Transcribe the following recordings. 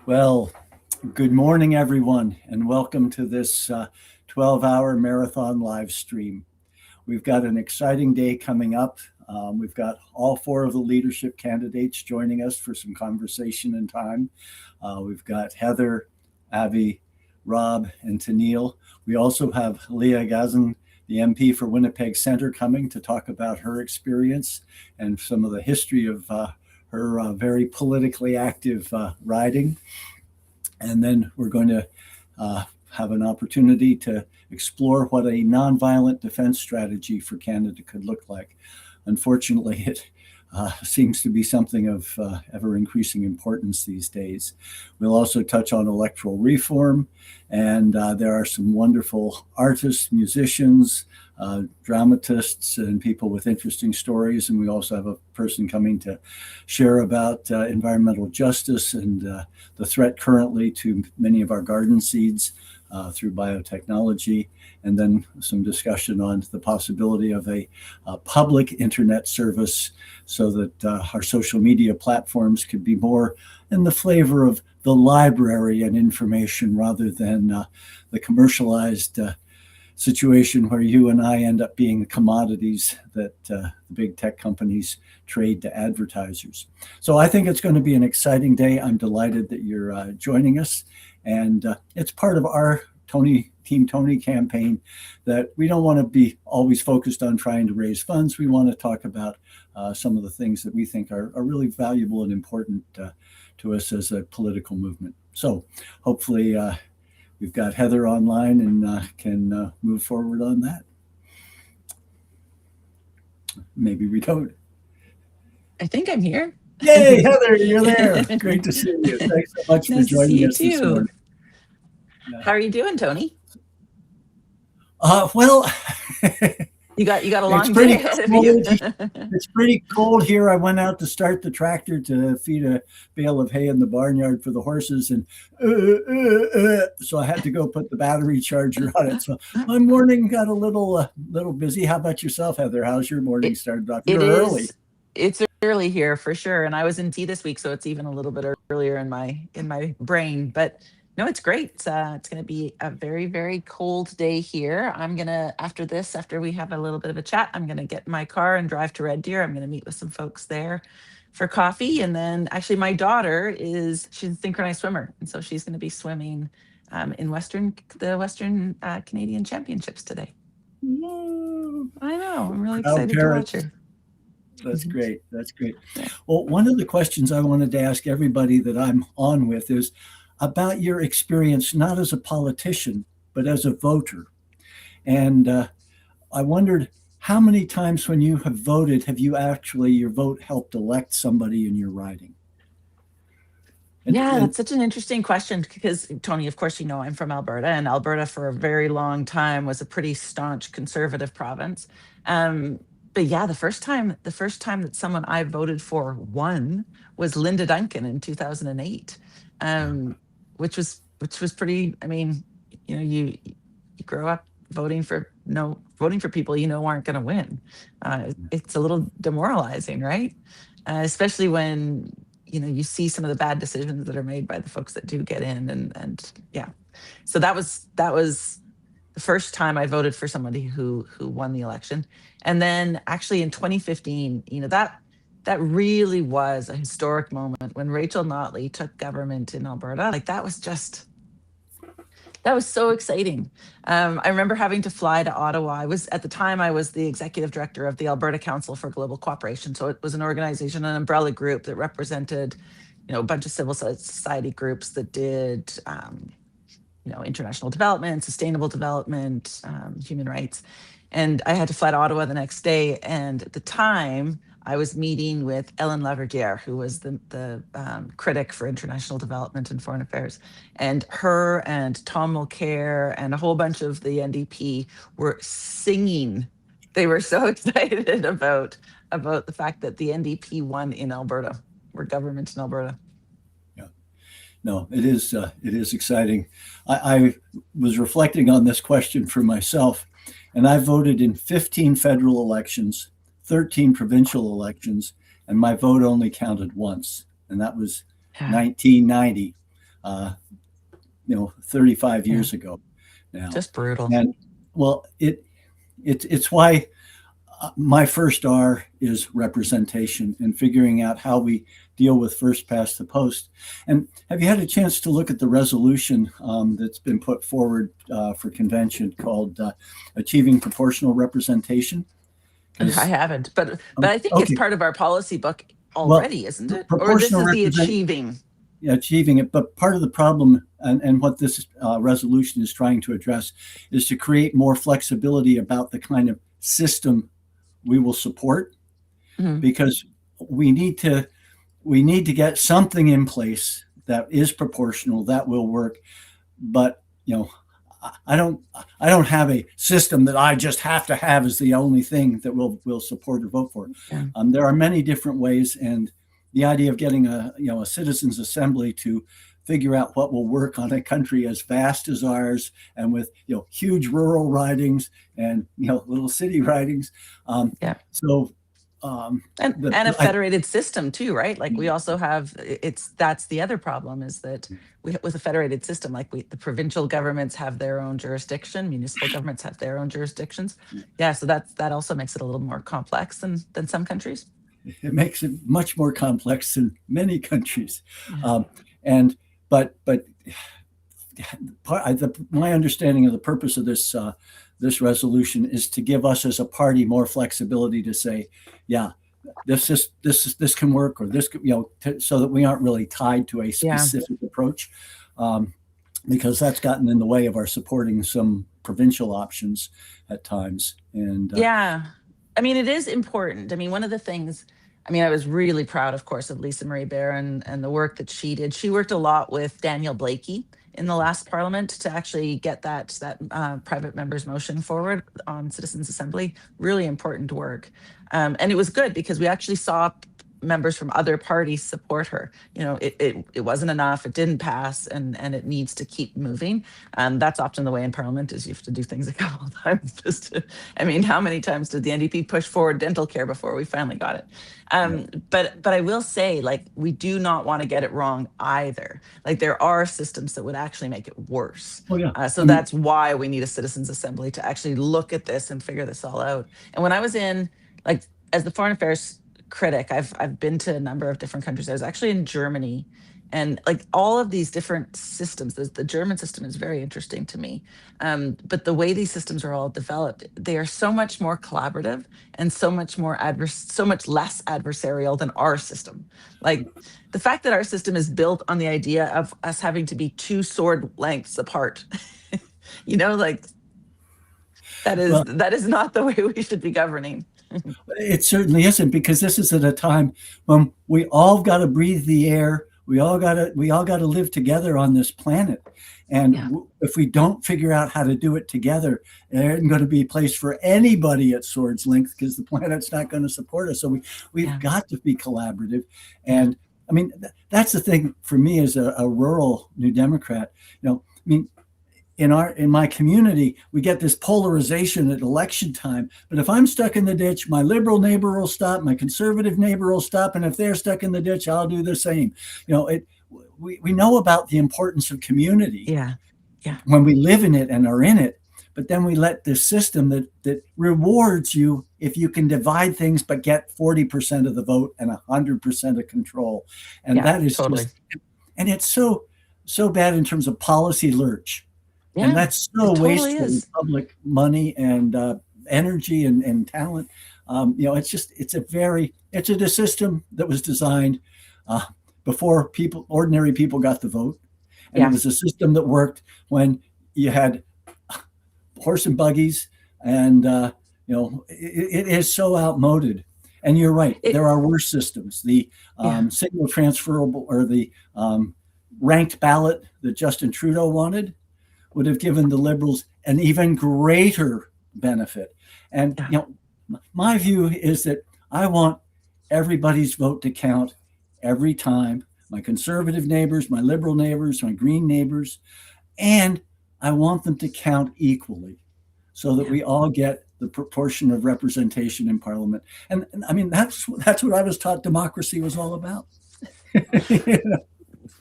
Well, good morning, everyone, and welcome to this 12-hour marathon live stream. We've got an exciting day coming up. We've got all four of the leadership candidates joining us for some conversation and time. We've got Heather, Avi, Rob, and Tennille. We also have Leah Gazan, the MP for Winnipeg Centre, coming to talk about her experience and some of the history of her very politically active riding. And then we're going to have an opportunity to explore what a nonviolent defense strategy for Canada could look like. Unfortunately, it seems to be something of ever increasing importance these days. We'll also touch on electoral reform, and there are some wonderful artists, musicians, dramatists, and people with interesting stories. And we also have a person coming to share about environmental justice and the threat currently to many of our garden seeds through biotechnology, and then some discussion on the possibility of a public internet service so that our social media platforms could be more in the flavor of the library and information rather than the commercialized situation where you and I end up being the commodities that the big tech companies trade to advertisers. So I think it's going to be an exciting day. I'm delighted that you're joining us. And it's part of our Team Tony campaign that we don't want to be always focused on trying to raise funds. We want to talk about some of the things that we think are really valuable and important to us as a political movement. So hopefully we've got Heather online and can move forward on that. Maybe we don't. I think I'm here. Yay, Heather, you're there. Great to see you. Thanks so much for joining us this morning. How are you doing, Tony? Well, you got a long day ahead of you. It's pretty cold here. I went out to start the tractor to feed a bale of hay in the barnyard for the horses, and so I had to go put the battery charger on it. So my morning got a little busy. How about yourself, Heather? How's your morning started off? You're early. It's early here for sure, and I was in tea this week, so it's even a little bit earlier in my brain. But no, it's great. It's going to be a very, very cold day here. I'm gonna after we have a little bit of a chat, I'm gonna get in my car and drive to Red Deer. I'm gonna meet with some folks there for coffee, and then actually my daughter she's a synchronized swimmer, and so she's going to be swimming in the Western Canadian Championships today. I know. I'm really excited to watch her. That's great. That's great. Well, one of the questions I wanted to ask everybody that I'm on with is about your experience, not as a politician, but as a voter. And I wondered how many times when you have voted, have you actually, your vote helped elect somebody in your riding? That's such an interesting question because, Tony, of course, you know, I'm from Alberta, and Alberta for a very long time was a pretty staunch conservative province. But yeah, the first time that someone I voted for won was Linda Duncan in 2008, which was pretty. I mean, you know, you grow up voting for people you know aren't going to win. It's a little demoralizing, right? Especially when you see some of the bad decisions that are made by the folks that do get in, and yeah. So that was the first time I voted for somebody who won the election. And then actually in 2015, that really was a historic moment when Rachel Notley took government in Alberta. Like that was so exciting. I remember having to fly to Ottawa. At the time I was the executive director of the Alberta Council for Global Cooperation. So it was an organization, an umbrella group that represented, a bunch of civil society groups that did, international development, sustainable development, human rights. And I had to fly to Ottawa the next day. And at the time, I was meeting with Ellen Laverdiere, who was the critic for international development and foreign affairs. And her and Tom Mulcair and a whole bunch of the NDP were singing. They were so excited about the fact that the NDP won in Alberta, or government in Alberta. No, it is exciting. I was reflecting on this question for myself, and I voted in 15 federal elections, 13 provincial elections, and my vote only counted once, and that was 1990. 35 years ago now. Just brutal. And well, it's why my first R is representation and figuring out how we deal with first past the post. And have you had a chance to look at the resolution that's been put forward for convention called Achieving Proportional Representation? I haven't, but I think okay. It's part of our policy book already, isn't it? Or this is the achieving. Yeah, achieving it. But part of the problem and what this resolution is trying to address is to create more flexibility about the kind of system we will support, because we need to get something in place that is proportional, that will work. But I don't have a system that I just have to have as the only thing that we'll support or vote for. Yeah. There are many different ways, and the idea of getting a citizens assembly to figure out what will work on a country as vast as ours, and with huge rural ridings and little city ridings. So and a federated system too, right? Like we also have that's the other problem, is that with a federated system, like the provincial governments have their own jurisdiction, municipal governments have their own jurisdictions. Yeah, so that also makes it a little more complex than some countries. It makes it much more complex than many countries. Yeah. But my understanding of the purpose of this resolution is to give us as a party more flexibility to say, yeah, this can work, or this so that we aren't really tied to a specific approach, because that's gotten in the way of our supporting some provincial options at times. And I mean, it is important. I mean, one of the things, I was really proud, of course, of Lisa Marie Barron and the work that she did. She worked a lot with Daniel Blakey in the last parliament to actually get that private member's motion forward on Citizens Assembly. Really important work. And it was good because we actually saw members from other parties support her. It wasn't enough, it didn't pass, and it needs to keep moving. That's often the way in Parliament, is you have to do things a couple of times how many times did the NDP push forward dental care before we finally got it? But I will say, we do not want to get it wrong either. There are systems that would actually make it worse. So that's why we need a Citizens Assembly to actually look at this and figure this all out. And when I was in, as the foreign affairs critic, I've been to a number of different countries. I was actually in Germany, and all of these different systems, the German system is very interesting to me. But the way these systems are all developed, they are so much more collaborative and so much less adversarial than our system. The fact that our system is built on the idea of us having to be 2 sword lengths apart, that is not the way we should be governing. It certainly isn't, because this is at a time when we all got to breathe the air. We all got to live together on this planet. And if we don't figure out how to do it together, there isn't going to be a place for anybody at sword's length, because the planet's not going to support us. So we've got to be collaborative. And that's the thing for me as a rural New Democrat. In my community, we get this polarization at election time. But if I'm stuck in the ditch, my liberal neighbor will stop, my conservative neighbor will stop, and if they're stuck in the ditch, I'll do the same. We know about the importance of community when we live in it and are in it. But then we let this system that rewards you if you can divide things but get 40% of the vote and 100% of control. And that is totally. And it's so bad in terms of policy lurch. And that's so wasteful in public money and energy and talent. It's a system that was designed before ordinary people got the vote. And it was a system that worked when you had horse and buggies, and it is so outmoded. And you're right, there are worse systems. The single transferable, or the ranked ballot that Justin Trudeau wanted, would have given the Liberals an even greater benefit. And my view is that I want everybody's vote to count every time. My conservative neighbors, my liberal neighbors, my green neighbors, and I want them to count equally, so that we all get the proportion of representation in Parliament. And that's what I was taught democracy was all about.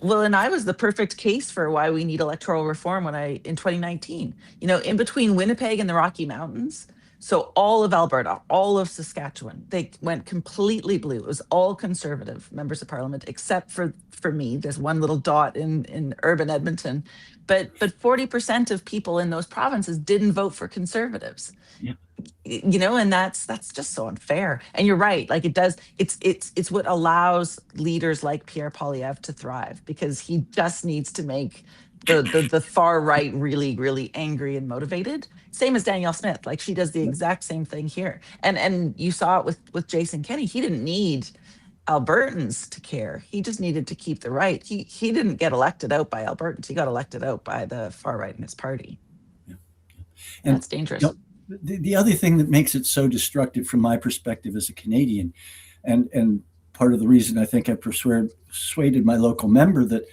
Well, and I was the perfect case for why we need electoral reform in 2019, in between Winnipeg and the Rocky Mountains. So all of Alberta, all of Saskatchewan, they went completely blue. It was all conservative members of parliament, except for me. There's one little dot in urban Edmonton, but 40% of people in those provinces didn't vote for conservatives. Yeah. And that's just so unfair. And you're right, like it's what allows leaders like Pierre Poilievre to thrive, because he just needs to make the far right really, really angry and motivated, same as Danielle Smith. Like, she does the exact same thing here. And you saw it with Jason Kenney. He didn't need Albertans to care. He just needed to keep the right. He didn't get elected out by Albertans. He got elected out by the far right in his party. Yeah. And that's dangerous. The other thing that makes it so destructive from my perspective as a Canadian, and part of the reason I think I persuaded my local member that,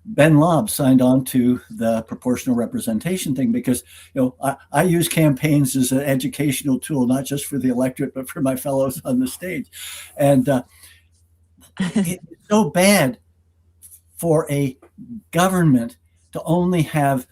Ben Lobb signed on to the proportional representation thing because, I use campaigns as an educational tool, not just for the electorate, but for my fellows on the stage. And it's so bad for a government to only have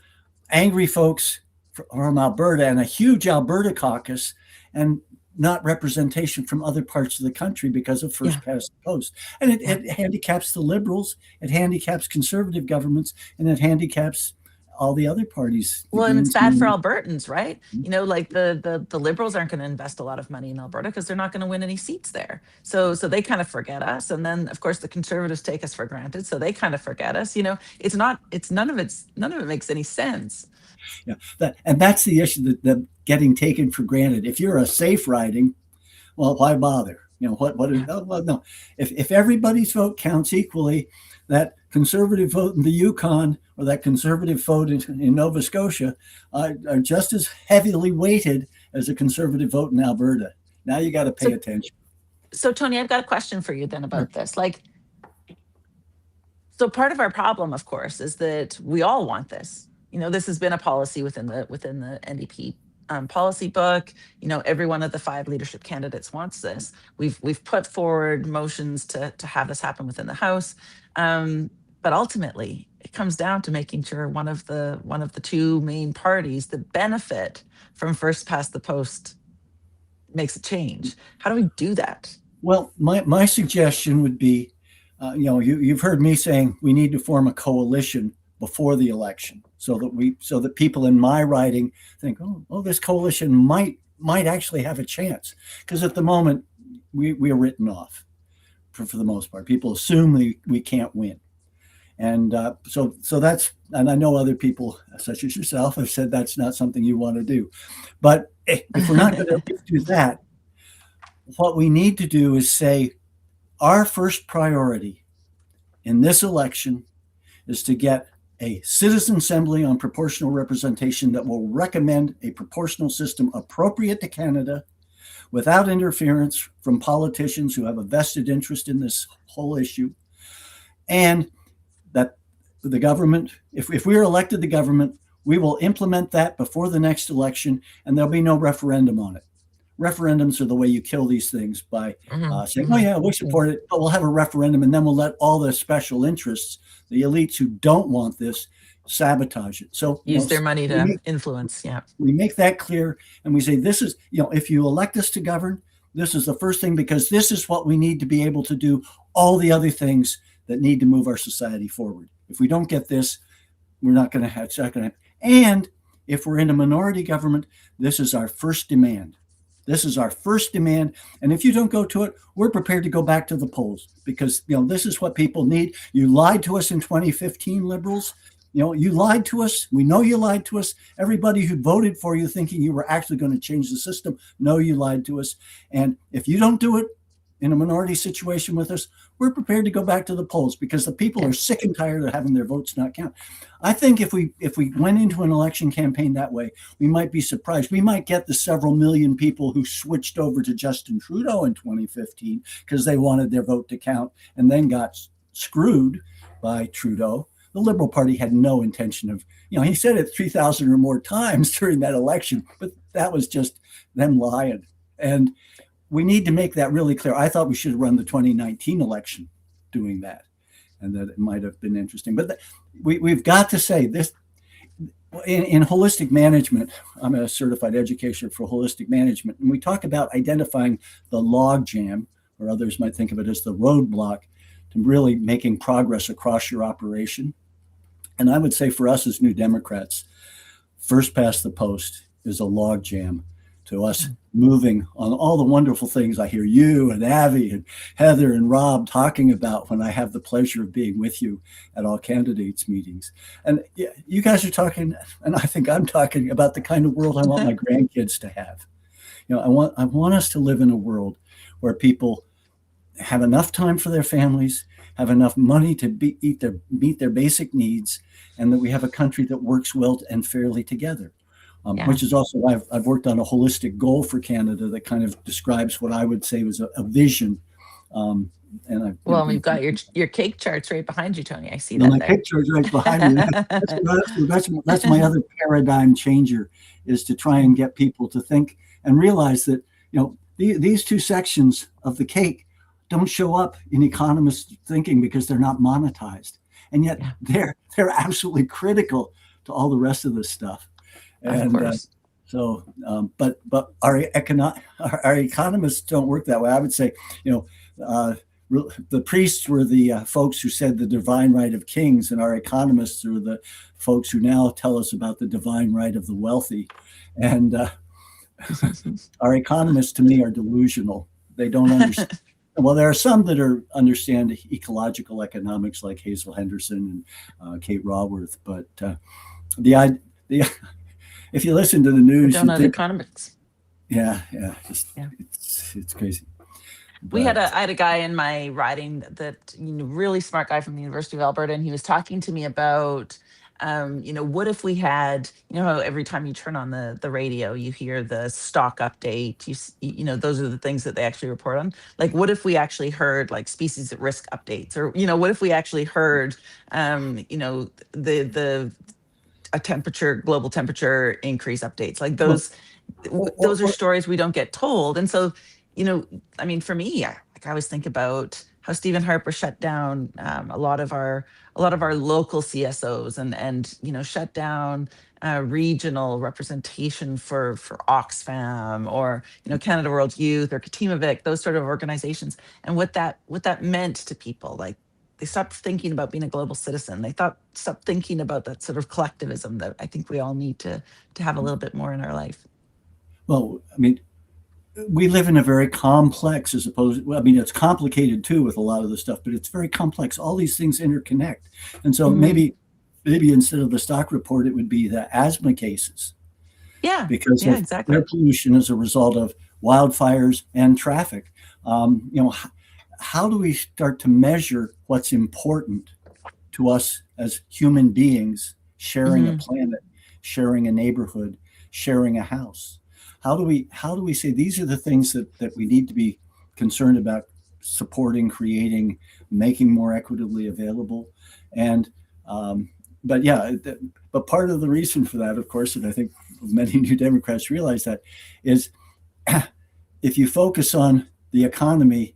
angry folks from Alberta and a huge Alberta caucus, and not representation from other parts of the country because of first past the post. And it handicaps the Liberals, it handicaps conservative governments, and it handicaps all the other parties. Well, and it's bad for Albertans, right? Like the Liberals aren't going to invest a lot of money in Alberta because they're not going to win any seats there. So they kind of forget us. And then of course the Conservatives take us for granted. So they kind of forget us. None of it makes any sense. Yeah, that's the issue, that getting taken for granted. If you're a safe riding, well, why bother? No. If everybody's vote counts equally, that conservative vote in the Yukon or that conservative vote in Nova Scotia are just as heavily weighted as a conservative vote in Alberta. Now you got to pay attention. So Tony, I've got a question for you then about this. So part of our problem, of course, is that we all want this. This has been a policy within the NDP policy book. Every one of the 5 leadership candidates wants this. We've put forward motions to have this happen within the House, but ultimately it comes down to making sure one of the 2 main parties that benefit from first past the post makes a change. How do we do that? Well, my suggestion would be, you've heard me saying we need to form a coalition before the election, so that people in my riding think, oh, this coalition might actually have a chance, because at the moment we are written off for the most part. People assume we can't win, and so that's, and I know other people such as yourself have said that's not something you want to do, but if we're not going to do that, what we need to do is say our first priority in this election is to get a citizen assembly on proportional representation that will recommend a proportional system appropriate to Canada, without interference from politicians who have a vested interest in this whole issue, and that the government, if we are elected the government, we will implement that before the next election, and there'll be no referendum on it. Referendums are the way you kill these things, by saying, oh yeah, we support it, but we'll have a referendum, and then we'll let all the special interests, the elites who don't want this, sabotage it. So use their money to influence. Yeah. We make that clear, and we say, this is, if you elect us to govern, this is the first thing, because this is what we need to be able to do all the other things that need to move our society forward. If we don't get this, we're not going to have, it's not going to happen. And if we're in a minority government, this is our first demand. This is our first demand. And if you don't go to it, we're prepared to go back to the polls, because, this is what people need. You lied to us in 2015, Liberals. You lied to us. We know you lied to us. Everybody who voted for you thinking you were actually going to change the system, know you lied to us. And if you don't do it in a minority situation with us, we're prepared to go back to the polls, because the people are sick and tired of having their votes not count. I think if we went into an election campaign that way, we might be surprised. We might get the several million people who switched over to Justin Trudeau in 2015 because they wanted their vote to count, and then got screwed by Trudeau. The Liberal Party had no intention of, he said it 3,000 or more times during that election, but that was just them lying. And we need to make that really clear. I thought we should run the 2019 election doing that. and that it might have been interesting. But we've got to say this. In holistic management, I'm a certified educator for holistic management, and we talk about identifying the log jam, or others might think of it as the roadblock, to really making progress across your operation. And I would say for us as New Democrats, first past the post is a log jam to us moving on all the wonderful things I hear you and Avi and Heather and Rob talking about when I have the pleasure of being with you at all candidates meetings. And you guys are talking, and I think I'm talking about the kind of world I want my grandkids to have. I want us to live in a world where people have enough time for their families, have enough money to meet their basic needs, and that we have a country that works well and fairly together. Which is also why I've worked on a holistic goal for Canada that kind of describes what I would say was a vision. We've got your cake charts right behind you, Tony. I see that. My there. Cake charts right behind me. That's my other paradigm changer, is to try and get people to think and realize that these two sections of the cake don't show up in economists' thinking because they're not monetized, and yet they're absolutely critical to all the rest of this stuff. And but our economists don't work that way. I would say, the priests were the folks who said the divine right of kings, and our economists are the folks who now tell us about the divine right of the wealthy. And our economists, to me, are delusional. They don't understand. Well, there are some that understand ecological economics, like Hazel Henderson and Kate Raworth, but if you listen to the news, don't know the economics. It's crazy. I had a guy in my riding that really smart guy from the University of Alberta, and he was talking to me about what if we had, how every time you turn on the radio, you hear the stock update, those are the things that they actually report on. Like, what if we actually heard like species at risk updates, or, what if we actually heard, global temperature increase updates, like those are stories we don't get told. And so, for me, I always think about how Stephen Harper shut down a lot of our local CSOs and shut down regional representation for Oxfam or Canada World Youth or Katimavik, those sort of organizations, and what that meant to people. Like, they stopped thinking about being a global citizen. They stopped thinking about that sort of collectivism that I think we all need to have a little bit more in our life. Well, we live in a very complex, it's complicated too with a lot of the stuff, but it's very complex. All these things interconnect. And so maybe instead of the stock report, it would be the asthma cases. Yeah. Because exactly. Air pollution as a result of wildfires and traffic. How do we start to measure what's important to us as human beings, sharing a planet, sharing a neighborhood, sharing a house? How do we say these are the things that we need to be concerned about supporting, creating, making more equitably available? And but part of the reason for that, of course, and I think many New Democrats realize that, is if you focus on the economy,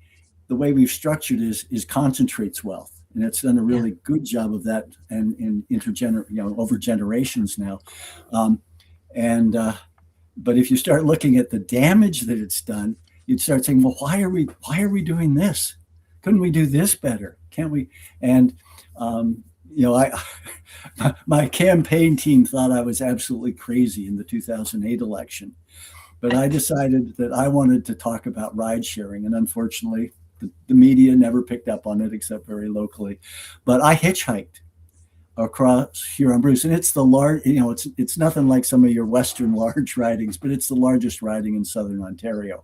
the way we've structured is concentrates wealth, and it's done a really good job of that, and over generations now. But if you start looking at the damage that it's done, you'd start saying, well, why are we doing this? Couldn't we do this better? Can't we? And my campaign team thought I was absolutely crazy in the 2008 election, but I decided that I wanted to talk about ride sharing, and unfortunately, the media never picked up on it except very locally. But I hitchhiked across Huron-Bruce, and it's the large, it's nothing like some of your Western large ridings, but it's the largest riding in Southern Ontario.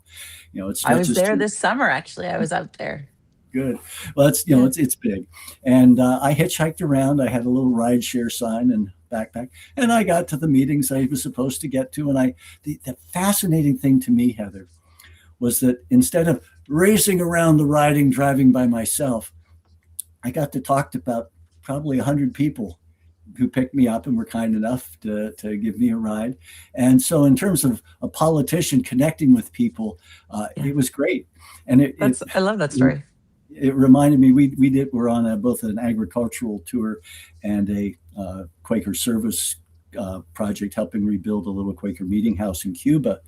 I was there this summer, actually. I was out there. Good. Well, it's big. And I hitchhiked around. I had a little ride share sign and backpack, and I got to the meetings I was supposed to get to. And the fascinating thing to me, Heather, was that instead of racing around the riding, driving by myself, I got to talk to about probably 100 people who picked me up and were kind enough to give me a ride. And so in terms of a politician connecting with people, it was great. And I love that story. it reminded me, we're on both an agricultural tour and a Quaker service project helping rebuild a little Quaker meeting house in Cuba.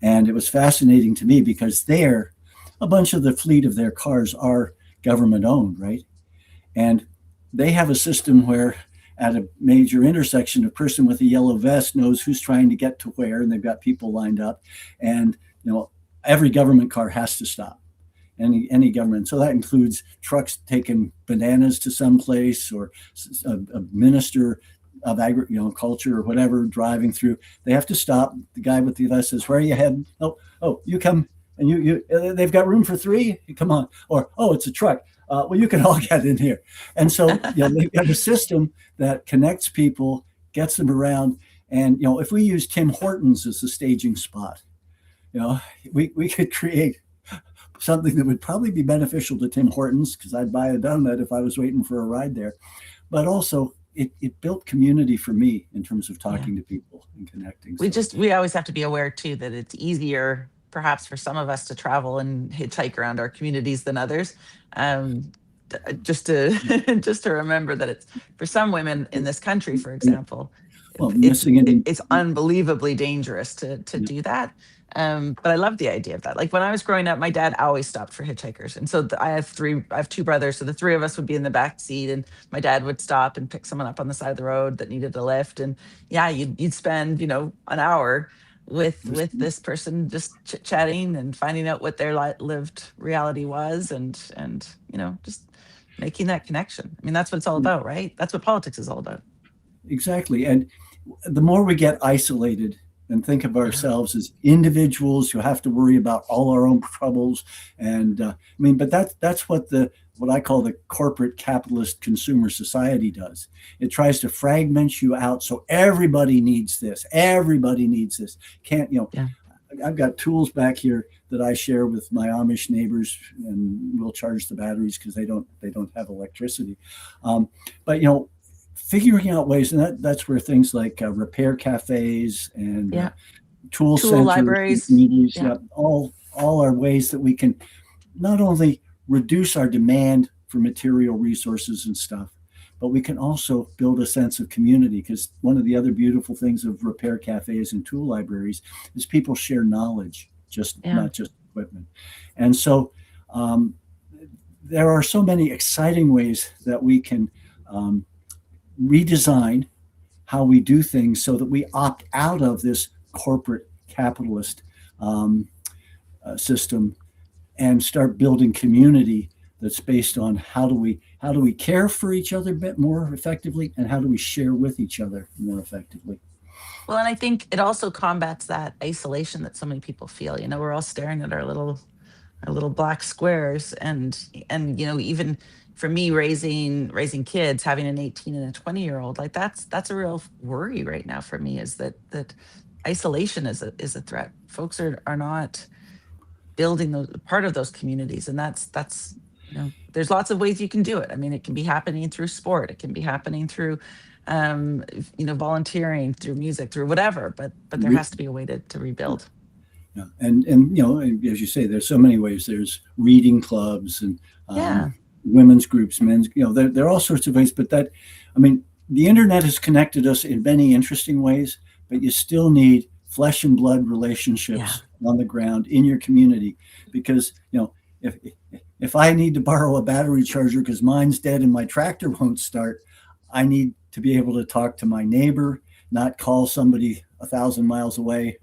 And it was fascinating to me because there, a bunch of the fleet of their cars are government owned, right? And they have a system where at a major intersection, a person with a yellow vest knows who's trying to get to where, and they've got people lined up. And every government car has to stop. Any government. So that includes trucks taking bananas to some place, or a minister of culture or whatever driving through. They have to stop. The guy with the vest says, "Where are you heading?" Oh, you come, and they've got room for three. Come on. Or, oh, it's a truck. Well, you can all get in here. And so they've got a system that connects people, gets them around. And if we use Tim Hortons as the staging spot, we could create something that would probably be beneficial to Tim Hortons, because I'd buy a donut if I was waiting for a ride there. But also, it built community for me in terms of talking to people and connecting. We always have to be aware too that it's easier perhaps for some of us to travel and hitchhike around our communities than others. Just to remember that it's, for some women in this country, for example, it's unbelievably dangerous to do that. But I love the idea of that. Like when I was growing up, my dad always stopped for hitchhikers. And so I have two brothers. So the three of us would be in the back seat, and my dad would stop and pick someone up on the side of the road that needed a lift. And yeah, you'd spend, an hour with this person, just chit-chatting and finding out what their lived reality was, and just making that connection. I mean, that's what it's all about, right? That's what politics is all about. Exactly. And the more we get isolated and think of ourselves as individuals who have to worry about all our own troubles, and but that's what I call the corporate capitalist consumer society does. It tries to fragment you out, so everybody needs this. Everybody needs this. I've got tools back here that I share with my Amish neighbors, and we'll charge the batteries because they don't have electricity. But figuring out ways, and that's where things like repair cafes and tool centers, libraries, all are ways that we can not only reduce our demand for material resources and stuff, but we can also build a sense of community. Because one of the other beautiful things of repair cafes and tool libraries is people share knowledge, not just equipment. And so there are so many exciting ways that we can redesign how we do things so that we opt out of this corporate capitalist system and start building community that's based on how do we care for each other a bit more effectively, and how do we share with each other more effectively. Well, and I think it also combats that isolation that so many people feel. We're all staring at our little black squares, and even for me, raising kids, having an 18 and a 20-year-old, like that's a real worry right now for me, is that isolation is a threat. Folks are not building part of those communities, and that's there's lots of ways you can do it. I mean, it can be happening through sport, it can be happening through volunteering, through music, through whatever, but there has to be a way to rebuild. Yeah. And as you say, there's so many ways. There's reading clubs and women's groups, men's, there are all sorts of ways. But the internet has connected us in many interesting ways, but you still need flesh and blood relationships on the ground in your community. Because, if I need to borrow a battery charger because mine's dead and my tractor won't start, I need to be able to talk to my neighbor, not call somebody 1,000 miles away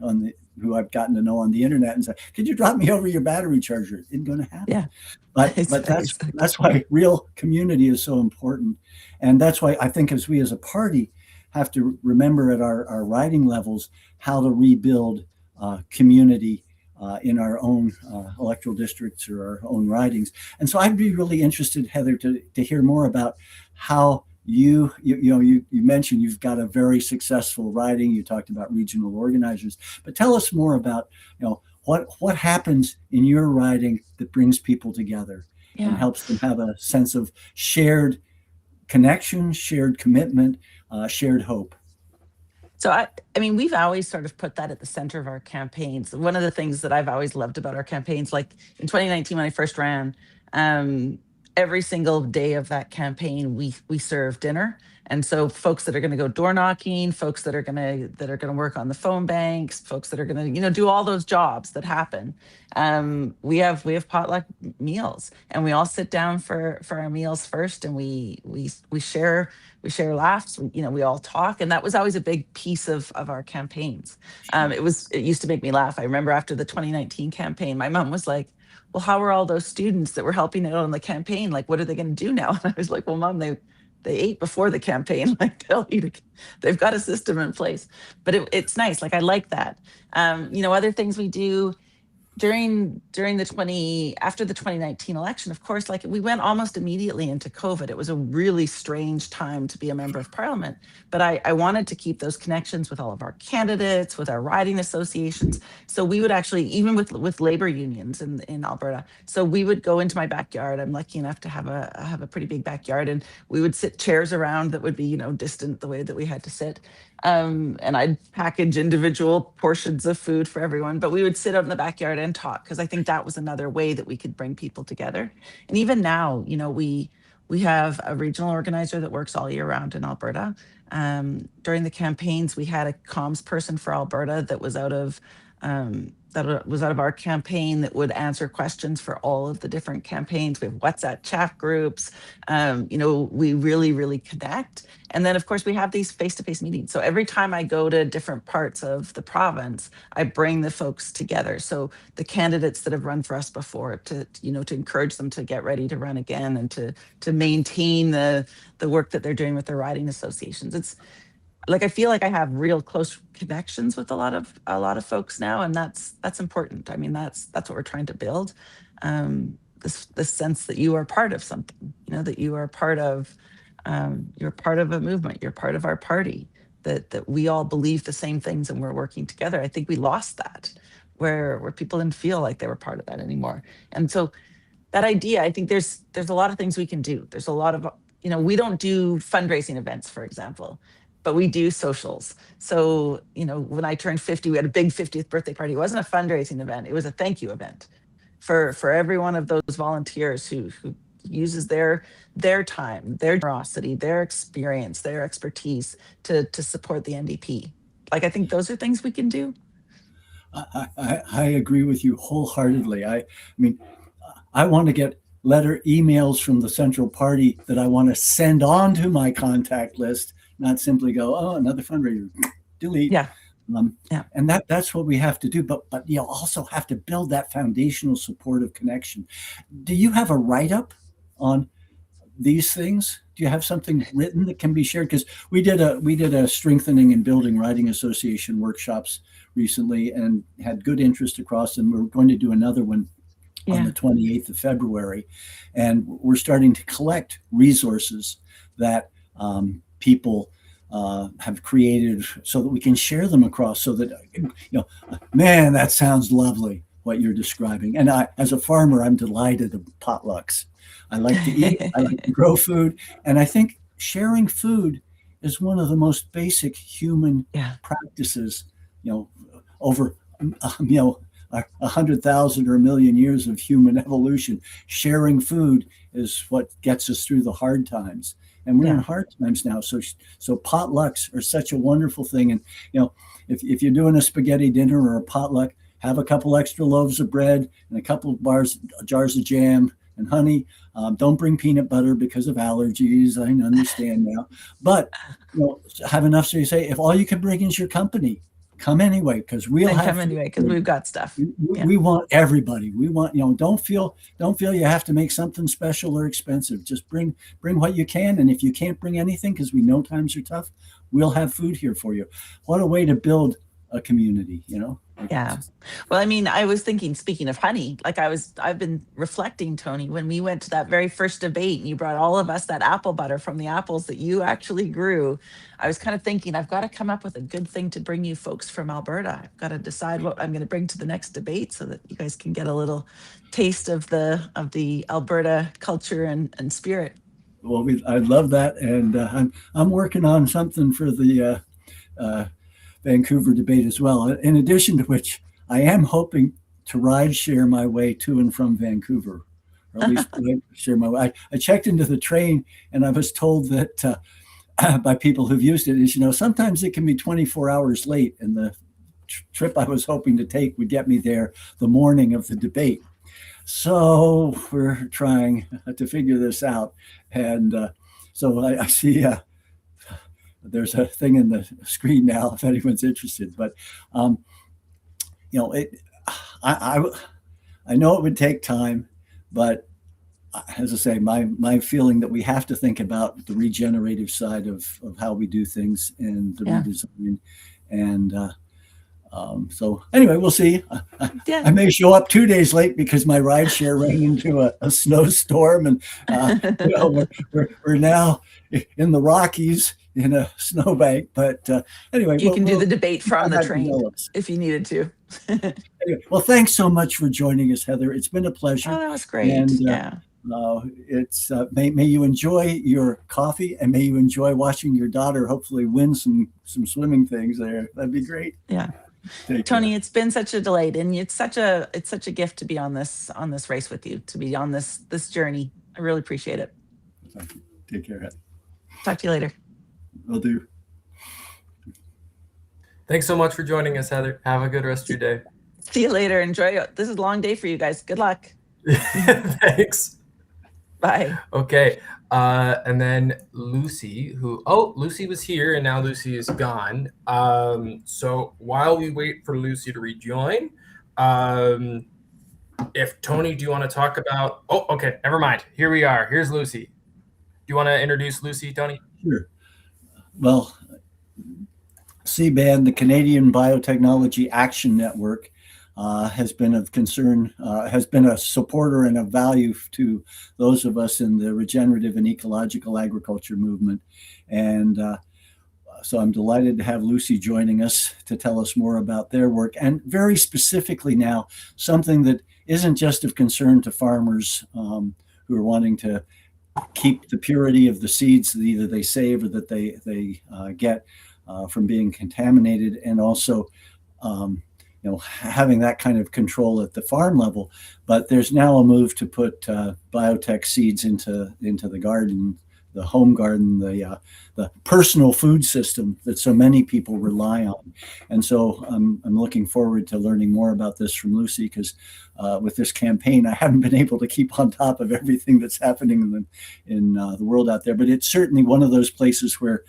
who I've gotten to know on the internet and say, "Could you drop me over your battery charger?" It isn't going to happen. Yeah. But that's why real community is so important. And that's why I think as a party have to remember at our riding levels how to rebuild community in our own electoral districts or our own ridings. And so I'd be really interested, Heather, to hear more about how you mentioned you've got a very successful riding. You talked about regional organizers, but tell us more about what happens in your riding that brings people together and helps them have a sense of shared connection, shared commitment, shared hope. So I mean, we've always sort of put that at the center of our campaigns. One of the things that I've always loved about our campaigns, like in 2019 when I first ran, every single day of that campaign, we serve dinner. And so folks that are going to go door knocking, folks that are going to work on the phone banks, folks that are going to, do all those jobs that happen. We have potluck meals, and we all sit down for our meals first, and we share laughs. We all talk, and that was always a big piece of our campaigns. It used to make me laugh. I remember after the 2019 campaign, my mom was like, well, how are all those students that were helping out on the campaign? Like, what are they going to do now? And I was like, well, Mom, they ate before the campaign. Like, they'll eat. They've got a system in place. But it's nice. Like, I like that. Other things we do during after the 2019 election, of course, like, we went almost immediately into COVID. It was a really strange time to be a member of parliament, but I wanted to keep those connections with all of our candidates, with our riding associations. So we would actually, even with labor unions in Alberta, so we would go into my backyard. I'm lucky enough to have a pretty big backyard, and we would sit chairs around that would be, distant the way that we had to sit. And I'd package individual portions of food for everyone, but we would sit out in the backyard and talk, because I think that was another way that we could bring people together. And even now, we have a regional organizer that works all year round in Alberta. During the campaigns, we had a comms person for Alberta that was out of our campaign, that would answer questions for all of the different campaigns. We have WhatsApp chat groups. We really, really connect. And then, of course, we have these face-to-face meetings. So every time I go to different parts of the province, I bring the folks together. So the candidates that have run for us before, to encourage them to get ready to run again, and to maintain the work that they're doing with their riding associations. It's like, I feel like I have real close connections with a lot of folks now, and that's important. I mean, that's what we're trying to build. This sense that you are part of something, that you're part of a movement, you're part of our party, that we all believe the same things and we're working together. I think we lost that, where people didn't feel like they were part of that anymore. And so that idea, I think there's a lot of things we can do. There's a lot of, we don't do fundraising events, for example, but we do socials. So, when I turned 50, we had a big 50th birthday party. It wasn't a fundraising event. It was a thank you event for every one of those volunteers who uses their time, their generosity, their experience, their expertise to support the NDP. Like, I think those are things we can do. I agree with you wholeheartedly. I mean, I want to get emails from the Central Party that I want to send on to my contact list, not simply go, oh, another fundraiser, delete. Yeah. Yeah. And that's what we have to do. But you also have to build that foundational supportive connection. Do you have a write-up on these things? Do you have something written that can be shared? Because we did a strengthening and building riding association workshops recently, and had good interest across, and we're going to do another one on the 28th of February. And we're starting to collect resources that people have created, so that we can share them across, so that, man, that sounds lovely, what you're describing. And as a farmer, I'm delighted of potlucks. I like to eat, I like to grow food. And I think sharing food is one of the most basic human practices, over, 100,000 or a million years of human evolution. Sharing food is what gets us through the hard times. And we're in hard times now. So potlucks are such a wonderful thing. And, if you're doing a spaghetti dinner or a potluck, have a couple extra loaves of bread and a couple of jars of jam and honey. Don't bring peanut butter because of allergies. I understand now. But, have enough so you say, if all you can bring is your company, come anyway, because we'll have come anyway, because we've got stuff. We want everybody. We want, don't feel you have to make something special or expensive. Just bring what you can. And if you can't bring anything, because we know times are tough, we'll have food here for you. What a way to build a community, Yeah. Well, I mean, I was thinking, speaking of honey, like, I've been reflecting, Tony, when we went to that very first debate and you brought all of us that apple butter from the apples that you actually grew. I was kind of thinking, I've got to come up with a good thing to bring you folks from Alberta. I've got to decide what I'm going to bring to the next debate, so that you guys can get a little taste of the Alberta culture and spirit. Well, I love that. And I'm working on something for the Vancouver debate as well. In addition to which, I am hoping to ride share my way to and from Vancouver or at least share my. I checked into the train, and I was told that by people who've used it is, sometimes it can be 24 hours late, and the trip I was hoping to take would get me there the morning of the debate. So we're trying to figure this out, and so I see there's a thing in the screen now if anyone's interested. But it, I know it would take time, but as I say, my feeling that we have to think about the regenerative side of how we do things and the redesign. And so anyway, we'll see. I may show up 2 days late because my rideshare ran into a snowstorm, and we're now in the Rockies in a snowbank. But anyway, you can do the debate from the train if you needed to. Anyway, well, thanks so much for joining us, Heather. It's been a pleasure. Oh, that was great. And, yeah. It's may you enjoy your coffee, and may you enjoy watching your daughter hopefully win some swimming things there. That'd be great. Yeah. Tony, it's been such a delight, and it's such a gift to be on this race with you, to be on this journey. I really appreciate it. Thank you. Take care, Heather. Talk to you later. Will do. Thanks so much for joining us, Heather. Have a good rest of your day. See you later. Enjoy it. This is a long day for you guys. Good luck. Thanks. Bye. Okay. And then Lucy, Lucy was here, and now Lucy is gone. So while we wait for Lucy to rejoin, if Tony, do you want to talk about, okay, never mind. Here we are. Here's Lucy. Do you want to introduce Lucy, Tony? Sure. Well, CBAN, the Canadian Biotechnology Action Network, has been of concern, has been a supporter and of value to those of us in the regenerative and ecological agriculture movement. And so I'm delighted to have Lucy joining us to tell us more about their work, and very specifically now, something that isn't just of concern to farmers who are wanting to keep the purity of the seeds that either they save or that they get from being contaminated, and also having that kind of control at the farm level. But there's now a move to put biotech seeds into the garden, the home garden, the personal food system that so many people rely on. And so I'm looking forward to learning more about this from Lucy, because with this campaign, I haven't been able to keep on top of everything that's happening in the world out there. But it's certainly one of those places where,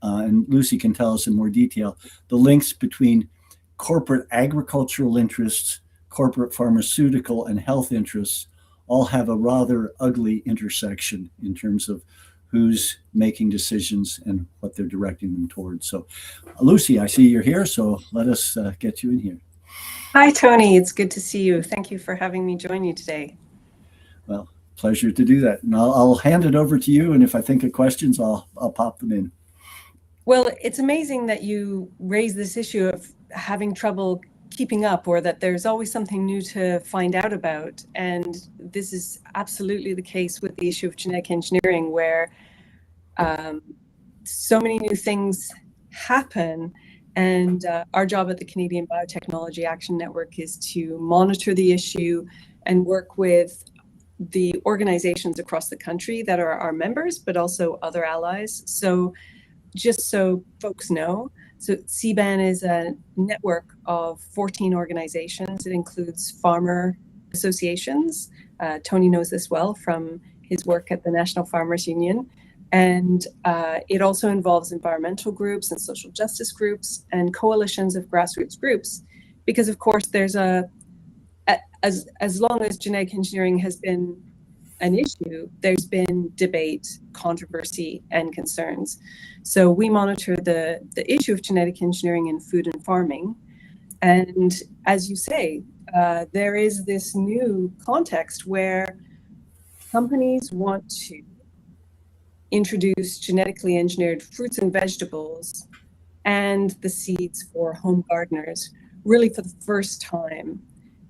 and Lucy can tell us in more detail, the links between corporate agricultural interests, corporate pharmaceutical and health interests all have a rather ugly intersection in terms of who's making decisions and what they're directing them towards. So, Lucy, I see you're here, so let us get you in here. Hi, Tony. It's good to see you. Thank you for having me join you today. Well, pleasure to do that. And I'll hand it over to you, and if I think of questions, I'll pop them in. Well, it's amazing that you raise this issue of having trouble keeping up, or that there's always something new to find out about. And this is absolutely the case with the issue of genetic engineering, where so many new things happen. And our job at the Canadian Biotechnology Action Network is to monitor the issue and work with the organizations across the country that are our members, but also other allies. So just so folks know, so CBAN is a network of 14 organizations. It includes farmer associations. Tony knows this well from his work at the National Farmers Union. And it also involves environmental groups and social justice groups and coalitions of grassroots groups. Because of course, there's as long as genetic engineering has been an issue, there's been debate, controversy, and concerns. So we monitor the issue of genetic engineering in food and farming. And as you say, there is this new context where companies want to introduce genetically engineered fruits and vegetables and the seeds for home gardeners, really for the first time.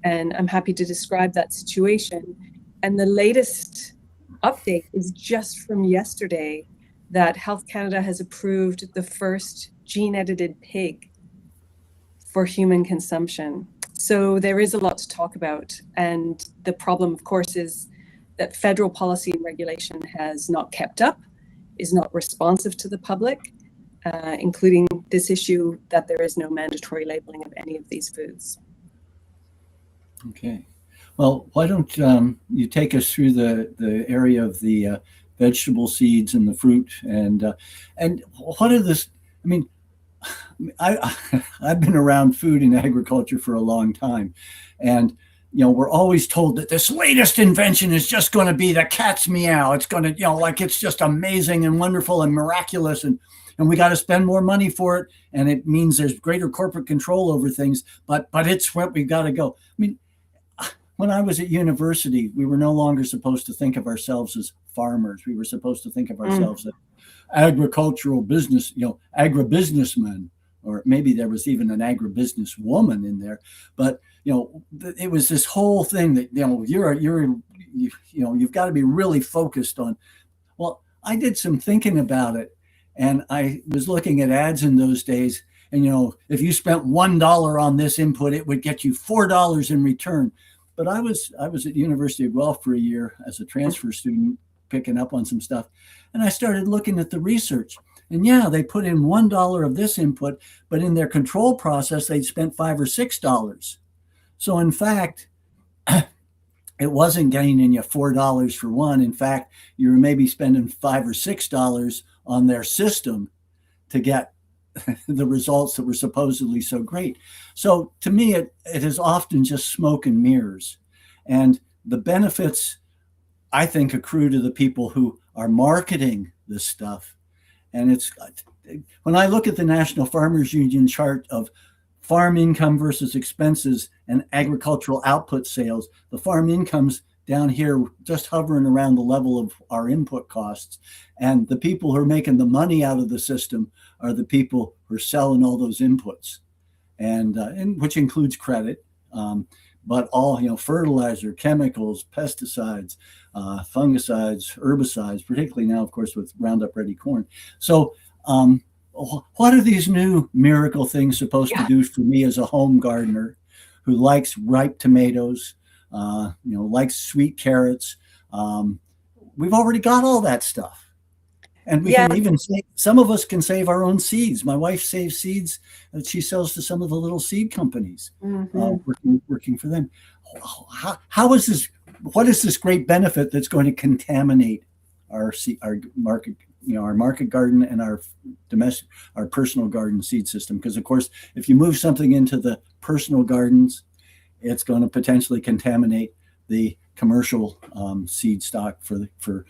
And I'm happy to describe that situation. And the latest update is just from yesterday, that Health Canada has approved the first gene-edited pig for human consumption. So there is a lot to talk about. And the problem, of course, is that federal policy and regulation has not kept up, is not responsive to the public, including this issue that there is no mandatory labeling of any of these foods. Okay. Well, why don't you take us through the area of the vegetable seeds and the fruit, and what are this? I mean, I've been around food and agriculture for a long time, and we're always told that this latest invention is just going to be the cat's meow. It's going to, like it's just amazing and wonderful and miraculous, and we got to spend more money for it, and it means there's greater corporate control over things. But it's what we got to go. I mean, when I was at university, we were no longer supposed to think of ourselves as farmers. We were supposed to think of ourselves as agricultural business, agribusinessmen, or maybe there was even an agribusiness woman in there. But it was this whole thing that you've got to be really focused on. Well, I did some thinking about it, and I was looking at ads in those days. And if you spent $1 on this input, it would get you $4 in return. But I was at University of Guelph for a year as a transfer student, picking up on some stuff, and I started looking at the research. And they put in $1 of this input, but in their control process, they'd spent $5 or $6. So in fact, it wasn't gaining you $4 for one. In fact, you were maybe spending $5 or $6 on their system to get the results that were supposedly so great. So to me, it is often just smoke and mirrors. And the benefits, I think, accrue to the people who are marketing this stuff. And it's, when I look at the National Farmers Union chart of farm income versus expenses and agricultural output sales, the farm income's down here just hovering around the level of our input costs. And the people who are making the money out of the system are the people who are selling all those inputs, and which includes credit, but all, fertilizer, chemicals, pesticides, fungicides, herbicides, particularly now, of course, with Roundup Ready corn. So what are these new miracle things supposed to do for me as a home gardener who likes ripe tomatoes, likes sweet carrots? We've already got all that stuff. And we can even say, some of us can save our own seeds. My wife saves seeds that she sells to some of the little seed companies, working for them. How is this? What is this great benefit that's going to contaminate our market, our market garden and our personal garden seed system? Because of course, if you move something into the personal gardens, it's going to potentially contaminate the commercial seed stock for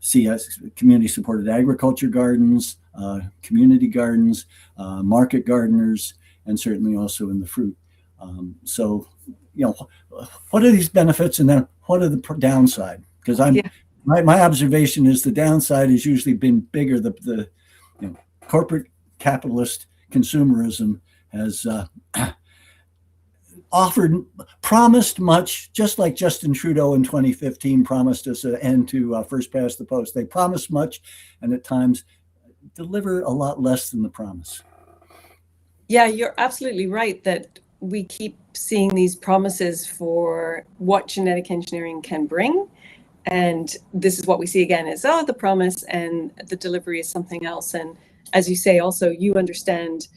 CS, community supported agriculture gardens, community gardens, market gardeners, and certainly also in the fruit. So what are these benefits, and then what are the downside? Because my observation is the downside has usually been bigger. The corporate capitalist consumerism has promised much, just like Justin Trudeau in 2015 promised us an end to first past the post. They promise much, and at times deliver a lot less than the promise. Yeah, you're absolutely right that we keep seeing these promises for what genetic engineering can bring. And this is what we see again is, the promise, and the delivery is something else. And as you say, also, you understand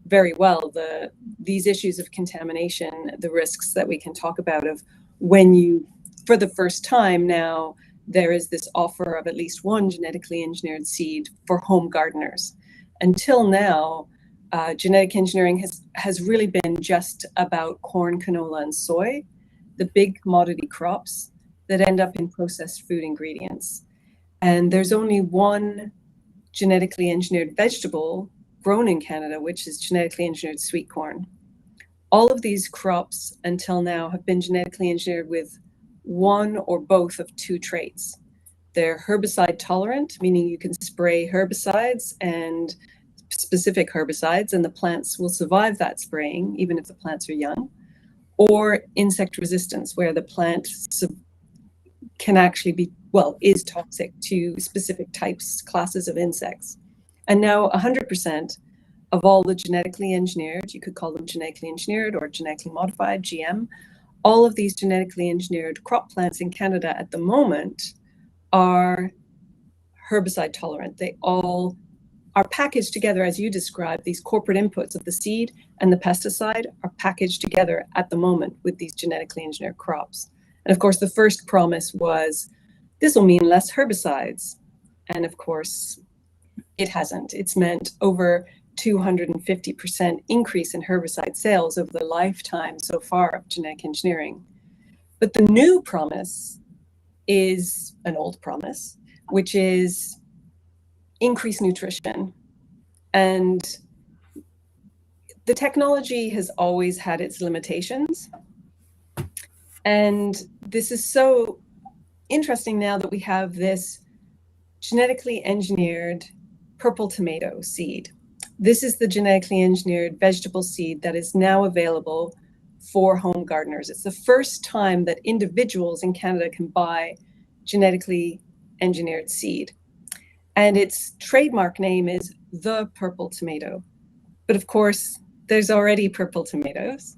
very well these issues of contamination, the risks that we can talk about of when you, for the first time now, there is this offer of at least one genetically engineered seed for home gardeners. Until now, genetic engineering has really been just about corn, canola, and soy, the big commodity crops that end up in processed food ingredients. And there's only one genetically engineered vegetable grown in Canada, which is genetically engineered sweet corn. All of these crops until now have been genetically engineered with one or both of two traits. They're herbicide tolerant, meaning you can spray herbicides and specific herbicides, and the plants will survive that spraying, even if the plants are young, or insect resistance, where the plant can actually be, is toxic to specific types, classes of insects. And now 100% of all the genetically engineered, you could call them genetically engineered or genetically modified, GM, all of these genetically engineered crop plants in Canada at the moment are herbicide tolerant. They all are packaged together, as you described. These corporate inputs of the seed and the pesticide are packaged together at the moment with these genetically engineered crops. And of course, the first promise was, this will mean less herbicides. And of course, it hasn't. It's meant over 250% increase in herbicide sales over the lifetime so far of genetic engineering. But the new promise is an old promise, which is increased nutrition. And the technology has always had its limitations. And this is so interesting now that we have this genetically engineered purple tomato seed. This is the genetically engineered vegetable seed that is now available for home gardeners. It's the first time that individuals in Canada can buy genetically engineered seed. And its trademark name is the purple tomato. But of course, there's already purple tomatoes.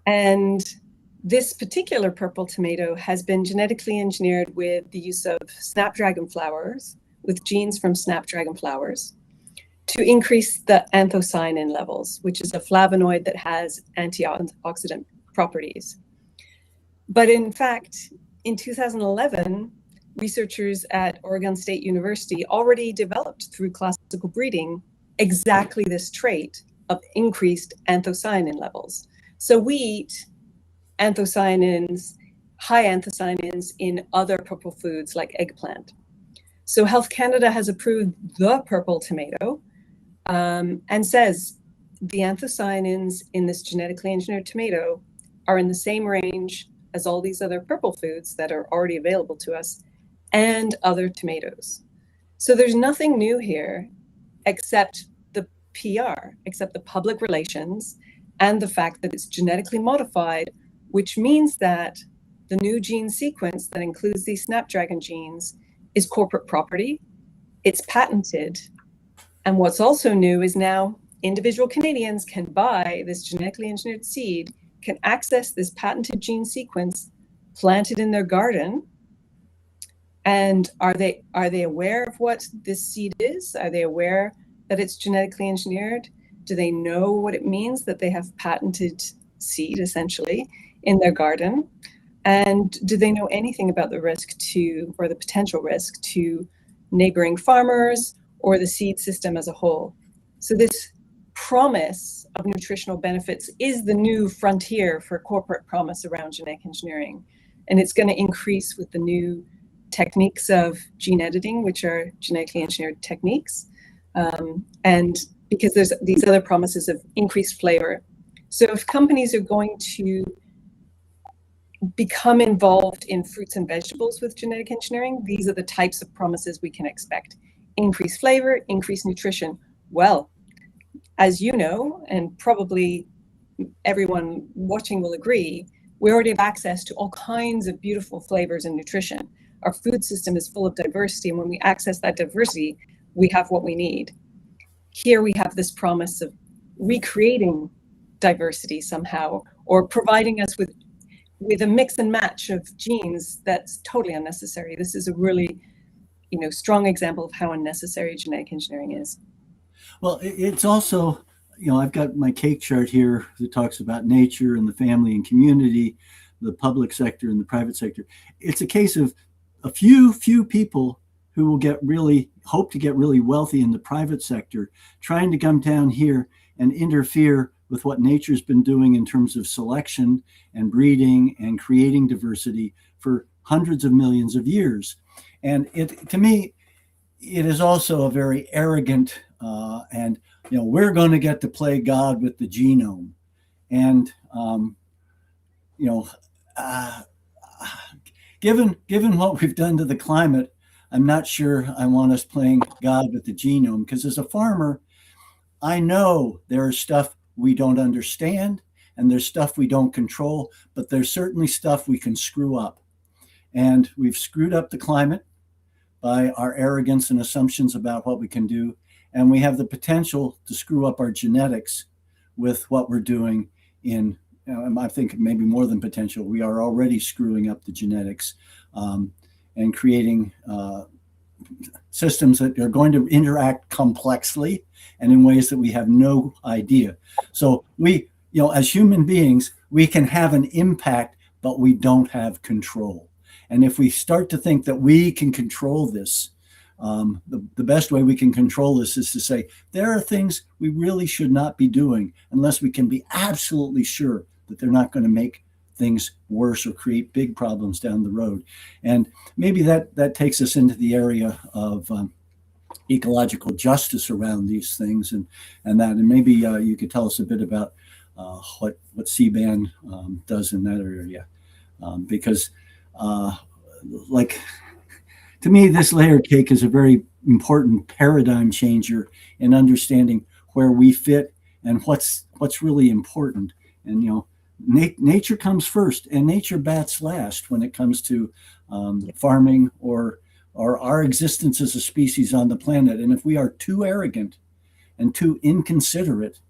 And this particular purple tomato has been genetically engineered with the use of snapdragon flowers, with genes from snapdragon flowers, to increase the anthocyanin levels, which is a flavonoid that has antioxidant properties. But in fact, in 2011, researchers at Oregon State University already developed through classical breeding exactly this trait of increased anthocyanin levels. So we eat anthocyanins, high anthocyanins in other purple foods like eggplant. So Health Canada has approved the purple tomato and says the anthocyanins in this genetically engineered tomato are in the same range as all these other purple foods that are already available to us and other tomatoes. So there's nothing new here except the PR, except the public relations and the fact that it's genetically modified, which means that the new gene sequence that includes these snapdragon genes is corporate property, it's patented. And what's also new is now individual Canadians can buy this genetically engineered seed, can access this patented gene sequence, plant it in their garden. And are they aware of what this seed is? Are they aware that it's genetically engineered? Do they know what it means that they have patented seed essentially in their garden? And do they know anything about the risk to, or the potential risk to neighboring farmers or the seed system as a whole? So this promise of nutritional benefits is the new frontier for corporate promise around genetic engineering. And it's going to increase with the new techniques of gene editing, which are genetically engineered techniques. And because there's these other promises of increased flavor. So if companies are going to become involved in fruits and vegetables with genetic engineering, these are the types of promises we can expect. Increased flavor, increased nutrition. Well, as you know, and probably everyone watching will agree, we already have access to all kinds of beautiful flavors and nutrition. Our food system is full of diversity, and when we access that diversity, we have what we need. Here we have this promise of recreating diversity somehow, or providing us with a mix and match of genes that's totally unnecessary. This is a really, strong example of how unnecessary genetic engineering is. Well, it's also, I've got my cake chart here that talks about nature and the family and community, the public sector and the private sector. It's a case of a few people who will hope to get really wealthy in the private sector, trying to come down here and interfere with what nature's been doing in terms of selection and breeding and creating diversity for hundreds of millions of years. And to me, it is also a very arrogant and we're going to get to play God with the genome. And given what we've done to the climate, I'm not sure I want us playing God with the genome, because as a farmer, I know there is stuff we don't understand and there's stuff we don't control, but there's certainly stuff we can screw up. And we've screwed up the climate by our arrogance and assumptions about what we can do. And we have the potential to screw up our genetics with what we're doing in I think maybe more than potential, we are already screwing up the genetics and creating systems that are going to interact complexly and in ways that we have no idea. So we, as human beings, we can have an impact, but we don't have control. And if we start to think that we can control this, the best way we can control this is to say, there are things we really should not be doing unless we can be absolutely sure that they're not going to make things worse or create big problems down the road. And maybe that takes us into the area of ecological justice around these things and that. And maybe you could tell us a bit about what CBAN does in that area. Because to me, this layer cake is a very important paradigm changer in understanding where we fit and what's really important. And nature comes first, and nature bats last when it comes to farming or our existence as a species on the planet. And if we are too arrogant and too inconsiderate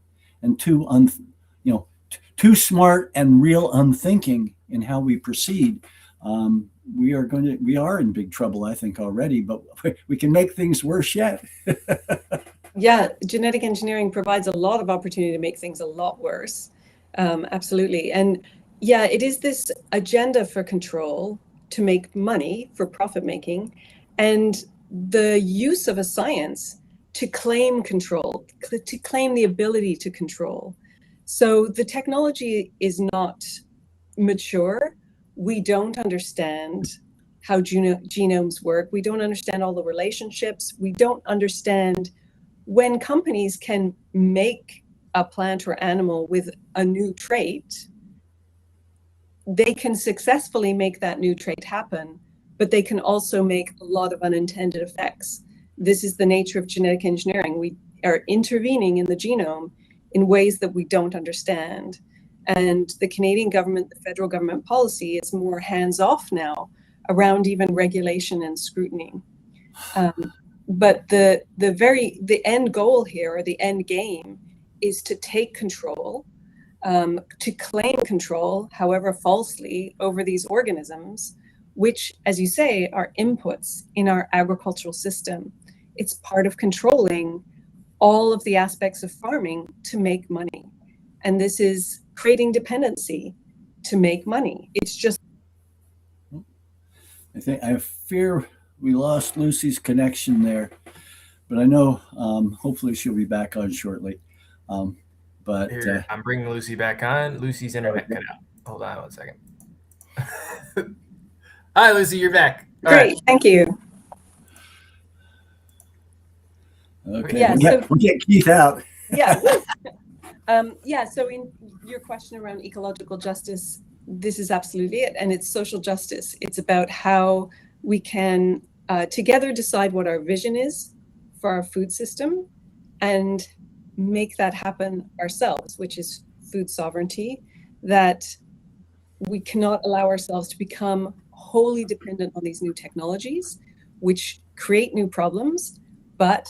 and too smart and real unthinking in how we proceed, we are in big trouble, I think, already, but we can make things worse yet. Yeah, genetic engineering provides a lot of opportunity to make things a lot worse. Absolutely. And yeah, it is this agenda for control, to make money, for profit making, and the use of a science to claim control, to claim the ability to control. So the technology is not mature. We don't understand how genomes work. We don't understand all the relationships. We don't understand when companies can make a plant or animal with a new trait, they can successfully make that new trait happen, but they can also make a lot of unintended effects. This is the nature of genetic engineering. We are intervening in the genome in ways that we don't understand. And the Canadian government, the federal government policy is more hands-off now around even regulation and scrutiny. But the end goal here, or the end game, is to take control, to claim control, however falsely, over these organisms, which, as you say, are inputs in our agricultural system. It's part of controlling all of the aspects of farming to make money. And this is creating dependency to make money. It's just... I fear we lost Lucy's connection there, but I know hopefully she'll be back on shortly. But here, I'm bringing Lucy back on. Lucy's internet cut out. Hold on 1 second. Hi, Lucy, you're back. All Great, right. Thank you. Okay, yeah, we'll get Keith out. Yeah. So in your question around ecological justice, this is absolutely it. And it's social justice. It's about how we can together decide what our vision is for our food system and make that happen ourselves, which is food sovereignty, that we cannot allow ourselves to become wholly dependent on these new technologies, which create new problems, but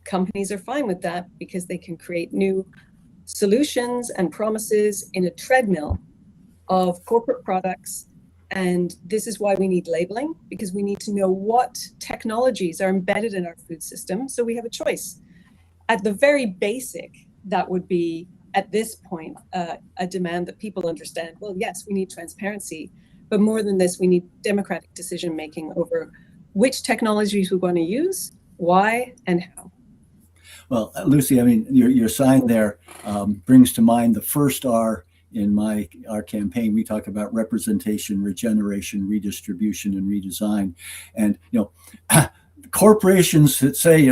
companies are fine with that because they can create new solutions and promises in a treadmill of corporate products. And this is why we need labeling, because we need to know what technologies are embedded in our food system so we have a choice. At the very basic, that would be, at this point, a demand that people understand. Well, yes, we need transparency, but more than this, we need democratic decision-making over which technologies we want to use, why, and how. Well, Lucy, I mean, your sign there brings to mind the first R in our campaign. We talk about representation, regeneration, redistribution, and redesign. And corporations that say,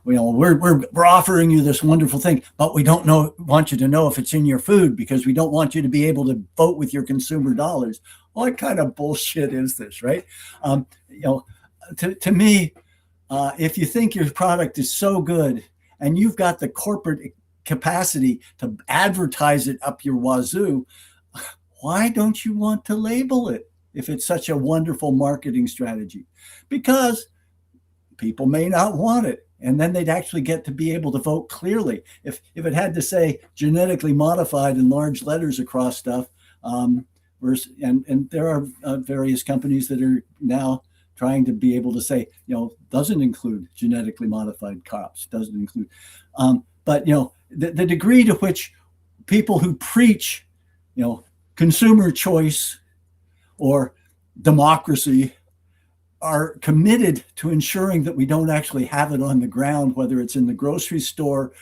we're offering you this wonderful thing, but we don't want you to know if it's in your food because we don't want you to be able to vote with your consumer dollars. What kind of bullshit is this, right? To me, if you think your product is so good and you've got the corporate capacity to advertise it up your wazoo, why don't you want to label it if it's such a wonderful marketing strategy? Because people may not want it. And then they'd actually get to be able to vote clearly. If it had to say genetically modified in large letters across stuff, and there are various companies that are now trying to be able to say, doesn't include genetically modified crops, doesn't include. But the degree to which people who preach, consumer choice or democracy are committed to ensuring that we don't actually have it on the ground, whether it's in the grocery store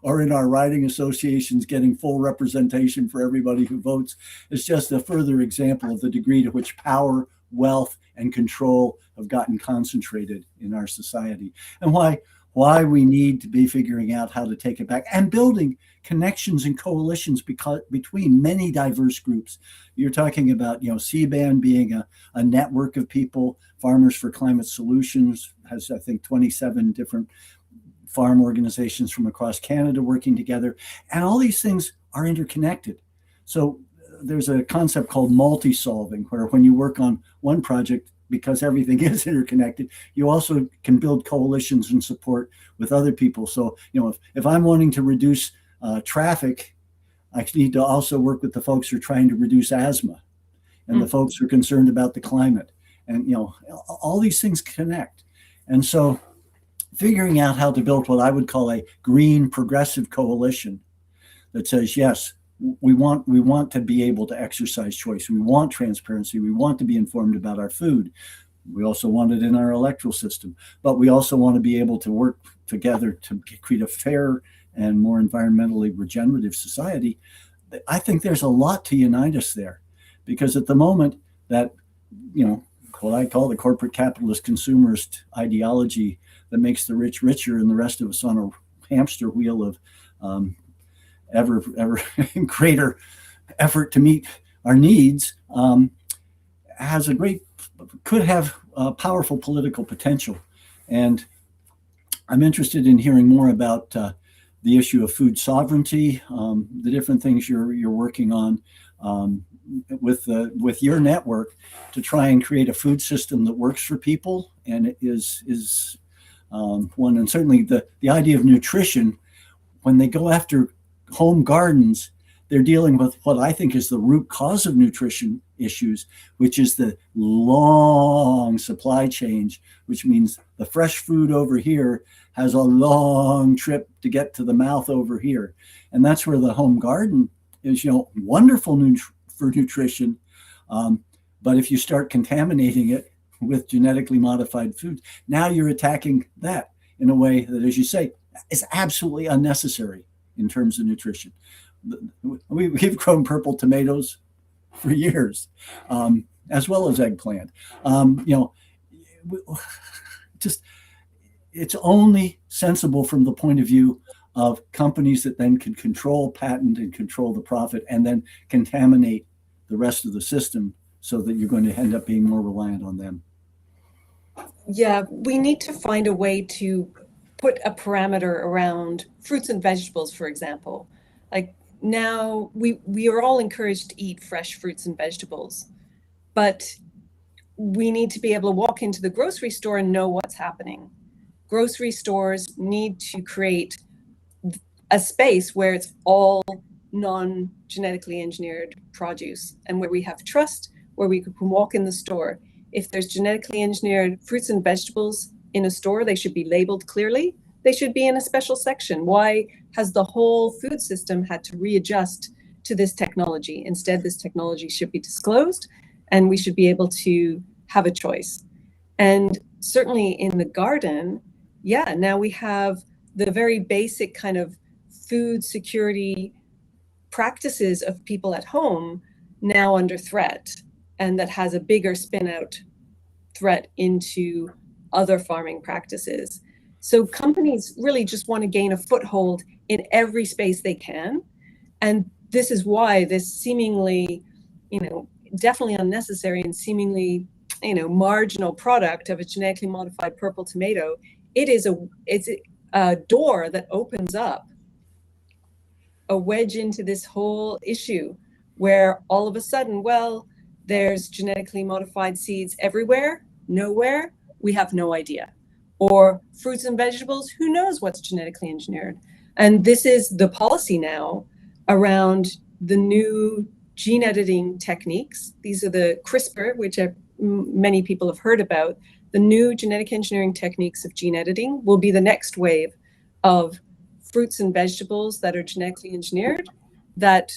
or in our riding associations getting full representation for everybody who votes. It's just a further example of the degree to which power, wealth, and control have gotten concentrated in our society, and why we need to be figuring out how to take it back and building connections and coalitions between many diverse groups. You're talking about, CBAN being a network of people. Farmers for Climate Solutions has, I think, 27 different farm organizations from across Canada working together. And all these things are interconnected. So there's a concept called multi-solving, where when you work on one project, because everything is interconnected, you also can build coalitions and support with other people. So, if I'm wanting to reduce traffic, I need to also work with the folks who are trying to reduce asthma and the folks who are concerned about the climate. And, all these things connect. And so figuring out how to build what I would call a green progressive coalition that says, yes, we want to be able to exercise choice. We want transparency. We want to be informed about our food. We also want it in our electoral system, but we also want to be able to work together to create a fair and more environmentally regenerative society. I think there's a lot to unite us there, because at the moment that, what I call the corporate capitalist consumerist ideology that makes the rich richer and the rest of us on a hamster wheel of ever greater effort to meet our needs, could have powerful political potential. And I'm interested in hearing more about the issue of food sovereignty, the different things you're working on with your network to try and create a food system that works for people and is one. And certainly the idea of nutrition, when they go after home gardens, they're dealing with what I think is the root cause of nutrition issues, which is the long supply chain, which means the fresh food over here has a long trip to get to the mouth over here. And that's where the home garden is, wonderful for nutrition. But if you start contaminating it with genetically modified foods, now you're attacking that in a way that, as you say, is absolutely unnecessary in terms of nutrition. We've grown purple tomatoes for years, as well as eggplant. It's only sensible from the point of view of companies that then can control patent and control the profit and then contaminate the rest of the system, so that you're going to end up being more reliant on them. Yeah, we need to find a way to put a parameter around fruits and vegetables, for example. Like now we are all encouraged to eat fresh fruits and vegetables, but we need to be able to walk into the grocery store and know what's happening. Grocery stores need to create a space where it's all non-genetically engineered produce and where we have trust, where we can walk in the store. If there's genetically engineered fruits and vegetables in a store, they should be labeled clearly. They should be in a special section. Why has the whole food system had to readjust to this technology? Instead, this technology should be disclosed and we should be able to have a choice. And certainly in the garden, now we have the very basic kind of food security practices of people at home now under threat, and that has a bigger spin out threat into other farming practices. So companies really just want to gain a foothold in every space they can. And this is why this seemingly, definitely unnecessary and seemingly, marginal product of a genetically modified purple tomato, it's a door that opens up a wedge into this whole issue where all of a sudden, there's genetically modified seeds everywhere, nowhere, we have no idea. or fruits and vegetables, who knows what's genetically engineered? And this is the policy now around the new gene editing techniques. These are the CRISPR, which many people have heard about. The new genetic engineering techniques of gene editing will be the next wave of fruits and vegetables that are genetically engineered that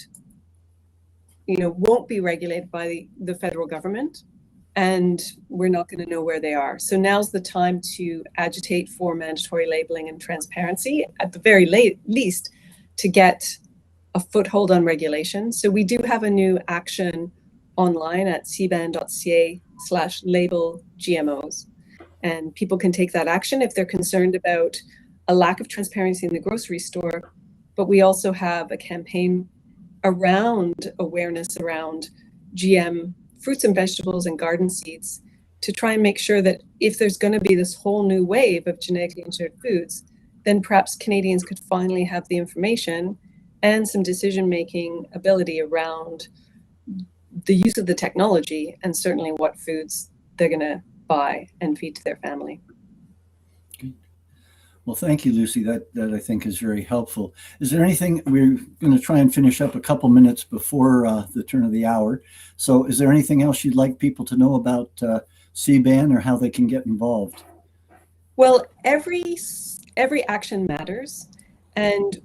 won't be regulated by the federal government, and we're not going to know where they are. So now's the time to agitate for mandatory labeling and transparency, at the very least, to get a foothold on regulation. So we do have a new action online at cban.ca/label GMOs. And people can take that action if they're concerned about a lack of transparency in the grocery store. But we also have a campaign around awareness around GM fruits and vegetables and garden seeds to try and make sure that if there's going to be this whole new wave of genetically engineered foods, then perhaps Canadians could finally have the information and some decision-making ability around the use of the technology and certainly what foods they're going to buy and feed to their family. Well, thank you, Lucy. That I think is very helpful. Is there anything, we're going to try and finish up a couple minutes before the turn of the hour. So is there anything else you'd like people to know about CBAN or how they can get involved? Well, every action matters. And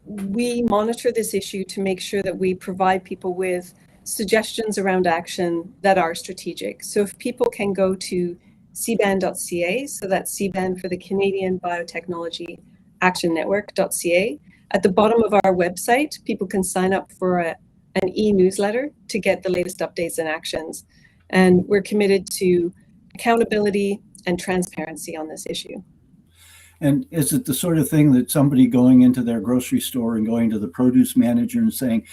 we monitor this issue to make sure that we provide people with suggestions around action that are strategic. So if people can go to cban.ca, so that's CBAN for the Canadian Biotechnology Action Network.ca. At the bottom of our website, people can sign up for an e-newsletter to get the latest updates and actions. And we're committed to accountability and transparency on this issue. And is it the sort of thing that somebody going into their grocery store and going to the produce manager and saying,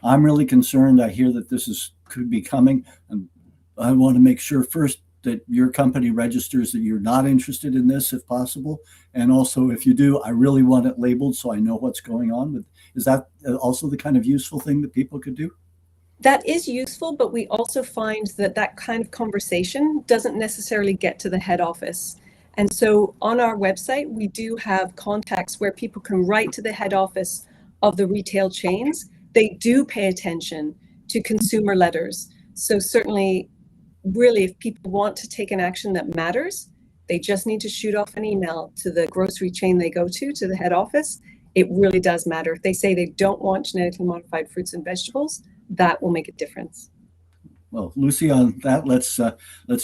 I'm really concerned, I hear that this could be coming, and I want to make sure first that your company registers that you're not interested in this if possible, and also if you do, I really want it labeled so I know what's going on. Is that also the kind of useful thing that people could do? That is useful, but we also find that kind of conversation doesn't necessarily get to the head office. And so on our website, we do have contacts where people can write to the head office of the retail chains. They do pay attention to consumer letters. So certainly, really, if people want to take an action that matters, they just need to shoot off an email to the grocery chain they go to the head office. It really does matter. If they say they don't want genetically modified fruits and vegetables, that will make a difference. Well, Lucy, on that, let's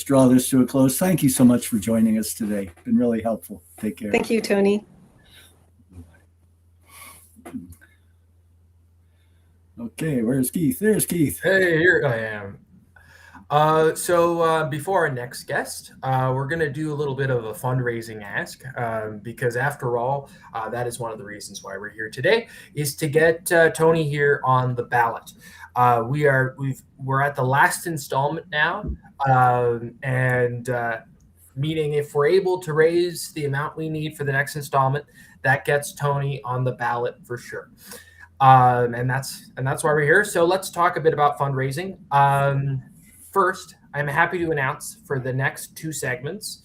draw this to a close. Thank you so much for joining us today. It's been really helpful. Take care. Thank you, Tony. Okay, where's Keith? There's Keith. Hey, here I am. So before our next guest, we're going to do a little bit of a fundraising ask because after all, that is one of the reasons why we're here today, is to get Tony here on the ballot. We're at the last installment now, and meaning if we're able to raise the amount we need for the next installment, that gets Tony on the ballot for sure. And that's why we're here. So let's talk a bit about fundraising. First, I'm happy to announce for the next two segments,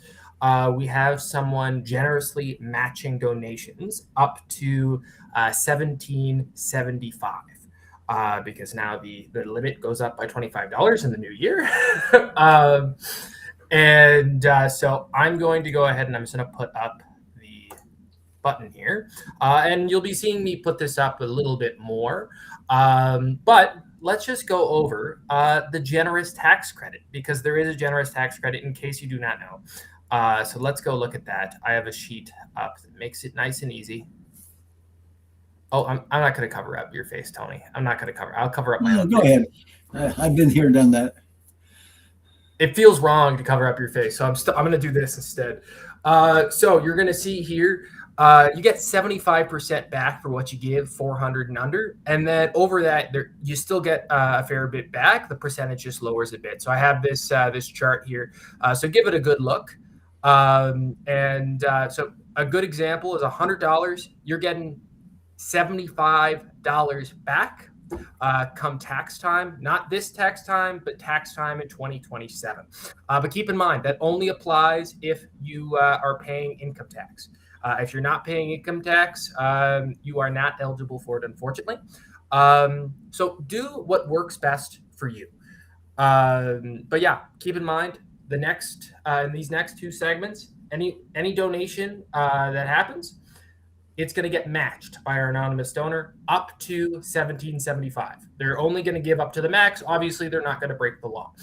we have someone generously matching donations up to $17.75 because now the limit goes up by $25 in the new year. So I'm going to go ahead and I'm just going to put up the button here. And you'll be seeing me put this up a little bit more. But let's just go over the generous tax credit, because there is a generous tax credit in case you do not know. So let's go look at that. I have a sheet up that makes it nice and easy. Oh, I'm not going to cover up your face, Tony. I'll cover up my own. Go ahead. I've been here, done that. It feels wrong to cover up your face, so I'm going to do this instead. So you're going to see here, you get 75% back for what you give, 400 and under, and then over that, you still get a fair bit back. The percentage just lowers a bit. So I have this chart here. So give it a good look. So a good example is $100. You're getting $75 back come tax time, not this tax time, but tax time in 2027. But keep in mind that only applies if you are paying income tax. If you're not paying income tax, you are not eligible for it, unfortunately. So do what works best for you. But yeah, keep in mind the next in these next two segments, any donation that happens, it's going to get matched by our anonymous donor up to $17.75. They're only going to give up to the max. Obviously, they're not going to break the law.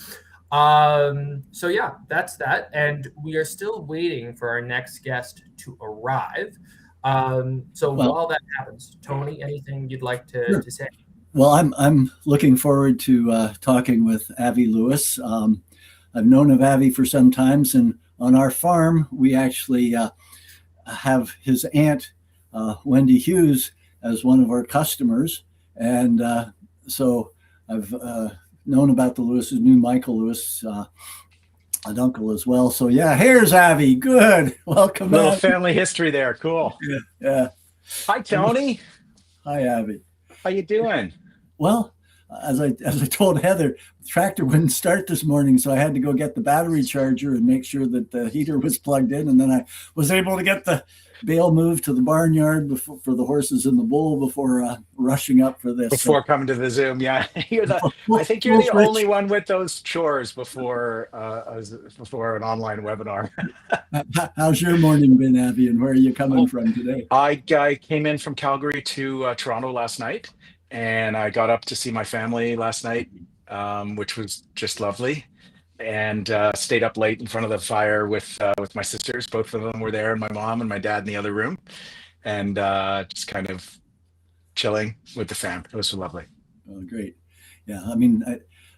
So yeah, that's that. And we are still waiting for our next guest to arrive. While that happens, Tony, anything you'd like to say? Well, I'm looking forward to talking with Avi Lewis. I've known of Avi for some times, and on our farm, we actually have his aunt, Wendy Hughes, as one of our customers. And so I've known about the Lewis's, knew Michael Lewis, an uncle as well. So yeah, here's Avi. Good. Welcome. Little Avi. family history there. Cool. Yeah. Hi, Tony. Hi, Avi. How you doing? Well, as I told Heather, the tractor wouldn't start this morning, so I had to go get the battery charger and make sure that the heater was plugged in, and then I was able to get the bale moved to the barnyard for the horses and the bull before rushing up for this. Before coming to the Zoom, yeah. I think you're the only one with those chores before an online webinar. How's your morning been, Avi, and where are you coming from today? I came in from Calgary to Toronto last night, and I got up to see my family last night, which was just lovely, and stayed up late in front of the fire with my sisters. Both of them were there, and my mom and my dad in the other room, and just kind of chilling with the fam. It was lovely. Oh, great. Yeah, I mean,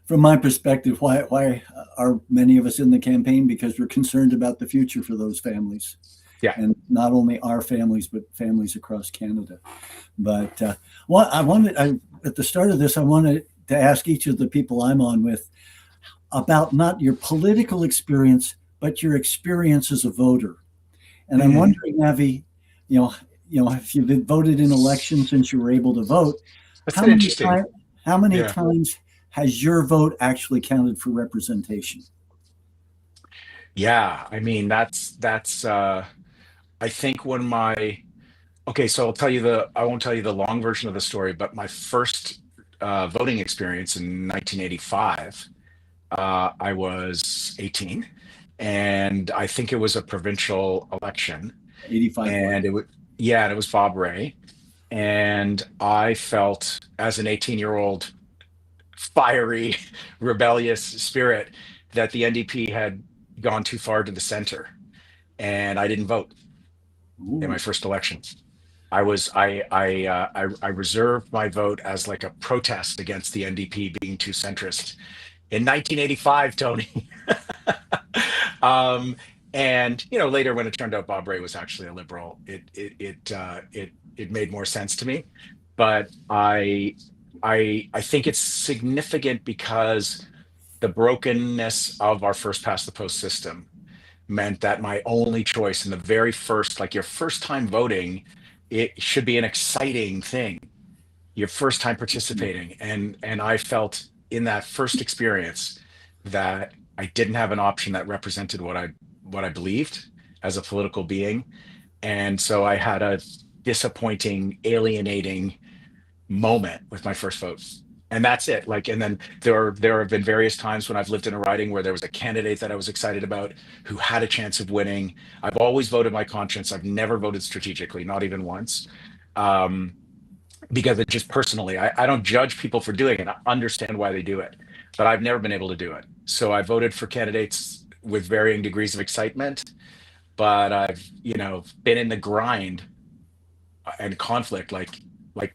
from my perspective, why are many of us in the campaign? Because we're concerned about the future for those families. Yeah. And not only our families, but families across Canada. But at the start of this, I wanted to ask each of the people I'm on with about not your political experience, but your experience as a voter. And I'm wondering, Avi, if you've voted in elections since you were able to vote, That's interesting. how many times has your vote actually counted for representation? Yeah, I mean that's I think so I won't tell you the long version of the story, but my first voting experience in 1985, I was 18, and I think it was a provincial election. 85. And it was Bob Ray. And I felt, as an 18-year-old fiery, rebellious spirit, that the NDP had gone too far to the center, and I didn't vote in my first election. I reserved my vote as like a protest against the NDP being too centrist in 1985, Tony. And later, when it turned out Bob Ray was actually a liberal, it made more sense to me. But I think it's significant because the brokenness of our first past the post system meant that my only choice in the very first, like your first time voting, it should be an exciting thing. Your first time participating. And I felt in that first experience that I didn't have an option that represented what I believed as a political being. And so I had a disappointing, alienating moment with my first vote. And that's it. And then there have been various times when I've lived in a riding where there was a candidate that I was excited about who had a chance of winning. I've always voted my conscience. I've never voted strategically, not even once. Because it just personally, I don't judge people for doing it. I understand why they do it, but I've never been able to do it. So I voted for candidates with varying degrees of excitement, but I've, been in the grind and conflict like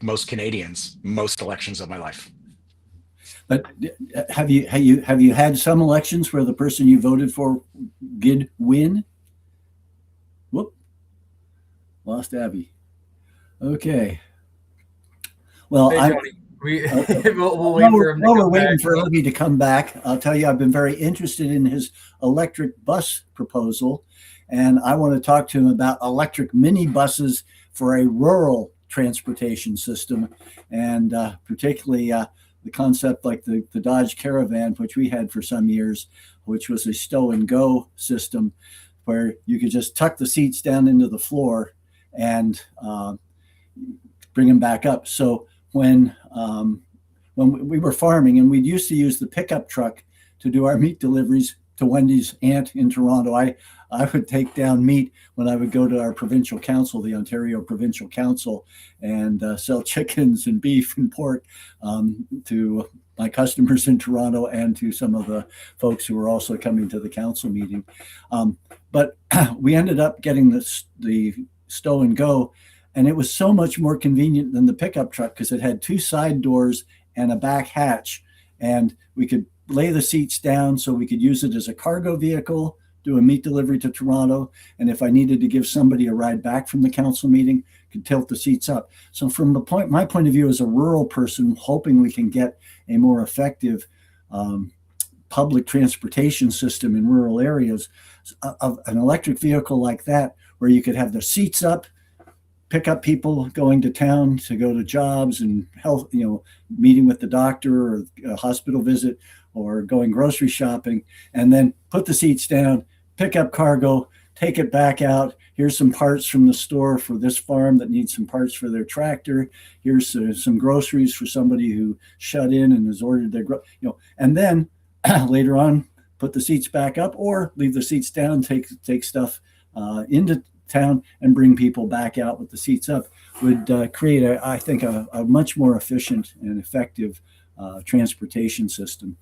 most Canadians, most elections of my life. But have you had some elections where the person you voted for did win? Whoop, lost Abby. Okay. Well, Hey, Tony, we'll wait for him. While we're waiting for Abby to come back, I'll tell you I've been very interested in his electric bus proposal, and I want to talk to him about electric mini buses for a rural transportation system, and particularly the concept like the Dodge Caravan, which we had for some years, which was a stow and go system where you could just tuck the seats down into the floor and bring them back up. So when we were farming, and we used to use the pickup truck to do our meat deliveries to Wendy's aunt in Toronto, I would take down meat when I would go to our provincial council, the Ontario Provincial Council, and sell chickens and beef and pork to my customers in Toronto and to some of the folks who were also coming to the council meeting. But we ended up getting the stow and go, and it was so much more convenient than the pickup truck because it had two side doors and a back hatch, and we could lay the seats down so we could use it as a cargo vehicle, do a meat delivery to Toronto, and if I needed to give somebody a ride back from the council meeting, could tilt the seats up. So from my point of view as a rural person, hoping we can get a more effective public transportation system in rural areas, of an electric vehicle like that, where you could have the seats up, pick up people going to town to go to jobs and health, meeting with the doctor or a hospital visit or going grocery shopping, and then put the seats down, pick up cargo, take it back out. Here's some parts from the store for this farm that needs some parts for their tractor. Here's some groceries for somebody who shut in and has ordered their, and then later on, put the seats back up or leave the seats down, take stuff into town and bring people back out with the seats up, would create, I think, a much more efficient and effective transportation system.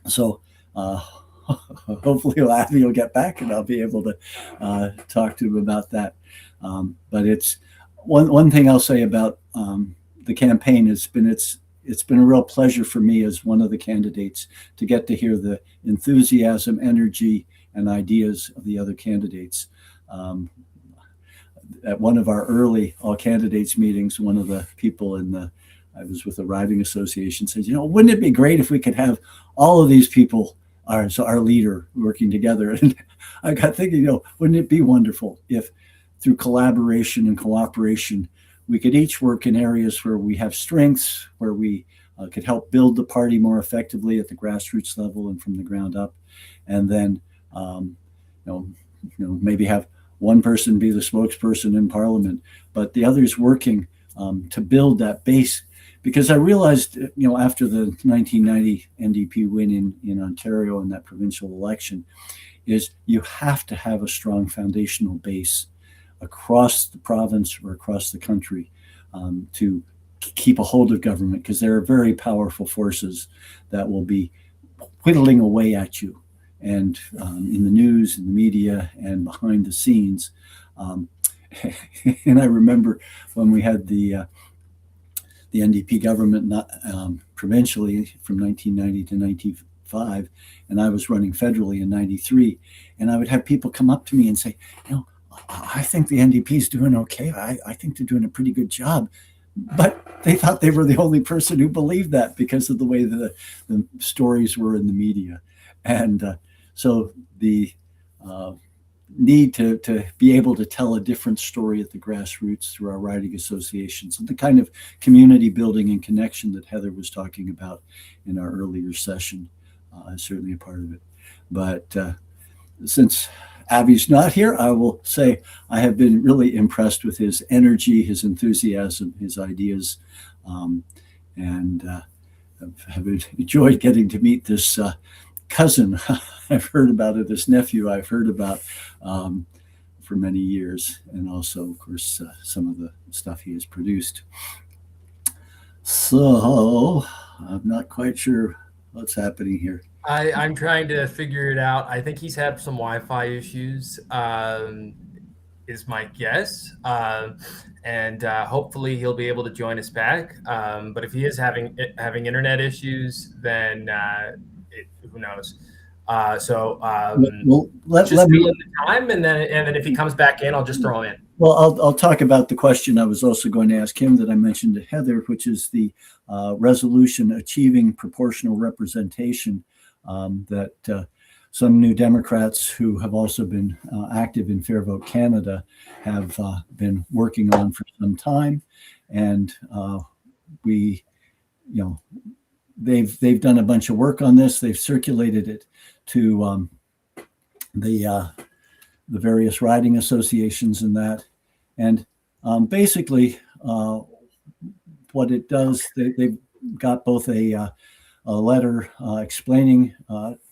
So hopefully Lavi will get back and I'll be able to talk to him about that. But it's one thing I'll say about the campaign has been it's been a real pleasure for me as one of the candidates to get to hear the enthusiasm, energy, and ideas of the other candidates. At one of our early all candidates meetings, one of the people I was with the riding association said, wouldn't it be great if we could have all of these people, our leader, working together? And I got thinking, wouldn't it be wonderful if through collaboration and cooperation, we could each work in areas where we have strengths, where we could help build the party more effectively at the grassroots level and from the ground up. And then, maybe have one person be the spokesperson in Parliament, but the others working to build that base. Because I realized, after the 1990 NDP win in Ontario in that provincial election, is you have to have a strong foundational base across the province or across the country to keep a hold of government, because there are very powerful forces that will be whittling away at you, and in the news, in the media, and behind the scenes. And I remember when we had the NDP government provincially from 1990 to 95, and I was running federally in 93, and I would have people come up to me and say, I think the NDP is doing okay. I think they're doing a pretty good job. But they thought they were the only person who believed that because of the way the stories were in the media. And so the need to be able to tell a different story at the grassroots through our riding associations, and the kind of community building and connection that Heather was talking about in our earlier session is certainly a part of it. But since Abby's not here, I will say I have been really impressed with his energy, his enthusiasm, his ideas, and have enjoyed getting to meet this cousin I've heard about, it, this nephew I've heard about for many years, and also, of course, some of the stuff he has produced. So I'm not quite sure what's happening here. I'm trying to figure it out. I think he's had some Wi-Fi issues, is my guess. And hopefully he'll be able to join us back. But if he is having internet issues, then who knows? So let just me fill in the time, and then if he comes back in, I'll just throw him in. Well, I'll talk about the question I was also going to ask him that I mentioned to Heather, which is the resolution achieving proportional representation. some new Democrats who have also been active in Fair Vote Canada have been working on for some time, and we, you know, they've done a bunch of work on this. They've circulated it to the various riding associations and that, and basically what it does, they've got both a letter explaining.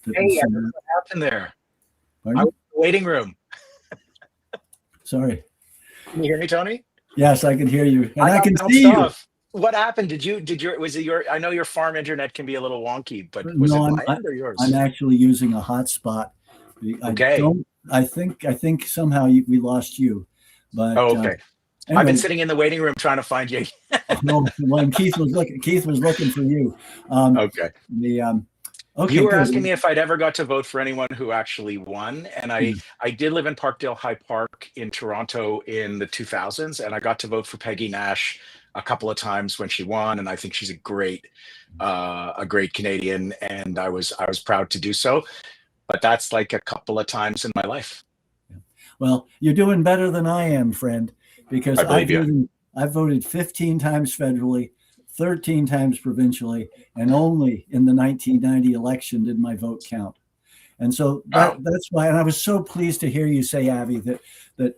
Hey, what happened there? Pardon? I was in the waiting room. Sorry. Can you hear me, Tony? Yes, I can hear you, and I got can bounced see you. off. What happened? Was it your, I know your farm internet can be a little wonky, but was it mine or yours? I'm actually using a hotspot. Okay. I think somehow we lost you, but okay. Anyway, I've been sitting in the waiting room trying to find you. no, when Keith was looking for you. Okay. Okay. You were good. asking me if I'd ever got to vote for anyone who actually won, and I did live in Parkdale High Park in Toronto in the 2000s, and I got to vote for Peggy Nash a couple of times when she won, and I think she's a great Canadian, and I was proud to do so. But that's like a couple of times in my life. Well, you're doing better than I am, friend, because I've voted 15 times federally, 13 times provincially, and only in the 1990 election did my vote count. And so that's why, and I was so pleased to hear you say, Avi, that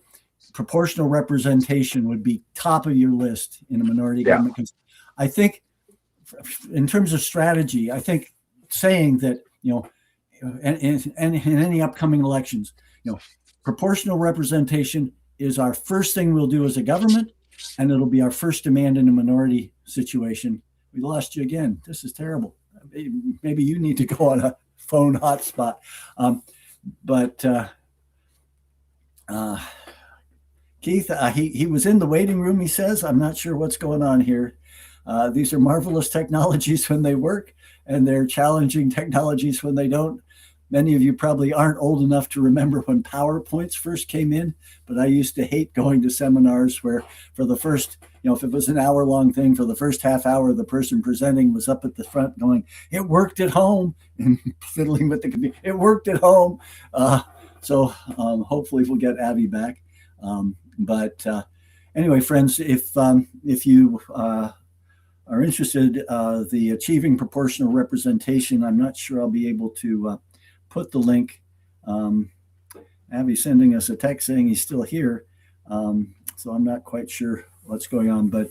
proportional representation would be top of your list in a minority government. Because I think in terms of strategy, I think saying that, you know, and in any upcoming elections, you know, proportional representation is our first thing we'll do as a government, and it'll be our first demand in a minority situation. We lost you again. This is terrible. Maybe you need to go on a phone hotspot. Keith, he was in the waiting room, he says. I'm not sure what's going on here. These are marvelous technologies when they work, and they're challenging technologies when they don't. Many of you probably aren't old enough to remember when PowerPoints first came in, but I used to hate going to seminars where for the first, you know, if it was an hour-long thing, for the first half hour, the person presenting was up at the front going, "It worked at home," and fiddling with the computer. "It worked at home." So hopefully we'll get Abby back. Anyway, friends, if you are interested, the Achieving Proportional Representation, I'm not sure I'll be able to put the link. Abby's sending us a text saying he's still here. So I'm not quite sure what's going on, but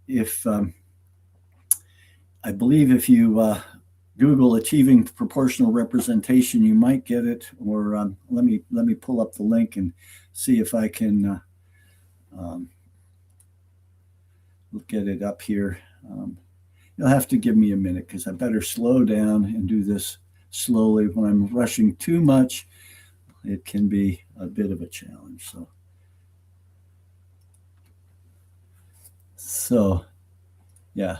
if I believe if you Google Achieving Proportional Representation, you might get it, or let me pull up the link and see if I can get it up here. You'll have to give me a minute because I better slow down and do this slowly. When I'm rushing too much, it can be a bit of a challenge. So yeah.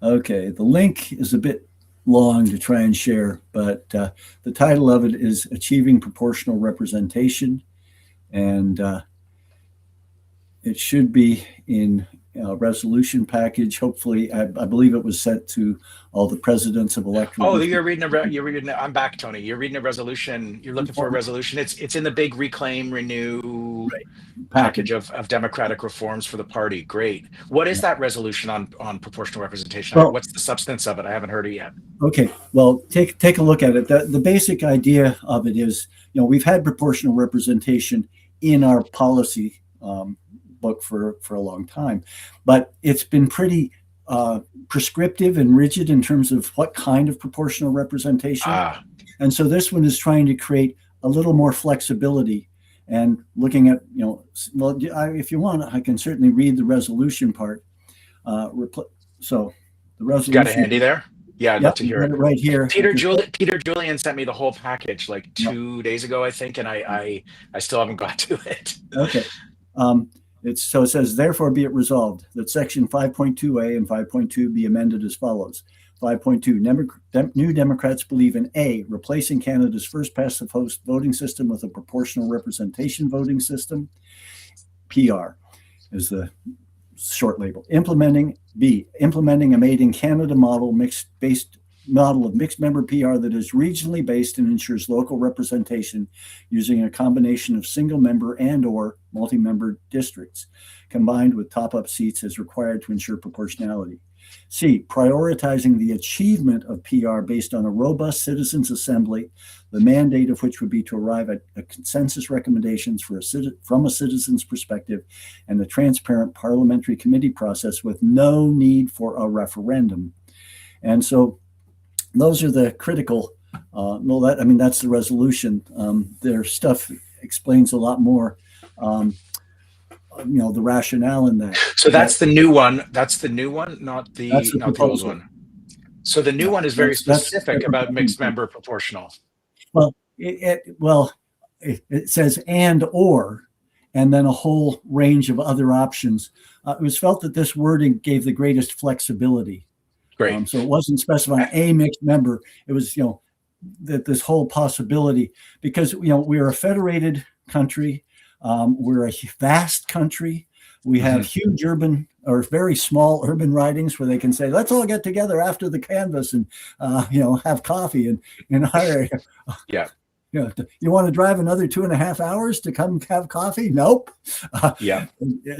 Okay, the link is a bit long to try and share, but the title of it is Achieving Proportional Representation, and it should be in a resolution package. Hopefully, I believe it was sent to all the presidents of electorate. Oh, you're reading. I'm back, Tony. You're reading a resolution. You're looking for a resolution. It's in the big Reclaim Renew package of democratic reforms for the party. Great. What is that resolution on proportional representation? Well, what's the substance of it? I haven't heard it yet. Okay. Well, take a look at it. The basic idea of it is, you know, we've had proportional representation in our policy book for a long time, but it's been pretty prescriptive and rigid in terms of what kind of proportional representation. And so this one is trying to create a little more flexibility and looking at, you know, well, if you want, I can certainly read the resolution part. So the resolution. You got it handy there? Yeah, I'd love to hear it. Right here. Peter Julian sent me the whole package like 2 days ago, I think, and I still haven't got to it. Okay. It says, therefore be it resolved that section 5.2A and 5.2 be amended as follows. 5.2, New Democrats believe in A, replacing Canada's first past the post voting system with a proportional representation voting system. PR is the short label. Implementing a made in Canada model based model of mixed member PR that is regionally based and ensures local representation using a combination of single member and or multi-member districts, combined with top-up seats as required to ensure proportionality. C, prioritizing the achievement of PR based on a robust citizens' assembly, the mandate of which would be to arrive at a consensus recommendations from a citizen's perspective and a transparent parliamentary committee process with no need for a referendum. And so those are the critical, that's the resolution. Their stuff explains a lot more. The rationale in that. So that's the new one. That's the new one, not the old one. So the new one is very specific about mixed member proportional. Well, it says and or, and then a whole range of other options. It was felt that this wording gave the greatest flexibility. Great. So it wasn't specifying a mixed member. It was, that this whole possibility, because, we're a federated country. We're a vast country. We have huge urban or very small urban ridings where they can say, let's all get together after the canvass and, have coffee and hire. Yeah. You want to drive another 2.5 hours to come have coffee? Nope. Yeah.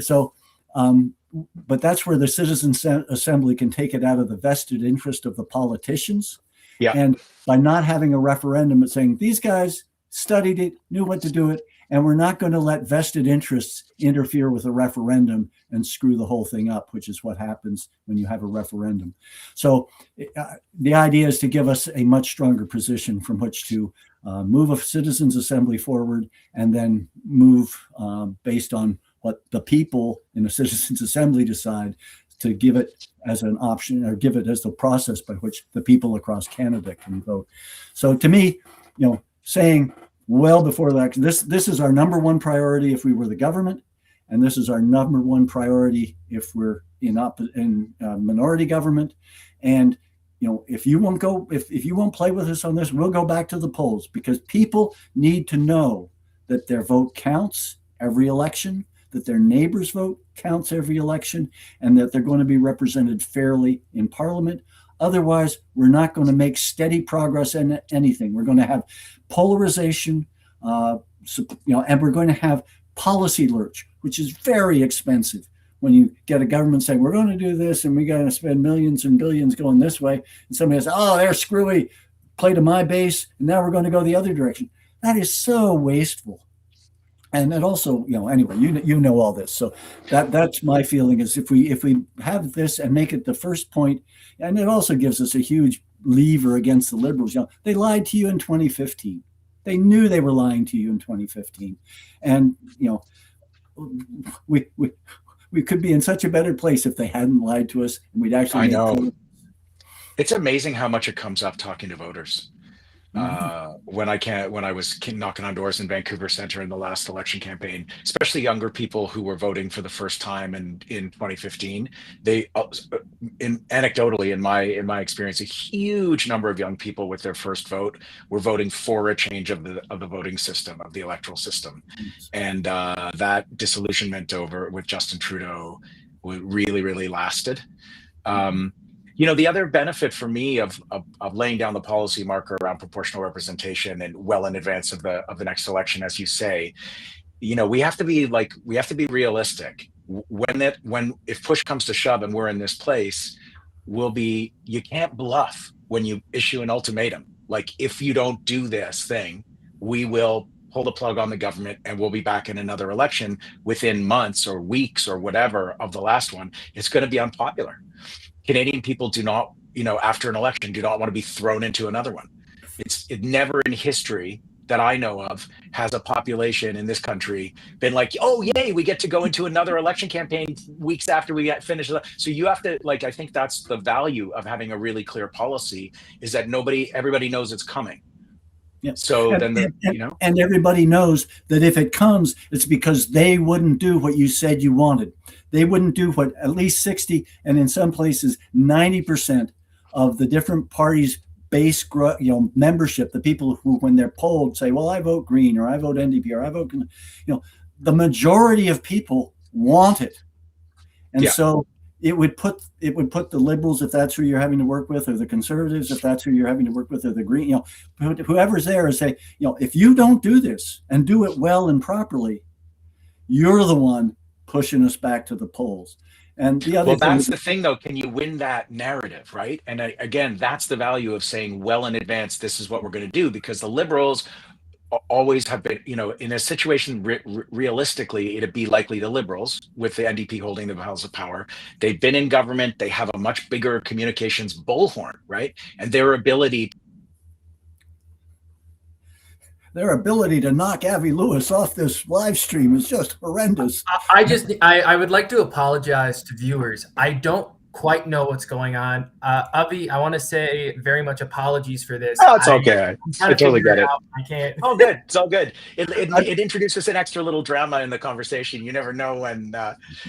So, but that's where the Citizens Assembly can take it out of the vested interest of the politicians. Yeah. And by not having a referendum, it's saying these guys studied it, knew what to do it, and we're not going to let vested interests interfere with a referendum and screw the whole thing up, which is what happens when you have a referendum. So the idea is to give us a much stronger position from which to move a citizens' assembly forward and then move based on what the people in a citizens' assembly decide to give it as an option or give it as the process by which the people across Canada can vote. So to me, saying well before that, this is our number one priority if we were the government, and this is our number one priority if we're in minority government. And if you won't play with us on this, we'll go back to the polls, because people need to know that their vote counts every election, that their neighbors' vote counts every election, and that they're going to be represented fairly in Parliament. Otherwise, we're not going to make steady progress in anything. We're going to have polarization, and we're going to have policy lurch, which is very expensive. When you get a government saying, we're going to do this and we're going to spend millions and billions going this way, and somebody says, oh, they're screwy, play to my base, and now we're going to go the other direction. That is so wasteful. And it also, anyway, you know all this. So that's my feeling is if we have this and make it the first point, and it also gives us a huge lever against the Liberals. They lied to you in 2015. They knew they were lying to you in 2015. And, we could be in such a better place if they hadn't lied to us, and we'd actually. I know. It's amazing how much it comes up talking to voters. When I was knocking on doors in Vancouver Centre in the last election campaign, especially younger people who were voting for the first time in 2015, anecdotally in my experience, a huge number of young people with their first vote were voting for a change of the voting system, of the electoral system, and that disillusionment over with Justin Trudeau really lasted. The other benefit for me of laying down the policy marker around proportional representation and well in advance of the next election, as you say, we have to be realistic. If push comes to shove and we're in this place, you can't bluff when you issue an ultimatum. Like, if you don't do this thing, we will pull the plug on the government and we'll be back in another election within months or weeks or whatever of the last one. It's going to be unpopular. Canadian people do not, after an election, do not want to be thrown into another one. It never in history that I know of has a population in this country been like, oh, yay, we get to go into another election campaign weeks after we get finished. So you have to, I think that's the value of having a really clear policy, is that everybody knows it's coming. Yeah. So and everybody knows that if it comes, it's because they wouldn't do what you said you wanted. They wouldn't do what at least 60, and in some places 90% of the different parties' base, membership, the people who, when they're polled, say, "Well, I vote Green, or I vote NDP, or I vote," the majority of people want it, and so it would put the liberals, if that's who you're having to work with, or the conservatives, if that's who you're having to work with, or the green, whoever's there, and say, if you don't do this and do it well and properly, you're the one pushing us back to the polls. And the other that's the thing, though. Can you win that narrative, right? And again, that's the value of saying well in advance, this is what we're going to do, because the liberals always have been, in a situation realistically, it'd be likely the liberals with the NDP holding the balance of power. They've been in government. They have a much bigger communications bullhorn, right? And their ability to knock Avi Lewis off this live stream is just horrendous. I would like to apologize to viewers. I don't quite know what's going on. Avi, I want to say very much apologies for this. Oh, it's okay. I totally get it. I can't. Oh, good. It's all good. It introduces an extra little drama in the conversation. You never know when.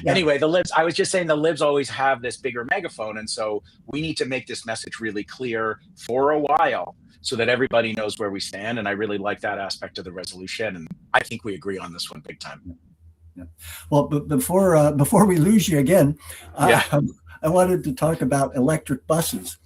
Anyway, the libs. I was just saying the libs always have this bigger megaphone, and so we need to make this message really clear for a while, so that everybody knows where we stand. And I really like that aspect of the resolution, and I think we agree on this one big time. Yeah. Well, but before we lose you again, I wanted to talk about electric buses,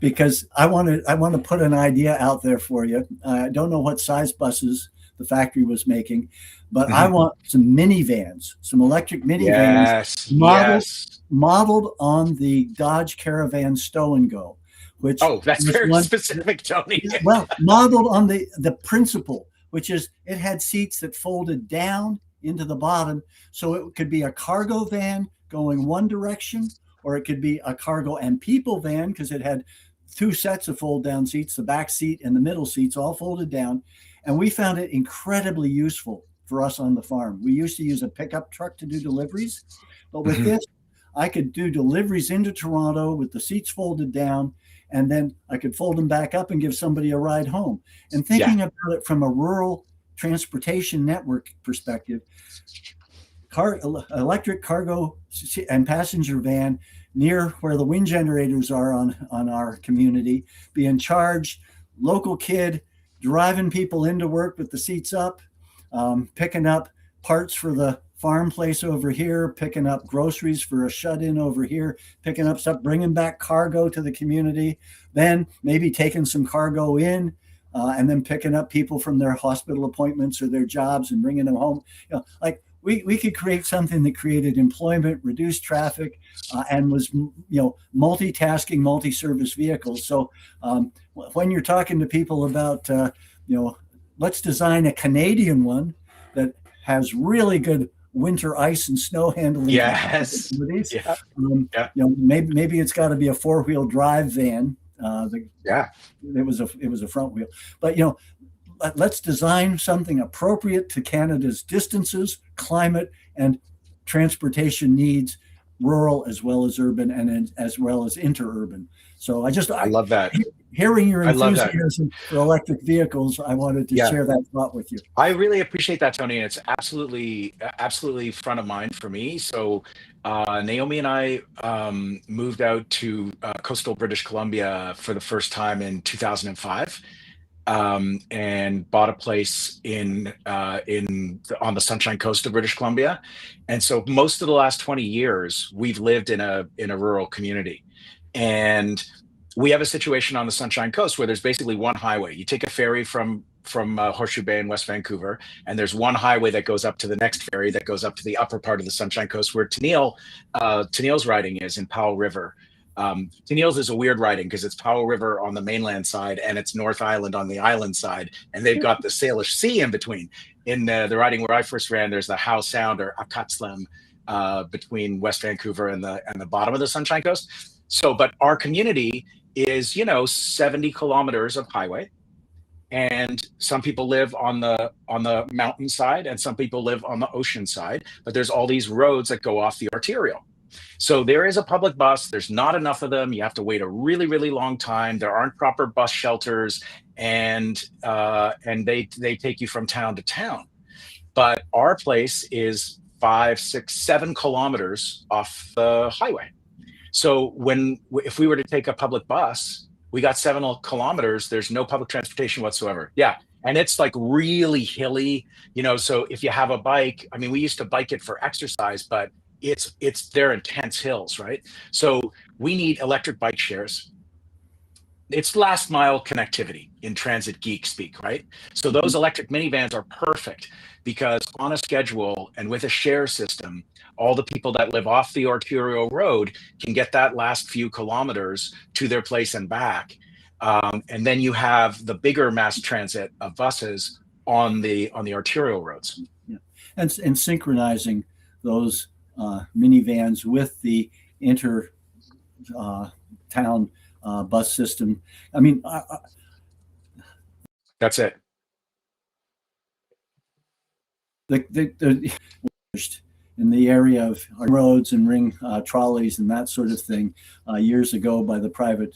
because I want to put an idea out there for you. I don't know what size buses the factory was making, but I want some minivans, some electric minivans, modeled on the Dodge Caravan Stow and Go. Which that's very specific, Tony. Well, modeled on the principle, which is it had seats that folded down into the bottom, so it could be a cargo van going one direction, or it could be a cargo and people van, because it had two sets of fold down seats, the back seat and the middle seats all folded down. And we found it incredibly useful for us on the farm. We used to use a pickup truck to do deliveries, but with this, I could do deliveries into Toronto with the seats folded down, and then I could fold them back up and give somebody a ride home. And thinking about it from a rural transportation network perspective, electric cargo and passenger van near where the wind generators are on our community, being charged, local kid driving people into work with the seats up, picking up parts for the farm place over here, picking up groceries for a shut-in over here, picking up stuff, bringing back cargo to the community, then maybe taking some cargo in, and then picking up people from their hospital appointments or their jobs and bringing them home. We could create something that created employment, reduced traffic, and was multitasking, multi-service vehicles. So when you're talking to people about let's design a Canadian one that has really good winter ice and snow handling. Yes. Maybe it's got to be a 4-wheel drive van. It was a front wheel, but let's design something appropriate to Canada's distances, climate, and transportation needs, rural as well as urban, and as well as interurban. So I love that. Hearing your enthusiasm for electric vehicles, I wanted to share that thought with you. I really appreciate that, Tony. And it's absolutely front of mind for me. So Naomi and I moved out to coastal British Columbia for the first time in 2005. And bought a place on the Sunshine Coast of British Columbia, and so most of the last 20 years we've lived in a rural community, and we have a situation on the Sunshine Coast where there's basically one highway. You take a ferry from Horseshoe Bay in West Vancouver, and there's one highway that goes up to the next ferry that goes up to the upper part of the Sunshine Coast where Tennille's riding is in Powell River. Tennille's is a weird riding because it's Powell River on the mainland side and it's North Island on the island side, and they've got the Salish Sea in between. In the riding where I first ran, there's the Howe Sound or Akatslam between West Vancouver and the bottom of the Sunshine Coast. So, but our community is 70 kilometers of highway, and some people live on the mountain side and some people live on the ocean side, but there's all these roads that go off the arterial. So there is a public bus. There's not enough of them. You have to wait a really, really long time. There aren't proper bus shelters, and they take you from town to town. But our place is 5, 6, 7 kilometers off the highway. So if we were to take a public bus, we got 7 kilometers. There's no public transportation whatsoever. Yeah. And it's like really hilly, so if you have a bike, I mean, we used to bike it for exercise, but they're intense hills, right? So we need electric bike shares. It's last mile connectivity in transit geek speak, right? So those electric minivans are perfect because on a schedule and with a share system, all the people that live off the arterial road can get that last few kilometers to their place and back. And then you have the bigger mass transit of buses on the arterial roads. Yeah. And synchronizing those minivans with the inter town bus system. I mean, That's it. The in the area of roads and ring trolleys and that sort of thing years ago by the private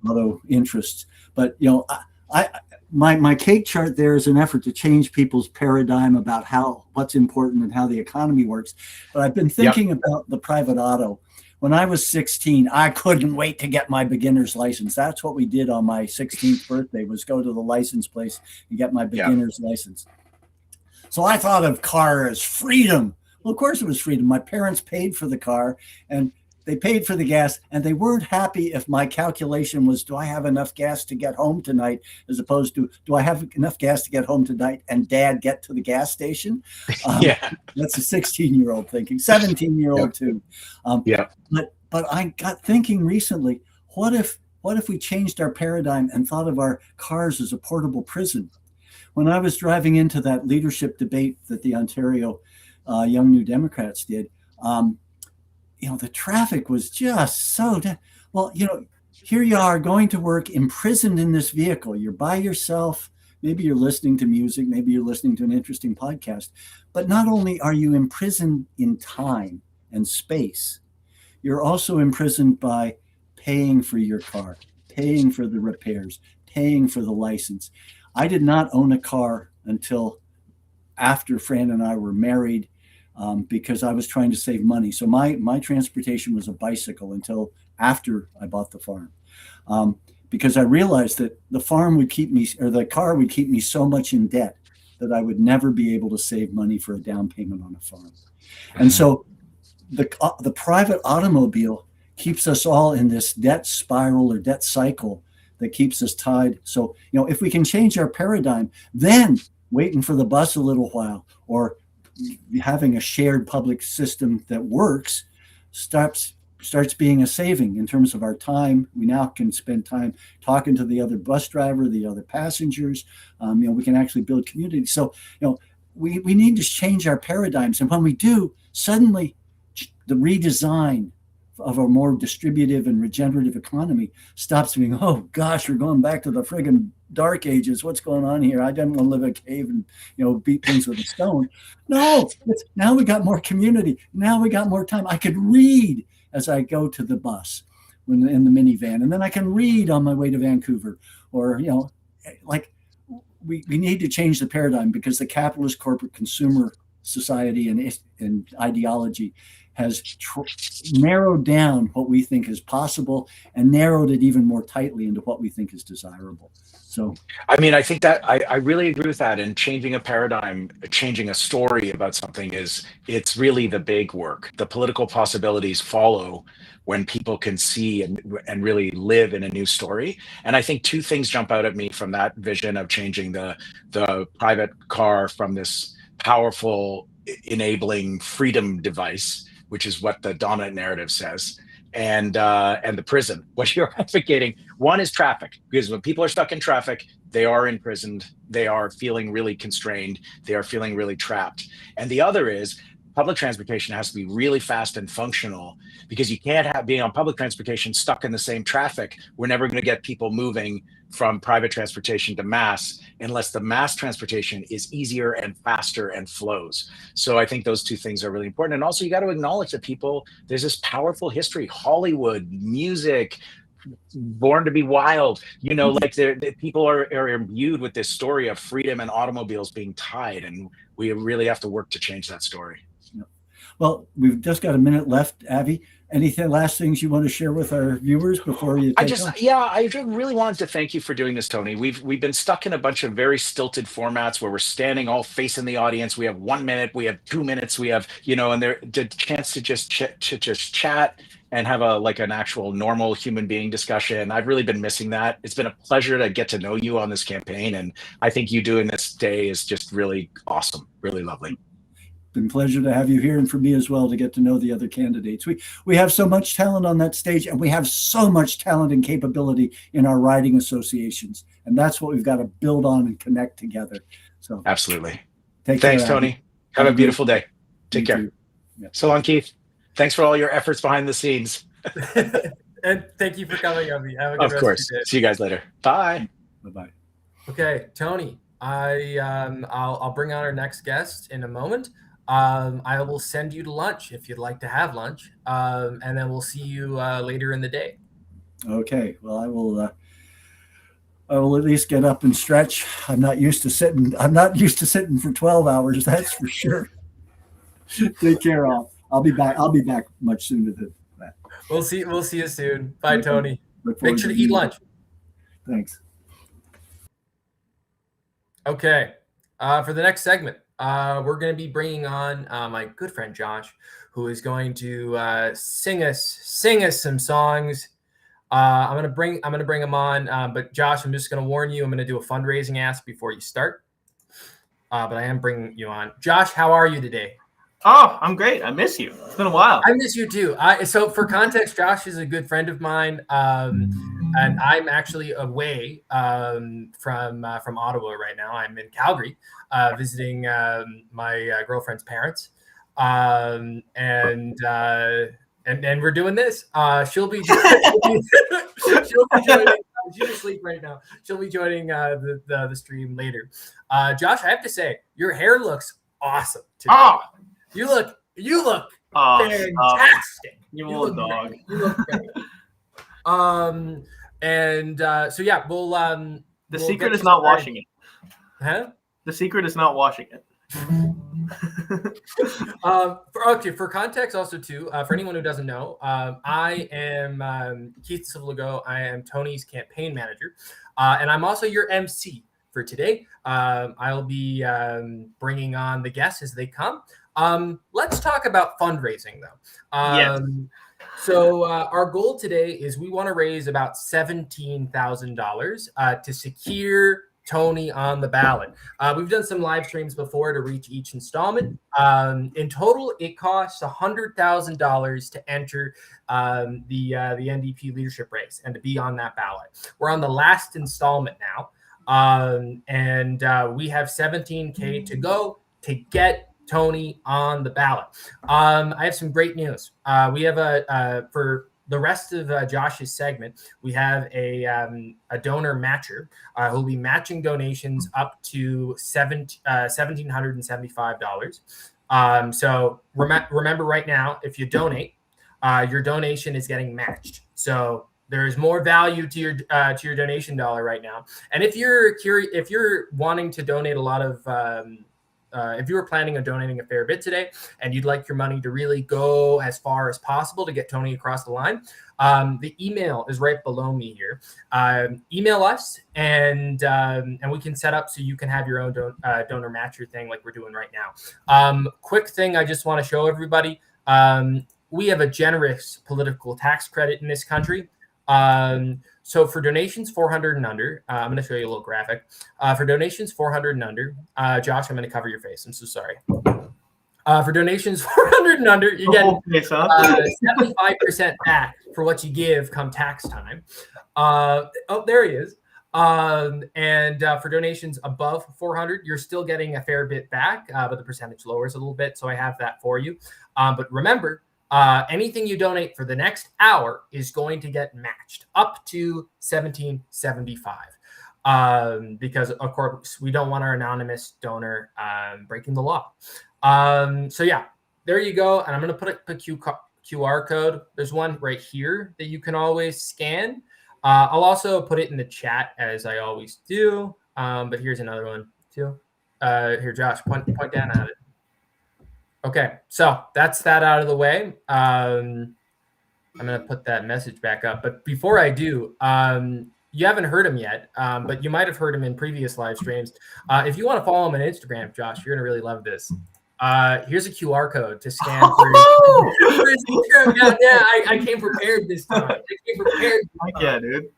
auto interests. But my cake chart there is an effort to change people's paradigm about what's important and how the economy works. But I've been thinking about the private auto. When I was 16, I couldn't wait to get my beginner's license. That's what we did on my 16th birthday, was go to the license place and get my beginner's license. So I thought of car as freedom. Well, of course it was freedom. My parents paid for the car and they paid for the gas, and they weren't happy if my calculation was, do I have enough gas to get home tonight, as opposed to, do I have enough gas to get home tonight and dad get to the gas station? That's a 16-year-old thinking, 17-year-old too. But I got thinking recently, what if we changed our paradigm and thought of our cars as a portable prison? When I was driving into that leadership debate that the Ontario Young New Democrats did, the traffic was just so, here you are going to work imprisoned in this vehicle. You're by yourself. Maybe you're listening to music. Maybe you're listening to an interesting podcast. But not only are you imprisoned in time and space, you're also imprisoned by paying for your car, paying for the repairs, paying for the license. I did not own a car until after Fran and I were married, because I was trying to save money. So my transportation was a bicycle until after I bought the farm, because I realized that the farm would keep me, or the car would keep me so much in debt that I would never be able to save money for a down payment on a farm. And so the private automobile keeps us all in this debt spiral or debt cycle that keeps us tied. So, if we can change our paradigm, then waiting for the bus a little while, or having a shared public system that works, starts being a saving in terms of our time. We now can spend time talking to the other bus driver, the other passengers. We can actually build community. So, we need to change our paradigms. And when we do, suddenly the redesign of a more distributive and regenerative economy stops being, oh gosh, we're going back to the friggin' dark ages. What's going on here? I didn't want to live in a cave and beat things with a stone. No, now we got more community. Now we got more time. I could read as I go to the bus in the minivan, and then I can read on my way to Vancouver. Or we need to change the paradigm, because the capitalist corporate consumer society and ideology has narrowed down what we think is possible and narrowed it even more tightly into what we think is desirable. So, I mean, I think that I really agree with that. And changing a paradigm, changing a story about something it's really the big work. The political possibilities follow when people can see and really live in a new story. And I think two things jump out at me from that vision of changing the private car from this powerful enabling freedom device, which is what the dominant narrative says, and the prison. What you're advocating, one is traffic, because when people are stuck in traffic, they are imprisoned, they are feeling really constrained, they are feeling really trapped. And the other is public transportation has to be really fast and functional, because you can't being on public transportation stuck in the same traffic. We're never going to get people moving from private transportation to mass unless the mass transportation is easier and faster and flows. So I think those two things are really important. And also, you got to acknowledge that there's this powerful history, Hollywood, music, Born to be Wild, people are imbued with this story of freedom and automobiles being tied, and we really have to work to change that story. Well, we've just got a minute left. Avi, anything last things you want to share with our viewers before you take on? I really wanted to thank you for doing this, Tony. We've been stuck in a bunch of very stilted formats where we're standing all facing the audience. We have 1 minute, we have 2 minutes, we have, and the chance to just chat and have an actual normal human being discussion. I've really been missing that. It's been a pleasure to get to know you on this campaign, and I think you doing this day is just really awesome, really lovely. Been a pleasure to have you here, and for me as well to get to know the other candidates. We have so much talent on that stage, and we have so much talent and capability in our riding associations, and that's what we've got to build on and connect together. So absolutely. Thanks, Tony. Have a beautiful day. Take care. Yeah. So long, Keith. Thanks for all your efforts behind the scenes. And thank you for coming, Avi. Have a good Of course. See you guys later. Bye. Bye-bye. Okay, Tony. I'll bring on our next guest in a moment. I will send you to lunch if you'd like to have lunch, and then we'll see you later in the day. Okay. Well, I will at least get up and stretch. I'm not used to sitting for 12 hours. That's for sure. Take care, all. I'll be back much sooner than that. We'll see you soon. Bye, Tony. Make sure to eat lunch. Thanks. Okay. For the next segment, we're going to be bringing on my good friend Josh, who is going to sing us some songs. I'm gonna bring him on, but Josh, I'm just gonna warn you, I'm gonna do a fundraising ask before you start. But I am bringing you on. Josh, how are you today? Oh, I'm great. I miss you. It's been a while. I miss you too. So for context, Josh is a good friend of mine, and I'm actually away from Ottawa right now. I'm in Calgary, visiting my girlfriend's parents, and we're doing this. She'll be joining. She's asleep right now. She'll be joining the stream later. Josh, I have to say, your hair looks awesome today. Oh, you look fantastic. You little dog. You look great. So yeah, the secret is not washing it. Huh? The secret is not washing it. For context also too, for anyone who doesn't know, I am Keith Silvergo. I am Tony's campaign manager, and I'm also your MC for today. I'll be bringing on the guests as they come. Let's talk about fundraising though. Yes. So our goal today is we want to raise about $17,000 to secure Tony on the ballot. We've done some live streams before to reach each installment. In total, it costs $100,000 to enter the NDP leadership race and to be on that ballot. We're on the last installment now, and we have $17K to go to get Tony on the ballot. I have some great news. We have for the rest of Josh's segment, we have a donor matcher who'll be matching donations up to $1,775. So remember right now, if you donate, your donation is getting matched. So there is more value to your donation dollar right now. And if you're wanting to donate a lot of if you were planning on donating a fair bit today and you'd like your money to really go as far as possible to get Tony across the line, the email is right below me here. Email us and we can set up so you can have your own donor matcher thing like we're doing right now. Quick thing I just want to show everybody. We have a generous political tax credit in this country. So for donations 400 and under, I'm going to show you a little graphic. For donations 400 and under, Josh, I'm going to cover your face. I'm so sorry. For donations 400 and under, you get 75% back for what you give come tax time. Oh, there he is. And for donations above 400, you're still getting a fair bit back, but the percentage lowers a little bit. So I have that for you. But remember, anything you donate for the next hour is going to get matched up to $17.75, because of course we don't want our anonymous donor breaking the law. So yeah, there you go. And I'm going to put a QR code. There's one right here that you can always scan. I'll also put it in the chat as I always do. But here's another one too. Here, Josh, point down at it. Okay, so that's that out of the way. I'm going to put that message back up. But before I do, you haven't heard him yet, but you might have heard him in previous live streams. If you want to follow him on Instagram, Josh, you're going to really love this. Here's a QR code to scan for his Instagram account. Yeah, I came prepared this time. I came prepared. Yeah, dude.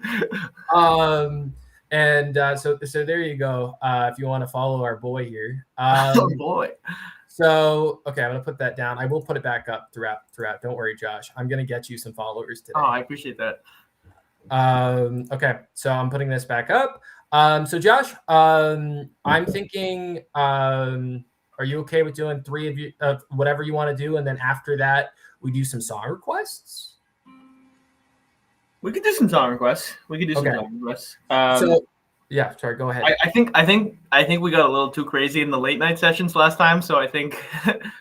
So there you go. If you want to follow our boy here. Oh boy. So, okay, I'm going to put that down. I will put it back up throughout. Don't worry, Josh. I'm going to get you some followers today. Oh, I appreciate that. Okay, so I'm putting this back up. So Josh, I'm thinking, are you okay with doing 3 of you, whatever you want to do? And then after that, we do some song requests. We could do some song requests. Yeah, sorry, go ahead. I think we got a little too crazy in the late night sessions last time. So I think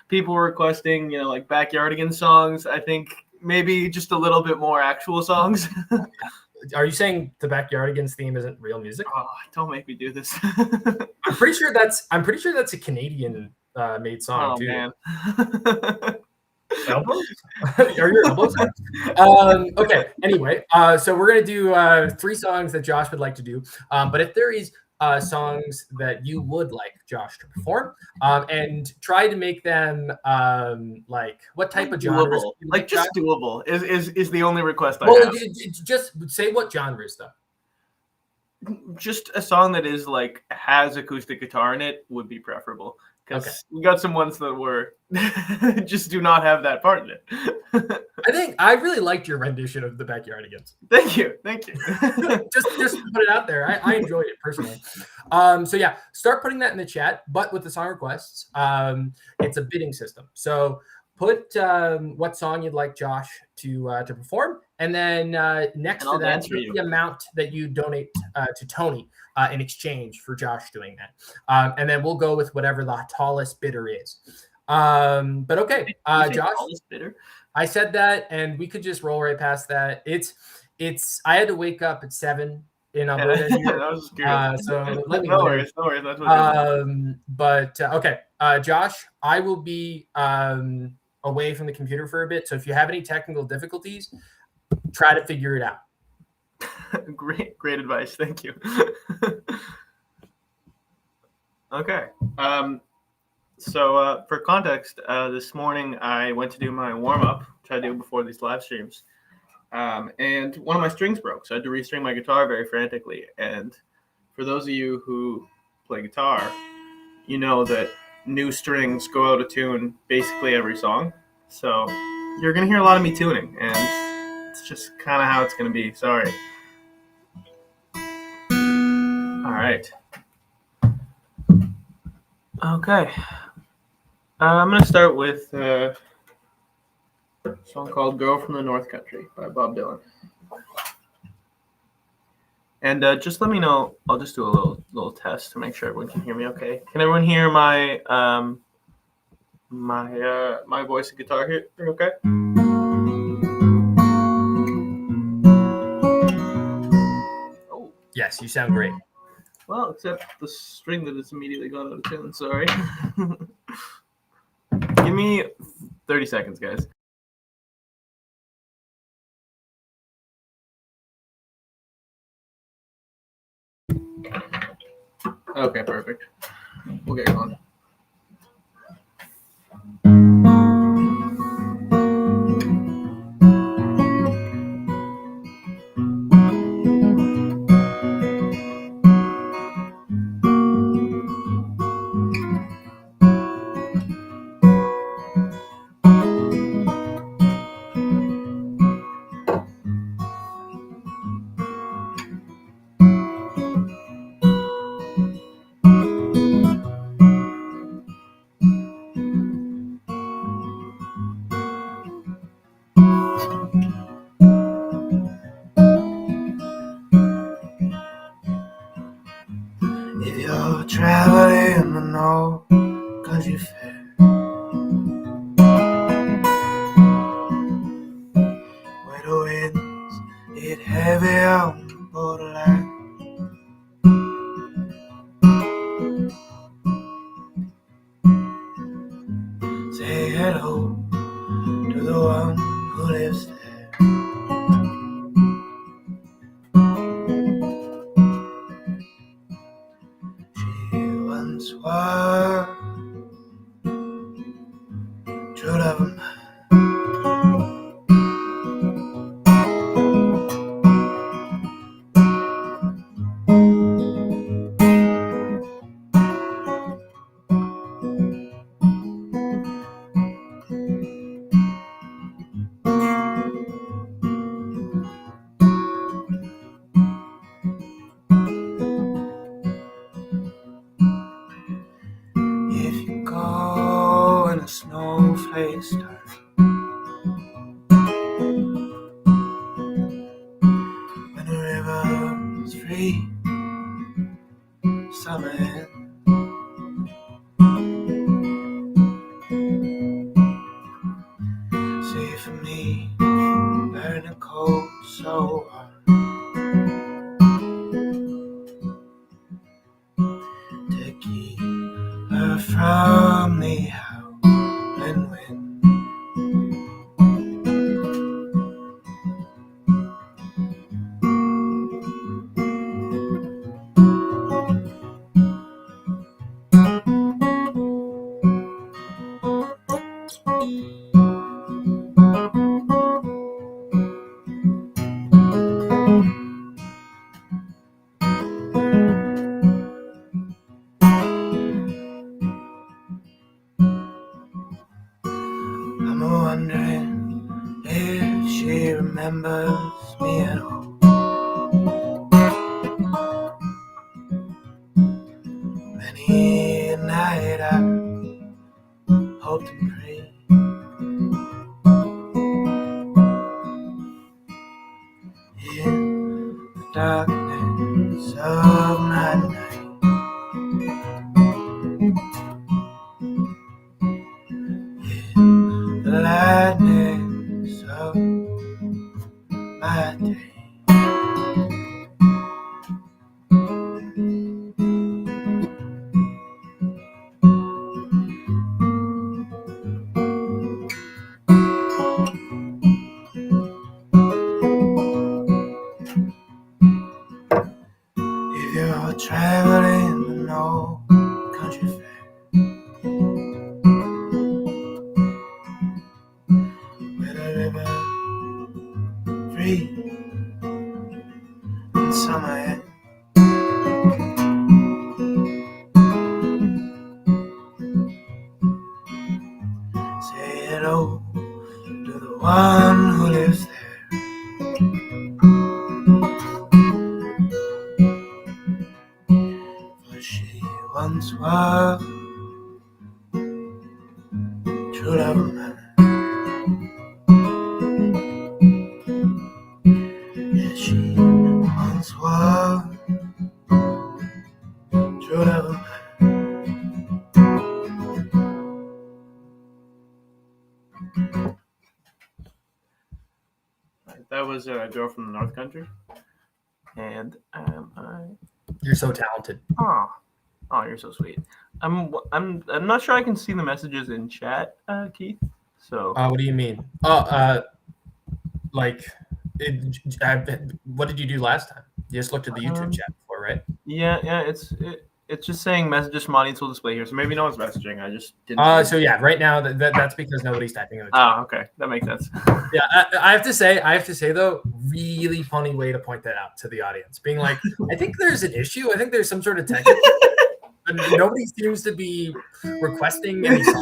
people were requesting, like Backyardigans songs. I think maybe just a little bit more actual songs. Are you saying the Backyardigans theme isn't real music? Oh, don't make me do this. I'm pretty sure that's a Canadian made song too. Man. Elbows? Are your elbows? Okay. Anyway, so we're gonna do 3 songs that Josh would like to do. But if there is songs that you would like Josh to perform, and try to make them like what type of genres? Doable. Like just doable is the only request I have. Just say what genres though. Just a song that is like has acoustic guitar in it would be preferable. Because we got some ones that were just do not have that part in it. I think I really liked your rendition of the Backyardigans. Thank you. just put it out there. I enjoyed it personally. So yeah, start putting that in the chat. But with the song requests, it's a bidding system. So put what song you'd like Josh to perform, and then next to that, the amount that you donate to Tony in exchange for Josh doing that, and then we'll go with whatever the tallest bidder is. But okay, Josh, bidder? I said that, and we could just roll right past that. It's. I had to wake up at 7 in Alberta. So let me know. No worries. That's what but okay, Josh, I will be away from the computer for a bit. So if you have any technical difficulties, try to figure it out. Great advice. Thank you. Okay. So for context, this morning I went to do my warm-up, which I do before these live streams. And one of my strings broke, so I had to restring my guitar very frantically. And for those of you who play guitar, you know that new strings go out of tune basically every song. So you're going to hear a lot of me tuning, and it's just kind of how it's going to be. Sorry. All right. Okay. I'm going to start with a song called Girl from the North Country by Bob Dylan. And just let me know. I'll just do a little test to make sure everyone can hear me okay. Can everyone hear my my voice and guitar here? Okay. Oh, yes, you sound great. Well, except the string that is immediately gone out of tune. Sorry. Give me 30 seconds, guys. Okay, perfect. We'll get going. If you're traveling the north, 'cause you fair, where the winds hit heavy on the borderline, say hello to the one who lives there. She once was true love of mine. If you go and a snowflake starts, when the river's free, summer ends. See for me, burning cold so hard, to keep her from the howling wind. I'm wondering if she remembers me at all. Many a night I hoped and prayed, in the darkness of my night, in the lightness of my day. If you're traveling the no country fair, where the river free in summer air, say hello to the one who lives there. For she once was true love of mine. Yeah, she once was true love of mine. That was a girl from the North Country. And You're so talented. oh, you're so sweet. I'm not sure I can see the messages in chat, Keith. So What do you mean? What did you do last time? You just looked at the YouTube chat before, right? yeah, it's just saying messages from audience will display here. So maybe no one's messaging. I just didn't. So yeah, right now that's because nobody's typing in the chat. Oh, okay, that makes sense. Yeah, I have to say though, really funny way to point that out to the audience, being like, I think there's an issue. I think there's some sort of technical. But nobody seems to be requesting any songs.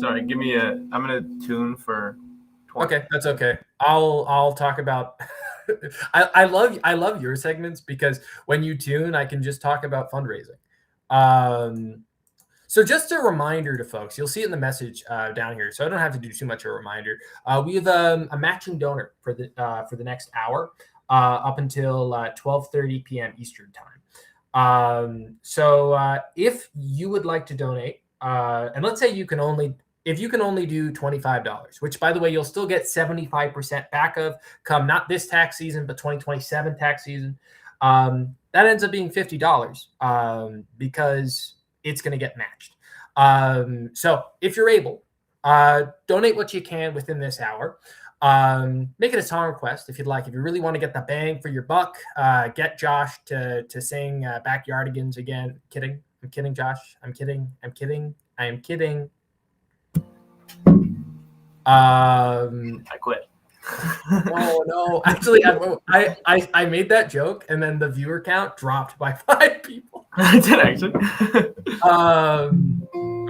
Sorry, give me I'm gonna tune for 20. Okay, that's okay. I'll talk about. I love your segments because when you tune, I can just talk about fundraising. So just a reminder to folks, you'll see it in the message down here. So I don't have to do too much of a reminder. We have a matching donor for the next hour up until 12:30 p.m. Eastern time. So if you would like to donate, and let's say you can only do $25, which by the way, you'll still get 75% back of come not this tax season, but 2027 tax season. That ends up being $50 because it's going to get matched. So if you're able, donate what you can within this hour. Make it a song request if you'd like. If you really want to get the bang for your buck, get Josh to sing Backyardigans again. I'm kidding, Josh. I'm kidding. I am kidding. I quit. No. Actually, I made that joke, and then the viewer count dropped by 5 people. I did actually.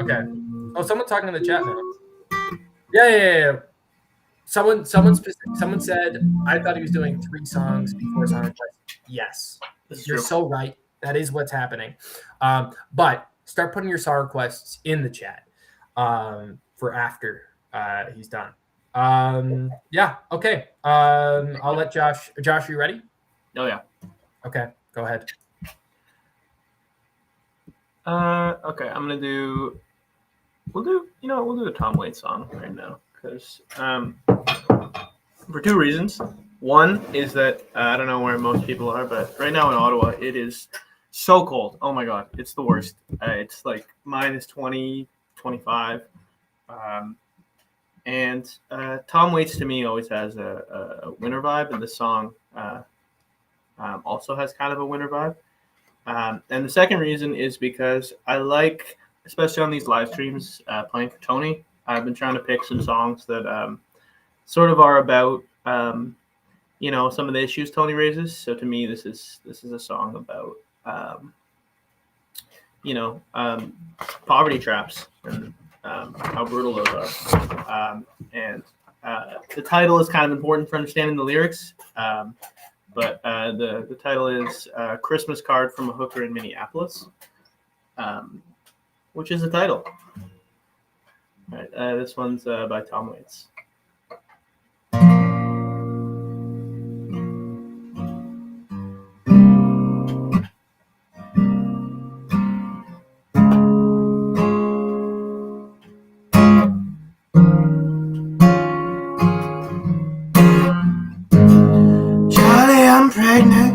Okay. Oh, someone's talking in the chat now. Yeah. Someone said, I thought he was doing 3 songs before song request. Yes, you're so right. That is what's happening. But start putting your song requests in the chat for after he's done. Yeah. Okay. I'll let Josh. Josh, are you ready? Oh yeah. Okay. Go ahead. Okay. We'll do a Tom Waits song right now because for 2 reasons. One is that I don't know where most people are, but right now in Ottawa it is so cold. Oh my god, it's the worst. It's like minus 20, 25. And Tom Waits to me always has a winter vibe, and the song also has kind of a winter vibe. And the second reason is because I like, especially on these live streams, playing for Tony. I've been trying to pick some songs that sort of are about some of the issues Tony raises. So to me, this is a song about poverty traps and how brutal those are. And the title is kind of important for understanding the lyrics. But the title is Christmas Card from a Hooker in Minneapolis, which is the title. All right, this one's by Tom Waits. I'm pregnant,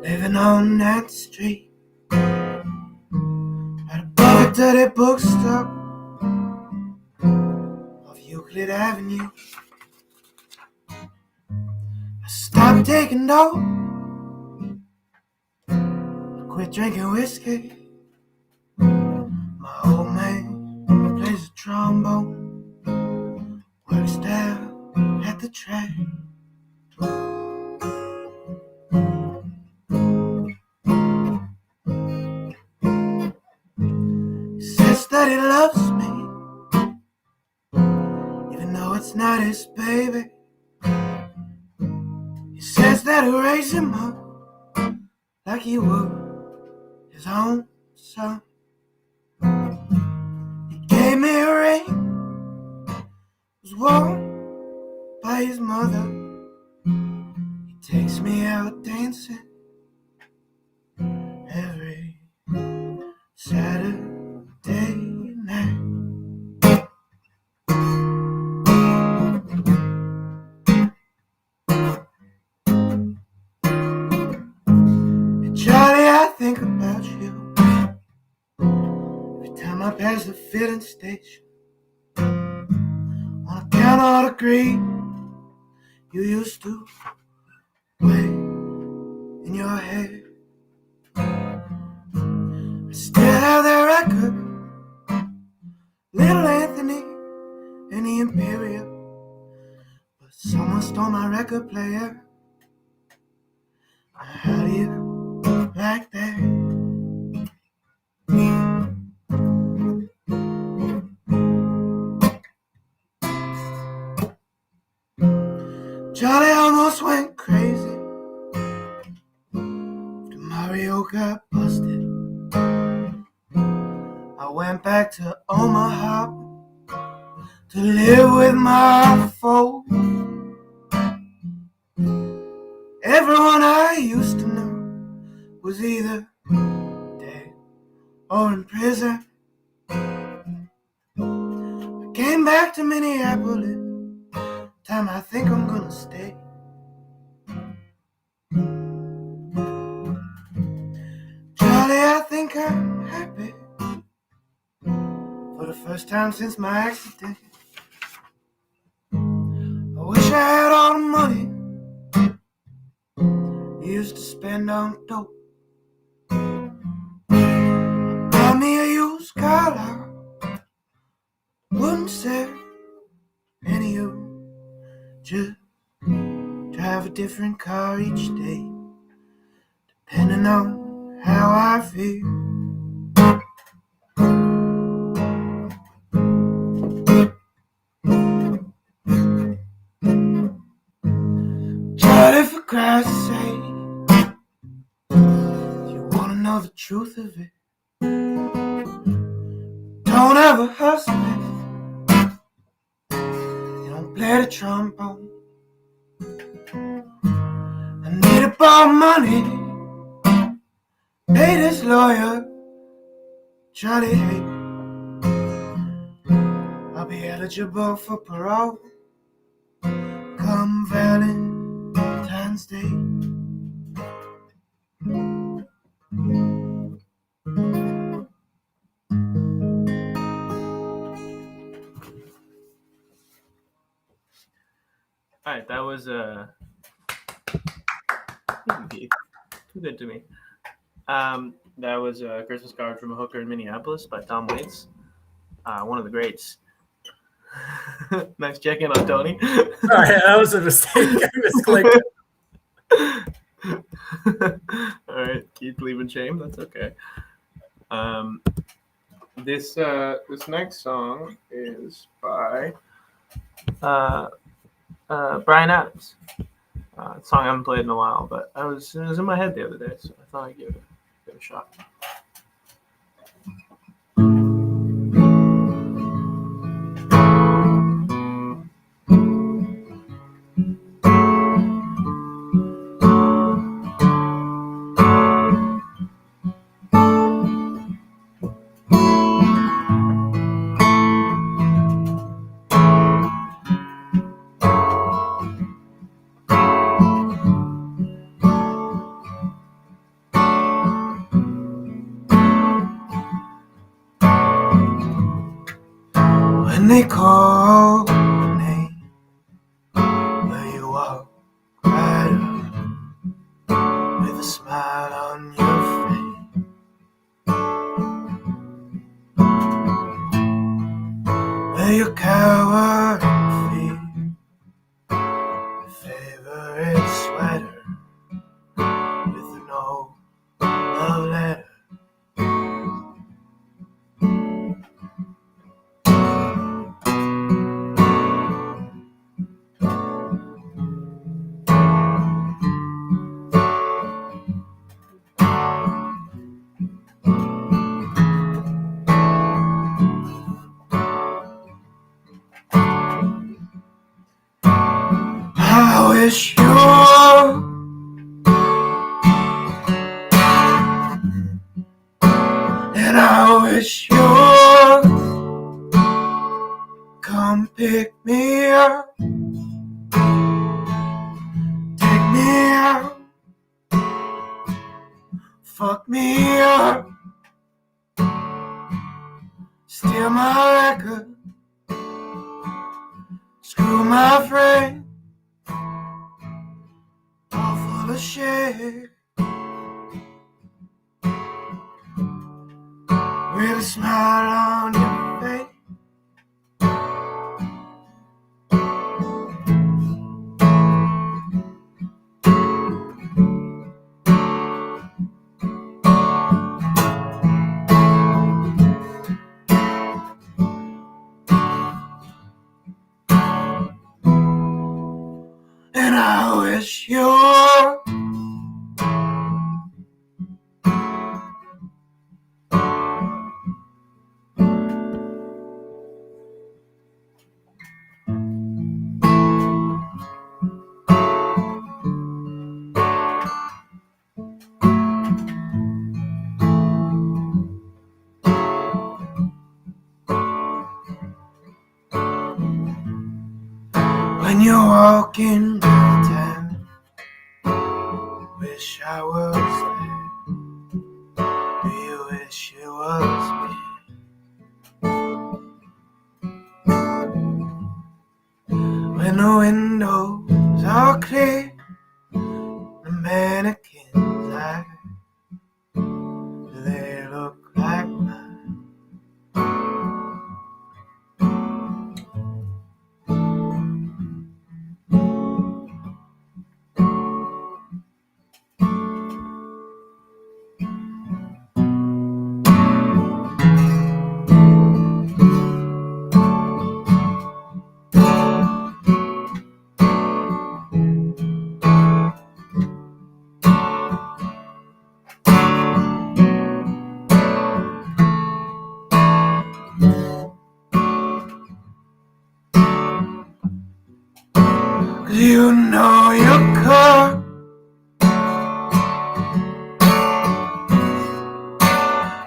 living on that street, right above a dirty bookstore off Euclid Avenue. I stopped taking dope, I quit drinking whiskey. My old man plays the trombone, works down at the track. That he loves me, even though it's not his baby. He says that he'll raise him up like he would his own son. He gave me a ring, was worn by his mother. He takes me out dancing every Saturday night. Hey Charlie, I think about you every time I pass the filling station. Wanna count all the green you used to weigh in your head. I still have that record, Little Anthony and the Imperial, but someone stole my record player. How do you like that? Charlie almost went crazy after Mario got busted. I went back to Omaha to live with my folks. Everyone I used to know was either dead or in prison. I came back to Minneapolis, time I think I'm gonna stay. Charlie, I think like I'm happy for the first time since my accident. I wish I had all the money I used to spend on dope. Buy me a used car, I wouldn't say any you. Just drive a different car each day, depending on how I feel. Charlie, for Christ's sake, you wanna know the truth of it? Don't ever hustle it. You don't play the trombone. I need to borrow money, pay this lawyer, Charlie. I'll be eligible for parole come Valentine's Day. All right, that was too good to me. That was a Christmas card from a hooker in Minneapolis by Tom Waits, one of the greats. Nice check-in on Tony. Sorry, that was a mistake. I misclicked it. All right, Keith leaving shame. That's okay. This next song is by Brian Adams. A song I haven't played in a while, but it was in my head the other day, so I thought I'd give it a shot. When they call your name, will you walk right up with a smile on your face? Will you cower in fear, your favorite sweater with an old love letter? I wish you and I wish you come pick me up, take me out, fuck me up, steal my record, screw my friend, all full of shit, with a smile on your face. And I wish you when you're walking downtown, wish I was there. Do you wish you know you could.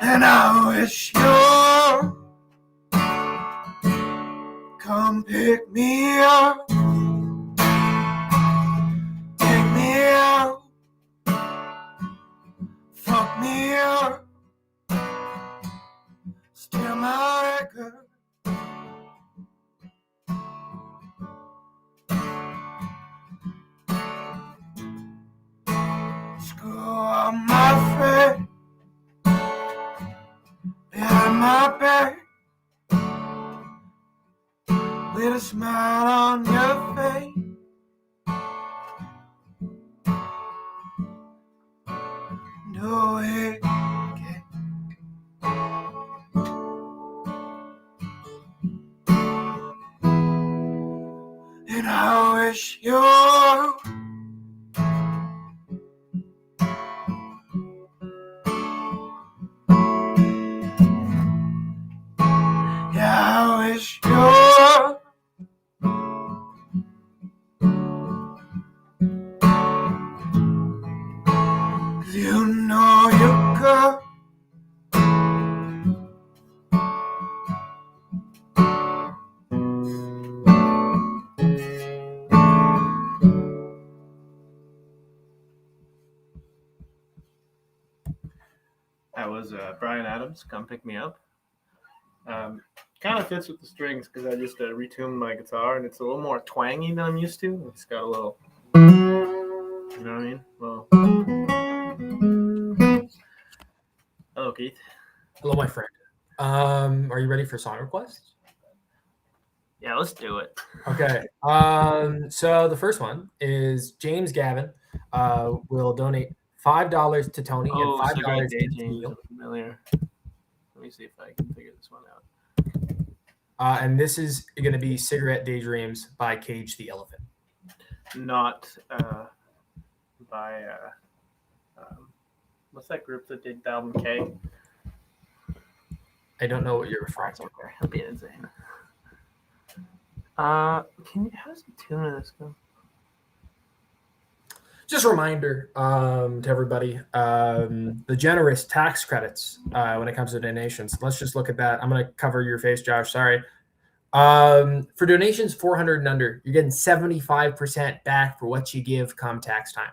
And I wish you'd come pick me up, take me out, fuck me up, steal my record. Screw up my friend behind my back with a smile on your face. No way. And I wish you I wish you you know you could. That was Brian Adams, Come Pick Me Up. Kind of fits with the strings because I just retuned my guitar and it's a little more twangy than I'm used to. It's got a little, you know what I mean? Well, hello, Keith. Hello, my friend. Are you ready for song requests? Yeah, let's do it. Okay. So the first one is James Gavin will donate $5 to Tony and $5 Cigarette to Daydreams, Neil. familiar. Let me see if I can figure this one out. And this is going to be Cigarette Daydreams by Cage the Elephant. Not by what's that group that did the album K? I don't know what you're referring to. Okay, it'll be insane. How's the tune of this go? Just a reminder to everybody, the generous tax credits when it comes to donations. Let's just look at that. I'm going to cover your face, Josh. Sorry. For donations 400 and under, you're getting 75% back for what you give come tax time.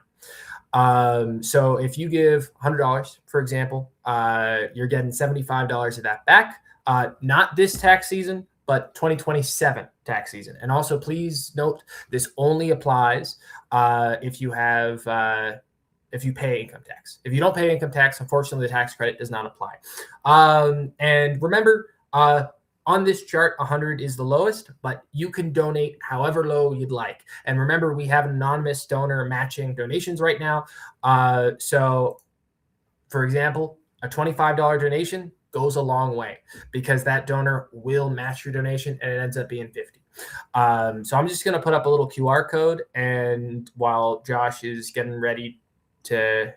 So if you give $100, for example, you're getting $75 of that back. Not this tax season, but 2027 tax season. And also, please note, this only applies if you have if you pay income tax. If you don't pay income tax, unfortunately, the tax credit does not apply. And remember, on this chart, 100 is the lowest, but you can donate however low you'd like. And remember, we have an anonymous donor matching donations right now. So, for example, a $25 donation goes a long way because that donor will match your donation and it ends up being 50. So I'm just going to put up a little QR code, and while Josh is getting ready to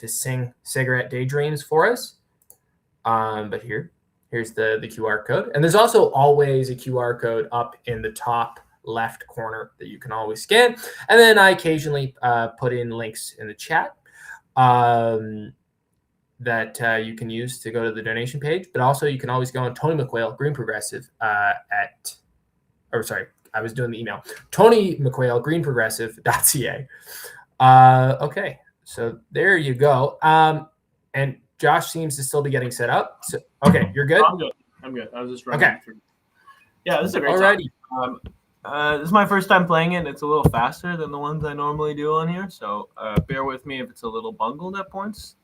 sing Cigarette Daydreams for us, but here's the QR code. And there's also always a QR code up in the top left corner that you can always scan. And then I occasionally put in links in the chat that you can use to go to the donation page. But also you can always go on Tony McQuail, Green Progressive I was doing the email. Tony McQuail, greenprogressive.ca. Okay, so there you go. And Josh seems to still be getting set up. So, okay, you're good? I'm good. I was just running through. Yeah, this is a great Alrighty. song. This is my first time playing it. It's a little faster than the ones I normally do on here, so bear with me if it's a little bungled at points.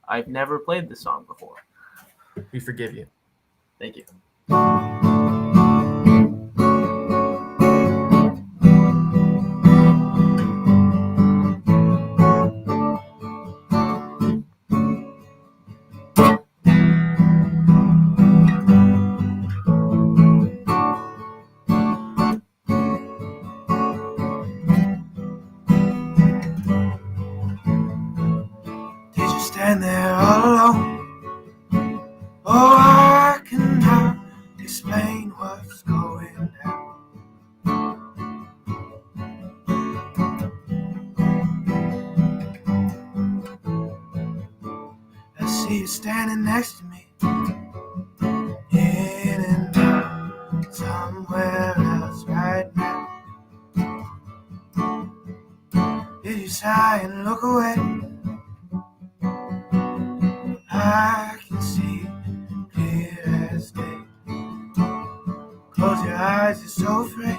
I've never played this song before. We forgive you. Thank you. Stand there all alone. Oh, I cannot explain what's going down. I see you standing next to me, in and out, somewhere else right now. Did you sigh and look away? I can see clear as day. Close your eyes, you're so afraid.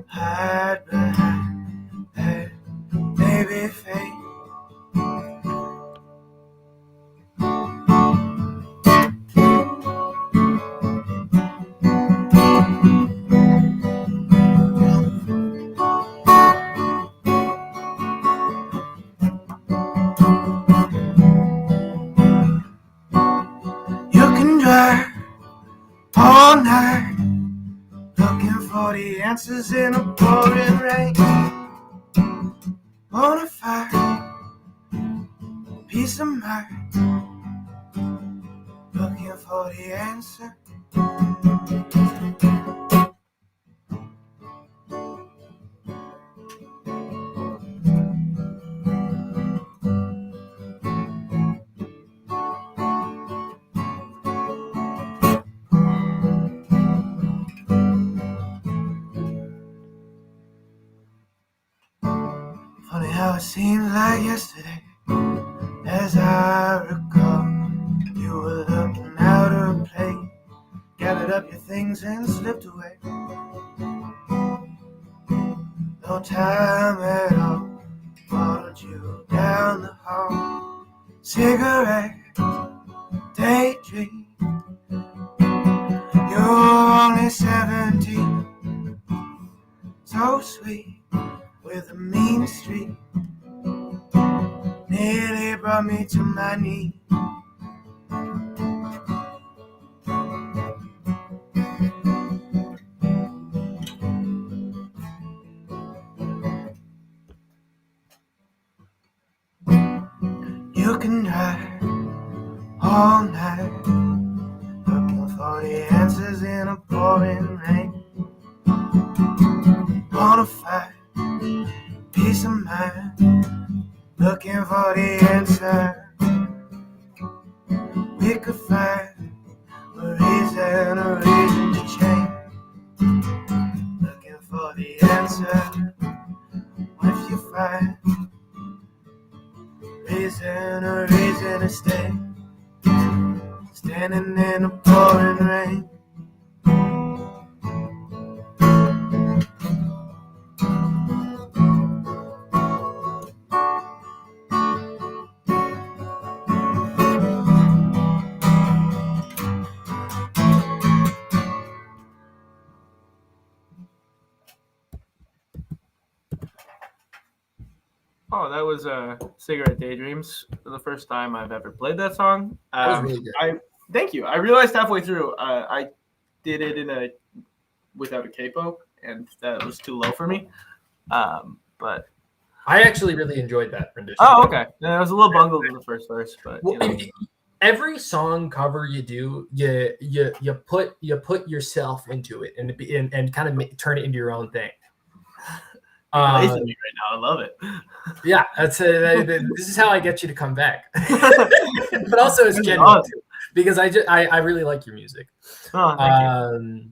Hide behind that baby face. You can drive all night looking for the answers in a pouring rain. Wanna find peace of mind, looking for the answer. Funny how it seems like yesterday, as I recall, you were looking out of place, gathered up your things and slipped away. No time at all, followed you down the hall. Cigarette, daydream. You're only 17, so sweet, with a mean streak. Nearly brought me to my knees. You can drive all night looking for the answers in a pouring rain. Wanna fight peace of mind, looking for the answer. We could find a reason to change, looking for the answer. What if you find a reason to stay, standing in the pouring rain? Oh, that was Cigarette Daydreams. The first time I've ever played that song. That was really good. Thank you. I realized halfway through I did it without a capo, and that was too low for me. But I actually really enjoyed that rendition. oh, okay. Yeah, I was a little bungled in the first verse, but Well, every song cover you do, you put yourself into it and kind of turn it into your own thing. Amazing me right now. I love it. Yeah, this is how I get you to come back. But also it's genuine awesome. too, because I really like your music. Oh, thank you.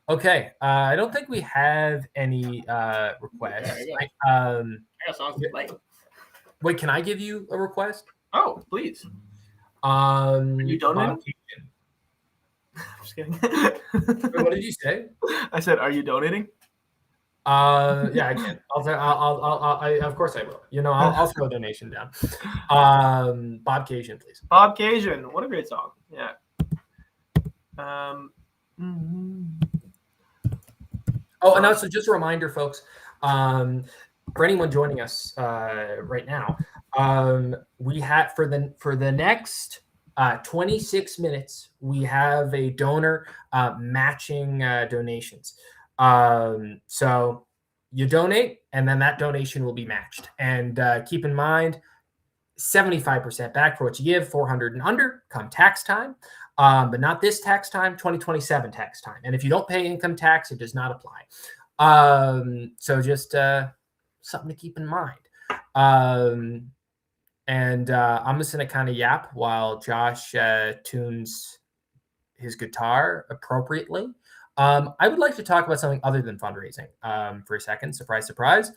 Okay, I don't think we have any requests. I got songs to play. Wait, can I give you a request? Oh, please. You donating? I'm just kidding. What did you say? I said, are you donating? Yeah, I can. I of course I will. I'll throw a donation down. Bob Cajun, please. Bob Cajun. What a great song. Yeah. Oh, and also just a reminder, folks, for anyone joining us right now, we have for the next 26 minutes, we have a donor matching donations. So you donate, and then that donation will be matched. And keep in mind, 75% back for what you give, 400 and under, come tax time. But not this tax time, 2027 tax time. And if you don't pay income tax, it does not apply. So just something to keep in mind. And I'm just going to kind of yap while Josh tunes his guitar appropriately. I would like to talk about something other than fundraising for a second. Surprise, surprise.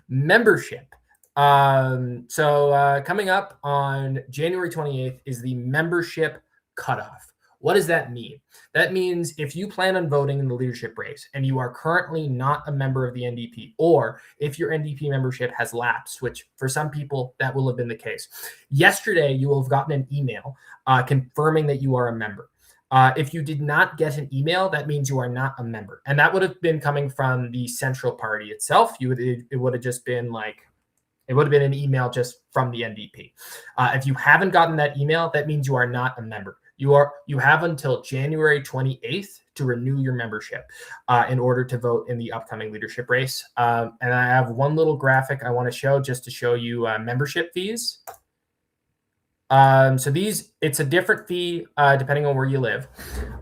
Membership. So coming up on January 28th is the membership cutoff. What does that mean? That means if you plan on voting in the leadership race and you are currently not a member of the NDP, or if your NDP membership has lapsed, which for some people that will have been the case. Yesterday, you will have gotten an email confirming that you are a member. If you did not get an email, that means you are not a member. And that would have been coming from the Central Party itself. It would have just been like, it would have been an email just from the NDP. If you haven't gotten that email, that means you are not a member. You have until January 28th to renew your membership in order to vote in the upcoming leadership race. And I have one little graphic I want to show just to show you membership fees. So it's a different fee depending on where you live.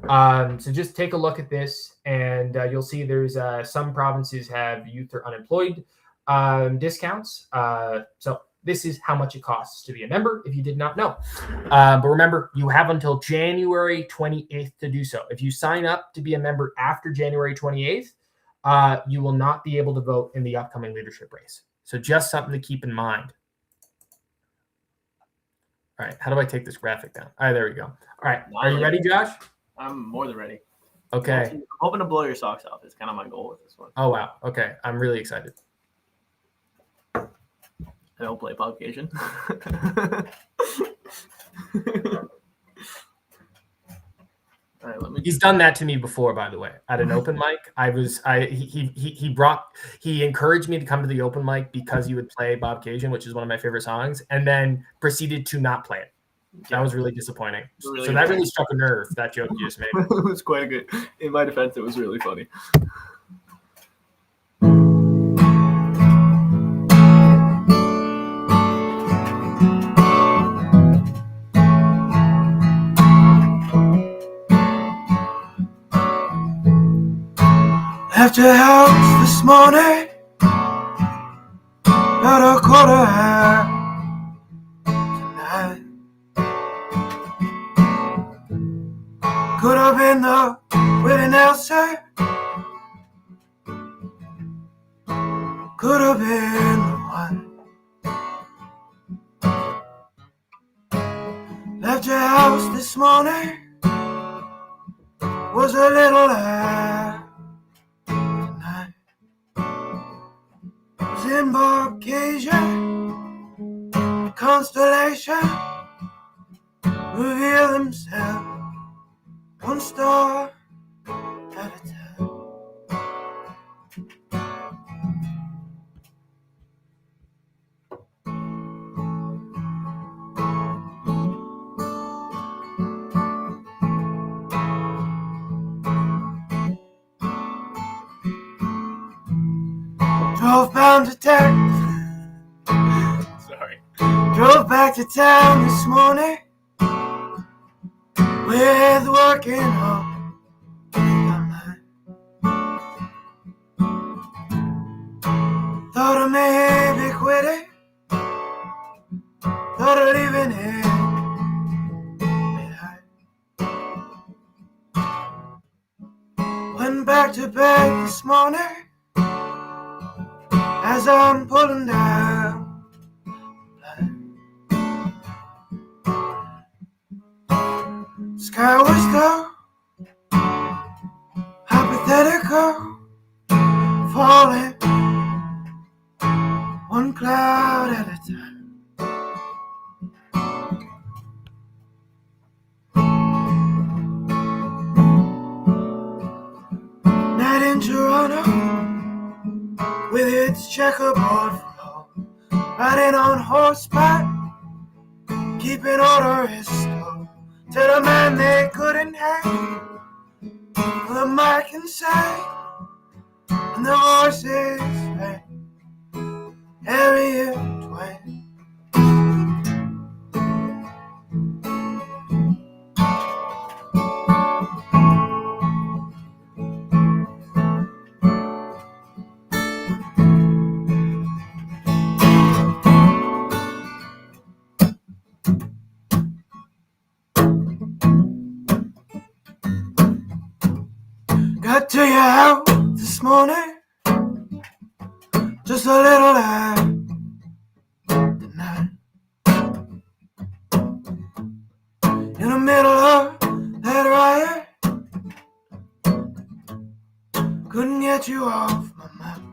So just take a look at this, and you'll see there's some provinces have youth or unemployed discounts. So this is how much it costs to be a member if you did not know. But remember, you have until January 28th to do so. If you sign up to be a member after January 28th, you will not be able to vote in the upcoming leadership race. So just something to keep in mind. All right, how do I take this graphic down? All right, there we go. All right, are you ready, Josh? I'm more than ready. Okay. I'm hoping to blow your socks off. It's kind of my goal with this one. Oh, wow. Okay, I'm really excited. I don't play publication. All right, He's done that to me before, by the way, at an open mic. He encouraged me to come to the open mic because you would play Bob Cajun, which is one of my favorite songs, and then proceeded to not play it. That was really disappointing. Really so that really struck a nerve, that joke you just made. It was quite a good. In my defense, it was really funny. Left your house this morning about 1:15 tonight. Could have been the Willie Nelson, could have been the one. Left your house this morning, was a little embarkation, constellation, reveal themselves one star at a time. Drove bound to town. Sorry. Drove back to town this morning with working on my mind. Thought of maybe quitting, thought of leaving it behind. Went back to bed this morning as I'm pulling down. Sky was low, hypothetical, falling one cloud at a time. Night in Toronto, with its checkerboard floor, riding on horseback, keeping order is slow. Tell a man they couldn't hang the mic and say, and the voices rang, Harriet Twain. got to your house this morning, just a little light tonight. In the middle of that riot, couldn't get you off my mind.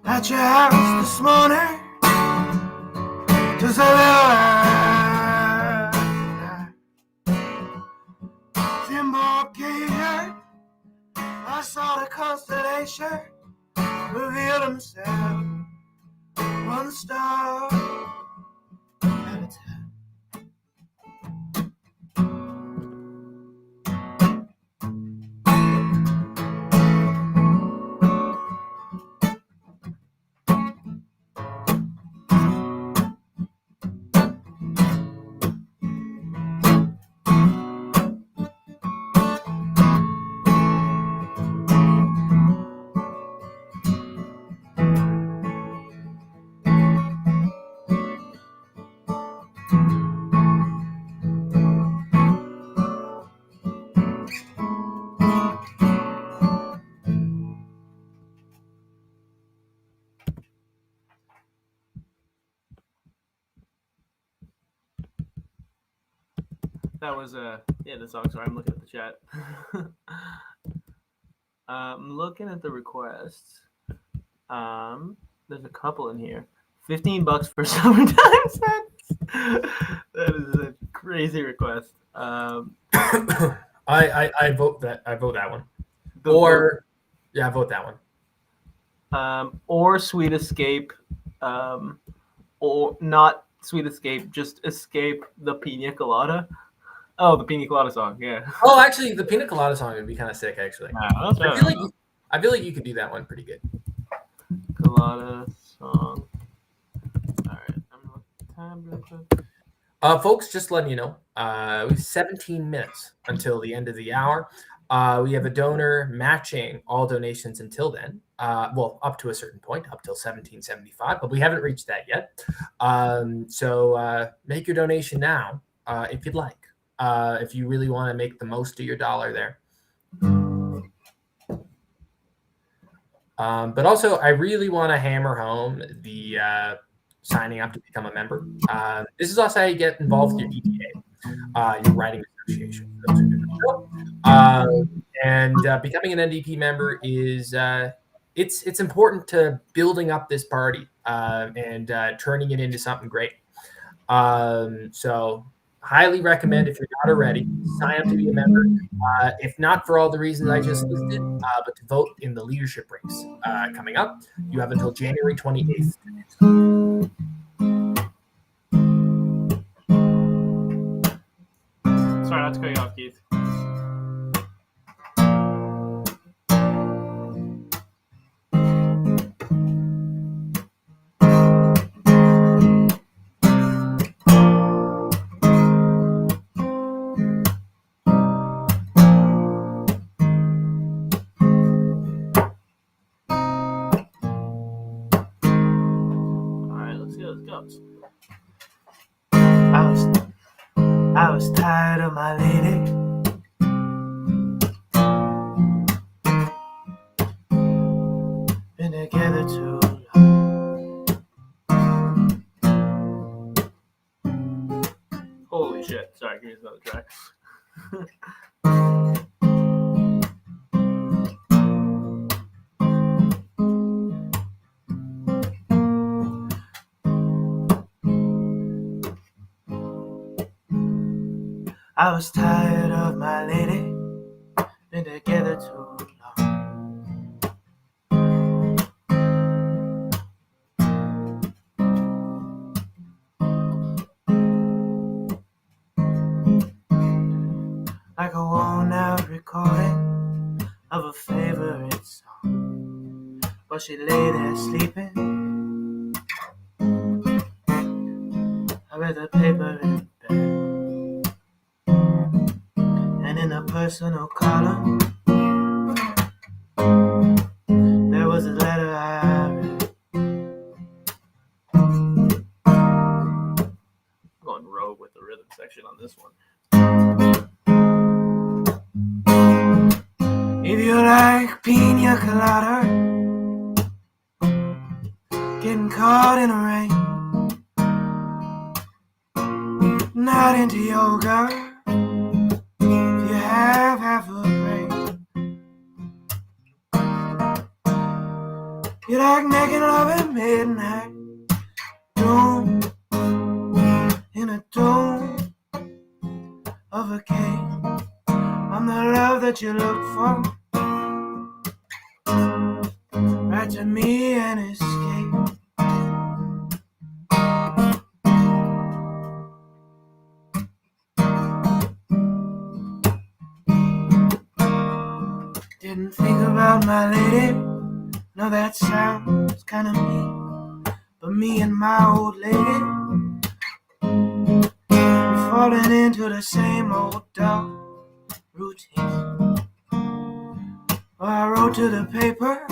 At your house this morning, just a little light tonight. Embarkation, I saw the constellation reveal himself, one star at a time. That was the song. Sorry, I'm looking at the chat. I'm looking at the requests. There's a couple in here. $15 for summertime sets. That is a crazy request. I vote that. I vote that one. I vote that one. Or Sweet Escape, or not Sweet Escape, just Escape the Pina Colada. Oh, the Pina Colada song, yeah. Oh, actually, the Pina Colada song would be kind of sick, actually. Wow, I feel like you could do that one pretty good. Colada song. All right, I'm gonna look at the time real quick. Folks, just letting you know, we have 17 minutes until the end of the hour. We have a donor matching all donations until then. Well, up to a certain point, up till $17.75, but we haven't reached that yet. So make your donation now if you'd like. If you really want to make the most of your dollar there. But also, I really want to hammer home the signing up to become a member. This is also how you get involved with your ETA, your writing association. For those who don't know. And becoming an NDP member is it's important to building up this party and turning it into something great. So highly recommend, if you're not already, sign up to be a member. If not for all the reasons I just listed, but to vote in the leadership race coming up. You have until January 28th to do so. Sorry, not to cut you off, Keith. I was tired of my lady. Been together too long. Holy shit. Sorry, give me another track. I was tired of my lady. Been together too long. Like a worn out recording of a favorite song, but she lay there sleeping. I read the paper in bed. And in a personal column, there was a letter I read. I'm going rogue with the rhythm section on this one. caught in the rain. Not into yoga. If you have half a brain, you like making love at midnight. Dome in a dome of a cave. I'm the love that you look for. Right to me and escape. Didn't think about my lady. No, that sounds kinda mean. But me and my old lady, we're falling into the same old dog routine. Well, I wrote to the paper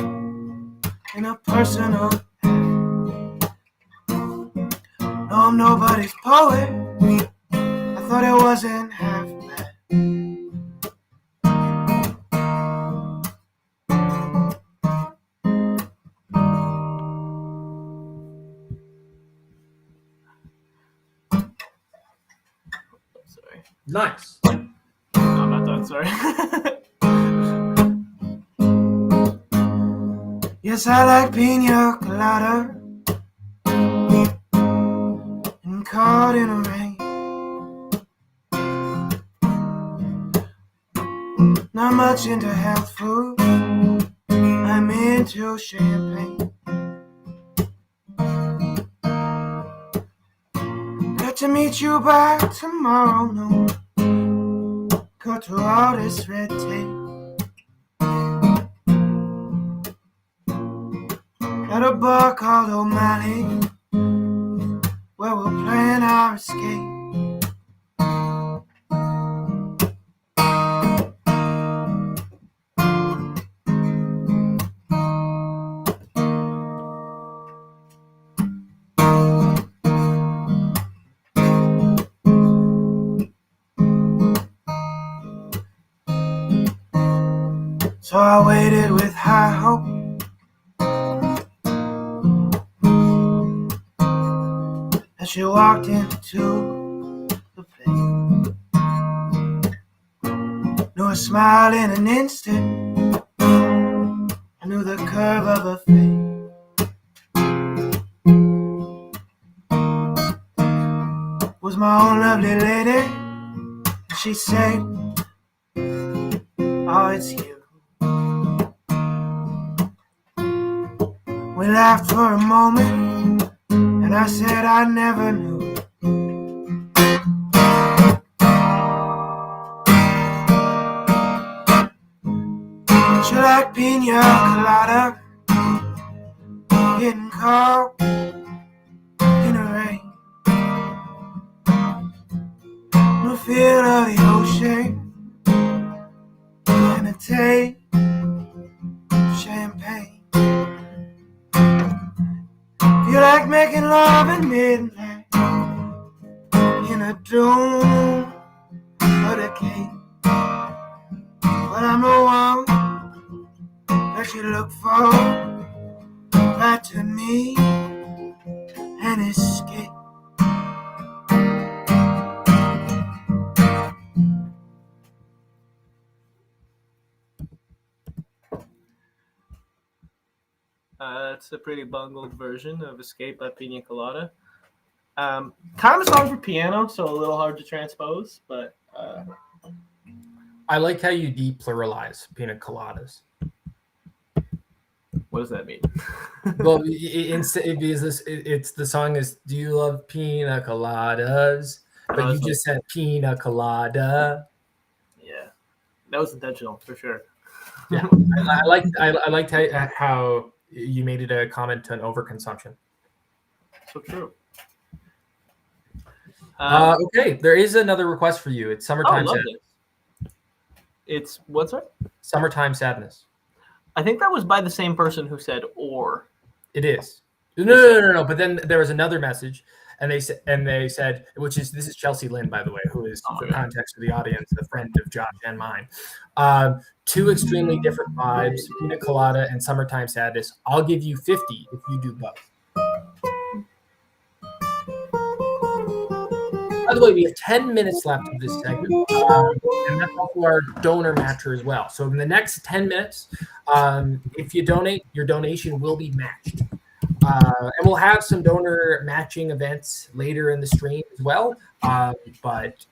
in a personal act. No, I'm nobody's poet. I thought it wasn't half bad. Sorry. Nice. No, I'm not done. Sorry. Yes, I like pina colada and caught in the rain. Not much into health food. I'm into champagne. Got to meet you by tomorrow noon. Cut through all this red tape. At a bar called O'Malley, where we'll plan our escape. So I waited with high hope. As she walked into the place, knew a smile in an instant. I knew the curve of her face. Was my own lovely lady. She said, oh, it's you. We laughed for a moment, and I said I never knew. She liked pina colada, getting caught in the rain. No feel of the ocean, and a taste of champagne. You like making love at midnight in a dome of the cave. But I'm the one that you look for, right to me and escape. That's a pretty bungled version of Escape by Pina Colada. Kind of a song for piano, so a little hard to transpose, but I like how you depluralize pina coladas. what does that mean? Well, it's the song is "Do you love pina coladas?" But you just said pina colada. Yeah, that was intentional for sure. Yeah, I liked how you made it a comment on overconsumption. So true. Okay, there is another request for you. It's summertime sadness. It's what's that? Summertime sadness. I think that was by the same person who said "or." It is. No. But then there was another message, and they said, this is Chelsea Lynn, by the way, who is, for context for the audience, a friend of Josh and mine. Two extremely different vibes: pina colada and summertime sadness. I'll give you 50 if you do both. the way, we have 10 minutes left of this segment, and that's also our donor matcher as well. So in the next 10 minutes, if you donate, your donation will be matched. And we'll have some donor matching events later in the stream as well. But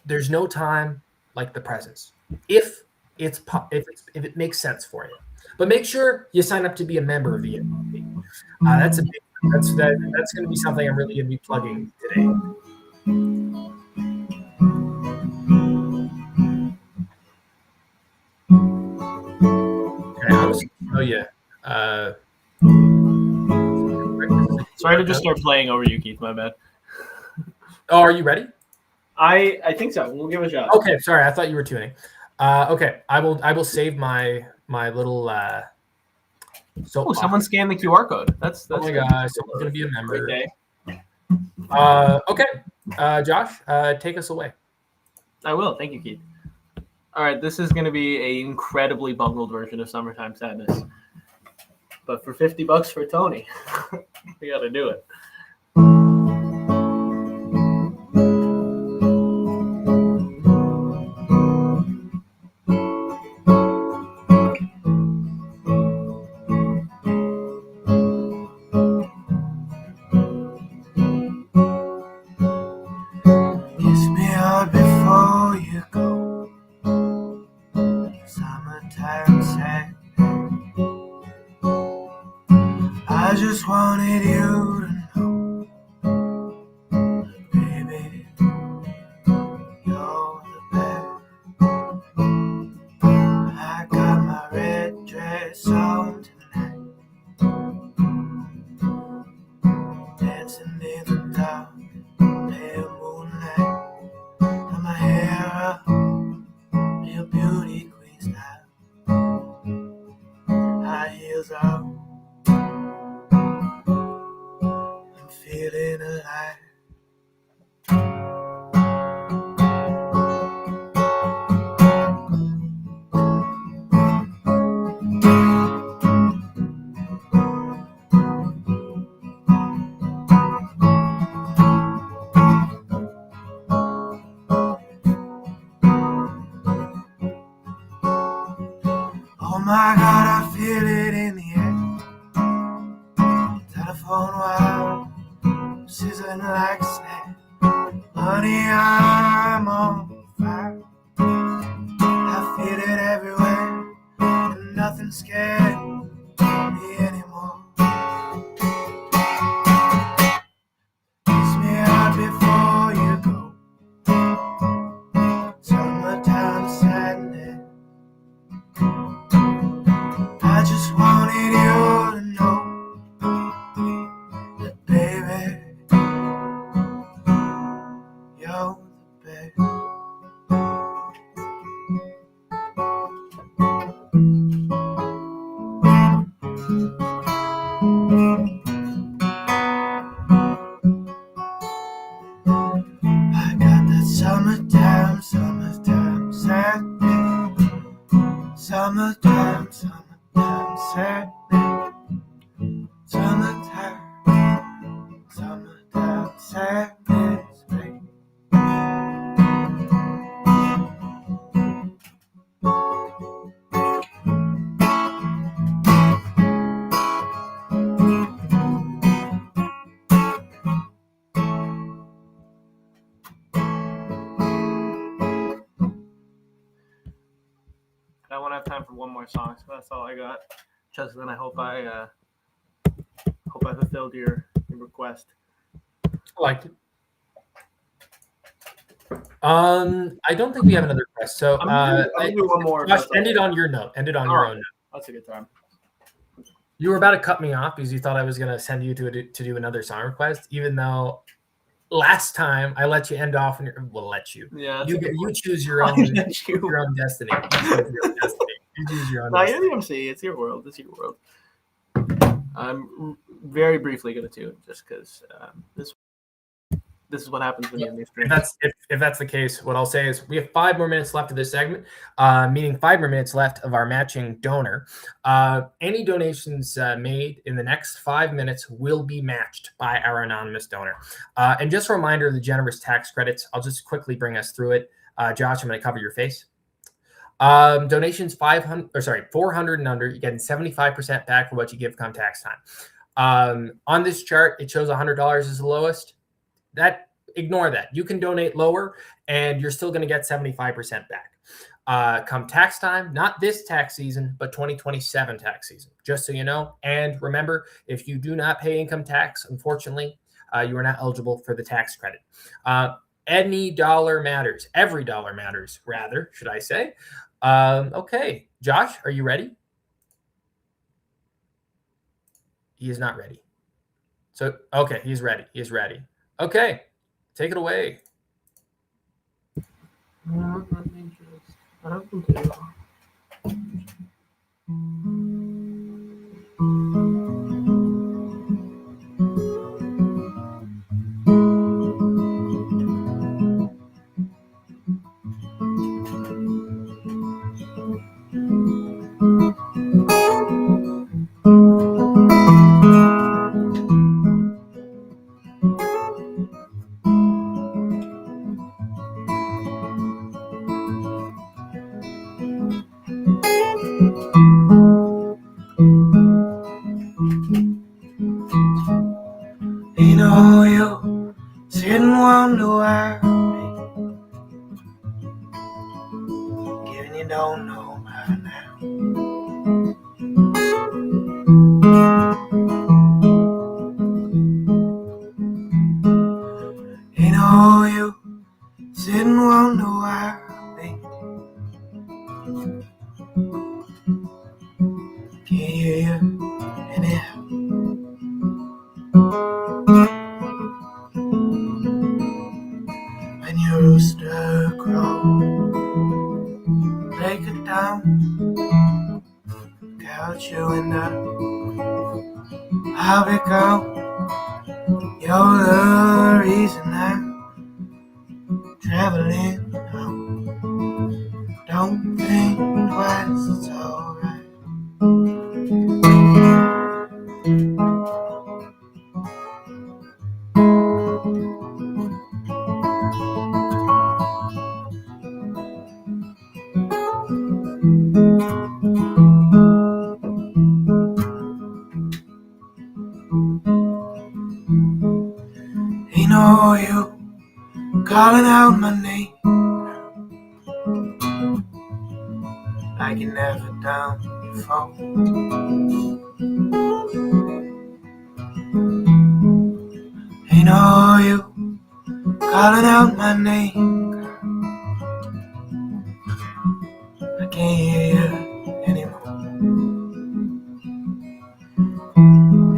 there's no time like the presents, if it makes sense for you. But make sure you sign up to be a member of the MLP. That's going to be something I'm really going to be plugging today. Okay, I'm just going to show you. Sorry to just start playing over you, Keith. My bad. Oh, are you ready? I think so. We'll give it a shot. Okay, sorry. I thought you were tuning. Okay, I will save my little. Oh, someone scanned the QR code. That's oh my gosh, someone's gonna be a member. Great day. Okay, Josh, take us away. I will. Thank you, Keith. All right, this is going to be an incredibly bungled version of Summertime Sadness. But for $50 for Tony, we got to do it. Kiss me out before you go. Summertime sad. I just wanted you to know, baby, you're the best. I got my red dress on tonight, dancing in the dark, pale moonlight, and my hair up, real beauty queen style, high heels up. Feeling alive. Oh my God, I feel it in the air. Telephone wire, sizzling like snack. Honey, I'm on fire. I feel it everywhere, and nothing scared me anymore. Kiss me out before you go. Summertime sadness. I just wanted you to know that, baby, you're the best. I got that summertime sadness. Summertime sadness. Summertime sadness, baby. I won't have time for one more song, so that's all I got. Justin, I hope I fulfilled your request. I liked it. I don't think we have another request. So I'm gonna do one more. Josh, end it on your note. End it on your own note. That's a good time. You were about to cut me off because you thought I was going to send you to do another song request, even though last time I let you end off, and we'll let you. Yeah, You choose your own. Your own destiny. You choose your own No, destiny. you're the MC. It's your world. It's your world. I'm very briefly going to tune just because this this is what happens when you have new streams. If that's the case, what I'll say is we have 5 more minutes left of this segment, meaning 5 more minutes left of our matching donor. Any donations made in the next 5 minutes will be matched by our anonymous donor. And just a reminder of the generous tax credits. I'll just quickly bring us through it. Josh, I'm going to cover your face. Donations 400 and under, you're getting 75% back for what you give come tax time. On this chart, it shows $100 is the lowest. Ignore that. You can donate lower and you're still going to get 75% back. Come tax time, not this tax season, but 2027 tax season, just so you know. And remember, if you do not pay income tax, unfortunately, you are not eligible for the tax credit. Any dollar matters. Every dollar matters, rather, should I say. Okay. Josh, are you ready? He is not ready. So, okay, he's ready. He's ready. Okay, take it away. Let me just, I don't think they are. You know you sit and wonder why, given you don't know by now. You know you sit and wonder why, can't hear you anyhow. When your rooster crows, break it down, couch your window, I'll be gone. You're the reason I'm traveling home. Don't think twice, it's alright. You know you calling out my name like you never done before. You know you calling out my name, I can't hear you anymore.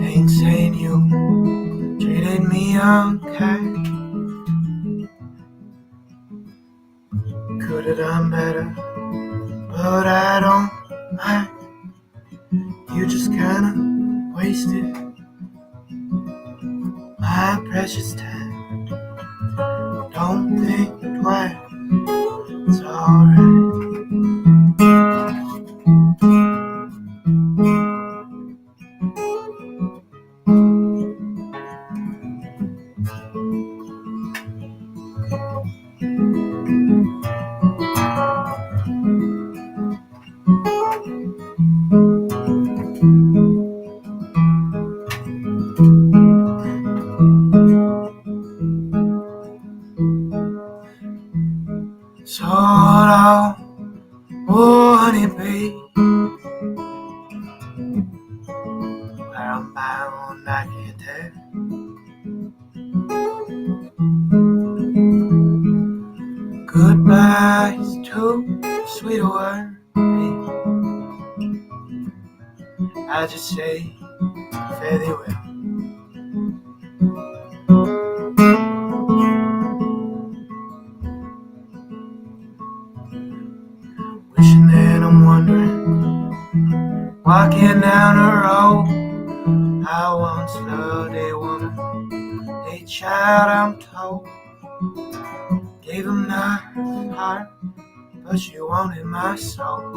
Ain't saying you treated me unkind, could have done better, but I don't mind. You just kinda wasted my precious time. Don't think twice, it's alright. So long, oh honey babe, where I'm bound I can't tell. Goodbye is too sweet a word, babe. I just say fare thee well. Wishing that I'm wondering, walking down a road I once loved a woman A child, I'm told, gave him not his heart, but she wanted my soul.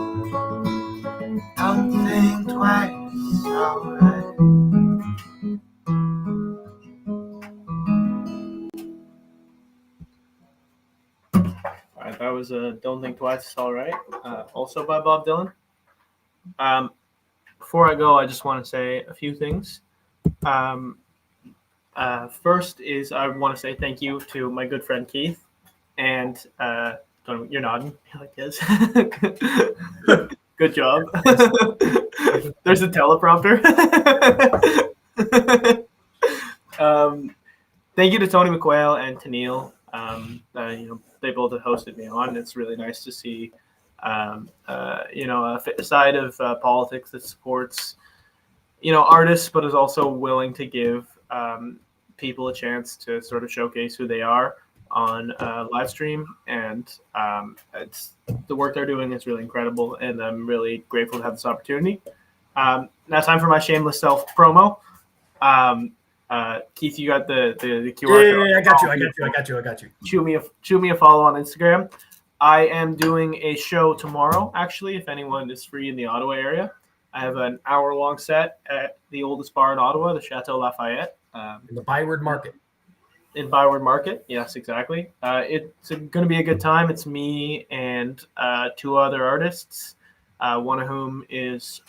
Don't think twice, alright. All right, that was "Don't Think Twice, It's All Right," also by Bob Dylan. Before I go, I just want to say a few things. First is I want to say thank you to my good friend Keith, and you're nodding like this. Good job. There's a teleprompter. Thank you to Tony McQuail and to Neil. They both have hosted me on. It's really nice to see, a side of politics that supports, artists, but is also willing to give people a chance to sort of showcase who they are on live stream. And it's the work they're doing is really incredible, and I'm really grateful to have this opportunity. Now time for my shameless self promo. Keith, you got the QR code. Yeah, I got you. Shoot me a follow on Instagram. I am doing a show tomorrow, actually, if anyone is free in the Ottawa area. I have an hour-long set at the oldest bar in Ottawa, the Chateau Lafayette. In the Byward Market. In Byward Market, yes, exactly. It's going to be a good time. It's me and two other artists, one of whom is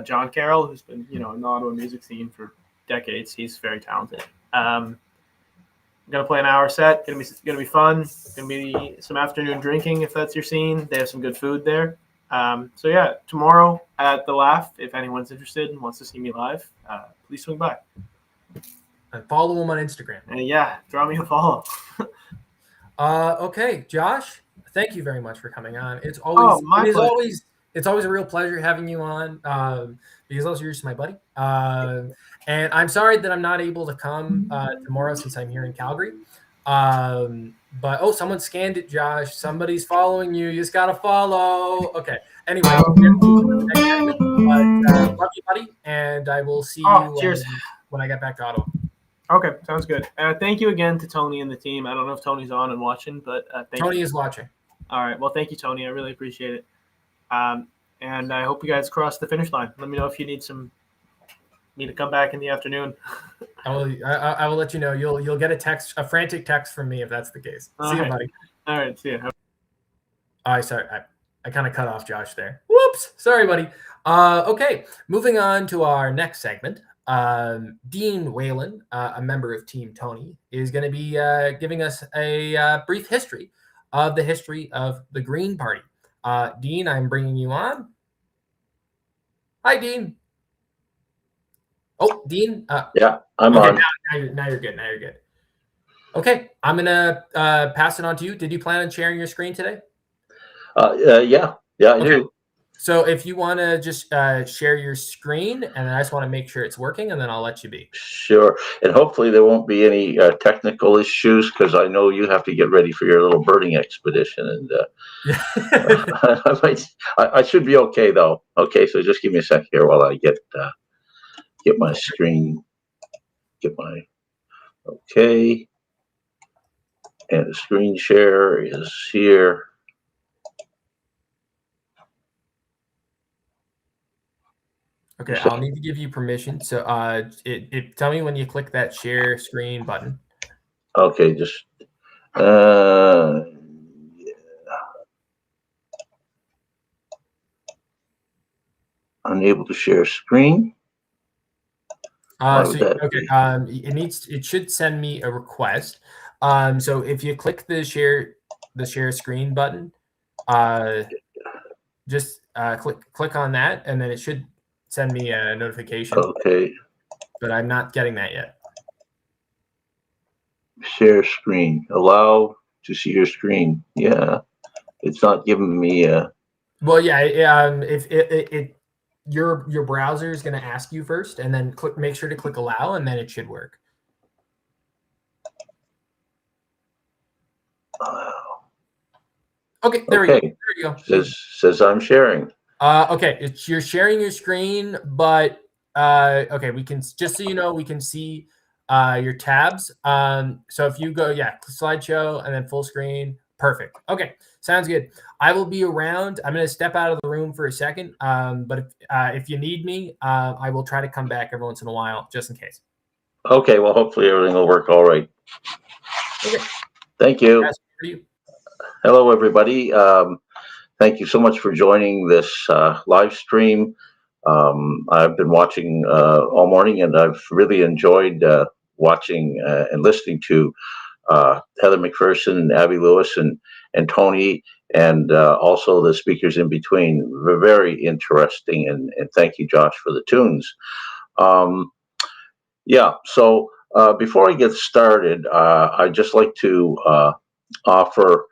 John Carroll, who's been, in the Ottawa music scene for decades. He's very talented. I'm gonna play an hour set. Gonna be fun. Gonna be some afternoon drinking if that's your scene. They have some good food there. So yeah, tomorrow at the Laugh. If anyone's interested and wants to see me live, please swing by. And follow him on Instagram. And yeah, draw me a follow. Okay, Josh, thank you very much for coming on. It's always a real pleasure having you on. Because also you're just my buddy. And I'm sorry that I'm not able to come tomorrow since I'm here in Calgary. But someone scanned it, Josh. Somebody's following you. You just gotta follow. Okay. Anyway, love you, buddy, and I will see you cheers. When I get back to Ottawa. Okay, sounds good. Thank you again to Tony and the team. I don't know if Tony's on and watching, but Tony is watching. All right. Well, thank you, Tony. I really appreciate it. And I hope you guys cross the finish line. Let me know if you need me to come back in the afternoon. I will let you know. You'll get a frantic text from me if that's the case. See you, buddy. All right, see you. Sorry, I kind of cut off Josh there. Whoops, sorry, buddy. Okay, moving on to our next segment. Dean Whalen, a member of Team Tony, is going to be giving us a brief history of the Green Party. Dean, I'm bringing you on. Hi, Dean. Oh, Dean. Yeah, I'm on. Now you're good. Okay, I'm gonna pass it on to you. Did you plan on sharing your screen today? Yeah, I do. So if you want to just share your screen, and I just want to make sure it's working, and then I'll let you be. Sure. And hopefully there won't be any technical issues, because I know you have to get ready for your little birding expedition, and I should be okay though. Okay, so just give me a sec here while I get my screen, okay, and the screen share is here. Okay, I'll need to give you permission. So tell me when you click that share screen button. Okay, just unable to share screen. It should send me a request. So if you click the share screen button, just click on that, and then it should send me a notification. Okay. But I'm not getting that yet. Share screen. Allow to see your screen. Yeah. It's not giving me a. Well, yeah. If your browser is going to ask you first, and then make sure to click allow, and then it should work. Okay, there we go. Says I'm sharing. Okay, you're sharing your screen, but okay, we can, just so you know, we can see your tabs. So if you go, yeah, slideshow and then full screen, perfect. Okay, sounds good. I will be around. I'm going to step out of the room for a second, but if you need me, I will try to come back every once in a while, just in case. Okay, well, hopefully everything will work all right. Okay. Thank you. Guys, for you. Hello, everybody. Thank you so much for joining this live stream. I've been watching all morning, and I've really enjoyed watching and listening to Heather McPherson, Abby Lewis, and Tony, and also the speakers in between. Very interesting, and thank you, Josh, for the tunes. Yeah, so before I get started, I'd just like to offer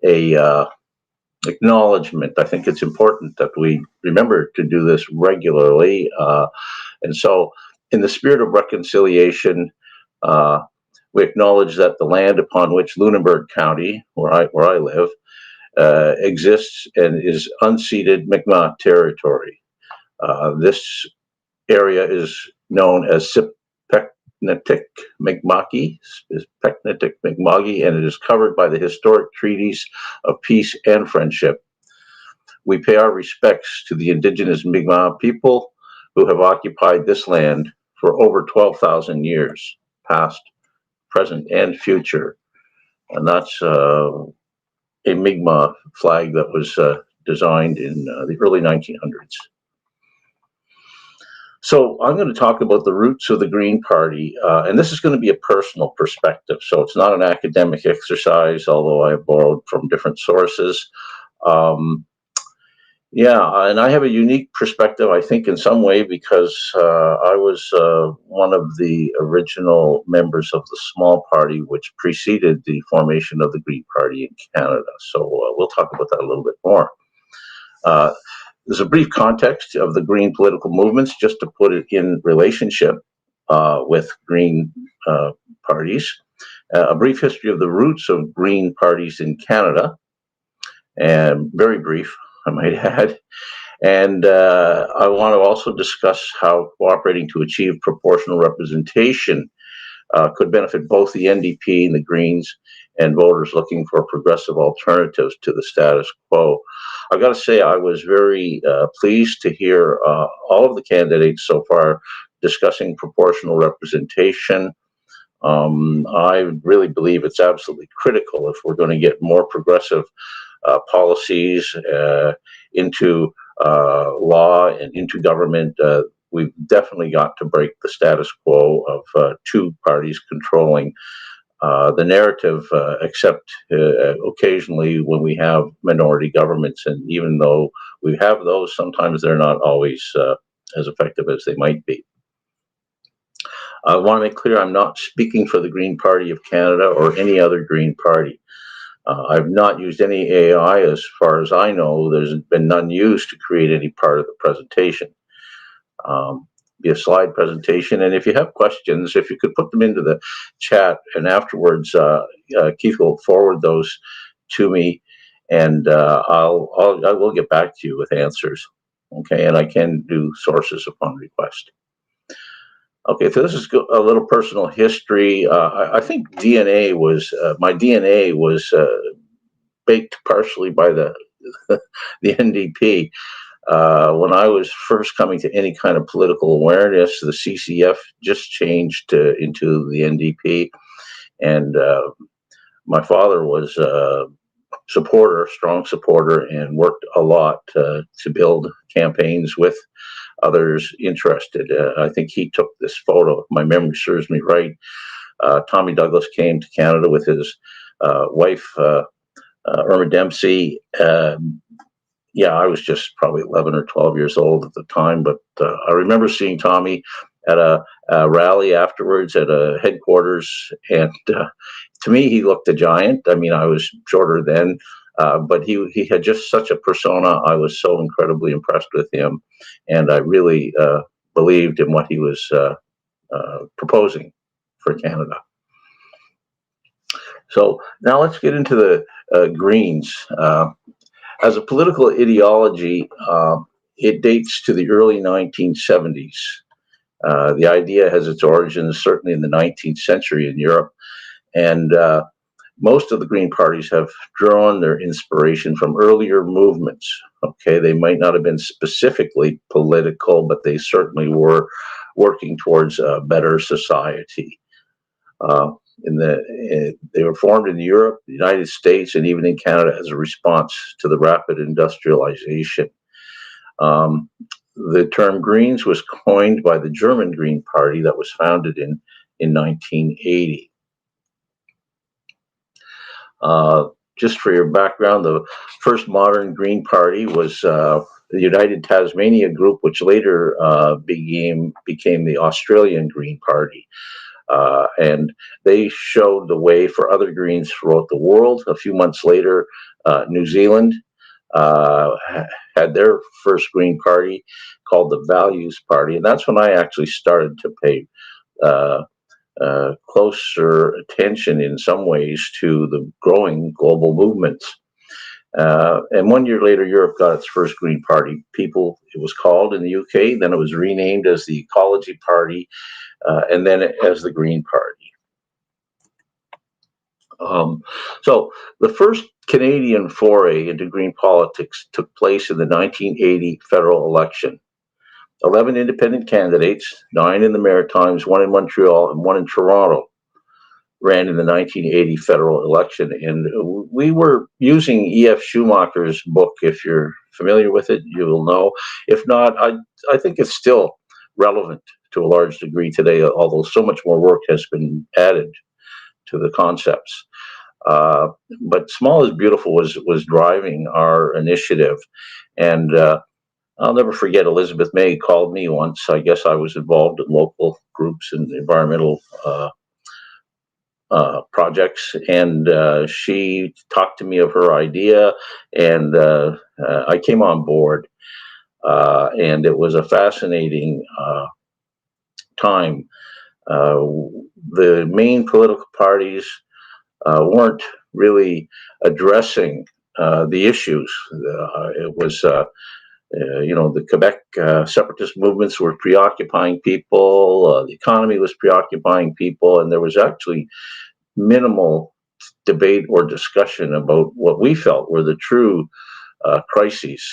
a acknowledgement. I think it's important that we remember to do this regularly. And so, in the spirit of reconciliation, we acknowledge that the land upon which Lunenburg County, where I live, exists and is unceded Mi'kmaq territory. This area is known as Peknetik Mi'kmaqi, and it is covered by the historic treaties of peace and friendship. We pay our respects to the indigenous Mi'kmaq people who have occupied this land for over 12,000 years, past, present, and future. And that's a Mi'kmaq flag that was designed in the early 1900s. So I'm going to talk about the roots of the Green Party, and this is going to be a personal perspective. So it's not an academic exercise, although I have borrowed from different sources. Yeah, and I have a unique perspective, I think, in some way, because I was one of the original members of the small party, which preceded the formation of the Green Party in Canada. So we'll talk about that a little bit more. There's a brief context of the Green political movements, just to put it in relationship with Green parties. A brief history of the roots of Green parties in Canada, and very brief, I might add. And I want to also discuss how cooperating to achieve proportional representation could benefit both the NDP and the Greens and voters looking for progressive alternatives to the status quo. I've got to say, I was very pleased to hear all of the candidates so far discussing proportional representation. I really believe it's absolutely critical if we're going to get more progressive policies into law and into government. We've definitely got to break the status quo of two parties controlling the narrative, except occasionally when we have minority governments. And even though we have those, sometimes they're not always as effective as they might be. I want to make clear I'm not speaking for the Green Party of Canada or any other Green Party. I've not used any AI. As far as I know, there's been none used to create any part of the presentation. Be a slide presentation, and if you have questions, if you could put them into the chat, and afterwards Keith will forward those to me, and I will get back to you with answers. Okay, and I can do sources upon request. Okay, so this is a little personal history. I think my DNA was baked partially by the NDP. When I was first coming to any kind of political awareness, the CCF just changed into the NDP, and my father was a strong supporter, and worked a lot to build campaigns with others interested. I think he took this photo, if my memory serves me right. Tommy Douglas came to Canada with his wife, Irma Dempsey. Yeah, I was just probably 11 or 12 years old at the time, but I remember seeing Tommy at a rally afterwards at a headquarters, and to me, he looked a giant. I mean, I was shorter then, but he had just such a persona. I was so incredibly impressed with him, and I really believed in what he was proposing for Canada. So now let's get into the Greens. As a political ideology, it dates to the early 1970s. The idea has its origins certainly in the 19th century in Europe, and most of the Green parties have drawn their inspiration from earlier movements. Okay, they might not have been specifically political, but they certainly were working towards a better society. They were formed in Europe, the United States, and even in Canada as a response to the rapid industrialization. The term Greens was coined by the German Green Party that was founded in 1980. Just for your background, the first modern Green Party was the United Tasmania Group, which later became the Australian Green Party. And they showed the way for other Greens throughout the world. A few months later, New Zealand had their first Green Party called the Values Party. And that's when I actually started to pay closer attention in some ways to the growing global movements. And 1 year later, Europe got its first Green Party. People, it was called in the UK, then it was renamed as the Ecology Party, and then as the Green Party. So the first Canadian foray into green politics took place in the 1980 federal election. 11 independent candidates, 9 in the Maritimes, 1 in Montreal, and 1 in Toronto, ran in the 1980 federal election. And we were using E.F. Schumacher's book. If you're familiar with it, you will know. If not, I think it's still relevant to a large degree today, although so much more work has been added to the concepts. But Small is Beautiful was driving our initiative. And I'll never forget, Elizabeth May called me once. I guess I was involved in local groups and environmental projects, and she talked to me of her idea, and I came on board, and it was a fascinating time. The main political parties weren't really addressing the issues. It was the Quebec separatist movements were preoccupying people, the economy was preoccupying people, and there was actually minimal debate or discussion about what we felt were the true crises,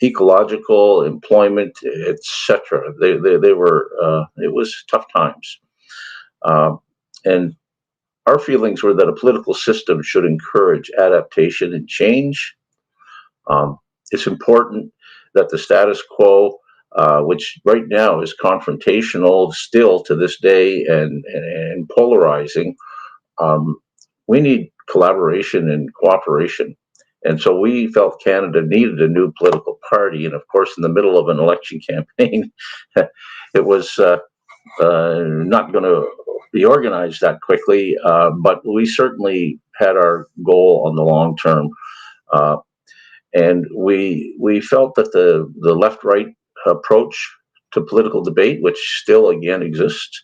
ecological, employment, etc. They were, it was tough times. And our feelings were that a political system should encourage adaptation and change. It's important that the status quo, which right now is confrontational still to this day and polarizing, we need collaboration and cooperation. And so we felt Canada needed a new political party. And of course, in the middle of an election campaign, it was not going to be organized that quickly, but we certainly had our goal on the long term. And we felt that the left-right approach to political debate, which still again exists,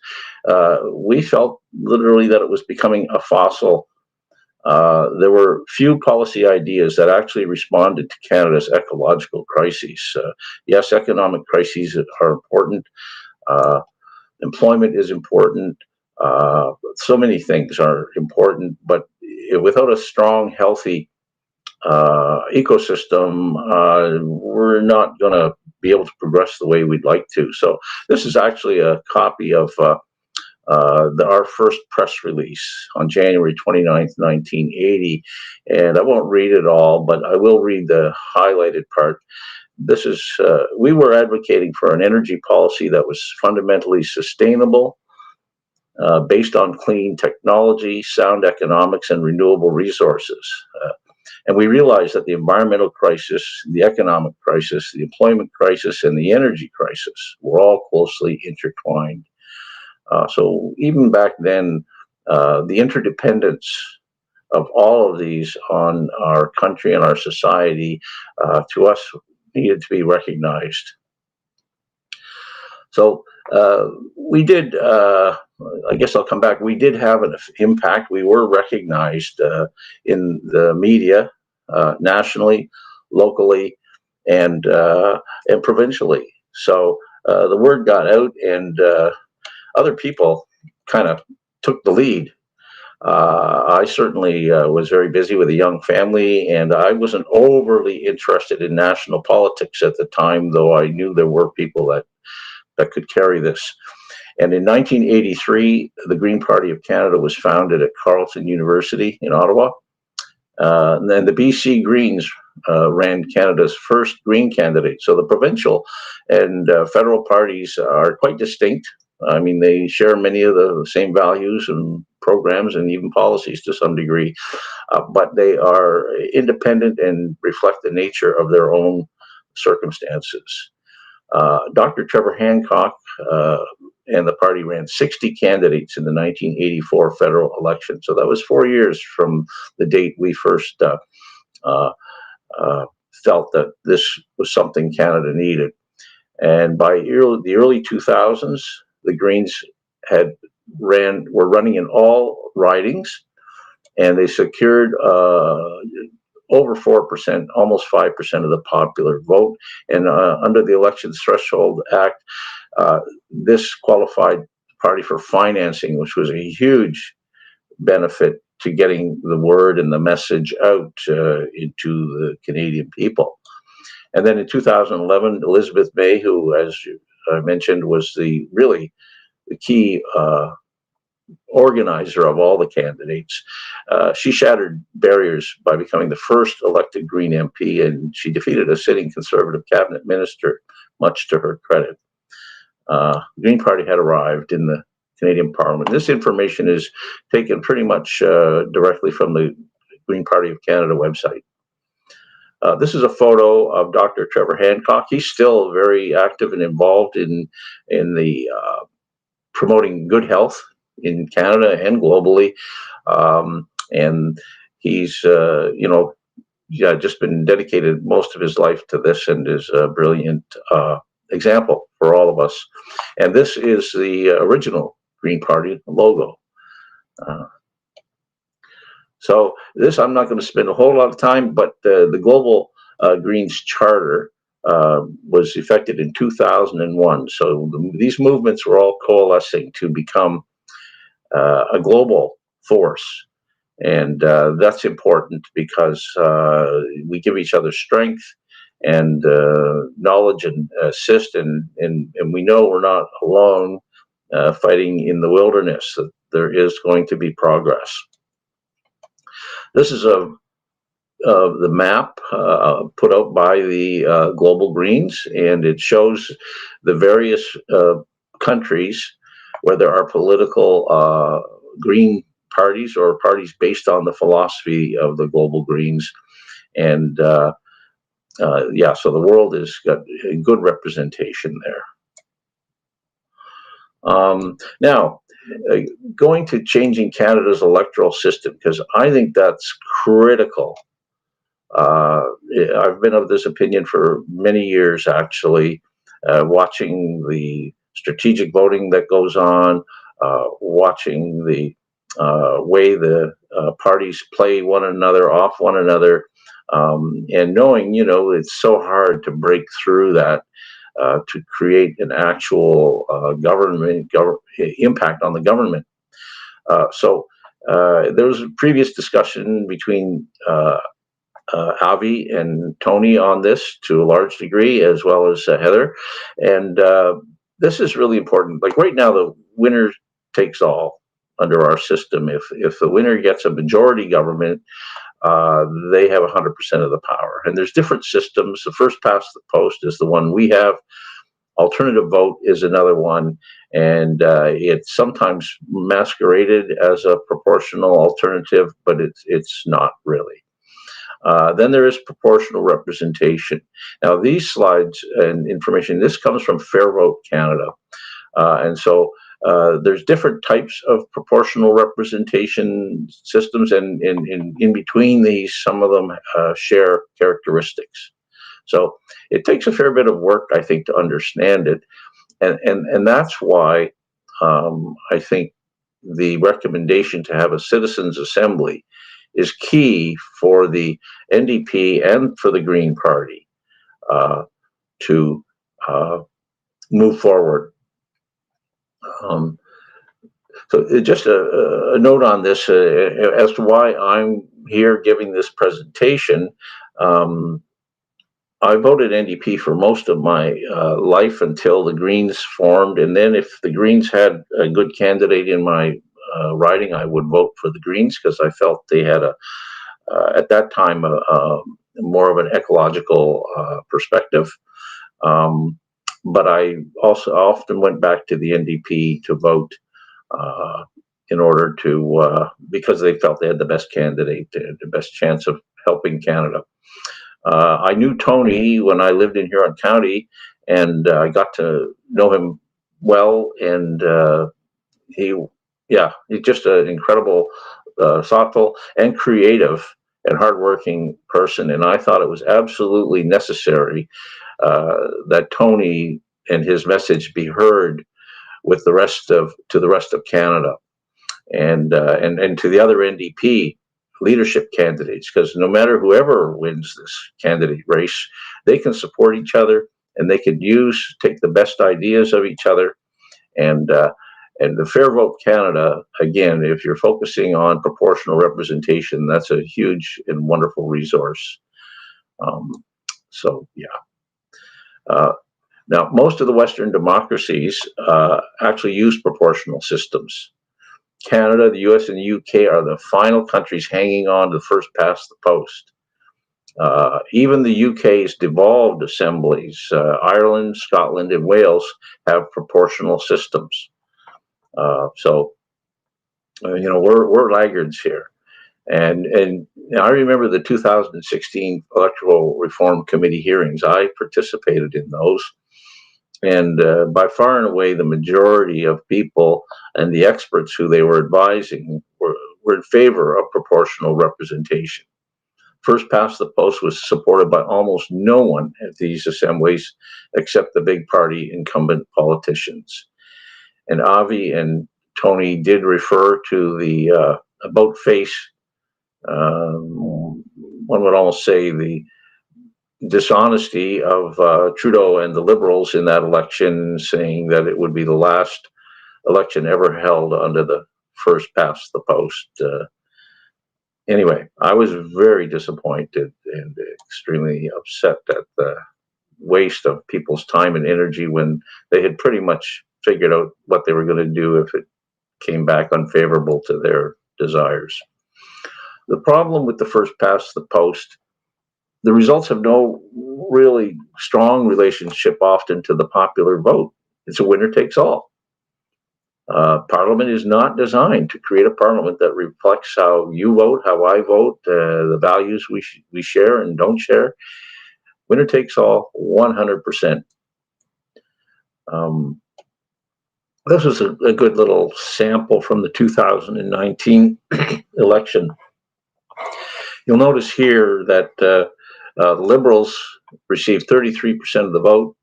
we felt literally that it was becoming a fossil. There were few policy ideas that actually responded to Canada's ecological crises. Yes, economic crises are important. Employment is important. So many things are important, but without a strong, healthy ecosystem, we're not going to be able to progress the way we'd like to. So this is actually a copy of our first press release on January 29th, 1980. And I won't read it all, but I will read the highlighted part. This is, we were advocating for an energy policy that was fundamentally sustainable, based on clean technology, sound economics, and renewable resources. And we realized that the environmental crisis, the economic crisis, the employment crisis, and the energy crisis were all closely intertwined. So even back then, the interdependence of all of these on our country and our society, to us, needed to be recognized. So we did, I guess I'll come back, we did have an impact. We were recognized in the media, nationally, locally, and provincially. So the word got out, and other people kind of took the lead. I certainly was very busy with a young family, and I wasn't overly interested in national politics at the time, though I knew there were people that could carry this. And in 1983, the Green Party of Canada was founded at Carleton University in Ottawa. And then the BC Greens ran Canada's first Green candidate. So the provincial and federal parties are quite distinct. I mean, they share many of the same values and programs and even policies to some degree, but they are independent and reflect the nature of their own circumstances. Dr. Trevor Hancock and the party ran 60 candidates in the 1984 federal election. So that was 4 years from the date we first felt that this was something Canada needed. And by the early 2000s, the Greens were running in all ridings, and they secured over 4%, almost 5% of the popular vote. And under the Elections Threshold Act, this qualified the party for financing, which was a huge benefit to getting the word and the message out into the Canadian people. And then in 2011, Elizabeth May, who, as I mentioned, was really the key organizer of all the candidates. She shattered barriers by becoming the first elected Green MP, and she defeated a sitting Conservative cabinet minister, much to her credit. The Green Party had arrived in the Canadian Parliament. This information is taken pretty much directly from the Green Party of Canada website. This is a photo of Dr. Trevor Hancock. He's still very active and involved in the promoting good health in Canada and globally, and he's just been dedicated most of his life to this, and is a brilliant example for all of us. And this is the original Green Party logo. So this, I'm not going to spend a whole lot of time, but the Global Greens Charter was effected in 2001. So these movements were all coalescing to become a global force. And that's important because we give each other strength and knowledge and assist, and we know we're not alone fighting in the wilderness, that there is going to be progress. This is the map put out by the Global Greens, and it shows the various countries where there are political green parties or parties based on the philosophy of the Global Greens. And so the world has got a good representation there. Now, going to changing Canada's electoral system, because I think that's critical. I've been of this opinion for many years, actually, watching the strategic voting that goes on, watching the way the parties play one another off one another, and knowing, it's so hard to break through that to create an actual government impact on the government. So there was a previous discussion between Avi and Tony on this to a large degree, as well as Heather. And this is really important. Like right now, the winner takes all under our system. If the winner gets a majority government, they have 100% of the power. And there's different systems. The first past the post is the one we have. Alternative vote is another one, and it's sometimes masqueraded as a proportional alternative, but it's not really. Then there is proportional representation. Now, these slides and information, this comes from Fair Vote Canada. And so there's different types of proportional representation systems, and in between these, some of them share characteristics. So it takes a fair bit of work, I think, to understand it. And that's why I think the recommendation to have a citizens' assembly is key for the NDP and for the Green Party to move forward. So just a note on this as to why I'm here giving this presentation. I voted NDP for most of my life until the Greens formed, and then if the Greens had a good candidate in my riding, I would vote for the Greens because I felt they had at that time more of an ecological perspective. But I also often went back to the NDP to vote in order to because they felt they had the best candidate, the best chance of helping Canada. I knew Tony when I lived in Huron County, and I got to know him well. And he's just an incredible, thoughtful, and creative and hardworking person. And I thought it was absolutely necessary that Tony and his message be heard with the rest of Canada, and to the other NDP leadership candidates, because no matter whoever wins this candidate race, they can support each other and they can take the best ideas of each other. And the Fair Vote Canada, again, if you're focusing on proportional representation, that's a huge and wonderful resource. Now, most of the Western democracies actually use proportional systems. Canada, the US, and the UK are the final countries hanging on to first past the post. Even the UK's devolved assemblies, Ireland, Scotland, and Wales have proportional systems. We're laggards here. And I remember the 2016 Electoral Reform Committee hearings. I participated in those. And by far and away, the majority of people and the experts who they were advising were in favor of proportional representation. First past the post was supported by almost no one at these assemblies except the big party incumbent politicians. And Avi and Tony did refer to the about face, one would almost say the dishonesty of Trudeau and the Liberals in that election, saying that it would be the last election ever held under the first past the post. Anyway, I was very disappointed and extremely upset at the waste of people's time and energy when they had pretty much figured out what they were going to do if it came back unfavorable to their desires. The problem with the first past the post, the results have no really strong relationship often to the popular vote. It's a winner takes all. Parliament is not designed to create a parliament that reflects how you vote, how I vote, the values we share and don't share. Winner takes all, 100%. This was a good little sample from the 2019 election. You'll notice here that Liberals received 33% of the vote,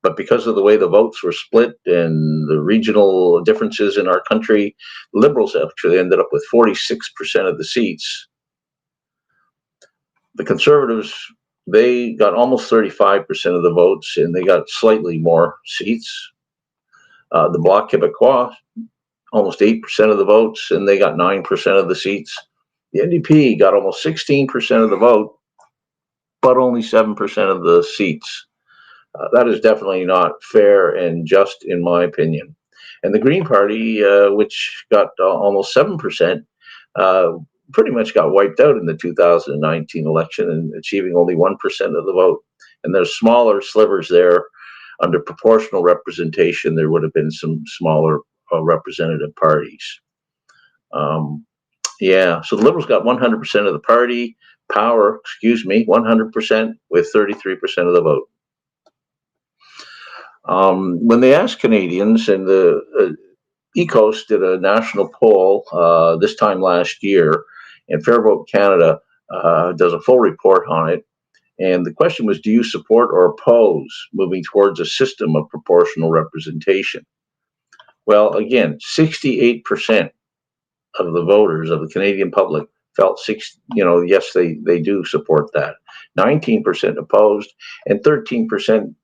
but because of the way the votes were split and the regional differences in our country, Liberals actually ended up with 46% of the seats. The Conservatives, they got almost 35% of the votes and they got slightly more seats. The Bloc Québécois, almost 8% of the votes and they got 9% of the seats. The NDP got almost 16% of the vote, but only 7% of the seats. That is definitely not fair and just, in my opinion. And the Green Party, which got almost 7%, pretty much got wiped out in the 2019 election and achieving only 1% of the vote. And there's smaller slivers there. Under proportional representation, there would have been some smaller representative parties. So the Liberals got 100% of the party power, 100% with 33% of the vote. When they asked Canadians, and the ECOS did a national poll this time last year, and Fair Vote Canada does a full report on it. And the question was, do you support or oppose moving towards a system of proportional representation? Well, again, 68% of the voters of the Canadian public felt yes, they do support that. 19% opposed, and 13%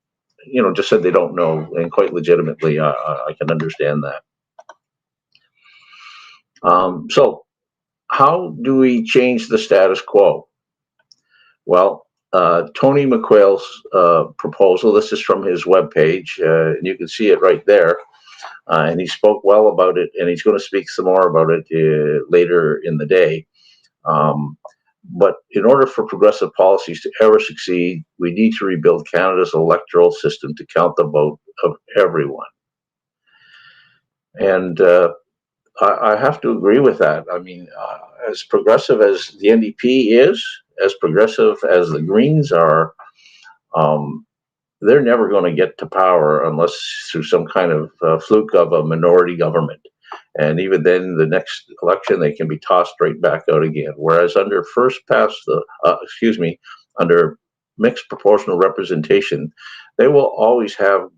just said they don't know, and quite legitimately, I can understand that. So how do we change the status quo? Well, Tony McQuail's proposal, this is from his webpage, and you can see it right there. And he spoke well about it, and he's going to speak some more about it later in the day. But in order for progressive policies to ever succeed, we need to rebuild Canada's electoral system to count the vote of everyone. And I have to agree with that. I mean, as progressive as the NDP is, as progressive as the Greens are, they're never going to get to power unless through some kind of fluke of a minority government. And even then, the next election, they can be tossed right back out again. Whereas under under mixed proportional representation, they will always have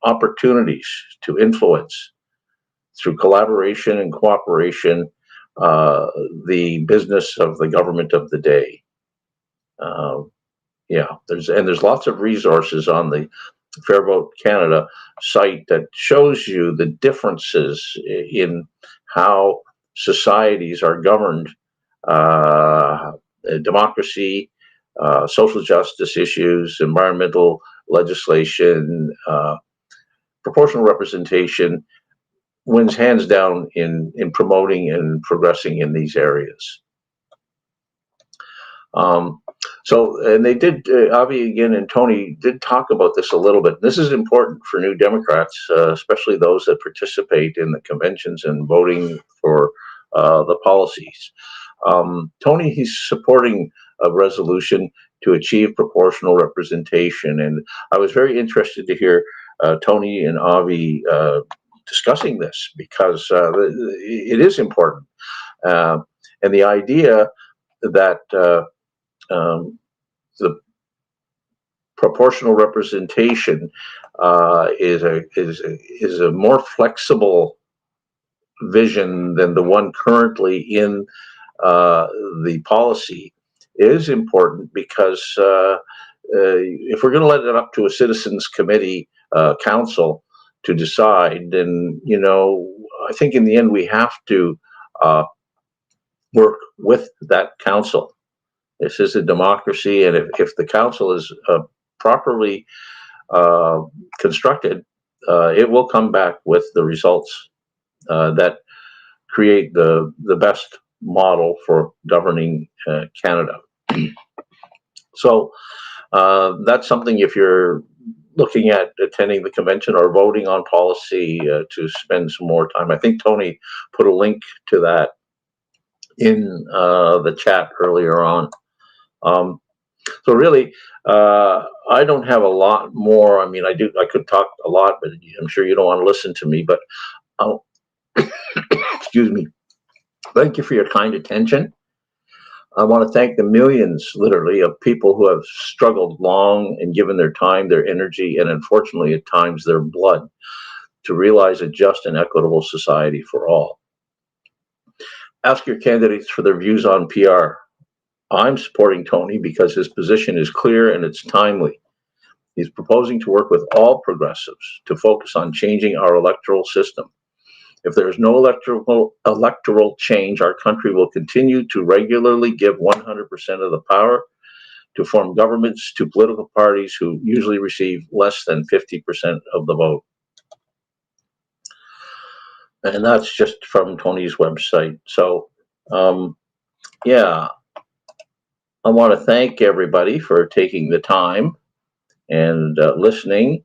opportunities to influence through collaboration and cooperation the business of the government of the day. There's lots of resources on the Fair Vote Canada site that shows you the differences in how societies are governed, democracy, social justice issues, environmental legislation, proportional representation wins hands down in promoting and progressing in these areas. And they did, Avi again and Tony did talk about this a little bit. This is important for New Democrats, especially those that participate in the conventions and voting for the policies. Tony, he's supporting a resolution to achieve proportional representation. And I was very interested to hear Tony and Avi discussing this because it is important. And the idea that the proportional representation is a more flexible vision than the one currently in the policy is important because if we're going to let it up to a citizens committee council to decide, then I think in the end we have to work with that council. This is a democracy, and if the council is properly constructed, it will come back with the results that create the best model for governing Canada. So that's something, if you're looking at attending the convention or voting on policy, to spend some more time. I think Tony put a link to that in the chat earlier on. So really, I don't have a lot more. I mean, I could talk a lot, but I'm sure you don't want to listen to me, but excuse me. Thank you for your kind attention. I want to thank the millions, literally, of people who have struggled long and given their time, their energy, and unfortunately at times their blood to realize a just and equitable society for all. Ask your candidates for their views on PR. I'm supporting Tony because his position is clear and it's timely. He's proposing to work with all progressives to focus on changing our electoral system. If there is no electoral change, our country will continue to regularly give 100% of the power to form governments to political parties who usually receive less than 50% of the vote. And that's just from Tony's website. So, yeah. I want to thank everybody for taking the time and listening.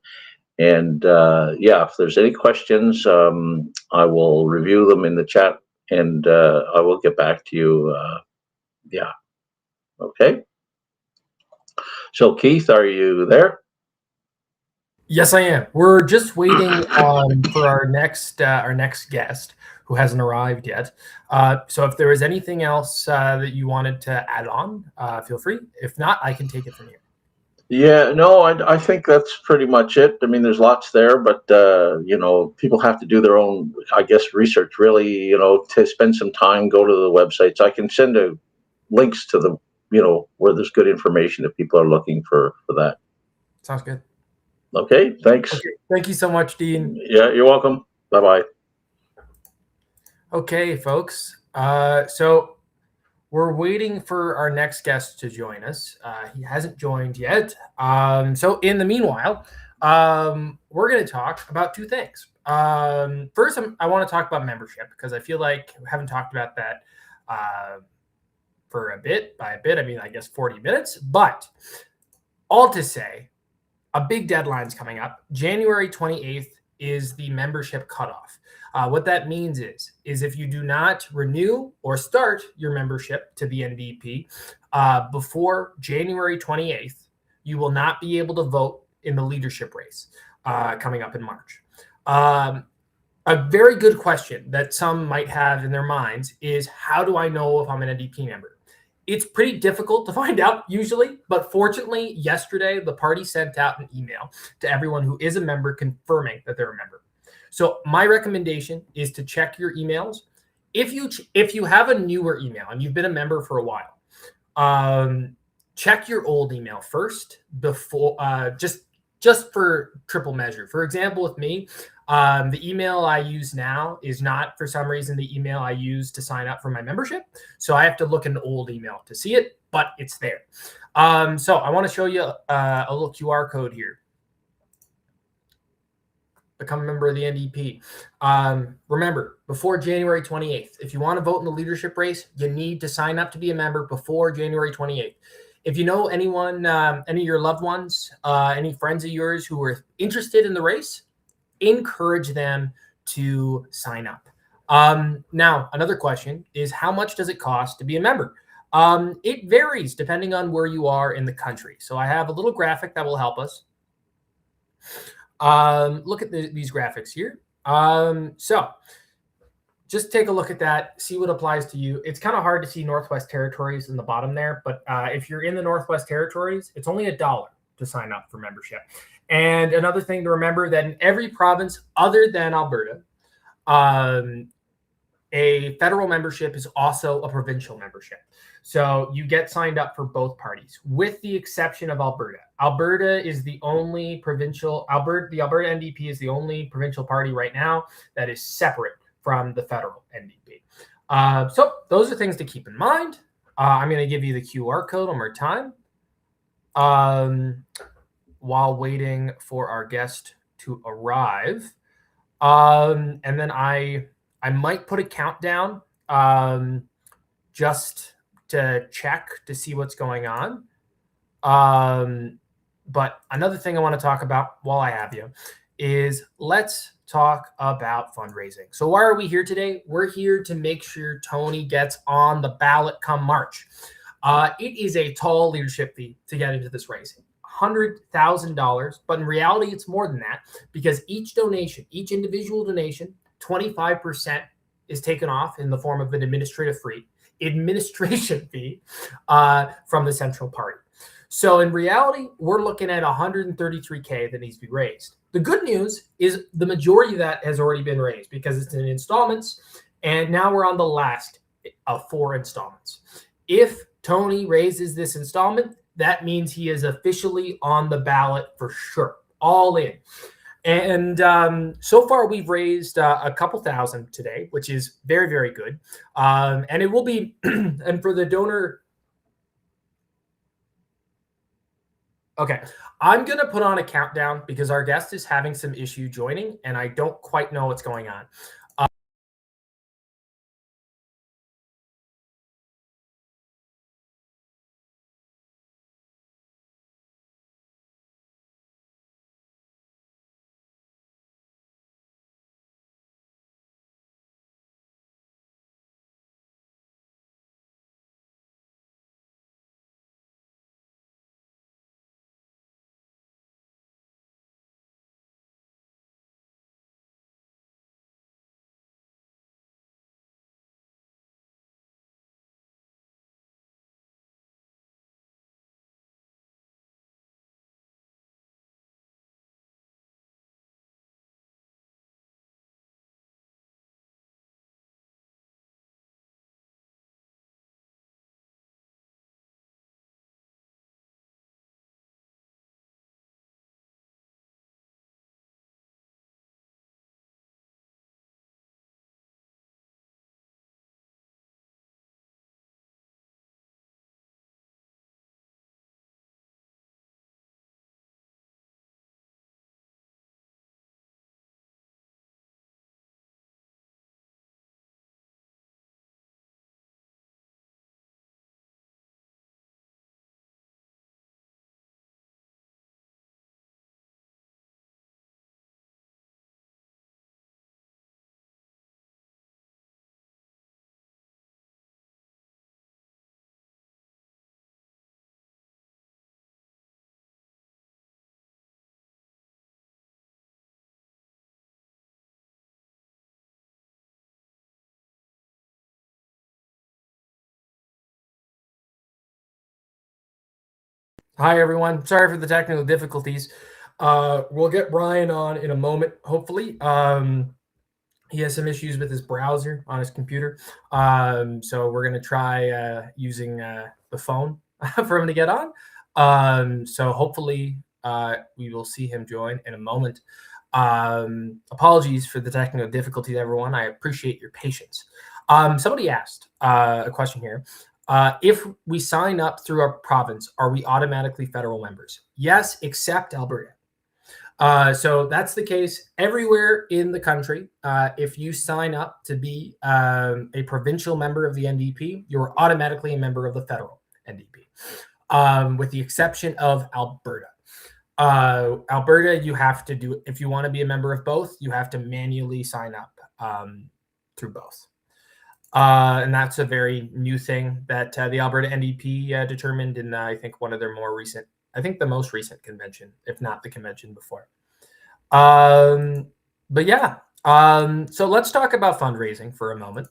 And yeah, if there's any questions, I will review them in the chat and I will get back to you. Yeah. Okay. So Keith, are you there? Yes, I am. We're just waiting for our next guest, who hasn't arrived yet. So if there is anything else that you wanted to add on, feel free. If not, I can take it from here. Yeah, no, I think that's pretty much it. I mean, there's lots there, but people have to do their own, I guess, research. Really, to spend some time, go to the websites. I can send links to the, where there's good information if people are looking for that. Sounds good. Okay, thanks. Okay, thank you so much, Dean. Yeah, you're welcome. Bye-bye. Okay, folks. So we're waiting for our next guest to join us. He hasn't joined yet. So in the meanwhile, we're going to talk about two things. First, I want to talk about membership because I feel like we haven't talked about that for a bit. By a bit, I mean, I guess 40 minutes. But all to say, a big deadline's coming up. January 28th is the membership cutoff. What that means is if you do not renew or start your membership to the NDP before January 28th, you will not be able to vote in the leadership race coming up in March. A very good question that some might have in their minds is, how do I know if I'm an NDP member? It's pretty difficult to find out usually, but fortunately, yesterday, the party sent out an email to everyone who is a member confirming that they're a member. So my recommendation is to check your emails. If you have a newer email and you've been a member for a while, check your old email first before just for triple measure. For example, with me, the email I use now is not, for some reason, the email I use to sign up for my membership. So I have to look in the old email to see it, but it's there. So I want to show you a little QR code here. Become a member of the NDP. Remember, before January 28th, if you want to vote in the leadership race, you need to sign up to be a member before January 28th. If you know anyone, any of your loved ones, any friends of yours who are interested in the race, encourage them to sign up. Now, another question is, how much does it cost to be a member? It varies depending on where you are in the country. So I have a little graphic that will help us. Look at these graphics here. So just take a look at that, see what applies to you. It's kind of hard to see Northwest Territories in the bottom there, but if you're in the Northwest Territories, it's only $1 to sign up for membership. And another thing to remember, that in every province other than Alberta, a federal membership is also a provincial membership. So you get signed up for both parties, with the exception of Alberta. Alberta is the only provincial, the Alberta NDP is the only provincial party right now that is separate from the federal NDP. So those are things to keep in mind. I'm going to give you the QR code one more time while waiting for our guest to arrive. And then I might put a countdown just to check to see what's going on. But another thing I want to talk about while I have you is, let's talk about fundraising. So why are we here today? We're here to make sure Tony gets on the ballot come March. It is a tall leadership fee to get into this race. $100,000, but in reality, it's more than that, because each donation, each individual donation, 25% is taken off in the form of an administration fee from the central party. So in reality, we're looking at $133K that needs to be raised. The good news is the majority of that has already been raised because it's in installments, and now we're on the last of 4 installments. If Tony raises this installment, that means he is officially on the ballot for sure, all in. And so far, we've raised a couple thousand today, which is very, very good. And it will be, and for the donor, okay, I'm going to put on a countdown because our guest is having some issue joining, and I don't quite know what's going on. Hi, everyone. Sorry for the technical difficulties. We'll get Brian on in a moment, hopefully. He has some issues with his browser on his computer. So we're going to try using the phone for him to get on. So hopefully we will see him join in a moment. Apologies for the technical difficulties, everyone. I appreciate your patience. Somebody asked a question here. If we sign up through our province, are we automatically federal members? Yes, except Alberta. So that's the case everywhere in the country. If you sign up to be a provincial member of the NDP, you're automatically a member of the federal NDP, with the exception of Alberta. Alberta, you have to do, if you want to be a member of both, you have to manually sign up through both. And that's a very new thing that the Alberta NDP determined in, I think, one of their more recent, I think the most recent convention, if not the convention before. But yeah, so let's talk about fundraising for a moment.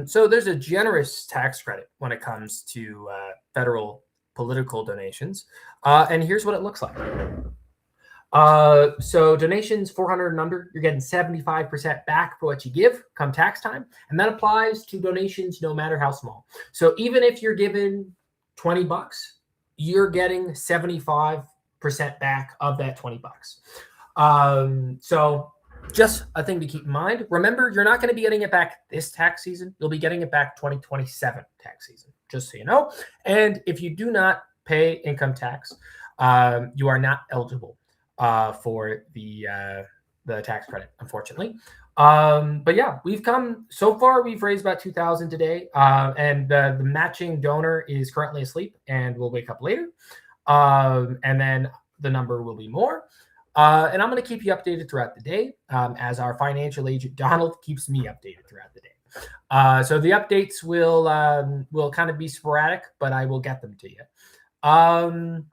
So there's a generous tax credit when it comes to federal political donations. And here's what it looks like. So donations 400 and under, you're getting 75% back for what you give come tax time. And that applies to donations no matter how small. So even if you're given $20, you're getting 75% back of that $20. So just a thing to keep in mind. Remember, you're not going to be getting it back this tax season. You'll be getting it back 2027 tax season, just so you know. And if you do not pay income tax, you are not eligible for the tax credit, unfortunately. But yeah, we've come so far. We've raised about 2,000 today, and the matching donor is currently asleep and will wake up later. And then the number will be more. And I'm going to keep you updated throughout the day, as our financial agent Donald keeps me updated throughout the day. So the updates will kind of be sporadic, but I will get them to you.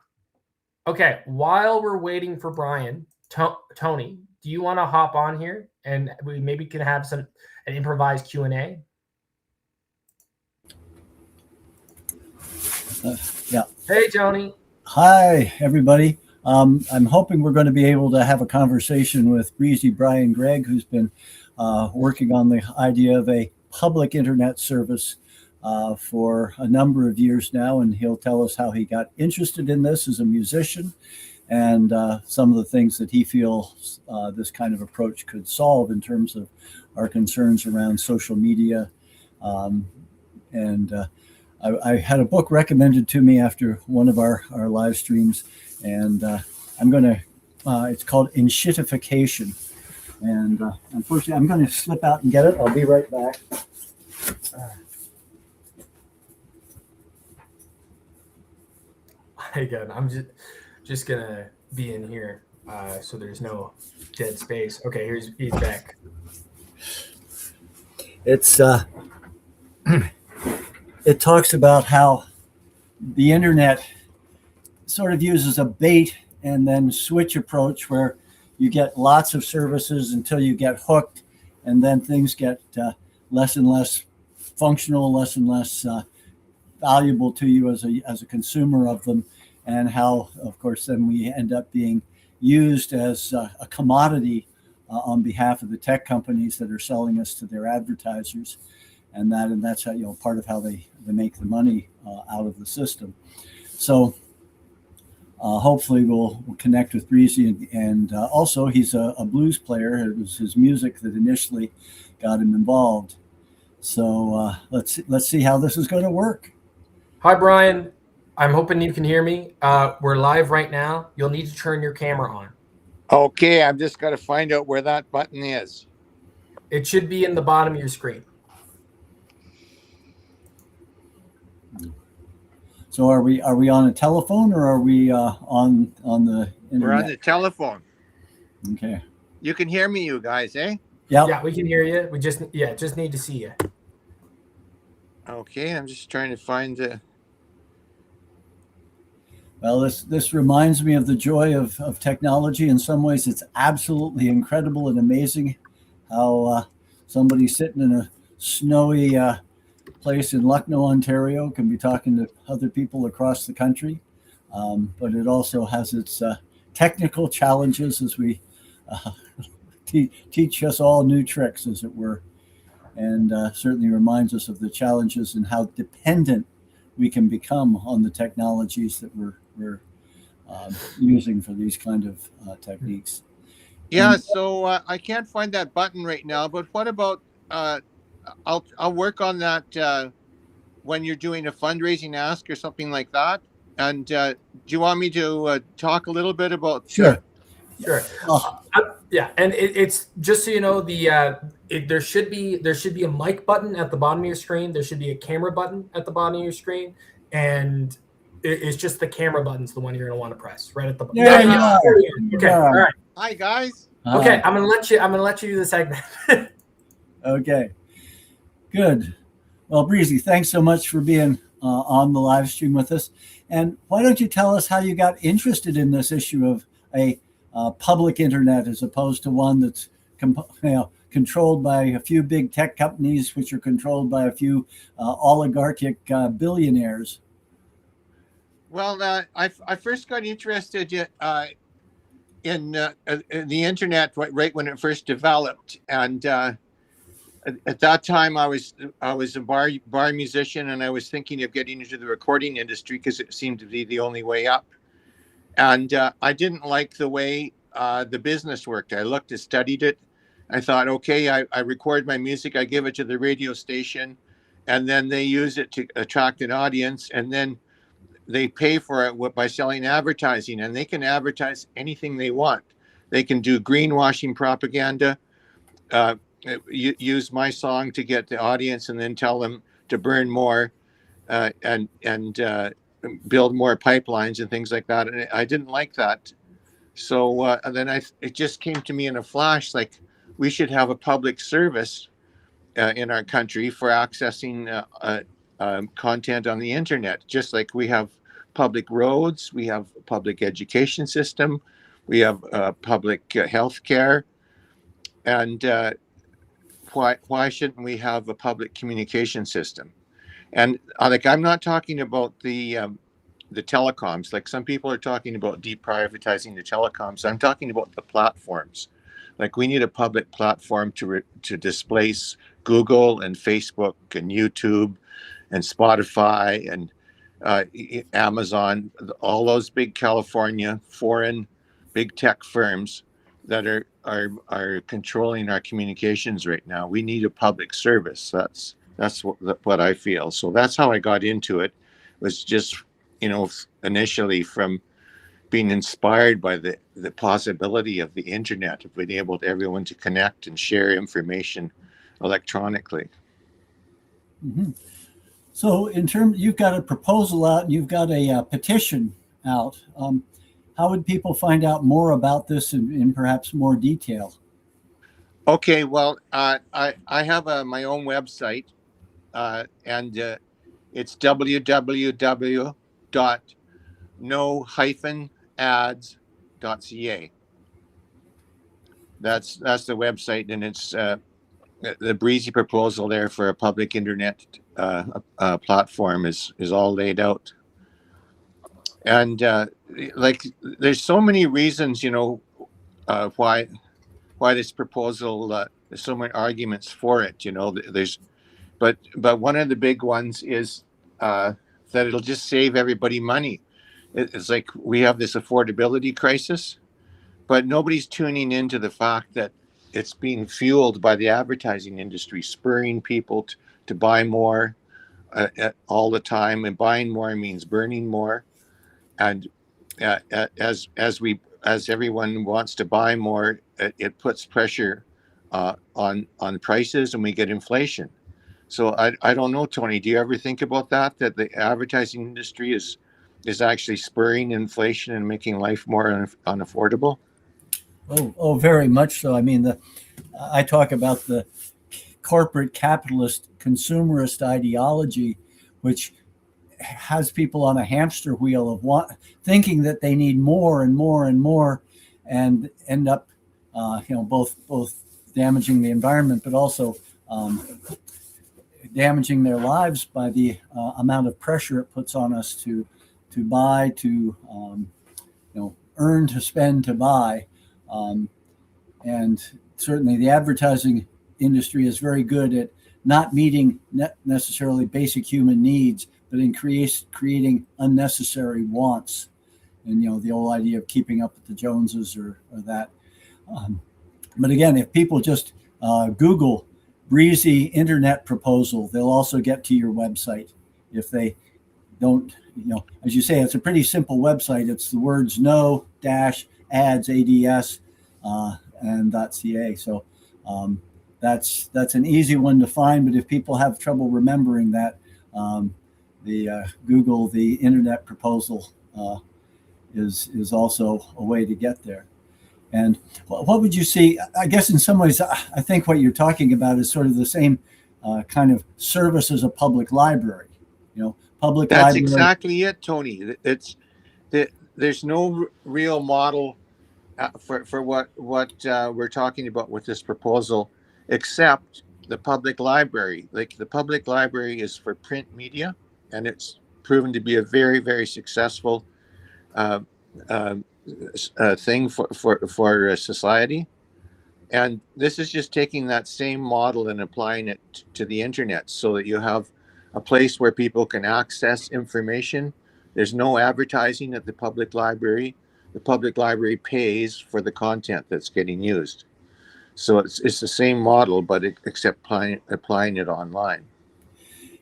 Okay, while we're waiting for Brian, Tony, do you want to hop on here and we maybe can have an improvised Q&A? Yeah. Hey, Tony. Hi, everybody. I'm hoping we're going to be able to have a conversation with Breezy Brian Gregg, who's been working on the idea of a public internet service for a number of years now, and he'll tell us how he got interested in this as a musician and some of the things that he feels this kind of approach could solve in terms of our concerns around social media. I had a book recommended to me after one of our live streams, and I'm going to, it's called Enshittification. And unfortunately, I'm going to slip out and get it. I'll be right back. Again, I'm just going to be in here so there's no dead space. Okay, he's back. It's it talks about how the internet sort of uses a bait and then switch approach where you get lots of services until you get hooked, and then things get less and less functional, less and less valuable to you as a consumer of them, and how, of course, then we end up being used as a commodity on behalf of the tech companies that are selling us to their advertisers, and that's how, part of how they make the money out of the system. So hopefully we'll connect with Breezy, and also he's a blues player. It was his music that initially got him involved. So let's see how this is going to work. Hi, Brian. I'm hoping you can hear me. We're live right now. You'll need to turn your camera on. Okay, I've just got to find out where that button is. It should be in the bottom of your screen. So are we on a telephone, or are we on the internet? We're on the telephone. Okay. You can hear me, you guys, eh? Yep. Yeah, we can hear you. We just need to see you. Okay, I'm just trying to find the... Well, this reminds me of the joy of technology. In some ways, it's absolutely incredible and amazing how somebody sitting in a snowy place in Lucknow, Ontario, can be talking to other people across the country. but it also has its technical challenges as we teach us all new tricks, as it were, and certainly reminds us of the challenges and how dependent we can become on the technologies that we're using for these kind of techniques. Yeah, so I can't find that button right now, but what about I'll work on that when you're doing a fundraising ask or something like that. And do you want me to talk a little bit about? Sure. Sure. Oh. Yeah, and it's just so you know, there should be a mic button at the bottom of your screen. There should be a camera button at the bottom of your screen, and it's just the camera button's the one you're going to want to press right at the bottom. There you are. Okay. All right. Hi guys. Okay, I'm gonna let you do the segment. Okay. Good. Well, Breezy, thanks so much for being on the live stream with us. And why don't you tell us how you got interested in this issue of a public internet as opposed to one that's controlled by a few big tech companies, which are controlled by a few oligarchic billionaires? Well, I first got interested in the internet right when it first developed, and at that time I was a bar musician, and I was thinking of getting into the recording industry because it seemed to be the only way up. And I didn't like the way the business worked. I looked and studied it. I thought, okay, I record my music, I give it to the radio station, and then they use it to attract an audience, and then they pay for it by selling advertising, and they can advertise anything they want. They can do greenwashing propaganda, use my song to get the audience, and then tell them to burn more and build more pipelines and things like that. And I didn't like that. So then it just came to me in a flash, like we should have a public service in our country for accessing content on the internet, just like we have public roads, we have a public education system, we have public health care, and why shouldn't we have a public communication system? And like, I'm not talking about the telecoms. Like, some people are talking about deprivatizing the telecoms. I'm talking about the platforms. Like, we need a public platform to displace Google and Facebook and YouTube and Spotify and Amazon, all those big California foreign big tech firms that are controlling our communications right now. We need a public service. That's what I feel. So that's how I got into it. Was just, initially from being inspired by the possibility of the internet, of being able to everyone to connect and share information electronically. Mm-hmm. So you've got a proposal out, and you've got a petition out. How would people find out more about this in perhaps more detail? Okay, well, I have my own website, and it's www.no-ads.ca. That's the website, and it's the Breezy proposal there for a public internet platform is all laid out. And like, there's so many reasons, why this proposal, there's so many arguments for it, but one of the big ones is that it'll just save everybody money. It's like we have this affordability crisis, but nobody's tuning into the fact that it's being fueled by the advertising industry, spurring people to buy more all the time, and buying more means burning more. And as everyone wants to buy more, it puts pressure on prices, and we get inflation. So I don't know, Tony, do you ever think about that the advertising industry is actually spurring inflation and making life more unaffordable? Oh, very much so. I mean, I talk about the corporate capitalist consumerist ideology, which has people on a hamster wheel of thinking that they need more and more and more, and end up, both damaging the environment, but also damaging their lives by the amount of pressure it puts on us to to buy, to earn, to spend, to buy. And certainly the advertising industry is very good at not meeting necessarily basic human needs, but in creating unnecessary wants. And, the whole idea of keeping up with the Joneses or that. But again, if people just Google breezy internet proposal, they'll also get to your website. If they don't, as you say, it's a pretty simple website. It's the words no dash ads, ADS, and .ca. So that's an easy one to find. But if people have trouble remembering that, the Google the internet proposal is also a way to get there. And what would you see? I guess in some ways, I think what you're talking about is sort of the same kind of service as a public library. Public That's library. exactly it, Tony. There's no real model for what we're talking about with this proposal, except the public library. Like, the public library is for print media, and it's proven to be a very, very successful thing for society. And this is just taking that same model and applying it to the internet, so that you have a place where people can access information. There's no advertising at the public library. The public library pays for the content that's getting used. So it's the same model, but except applying it online.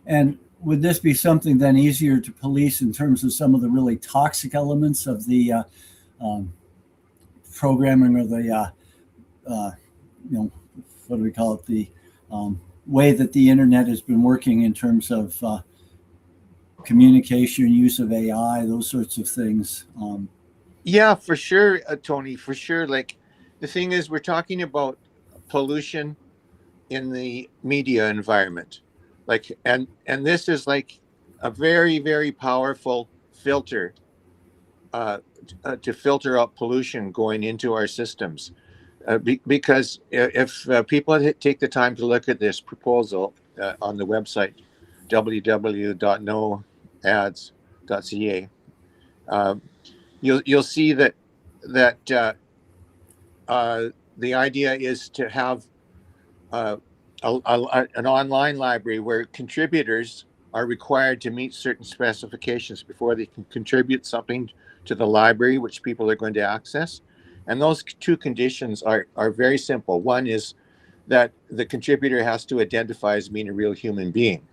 And would this be something then easier to police in terms of some of the really toxic elements of the programming, or the what do we call it, the way that the internet has been working in terms of communication, use of AI, those sorts of things? Yeah, for sure, Tony, for sure. Like, the thing is, we're talking about pollution in the media environment. Like, and this is like a very, very powerful filter to filter out pollution going into our systems. Because if people take the time to look at this proposal on the website www.noads.ca, you'll see that the idea is to have an online library where contributors are required to meet certain specifications before they can contribute something to the library, which people are going to access. And those two conditions are very simple. One is that the contributor has to identify as being a real human being.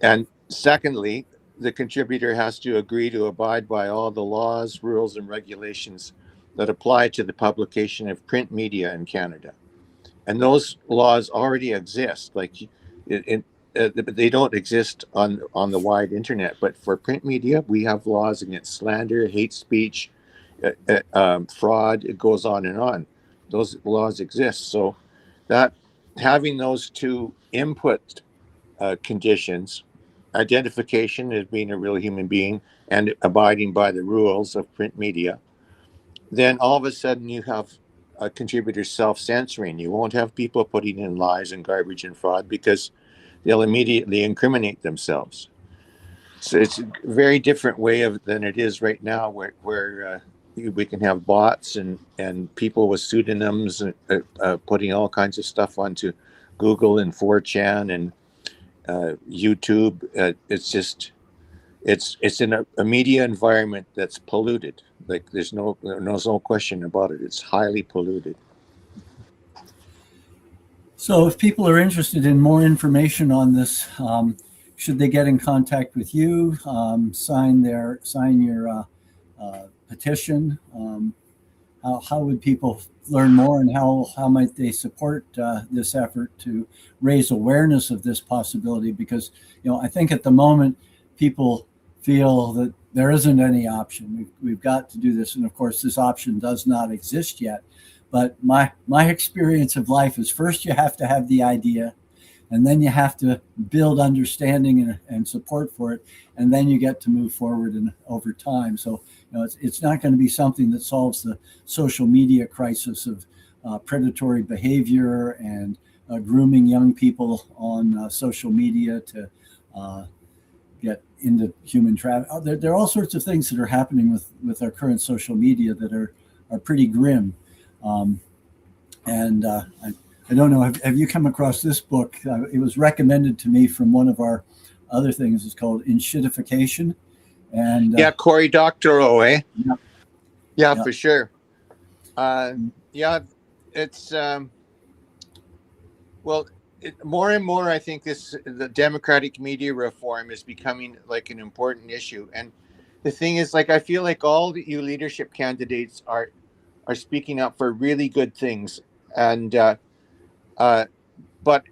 And secondly, the contributor has to agree to abide by all the laws, rules, and regulations that apply to the publication of print media in Canada. And those laws already exist. Like, they don't exist on the wide internet, but for print media, we have laws against slander, hate speech, fraud. It goes on and on. Those laws exist. So that having those two input conditions, identification as being a real human being and abiding by the rules of print media, then all of a sudden you have contributors self-censoring. You won't have people putting in lies and garbage and fraud, because they'll immediately incriminate themselves. So it's a very different way than it is right now, where we can have bots and people with pseudonyms putting all kinds of stuff onto Google and 4chan and YouTube. It's in a media environment that's polluted. Like, there's no question about it. It's highly polluted. So if people are interested in more information on this, should they get in contact with you, sign your petition? How would people learn more, and how might they support this effort to raise awareness of this possibility? Because I think at the moment people feel that there isn't any option. We've got to do this, and of course this option does not exist yet. But my experience of life is, first you have to have the idea, and then you have to build understanding and support for it, and then you get to move forward and over time. So it's not going to be something that solves the social media crisis of predatory behavior and grooming young people on social media to get into human trafficking. There are all sorts of things that are happening with our current social media that are pretty grim. I don't know, have you come across this book? It was recommended to me from one of our other things. It's called Enshittification. And yeah, Cory Doctorow, eh? Yeah. Yeah, Yeah. for sure. Yeah, it's more and more, I think the democratic media reform is becoming like an important issue. And the thing is, like, I feel like all the you leadership candidates are speaking up for really good things. And but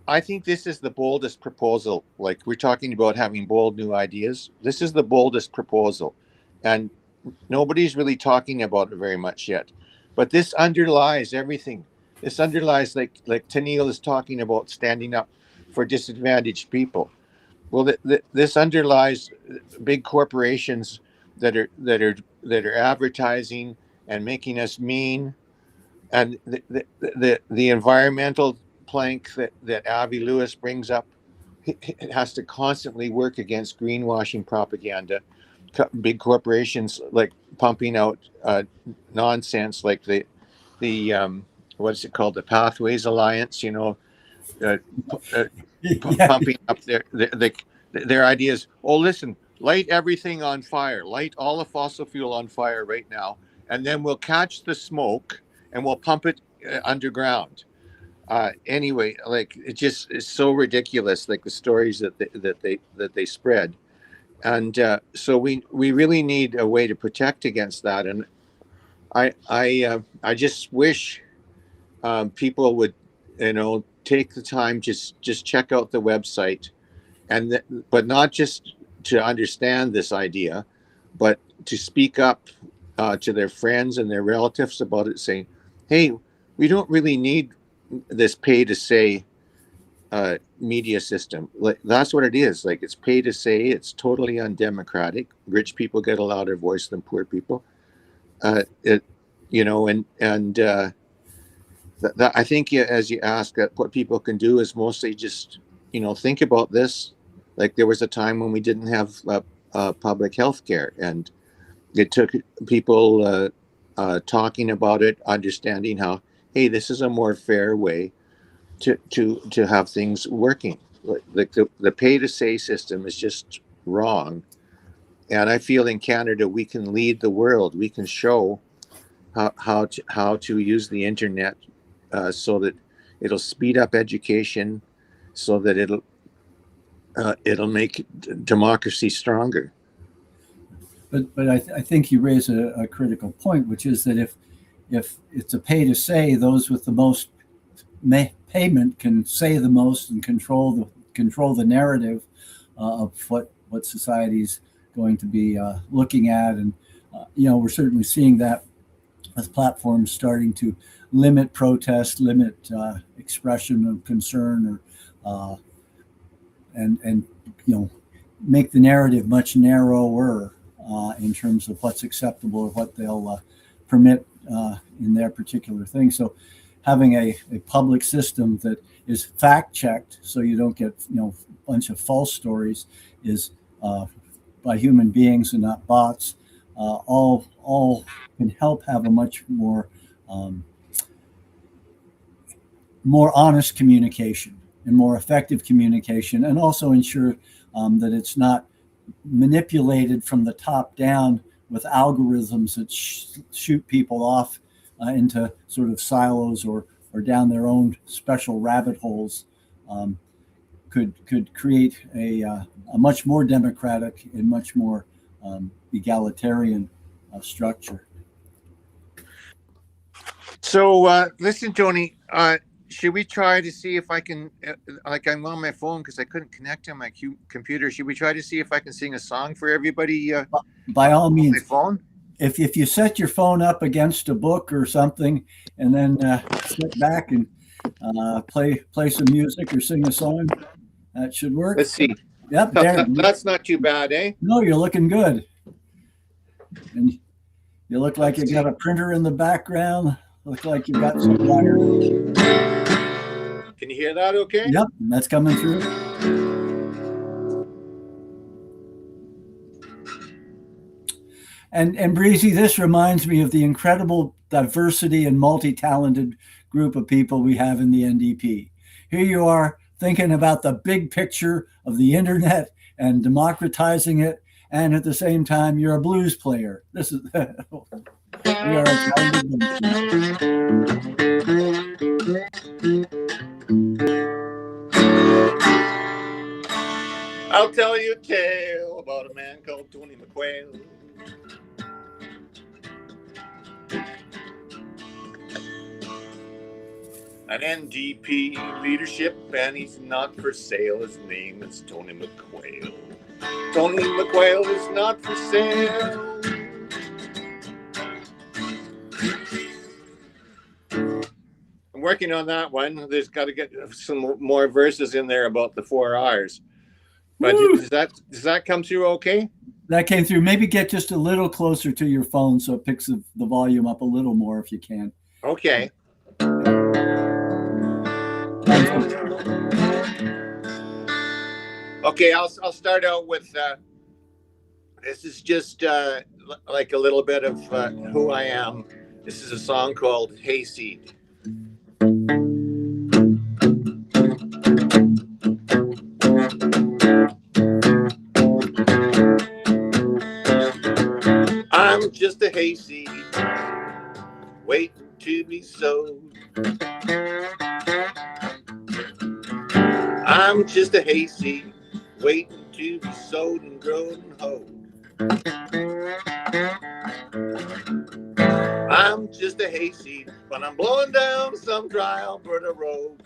I think this is the boldest proposal. Like, we're talking about having bold new ideas. This is the boldest proposal. And nobody's really talking about it very much yet. But this underlies everything. This underlies, like Tennille is talking about, standing up for disadvantaged people. Well, this underlies big corporations that are advertising and making us mean, and the environmental plank that Avi Lewis brings up. It has to constantly work against greenwashing propaganda. Big corporations like pumping out nonsense, like the what's it called, the Pathways Alliance, pumping up their ideas. Oh, listen, light everything on fire, light all the fossil fuel on fire right now, and then we'll catch the smoke and we'll pump it underground. Anyway, like, it just is so ridiculous, like the stories that they spread. And so we really need a way to protect against that. And I just wish people would, take the time, just check out the website, but not just to understand this idea, but to speak up to their friends and their relatives about it, saying, hey, we don't really need this pay to say media system. Like, that's what it is. Like, it's pay to say. It's totally undemocratic. Rich people get a louder voice than poor people. I think, as you ask, that what people can do is mostly just, think about this. Like, there was a time when we didn't have public health care, and it took people talking about it, understanding how, hey, this is a more fair way to have things working. Like, the pay to say system is just wrong. And I feel in Canada we can lead the world. We can show how to use the internet so that it'll speed up education, so that it'll make democracy stronger. But I think you raise a critical point, which is that if it's a pay to say, those with the most payment can say the most and control the narrative of what society's going to be looking at. And we're certainly seeing that with platforms starting to limit protest, limit expression of concern, or and make the narrative much narrower in terms of what's acceptable or what they'll permit in their particular thing. So having a public system that is fact checked, so you don't get a bunch of false stories, is by human beings and not bots, all can help have a much more honest communication and more effective communication, and also ensure that it's not manipulated from the top down with algorithms that shoot people off into sort of silos or down their own special rabbit holes. Could create a much more democratic and much more egalitarian structure. So listen, Tony, should we try to see if I can, I'm on my phone because I couldn't connect to my computer. Should we try to see if I can sing a song for everybody? By all means. On my phone? If you set your phone up against a book or something, and then sit back and play some music or sing a song, that should work. Let's see. Yep, there. That's not too bad, eh? No, you're looking good. And you look like you got a printer in the background. Look like you got some wire. Can you hear that okay? Yep, that's coming through. And Breezy, this reminds me of the incredible diversity and multi-talented group of people we have in the NDP. Here you are thinking about the big picture of the internet and democratizing it, and at the same time, you're a blues player. This is we are a talented I'll tell you a tale about a man called Tony McQuail. An NDP leadership, and he's not for sale. His name is Tony McQuail. Tony McQuail is not for sale. I'm working on that one. There's got to get some more verses in there about the 4 R's. But does that come through okay? That came through. Maybe get just a little closer to your phone so it picks the volume up a little more if you can. Okay. Okay, I'll start out with this is just like a little bit of who I am. This is a song called Hayseed. I'm just a hayseed waiting to be sowed. I'm just a hayseed waiting to be sowed and grown and hoed. I'm just a hayseed, but I'm blowing down some dry Alberta road.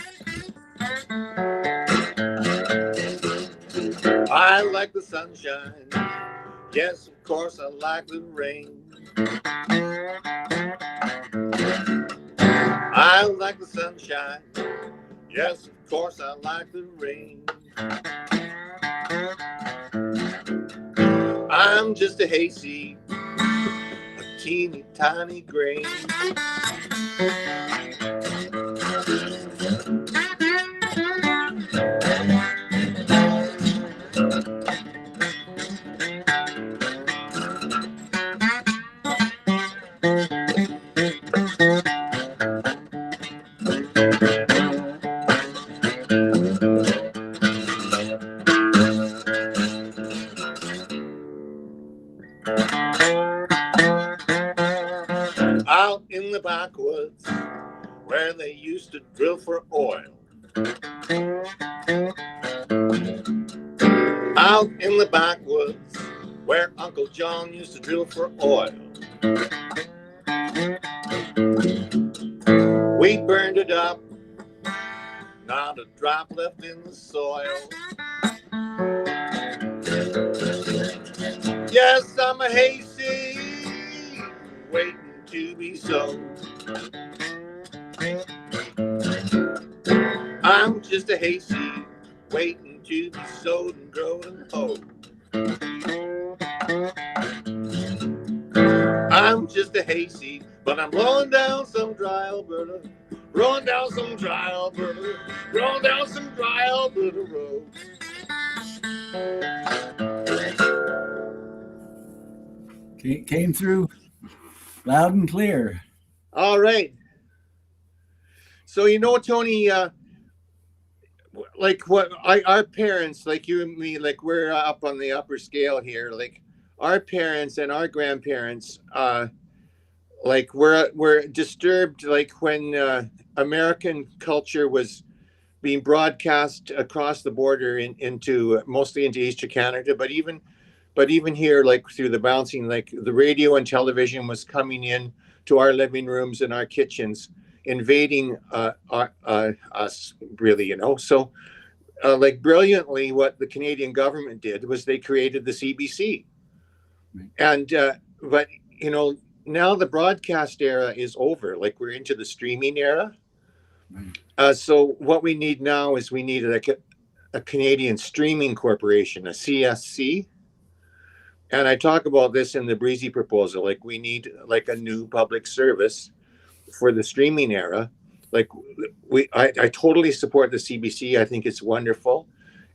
I like the sunshine, yes, of course I like the rain. I like the sunshine, yes, of course I like the rain. I'm just a hayseed, a teeny tiny grain. Out in the backwoods where they used to drill for oil. Out in the backwoods where Uncle John used to drill for oil. We burned it up, not a drop left in the soil. Yes, I'm a hayseed waiting to be sown. I'm just a hayseed waiting to be sowed and grown and hoed. I'm just a hayseed, but I'm blowing down some dry Alberta, rolling down some dry Alberta, rolling down some dry Alberta road. Came through loud and clear. All right. So, you know, Tony, like our parents, like you and me, like we're up on the upper scale here. Like our parents and our grandparents, like we're disturbed, like when American culture was being broadcast across the border into mostly into Eastern Canada, but even here, like through the bouncing, like the radio and television was coming in to our living rooms and our kitchens, invading us, really, you know. So, like brilliantly, what the Canadian government did was they created the CBC, and but you know, now the broadcast era is over. Like we're into the streaming era. So what we need now is we need like a Canadian Streaming Corporation, a CSC. And I talk about this in the Breezy proposal. Like we need like a new public service for the streaming era. Like I totally support the CBC. I think it's wonderful,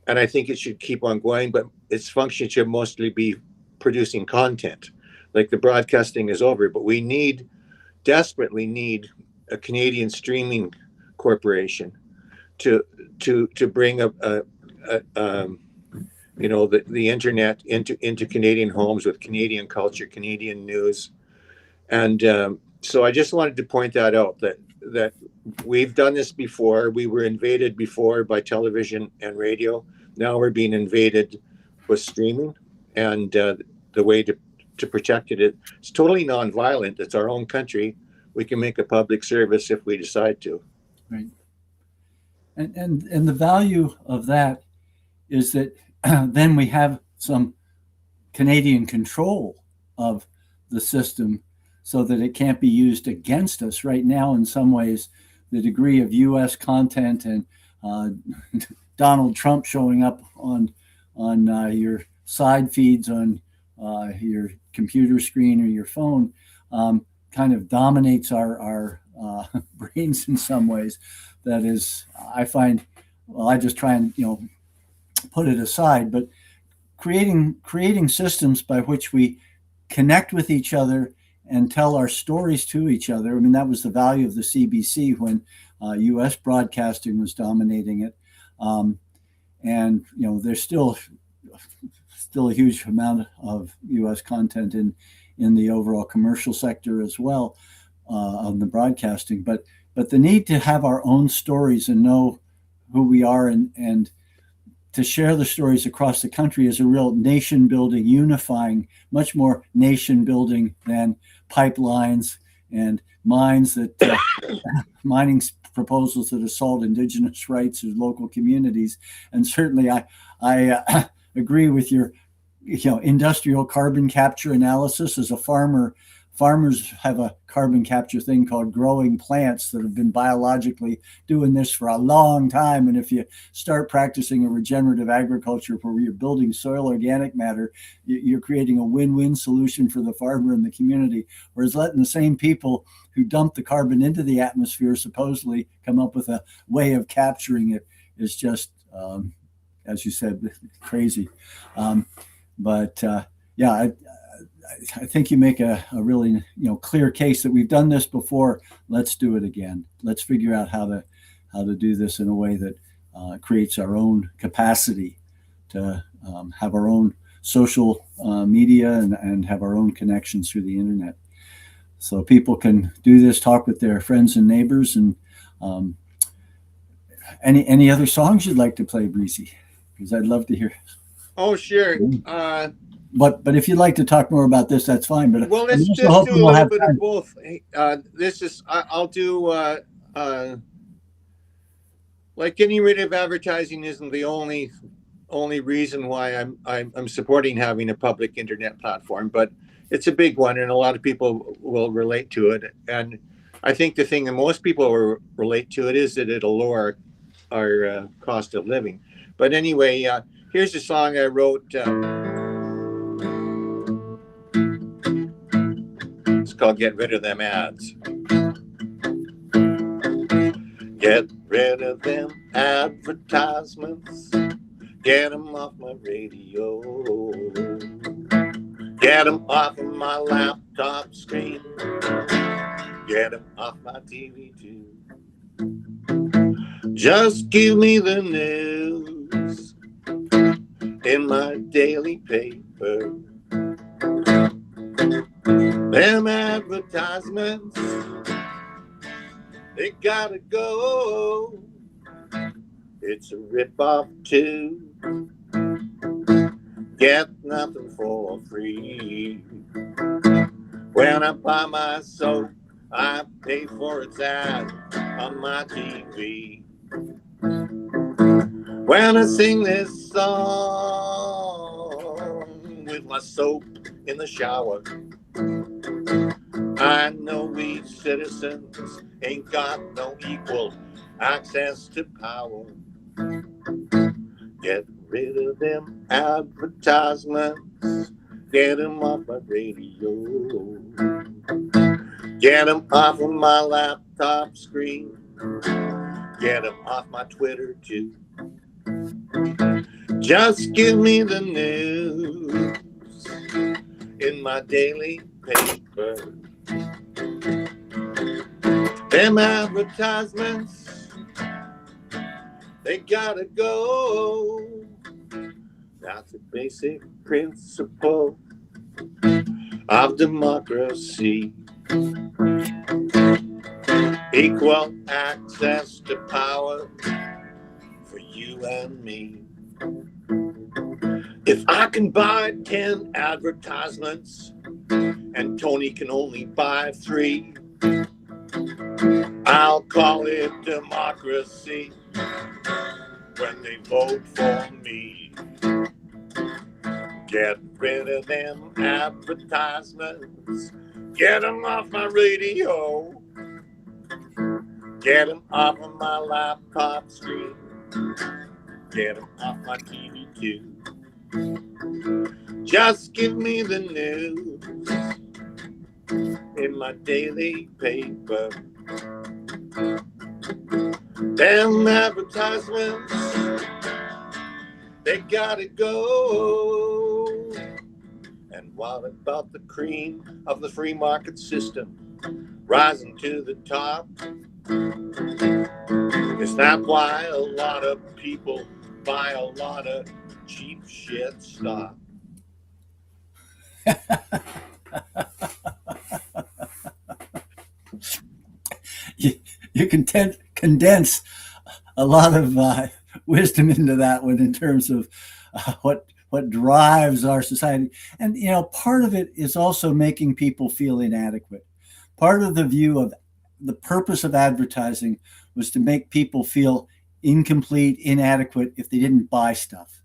and I think it should keep on going. But its function should mostly be producing content. like the broadcasting is over, but we desperately need a Canadian streaming corporation to bring the internet into Canadian homes with Canadian culture, Canadian news. And so I just wanted to point that out, that we've done this before. We were invaded before by television and radio. Now we're being invaded with streaming, and the way to protect it's totally nonviolent. It's our own country. We can make a public service if we decide to. Right. And the value of that is that then we have some Canadian control of the system so that it can't be used against us. Right now, in some ways, the degree of U.S. content and Donald Trump showing up on your side feeds on your computer screen or your phone kind of dominates our brains in some ways. That is, I find, well, I just try and put it aside, but creating systems by which we connect with each other and tell our stories to each other. I mean, that was the value of the CBC when U.S. broadcasting was dominating it. And there's still a huge amount of U.S. content in the overall commercial sector as well on the broadcasting. But the need to have our own stories and know who we are and to share the stories across the country is a real nation building, unifying, much more nation building than pipelines and mines that mining proposals that assault Indigenous rights of local communities. And certainly I agree with your industrial carbon capture analysis. As a farmer, farmers have a carbon capture thing called growing plants that have been biologically doing this for a long time. And if you start practicing a regenerative agriculture where you're building soil organic matter, you're creating a win-win solution for the farmer and the community. Whereas letting the same people who dump the carbon into the atmosphere supposedly come up with a way of capturing it is just, as you said, crazy. I think you make a really clear case that we've done this before. Let's do it again. Let's figure out how to do this in a way that creates our own capacity to have our own social media and have our own connections through the internet. So people can do this, talk with their friends and neighbors. And any other songs you'd like to play, Breezy? Because I'd love to hear. Oh, sure. But if you'd like to talk more about this, that's fine. But well, let's just do a little bit of both. I'll do like getting rid of advertising isn't the only reason why I'm supporting having a public internet platform, but it's a big one, and a lot of people will relate to it. And I think the thing that most people will relate to it is that it'll lower our cost of living. But anyway, here's a song I wrote. It's called Get Rid of Them Ads. Get rid of them advertisements. Get them off my radio. Get them off of my laptop screen. Get them off my TV too. Just give me the news in my daily paper. Them advertisements, they gotta go. It's a rip-off too. Get nothing for free. When I buy my soap, I pay for its ad on my TV. When I sing this song with my soap in the shower, I know we citizens ain't got no equal access to power. Get rid of them advertisements. Get them off my radio. Get them off of my laptop screen. Get them off my Twitter too. Just give me the news in my daily paper. Them advertisements, they gotta go. That's a basic principle of democracy. Equal access to power for you and me. If I can buy 10 advertisements and Tony can only buy 3, I'll call it democracy when they vote for me. Get rid of them advertisements. Get them off my radio. Get them off of my laptop screen. Get them off my TV too. Just give me the news in my daily paper. Them advertisements, they gotta go. And what about the cream of the free market system rising to the top? Is that why a lot of people buy a lot of cheap shit stock? You can condense a lot of wisdom into that one in terms of what drives our society. And, you know, part of it is also making people feel inadequate. Part of the view of the purpose of advertising was to make people feel incomplete, inadequate if they didn't buy stuff.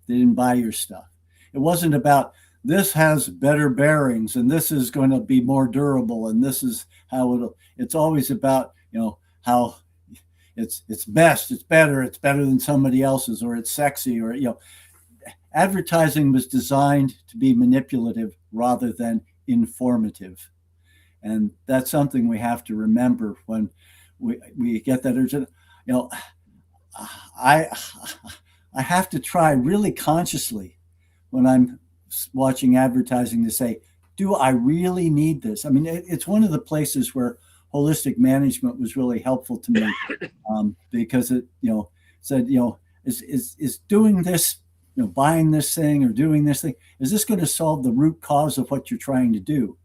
If they didn't buy your stuff. It wasn't about this has better bearings and this is going to be more durable and this is how it's always about, you know, how it's best, it's better than somebody else's, or it's sexy, or, you know, advertising was designed to be manipulative rather than informative. And that's something we have to remember when we get that urgent. You know, I have to try really consciously when I'm watching advertising to say, do I really need this? I mean, it's one of the places where holistic management was really helpful to me, because it, you know, said, you know, is doing this, you know, buying this thing or doing this thing, is this going to solve the root cause of what you're trying to do?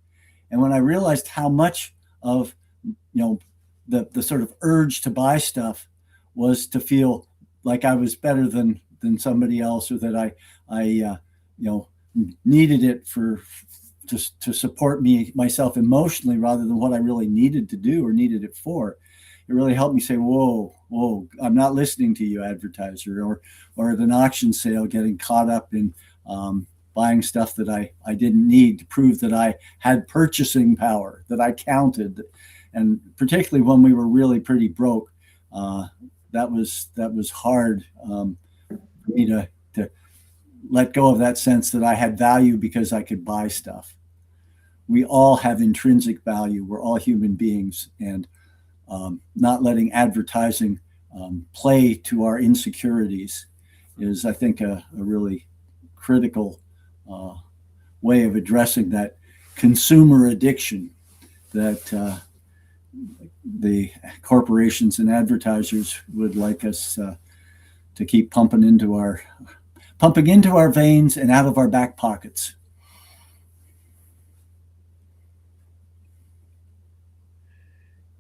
And when I realized how much of, you know, the sort of urge to buy stuff was to feel like I was better than somebody else, or that I you know, needed it to support myself emotionally rather than what I really needed to do or needed it for. It really helped me say, whoa, I'm not listening to you, advertiser, or at an auction sale getting caught up in buying stuff that I didn't need to prove that I had purchasing power, that I counted. And particularly when we were really pretty broke, that was hard for me to let go of that sense that I had value because I could buy stuff. We all have intrinsic value. We're all human beings, and not letting advertising play to our insecurities is, I think, a really critical way of addressing that consumer addiction that the corporations and advertisers would like us to keep pumping into our veins and out of our back pockets.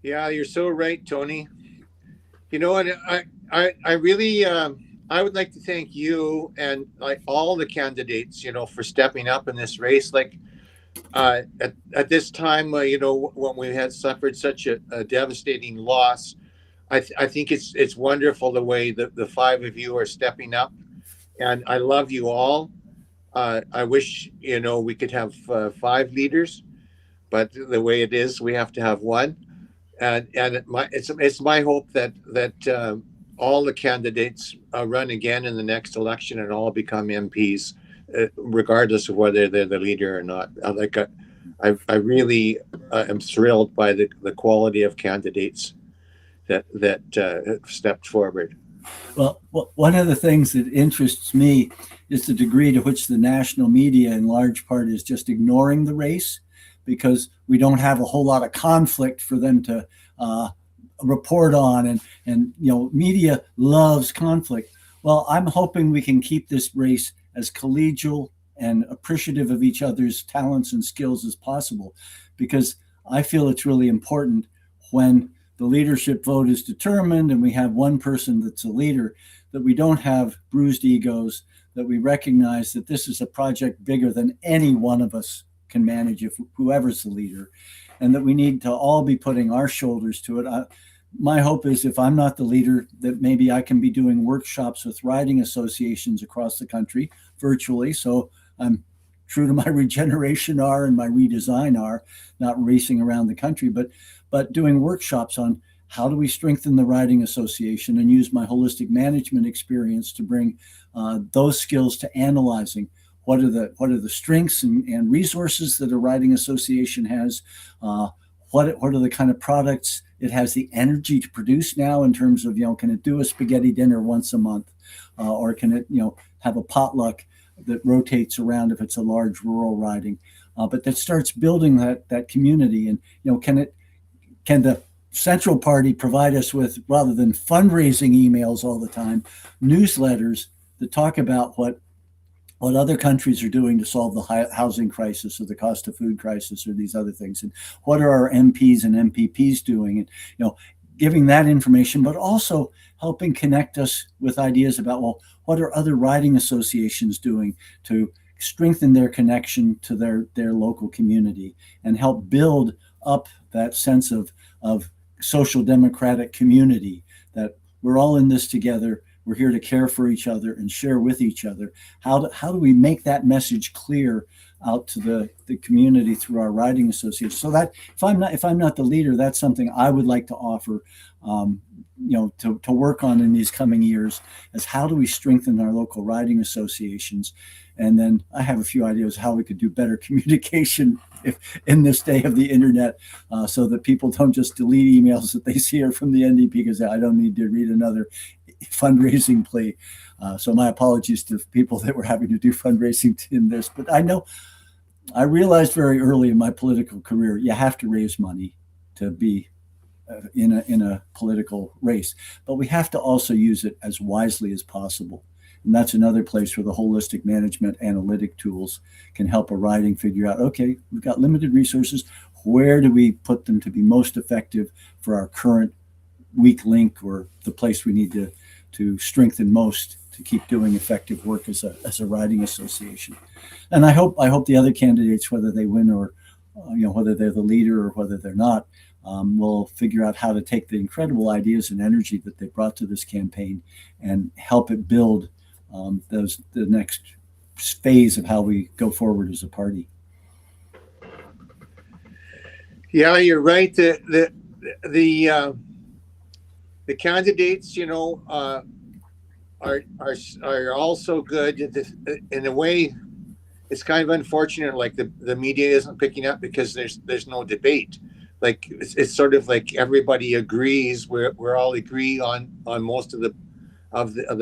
Yeah, you're so right, Tony. You know what? I really I would like to thank you and like all the candidates, you know, for stepping up in this race. Like at this time, you know, when we had suffered such a devastating loss, I think it's wonderful the way that the 5 of you are stepping up, and I love you all. I wish, you know, we could have 5 leaders, but the way it is, we have to have 1. And it's my hope that all the candidates run again in the next election and all become MPs, regardless of whether they're the leader or not. I really am thrilled by the quality of candidates that stepped forward. Well, one of the things that interests me is the degree to which the national media, in large part, is just ignoring the race because we don't have a whole lot of conflict for them to report on, and media loves conflict. Well, I'm hoping we can keep this race as collegial and appreciative of each other's talents and skills as possible, because I feel it's really important when the leadership vote is determined and we have one person that's a leader, that we don't have bruised egos, that we recognize that this is a project bigger than any one of us can manage, if whoever's the leader, and that we need to all be putting our shoulders to it. My hope is, if I'm not the leader, that maybe I can be doing workshops with riding associations across the country virtually. So I'm true to my regeneration R and my redesign R, not racing around the country, but doing workshops on how do we strengthen the riding association, and use my holistic management experience to bring those skills to analyzing what are the strengths and resources that a riding association has, what are the kind of products it has the energy to produce now, in terms of, can it do a spaghetti dinner once a month, or can it have a potluck that rotates around if it's a large rural riding, but that starts building that community. And can the central party provide us with, rather than fundraising emails all the time, newsletters that talk about what other countries are doing to solve the housing crisis, or the cost of food crisis, or these other things, and what are our MPs and MPPs doing, and giving that information, but also helping connect us with ideas about, well, what are other riding associations doing to strengthen their connection to their local community, and help build up that sense of social democratic community, that we're all in this together. We're here to care for each other and share with each other. How do we make that message clear out to the community through our riding association? So that if I'm not the leader, that's something I would like to offer, to work on in these coming years, as how do we strengthen our local riding associations? And then I have a few ideas how we could do better communication in this day of the internet, so that people don't just delete emails that they see are from the NDP because I don't need to read another fundraising plea. So my apologies to people that were having to do fundraising in this, but I realized very early in my political career, you have to raise money to be in a political race, but we have to also use it as wisely as possible. And that's another place where the holistic management analytic tools can help a riding figure out, okay, we've got limited resources. Where do we put them to be most effective for our current weak link, or the place we need to strengthen most to keep doing effective work as a riding association? And I hope the other candidates, whether they win or whether they're the leader or whether they're not, will figure out how to take the incredible ideas and energy that they brought to this campaign and help it build the next phase of how we go forward as a party. Yeah, you're right. The candidates, are also good. In a way, it's kind of unfortunate. Like the media isn't picking up because there's no debate. Like it's sort of like everybody agrees. We're all agree on most of the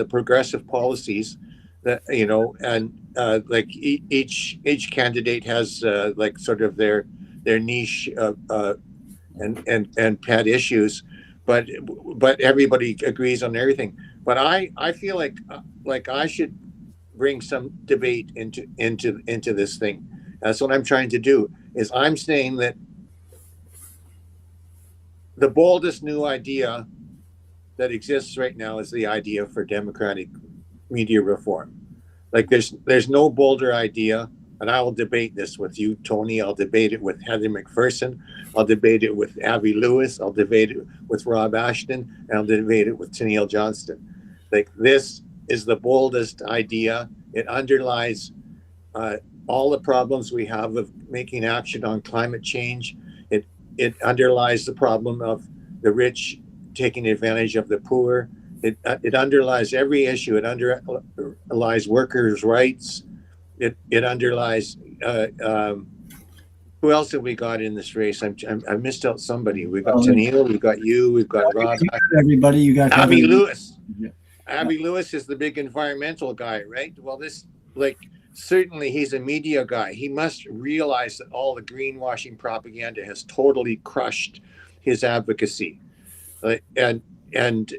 progressive policies that and like each candidate has like sort of their niche and pet issues, but everybody agrees on everything. But I feel like I should bring some debate into this thing. That's what I'm trying to do. Is I'm saying that the boldest new idea that exists right now is the idea for democratic media reform. Like there's no bolder idea, and I will debate this with you, Tony. I'll debate it with Heather McPherson. I'll debate it with Abby Lewis. I'll debate it with Rob Ashton, and I'll debate it with Tennille Johnston. Like this is the boldest idea. It underlies all the problems we have of making action on climate change. It underlies the problem of the rich taking advantage of the poor. It underlies every issue. It underlies workers' rights. It underlies. Who else have we got in this race? I missed out somebody. We've got Tennille. We've got you. We've got Rob. Everybody, you got Abby Lewis. Abby Lewis is the big environmental guy, right? Well, this, like, certainly he's a media guy. He must realize that all the greenwashing propaganda has totally crushed his advocacy. And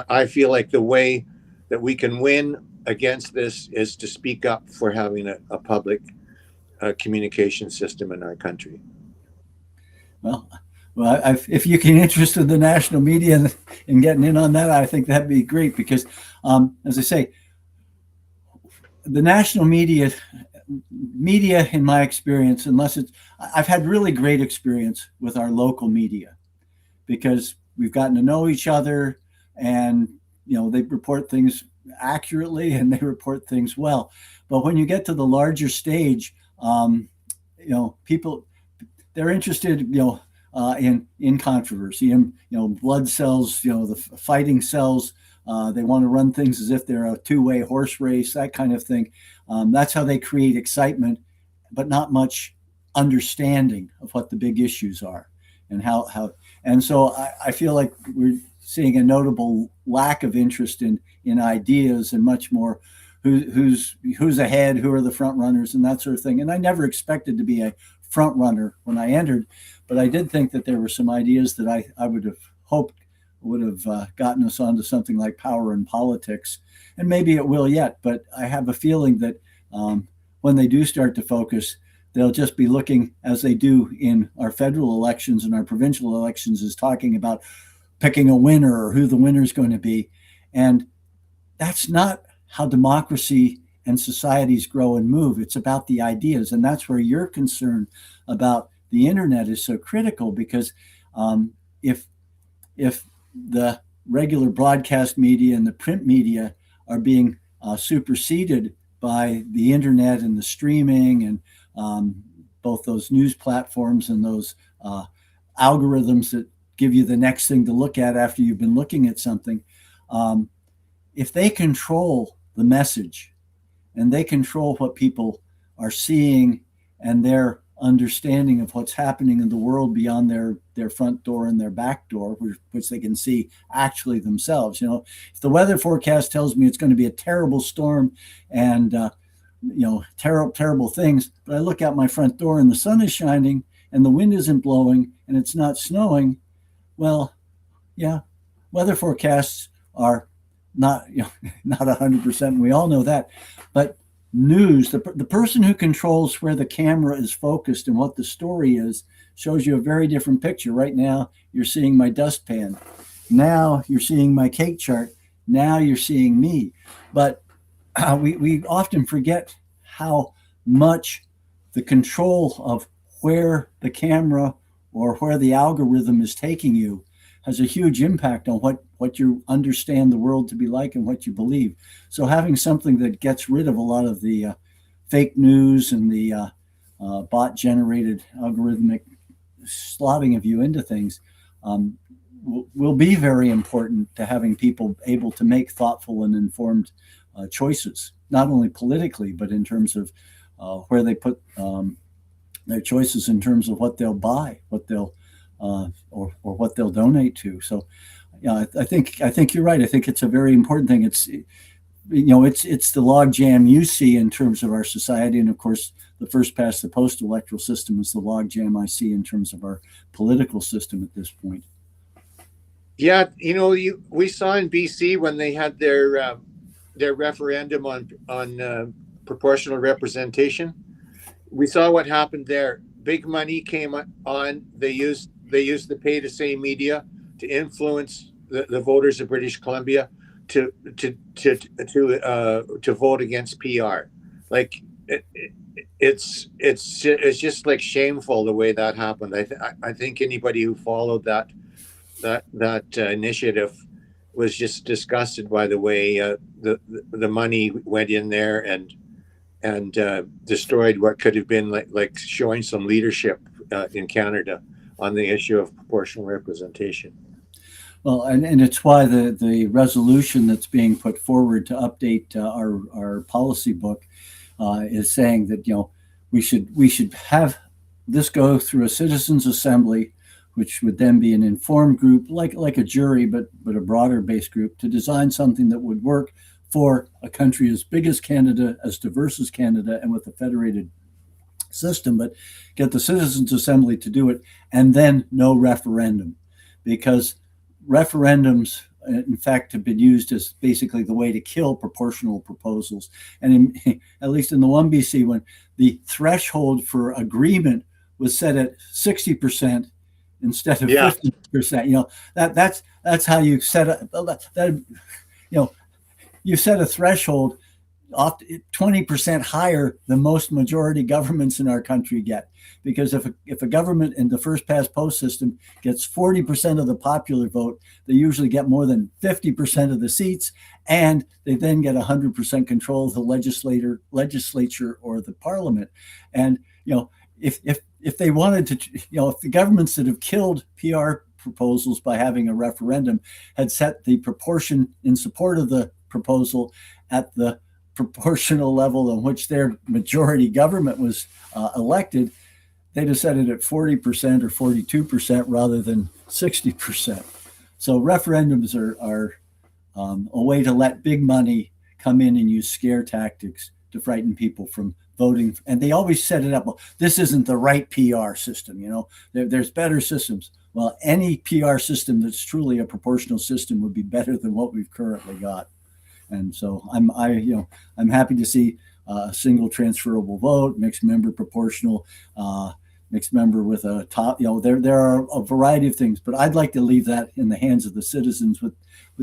I feel like the way that we can win against this is to speak up for having a public communication system in our country. Well, if you can interest in the national media and getting in on that, I think that'd be great because, as I say, the national media, in my experience, I've had really great experience with our local media because we've gotten to know each other, and they report things accurately and they report things well. But when you get to the larger stage, people, they're interested, in controversy and blood cells, the fighting cells. They want to run things as if they're a two-way horse race, that kind of thing. That's how they create excitement, but not much understanding of what the big issues are and how. And so I feel like we're seeing a notable lack of interest in ideas and much more who's ahead, who are the front runners and that sort of thing. And I never expected to be a front runner when I entered, but I did think that there were some ideas that I would have hoped would have gotten us onto something like power and politics, and maybe it will yet. But I have a feeling that when they do start to focus, they'll just be looking, as they do in our federal elections and our provincial elections, is talking about picking a winner or who the winner is going to be. And that's not how democracy and societies grow and move. It's about the ideas. And that's where your concern about the internet is so critical, because if the regular broadcast media and the print media are being superseded by the internet and the streaming and both those news platforms and those algorithms that give you the next thing to look at after you've been looking at something, if they control the message and they control what people are seeing and their understanding of what's happening in the world beyond their front door and their back door, which they can see actually themselves. If the weather forecast tells me it's going to be a terrible storm and terrible things, but I look out my front door and the sun is shining and the wind isn't blowing and it's not snowing, well, yeah, weather forecasts are not 100%, and we all know that. But news, the person who controls where the camera is focused and what the story is, shows you a very different picture. Right now, you're seeing my dustpan. Now you're seeing my cake chart. Now you're seeing me. But we often forget how much the control of where the camera or where the algorithm is taking you has a huge impact on what you understand the world to be like and what you believe. So having something that gets rid of a lot of the fake news and the bot-generated algorithmic slotting of you into things will be very important to having people able to make thoughtful and informed choices, not only politically, but in terms of where they put their choices in terms of what they'll buy, what they'll or what they'll donate to. So, I think you're right. I think it's a very important thing. It's the log jam you see in terms of our society, and of course, the first past the post electoral system is the log jam I see in terms of our political system at this point. Yeah, we saw in BC when they had their referendum on proportional representation. We saw what happened there. Big money came on. They used the pay to say media to influence the voters of British Columbia to vote against PR. Like it's just like shameful the way that happened. I think anybody who followed that initiative was just disgusted by the way the money went in there and destroyed what could have been like showing some leadership in Canada on the issue of proportional representation. Well, and it's why the resolution that's being put forward to update our policy book is saying that we should have this go through a citizens' assembly which would then be an informed group, like a jury, but a broader based group, to design something that would work for a country as big as Canada, as diverse as Canada, and with a federated system, but get the Citizens Assembly to do it, and then no referendum, because referendums, in fact, have been used as basically the way to kill proportional proposals. And at least in the 1BC, when the threshold for agreement was set at 60% instead of 50%, that's how you set that. You set a threshold 20% higher than most majority governments in our country get. Because if a government in the first past post system gets 40% of the popular vote, they usually get more than 50% of the seats, and they then get 100% control of the legislature or the parliament. And if they wanted to, if the governments that have killed PR proposals by having a referendum had set the proportion in support of the proposal at the proportional level in which their majority government was elected, they'd have set it at 40% or 42% rather than 60%. So referendums are a way to let big money come in and use scare tactics to frighten people from voting. And they always set it up, well, this isn't the right PR system, there's better systems. Well, any PR system that's truly a proportional system would be better than what we've currently got. And so I'm happy to see a single transferable vote, mixed member proportional, mixed member with a top. There are a variety of things, but I'd like to leave that in the hands of the citizens with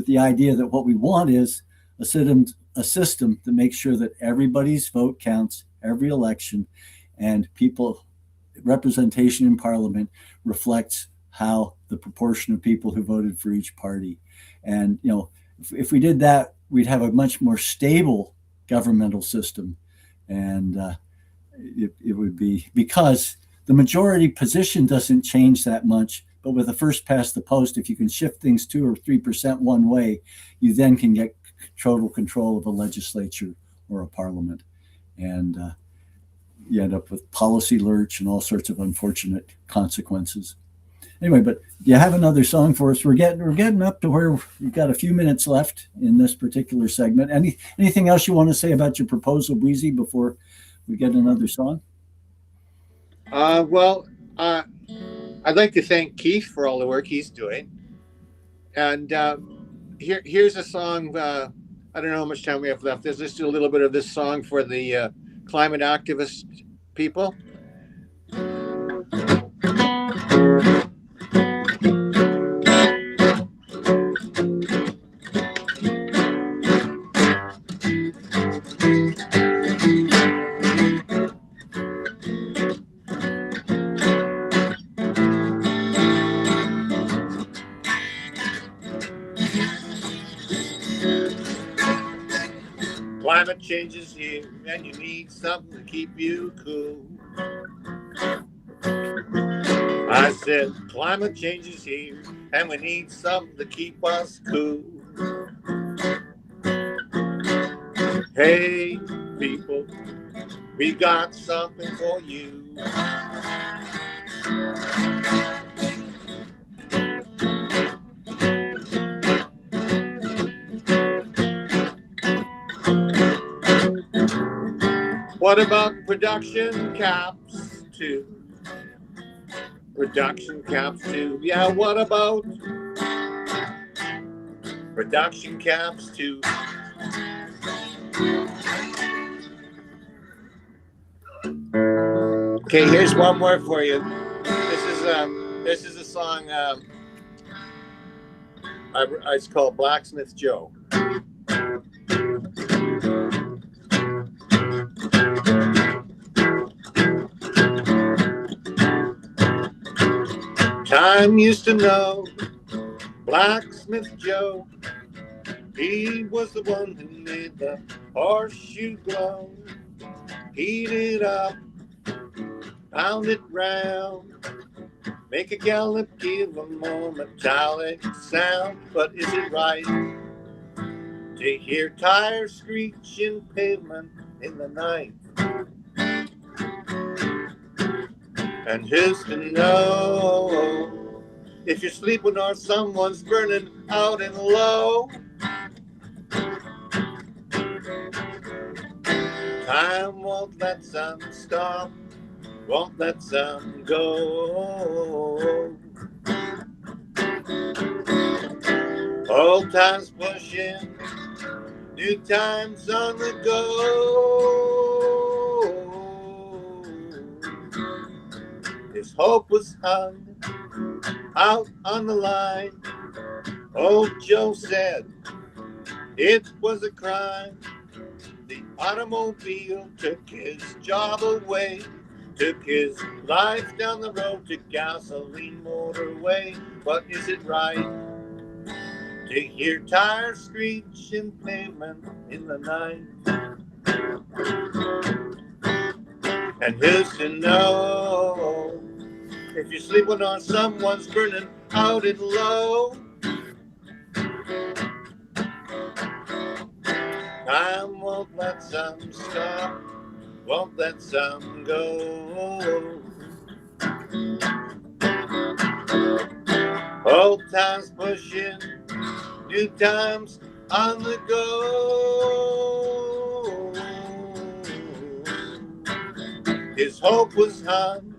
the idea that what we want is a system that makes sure that everybody's vote counts every election, and representation in Parliament reflects how the proportion of people who voted for each party. And if we did that, we'd have a much more stable governmental system. And it would be, because the majority position doesn't change that much, but with a first past the post, if you can shift things 2 or 3% one way, you then can get total control of a legislature or a parliament. And you end up with policy lurch and all sorts of unfortunate consequences. Anyway, but you have another song for us. We're getting up to where we've got a few minutes left in this particular segment. Anything else you want to say about your proposal, Breezy, before we get another song? I'd like to thank Keith for all the work he's doing. And here's a song. I don't know how much time we have left. Let's just do a little bit of this song for the climate activist people. Climate change is here, and you need something to keep you cool. I said, climate change is here, and we need something to keep us cool. Hey, people, we got something for you. What about production caps too? Production caps too. Yeah, what about production caps too? Okay, here's one more for you. This is a song. It's called Blacksmith Joe. Time used to know Blacksmith Joe. He was the one who made the horseshoe glow. Heat it up, pound it round, make a gallop, give a more metallic sound. But is it right to hear tires screeching pavement in the night? And who's to know if you're sleeping or someone's burning out and low. Time won't let some stop, won't let some go. Old times pushing, new times on the go. His hope was hung out on the line. Old Joe said it was a crime. The automobile took his job away, took his life down the road to gasoline motorway. But is it right to hear tires screech in pavement in the night? And who's to know if you're sleeping on someone's burning out and low? Time won't let some stop, won't let some go. Old times pushing, new times on the go. His hope was hung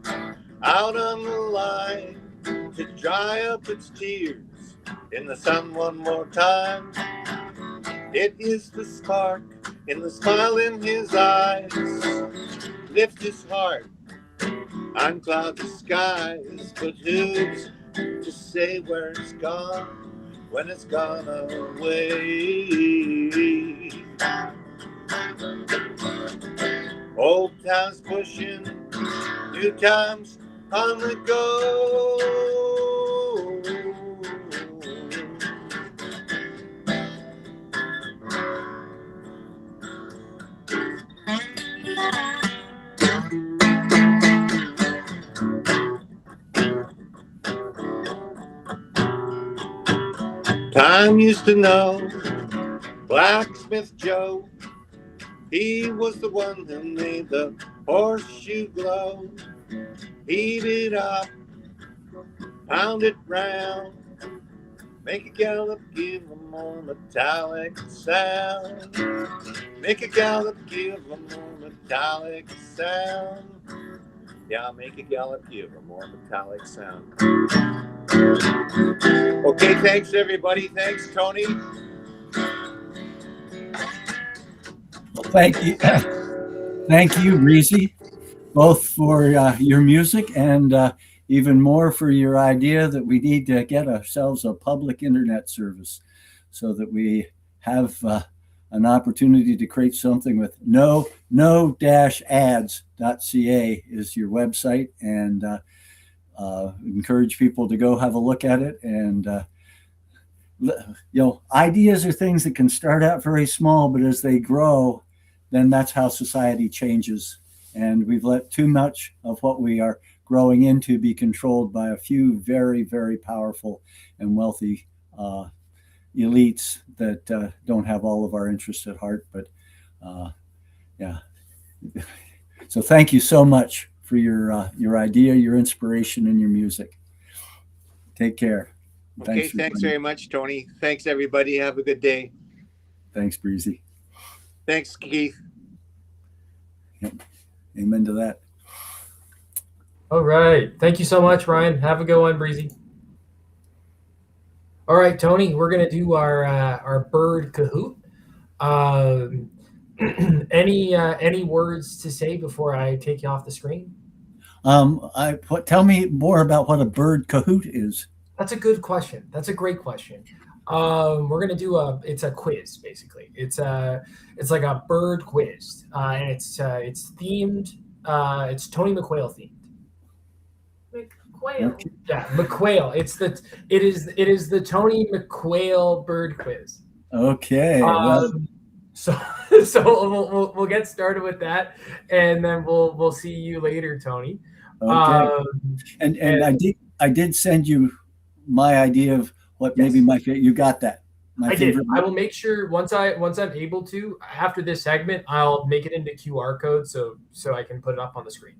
out on the line to dry up its tears in the sun one more time. It is the spark in the smile in his eyes. Lift his heart on cloudy skies. But who's to say where it's gone when it's gone away? Old times pushing, new times on the go. Time used to know Blacksmith Joe. He was the one who made the horseshoe glow. Heat it up, pound it round, make a gallop, give a more metallic sound. Make a gallop, give a more metallic sound. Yeah, make a gallop, give a more metallic sound. Okay, thanks everybody. Thanks, Tony. Well, thank you. Thank you, Breezy, both for your music and even more for your idea that we need to get ourselves a public internet service so that we have an opportunity to create something with no-ads.ca is your website, and encourage people to go have a look at it. And ideas are things that can start out very small, but as they grow, then that's how society changes. And we've let too much of what we are growing into be controlled by a few very, very powerful and wealthy elites that don't have all of our interests at heart. But yeah. So thank you so much for your idea, your inspiration, and your music. Take care. Okay, thanks very much, Tony. Thanks, everybody. Have a good day. Thanks, Breezy. Thanks, Keith. Yep. Amen to that. All right. Thank you so much, Ryan. Have a good one, Breezy. All right, Tony, we're going to do our bird Kahoot. Any words to say before I take you off the screen? Tell me more about what a bird Kahoot is. That's a good question. That's a great question. We're gonna do it's a quiz basically. It's like a bird quiz, and it's themed. It's Tony McQuail themed. McQuail. Okay. Yeah, McQuail. It is the Tony McQuail bird quiz. Okay. So we'll get started with that, and then we'll see you later, Tony. Okay. And I did send you my idea of what maybe you got that. I did. I will make sure once I'm able to, after this segment, I'll make it into QR code so I can put it up on the screen.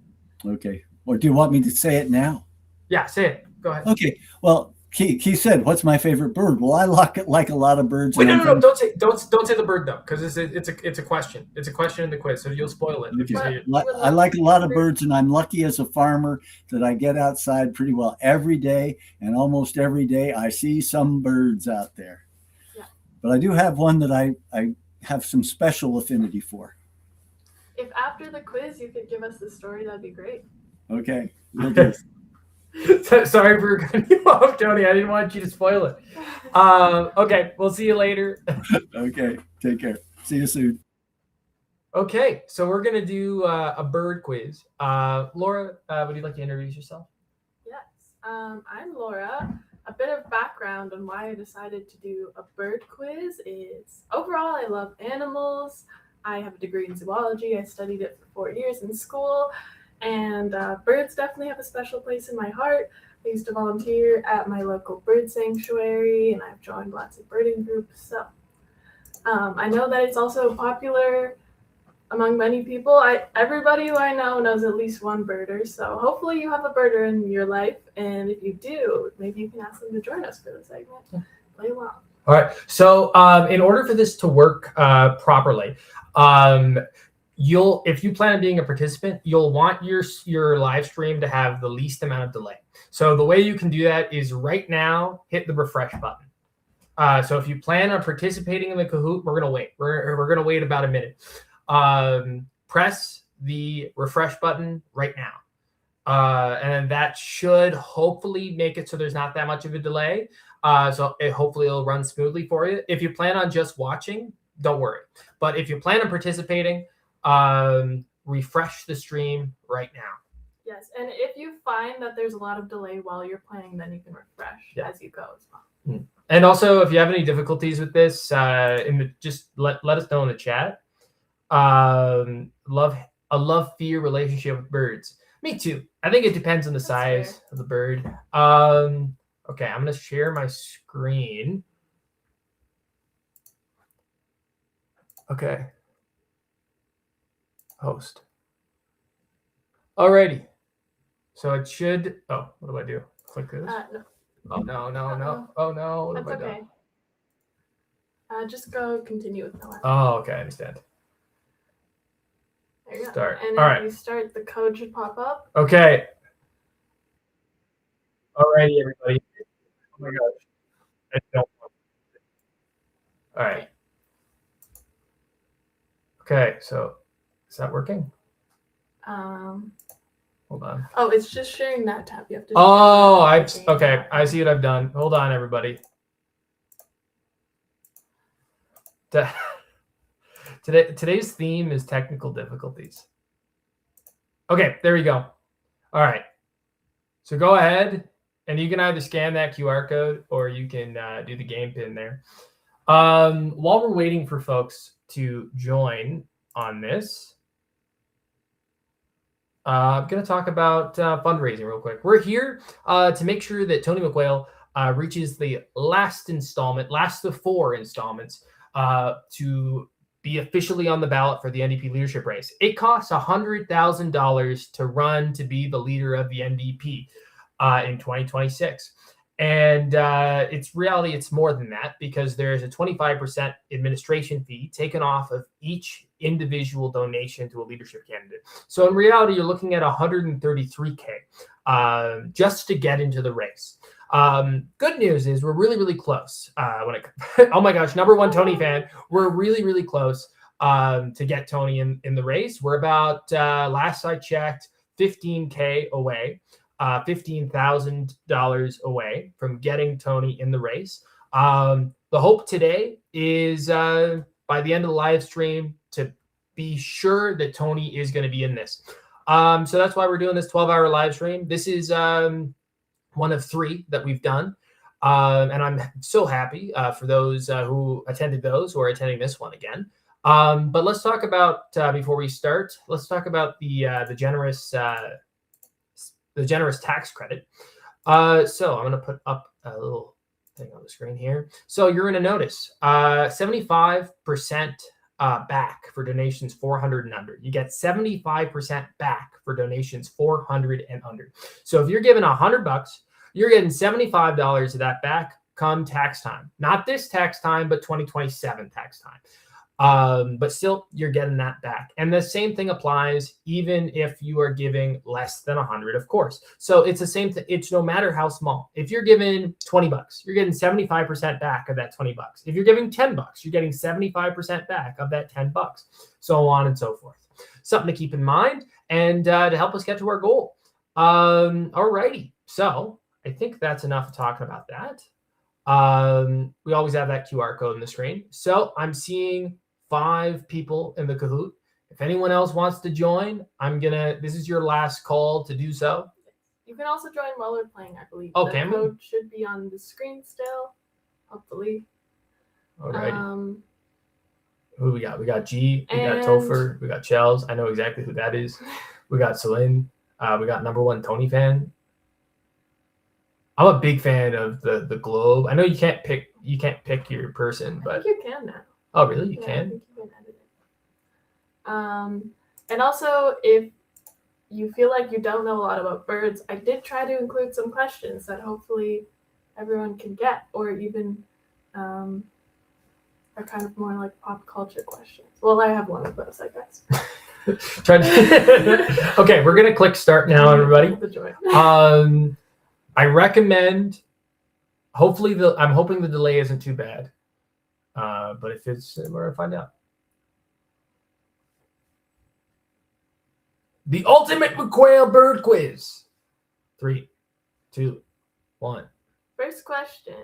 Okay. Or do you want me to say it now? Yeah, say it. Go ahead. Okay. Well, Keith said, "What's my favorite bird?" Well, I like a lot of birds. Wait, and no. Don't say the bird though, because it's a question. It's a question in the quiz, so you'll spoil it. If you say it. I like a lot of birds, and I'm lucky as a farmer that I get outside pretty well every day, and almost every day I see some birds out there. Yeah. But I do have one that I have some special affinity for. If after the quiz you could give us the story, that'd be great. Okay. Will do. Sorry for cutting you off, Tony. I didn't want you to spoil it. Okay, we'll see you later. Okay. Take care. See you soon. Okay, so we're gonna do a bird quiz. Laura, would you like to introduce yourself? Yes. I'm Laura. A bit of background on why I decided to do a bird quiz is overall I love animals. I have a degree in zoology. I studied it for 4 years in school. And birds definitely have a special place in my heart. I used to volunteer at my local bird sanctuary, and I've joined lots of birding groups. So I know that it's also popular among many people. Everybody who I know knows at least one birder. So hopefully you have a birder in your life. And if you do, maybe you can ask them to join us for the segment. Play along. All right. So in order for this to work properly, if you plan on being a participant, you'll want your live stream to have the least amount of delay. So the way you can do that is right now, hit the refresh button. So if you plan on participating in the Kahoot, we're gonna wait. We're gonna wait about a minute. Press the refresh button right now, and that should hopefully make it so there's not that much of a delay. Hopefully it'll run smoothly for you. If you plan on just watching, don't worry. But if you plan on participating, refresh the stream right now. Yes, and if you find that there's a lot of delay while you're playing, then you can refresh as you go as well. And also, if you have any difficulties with this, just let us know in the chat. Love-fear relationship with birds. Me too. I think it depends on the size of the bird. Okay, I'm gonna share my screen. Okay. Host. Alrighty. So it should. Oh, what do I do? Click this. No. Oh no. Oh no. What That's have I okay. done? Just go continue with the one. Oh, okay, I understand. There you go. Start. And All if right. you start, the code should pop up. Okay. Alrighty, everybody. Oh my gosh. I don't want it. All right. Okay, so is that working? Hold on. Oh, it's just sharing that tab. You have to. Oh, okay. I see what I've done. Hold on, everybody. Today's theme is technical difficulties. Okay, there we go. All right. So go ahead, and you can either scan that QR code or you can do the game pin there. While we're waiting for folks to join on this, I'm going to talk about fundraising real quick. We're here to make sure that Tony McQuail reaches the last of 4 installments to be officially on the ballot for the NDP leadership race. It costs $100,000 to run to be the leader of the NDP in 2026. And it's reality, it's more than that, because there's a 25% administration fee taken off of each individual donation to a leadership candidate. So in reality, you're looking at $133K just to get into the race. Good news is we're really, really close. Oh my gosh, #1 Tony fan. We're really, really close to get Tony in the race. We're about, last I checked, $15K away. $15,000 away from getting Tony in the race. The hope today is by the end of the live stream to be sure that Tony is going to be in this. So that's why we're doing this 12-hour live stream. This is one of 3 that we've done. And I'm so happy for those who attended those who are attending this one again. But let's talk about, before we start, let's talk about the generous tax credit. So I'm going to put up a little thing on the screen here. So you're going to notice 75% back for donations 400 and under. You get 75% back for donations 400 and under. So if you're given $100, You're getting $75 of that back come tax time. Not this tax time, but 2027 tax time. But still, you're getting that back. And the same thing applies even if you are giving less than 100, of course. So it's the same thing. It's no matter how small. If you're giving $20, you're getting 75% back of that $20. If you're giving $10, you're getting 75% back of that $10, so on and so forth. Something to keep in mind and to help us get to our goal. All righty. So I think that's enough talking about that. We always have that QR code in the screen. So I'm seeing 5 people in the Kahoot. If anyone else wants to join, this is your last call to do so. You can also join while we're playing, I believe. Okay. The code should be on the screen still, hopefully. All right. Who we got? We got G, we got Topher, we got Chels. I know exactly who that is. We got Celine. We got number 1 Tony fan. I'm a big fan of the globe. I know you can't pick your person, but I think you can now. Oh, really? You I can? think you can edit it. And also, if you feel like you don't know a lot about birds, I did try to include some questions that hopefully everyone can get, or even are kind of more like pop culture questions. Well, I have one of those, I guess. Okay, we're gonna click start now, everybody. I recommend. Hopefully, I'm hoping the delay isn't too bad. But if it's, we're gonna find out. The ultimate McQuail bird quiz. 3, 2, 1. First question.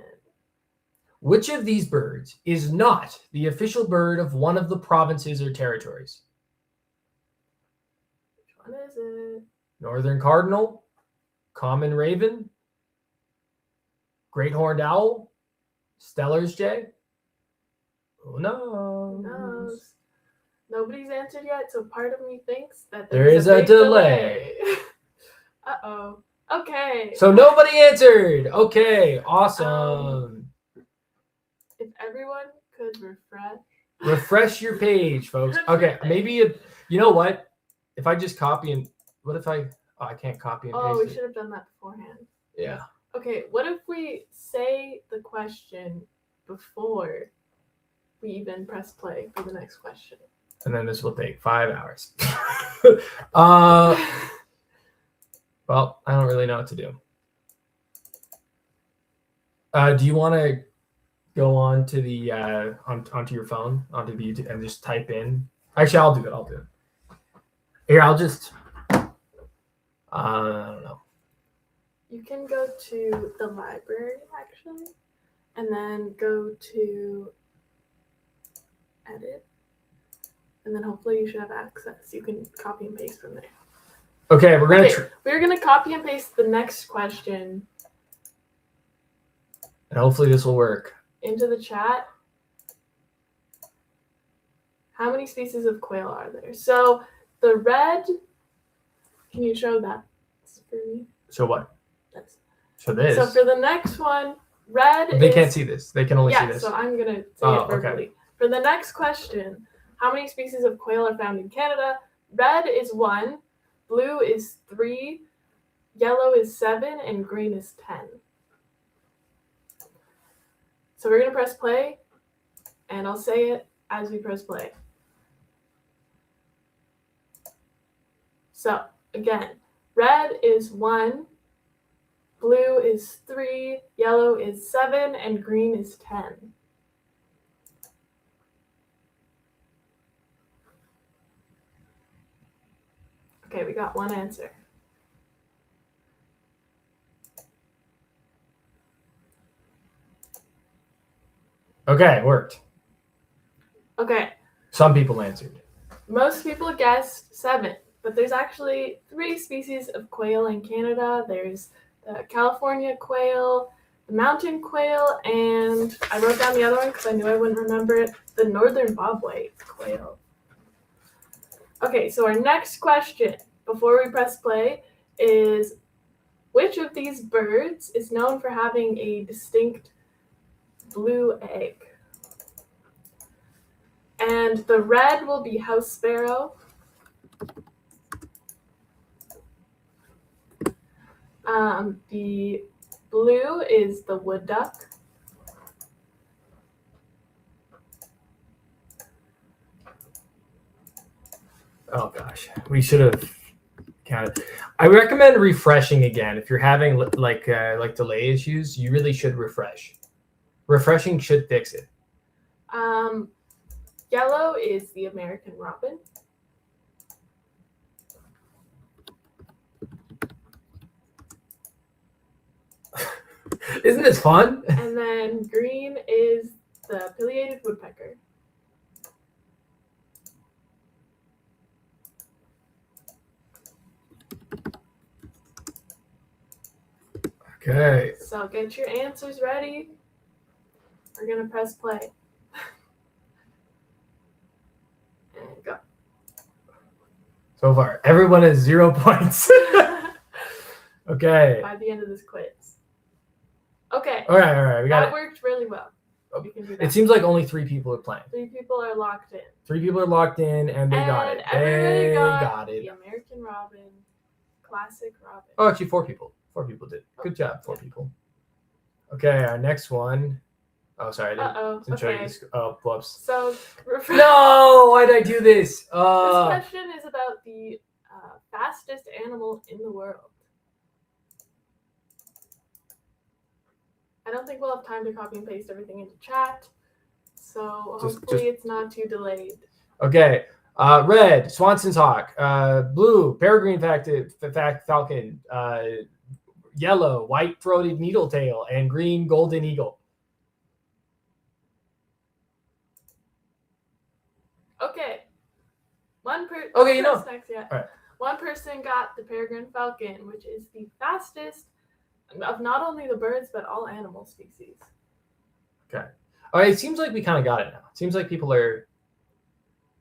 Which of these birds is not the official bird of one of the provinces or territories? Which one is it? Northern cardinal, common raven, great horned owl, Steller's jay. Who knows? Who knows? Nobody's answered yet, so part of me thinks that There is a big delay. Uh-oh. Okay. So nobody answered. Okay, awesome. If everyone could Refresh your page, folks. Okay, maybe you know what? If I just copy and what if I can't copy and paste we it. should have done that beforehand. Yeah. Okay, what if we say the question before we even press play for the next question? And then this will take 5 hours. Well, I don't really know what to do. Do you want to go on to the onto your phone, onto the YouTube, and just type in? Actually, I'll do it. Here, I'll just. I don't know. You can go to the library actually, and then go to edit, and then hopefully you should have access. You can copy and paste from there. Okay, we're gonna copy and paste the next question and hopefully this will work. into the chat. How many species of quail are there? So the red. Can you show that for me? So what? That's, So this. so for the next one, red. They can't see this. They can only see this. So I'm gonna say it verbally. Okay. For the next question, how many species of quail are found in Canada? Red is 1, blue is 3, yellow is 7, and green is 10. So we're gonna press play, and I'll say it as we press play. So again, red is 1, blue is 3, yellow is 7, and green is 10. Okay, we got one answer. Okay, it worked. Okay, Some people answered. most people guessed 7, but there's actually 3 species of quail in Canada. There's the California quail, the mountain quail, and I wrote down the other one because I knew I wouldn't remember it, the northern bobwhite quail. Okay, so our next question before we press play is, which of these birds is known for having a distinct blue egg? And the red will be house sparrow. The Blue is the wood duck. Oh gosh, we should have counted. I recommend refreshing again if you're having like delay issues. You really should refresh. Refreshing should fix it. Yellow is the American robin. Isn't this fun? And then green is the pileated woodpecker. Okay. So get your answers ready. We're going to press play. And go. So far, everyone has 0 points. Okay. By the end of this quiz. Okay. All right. We got That it. worked really well. We can do that. It seems like only 3 people are playing. 3 people are locked in. 3 people are locked in, and they got it. Everybody They got got it. the American robin, classic robin. Oh, actually, 4 people. 4 people did. Good job, 4 people. Okay, our next one. Oh, sorry. Uh-oh. Show you Okay. this. Oh, whoops. So No! Why did I do this? This question is about the fastest animal in the world. I don't think we'll have time to copy and paste everything into chat, so hopefully it's not too delayed. Okay. Red, Swanson's hawk. Blue, peregrine falcon. Yellow, white-throated needletail, and green, golden eagle. Okay. Okay, you know. Next, yeah. All right. One person got the peregrine falcon, which is the fastest of not only the birds but all animal species. Okay. All right. It seems like we kind of got it now. It seems like people are.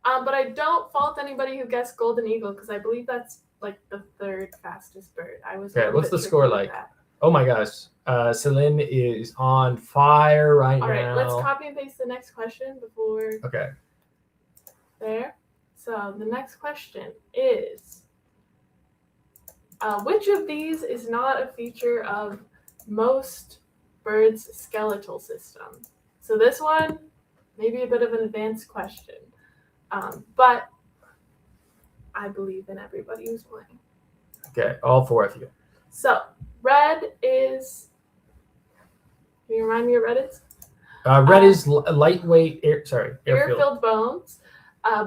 But I don't fault anybody who guessed golden eagle because I believe that's like the 3rd fastest bird. I was. Okay. What's the score like? Oh my gosh. Celine is on fire right now. All right. Let's copy and paste the next question before. Okay. There. So the next question is, which of these is not a feature of most birds' skeletal system? So this one, maybe a bit of an advanced question, but I believe in everybody who's playing. Okay, all 4 of you. So red is, can you remind me what red is? Red is lightweight air-filled bones.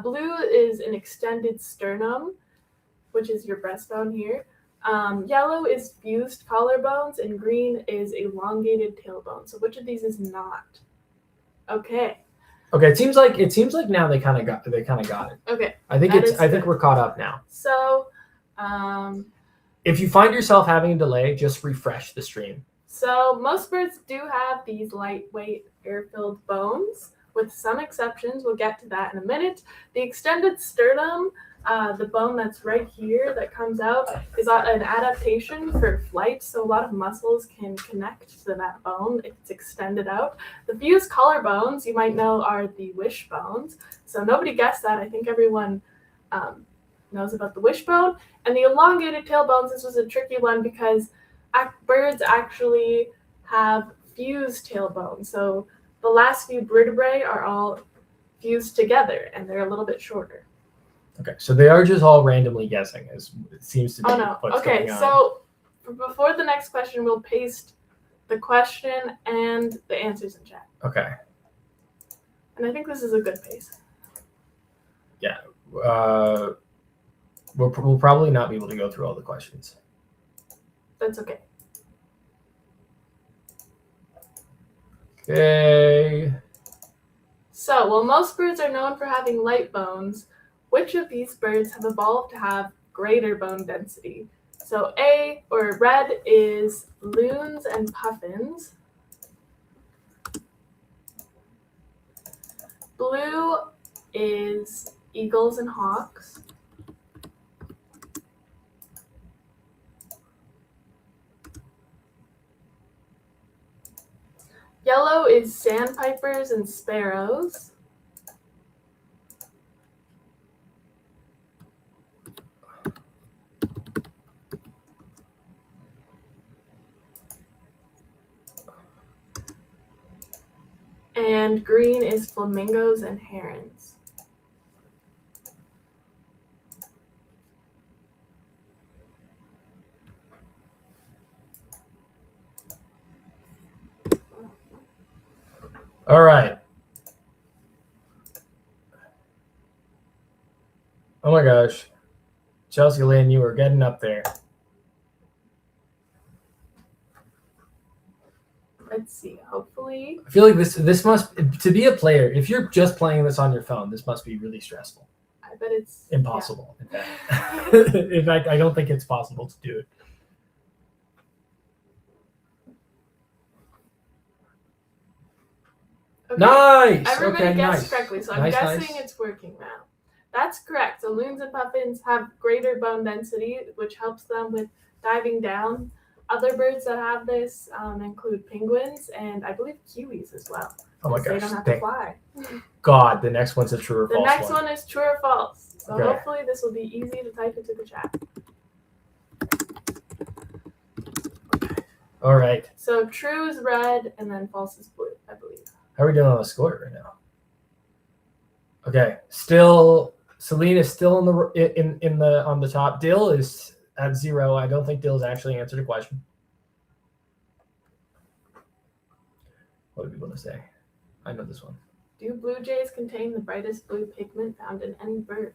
Blue is an extended sternum, which is your breastbone here. Yellow is fused collarbones, and green is elongated tailbone. So which of these is not? Okay. Okay, it seems like now they kind of got it. Okay. I think we're caught up now. So, if you find yourself having a delay, just refresh the stream. So most birds do have these lightweight air-filled bones, with some exceptions. We'll get to that in a minute. The extended sternum, the bone that's right here that comes out, is an adaptation for flight. So a lot of muscles can connect to that bone if it's extended out. The fused collarbones, you might know, are the wishbones. So nobody guessed that. I think everyone knows about the wishbone. And the elongated tailbones, this was a tricky one because birds actually have fused tailbones. So the last few vertebrae are all fused together, and they're a little bit shorter. Okay, so they are just all randomly guessing, as it seems to be. Oh no. Okay, so before the next question, we'll paste the question and the answers in chat. Okay. And I think this is a good pace. Yeah. We'll probably not be able to go through all the questions. That's okay. Okay. So, while most birds are known for having light bones, which of these birds have evolved to have greater bone density? So red is loons and puffins. Blue is eagles and hawks. Yellow is sandpipers and sparrows. And green is flamingos and herons. All right. Oh my gosh. Chelsea Lynn, you were getting up there. Let's see. Hopefully. I feel like this must, to be a player, if you're just playing this on your phone, this must be really stressful. I bet it's Impossible. In fact. In fact, I don't think it's possible to do it. Okay. Nice. Everybody Okay, guessed nice. correctly, so I'm Nice, guessing nice. it's working now. That's correct. So loons and puffins have greater bone density, which helps them with diving down. Other birds that have this include penguins and I believe kiwis as well. Oh my They gosh. don't have to fly. God, the next one's a true or The false next one. one is true or false. So Okay. hopefully this will be easy to type into the chat. All right. So true is red and then false is blue, I believe. How are we doing on the score right now? Okay. Still, Celine is still on the top. Dill is at 0. I don't think Dill's actually answered a question. What do we want to say? I know this one. Do blue jays contain the brightest blue pigment found in any bird?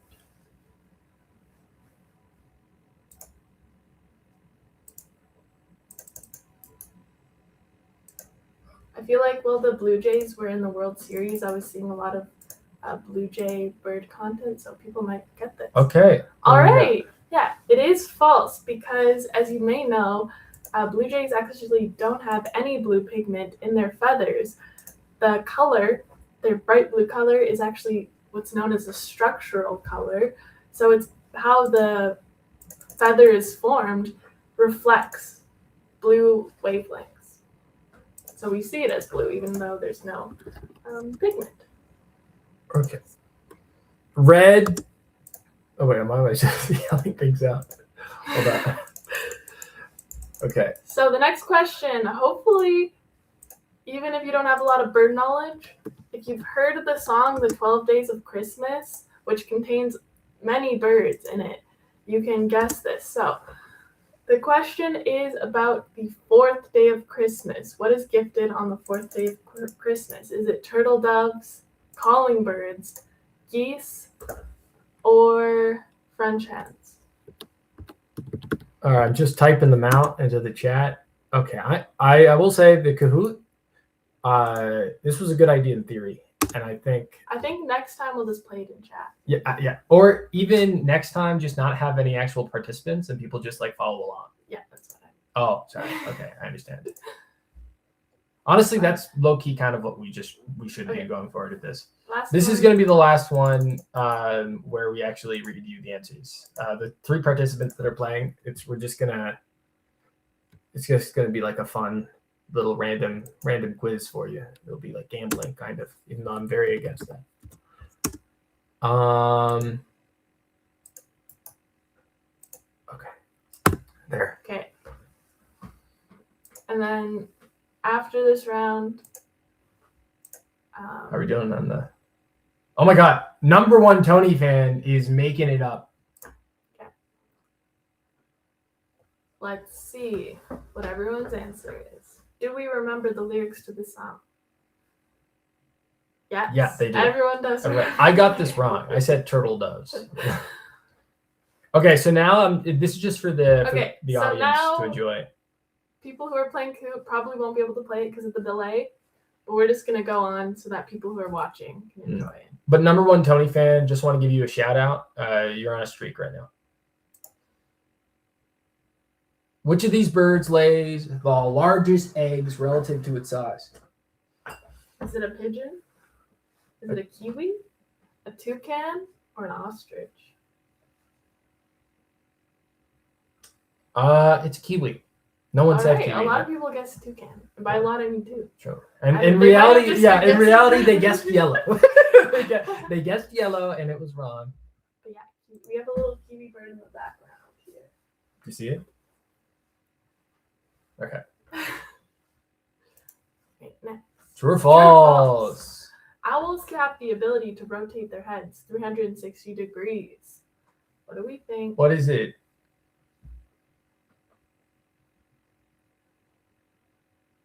I feel like while the Blue Jays were in the World Series, I was seeing a lot of Blue Jay bird content, so people might get this. Okay. All right. Yeah, it is false because, as you may know, Blue Jays actually don't have any blue pigment in their feathers. The color, their bright blue color, is actually what's known as a structural color. So it's how the feather is formed reflects blue wavelengths. So we see it as blue, even though there's no pigment. Okay. Red. Oh wait, am I just yelling things out? Hold on. Okay. So the next question, hopefully, even if you don't have a lot of bird knowledge, if you've heard of the song The 12 Days of Christmas, which contains many birds in it, you can guess this. So the question is about the 4th day of Christmas. What is gifted on the 4th day of Christmas? Is it turtle doves, calling birds, geese, or French hens? All right, I'm just typing them out into the chat. Okay, I will say the Kahoot. This was a good idea in theory, and I think next time we'll just play it in chat. yeah, or even next time, just not have any actual participants and people just like follow along. Yeah, that's what Oh, sorry. Okay, I understand. Honestly, that's low key kind of what we should do going forward with this. This is going to be the last one where we actually review the answers. The 3 participants that are playing, it's just gonna be like a fun little random quiz for you. It'll be like gambling kind of, even though I'm very against that. Okay. There. Okay. And then after this round, How are we doing on the? Oh my God! #1 Tony fan is making it up. Okay. Let's see what everyone's answer is. Do we remember the lyrics to the song? Yes. Yeah, they do. Everyone does. I got this wrong. I said turtle doves. Okay, so now this is just for the so audience now to enjoy. People who are playing Coop probably won't be able to play it because of the delay, but we're just gonna go on so that people who are watching can enjoy it. But #1 Tony fan, just want to give you a shout out. You're on a streak right now. Which of these birds lays the largest eggs relative to its size? Is it a pigeon? Is it a kiwi? A toucan? Or an ostrich? It's a kiwi. No one said kiwi. A lot of people guess toucan. And by a lot, I mean 2. True. And I in mean, they might have reality, just yeah, said in yes. reality, they guessed yellow. They guessed yellow, and it was wrong. But yeah, we have a little kiwi bird in the background here. Do you see it? Okay. Okay, next. True or false? Owls have the ability to rotate their heads 360 degrees. What do we think? What is it?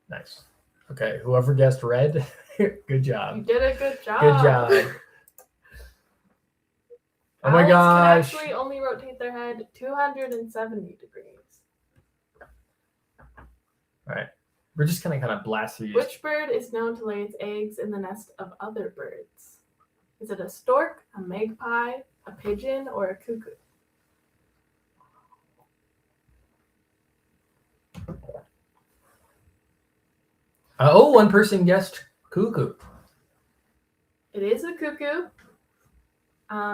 Nice. Okay, whoever guessed red, good You job. did a good job. Good job. Oh my Owls gosh. can actually only rotate their head 270 degrees. All right. We're just gonna kind of blast through you. Which bird is known to lay its eggs in the nest of other birds? Is it a stork, a magpie, a pigeon, or a cuckoo? One person guessed cuckoo. It is a cuckoo.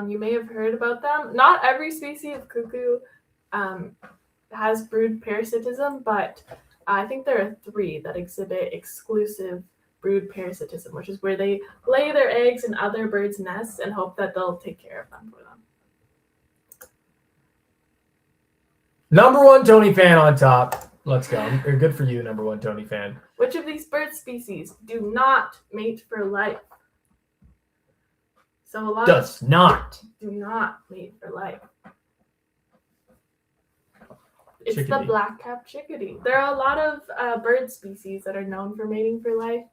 You may have heard about them. Not every species of cuckoo has brood parasitism, but I think there are 3 that exhibit exclusive brood parasitism, which is where they lay their eggs in other birds' nests and hope that they'll take care of them for them. Number 1 Tony fan on top. Let's go. Good for you, number 1 Tony fan. Which of these bird species do not mate for life? So a lot Does not. do not mate for life. It's the Chickadee. black-capped chickadee. There are a lot of bird species that are known for mating for life.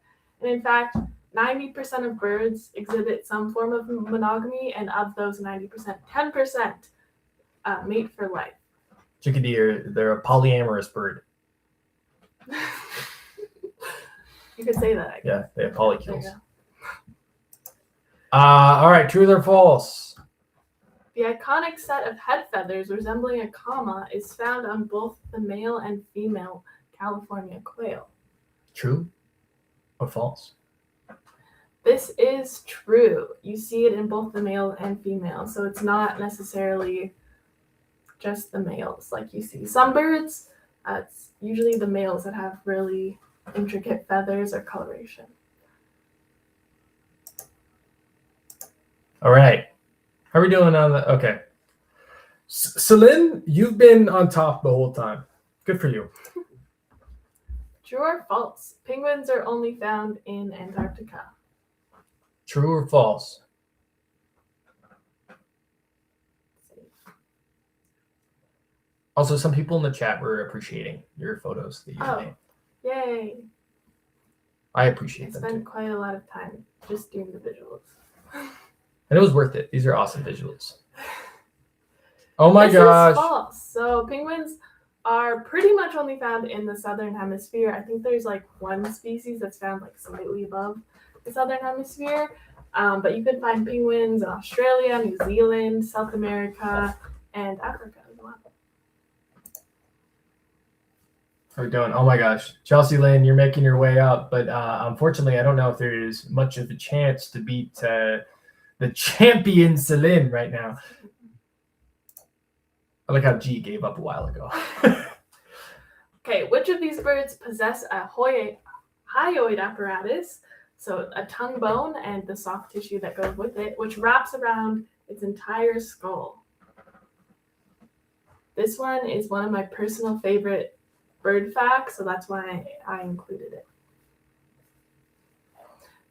And in fact, 90% of birds exhibit some form of monogamy, and of those 90%, 10% mate for life. Chickadee, they're a polyamorous bird. You could say that, I guess. Yeah, they have There you polycules. go. All right, true or false? The iconic set of head feathers resembling a comma is found on both the male and female California quail. True or false? This is true. You see it in both the male and female, so it's not necessarily just the males like you see. Some birds, it's usually the males that have really intricate feathers or coloration. All right. How are we doing on the... Okay. Celine, you've been on top the whole time. Good for you. True or false? Penguins are only found in Antarctica. True or false? Also, some people in the chat were appreciating your photos that you made. Yay. I I appreciate them spent too. quite a lot of time just doing the visuals. And it was worth it. These are awesome visuals. Oh my This gosh. is false. So penguins are pretty much only found in the southern hemisphere. I think there's like one species that's found like slightly above the southern hemisphere. But you can find penguins in Australia, New Zealand, South America, and Africa as well. How are we doing? Oh my gosh. Chelsea Lane, you're making your way up. But unfortunately, I don't know if there's much of a chance to beat the champion Celine right now. I like how G gave up a while ago. Okay, which of these birds possess a hyoid apparatus, so a tongue bone and the soft tissue that goes with it, which wraps around its entire skull? This one is one of my personal favorite bird facts, so that's why I included it.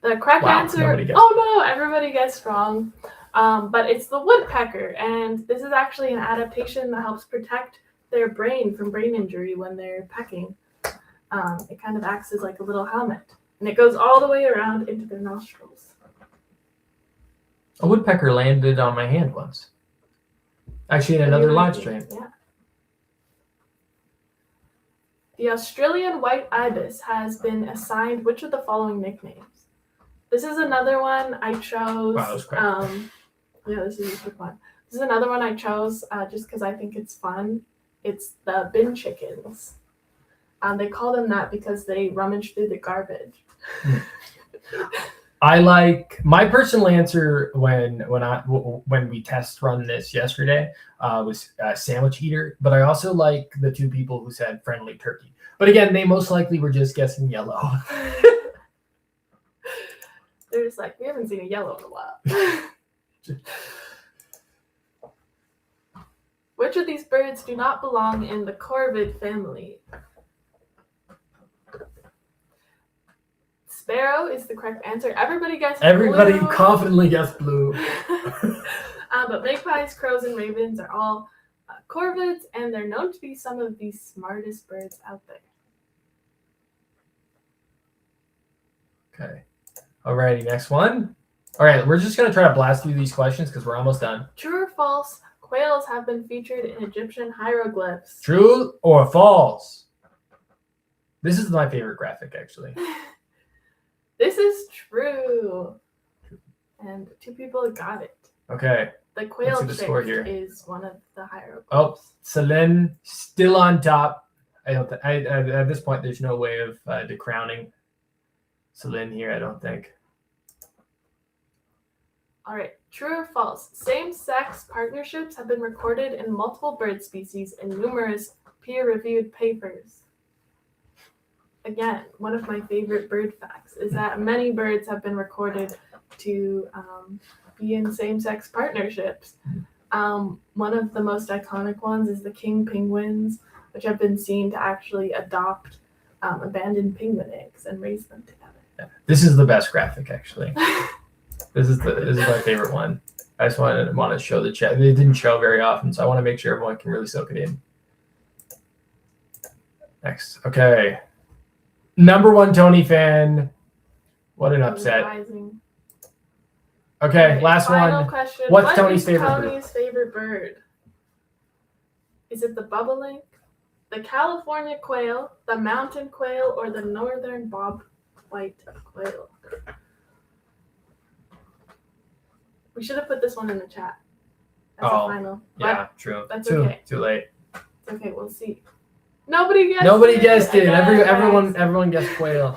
The correct answer, nobody guessed. oh no, everybody guessed wrong. But it's the woodpecker, and this is actually an adaptation that helps protect their brain from brain injury when they're pecking. It kind of acts as like a little helmet, and it goes all the way around into their nostrils. A woodpecker landed on my hand once. Actually, in another live stream. Yeah. The Australian white ibis has been assigned which of the following nicknames? This is another one I chose. Wow, that was quick. Yeah, this is a quick one. This is another one I chose just because I think it's fun. It's the bin chickens. They call them that because they rummage through the garbage. I like my personal answer when we test run this yesterday was sandwich eater, but I also like the two people who said friendly turkey. But again, they most likely were just guessing yellow. They're just like, we haven't seen a yellow in a while. Which of these birds do not belong in the corvid family? sparrow is the correct answer. Everybody guessed Everybody blue. confidently guessed blue. But magpies, crows, and ravens are all corvids, and they're known to be some of the smartest birds out there. Okay. Alrighty, next one. All right, we're just going to try to blast through these questions because we're almost done. True or false, quails have been featured in Egyptian hieroglyphs? True or false? This is my favorite graphic, actually. This is true. And 2 people got it. Okay. The quail Let's see the score chick here. is one of the hieroglyphs. Oh, Celine still on top. I don't. At this point, there's no way of decrowning Celine here. I don't think. All right. True or false? Same-sex partnerships have been recorded in multiple bird species in numerous peer-reviewed papers. Again, one of my favorite bird facts is that many birds have been recorded to be in same-sex partnerships. One of the most iconic ones is the king penguins, which have been seen to actually adopt abandoned penguin eggs and raise them together. Yeah. This is the best graphic, actually. This is my favorite one. I just want to show the chat. They didn't show very often, so I want to make sure everyone can really soak it in. Next, okay. Number 1 Tony fan. What an upset. Rising. Okay, last Final one. question. What's What Tony's is favorite Tony's favorite bird? Is it the bobolink, the California quail, the mountain quail, or the northern bobwhite quail? We should have put this one in the chat as a final. Yeah, true. That's too, okay. Too late. But, okay, we'll see. Nobody guessed it. Again, Guys. everyone guessed quail.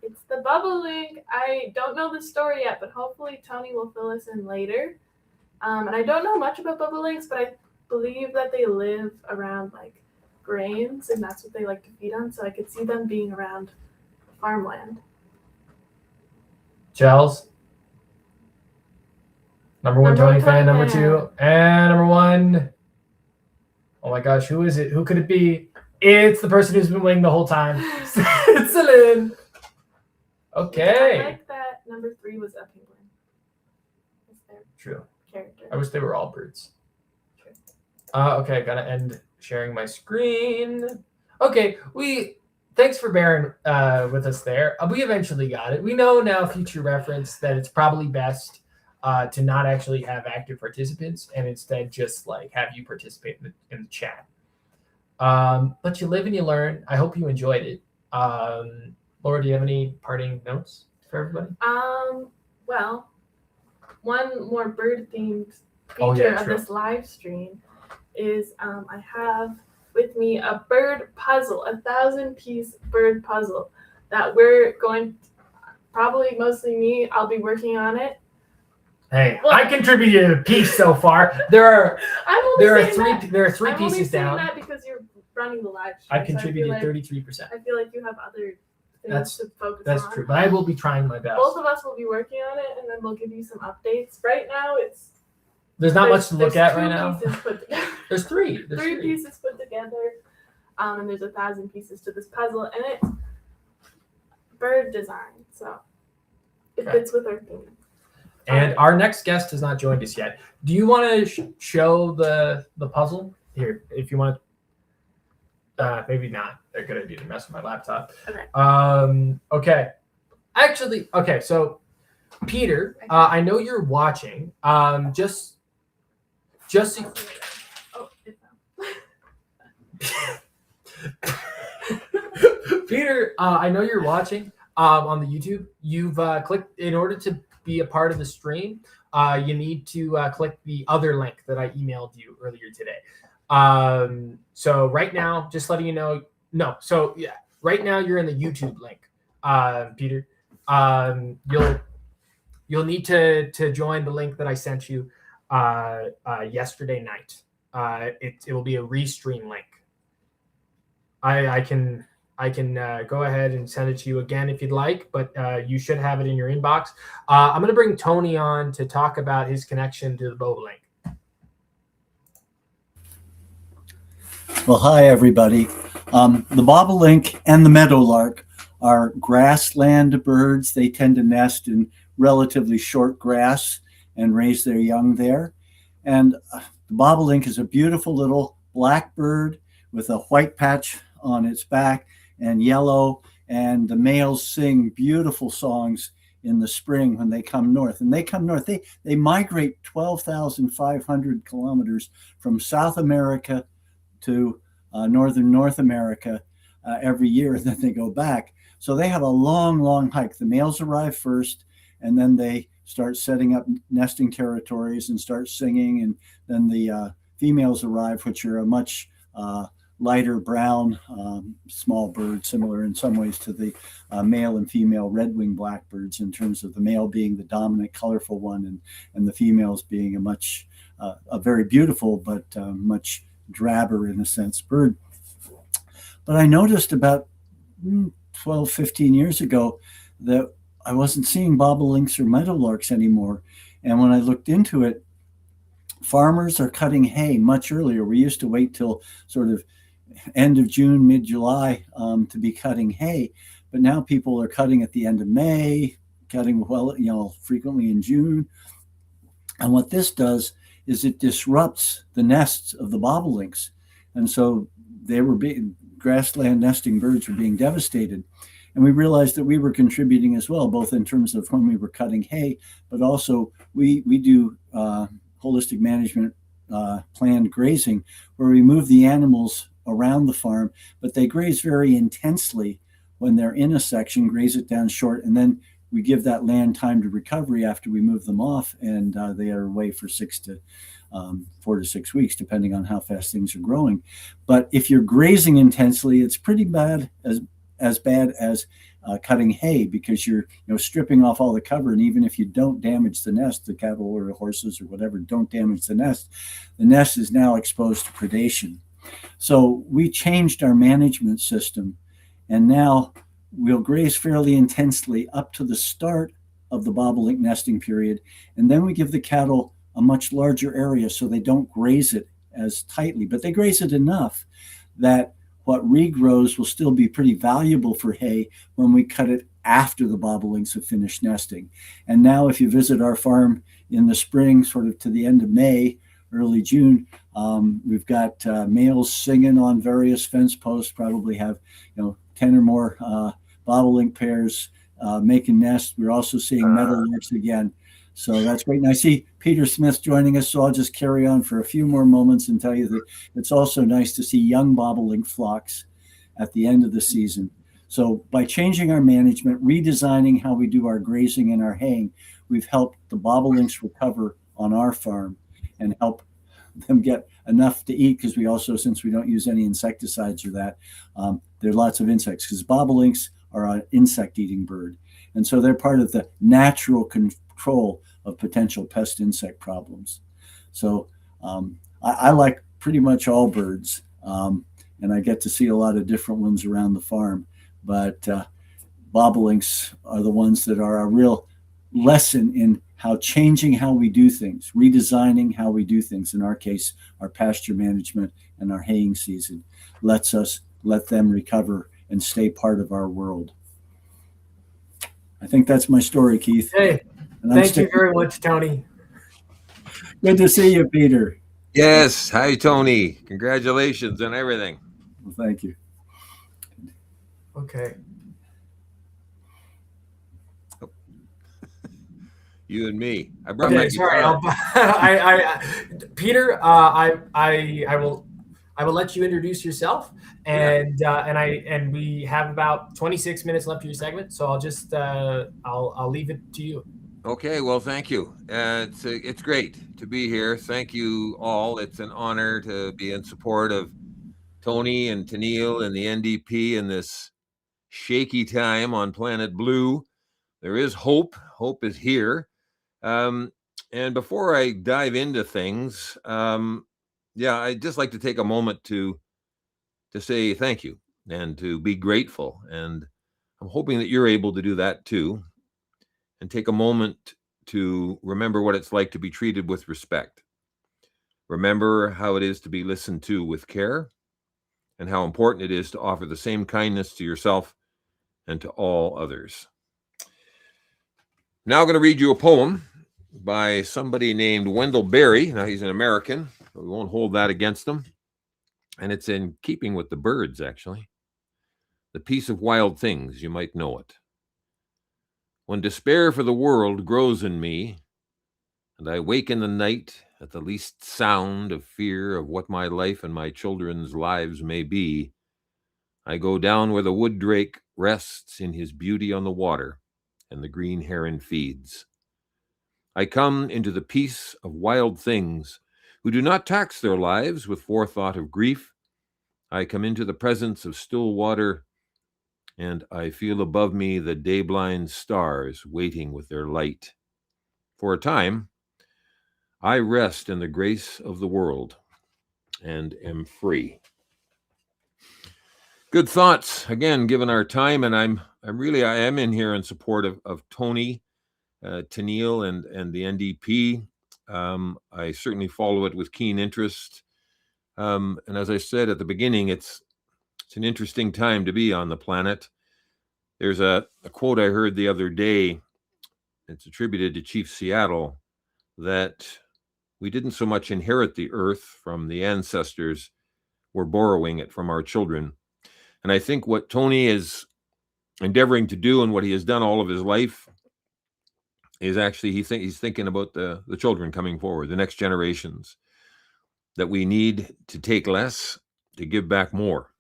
It's the bobolink. I don't know the story yet, but hopefully Tony will fill us in later. And I don't know much about bobolinks, but I believe that they live around like grains, and that's what they like to feed on. So I could see them being around farmland. Chels. Number 1 Number Tony one fan. Tony Number fan. 2. And number 1. Oh my gosh, who is it? Who could it be? It's the person who's been winning the whole time. It's Celine. Okay. I like that number 3 was a penguin. It's their True. character. I wish they were all birds. Okay, gotta end sharing my screen. Okay, thanks for bearing with us there. We eventually got it. We know now, future reference, that it's probably best to not actually have active participants and instead just like have you participate in the chat. But you live and you learn. I hope you enjoyed it. Laura, do you have any parting notes for everybody? Well, one more bird-themed feature of this live stream is I have with me a bird puzzle, a 1,000-piece bird puzzle that we're going to, probably mostly me, I'll be working on it. Hey, I contributed a piece so far. There are three I'm pieces only saying down. that because you're running the live stream. I contributed 33%. I feel like you have other things to focus on. That's true, but I will be trying my best. Both of us will be working on it, and then we'll give you some updates. Right now, there's not much to look at right now. Pieces put together. There's 3. There's three pieces put together, and there's 1,000 pieces to this puzzle, and it's bird design, so it fits with our theme. And our next guest has not joined us yet. Do you want to show the puzzle here? If you want to, maybe not. They're good idea to mess with my laptop. Okay. Okay. Actually, okay. So, Peter, I know you're watching. Just. Oh, it fell. Peter, I know you're watching on the YouTube. You've clicked in order to be a part of the stream. You need to click the other link that I emailed you earlier today. So right now, just letting you know. No, so yeah, right now you're in the YouTube link, Peter. You'll need to join the link that I sent you yesterday night. It will be a restream link. I can go ahead and send it to you again if you'd like, but you should have it in your inbox. I'm going to bring Tony on to talk about his connection to the bobolink. Well, hi, everybody. The bobolink and the meadowlark are grassland birds. They tend to nest in relatively short grass and raise their young there. And the bobolink is a beautiful little black bird with a white patch on its back and yellow. And the males sing beautiful songs in the spring when they come north. And they come north. They migrate 12,500 kilometers from South America to northern North America every year, and then they go back. So they have a long, long hike. The males arrive first, and then they start setting up nesting territories and start singing. And then the females arrive, which are a much lighter brown small bird, similar in some ways to the male and female red-winged blackbirds, in terms of the male being the dominant colorful one, and the females being a very beautiful but much drabber in a sense bird. But I noticed about 12, 15 years ago that I wasn't seeing bobolinks or meadowlarks anymore. And when I looked into it, farmers are cutting hay much earlier. We used to wait till sort of end of June, mid-July to be cutting hay. But now people are cutting at the end of May, cutting frequently in June. And what this does is it disrupts the nests of the bobolinks. And so they were grassland nesting birds were being devastated. And we realized that we were contributing as well, both in terms of when we were cutting hay, but also we do holistic management planned grazing, where we move the animals around the farm, but they graze very intensely when they're in a section, graze it down short, and then we give that land time to recovery after we move them off, and they are away for 4 to 6 weeks, depending on how fast things are growing. But if you're grazing intensely, it's pretty bad, as bad as cutting hay, because you're stripping off all the cover. And even if you don't damage the nest, the cattle or the horses or whatever don't damage the nest is now exposed to predation. So we changed our management system, and now we'll graze fairly intensely up to the start of the bobolink nesting period, and then we give the cattle a much larger area so they don't graze it as tightly, but they graze it enough that what regrows will still be pretty valuable for hay when we cut it after the bobolinks have finished nesting. And now if you visit our farm in the spring, sort of to the end of May, early June, we've got males singing on various fence posts, probably have 10 or more bobolink pairs making nests. We're also seeing meadowlarks again. So that's great. And I see Peter Smith joining us, so I'll just carry on for a few more moments and tell you that it's also nice to see young bobolink flocks at the end of the season. So by changing our management, redesigning how we do our grazing and our haying, we've helped the bobolinks recover on our farm and help them get enough to eat, because we also, since we don't use any insecticides or that, there are lots of insects, because bobolinks are an insect-eating bird. And so they're part of the natural control of potential pest insect problems. So I like pretty much all birds, and I get to see a lot of different ones around the farm. But bobolinks are the ones that are a real lesson in how changing how we do things, redesigning how we do things, in our case, our pasture management and our haying season, lets us let them recover and stay part of our world. I think that's my story, Keith. Hey, thank you very much, Tony. Good to see you, Peter. Yes. Hi, Tony. Congratulations on everything. Well, thank you. Okay. You and me. I brought Okay, my sorry. Peter, I will let you introduce yourself, and we have about 26 minutes left of your segment, so I'll just I'll leave it to you. Okay, well, thank you. It's great to be here. Thank you all. It's an honor to be in support of Tony and Tennille and the NDP in this shaky time on Planet Blue. There is hope. Hope is here. And before I dive into things, I'd just like to take a moment to say thank you and to be grateful. And I'm hoping that you're able to do that too, and take a moment to remember what it's like to be treated with respect. Remember how it is to be listened to with care, and how important it is to offer the same kindness to yourself and to all others. Now I'm going to read you a poem by somebody named Wendell Berry. Now, he's an American, but we won't hold that against him. And it's in keeping with the birds, actually. The Peace of Wild Things, you might know it. When despair for the world grows in me, and I wake in the night at the least sound of fear of what my life and my children's lives may be, I go down where the wood drake rests in his beauty on the water, and the green heron feeds. I come into the peace of wild things who do not tax their lives with forethought of grief. I come into the presence of still water, and I feel above me the day-blind stars waiting with their light. For a time, I rest in the grace of the world and am free. Good thoughts, again, given our time, and I am in here in support of Tony, Tennille, and the NDP. I certainly follow it with keen interest. And as I said at the beginning, it's an interesting time to be on the planet. There's a quote I heard the other day. It's attributed to Chief Seattle, that we didn't so much inherit the earth from the ancestors, we're borrowing it from our children. And I think what Tony is endeavoring to do and what he has done all of his life is actually he's thinking about the children coming forward, the next generations, that we need to take less to give back more.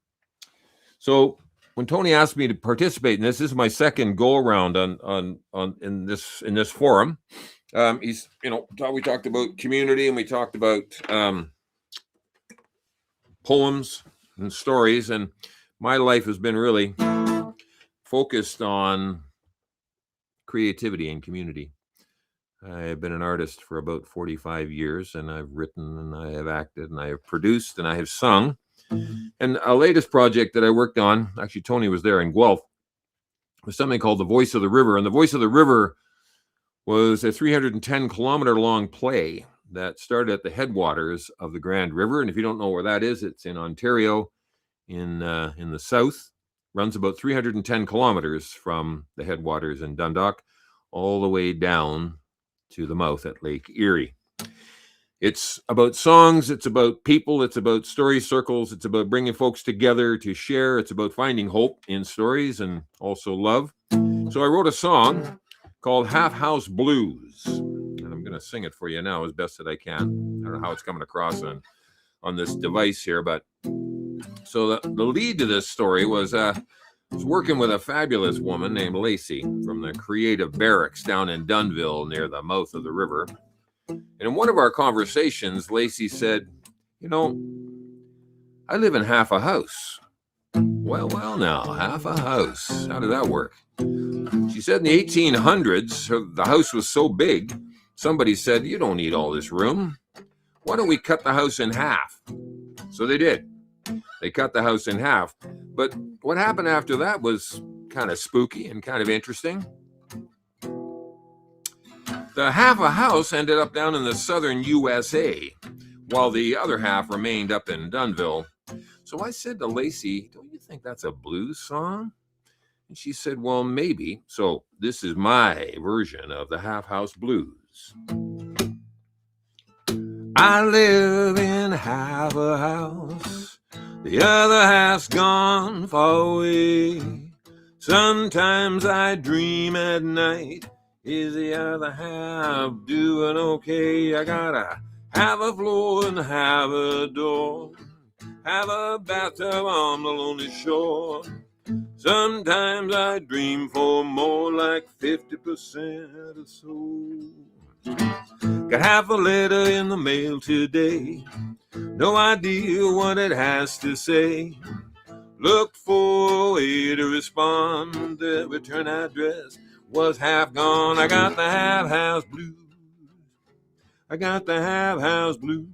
So when Tony asked me to participate in this is my second go around in this forum. We talked about community, and we talked about poems and stories, and my life has been really focused on creativity and community. I have been an artist for about 45 years, and I've written, and I have acted, and I have produced, and I have sung. And a latest project that I worked on, actually Tony was there in Guelph, was something called The Voice of the River. And The Voice of the River was a 310-kilometer long play that started at the headwaters of the Grand River. And if you don't know where that is, it's in Ontario, in the south. Runs about 310 kilometers from the headwaters in Dundalk all the way down to the mouth at Lake Erie. It's about songs, it's about people, it's about story circles, it's about bringing folks together to share, it's about finding hope in stories and also love. So I wrote a song called Half House Blues, and I'm going to sing it for you now as best that I can. I don't know how it's coming across on this device here, but so the lead to this story was working with a fabulous woman named Lacey from the Creative Barracks down in Dunnville near the mouth of the river. And in one of our conversations, Lacey said, I live in half a house. Well, now, half a house. How did that work? She said in the 1800s, the house was so big, somebody said, you don't need all this room. Why don't we cut the house in half? So they did. They cut the house in half. But what happened after that was kind of spooky and kind of interesting. The half a house ended up down in the southern USA, while the other half remained up in Dunnville. So I said to Lacey, don't you think that's a blues song? And she said, well, maybe. So this is my version of the Half House Blues. I live in half a house, the other half's gone far away. Sometimes I dream at night, is the other half doing okay? I gotta have a floor and have a door, have a bathtub on the lonely shore. Sometimes I dream for more like 50% or so. Got half a letter in the mail today, no idea what it has to say. Looked for a way to respond, the return address was half gone. I got the half house blues. I got the half house blues.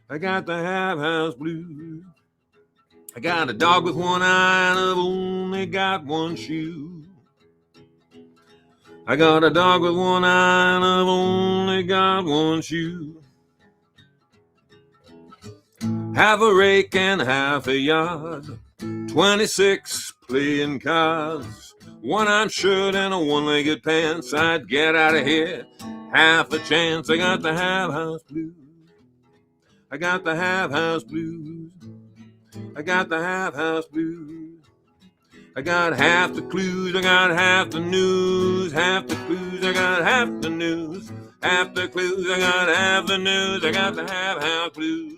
I got the half house blues. I got a dog with one eye and I've only got one shoe. I got a dog with one eye and I've only got one shoe. Half a rake and half a yard, 26 playing cards. One-arm shirt and a one-legged pants. I'd get out of here, half a chance. I got the half-house blues. I got the half-house blues. I got the half-house blues. I got half the clues, I got half the news. Half the clues, I got half the news. Half the clues, I got half the news. I got the half-house blues.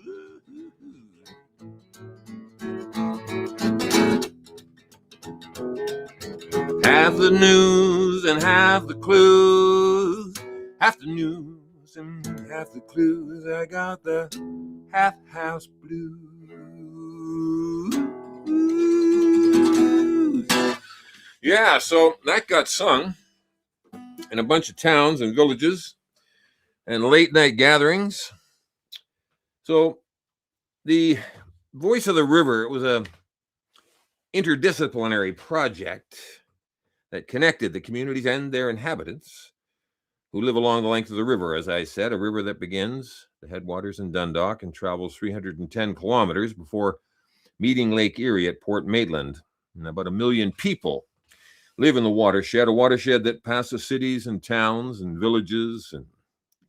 Half the news and half the clues. Half the news and half the clues. I got the half-house blues. Yeah, so that got sung in a bunch of towns and villages and late night gatherings. So the Voice of the River, it was a interdisciplinary project that connected the communities and their inhabitants who live along the length of the river. As I said, a river that begins the headwaters in Dundalk and travels 310 kilometers before meeting Lake Erie at Port Maitland. And about 1 million people live in the watershed, a watershed that passes cities and towns and villages and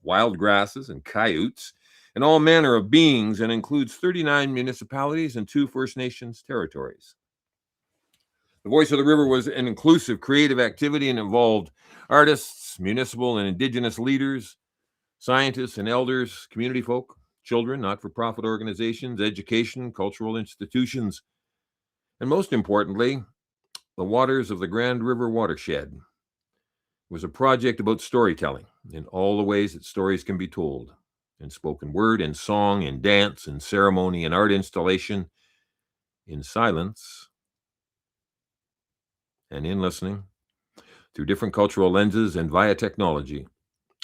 wild grasses and coyotes and all manner of beings, and includes 39 municipalities and 2 First Nations territories. The Voice of the River was an inclusive, creative activity and involved artists, municipal and Indigenous leaders, scientists and elders, community folk, children, not-for-profit organizations, education, cultural institutions, and most importantly, the waters of the Grand River watershed. It was a project about storytelling in all the ways that stories can be told, in spoken word, in song, in dance, in ceremony, in art installation, in silence, and in listening, through different cultural lenses and via technology.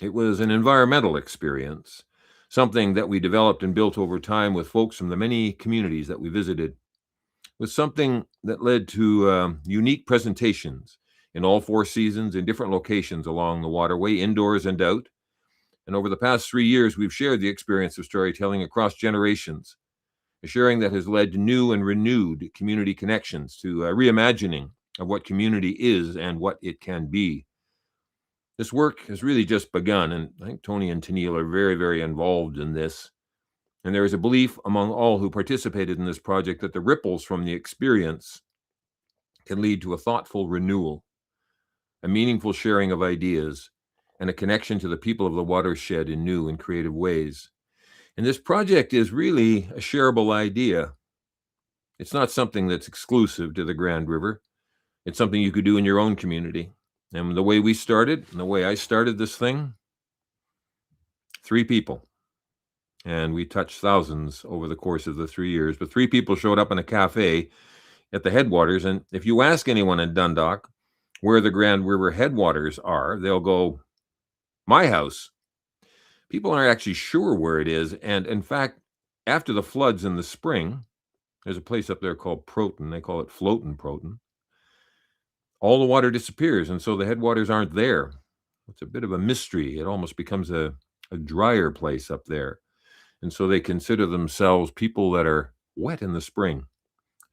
It was an environmental experience, something that we developed and built over time with folks from the many communities that we visited. Was something that led to unique presentations in all 4 seasons in different locations along the waterway, indoors and out. And over the past 3 years, we've shared the experience of storytelling across generations, a sharing that has led to new and renewed community connections, to reimagining of what community is and what it can be. This work has really just begun, and I think Tony and Tennille are very, very involved in this. And there is a belief among all who participated in this project that the ripples from the experience can lead to a thoughtful renewal, a meaningful sharing of ideas, and a connection to the people of the watershed in new and creative ways. And this project is really a shareable idea. It's not something that's exclusive to the Grand River. It's something you could do in your own community. And the way we started, and the way I started this thing, 3 people. And we touched thousands over the course of the 3 years. But 3 people showed up in a cafe at the headwaters. And if you ask anyone in Dundalk where the Grand River headwaters are, they'll go, my house. People aren't actually sure where it is. And in fact, after the floods in the spring, there's a place up there called Proton. They call it Floatin' Proton. All the water disappears. And so the headwaters aren't there. It's a bit of a mystery. It almost becomes a drier place up there. And so they consider themselves people that are wet in the spring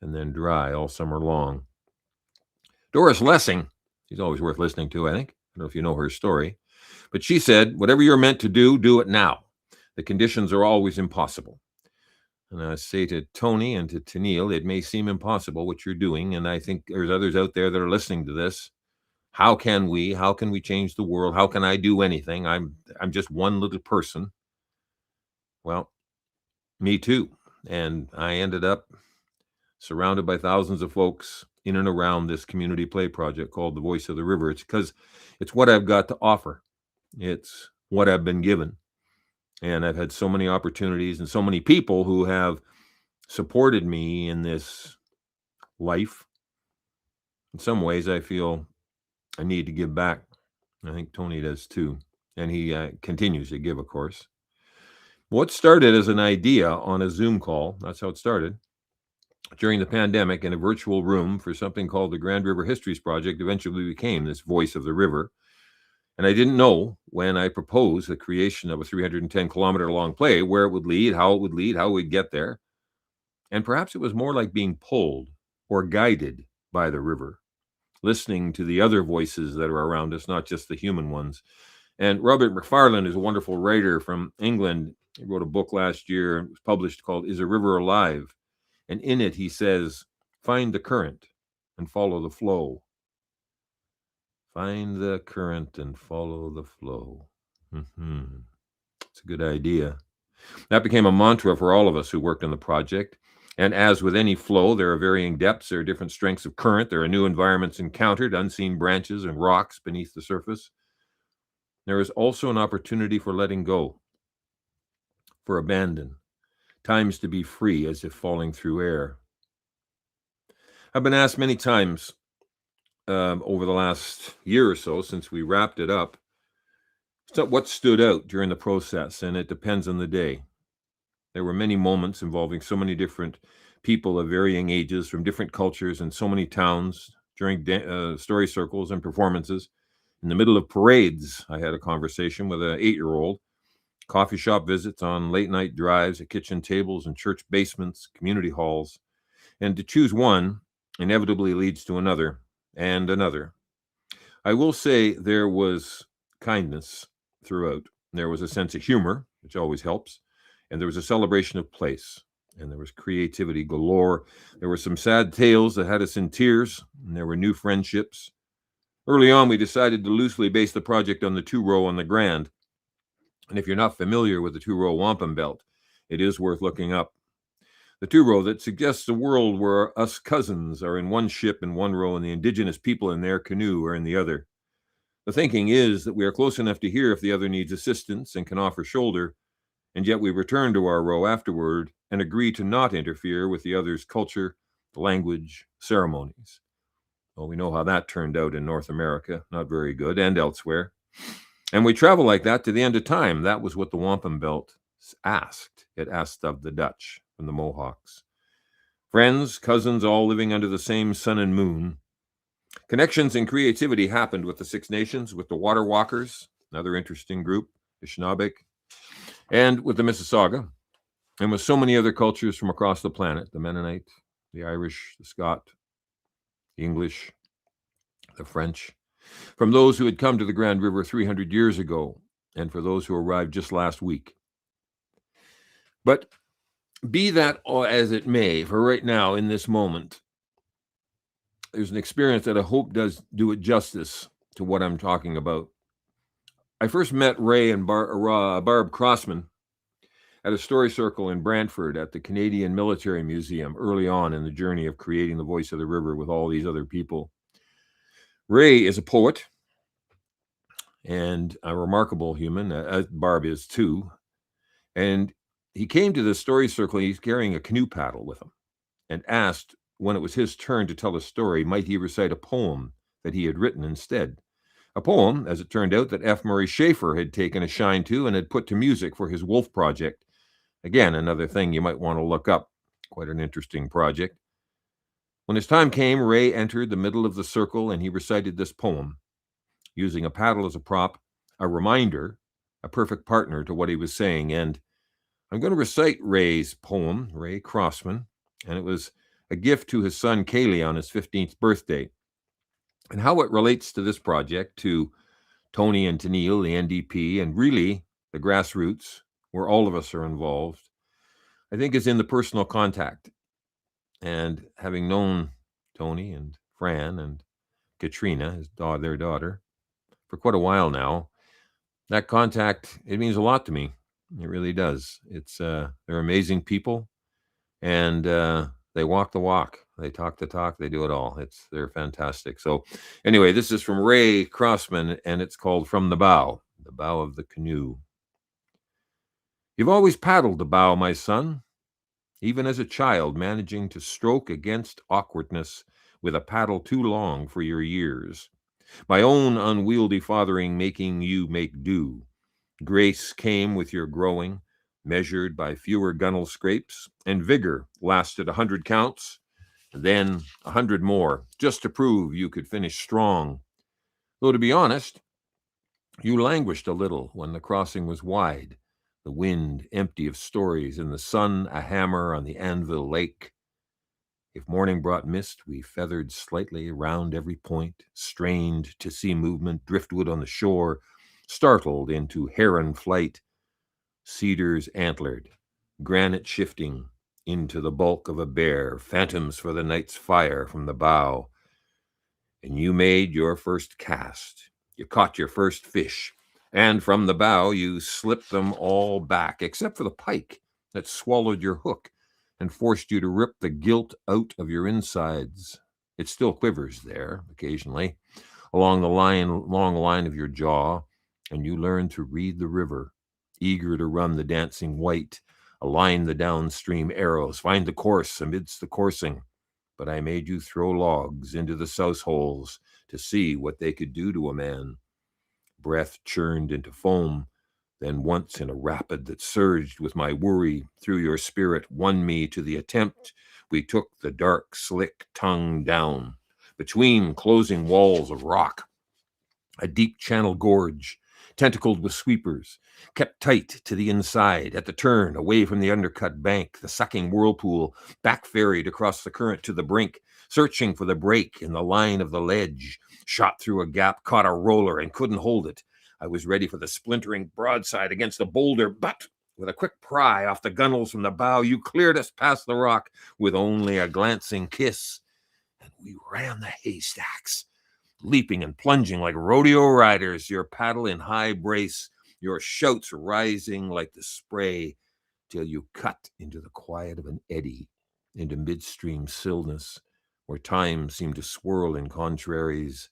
and then dry all summer long. Doris Lessing, she's always worth listening to, I think. I don't know if you know her story. But she said, whatever you're meant to do, do it now. The conditions are always impossible. And I say to Tony and to Tennille, it may seem impossible what you're doing. And I think there's others out there that are listening to this. How can we change the world? How can I do anything? I'm just one little person. Well, me too. And I ended up surrounded by thousands of folks in and around this community play project called The Voice of the River. It's because it's what I've got to offer. It's what I've been given. And I've had so many opportunities and so many people who have supported me in this life. In some ways, I feel I need to give back. I think Tony does too. And he continues to give, of course. What started as an idea on a Zoom call, that's how it started, during the pandemic in a virtual room for something called the Grand River Histories Project, eventually became this Voice of the River. And I didn't know when I proposed the creation of a 310-kilometer long play where it would lead, how we'd get there. And perhaps it was more like being pulled or guided by the river, listening to the other voices that are around us, not just the human ones. And Robert McFarlane is a wonderful writer from England. He wrote a book last year, it was published, called Is a River Alive? And in it, he says, find the current and follow the flow. Find the current and follow the flow. It's a good idea. That became a mantra for all of us who worked on the project. And as with any flow, there are varying depths, there are different strengths of current, there are new environments encountered, unseen branches and rocks beneath the surface. There is also an opportunity for letting go, for abandon, times to be free as if falling through air. I've been asked many times over the last year or so since we wrapped it up, what stood out during the process, and it depends on the day. There were many moments involving so many different people of varying ages from different cultures and so many towns during story circles and performances. In the middle of parades, I had a conversation with an 8-year-old, coffee shop visits on late night drives at kitchen tables and church basements, community halls. And to choose one inevitably leads to another and another. I will say there was kindness throughout. There was a sense of humor, which always helps. And there was a celebration of place, and there was creativity galore. There were some sad tales that had us in tears, and there were new friendships. Early on, we decided to loosely base the project on the 2-row on the Grand. And if you're not familiar with the 2-row wampum belt, it is worth looking up. The 2-row that suggests a world where us cousins are in one ship in one row and the indigenous people in their canoe are in the other. The thinking is that we are close enough to hear if the other needs assistance and can offer shoulder, and yet we return to our row afterward and agree to not interfere with the other's culture, language, ceremonies. Well, we know how that turned out in North America, not very good, and elsewhere. And we travel like that to the end of time. That was what the wampum belt asked. It asked of the Dutch and the Mohawks. Friends, cousins, all living under the same sun and moon. Connections and creativity happened with the Six Nations, with the Water Walkers, another interesting group, Anishinaabe, and with the Mississauga, and with so many other cultures from across the planet, the Mennonite, the Irish, the Scot, the English, the French, from those who had come to the Grand River 300 years ago, and for those who arrived just last week. But be that as it may, for right now, in this moment, there's an experience that I hope does do it justice to what I'm talking about. I first met Ray and Barb Crossman at a story circle in Brantford at the Canadian Military Museum early on in the journey of creating the Voice of the River with all these other people. Ray is a poet and a remarkable human, as Barb is too. And he came to the story circle, he's carrying a canoe paddle with him, and asked when it was his turn to tell a story, might he recite a poem that he had written instead. A poem, as it turned out, that F. Murray Schafer had taken a shine to and had put to music for his Wolf project. Again, another thing you might want to look up. Quite an interesting project. When his time came, Ray entered the middle of the circle and he recited this poem, using a paddle as a prop, a reminder, a perfect partner to what he was saying. And I'm going to recite Ray's poem, Ray Crossman, and it was a gift to his son Kaylee on his 15th birthday. And how it relates to this project, to Tony and Tennille, the NDP, and really the grassroots, where all of us are involved, I think is in the personal contact. And having known Tony and Fran and Katrina, their daughter, for quite a while now, that contact, it means a lot to me. It really does. They're amazing people, and they walk the walk. They talk the talk. They do it all. They're fantastic. So anyway, this is from Ray Crossman, and it's called From the Bow of the Canoe. You've always paddled the bow, my son, even as a child, managing to stroke against awkwardness with a paddle too long for your years. My own unwieldy fathering making you make do. Grace came with your growing, measured by fewer gunnel scrapes, and vigor lasted 100 counts, then 100 more, just to prove you could finish strong. Though to be honest, you languished a little when the crossing was wide, the wind empty of stories, and the sun a hammer on the Anvil Lake. If morning brought mist, we feathered slightly round every point, strained to see movement, driftwood on the shore, startled into heron flight, cedars antlered, granite shifting into the bulk of a bear, phantoms for the night's fire from the bow. And you made your first cast. You caught your first fish, and from the bow you slipped them all back, except for the pike that swallowed your hook and forced you to rip the gilt out of your insides. It still quivers there occasionally, along the long line of your jaw, and you learn to read the river, eager to run the dancing white, align the downstream arrows, find the course amidst the coursing. But I made you throw logs into the souse holes to see what they could do to a man. Breath churned into foam, then once in a rapid that surged with my worry through your spirit won me to the attempt. We took the dark, slick tongue down between closing walls of rock, a deep channel gorge, tentacled with sweepers, kept tight to the inside, at the turn, away from the undercut bank, the sucking whirlpool, back ferried across the current to the brink, searching for the break in the line of the ledge, shot through a gap, caught a roller and couldn't hold it. I was ready for the splintering broadside against a boulder, but with a quick pry off the gunnels from the bow, you cleared us past the rock with only a glancing kiss, and we ran the haystacks, leaping and plunging like rodeo riders, your paddle in high brace, your shouts rising like the spray, till you cut into the quiet of an eddy, into midstream stillness, where time seemed to swirl in contraries,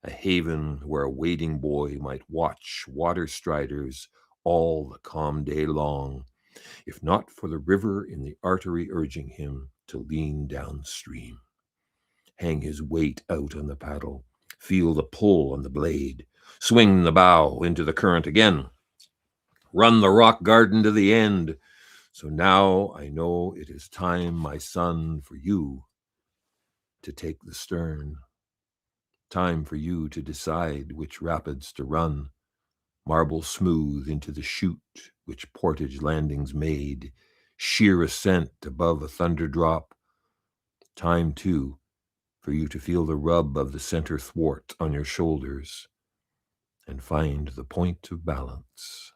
a haven where a waiting boy might watch water striders all the calm day long, if not for the river in the artery urging him to lean downstream, hang his weight out on the paddle, feel the pull on the blade, swing the bow into the current again, run the rock garden to the end. So now I know it is time, my son, for you to take the stern. Time for you to decide which rapids to run, marble smooth into the chute which portage landings made, sheer ascent above a thunder drop. Time, too, for you to feel the rub of the center thwart on your shoulders and find the point of balance.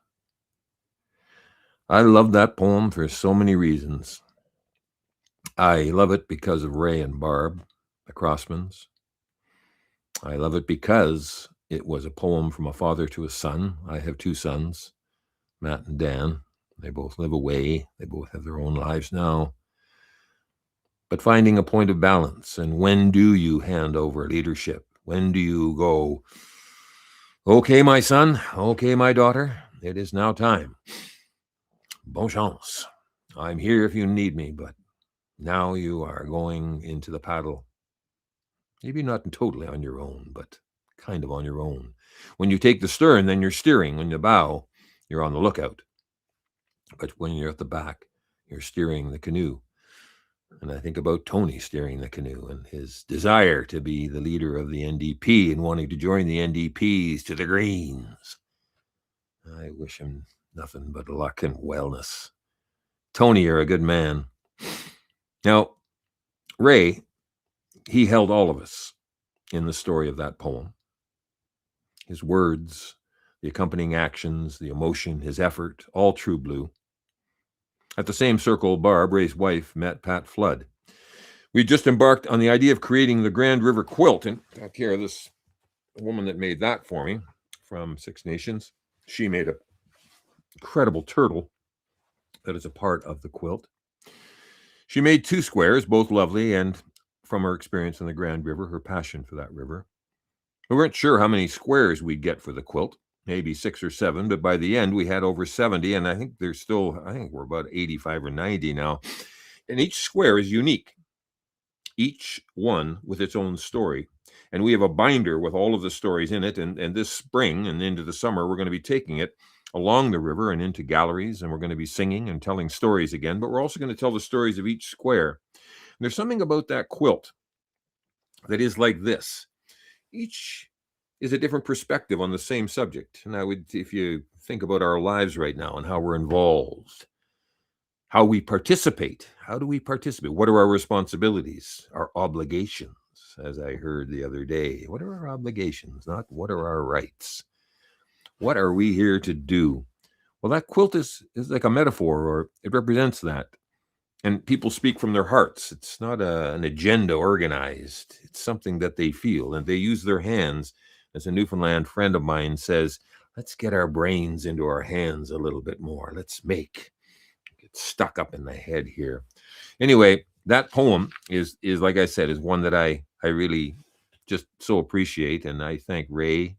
I love that poem for so many reasons. I love it because of Ray and Barb, the Crossmans. I love it because it was a poem from a father to a son. I have two sons, Matt and Dan. They both live away. They both have their own lives now. But finding a point of balance, and when do you hand over leadership? When do you go, okay, my son, okay, my daughter, it is now time. Bon chance. I'm here if you need me, but now you are going into the paddle. Maybe not totally on your own, but kind of on your own. When you take the stern, then you're steering. When you bow, you're on the lookout. But when you're at the back, you're steering the canoe. And I think about Tony steering the canoe and his desire to be the leader of the NDP and wanting to join the NDPs to the Greens. I wish him nothing but luck and wellness. Tony, you're a good man. Now, Ray, he held all of us in the story of that poem. His words, the accompanying actions, the emotion, his effort, all true blue. At the same circle, Barb, Ray's wife, met Pat Flood. We just embarked on the idea of creating the Grand River quilt. And back here, this woman that made that for me from Six Nations, she made an incredible turtle that is a part of the quilt. She made two squares, both lovely, and from her experience in the Grand River, her passion for that river. We weren't sure how many squares we'd get for the quilt, maybe 6 or 7, but by the end we had over 70, and I think we're about 85 or 90 now. And each square is unique, each one with its own story. And we have a binder with all of the stories in it, and this spring and into the summer, we're going to be taking it along the river and into galleries, and we're going to be singing and telling stories again, but we're also going to tell the stories of each square. And there's something about that quilt that is like this. Each is a different perspective on the same subject. And if you think about our lives right now and how we're involved, how we participate. How do we participate? What are our responsibilities, our obligations? As I heard the other day, what are our obligations? Not what are our rights? What are we here to do? Well, that quilt is like a metaphor, or it represents that. And people speak from their hearts. It's not an agenda organized. It's something that they feel, and they use their hands. As a Newfoundland friend of mine says, let's get our brains into our hands a little bit more. Let's get stuck up in the head here. Anyway, that poem is like I said, is one that I really just so appreciate. And I thank Ray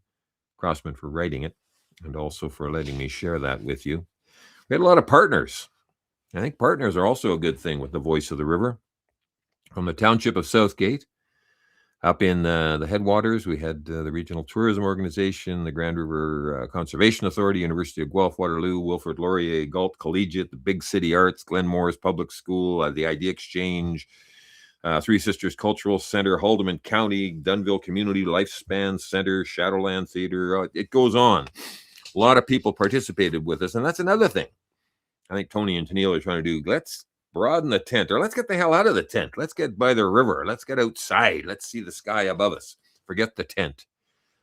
Crossman for writing it, and also for letting me share that with you. We had a lot of partners. I think partners are also a good thing with the Voice of the River. From the township of Southgate, up in the headwaters, we had the Regional Tourism Organization, the Grand River Conservation Authority, University of Guelph, Waterloo, Wilfrid Laurier, Galt Collegiate, the Big City Arts, Glen Morris Public School, the Idea Exchange, Three Sisters Cultural Center, Haldimand County, Dunville Community Lifespan Center, Shadowland Theater. It goes on. A lot of people participated with us, and that's another thing I think Tony and Tennille are trying to do. Let's broaden the tent, or let's get the hell out of the tent. Let's get by the river. Let's get outside. Let's see the sky above us. Forget the tent.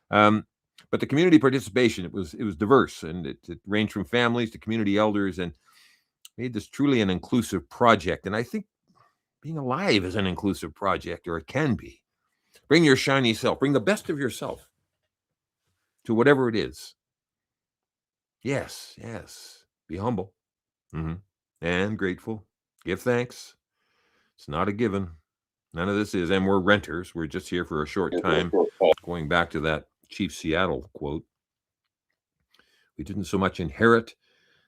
But the community participation, it was diverse, and it ranged from families to community elders, and made this truly an inclusive project. And I think being alive is an inclusive project, or it can be. Bring your shiny self. Bring the best of yourself to whatever it is. Yes. Be humble. And grateful. Give thanks. It's not a given. None of this is. And we're renters. We're just here for a short time. Going back to that Chief Seattle quote. We didn't so much inherit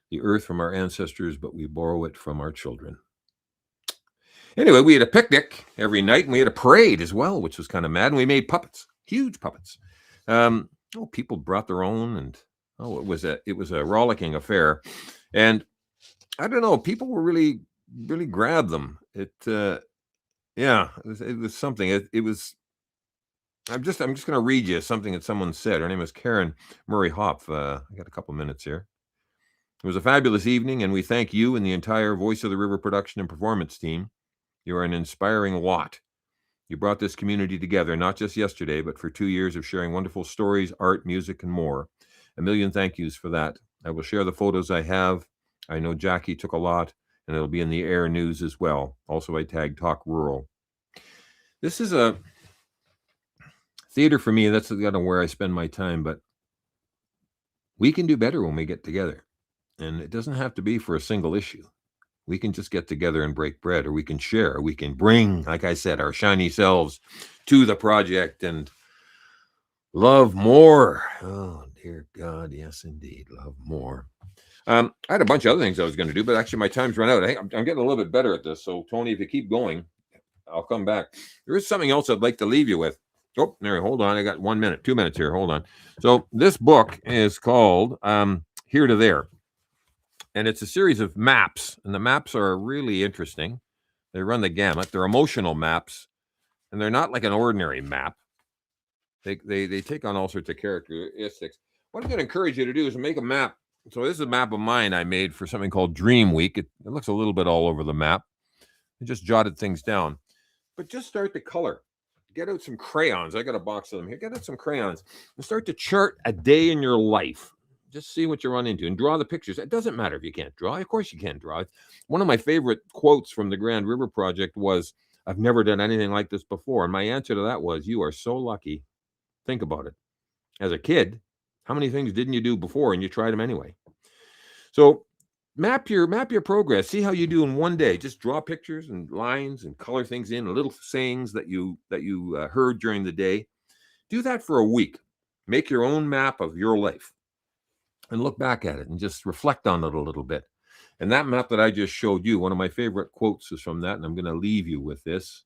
the earth from our ancestors, but we borrow it from our children. Anyway, we had a picnic every night, and we had a parade as well, which was kind of mad. And we made puppets, huge puppets. People brought their own, and it was a rollicking affair. And I don't know, people were really grabbed them. It was something. It was. I'm just going to read you something that someone said. Her name is Karen Murray Hopf. I got a couple minutes here. It was a fabulous evening, and we thank you and the entire Voice of the River production and performance team. You are an inspiring lot. You brought this community together, not just yesterday, but for 2 years of sharing wonderful stories, art, music, and more. A million thank yous for that. I will share the photos I have. I know Jackie took a lot, and it'll be in the Air News as well. Also, I tagged Talk Rural. This is a theater for me. That's kind of where I spend my time, but we can do better when we get together. And it doesn't have to be for a single issue. We can just get together and break bread, or we can share. We can bring, like I said, our shiny selves to the project and love more. Oh, dear God. Yes, indeed. Love more. I had a bunch of other things I was going to do, but actually my time's run out. I think I'm getting a little bit better at this. So, Tony, if you keep going, I'll come back. There is something else I'd like to leave you with. Oh, there, hold on. I got 1 minute, 2 minutes here. Hold on. So this book is called Here to There. And it's a series of maps. And the maps are really interesting. They run the gamut. They're emotional maps. And they're not like an ordinary map. They take on all sorts of characteristics. What I'm going to encourage you to do is make a map. So this is a map of mine I made for something called Dream Week. It looks a little bit all over the map. I just jotted things down. But just start to color. Get out some crayons. I got a box of them here. Get out some crayons and start to chart a day in your life. Just see what you run into and draw the pictures. It doesn't matter if you can't draw. Of course you can't draw. One of my favorite quotes from the Grand River Project was, "I've never done anything like this before." And my answer to that was, you are so lucky. Think about it. As a kid, how many things didn't you do before and you tried them anyway? So map your progress. See how you do in one day. Just draw pictures and lines and color things in, little sayings that you heard during the day. Do that for a week. Make your own map of your life and look back at it and just reflect on it a little bit. And that map that I just showed you, one of my favorite quotes is from that, and I'm going to leave you with this.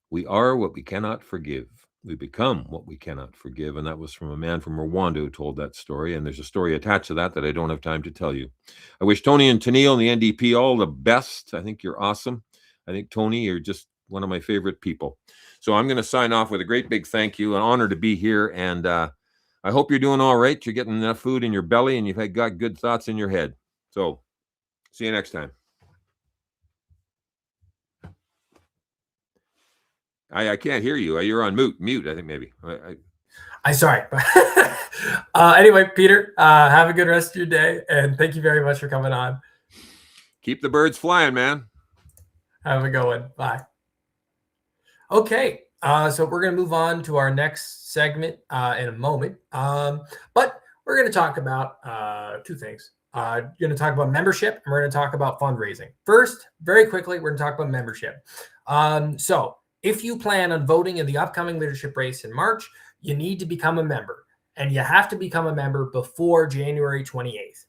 We are what we cannot forgive. We become what we cannot forgive. And that was from a man from Rwanda who told that story. And there's a story attached to that I don't have time to tell you. I wish Tony and Tennille and the NDP all the best. I think you're awesome. I think, Tony, you're just one of my favorite people. So I'm going to sign off with a great big thank you. An honor to be here. And I hope you're doing all right. You're getting enough food in your belly and you've got good thoughts in your head. So see you next time. I can't hear you. You're on mute. I think maybe. I'm sorry. Anyway, Peter, have a good rest of your day, and thank you very much for coming on. Keep the birds flying, man. Have a good one. Bye. Okay, so we're going to move on to our next segment in a moment, but we're going to talk about two things. We're going to talk about membership, and we're going to talk about fundraising. First, very quickly, we're going to talk about membership. So if you plan on voting in the upcoming leadership race in March, you need to become a member, and you have to become a member before January 28th.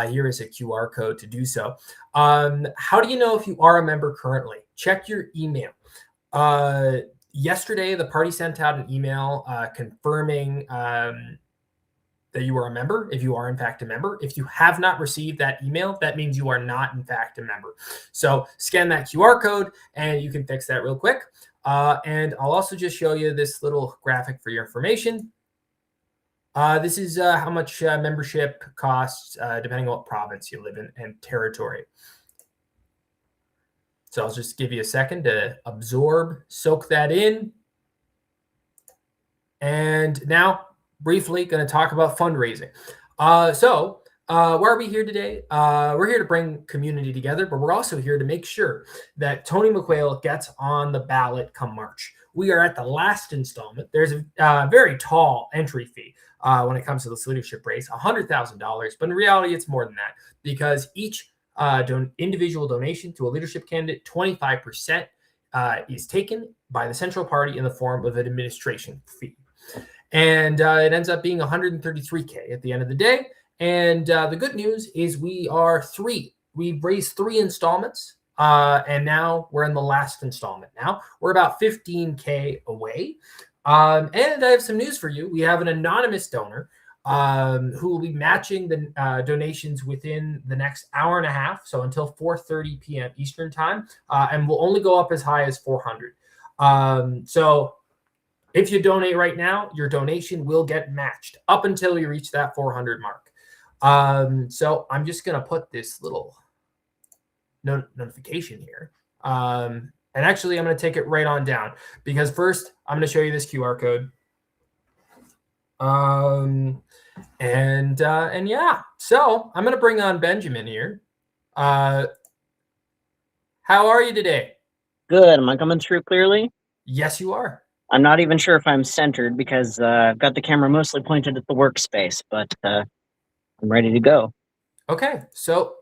Here is a QR code to do so. How do you know if you are a member currently? Check your email. Yesterday, the party sent out an email confirming that you are a member, if you are in fact a member. If you have not received that email, that means you are not in fact a member. So scan that QR code and you can fix that real quick. And I'll also just show you this little graphic for your information. This is how much membership costs depending on what province you live in and territory. So I'll just give you a second to absorb, soak that in. And now, briefly, going to talk about fundraising. So why are we here today? We're here to bring community together, but we're also here to make sure that Tony McQuail gets on the ballot come March. We are at the last installment. There's a very tall entry fee when it comes to this leadership race, $100,000. But in reality, it's more than that because each individual donation to a leadership candidate, 25% is taken by the central party in the form of an administration fee. And it ends up being $133K at the end of the day. And the good news is we've raised 3 installments. And now we're in the last installment. Now we're about 15K away. And I have some news for you. We have an anonymous donor who will be matching the donations within the next hour and a half. So until 4:30 p.m. Eastern time, and will only go up as high as 400. So if you donate right now, your donation will get matched up until you reach that 400 mark. So I'm just going to put this little notification here. And actually, I'm going to take it right on down because first I'm going to show you this QR code. And yeah, so I'm going to bring on Benjamin here. How are you today? Good. Am I coming through clearly? Yes, you are. I'm not even sure if I'm centered because I've got the camera mostly pointed at the workspace, but I'm ready to go. Okay, so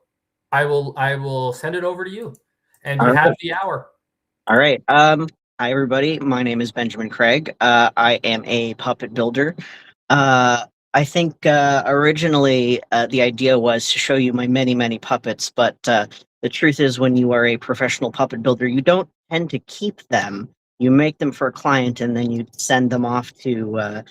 I will send it over to you, and All you right. have the hour. All right. Hi, everybody. My name is Benjamin Craig. I am a puppet builder. I think originally the idea was to show you my many, many puppets, but the truth is when you are a professional puppet builder, you don't tend to keep them. You make them for a client and then you send them off to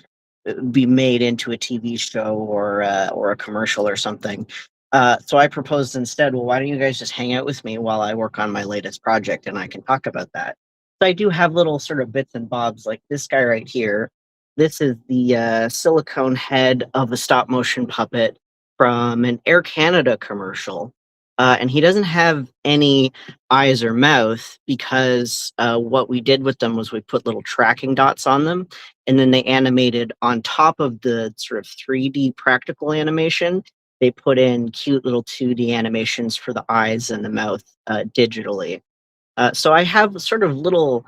be made into a TV show or a commercial or something. So I proposed instead, well, why don't you guys just hang out with me while I work on my latest project and I can talk about that. So I do have little sort of bits and bobs like this guy right here. This is the silicone head of a stop motion puppet from an Air Canada commercial. And he doesn't have any eyes or mouth because what we did with them was we put little tracking dots on them and then they animated on top of the sort of 3D practical animation. They put in cute little 2D animations for the eyes and the mouth digitally. So I have sort of little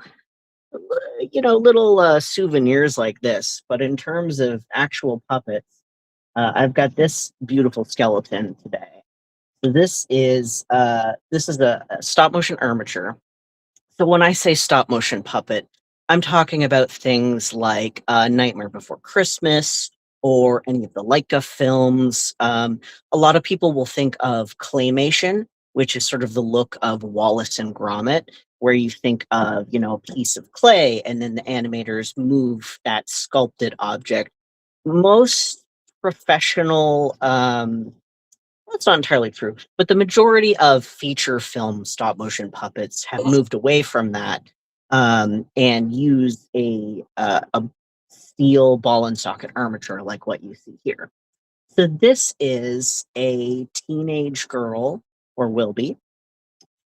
souvenirs like this, but in terms of actual puppets, I've got this beautiful skeleton today. So this is a stop motion armature. So when I say stop motion puppet, I'm talking about things like Nightmare Before Christmas or any of the Leica films. A lot of people will think of claymation, which is sort of the look of Wallace and Gromit, where you think of, a piece of clay and then the animators move that sculpted object. Most professional, that's not entirely true, but the majority of feature film stop motion puppets have moved away from that and use a steel ball and socket armature like what you see here. So this is a teenage girl, or will be,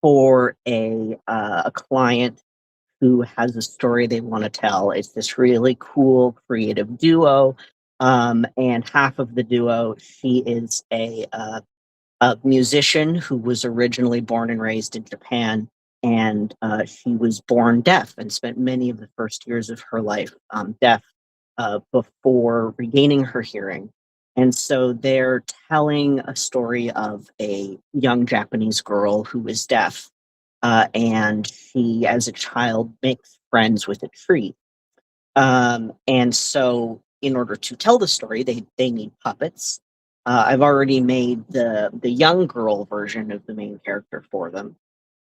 for a client who has a story they want to tell. It's this really cool, creative duo. And half of the duo, she is a musician who was originally born and raised in Japan, and she was born deaf and spent many of the first years of her life deaf before regaining her hearing. And so they're telling a story of a young Japanese girl who is deaf, and she, as a child, makes friends with a tree. And so, in order to tell the story, they need puppets. I've already made the young girl version of the main character for them,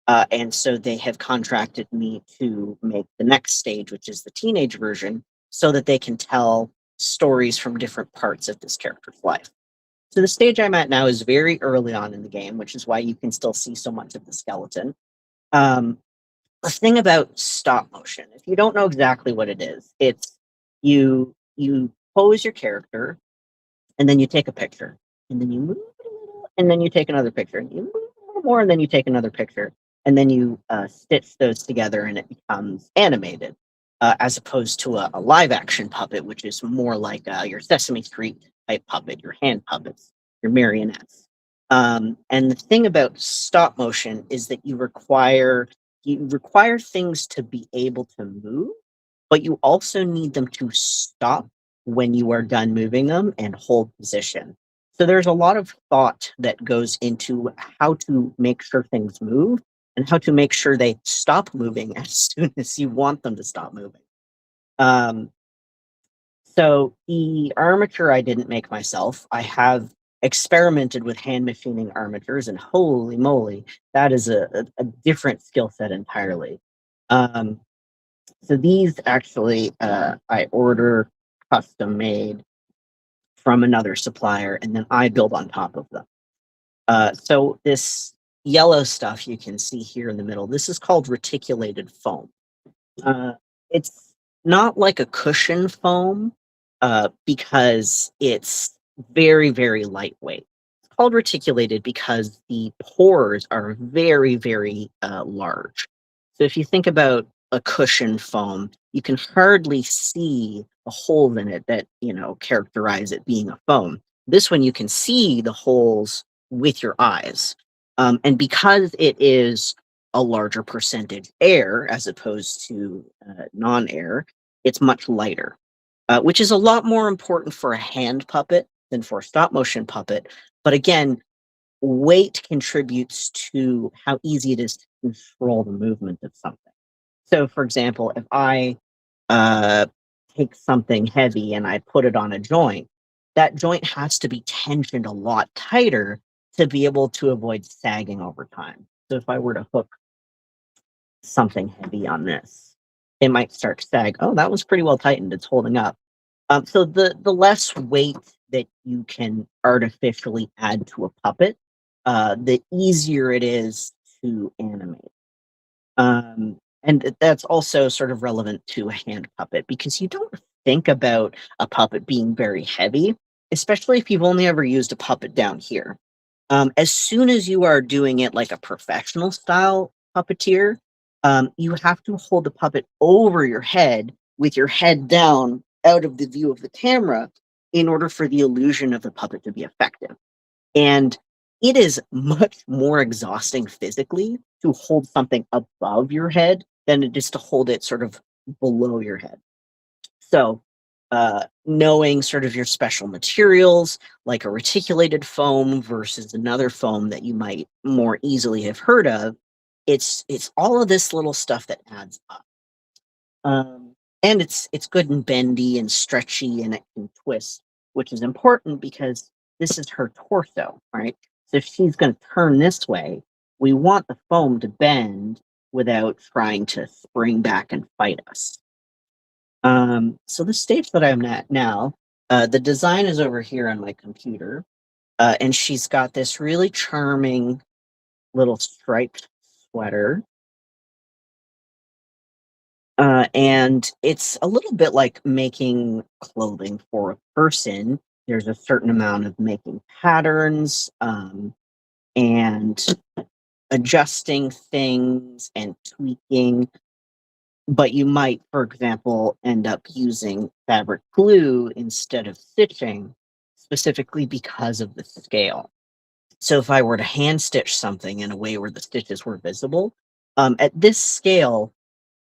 and so they have contracted me to make the next stage, which is the teenage version, so that they can tell stories from different parts of this character's life. So the stage I'm at now is very early on in the game, which is why you can still see so much of the skeleton. The thing about stop motion, if you don't know exactly what it is, it's you pose your character, and then you take a picture, and then you move it a little, and then you take another picture, and you move a little more, and then you take another picture, and then you stitch those together, and it becomes animated, as opposed to a live action puppet, which is more like your Sesame Street type puppet, your hand puppets, your marionettes. And the thing about stop motion is that you require things to be able to move, but you also need them to stop when you are done moving them and hold position. So there's a lot of thought that goes into how to make sure things move and how to make sure they stop moving as soon as you want them to stop moving. So the armature I didn't make myself. I have experimented with hand machining armatures, and holy moly, that is a different skill set entirely. So these actually I order custom made from another supplier, and then I build on top of them. So this yellow stuff you can see here in the middle, this is called reticulated foam. It's not like a cushion foam because it's very, very lightweight. It's called reticulated because the pores are very, very large. So if you think about a cushion foam, you can hardly see the holes in it that, characterize it being a foam. This one, you can see the holes with your eyes. And because it is a larger percentage air as opposed to non-air, it's much lighter, which is a lot more important for a hand puppet than for a stop motion puppet. But again, weight contributes to how easy it is to control the movement of something. So, for example, if I take something heavy and I put it on a joint, that joint has to be tensioned a lot tighter to be able to avoid sagging over time. So if I were to hook something heavy on this, it might start to sag. Oh, that was pretty well tightened. It's holding up. So the less weight that you can artificially add to a puppet, the easier it is to animate. And that's also sort of relevant to a hand puppet because you don't think about a puppet being very heavy, especially if you've only ever used a puppet down here. As soon as you are doing it like a professional style puppeteer, you have to hold the puppet over your head with your head down out of the view of the camera in order for the illusion of the puppet to be effective. And it is much more exhausting physically to hold something above your head than it is to hold it sort of below your head. So, knowing sort of your special materials, like a reticulated foam versus another foam that you might more easily have heard of, it's all of this little stuff that adds up. And it's good and bendy and stretchy, and it can twist, which is important because this is her torso, right? So if she's going to turn this way, we want the foam to bend without trying to spring back and fight us. So the stage that I'm at now, the design is over here on my computer, and she's got this really charming little striped sweater. And it's a little bit like making clothing for a person. There's a certain amount of making patterns, and adjusting things and tweaking. but you might, for example, end up using fabric glue instead of stitching, specifically because of the scale. So if I were to hand stitch something in a way where the stitches were visible, at this scale,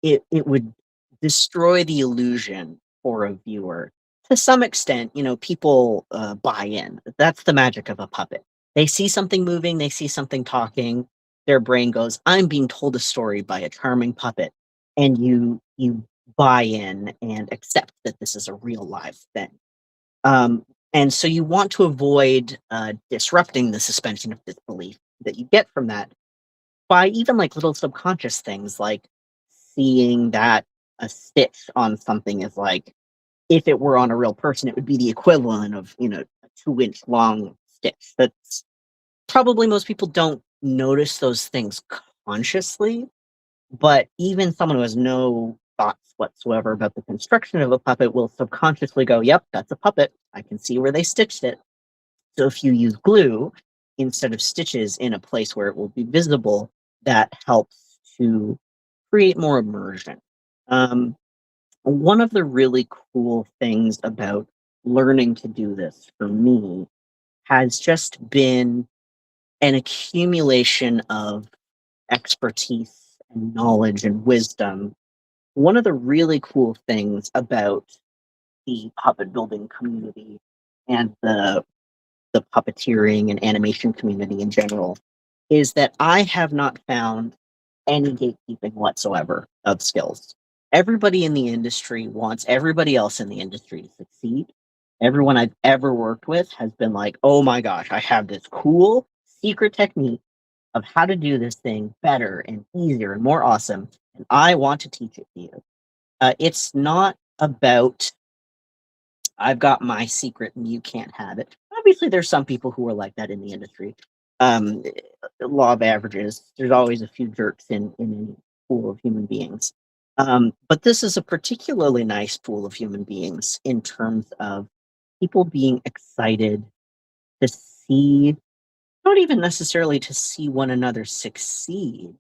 it would destroy the illusion for a viewer. To some extent, people buy in. That's the magic of a puppet. They see something moving, they see something talking, their brain goes, I'm being told a story by a charming puppet. And you buy in and accept that this is a real live thing. And so you want to avoid disrupting the suspension of disbelief that you get from that by even like little subconscious things like seeing that a stitch on something is like, if it were on a real person, it would be the equivalent of, a 2-inch long stitch. That's probably most people don't notice those things consciously, but even someone who has no thoughts whatsoever about the construction of a puppet will subconsciously go, yep, that's a puppet. I can see where they stitched it. So if you use glue instead of stitches in a place where it will be visible, that helps to create more immersion. One of the really cool things about learning to do this for me has just been an accumulation of expertise and knowledge and wisdom. One of the really cool things about the puppet building community and the puppeteering and animation community in general is that I have not found any gatekeeping whatsoever of skills. Everybody in the industry wants everybody else in the industry to succeed. Everyone I've ever worked with has been like, oh my gosh, I have this cool secret technique of how to do this thing better and easier and more awesome, and I want to teach it to you. It's not about I've got my secret and you can't have it. Obviously, there's some people who are like that in the industry. Um, Law of averages. There's always a few jerks in any pool of human beings. But this is a particularly nice pool of human beings in terms of people being excited to see, not even necessarily to see one another succeed,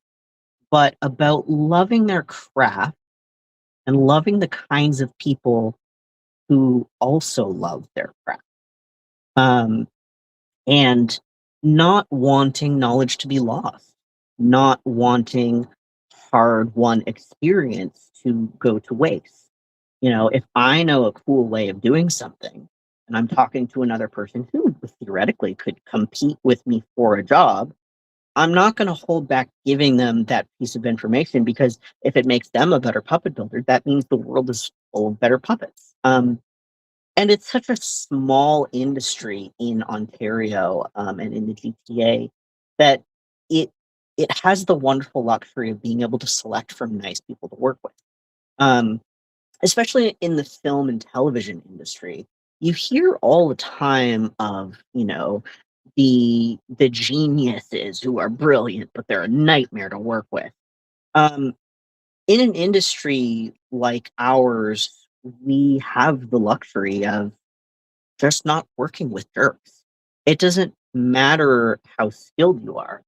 but about loving their craft and loving the kinds of people who also love their craft. And not wanting knowledge to be lost, not wanting hard won experience to go to waste. If I know a cool way of doing something and I'm talking to another person who theoretically could compete with me for a job, I'm not going to hold back giving them that piece of information because if it makes them a better puppet builder, that means the world is full of better puppets. And it's such a small industry in Ontario and in the GTA that it it has the wonderful luxury of being able to select from nice people to work with. Um, Especially in the film and television industry, you hear all the time of the geniuses who are brilliant, but they're a nightmare to work with. Um, in an industry like ours, we have the luxury of just not working with jerks. It doesn't matter how skilled you are.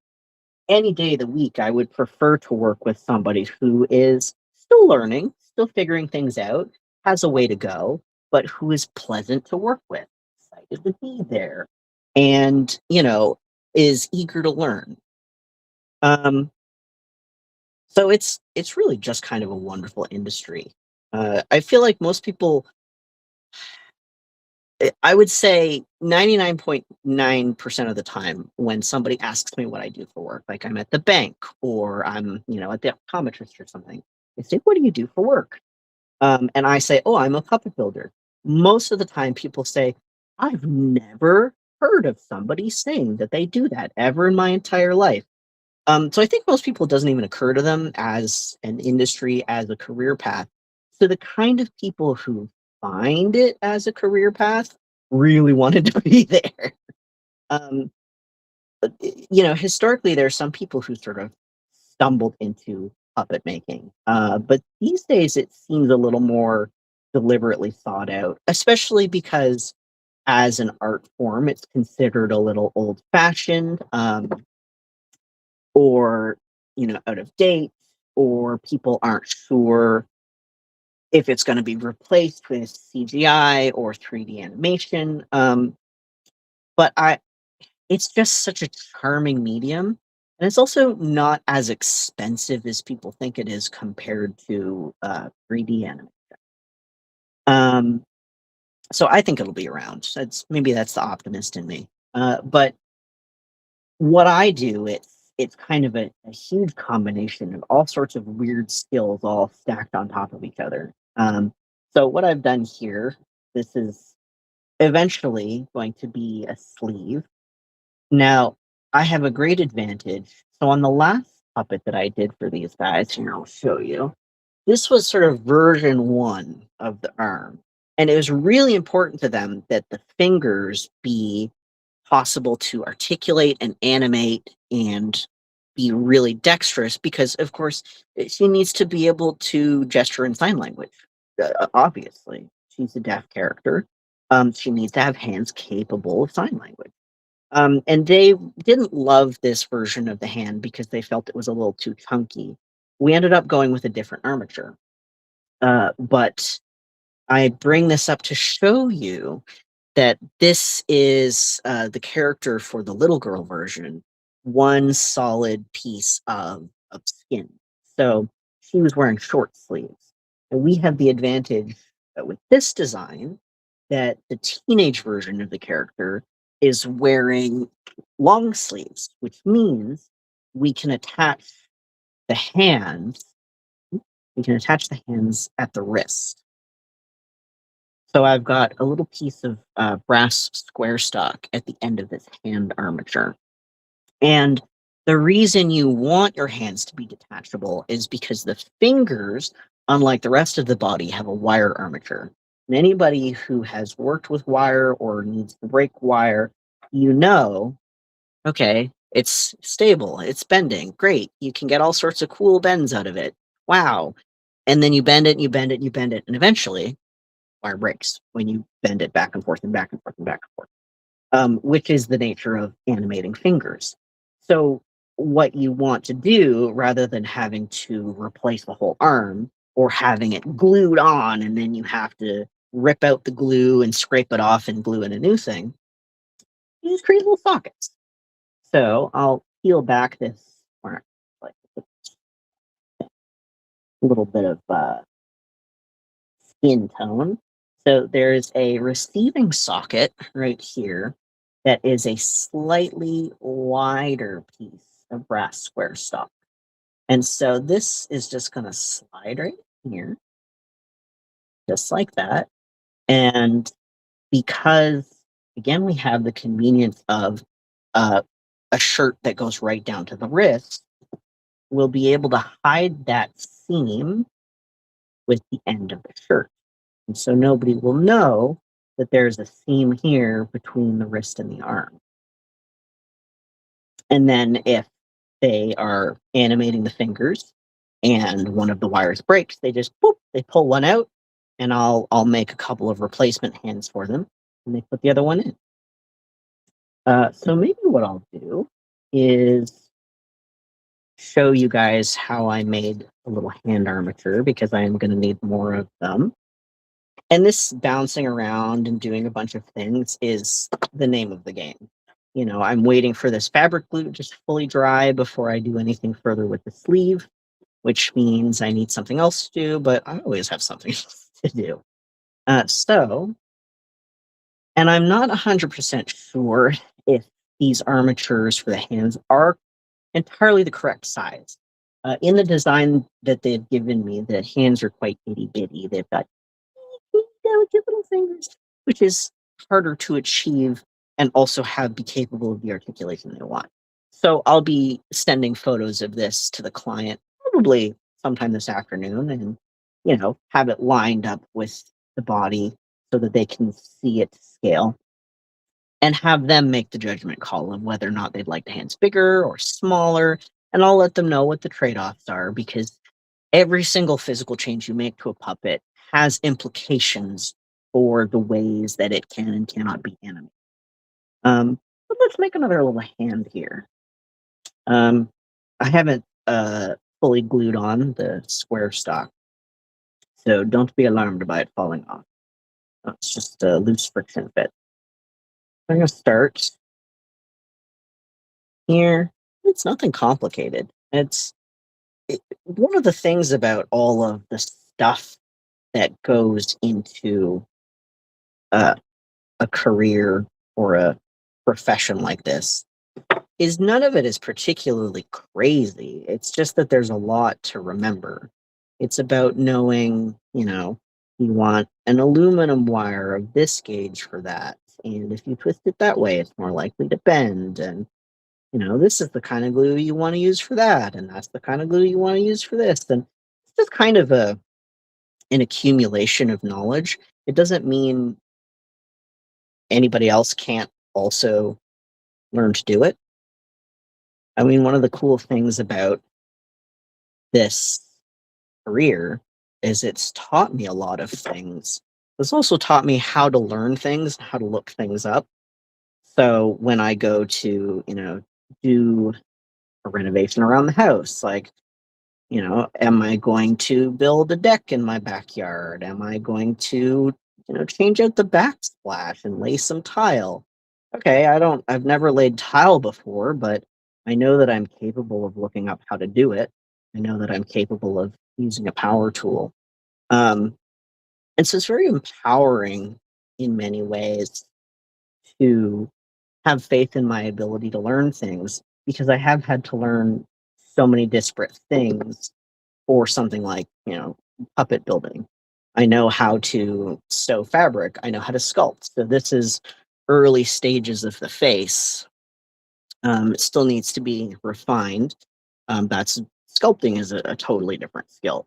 Any day of the week, I would prefer to work with somebody who is still learning, still figuring things out, has a way to go, but who is pleasant to work with, excited to be there, and, is eager to learn. Um, so it's really just kind of a wonderful industry. I feel like most people I would say 99.9% of the time when somebody asks me what I do for work, like I'm at the bank or I'm, at the optometrist or something, they say, what do you do for work? And I say, oh, I'm a puppet builder. Most of the time people say, I've never heard of somebody saying that they do that ever in my entire life. So I think most people it doesn't even occur to them as an industry, as a career path. So the kind of people who find it as a career path really wanted to be there. Um, Historically, there are some people who sort of stumbled into puppet making, but these days it seems a little more deliberately thought out, especially because as an art form, it's considered a little old fashioned or out of date. or people aren't sure if it's going to be replaced with CGI or 3D animation. But it's just such a charming medium, and it's also not as expensive as people think it is compared to 3D animation. So I think it'll be around. Maybe that's the optimist in me. But what I do, it's kind of a huge combination of all sorts of weird skills all stacked on top of each other. So what I've done here, this is eventually going to be a sleeve. Now, I have a great advantage. So on the last puppet that I did for these guys, here I'll show you. This was sort of version 1 of the arm. And it was really important to them that the fingers be possible to articulate and animate and be really dexterous because, of course, she needs to be able to gesture in sign language. Obviously, she's a deaf character. She needs to have hands capable of sign language. And they didn't love this version of the hand because they felt it was a little too chunky. We ended up going with a different armature. But I bring this up to show you that this is the character for the little girl version, one solid piece of skin. So she was wearing short sleeves. And we have the advantage with this design that the teenage version of the character is wearing long sleeves, which means we can attach the hands. We can attach the hands at the wrist. So I've got a little piece of brass square stock at the end of this hand armature. And the reason you want your hands to be detachable is because the fingers, unlike the rest of the body, have a wire armature. And anybody who has worked with wire or needs to break wire, you know, okay, it's stable, it's bending, great. You can get all sorts of cool bends out of it. Wow. And then you bend it, and you bend it, and you bend it, and eventually wire breaks when you bend it back and forth and back and forth and back and forth, which is the nature of animating fingers. So what you want to do, rather than having to replace the whole arm or having it glued on and then you have to rip out the glue and scrape it off and glue in a new thing, you just create little sockets. So I'll peel back this like a little bit of skin tone. So there's a receiving socket right here that is a slightly wider piece of brass square stock. And so this is just going to slide right here, just like that. And because, again, we have the convenience of a shirt that goes right down to the wrist, we'll be able to hide that seam with the end of the shirt. And so nobody will know that there's a seam here between the wrist and the arm. And then if they are animating the fingers and one of the wires breaks, they just they pull one out, and I'll make a couple of replacement hands for them, and they put the other one in. So maybe what I'll do is show you guys how I made a little hand armature, because I am going to need more of them. And this bouncing around and doing a bunch of things is the name of the game. You know, I'm waiting for this fabric glue to just fully dry before I do anything further with the sleeve, which means I need something else to do, but I always have something else to do. And I'm not 100% sure if these armatures for the hands are entirely the correct size. In the design that they've given me, the hands are quite itty-bitty. They've got delicate little fingers, which is harder to achieve and also be capable of the articulation they want. So I'll be sending photos of this to the client probably sometime this afternoon, and have it lined up with the body so that they can see it to scale, and have them make the judgment call of whether or not they'd like the hands bigger or smaller. And I'll let them know what the trade-offs are, because every single physical change you make to a puppet has implications for the ways that it can and cannot be animated. But let's make another little hand here. I haven't fully glued on, the square stock. So don't be alarmed by it falling off. It's just a loose friction fit. I'm going to start here. It's nothing complicated. One of the things about all of the stuff that goes into a career or a profession like this is none of it is particularly crazy. It's just that there's a lot to remember. It's about knowing, you want an aluminum wire of this gauge for that. And if you twist it that way, it's more likely to bend. And, this is the kind of glue you want to use for that. And that's the kind of glue you want to use for this. And it's just kind of an accumulation of knowledge. It doesn't mean anybody else can't also learn to do it. I mean, one of the cool things about this career is it's taught me a lot of things. It's also taught me how to learn things, how to look things up. So when I go to, do a renovation around the house, like, am I going to build a deck in my backyard? Am I going to, change out the backsplash and lay some tile? Okay, I've never laid tile before, but I know that I'm capable of looking up how to do it. I know that I'm capable of using a power tool. And so it's very empowering in many ways to have faith in my ability to learn things, because I have had to learn so many disparate things for something like, puppet building. I know how to sew fabric. I know how to sculpt. So this is early stages of the face. It still needs to be refined. That's sculpting is a totally different skill.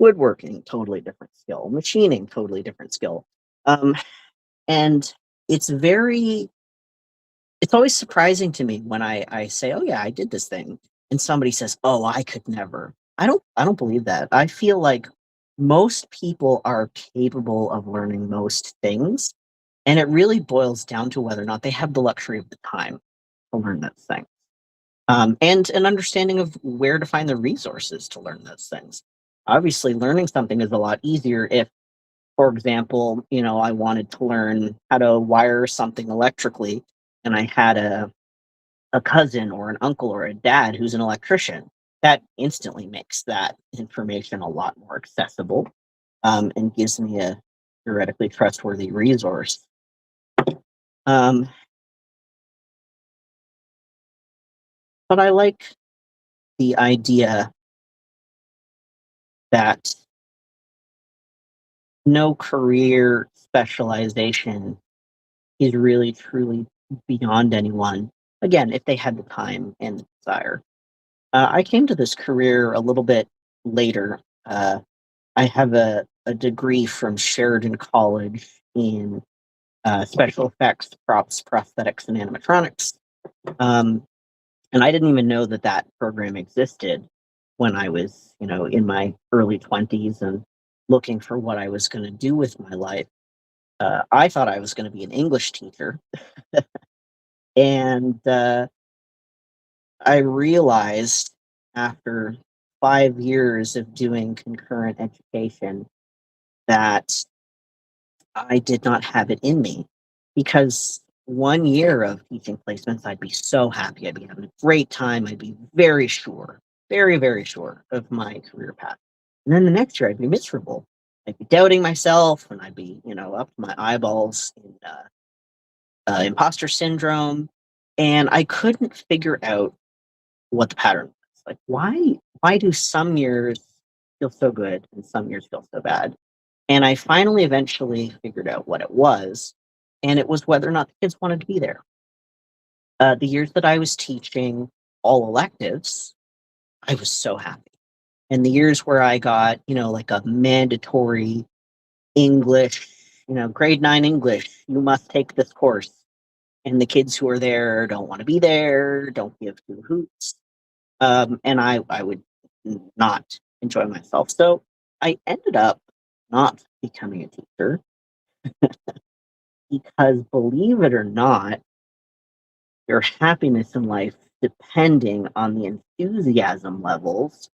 Woodworking, totally different skill. Machining, totally different skill. And it's always surprising to me when I say, oh yeah, I did this thing. And somebody says, oh, I could never. I don't believe that. I feel like most people are capable of learning most things. And it really boils down to whether or not they have the luxury of the time to learn those things. And an understanding of where to find the resources to learn those things. Obviously, learning something is a lot easier if, for example, I wanted to learn how to wire something electrically, and I had a cousin or an uncle or a dad who's an electrician. That instantly makes that information a lot more accessible, and gives me a theoretically trustworthy resource. But I like the idea that no career specialization is really truly beyond anyone. Again, if they had the time and the desire. I came to this career a little bit later. I have a degree from Sheridan College in special effects, props, prosthetics, and animatronics. And I didn't even know that program existed when I was, in my early 20s and looking for what I was going to do with my life. I thought I was going to be an English teacher. And I realized after 5 years of doing concurrent education that I did not have it in me, because 1 year of teaching placements, I'd be so happy. I'd be having a great time. I'd be very sure, very, very sure of my career path. And then the next year, I'd be miserable. I'd be doubting myself, and I'd be, up to my eyeballs in imposter syndrome. And I couldn't figure out what the pattern was. Like, why do some years feel so good and some years feel so bad? And I finally eventually figured out what it was, and it was whether or not the kids wanted to be there. The years that I was teaching all electives, I was so happy. And the years where I got, like a mandatory English, grade 9 English, you must take this course. And the kids who are there don't want to be there, don't give two hoots. And I would not enjoy myself. So I ended up not becoming a teacher because, believe it or not, your happiness in life depending on the enthusiasm levels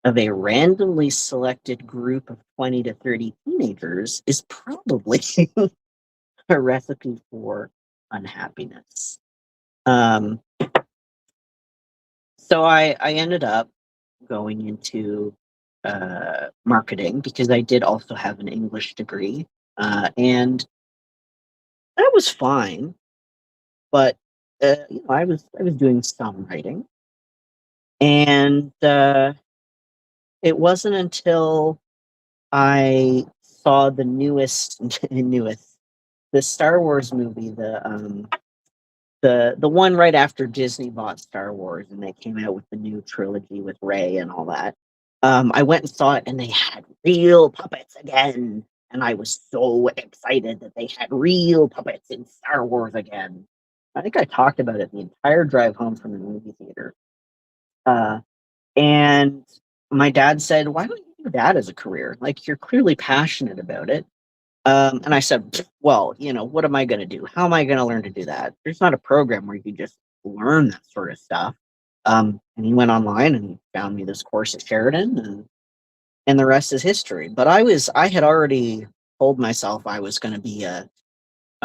of a randomly selected group of 20 to 30 teenagers is probably a recipe for unhappiness. So I ended up going into marketing because I did also have an English degree, and that was fine. But I was doing some writing, and it wasn't until I saw the the Star Wars movie, the one right after Disney bought Star Wars and they came out with the new trilogy with Rey and all that. I went and saw it and they had real puppets again. And I was so excited that they had real puppets in Star Wars again. I think I talked about it the entire drive home from the movie theater. And my dad said, "Why don't you do that as a career? Like, you're clearly passionate about it." And I said, "Well, what am I going to do? How am I going to learn to do that? There's not a program where you can just learn that sort of stuff." And he went online and found me this course at Sheridan, and the rest is history. But I had already told myself I was going to be a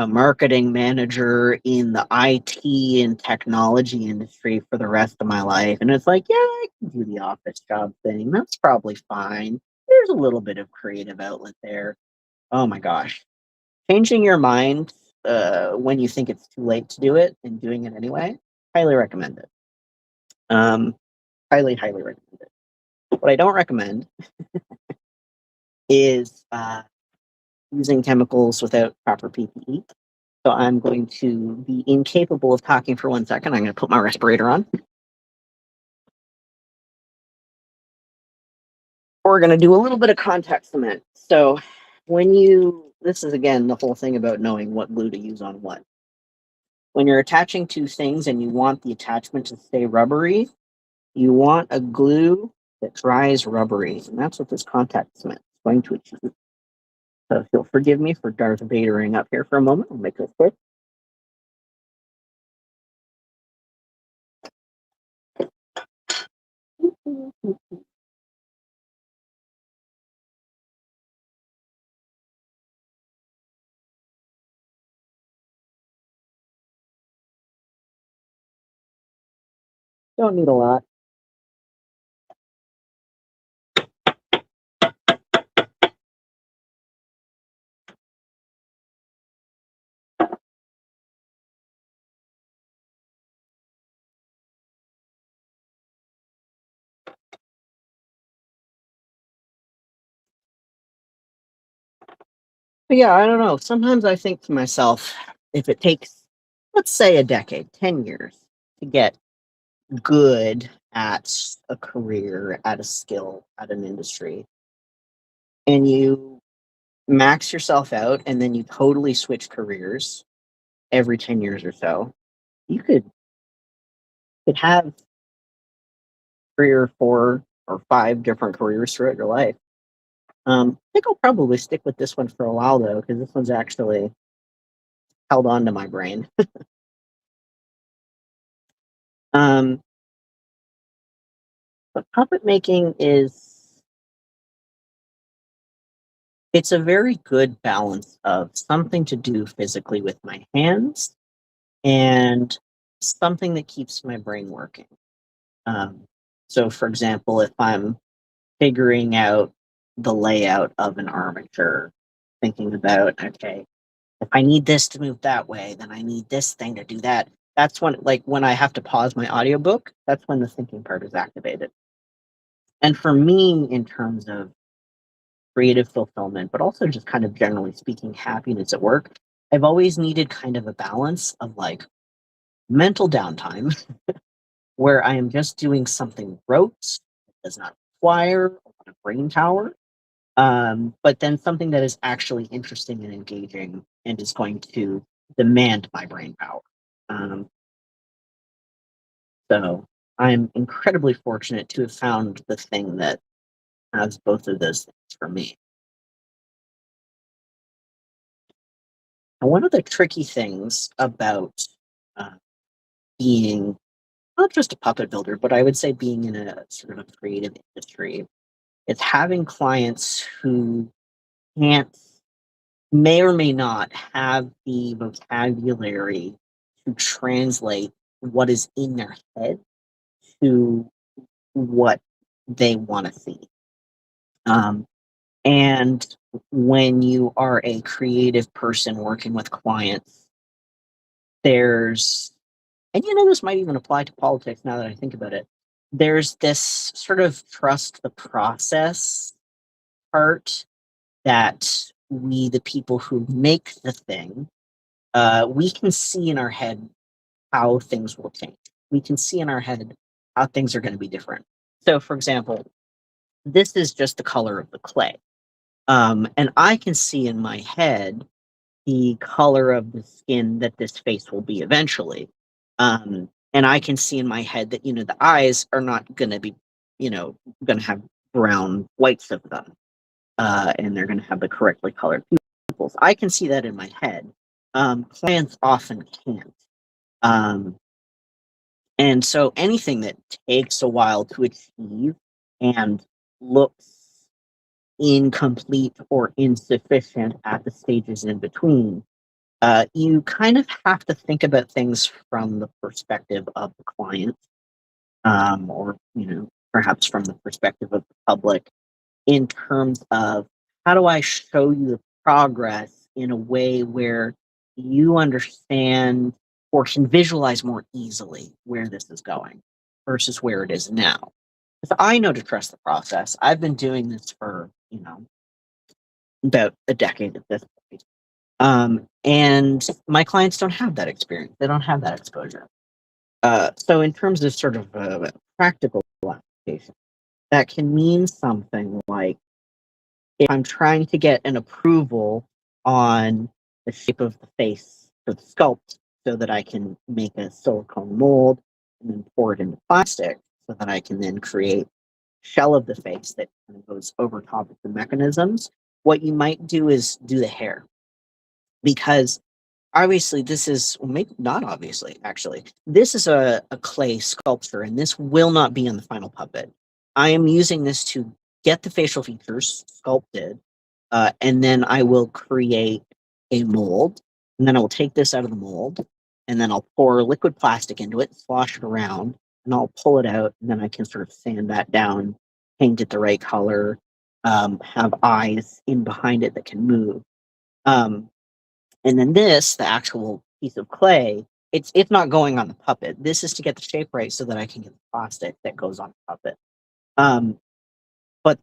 marketing manager in the IT and technology industry for the rest of my life. And it's like, yeah, I can do the office job thing. That's probably fine. There's a little bit of creative outlet there. Oh my gosh. Changing your mind when you think it's too late to do it and doing it anyway, highly recommend it. Highly, highly recommend it. What I don't recommend is using chemicals without proper PPE. So I'm going to be incapable of talking for 1 second. I'm going to put my respirator on. We're going to do a little bit of contact cement. So this is again the whole thing about knowing what glue to use on what. When you're attaching two things and you want the attachment to stay rubbery, you want a glue that dries rubbery. And that's what this contact cement is going to achieve. So if you'll forgive me for Darth Vadering up here for a moment, I'll make this quick. Don't need a lot. But yeah, I don't know. Sometimes I think to myself, if it takes, let's say, a decade, 10 years to get good at a career, at a skill, at an industry, and you max yourself out and then you totally switch careers every 10 years or so, you could have 3 or 4 or 5 different careers throughout your life. I think I'll probably stick with this one for a while though, because this one's actually held on to my brain. But puppet making it's a very good balance of something to do physically with my hands and something that keeps my brain working. So for example, if I'm figuring out the layout of an armature, thinking about, okay, if I need this to move that way, then I need this thing to do that. That's when I have to pause my audiobook, that's when the thinking part is activated. And for me, in terms of creative fulfillment, but also just kind of generally speaking, happiness at work, I've always needed kind of a balance of like mental downtime where I am just doing something rote that does not require a lot of brain power, but then something that is actually interesting and engaging and is going to demand my brain power. So I'm incredibly fortunate to have found the thing that has both of those things for me. And one of the tricky things about being not just a puppet builder, but I would say being in a sort of a creative industry, it's having clients who can't, may or may not have the vocabulary to translate what is in their head to what they want to see. And when you are a creative person working with clients, there's, and this might even apply to politics now that I think about it, there's this sort of trust the process part that we, the people who make the thing, we can see in our head how things will change. We can see in our head how things are going to be different. So, for example, this is just the color of the clay. And I can see in my head the color of the skin that this face will be eventually. And I can see in my head that, the eyes are not going to be, going to have brown whites of them. And they're going to have the correctly colored pupils. I can see that in my head. Clients often can't. And so anything that takes a while to achieve and looks incomplete or insufficient at the stages in between, you kind of have to think about things from the perspective of the client, or perhaps from the perspective of the public, in terms of how do I show you the progress in a way where you understand or can visualize more easily where this is going versus where it is now. Because I know to trust the process. I've been doing this for, about a decade at this point. And my clients don't have that experience. They don't have that exposure. So in terms of sort of practical application, that can mean something like, if I'm trying to get an approval on the shape of the face for the sculpt so that I can make a silicone mold and then pour it into plastic so that I can then create shell of the face that kind of goes over top of the mechanisms, what you might do is do the hair. Because obviously this is, well, maybe not obviously, actually. This is a clay sculpture, and this will not be on the final puppet. I am using this to get the facial features sculpted, and then I will create a mold, and then I will take this out of the mold, and then I'll pour liquid plastic into it, slosh it around, and I'll pull it out, and then I can sort of sand that down, paint it the right color, have eyes in behind it that can move. And then this, the actual piece of clay, it's not going on the puppet. This is to get the shape right so that I can get the plastic that goes on the puppet. But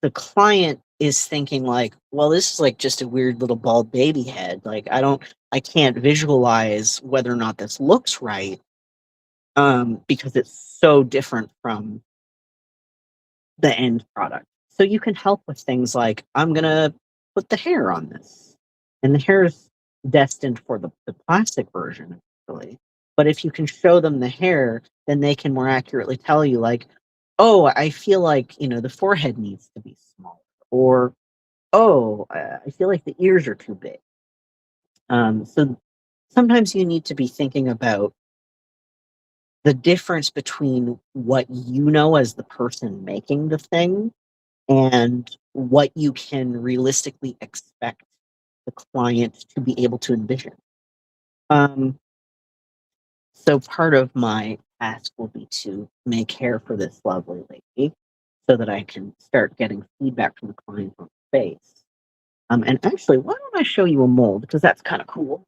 the client is thinking like, well, this is like just a weird little bald baby head. Like I can't visualize whether or not this looks right, because it's so different from the end product. So you can help with things like, I'm gonna put the hair on this, and the hair is destined for the plastic version, actually. But if you can show them the hair, then they can more accurately tell you, like, oh, I feel like, the forehead needs to be smaller, or, oh, I feel like the ears are too big. So sometimes you need to be thinking about the difference between what you know as the person making the thing and what you can realistically expect the client to be able to envision. So part of my task will be to make hair for this lovely lady so that I can start getting feedback from the client on the face. And actually, why don't I show you a mold, because that's kind of cool.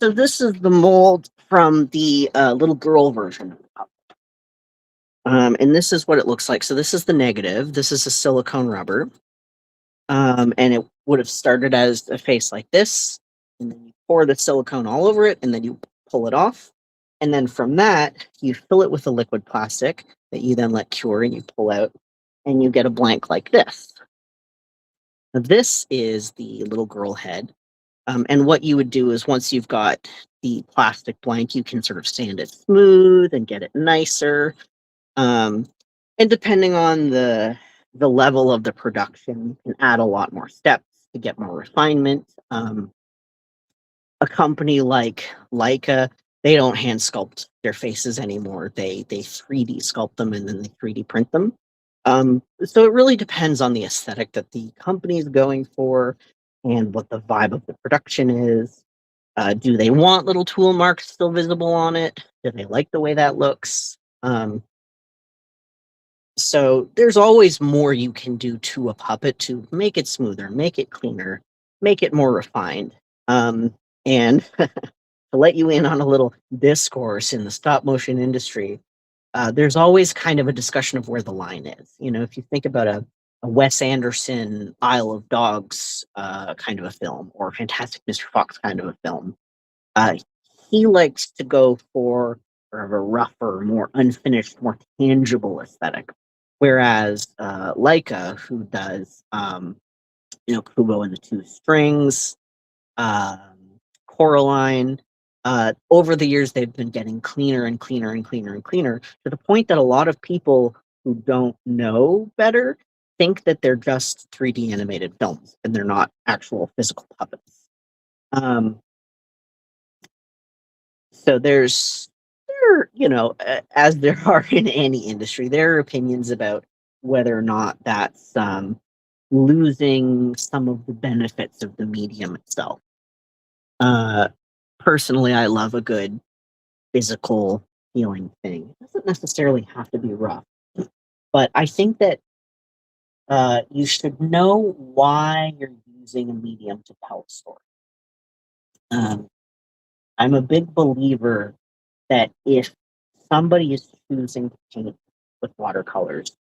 So this is the mold from the little girl version of the puppet. And this is what it looks like. So this is the negative. This is a silicone rubber. And it would have started as a face like this. And then you pour the silicone all over it, and then you pull it off. And then from that, you fill it with a liquid plastic that you then let cure and you pull out, and you get a blank like this. Now, this is the little girl head. And what you would do is, once you've got the plastic blank, you can sort of sand it smooth and get it nicer. Um, and depending on the level of the production, you can add a lot more steps to get more refinement. A company like Leica, they don't hand sculpt their faces anymore. They 3D sculpt them and then they 3D print them. So it really depends on the aesthetic that the company is going for and what the vibe of the production is. Do they want little tool marks still visible on it? Do they like the way that looks? So there's always more you can do to a puppet to make it smoother, make it cleaner, make it more refined. And to let you in on a little discourse in the stop motion industry, there's always kind of a discussion of where the line is. You know, if you think about a Wes Anderson Isle of Dogs kind of a film, or Fantastic Mr. Fox kind of a film, uh, he likes to go for sort of a rougher, more unfinished, more tangible aesthetic. Whereas Leica, who does, Kubo and the Two Strings, um, Coraline, over the years they've been getting cleaner and cleaner and cleaner and cleaner to the point that a lot of people who don't know better think that they're just 3D animated films and they're not actual physical puppets. So as there are in any industry, there are opinions about whether or not that's losing some of the benefits of the medium itself. Personally, I love a good physical feeling thing. It doesn't necessarily have to be rough, but I think that you should know why you're using a medium to tell a story. I'm a big believer that if somebody is choosing to paint with watercolors,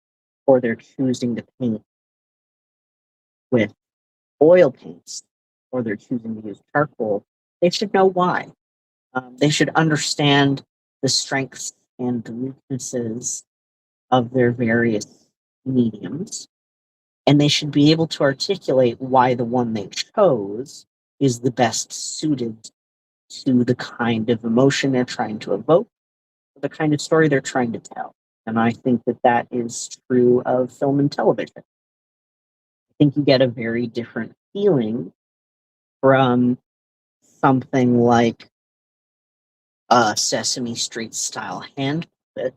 or they're choosing to paint with oil paints, or they're choosing to use charcoal, they should know why. They should understand the strengths and the weaknesses of their various mediums, and they should be able to articulate why the one they chose is the best suited to the kind of emotion they're trying to evoke, the kind of story they're trying to tell. And I think that that is true of film and television. I think you get a very different feeling from something like a Sesame Street style hand puppet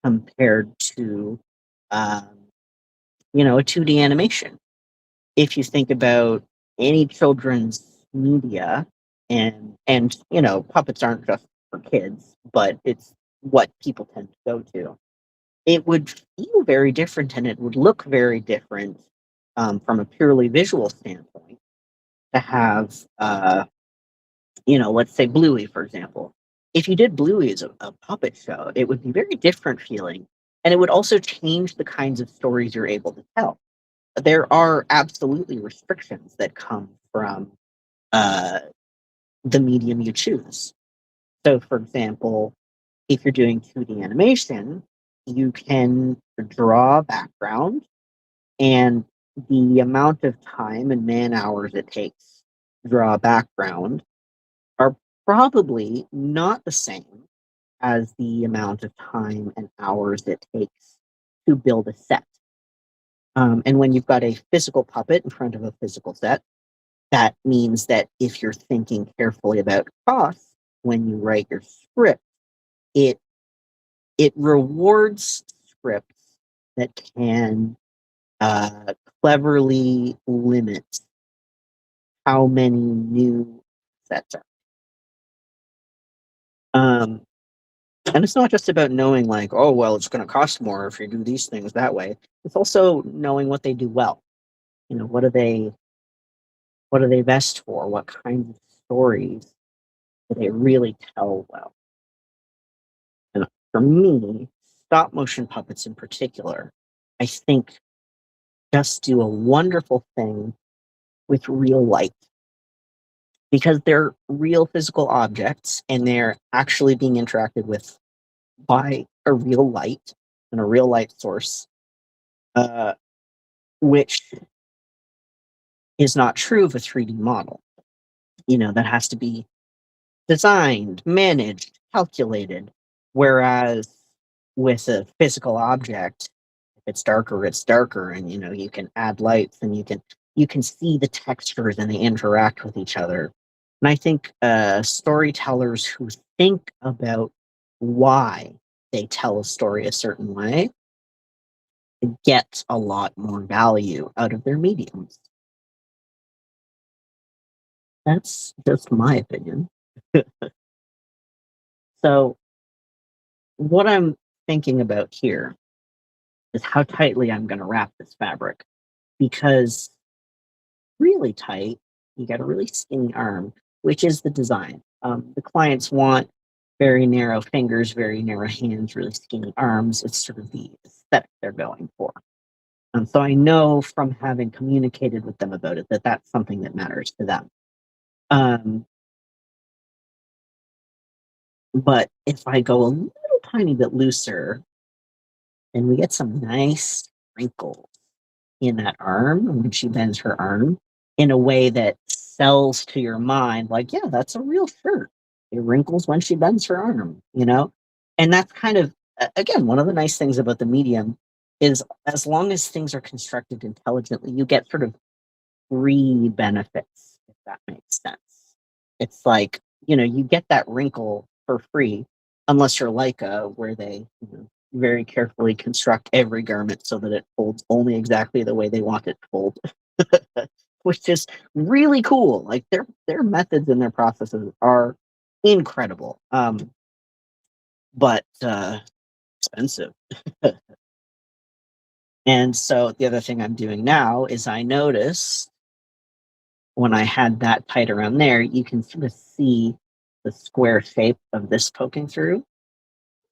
compared to, a 2D animation. If you think about any children's media, and puppets aren't just for kids, but it's what people tend to go to. It would feel very different and it would look very different from a purely visual standpoint to have, let's say Bluey, for example. If you did Bluey as a puppet show, it would be very different feeling, and it would also change the kinds of stories you're able to tell. There are absolutely restrictions that come from the medium you choose. So, for example, if you're doing 2D animation, you can draw a background, and the amount of time and man hours it takes to draw a background are probably not the same as the amount of time and hours it takes to build a set. And when you've got a physical puppet in front of a physical set, that means that if you're thinking carefully about costs when you write your script, it rewards scripts that can cleverly limit how many new sets are. And it's not just about knowing like, oh, well, it's going to cost more if you do these things that way. It's also knowing what they do well. What are they best for? What kinds of stories do they really tell well? And for me, stop motion puppets in particular, I think just do a wonderful thing with real light, because they're real physical objects and they're actually being interacted with by a real light and a real light source, which is not true of a 3D model. That has to be designed, managed, calculated. Whereas with a physical object, if it's darker, and you can add lights, and you can see the textures and they interact with each other. And I think storytellers who think about why they tell a story a certain way get a lot more value out of their mediums. That's just my opinion. So, what I'm thinking about here is how tightly I'm going to wrap this fabric, because really tight, you got a really skinny arm, which is the design. The clients want very narrow fingers, very narrow hands, really skinny arms. It's sort of the aesthetic they're going for. So I know from having communicated with them about it that that's something that matters to them. But if I go a little tiny bit looser, and we get some nice wrinkles in that arm when she bends her arm in a way that sells to your mind, like, yeah, that's a real shirt. It wrinkles when she bends her arm, And that's kind of, again, one of the nice things about the medium is as long as things are constructed intelligently, you get sort of free benefits, if that makes sense. It's like, you get that wrinkle for free, unless you're Leica, where they very carefully construct every garment so that it folds only exactly the way they want it to fold, which is really cool. Like their methods and their processes are incredible, but expensive. And so the other thing I'm doing now is I notice when I had that tight around there, you can sort of see the square shape of this poking through.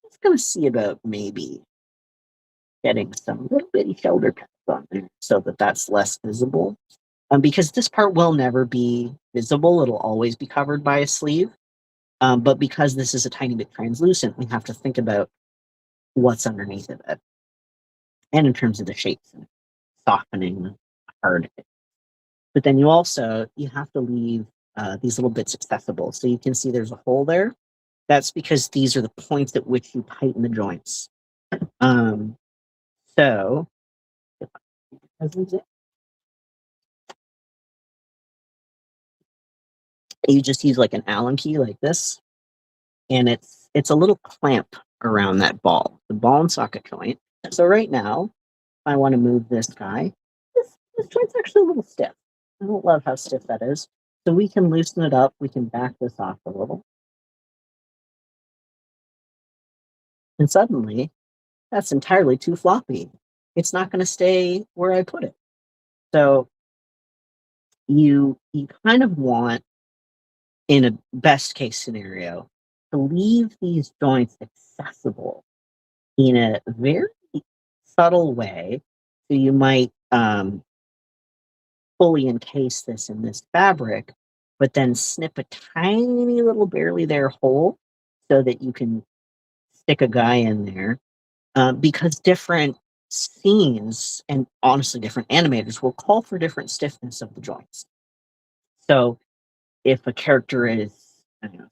It's going to see about maybe getting some little bitty shoulder pads on there so that that's less visible. Because this part will never be visible. It'll always be covered by a sleeve. But because this is a tiny bit translucent, we have to think about what's underneath of it. And in terms of the shapes and softening the hard. But then you have to leave these little bits accessible. So you can see there's a hole there. That's because these are the points at which you tighten the joints. So you just use like an Allen key like this, and it's a little clamp around that ball, the ball and socket joint. So right now, I want to move this guy. This joint's actually a little stiff. I don't love how stiff that is. So we can loosen it up. We can back this off a little. And suddenly, that's entirely too floppy. It's not going to stay where I put it. So you kind of want, in a best case scenario, to leave these joints accessible in a very subtle way. So you might fully encase this in this fabric, but then snip a tiny little barely there hole so that you can stick a guy in there. Because different scenes and honestly different animators will call for different stiffness of the joints. So if a character is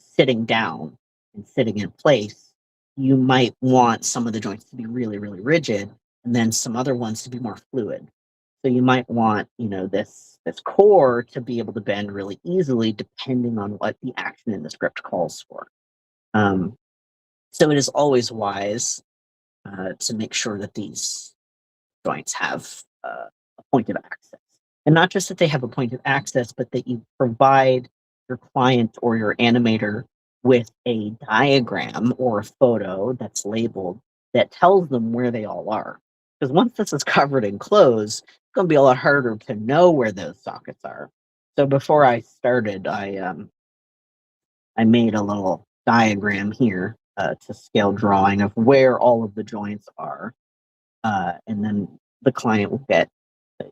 sitting down and sitting in place, you might want some of the joints to be really, really rigid, and then some other ones to be more fluid. So you might want, this core to be able to bend really easily depending on what the action in the script calls for. So it is always wise to make sure that these joints have a point of access. And not just that they have a point of access, but that you provide your client or your animator with a diagram or a photo that's labeled that tells them where they all are. Because once this is covered in clothes, it's going to be a lot harder to know where those sockets are. So before I started, I made a little diagram here to scale drawing of where all of the joints are. And then the client will get a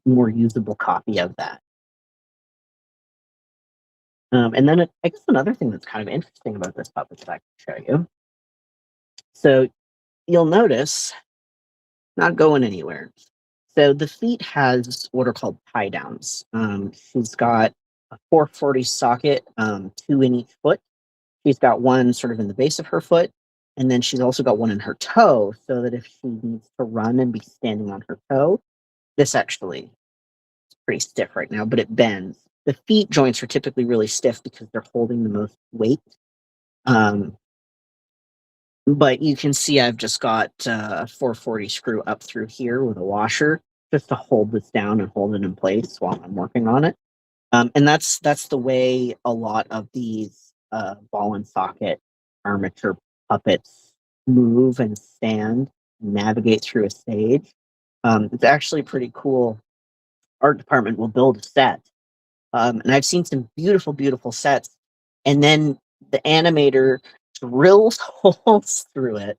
more usable copy of that. And then I guess another thing that's kind of interesting about this puppet that I can show you. So you'll notice, not going anywhere. So the feet has what are called tie downs. She's got a 440 socket, 2 in each foot. She's got one sort of in the base of her foot And then she's also got one in her toe, so that if she needs to run and be standing on her toe, this actually is pretty stiff right now, but it bends. The feet joints are typically really stiff because they're holding the most weight. But you can see I've just got a 440 screw up through here with a washer just to hold this down and hold it in place while I'm working on it. And that's the way a lot of these ball and socket armature puppets move and stand, navigate through a stage. It's actually pretty cool. Art department will build a set, and I've seen some beautiful, beautiful sets, and then the animator drills holes through it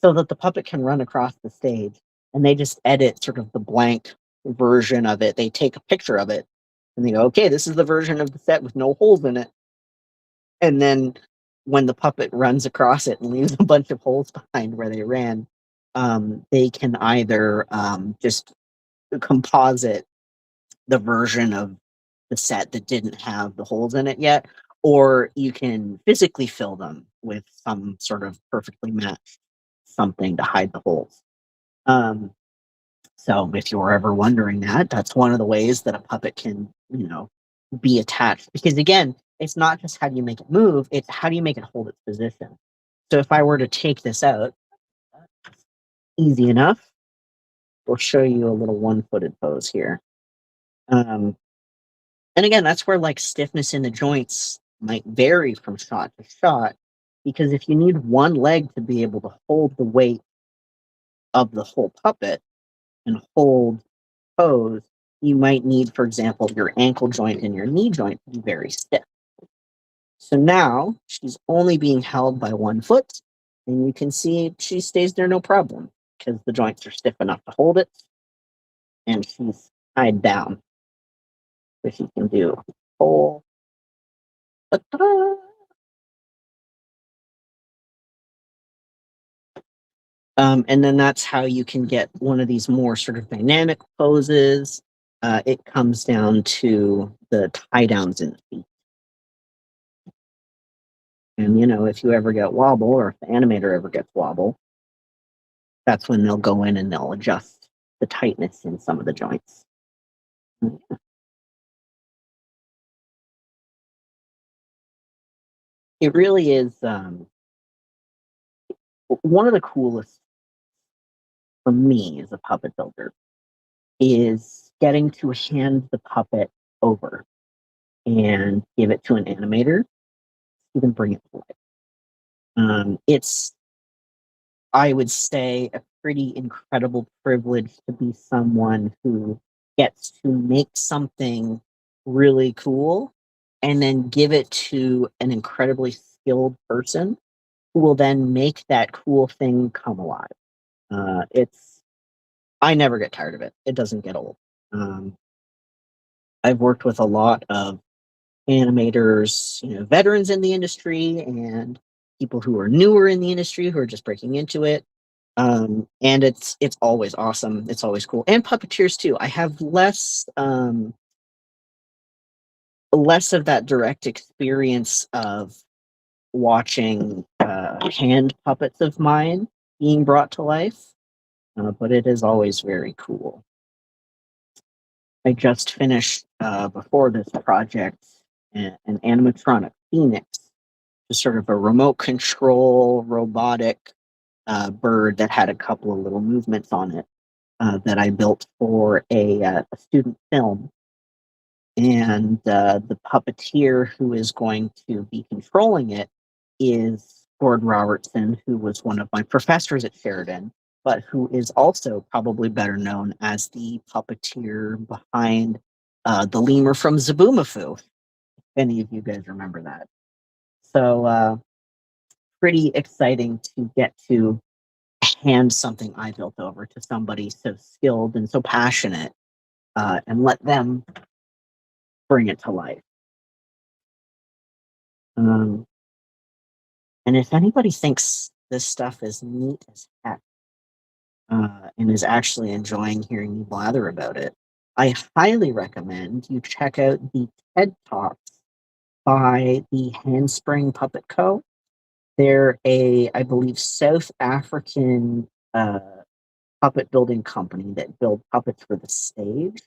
so that the puppet can run across the stage, and they just edit sort of the blank version of it. They take a picture of it and they go, okay, this is the version of the set with no holes in it. And then when the puppet runs across it and leaves a bunch of holes behind where they ran, they can either just composite the version of the set that didn't have the holes in it yet, or you can physically fill them with some sort of perfectly matched something to hide the holes. So if you're ever wondering that, that's one of the ways that a puppet can, be attached. Because again, it's not just how do you make it move, it's how do you make it hold its position. So if I were to take this out, easy enough, we'll show you a little one-footed pose here. And again, that's where like stiffness in the joints might vary from shot to shot, because if you need one leg to be able to hold the weight of the whole puppet and hold pose, you might need, for example, your ankle joint and your knee joint to be very stiff. So now she's only being held by one foot, and you can see she stays there no problem because the joints are stiff enough to hold it, and she's tied down. So she can do whole. And then that's how you can get one of these more sort of dynamic poses. It comes down to the tie downs in the feet. And, if you ever get wobble, or if the animator ever gets wobble, that's when they'll go in and they'll adjust the tightness in some of the joints. It really is one of the coolest for me as a puppet builder is getting to hand the puppet over and give it to an animator, even bring it to life. It's, I would say, a pretty incredible privilege to be someone who gets to make something really cool and then give it to an incredibly skilled person who will then make that cool thing come alive. I never get tired of it. It doesn't get old. I've worked with a lot of animators, veterans in the industry and people who are newer in the industry who are just breaking into it. And it's always awesome. It's always cool. And puppeteers too. I have less of that direct experience of watching hand puppets of mine being brought to life, but it is always very cool. I just finished before this project an animatronic phoenix, just sort of a remote control robotic bird that had a couple of little movements on it that I built for a student film. And the puppeteer who is going to be controlling it is Gordon Robertson, who was one of my professors at Sheridan, but who is also probably better known as the puppeteer behind the lemur from Zaboomafoo, if any of you guys remember that. So pretty exciting to get to hand something I built over to somebody so skilled and so passionate and let them bring it to life. And if anybody thinks this stuff is neat as heck and is actually enjoying hearing me blather about it, I highly recommend you check out the TED Talks by the Handspring Puppet Co. They're I believe, South African puppet building company that build puppets for the stage.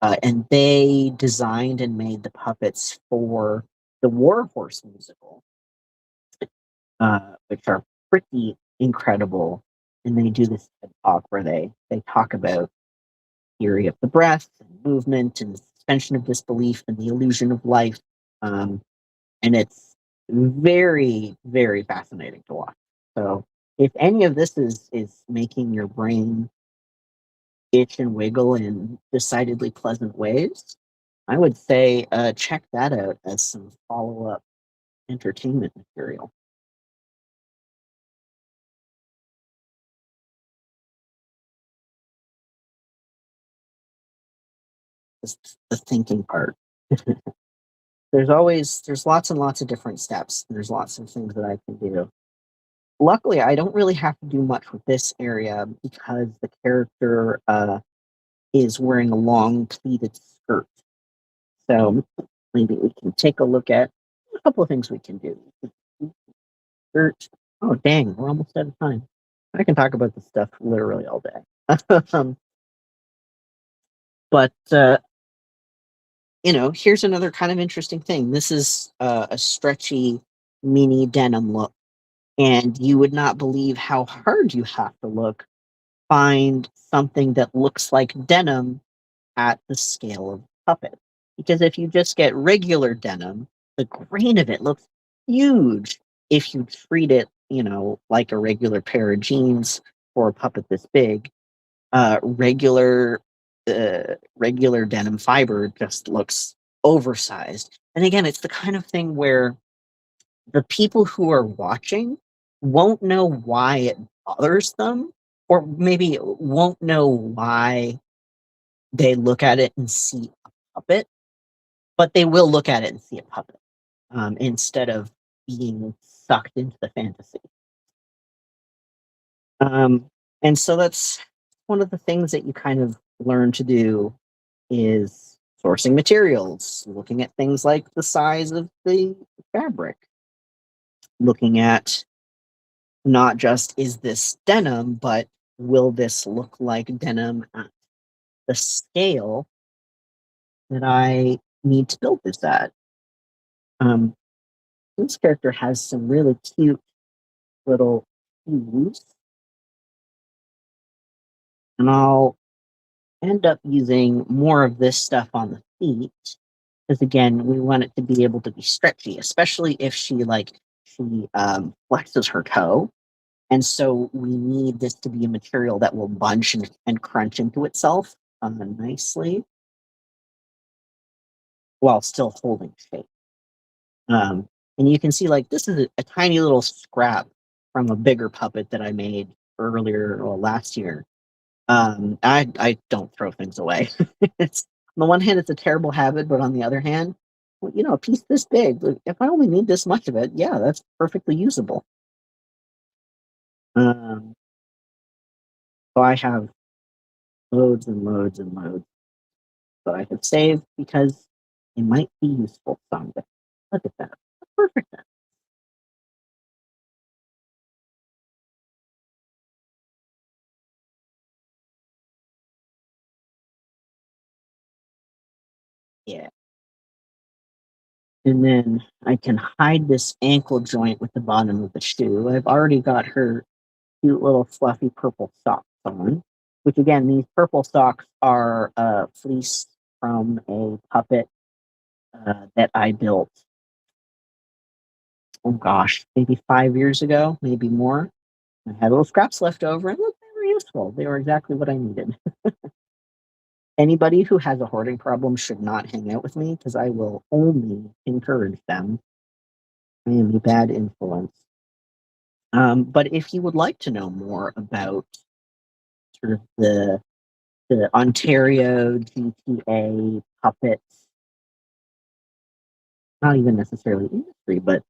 And they designed and made the puppets for the War Horse musical, which are pretty incredible. And they do this TED talk where they talk about theory of the breath and movement and suspension of disbelief and the illusion of life. And it's very, very fascinating to watch. So if any of this is making your brain itch and wiggle in decidedly pleasant ways, I would say check that out as some follow-up entertainment material. Just the thinking part. There's lots and lots of different steps. There's lots of things that I can do. Luckily, I don't really have to do much with this area because the character is wearing a long pleated skirt. So maybe we can take a look at a couple of things we can do. Skirt. Oh, dang, we're almost out of time. I can talk about this stuff literally all day. But here's another kind of interesting thing. This is a stretchy mini denim look, and you would not believe how hard you have to look find something that looks like denim at the scale of puppet. Because if you just get regular denim, the grain of it looks huge if you treat it, like a regular pair of jeans for a puppet this big. Regular denim fiber just looks oversized. And again, it's the kind of thing where the people who are watching won't know why it bothers them, or maybe won't know why they look at it and see a puppet, but they will look at it and see a puppet instead of being sucked into the fantasy. And so that's one of the things that you kind of learn to do is sourcing materials, looking at things like the size of the fabric, looking at not just is this denim, but will this look like denim at the scale that I need to build this at. This character has some really cute little shoes, and I'll end up using more of this stuff on the feet because again, we want it to be able to be stretchy, especially if she flexes her toe. And so we need this to be a material that will bunch and crunch into itself nicely while still holding shape. And you can see this is a tiny little scrap from a bigger puppet that I made earlier or last year. I don't throw things away. It's on the one hand, it's a terrible habit, but on the other hand, a piece this big, if I only need this much of it, yeah, that's perfectly usable. So I have loads and loads and loads that I have saved because it might be useful someday. Look at that. Perfect. Yeah. And then I can hide this ankle joint with the bottom of the shoe. I've already got her cute little fluffy purple socks on, which again, these purple socks are fleece from a puppet that I built, oh gosh, maybe 5 years ago, maybe more. I had little scraps left over and look, they were useful. They were exactly what I needed. Anybody who has a hoarding problem should not hang out with me because I will only encourage them. I am a bad influence. But if you would like to know more about sort of the Ontario GTA puppets, not even necessarily industry, but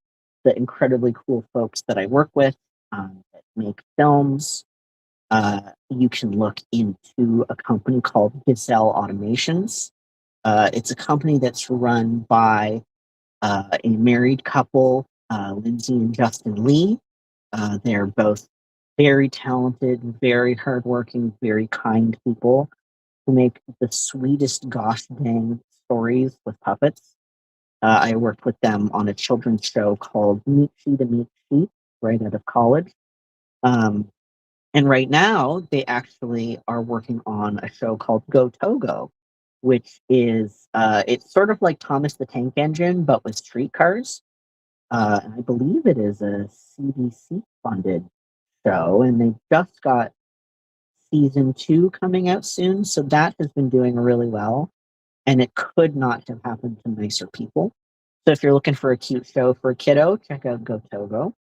the incredibly cool folks that I work with that make films, you can look into a company called Gazelle Automations. It's a company that's run by a married couple Lindsay and Justin Lee. They're both very talented, very hardworking, very kind people who make the sweetest gosh dang stories with puppets. I worked with them on a children's show called Meet She to Meet She right out of college. And right now, they actually are working on a show called Go Togo, which is it's sort of like Thomas the Tank Engine, but with streetcars. And I believe it is a CDC funded show, and they just got season 2 coming out soon. So that has been doing really well, and it could not have happened to nicer people. So if you're looking for a cute show for a kiddo, check out Go Togo.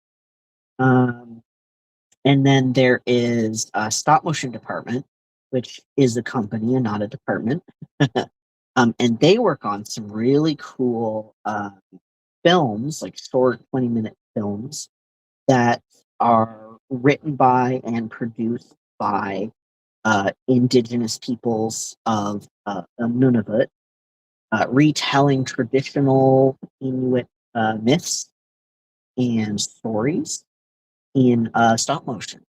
And then there is a stop motion department, which is a company and not a department. And they work on some really cool films, like short 20-minute films that are written by and produced by indigenous peoples of Nunavut, retelling traditional Inuit myths and stories in stop motion.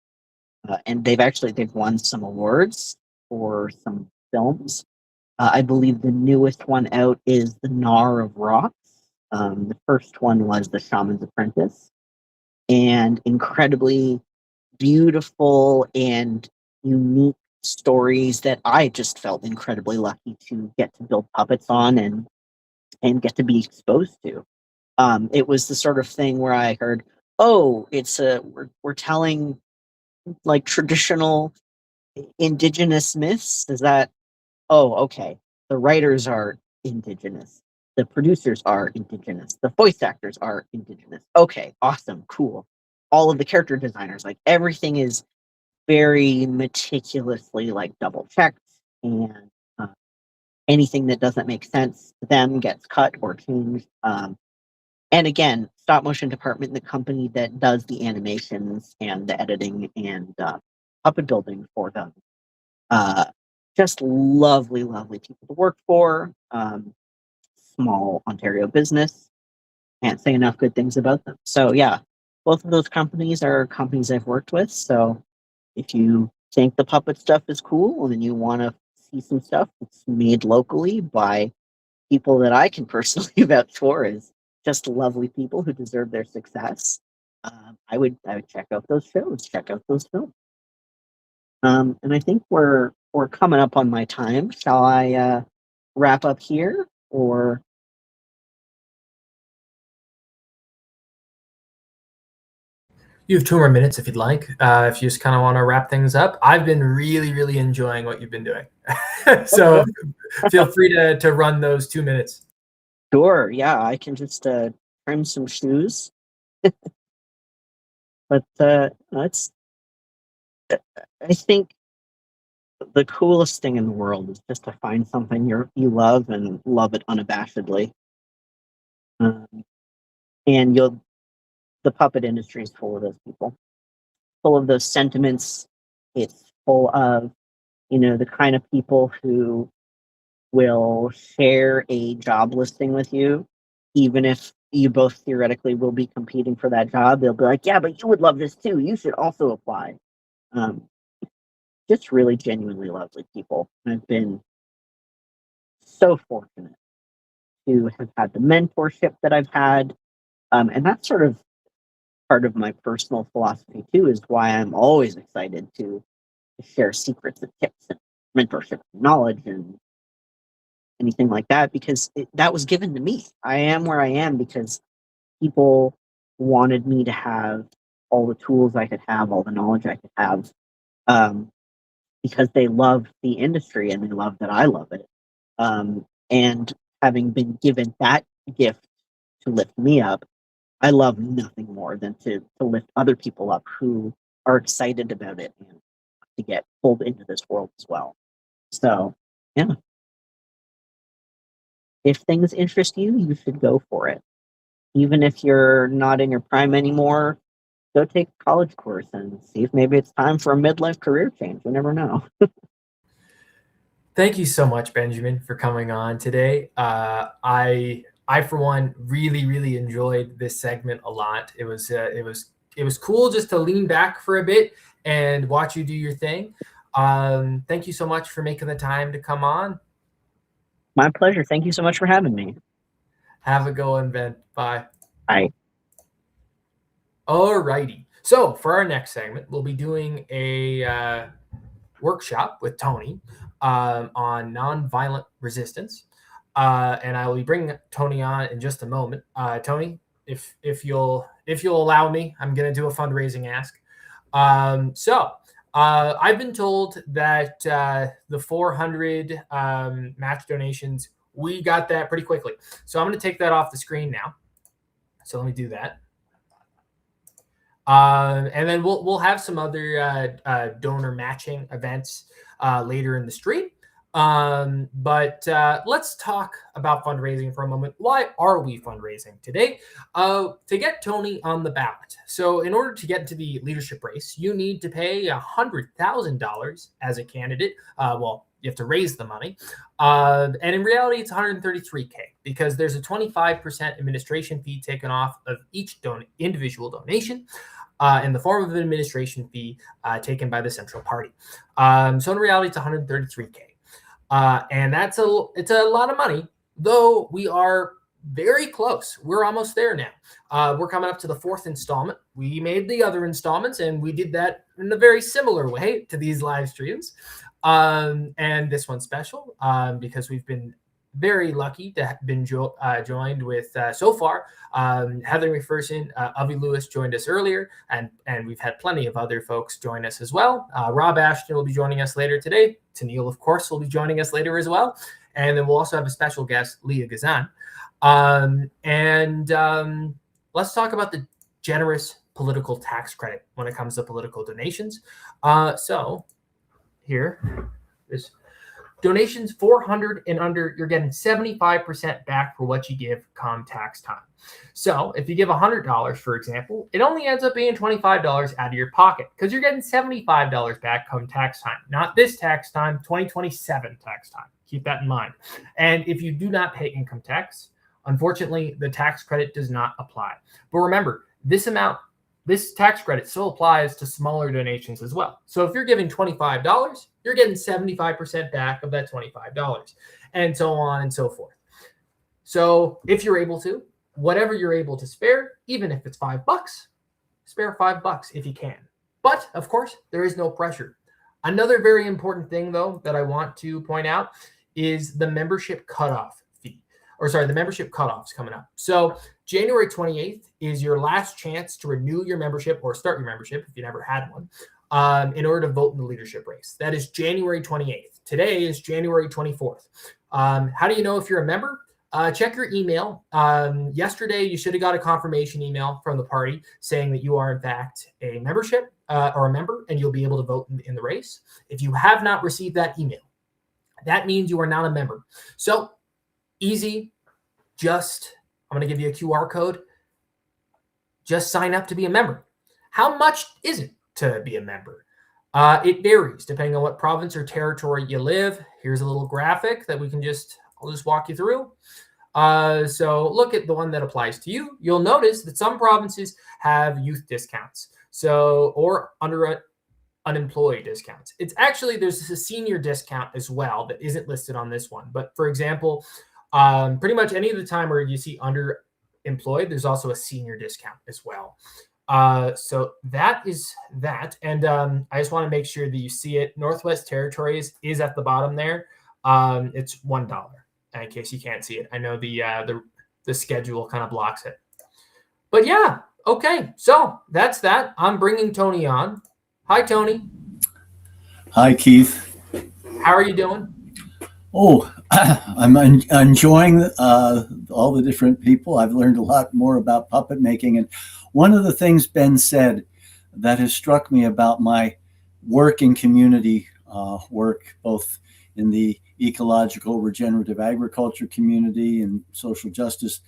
And they've won some awards for some films. I believe the newest one out is The Gnar of Rocks. The first one was The Shaman's Apprentice. And incredibly beautiful and unique stories that I just felt incredibly lucky to get to build puppets on and get to be exposed to. It was the sort of thing where I heard, oh, we're telling like traditional indigenous myths. Is that, oh, okay. The writers are indigenous. The producers are indigenous. The voice actors are indigenous. Okay, awesome, cool. All of the character designers, like everything is very meticulously like double checked, and anything that doesn't make sense to them gets cut or changed. And again, stop motion department, the company that does the animations and the editing and puppet building for them. Just lovely, lovely people to work for. Small Ontario business. Can't say enough good things about them. So yeah, both of those companies are companies I've worked with. So if you think the puppet stuff is cool and you want to see some stuff that's made locally by people that I can personally vouch for as just lovely people who deserve their success, I would check out those shows, check out those films. And I think we're coming up on my time. Shall I wrap up here, or? You have 2 more minutes if you'd like. If you just kind of want to wrap things up, I've been really, really enjoying what you've been doing. So feel free to run those 2 minutes. Sure. Yeah, I can just trim some shoes. But it's. I think the coolest thing in the world is just to find something you love and love it unabashedly. And the puppet industry is full of those people, full of those sentiments. It's full of, the kind of people who will share a job listing with you, even if you both theoretically will be competing for that job. They'll be like, yeah, but you would love this too. You should also apply. Just really genuinely lovely people. I've been so fortunate to have had the mentorship that I've had. And that's sort of part of my personal philosophy too, is why I'm always excited to share secrets and tips and mentorship and knowledge and anything like that, because that was given to me. I am where I am because people wanted me to have all the tools I could have, all the knowledge I could have, because they love the industry and they love that I love it. And having been given that gift to lift me up, I love nothing more than to lift other people up who are excited about it and to get pulled into this world as well. So, yeah. If things interest you, you should go for it. Even if you're not in your prime anymore, go take a college course and see if maybe it's time for a midlife career change. You never know. Thank you so much, Benjamin, for coming on today. I I for one really enjoyed this segment a lot. It was cool just to lean back for a bit and watch you do your thing. Thank you so much for making the time to come on. My pleasure. Thank you so much for having me. Have a go one, Ben. Bye. Bye. Alrighty. So for our next segment, we'll be doing a workshop with Tony on nonviolent resistance. And I will be bringing Tony on in just a moment. Tony, if you'll allow me, I'm going to do a fundraising ask. I've been told that the 400 match donations, we got that pretty quickly. So I'm going to take that off the screen now. So let me do that. And then we'll have some other donor matching events later in the stream. But let's talk about fundraising for a moment. Why are we fundraising today? To get Tony on the ballot. So in order to get into the leadership race, you need to pay $100,000 as a candidate. Well, you have to raise the money. And in reality, it's $133K because there's a 25% administration fee taken off of each individual donation. In the form of an administration fee taken by the Central Party. So in reality, it's $133K. And it's a lot of money, though we are very close. We're almost there now. We're coming up to the 4th installment. We made the other installments, and we did that in a very similar way to these live streams. And this one's special because we've been very lucky to have been joined with so far Heather McPherson, Avi Lewis joined us earlier, and we've had plenty of other folks join us as well. Rob Ashton will be joining us later today. Tennille, of course, will be joining us later as well, and then we'll also have a special guest, Leah Gazan. Let's talk about the generous political tax credit when it comes to political donations. So here is. Donations 400 and under, you're getting 75% back for what you give come tax time. So if you give $100, for example, it only ends up being $25 out of your pocket because you're getting $75 back come tax time. Not this tax time, 2027 tax time. Keep that in mind. And if you do not pay income tax, unfortunately, the tax credit does not apply. But remember, this tax credit still applies to smaller donations as well. So if you're giving $25, you're getting 75% back of that $25 and so on and so forth. So if you're able to, whatever you're able to spare, even if it's $5, spare $5 if you can. But of course, there is no pressure. Another very important thing though, that I want to point out is the membership cutoff fee, the membership cutoffs coming up. So January 28th is your last chance to renew your membership or start your membership if you never had one in order to vote in the leadership race. That is January 28th. Today is January 24th. How do you know if you're a member? Check your email. Yesterday, you should have got a confirmation email from the party saying that you are in fact a membership or a member and you'll be able to vote in the race. If you have not received that email, that means you are not a member. So easy, I'm going to give you a QR code. Just sign up to be a member. How much is it to be a member? It varies depending on what province or territory you live. Here's a little graphic that I'll just walk you through. So look at the one that applies to you. You'll notice that some provinces have youth discounts. Or unemployed discounts. There's a senior discount as well that isn't listed on this one. But for example, pretty much any of the time where you see underemployed, there's also a senior discount as well. So that is that. And I just want to make sure that you see it. Northwest Territories is at the bottom there. It's $1 in case you can't see it. I know the schedule kind of blocks it. But yeah, okay. So that's that. I'm bringing Tony on. Hi, Tony. Hi, Keith. How are you doing? Oh, I'm enjoying all the different people. I've learned a lot more about puppet making. And one of the things Ben said that has struck me about my work in community work, both in the ecological regenerative agriculture community and social justice,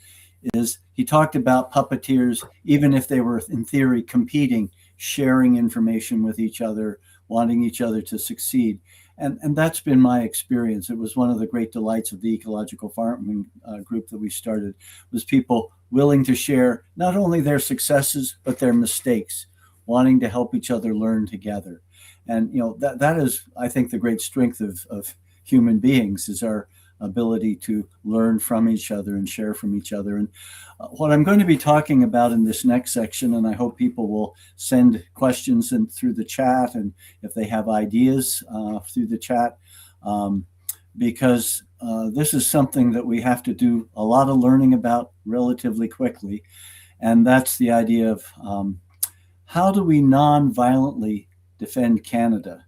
is he talked about puppeteers, even if they were in theory competing, sharing information with each other, wanting each other to succeed. And that's been my experience. It was one of the great delights of the ecological farming group that we started, was people willing to share not only their successes, but their mistakes, wanting to help each other learn together. And that is, I think, the great strength of human beings, is our ability to learn from each other and share from each other. And what I'm going to be talking about in this next section, and I hope people will send questions in through the chat, and if they have ideas through the chat, because this is something that we have to do a lot of learning about relatively quickly. And that's the idea of how do we non-violently defend Canada?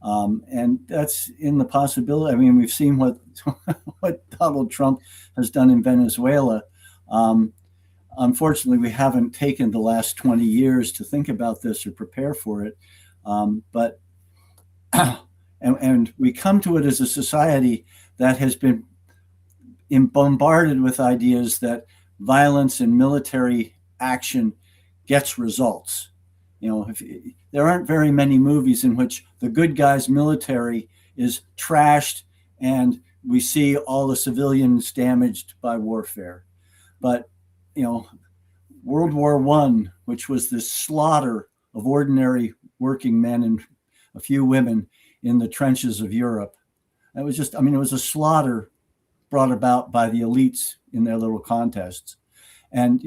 And that's in the possibility. I mean, we've seen what Donald Trump has done in Venezuela. Unfortunately, we haven't taken the last 20 years to think about this or prepare for it. But we come to it as a society that has been bombarded with ideas that violence and military action gets results. There aren't very many movies in which the good guy's military is trashed and we see all the civilians damaged by warfare. But, World War I, which was this slaughter of ordinary working men and a few women in the trenches of Europe, it was a slaughter brought about by the elites in their little contests. And,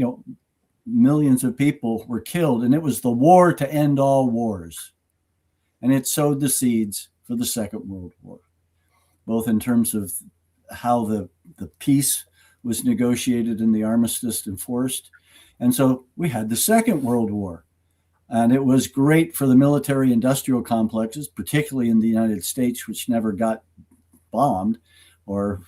millions of people were killed, and it was the war to end all wars. And it sowed the seeds for the Second World War, both in terms of how the peace was negotiated and the armistice enforced. And so we had the Second World War, and it was great for the military industrial complexes, particularly in the United States, which never got bombed or,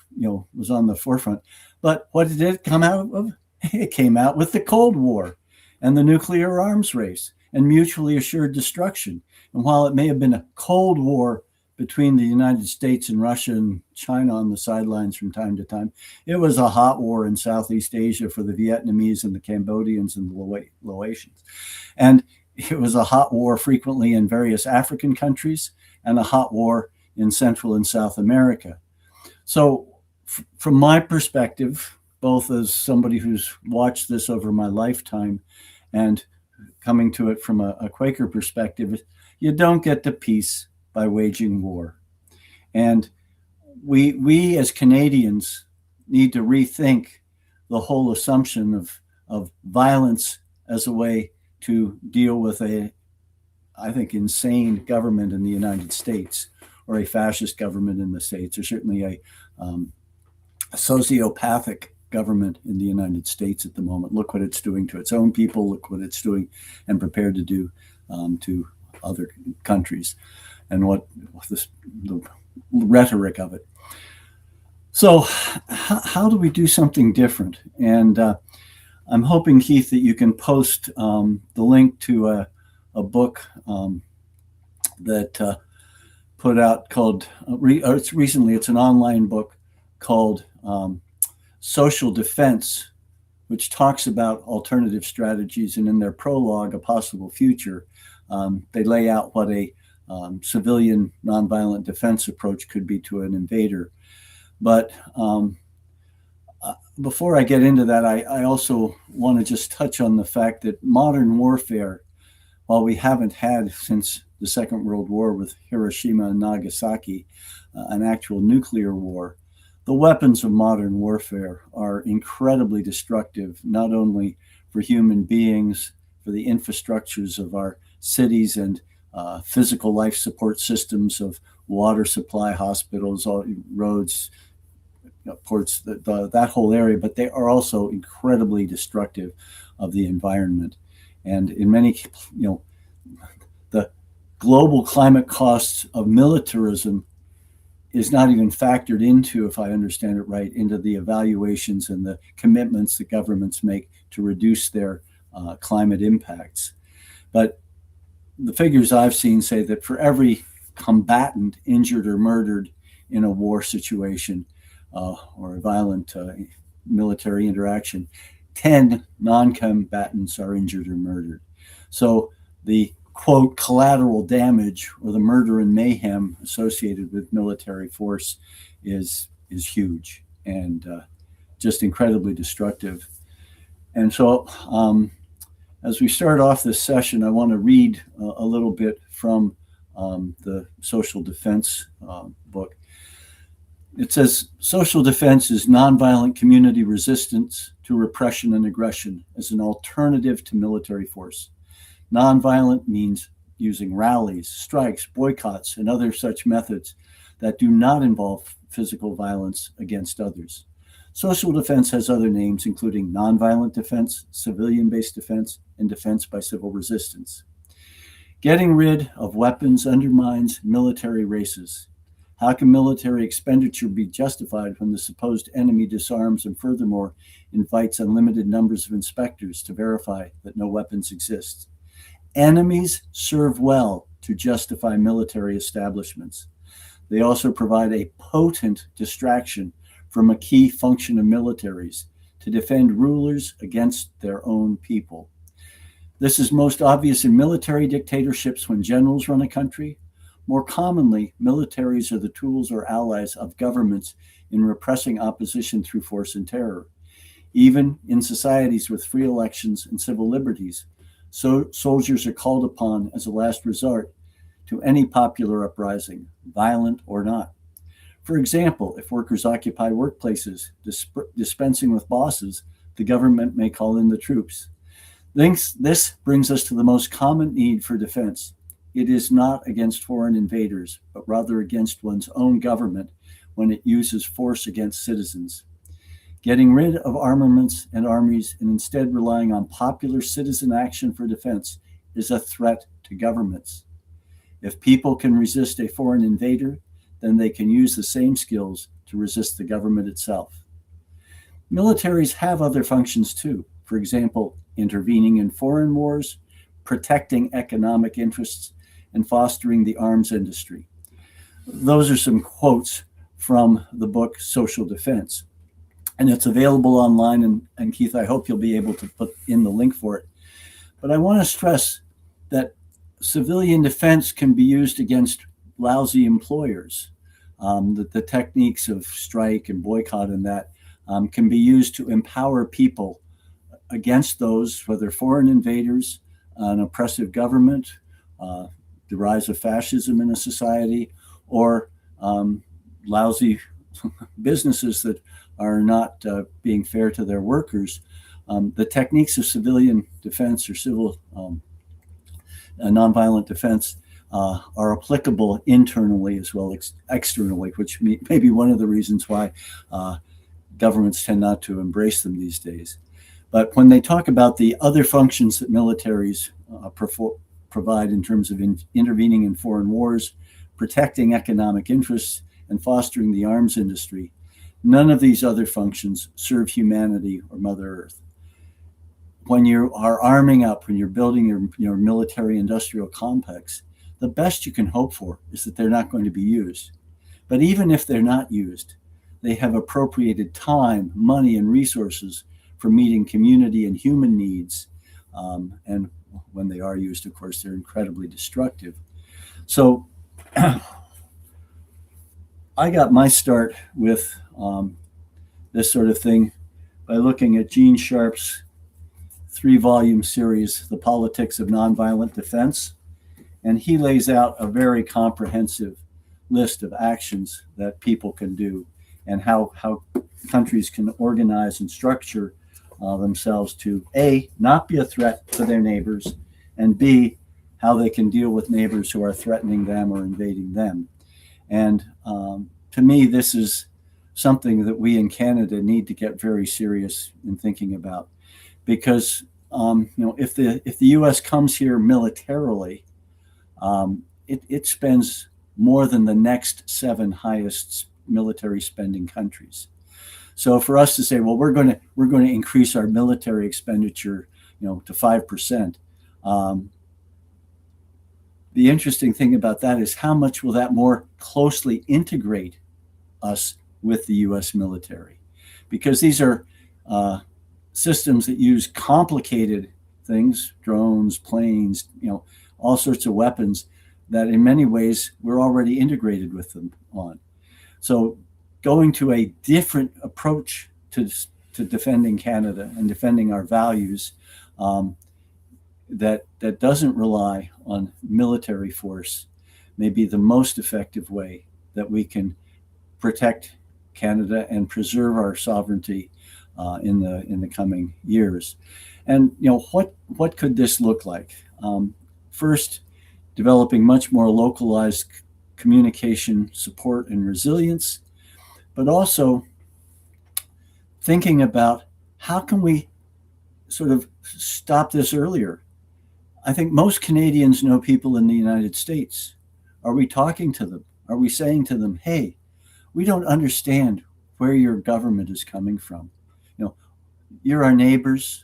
was on the forefront. But what did it come out of? It came out with the Cold War and the nuclear arms race and mutually assured destruction. And while it may have been a Cold War between the United States and Russia and China on the sidelines from time to time, it was a hot war in Southeast Asia for the Vietnamese and the Cambodians and the Laotians. And it was a hot war frequently in various African countries and a hot war in Central and South America. So from my perspective, both as somebody who's watched this over my lifetime and coming to it from a Quaker perspective, you don't get to peace by waging war. And we as Canadians need to rethink the whole assumption of violence as a way to deal with I think, insane government in the United States, or a fascist government in the States, or certainly a sociopathic government in the United States at the moment. Look what it's doing to its own people. Look what it's doing and prepared to do to other countries, and the rhetoric of it. So how do we do something different? And I'm hoping, Keith, that you can post the link to a book that put out called, it's an online book called Social Defense, which talks about alternative strategies. And in their prologue, A Possible Future, they lay out what a civilian nonviolent defense approach could be to an invader. But before I get into that, I also want to just touch on the fact that modern warfare, while we haven't had since the Second World War with Hiroshima and Nagasaki an actual nuclear war, the weapons of modern warfare are incredibly destructive, not only for human beings, for the infrastructures of our cities and physical life support systems of water supply, hospitals, roads, ports, that whole area, but they are also incredibly destructive of the environment. And in many, the global climate costs of militarism is not even factored into, if I understand it right, into the evaluations and the commitments that governments make to reduce their climate impacts. But the figures I've seen say that for every combatant injured or murdered in a war situation or a violent military interaction, 10 non-combatants are injured or murdered. So the quote, collateral damage or the murder and mayhem associated with military force is huge and just incredibly destructive. And so as we start off this session, I want to read a little bit from the social defense book. It says, social defense is nonviolent community resistance to repression and aggression as an alternative to military force. Nonviolent means using rallies, strikes, boycotts, and other such methods that do not involve physical violence against others. Social defense has other names, including nonviolent defense, civilian-based defense, and defense by civil resistance. Getting rid of weapons undermines military races. How can military expenditure be justified when the supposed enemy disarms and furthermore invites unlimited numbers of inspectors to verify that no weapons exist? Enemies serve well to justify military establishments. They also provide a potent distraction from a key function of militaries, to defend rulers against their own people. This is most obvious in military dictatorships when generals run a country. More commonly, militaries are the tools or allies of governments in repressing opposition through force and terror. Even in societies with free elections and civil liberties, so soldiers are called upon as a last resort to any popular uprising, violent or not. For example, if workers occupy workplaces, dispensing with bosses, the government may call in the troops. This brings us to the most common need for defense. It is not against foreign invaders, but rather against one's own government when it uses force against citizens. Getting rid of armaments and armies and instead relying on popular citizen action for defense is a threat to governments. If people can resist a foreign invader, then they can use the same skills to resist the government itself. Militaries have other functions too. For example, intervening in foreign wars, protecting economic interests, and fostering the arms industry. Those are some quotes from the book Social Defense. And it's available online, and Keith, I hope you'll be able to put in the link for it. But I want to stress that civilian defense can be used against lousy employers. The techniques of strike and boycott and that can be used to empower people against those, whether foreign invaders, an oppressive government, the rise of fascism in a society, or lousy businesses that are not being fair to their workers. The techniques of civilian defense or civil nonviolent defense are applicable internally as well as externally, which may be one of the reasons why governments tend not to embrace them these days. But when they talk about the other functions that militaries provide in terms of intervening in foreign wars, protecting economic interests, and fostering the arms industry, none of these other functions serve humanity or Mother Earth. When you are arming up, when you're building your military industrial complex, the best you can hope for is that they're not going to be used. But even if they're not used, they have appropriated time, money, and resources for meeting community and human needs. And when they are used, of course, they're incredibly destructive. So I got my start with this sort of thing by looking at Gene Sharp's 3-volume series, The Politics of Nonviolent Defense. And he lays out a very comprehensive list of actions that people can do and how countries can organize and structure themselves to A, not be a threat to their neighbors, and B, how they can deal with neighbors who are threatening them or invading them. And to me, this is something that we in Canada need to get very serious in thinking about, because if the U.S. comes here militarily, it spends more than the next 7 highest military spending countries. So for us to say, well, we're going to increase our military expenditure, to 5%. The interesting thing about that is how much will that more closely integrate us with the U.S. military? Because these are systems that use complicated things, drones, planes, all sorts of weapons that in many ways we're already integrated with them on. So going to a different approach to defending Canada and defending our values that doesn't rely on military force may be the most effective way that we can protect Canada and preserve our sovereignty in the coming years. And what could this look like? First, developing much more localized communication support and resilience, but also thinking about how can we sort of stop this earlier. I think most Canadians know people in the United States. Are we talking to them? Are we saying to them, hey, we don't understand where your government is coming from. You're our neighbors,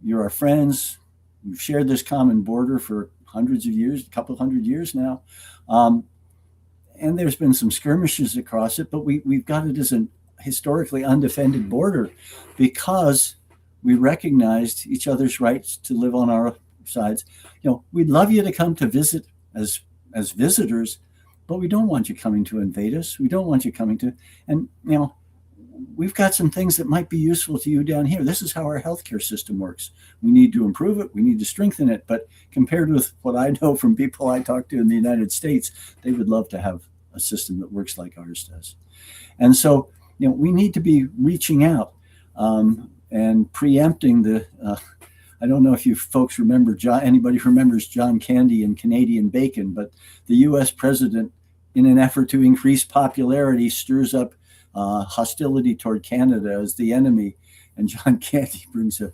you're our friends. We've shared this common border for hundreds of years, a couple hundred years now. And there's been some skirmishes across it, but we've got it as a historically undefended border because we recognized each other's rights to live on our sides. We'd love you to come to visit as visitors, but we don't want you coming to invade us. We don't want you coming to, and we've got some things that might be useful to you down here. This is how our healthcare system works. We need to improve it. We need to strengthen it. But compared with what I know from people I talk to in the United States, they would love to have a system that works like ours does. And so, we need to be reaching out and preempting the, I don't know if you folks remember, anybody remembers John Candy and Canadian bacon, but the US president, in an effort to increase popularity, stirs up hostility toward Canada as the enemy. And John Candy brings a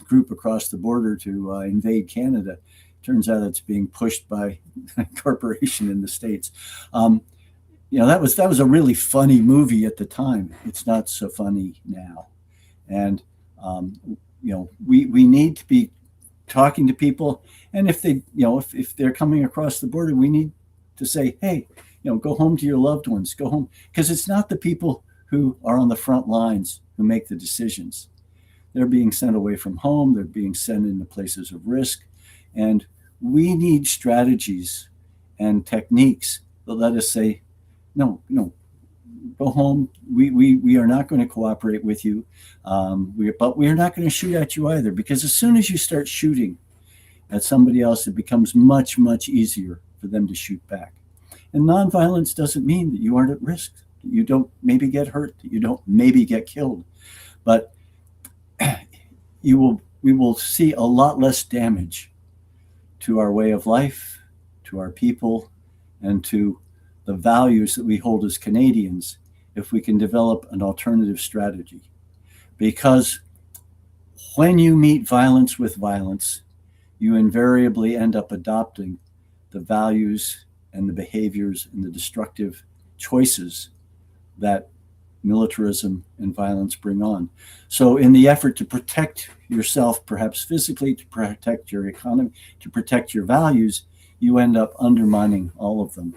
group across the border to invade Canada. Turns out it's being pushed by a corporation in the States. That was a really funny movie at the time. It's not so funny now. And we need to be talking to people, and if they, if they're coming across the border, we need to say, hey, go home to your loved ones, go home, because it's not the people who are on the front lines who make the decisions. They're being sent away from home, they're being sent into places of risk, and we need strategies and techniques that let us say, no, go home. We are not going to cooperate with you, but we are not going to shoot at you either, because as soon as you start shooting at somebody else, it becomes much, much easier for them to shoot back. And nonviolence doesn't mean that you aren't at risk, that you don't maybe get hurt, that you don't maybe get killed, but we will see a lot less damage to our way of life, to our people, and to the values that we hold as Canadians if we can develop an alternative strategy. Because when you meet violence with violence, you invariably end up adopting the values and the behaviors and the destructive choices that militarism and violence bring on. So in the effort to protect yourself, perhaps physically, to protect your economy, to protect your values, you end up undermining all of them.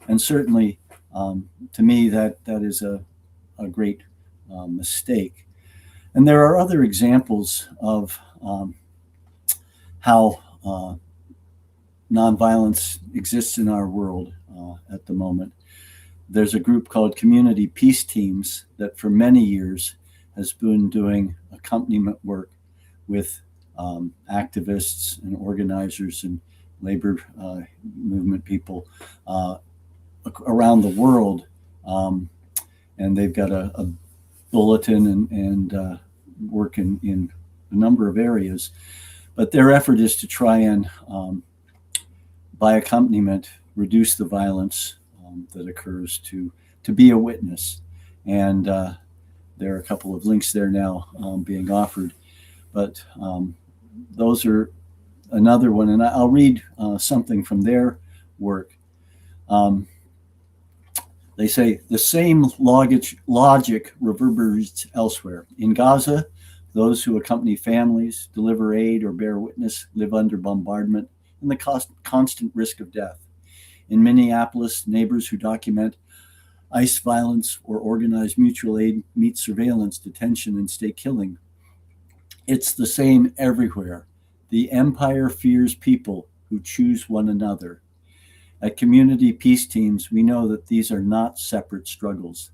And certainly, to me, that is a great mistake. And there are other examples of how nonviolence exists in our world at the moment. There's a group called Community Peace Teams that for many years has been doing accompaniment work with activists and organizers and labor movement people around the world. And they've got a bulletin and work in a number of areas. But their effort is to try and, by accompaniment, reduce the violence that occurs, to be a witness. And there are a couple of links there now being offered. But those are another one. And I'll read something from their work. They say the same logic reverberates elsewhere. In Gaza, those who accompany families, deliver aid, or bear witness live under bombardment and the constant risk of death. In Minneapolis, neighbors who document ICE violence or organized mutual aid meet surveillance, detention, and state killing. It's the same everywhere. The empire fears people who choose one another. At community peace teams, we know that these are not separate struggles.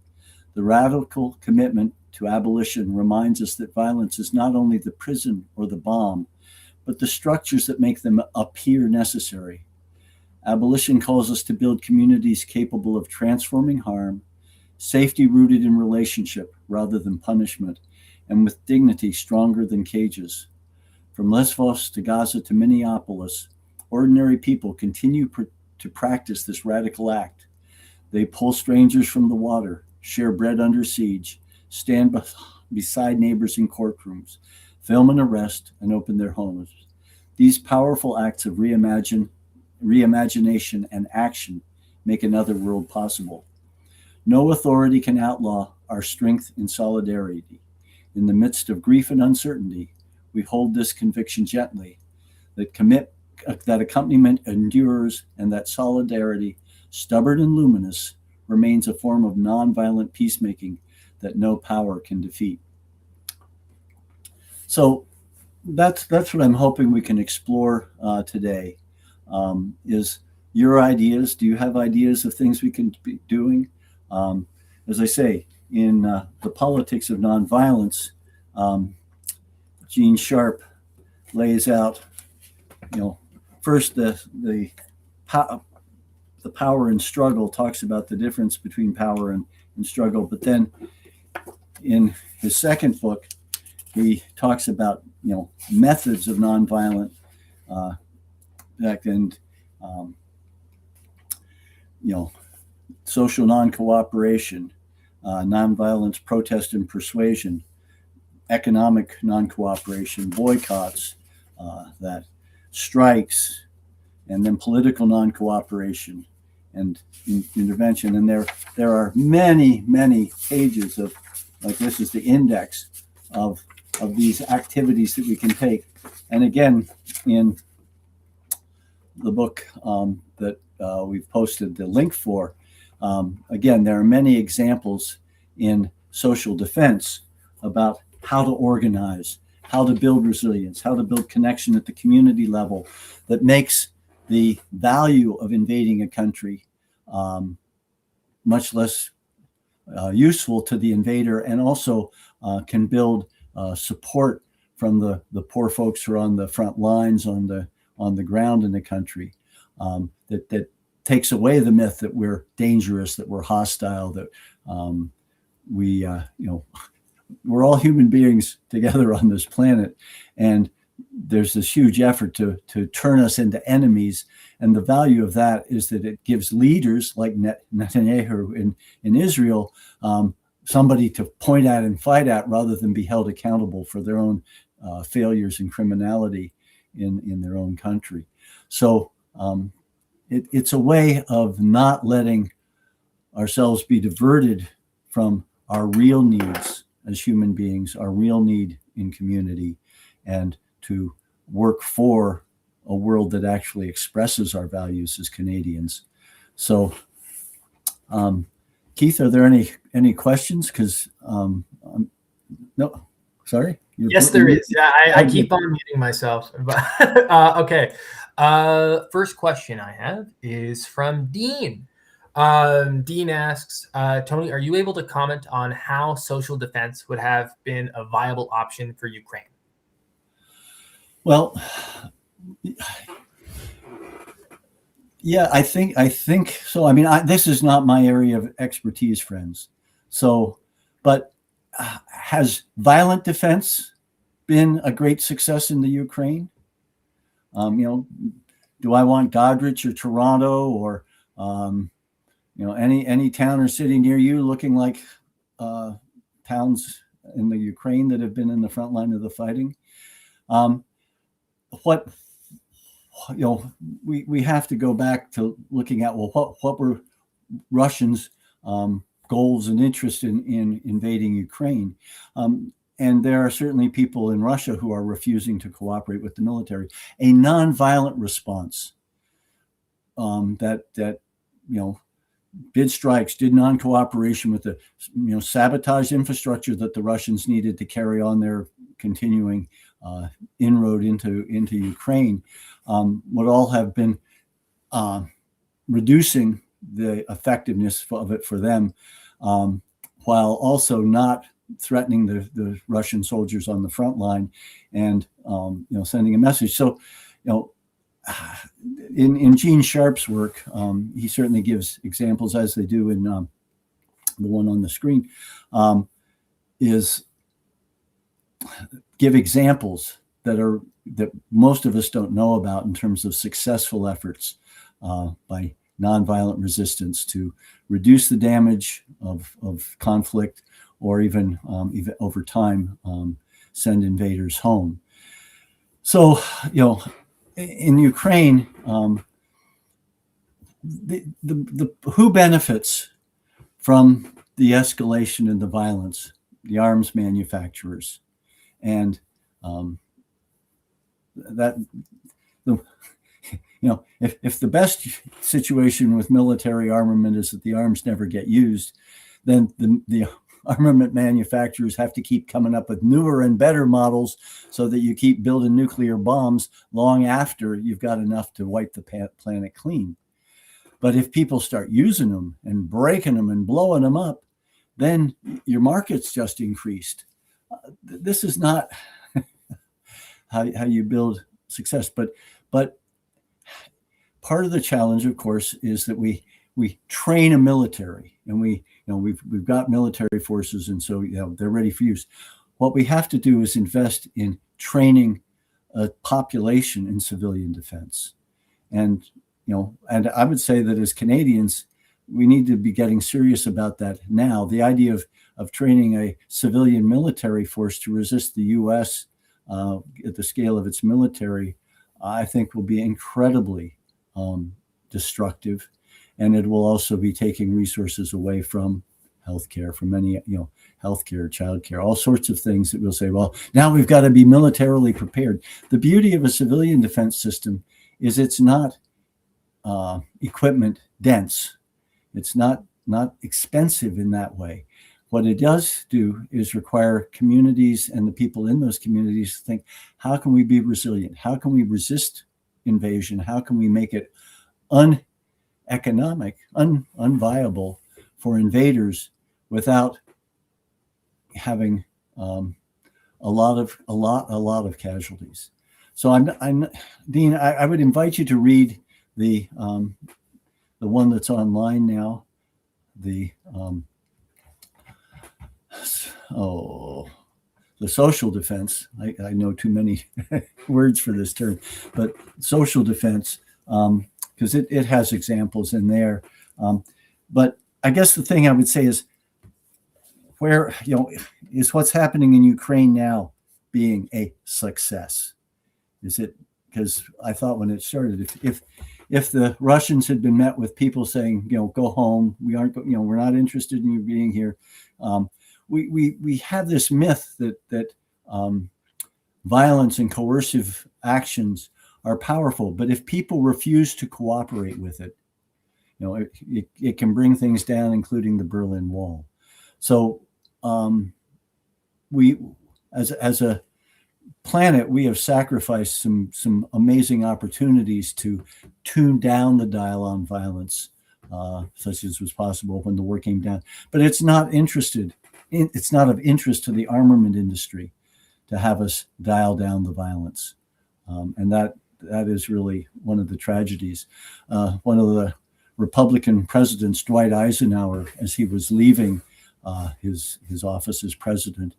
The radical commitment to abolition reminds us that violence is not only the prison or the bomb, but the structures that make them appear necessary. Abolition calls us to build communities capable of transforming harm, safety rooted in relationship rather than punishment, and with dignity stronger than cages. From Lesvos to Gaza to Minneapolis, ordinary people continue to practice this radical act. They pull strangers from the water, share bread under siege, stand beside neighbors in courtrooms, film an arrest, and open their homes. These powerful acts of reimagination and action make another world possible. No authority can outlaw our strength in solidarity. In the midst of grief and uncertainty, we hold this conviction gently, that accompaniment endures and that solidarity, stubborn and luminous, remains a form of nonviolent peacemaking that no power can defeat. So that's what I'm hoping we can explore today, is your ideas. Do you have ideas of things we can be doing? As I say, in The Politics of Nonviolence, Gene Sharp lays out, first the power and struggle, talks about the difference between power and struggle. But then in his second book, he talks about, methods of nonviolent act and, social non-cooperation, nonviolence, protest and persuasion, economic non-cooperation, boycotts, that strikes, and then political non-cooperation and intervention. And there are many, many pages of, like, this is the index of these activities that we can take. And again, in the book that we've posted the link for, again, there are many examples in social defense about how to organize, how to build resilience, how to build connection at the community level that makes the value of invading a country much less useful to the invader, and also can build support from the poor folks who are on the front lines, on the ground in the country, that takes away the myth that we're dangerous, that we're hostile, that we're all human beings together on this planet, and there's this huge effort to turn us into enemies. And the value of that is that it gives leaders like Netanyahu in Israel somebody to point at and fight at, rather than be held accountable for their own failures and criminality in their own country. So it's a way of not letting ourselves be diverted from our real needs as human beings, our real need in community, and to work for a world that actually expresses our values as Canadians. So, Keith, are there any questions? Because no, sorry. Yes, there is. Yeah, I keep on muting myself. Okay. First question I have is from Dean. Dean asks, Tony, are you able to comment on how social defense would have been a viable option for Ukraine? Well, yeah, I think so. I mean, this is not my area of expertise, friends. So, but has violent defense been a great success in the Ukraine? Do I want Godrich or Toronto or any town or city near you looking like towns in the Ukraine that have been in the front line of the fighting? We have to go back to looking at, well, what were Russians' goals and interests in invading Ukraine? And there are certainly people in Russia who are refusing to cooperate with the military. A nonviolent response that bid strikes, did non-cooperation with the, sabotage infrastructure that the Russians needed to carry on their continuing inroad into Ukraine would all have been reducing the effectiveness of it for them, while also not threatening the Russian soldiers on the front line, and sending a message. So, in Gene Sharp's work, he certainly gives examples, as they do in the one on the screen, is give examples that most of us don't know about in terms of successful efforts by nonviolent resistance to reduce the damage of conflict, or even over time send invaders home. So, in Ukraine, the who benefits from the escalation and the violence? The arms manufacturers, and if the best situation with military armament is that the arms never get used, then the armament manufacturers have to keep coming up with newer and better models so that you keep building nuclear bombs long after you've got enough to wipe the planet clean. But if people start using them and breaking them and blowing them up, then your market's just increased. This is not how you build success. But part of the challenge, of course, is that we train a military, and we've got military forces, and so they're ready for use. What we have to do is invest in training a population in civilian defense, and I would say that as Canadians, we need to be getting serious about that now. The idea of training a civilian military force to resist the U.S. At the scale of its military, I think will be incredibly destructive, and it will also be taking resources away from healthcare, from many, healthcare, childcare, all sorts of things that we'll say, well, now we've got to be militarily prepared. The beauty of a civilian defense system is it's not equipment dense. It's not expensive in that way. What it does do is require communities and the people in those communities to think, how can we be resilient? How can we resist invasion? How can we make it uneconomic, unviable for invaders without having a lot of casualties? So I'm Dean, I would invite you to read the one that's online now, the social defense. I know too many words for this term, but social defense, because it has examples in there. But I guess the thing I would say is, where is what's happening in Ukraine now being a success? Is it because I thought when it started, if the Russians had been met with people saying, go home, we're not interested in you being here. We have this myth that violence and coercive actions are powerful, but if people refuse to cooperate with it, it can bring things down, including the Berlin Wall. So we, as a planet, we have sacrificed some amazing opportunities to tune down the dial on violence, such as was possible when the war came down. But it's not of interest to the armament industry to have us dial down the violence, and that is really one of the tragedies. One of the Republican presidents, Dwight Eisenhower, as he was leaving his office as president,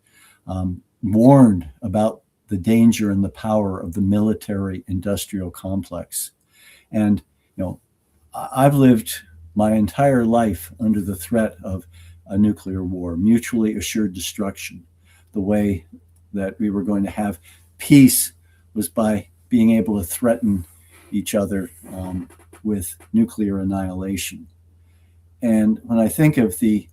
warned about the danger and the power of the military industrial complex. And, I've lived my entire life under the threat of a nuclear war, mutually assured destruction. The way that we were going to have peace was by being able to threaten each other with nuclear annihilation. And when I think of the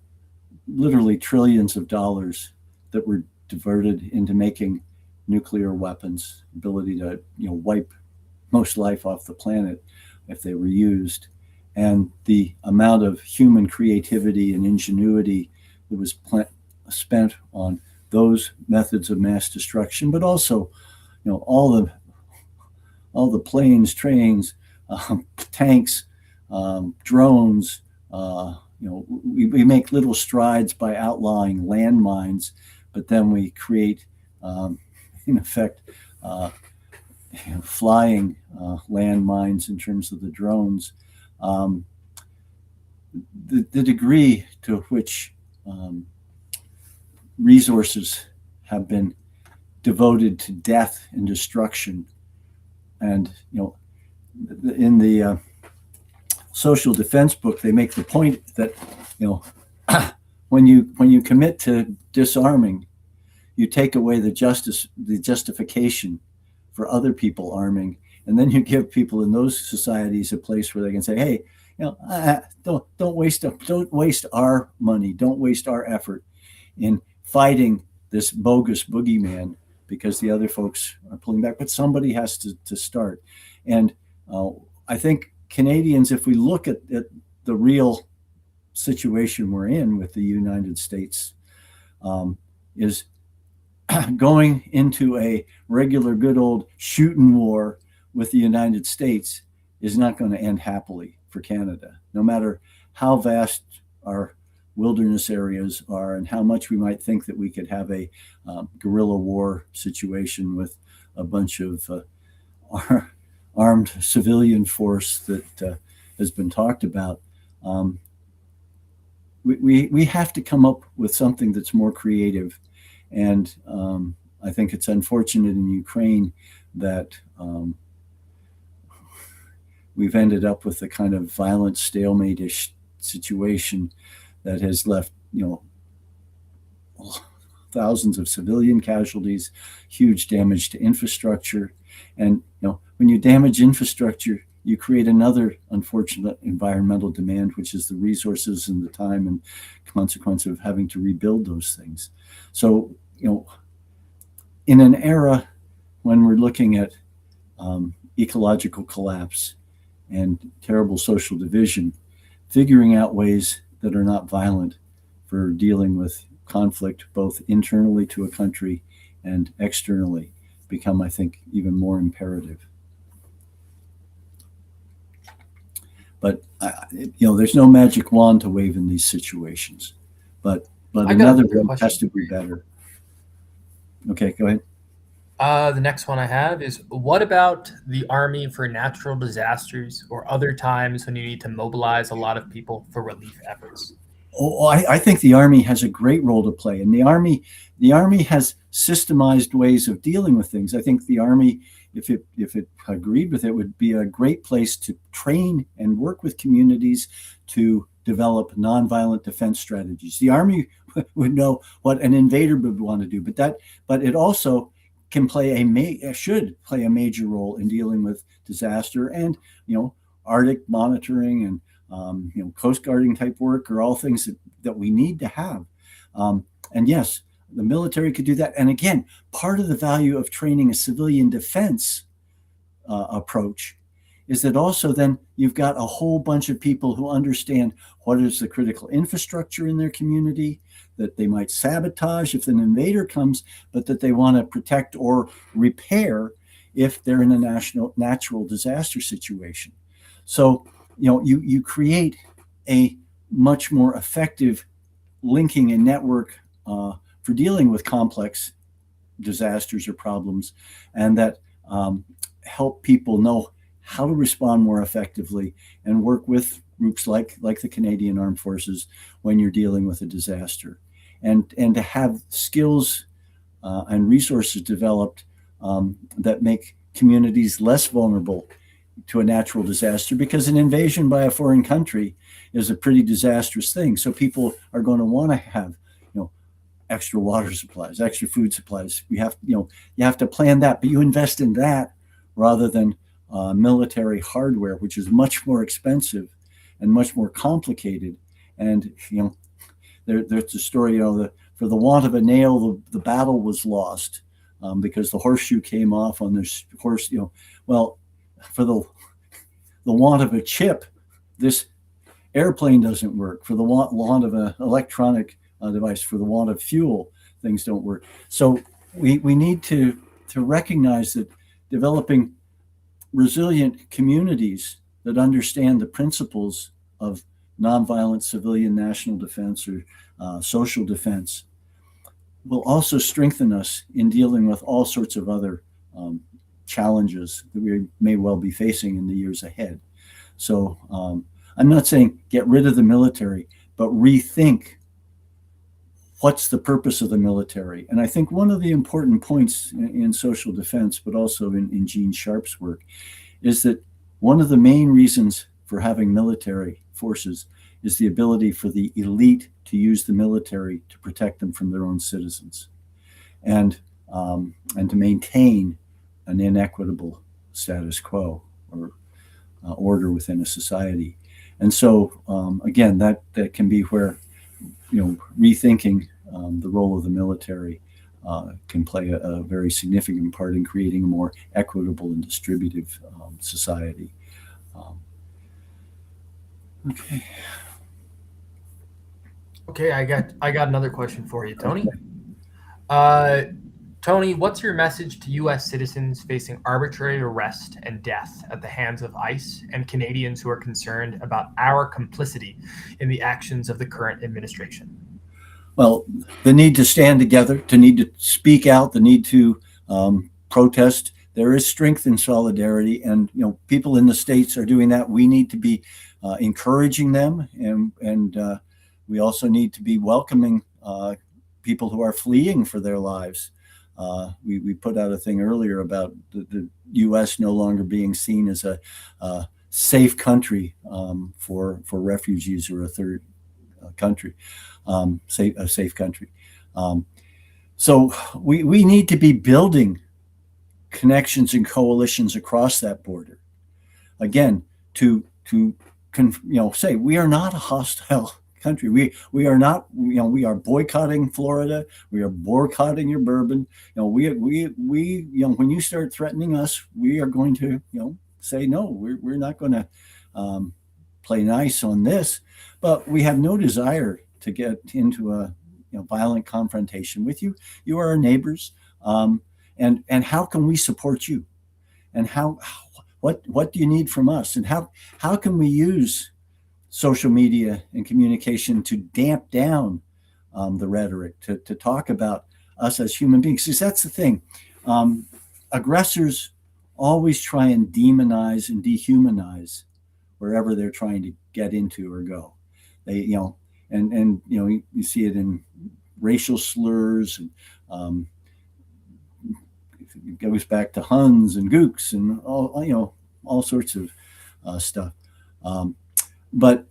literally trillions of dollars that were diverted into making nuclear weapons, ability to wipe most life off the planet if they were used, and the amount of human creativity and ingenuity that was spent on those methods of mass destruction, but also all the planes, trains, tanks, drones. We make little strides by outlawing landmines, but then we create, in effect, flying landmines in terms of the drones. The degree to which resources have been devoted to death and destruction, and in the social defense book, they make the point that when you commit to disarming, you take away the justification for other people arming, and then you give people in those societies a place where they can say, hey, don't waste our money, don't waste our effort in fighting this bogus boogeyman, because the other folks are pulling back. But somebody has to start. And I think Canadians, if we look at the real situation we're in with the United States, is going into a regular good old shooting war with the United States is not going to end happily for Canada, no matter how vast our wilderness areas are and how much we might think that we could have a guerrilla war situation with a bunch of armed civilian force that has been talked about. We have to come up with something that's more creative. And I think it's unfortunate in Ukraine that we've ended up with a kind of violent stalemate-ish situation that has left, thousands of civilian casualties, huge damage to infrastructure. And, when you damage infrastructure, you create another unfortunate environmental demand, which is the resources and the time and consequence of having to rebuild those things. So, in an era when we're looking at ecological collapse and terrible social division, figuring out ways that are not violent for dealing with conflict, both internally to a country and externally, become, I think, even more imperative. But there's no magic wand to wave in these situations. But another one has to be better. Okay, go ahead. The next one I have is, what about the Army for natural disasters or other times when you need to mobilize a lot of people for relief efforts? Oh, I think the Army has a great role to play, and the Army has systemized ways of dealing with things. I think the Army, if it agreed with it, would be a great place to train and work with communities to develop nonviolent defense strategies. The Army would know what an invader would want to do, but it also can should play a major role in dealing with disaster and Arctic monitoring and coast guarding type work are all things that we need to have. And yes, the military could do that. And again, part of the value of training a civilian defense approach is that also then you've got a whole bunch of people who understand what is the critical infrastructure in their community that they might sabotage if an invader comes, but that they want to protect or repair if they're in a natural disaster situation. So, you create a much more effective linking and network for dealing with complex disasters or problems, and that help people know how to respond more effectively and work with groups like the Canadian Armed Forces when you're dealing with a disaster, and to have skills and resources developed that make communities less vulnerable to a natural disaster, because an invasion by a foreign country is a pretty disastrous thing. So people are going to want to have, extra water supplies, extra food supplies. You have to plan that, but you invest in that rather than military hardware, which is much more expensive and much more complicated. And there's a story, for the want of a nail, the battle was lost because the horseshoe came off on this horse. Well, for the want of a chip, this airplane doesn't work. For the want of an electronic device, for the want of fuel, things don't work. So we need to to recognize that developing resilient communities that understand the principles of nonviolent civilian national defense or social defense will also strengthen us in dealing with all sorts of other challenges that we may well be facing in the years ahead. So I'm not saying get rid of the military, but rethink what's the purpose of the military. And I think one of the important points in social defense, but also in Gene Sharp's work, is that one of the main reasons for having military forces is the ability for the elite to use the military to protect them from their own citizens, and to maintain an inequitable status quo or order within a society. And so again, that can be where, rethinking the role of the military can play a very significant part in creating a more equitable and distributive society. Okay. Okay, I got another question for you, Tony. Tony, what's your message to U.S. citizens facing arbitrary arrest and death at the hands of ICE and Canadians who are concerned about our complicity in the actions of the current administration? Well, the need to stand together, the need to speak out, the need to protest. There is strength in solidarity, and people in the States are doing that. We need to be encouraging them, and we also need to be welcoming people who are fleeing for their lives. We put out a thing earlier about the U.S. no longer being seen as a safe country for refugees or a third country, a safe country. So we need to be building connections and coalitions across that border. Again, to say we are not a hostile country. We are not. We are boycotting Florida. We are boycotting your bourbon. We when you start threatening us, we are going to say no. We're not going to play nice on this. But we have no desire to get into a violent confrontation with you. You are our neighbors, and how can we support you? And what do you need from us? And how can we use social media and communication to damp down the rhetoric, to talk about us as human beings? Because that's the thing. Aggressors always try and demonize and dehumanize wherever they're trying to get into or go. They, and you see it in racial slurs, and it goes back to Huns and Gooks and all sorts of stuff. But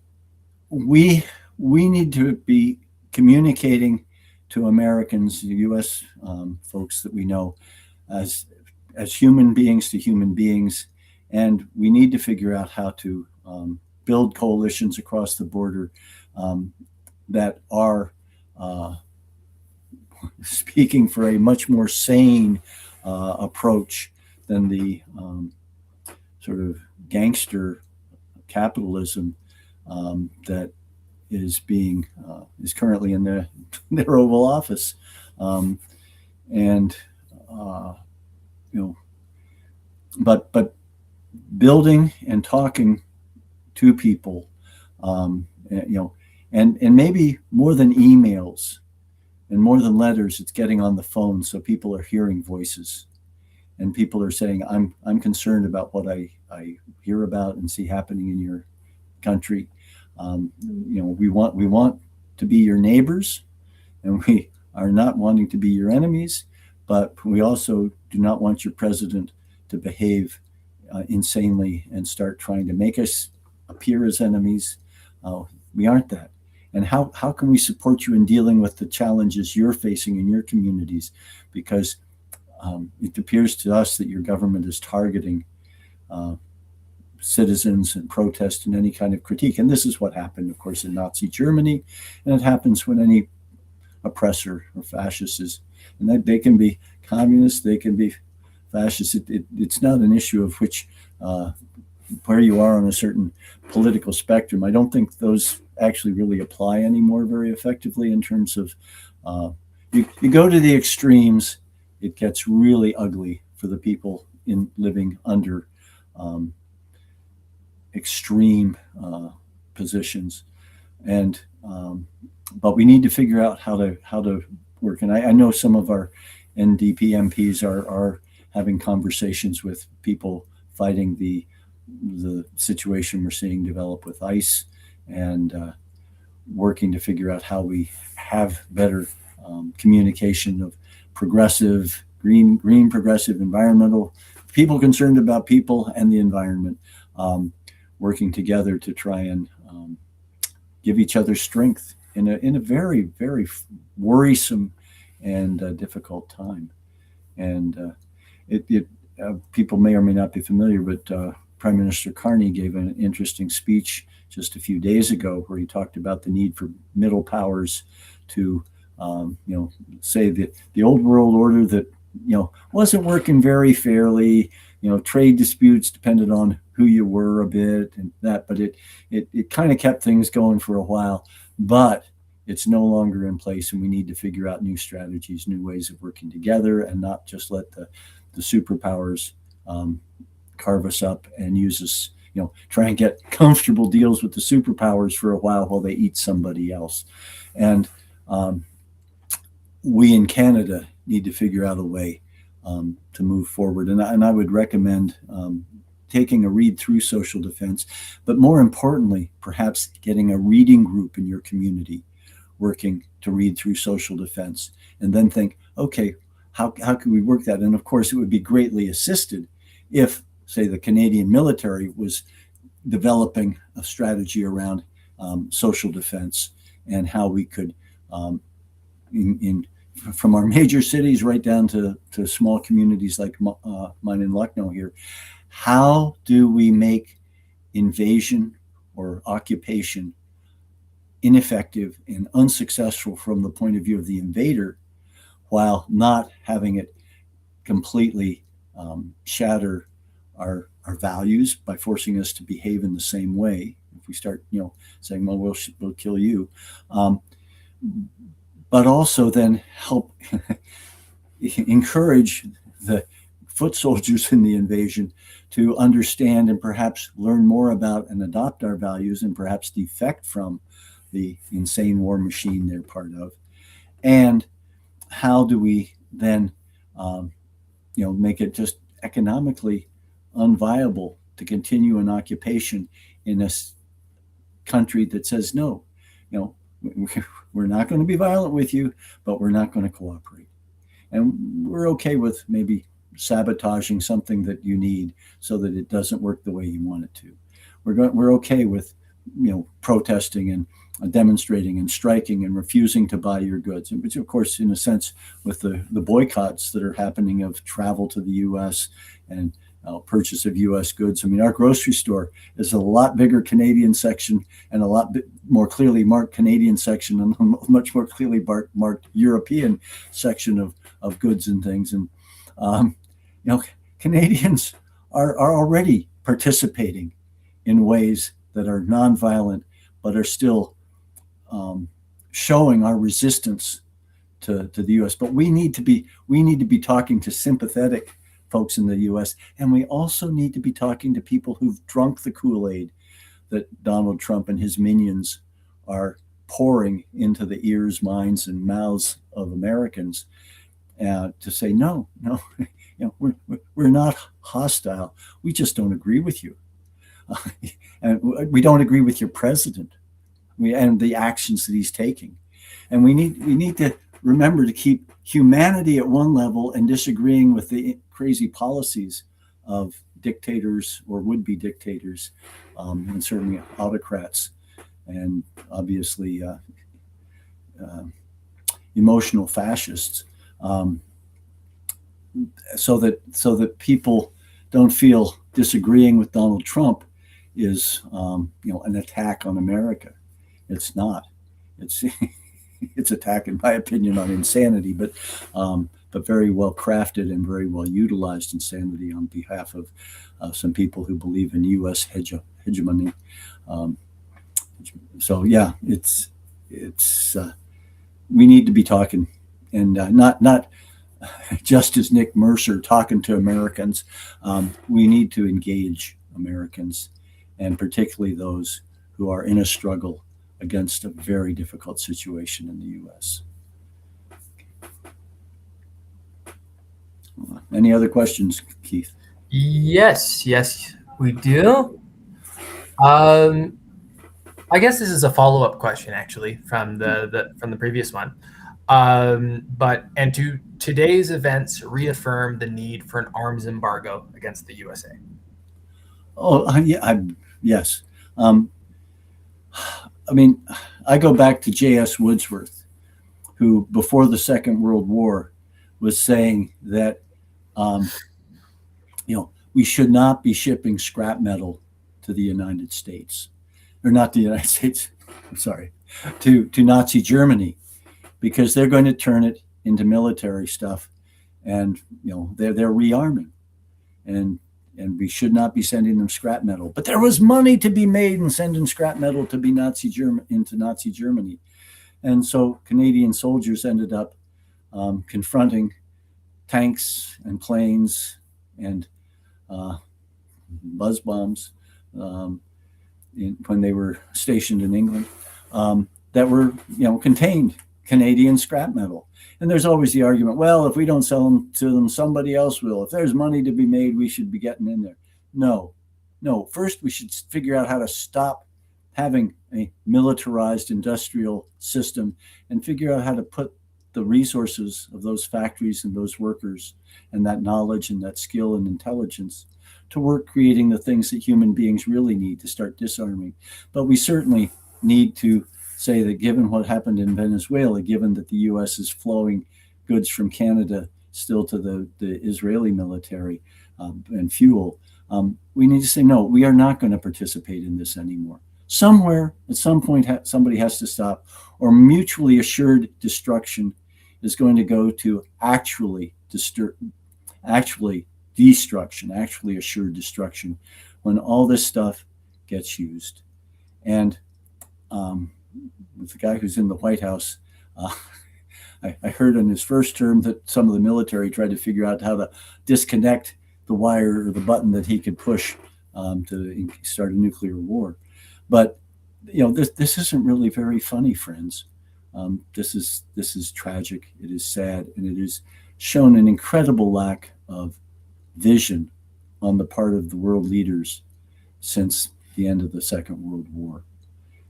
we need to be communicating to Americans, the U.S. Folks that we know, as human beings to human beings, and we need to figure out how to build coalitions across the border that are speaking for a much more sane approach than the sort of gangster capitalism that is currently in their Oval Office, but building and talking to people, and maybe more than emails and more than letters, it's getting on the phone so people are hearing voices, and people are saying, I'm concerned about what I hear about and see happening in your country. We want to be your neighbors, and we are not wanting to be your enemies, but we also do not want your president to behave insanely and start trying to make us appear as enemies. We aren't that. And how can we support you in dealing with the challenges you're facing in your communities? Because it appears to us that your government is targeting citizens and protest and any kind of critique. And this is what happened, of course, in Nazi Germany. And it happens when any oppressor or fascist is, and that they can be communists, they can be fascists. It's not an issue of which where you are on a certain political spectrum. I don't think those actually really apply anymore very effectively in terms of you go to the extremes it gets really ugly for the people in living under extreme positions. And but we need to figure out how to work. And I know some of our NDP MPs are having conversations with people fighting the situation we're seeing develop with ICE, and working to figure out how we have better communication of progressive, green progressive, environmental people concerned about people and the environment, working together to try and give each other strength in a very, very worrisome and difficult time. And people may or may not be familiar, but Prime Minister Carney gave an interesting speech just a few days ago where he talked about the need for middle powers to, say that the old world order that, wasn't working very fairly, trade disputes depended on who you were a bit and that, but it kind of kept things going for a while, but it's no longer in place, and we need to figure out new strategies, new ways of working together, and not just let the superpowers carve us up and use us, try and get comfortable deals with the superpowers for a while they eat somebody else. And we in Canada need to figure out a way to move forward. And I would recommend taking a read through social defense, but more importantly, perhaps getting a reading group in your community working to read through social defense, and then think, okay, how can we work that? And of course, it would be greatly assisted if, say, the Canadian military was developing a strategy around social defense and how we could, from our major cities right down to small communities like mine in Lucknow here, how do we make invasion or occupation ineffective and unsuccessful from the point of view of the invader, while not having it completely shatter our values by forcing us to behave in the same way? If we start, saying, well, we'll kill you, but also then help encourage the foot soldiers in the invasion to understand and perhaps learn more about and adopt our values, and perhaps defect from the insane war machine they're part of. And how do we then, make it just economically unviable to continue an occupation in a country that says, no, we're not going to be violent with you, but we're not going to cooperate. And we're okay with maybe sabotaging something that you need so that it doesn't work the way you want it to. We're okay with, protesting and demonstrating and striking and refusing to buy your goods. And which, of course, in a sense, with the boycotts that are happening of travel to the U.S. and purchase of U.S. goods. I mean, our grocery store is a lot bigger Canadian section and a lot more clearly marked Canadian section and a much more clearly marked European section of goods and things. And, Canadians are already participating in ways that are nonviolent, but are still showing our resistance to the U.S. But we need to be talking to sympathetic folks in the U.S. And we also need to be talking to people who've drunk the Kool-Aid that Donald Trump and his minions are pouring into the ears, minds, and mouths of Americans, to say, no, we're not hostile. We just don't agree with you. And we don't agree with your president and the actions that he's taking. And we need to remember to keep humanity at one level and disagreeing with the crazy policies of dictators or would-be dictators, and certainly autocrats, and obviously emotional fascists, so that people don't feel disagreeing with Donald Trump is an attack on America. It's not. It's attack, in my opinion, on insanity, but very well crafted and very well utilized insanity on behalf of some people who believe in U.S. hegemony. So yeah, it's we need to be talking, and not just as Nick Mercer talking to Americans, we need to engage Americans, and particularly those who are in a struggle against a very difficult situation in the U.S. Any other questions, Keith? Yes, we do. I guess this is a follow-up question, actually, from the previous one. And to today's events reaffirm the need for an arms embargo against the USA? Oh, yeah, yes. I mean, I go back to J.S. Wordsworth, who before the Second World War was saying that, we should not be shipping scrap metal to the United States, or not the United States, I'm sorry, to Nazi Germany, because they're going to turn it into military stuff, and they're rearming, and we should not be sending them scrap metal. But there was money to be made in sending scrap metal to be into Nazi Germany, and so Canadian soldiers ended up confronting tanks and planes and buzz bombs when they were stationed in England that were contained Canadian scrap metal. And there's always the argument, well, if we don't sell them to them, somebody else will. If there's money to be made, we should be getting in there. No. First, we should figure out how to stop having a militarized industrial system and figure out how to put the resources of those factories and those workers and that knowledge and that skill and intelligence to work creating the things that human beings really need to start disarming. But we certainly need to say that given what happened in Venezuela, given that the U.S. is flowing goods from Canada still to the Israeli military and fuel, we need to say, no, we are not going to participate in this anymore. Somewhere, at some point, somebody has to stop, or mutually assured destruction is going to go to actually assured destruction when all this stuff gets used. And with the guy who's in the White House, I heard in his first term that some of the military tried to figure out how to disconnect the wire or the button that he could push to start a nuclear war. But this isn't really very funny, friends. This is tragic. It is sad, and it has shown an incredible lack of vision on the part of the world leaders since the end of the Second World War.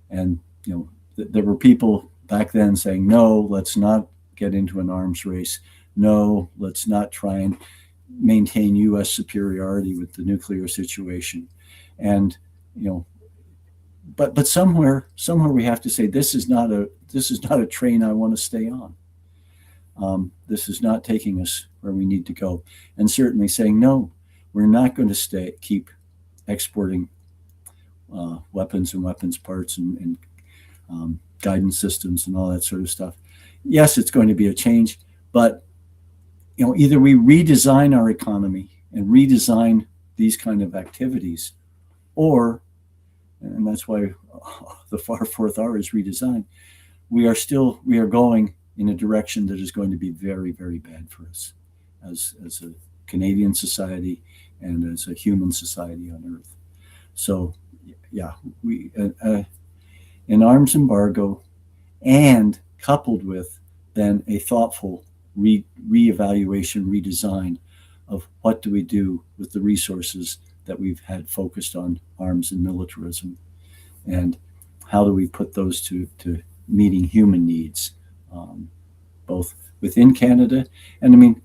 And there were people back then saying, no, let's not get into an arms race. No, let's not try and maintain U.S. superiority with the nuclear situation. And but somewhere we have to say, this is not a train I want to stay on. This is not taking us where we need to go. And certainly saying, no, we're not going to keep exporting weapons and weapons parts and guidance systems and all that sort of stuff. Yes, it's going to be a change, but either we redesign our economy and redesign these kind of activities, or, and that's why the far fourth R is redesign, we are going in a direction that is going to be very, very bad for us as a Canadian society and as a human society on Earth. So yeah, we an arms embargo, and coupled with then a thoughtful reevaluation, redesign of what do we do with the resources that we've had focused on arms and militarism, and how do we put those to meeting human needs, both within Canada, and I mean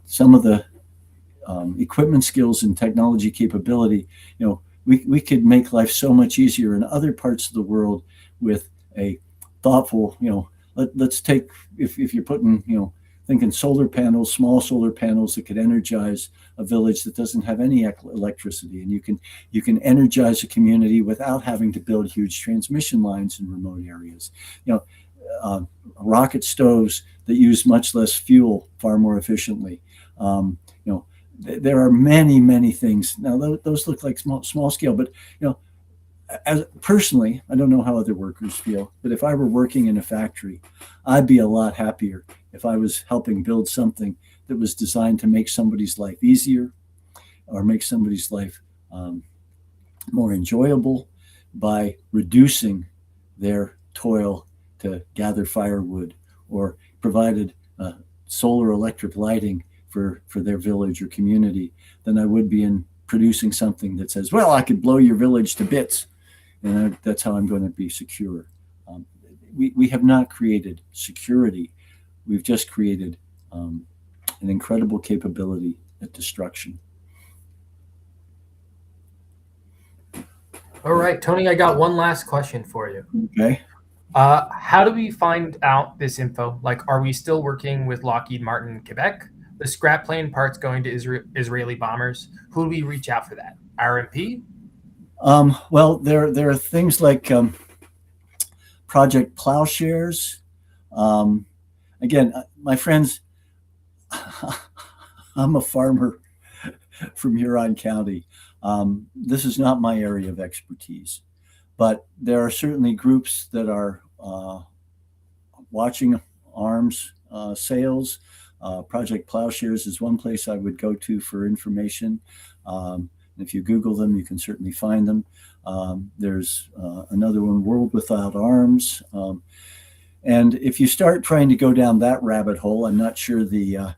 some of the equipment skills and technology capability, we could make life so much easier in other parts of the world with a thoughtful, let's take, if you're putting, thinking solar panels, small solar panels that could energize a village that doesn't have any electricity, and you can energize a community without having to build huge transmission lines in remote areas. Rocket stoves that use much less fuel far more efficiently. There are many, many things. Now those look like small scale, but as personally, I don't know how other workers feel, but if I were working in a factory, I'd be a lot happier if I was helping build something that was designed to make somebody's life easier or make somebody's life more enjoyable by reducing their toil to gather firewood, or provided solar electric lighting for their village or community, than I would be in producing something that says, well, I could blow your village to bits, and that's how I'm going to be secure. We have not created security. We've just created an incredible capability at destruction. All right, Tony, I got one last question for you. Okay. How do we find out this info? Like, are we still working with Lockheed Martin in Quebec? The scrap plane parts going to Israeli bombers? Who do we reach out for that? RMP? Well, there are things like Project Plowshares. Again, my friends, I'm a farmer from Huron County. This is not my area of expertise, but there are certainly groups that are watching arms sales. Project Plowshares is one place I would go to for information. If you Google them, you can certainly find them. There's another one, World Without Arms. And if you start trying to go down that rabbit hole, I'm not sure the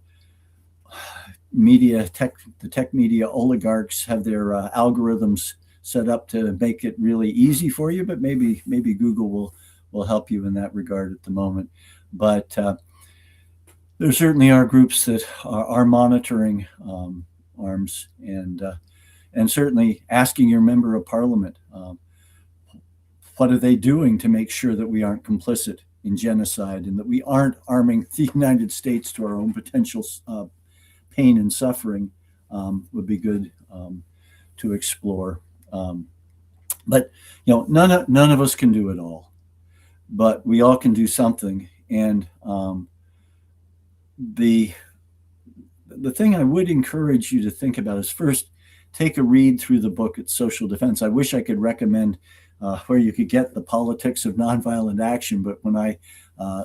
tech media oligarchs have their algorithms set up to make it really easy for you, but maybe Google will help you in that regard at the moment. But there certainly are groups that are monitoring arms, and certainly asking your member of parliament, what are they doing to make sure that we aren't complicit in genocide and that we aren't arming the United States to our own potential pain and suffering, would be good to explore. But none of us can do it all, but we all can do something. And the thing I would encourage you to think about is, first, take a read through the book at Social Defense. I wish I could recommend where you could get The Politics of Nonviolent Action, but when I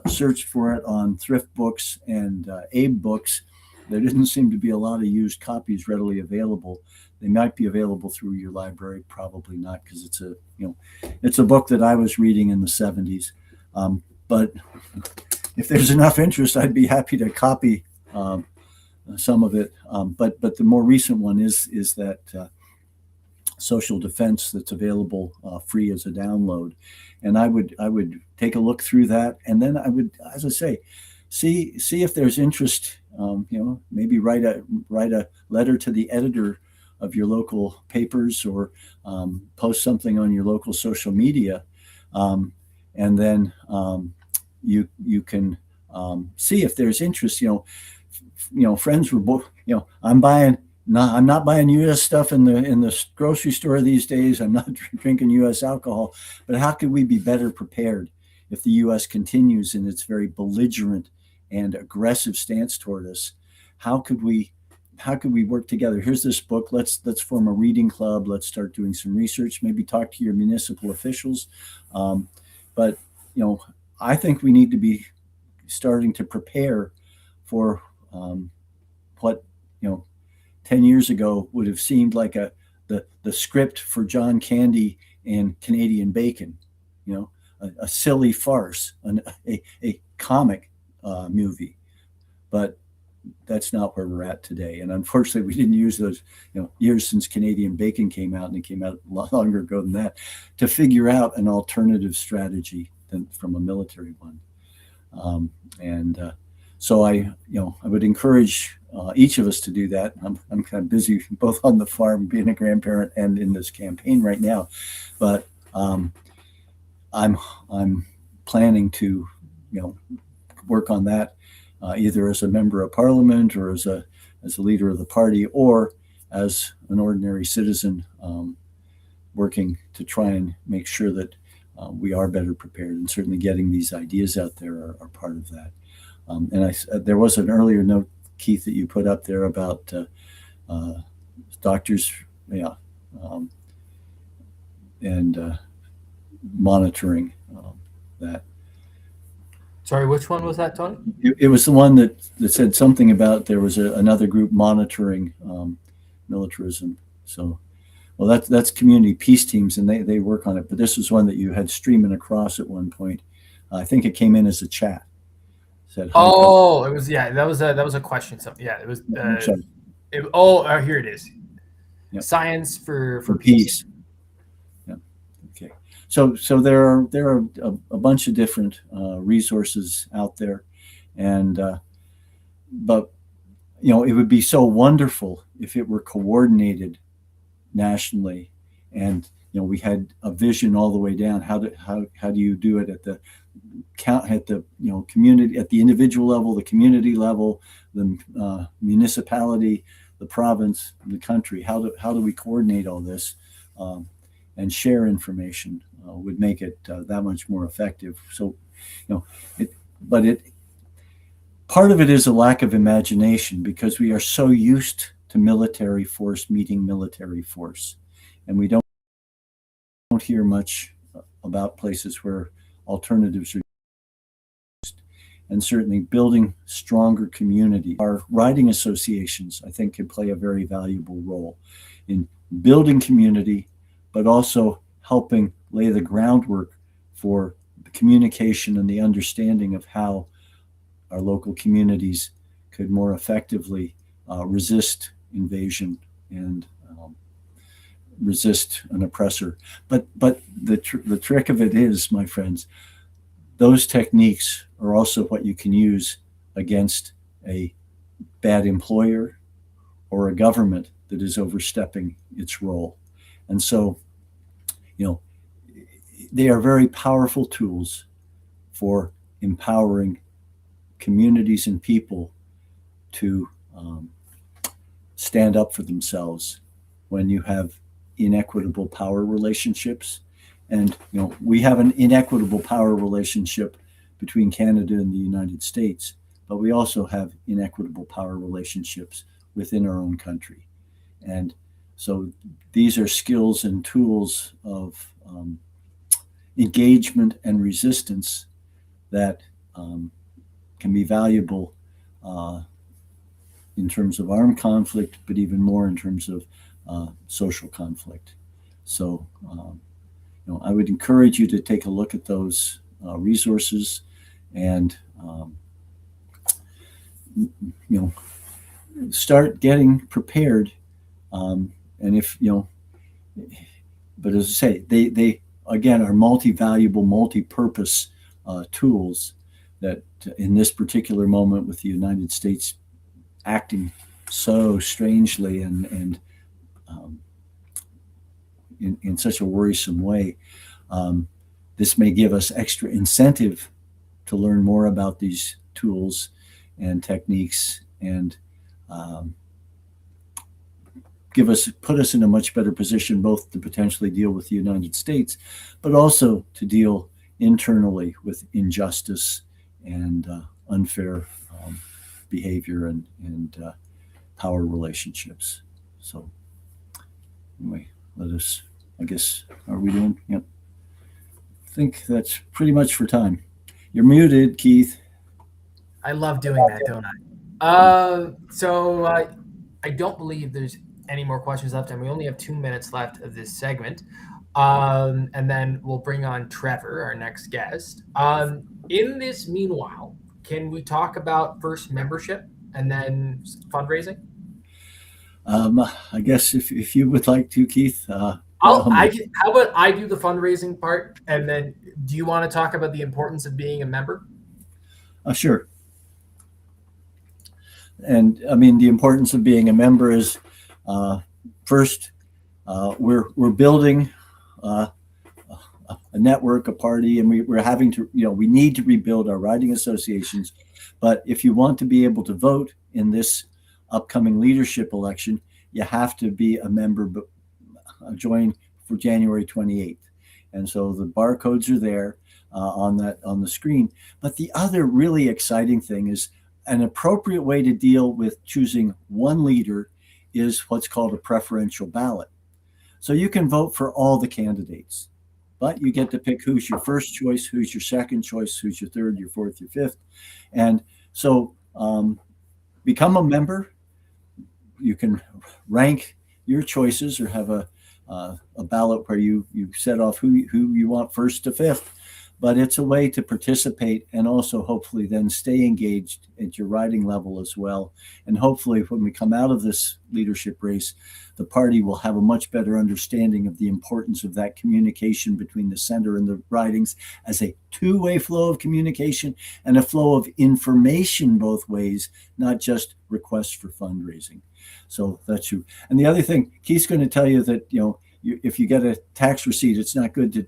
searched for it on thrift books and Abe books, there didn't seem to be a lot of used copies readily available. They might be available through your library, probably not, because it's a book that I was reading in the 70s. But if there's enough interest, I'd be happy to copy some of it. But the more recent one is that Social Defense that's available free as a download. And I would take a look through that, and then I would, as I say, see if there's interest. Maybe write a letter to the editor of your local papers, or post something on your local social media, and then you can see if there's interest. Friends were both. I'm not buying U.S. stuff in the grocery store these days. I'm not drinking U.S. alcohol. But how could we be better prepared if the U.S. continues in its very belligerent and aggressive stance toward us? How could we work together? Here's this book. Let's form a reading club. Let's start doing some research. Maybe talk to your municipal officials. But I think we need to be starting to prepare for what 10 years ago would have seemed like the script for John Candy and Canadian Bacon. A silly farce, a comic movie. But that's not where we're at today. And unfortunately, we didn't use those years since Canadian Bacon came out, and it came out a lot longer ago than that, to figure out an alternative strategy than from a military one. So I would encourage each of us to do that. I'm kind of busy both on the farm, being a grandparent, and in this campaign right now, but I'm planning to work on that either as a member of parliament, or as a leader of the party, or as an ordinary citizen, working to try and make sure that we are better prepared. And certainly getting these ideas out there are part of that. And there was an earlier note, Keith, that you put up there about doctors. and monitoring that. Sorry, which one was that, Tony? It was the one that said something about there was another group monitoring militarism. So, well, that's community peace teams, and they work on it. But this was one that you had streaming across at one point. I think it came in as a chat. Said, oh, it was, yeah, that was a question. So yeah, it was. Here it is. Yep. Science for peace. Yeah. Okay. So there are a bunch of different resources out there, and but it would be so wonderful if it were coordinated nationally, and we had a vision all the way down. How do you do it at the community, at the individual level, the community level, the municipality, the province, the country? How do we coordinate all this and share information would make it that much more effective. So, part of it is a lack of imagination, because we are so used to military force meeting military force, and we don't hear much about places where alternatives are used. And certainly building stronger community. Our riding associations, I think, can play a very valuable role in building community, but also helping lay the groundwork for the communication and the understanding of how our local communities could more effectively resist invasion and resist an oppressor. But the trick of it is, my friends, those techniques are also what you can use against a bad employer or a government that is overstepping its role. And so, they are very powerful tools for empowering communities and people to stand up for themselves when you have inequitable power relationships. And we have an inequitable power relationship between Canada and the United States, but we also have inequitable power relationships within our own country. And so these are skills and tools of engagement and resistance that can be valuable in terms of armed conflict, but even more in terms of social conflict. So, I would encourage you to take a look at those resources and, start getting prepared. And if, but as I say, they again are multi-valuable, multi-purpose tools that in this particular moment, with the United States acting so strangely and in such a worrisome way, this may give us extra incentive to learn more about these tools and techniques, and put us in a much better position, both to potentially deal with the United States, but also to deal internally with injustice and unfair behavior and power relationships. So anyway, are we doing? Yep. I think that's pretty much for time. You're muted, Keith. I love doing that, don't I? So I don't believe there's any more questions left, and we only have 2 minutes left of this segment. And then we'll bring on Trevor, our next guest. In this meanwhile, can we talk about first membership and then fundraising? I guess if you would like to, Keith. How about I do the fundraising part, and then do you want to talk about the importance of being a member? Sure. And I mean, the importance of being a member is first, we're building a network, a party, and we're having to, we need to rebuild our riding associations. But if you want to be able to vote in this upcoming leadership election, you have to be a member, but join for January 28th. And so the barcodes are there on the screen. But the other really exciting thing is an appropriate way to deal with choosing one leader is what's called a preferential ballot. So you can vote for all the candidates, but you get to pick who's your first choice, who's your second choice, who's your third, your fourth, your fifth. And so become a member. You can rank your choices or have a ballot where you set off who you want first to fifth. But it's a way to participate and also hopefully then stay engaged at your riding level as well. And hopefully when we come out of this leadership race, the party will have a much better understanding of the importance of that communication between the center and the ridings as a two-way flow of communication and a flow of information both ways, not just requests for fundraising. So that's true. And the other thing, Keith's going to tell you that, if you get a tax receipt, it's not good to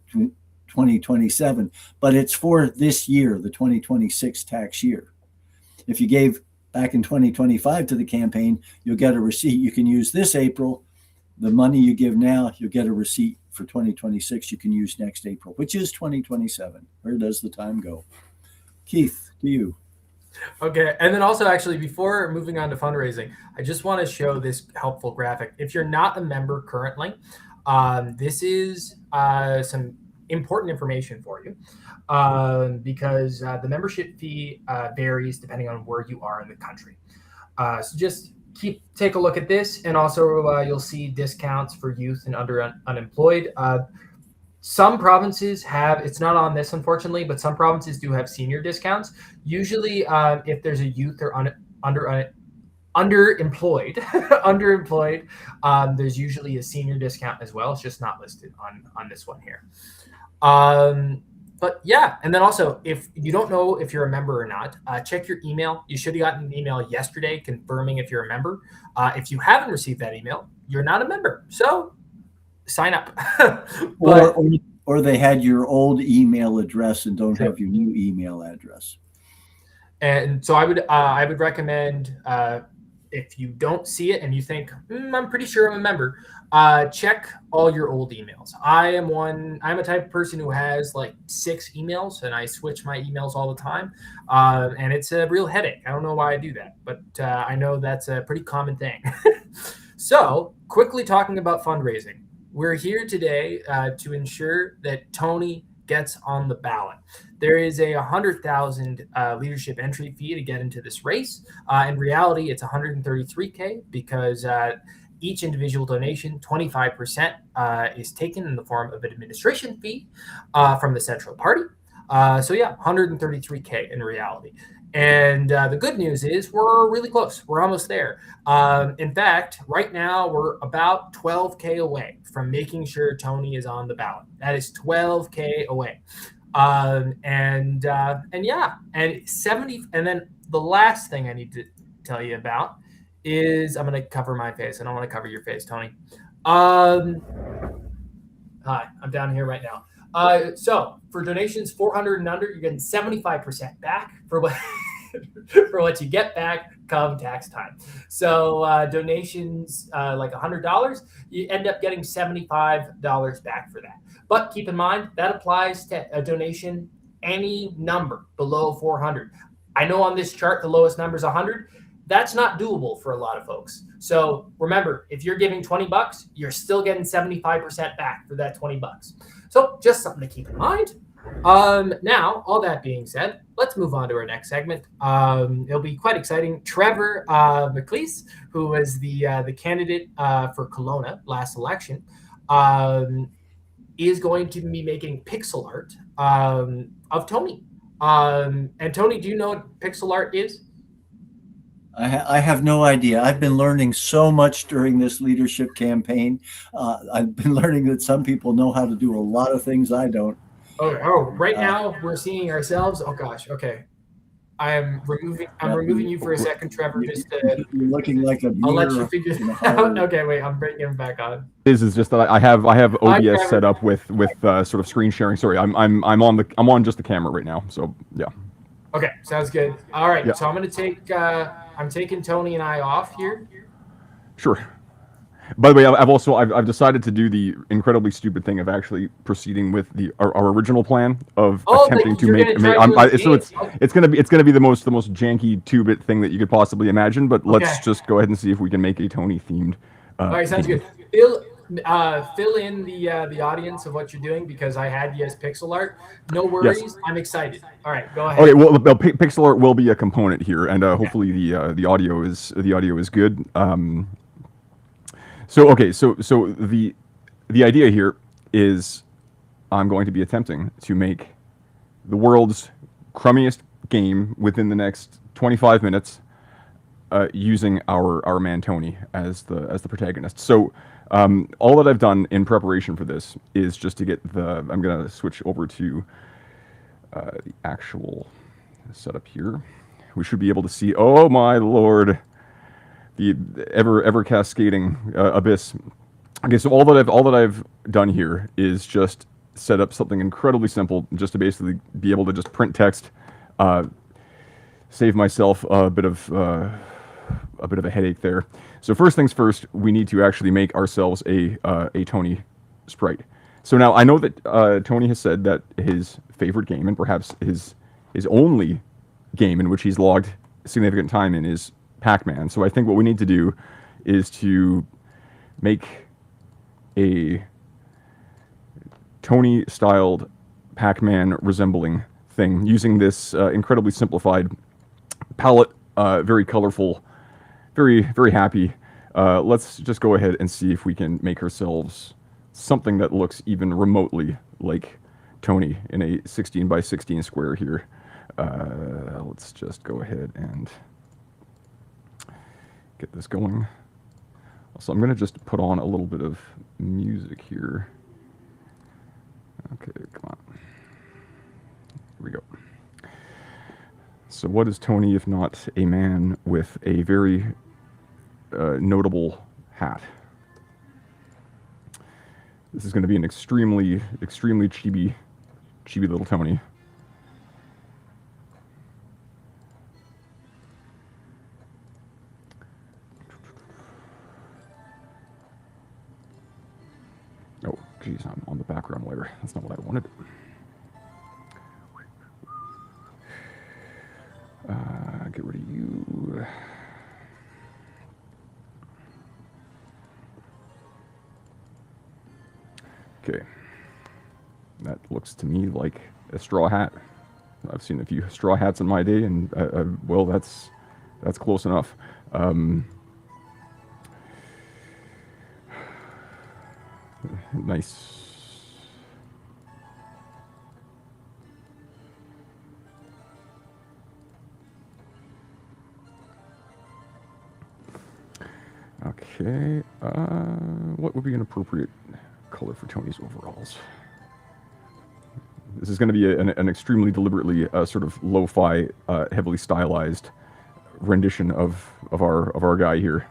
2027, but it's for this year, the 2026 tax year. If you gave back in 2025 to the campaign, you'll get a receipt you can use this April. The money you give now, you'll get a receipt for 2026 you can use next April, which is 2027. Where does the time go? Keith, to you. Okay, and then also actually before moving on to fundraising, I just want to show this helpful graphic. If you're not a member currently, this is some important information for you because the membership fee varies depending on where you are in the country. So just take a look at this, and also you'll see discounts for youth and unemployed. Some provinces have, it's not on this unfortunately, but some provinces do have senior discounts. Usually if there's a youth or underemployed, there's usually a senior discount as well. It's just not listed on this one here. But yeah, and then also if you don't know if you're a member or not, check your email. You should have gotten an email yesterday confirming if you're a member. If you haven't received that email, you're not a member. So sign up. or they had your old email address and don't have your new email address. And so I would recommend if you don't see it and you think I'm pretty sure I'm a member, check all your old emails. I'm a type of person who has like 6 emails and I switch my emails all the time, and it's a real headache. I don't know why I do that, but I know that's a pretty common thing. So quickly talking about fundraising. We're here today to ensure that Tony gets on the ballot. There is a $100,000 leadership entry fee to get into this race. In reality, it's $133K because each individual donation, 25% is taken in the form of an administration fee from the central party. So yeah, $133K in reality. And the good news is we're really close. We're almost there. In fact, right now we're about 12K away from making sure Tony is on the ballot. That is 12K away. And yeah, and 70. And then the last thing I need to tell you about is I'm going to cover my face. I don't want to cover your face, Tony. Hi, I'm down here right now. So for donations 400 and under, you're getting 75% back for what for what you get back come tax time. So donations like $100, you end up getting $75 back for that. But keep in mind that applies to a donation any number below 400. I know on this chart the lowest number is 100. That's not doable for a lot of folks. So remember, if you're giving $20, you're still getting 75% back for that $20. So just something to keep in mind. Now, all that being said, let's move on to our next segment. It'll be quite exciting. Trevor McQuail's, who was the candidate for Kelowna last election, is going to be making pixel art of Tony. And Tony, do you know what pixel art is? I have no idea. I've been learning so much during this leadership campaign. I've been learning that some people know how to do a lot of things I don't. Right now we're seeing ourselves. Oh gosh. Okay. I'm removing you for a second, Trevor. You're looking like a. I'll let you figure it out. Okay, wait. I'm bringing him back on. Is just that I have OBS set up with sort of screen sharing. Sorry, I'm on just the camera right now. So yeah. Okay, sounds good. All right. Yeah. So I'm gonna take. I'm taking Tony and I off here. Sure. By the way, I've decided to do the incredibly stupid thing of actually proceeding with our original plan of attempting to make. So it's gonna be the most janky 2-bit thing that you could possibly imagine. But let's just go ahead and see if we can make a Tony themed. All right, sounds good. Bill, fill in the audience of what you're doing, because I had you as pixel art. No worries. Yes. I'm excited. All right, go ahead. Okay, well, pixel art will be a component here, and hopefully the audio is good. So the idea here is I'm going to be attempting to make the world's crummiest game within the next 25 minutes, using our man Tony as the protagonist. So all that I've done in preparation for this is just to get I'm gonna switch over to the actual setup here. We should be able to see, oh my lord, the ever cascading abyss. Okay, so all that I've done here is just set up something incredibly simple, just to basically be able to just print text, save myself a bit of a headache there. So first things first, we need to actually make ourselves a Tony sprite. So now I know that Tony has said that his favorite game, and perhaps his only game in which he's logged significant time in, is Pac-Man. So I think what we need to do is to make a Tony-styled Pac-Man resembling thing using this incredibly simplified palette, very colorful, very, very happy. Let's just go ahead and see if we can make ourselves something that looks even remotely like Tony in a 16 by 16 square here. Let's just go ahead and get this going. So I'm going to just put on a little bit of music here. Okay, come on. Here we go. So what is Tony if not a man with a very notable hat? This is going to be an extremely chibi little Tony. Oh, geez, I'm on the background layer. That's not what I wanted. Get rid of you. Okay. That looks to me like a straw hat. I've seen a few straw hats in my day, and well, that's close enough. Nice. Okay, what would be an appropriate color for Tony's overalls? This is going to be an extremely deliberately sort of lo-fi, heavily stylized rendition of our guy here.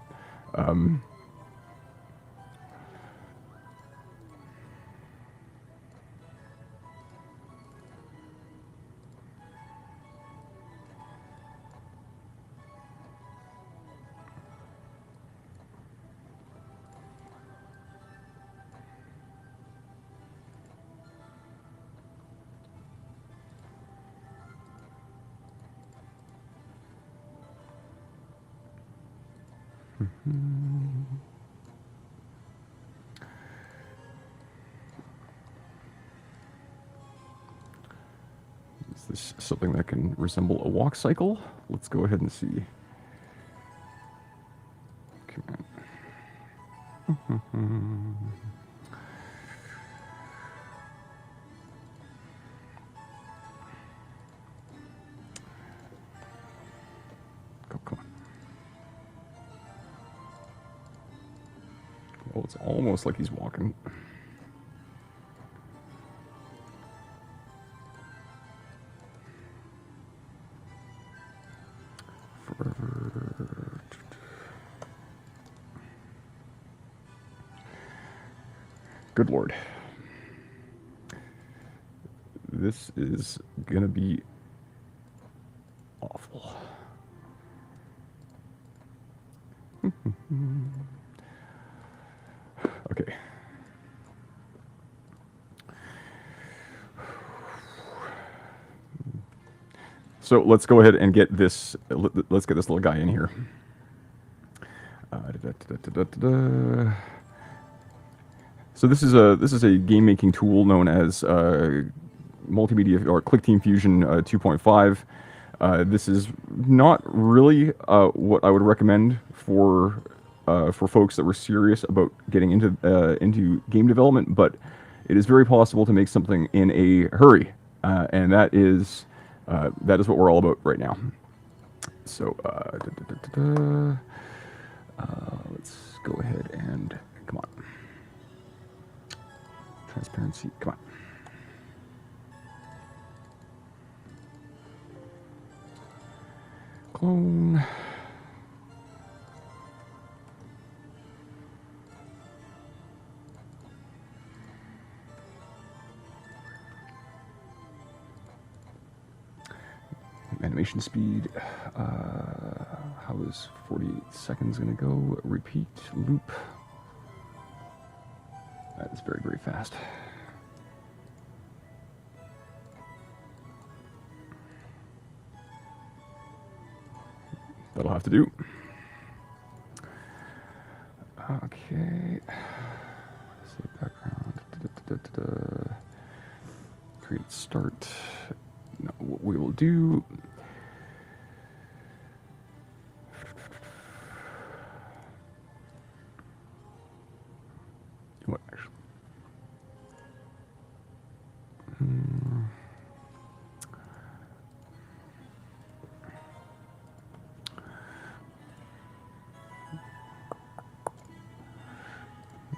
Is this something that can resemble a walk cycle? Let's go ahead and see. Come on. Come on. Oh, it's almost like he's walking. Good Lord. This is gonna be awful. Okay. So let's go ahead and get this. Let's get this little guy in here. So this is a game making tool known as multimedia or ClickTeam Fusion 2.5. This is not really what I would recommend for folks that were serious about getting into game development, but it is very possible to make something in a hurry, and that is what we're all about right now. So let's go ahead and come on. Transparency, come on. Clone. Animation speed. How is 48 seconds going to go? Repeat loop. That is very, very fast. That'll have to do. Okay. Save background. Create start. Now what we will do. What actually?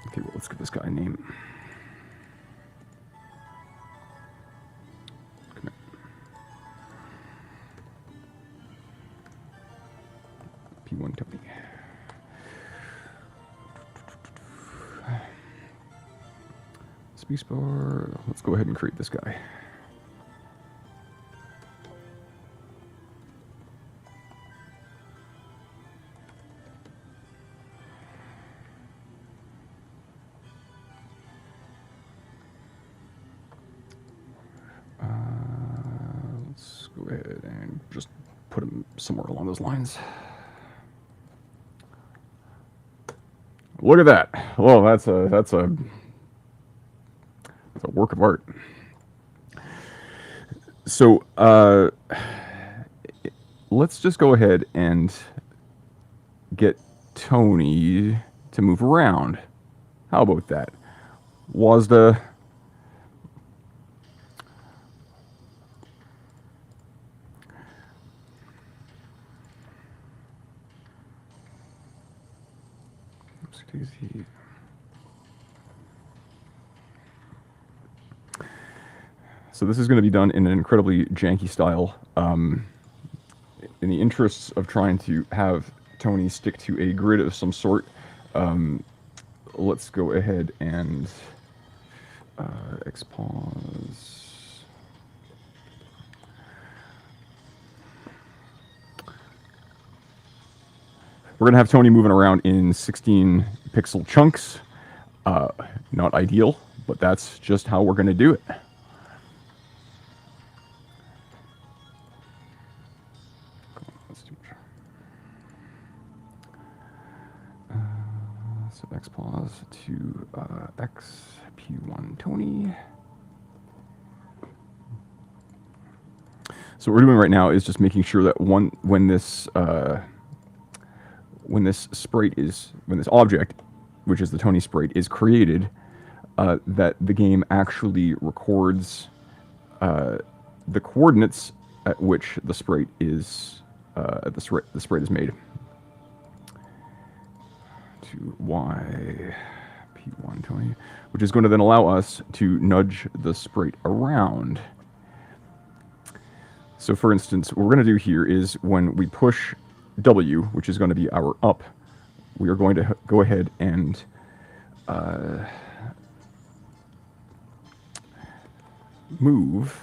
Okay, well, let's give this guy a name. P1 Tony. Spacebar. Let's go ahead and create this guy. Let's go ahead and just put him somewhere along those lines. Look at that. Well, that's a work of art. So let's just go ahead and get Tony to move around. How about that? WASDA. So this is going to be done in an incredibly janky style. In the interests of trying to have Tony stick to a grid of some sort, let's go ahead and expose. We're going to have Tony moving around in 16 pixel chunks. Not ideal, but that's just how we're going to do it. So X pause to X P1 Tony. So what we're doing right now is just making sure that when this object, which is the Tony sprite, is created, that the game actually records the coordinates at which the sprite is made. To Y P1 Tony, which is going to then allow us to nudge the sprite around. So for instance, what we're going to do here is when we push W, which is going to be our up, we are going to go ahead and move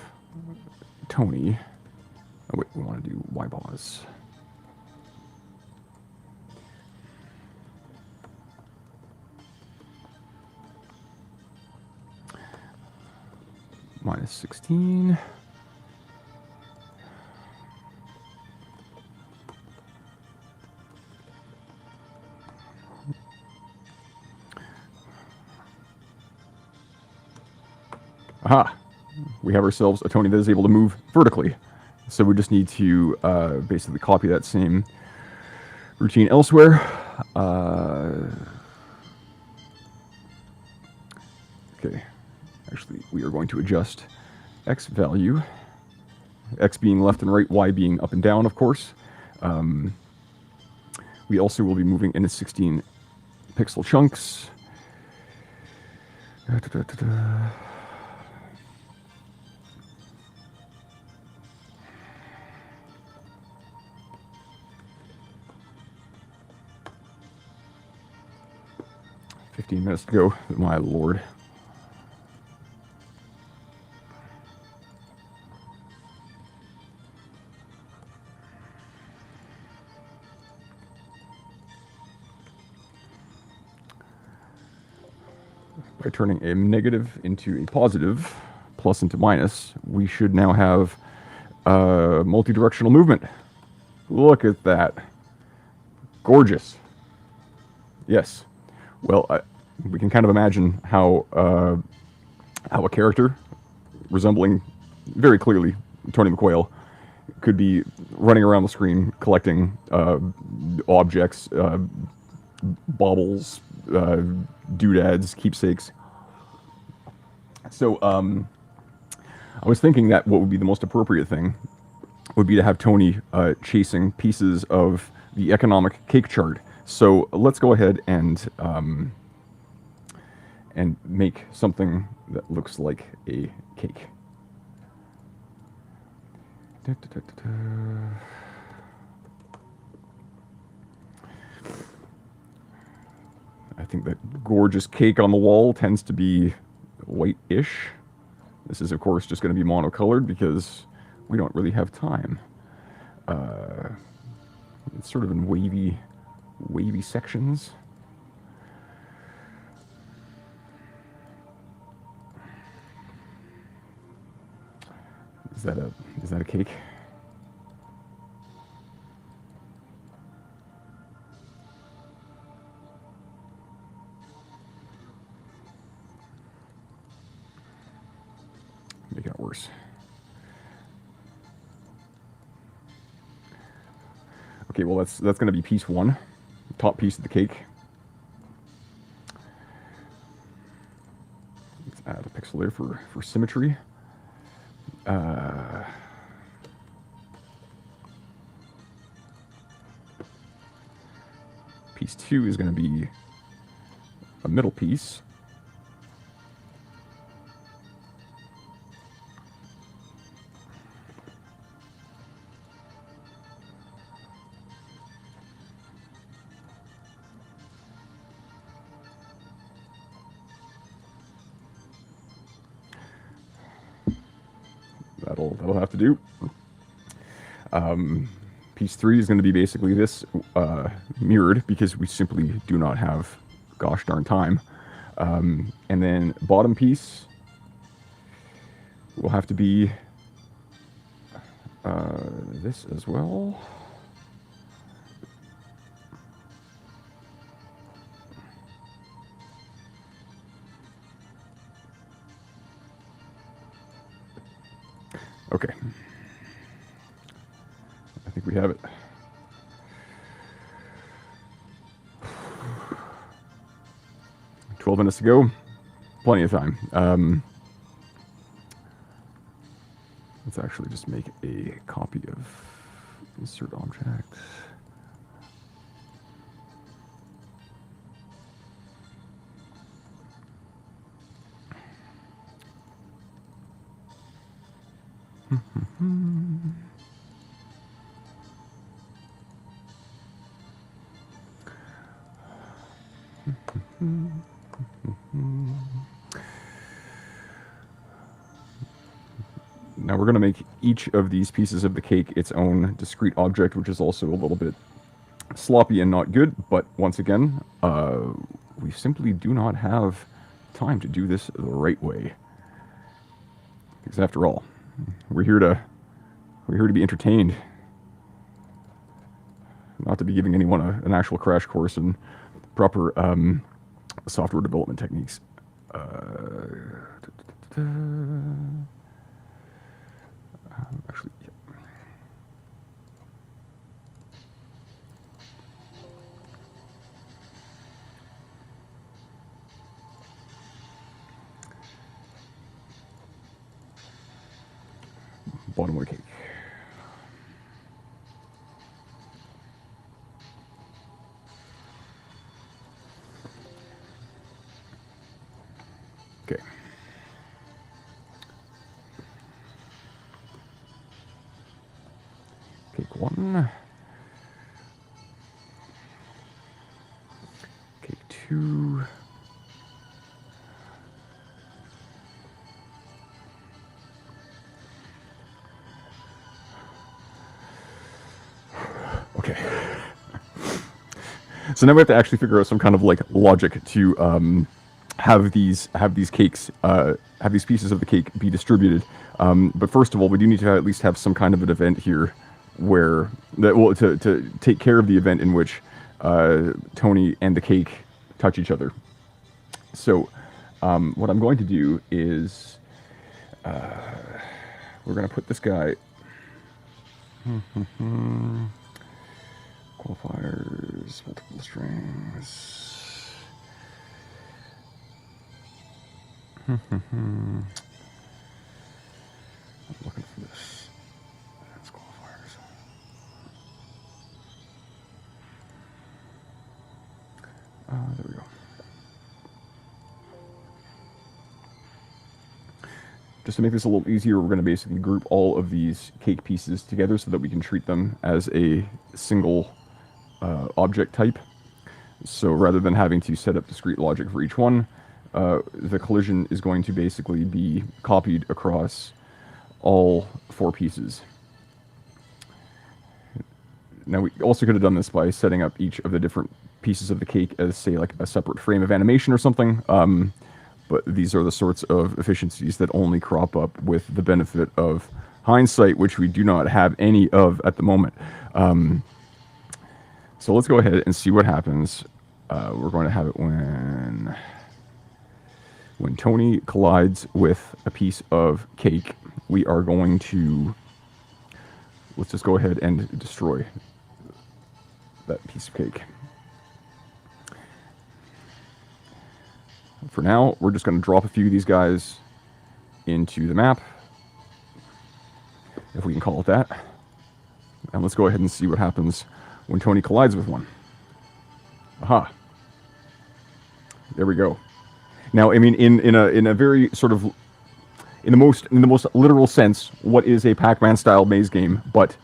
Tony. Oh wait, we want to do Y pause. Minus 16. Aha! We have ourselves a Tony that is able to move vertically. So we just need to basically copy that same routine elsewhere. Okay, actually we are going to adjust X value, X being left and right, Y being up and down, of course. We also will be moving into 16 pixel chunks. Da, da, da, da, da. "15 minutes to go." My lord. By turning a negative into a positive, plus into minus, we should now have multi-directional movement. Look at that. Gorgeous. Yes. Well, we can kind of imagine how a character resembling very clearly Tony McQuail could be running around the screen collecting objects, baubles, doodads, keepsakes. So I was thinking that what would be the most appropriate thing would be to have Tony chasing pieces of the economic cake chart. So let's go ahead and make something that looks like a cake. Da, da, da, da, da. I think that gorgeous cake on the wall tends to be white-ish. This is, of course, just going to be monocolored because we don't really have time. It's sort of in wavy sections. Is that a cake? Make it worse. Okay, well that's going to be piece one, top piece of the cake. Let's add a pixel there for symmetry. Piece two is going to be a middle piece. That'll have to do. Piece three is going to be basically this mirrored because we simply do not have gosh darn time. And then bottom piece will have to be this as well. Okay. I think we have it. "12 minutes to go. Plenty of time. Let's actually just make a copy of insert object. Now we're going to make each of these pieces of the cake its own discrete object, which is also a little bit sloppy and not good, but once again, we simply do not have time to do this the right way. Because after all, we're here to be entertained, not to be giving anyone an actual crash course in proper software development techniques. Actually, yeah. Bottom of the cake. Okay. Cake 1. Cake 2. Okay. So now we have to actually figure out some kind of like logic to have these cakes, have these pieces of the cake be distributed. But first of all, we do need to at least have some kind of an event here where that will to take care of the event in which Tony and the cake touch each other. So what I'm going to do is we're going to put this guy. Qualifiers, multiple strings. I'm looking for this. That's qualifiers. There we go. Just to make this a little easier, we're going to basically group all of these cake pieces together so that we can treat them as a single object type. So rather than having to set up discrete logic for each one, the collision is going to basically be copied across all 4 pieces. Now we also could have done this by setting up each of the different pieces of the cake as, say, like a separate frame of animation or something. But these are the sorts of efficiencies that only crop up with the benefit of hindsight, which we do not have any of at the moment. So let's go ahead and see what happens. We're going to have it when Tony collides with a piece of cake. We are going to, let's just go ahead and destroy that piece of cake. For now, we're just going to drop a few of these guys into the map, if we can call it that. And let's go ahead and see what happens when Tony collides with one. Aha. There we go. Now, I mean, in a very sort of in the most literal sense, what is a Pac-Man style maze game but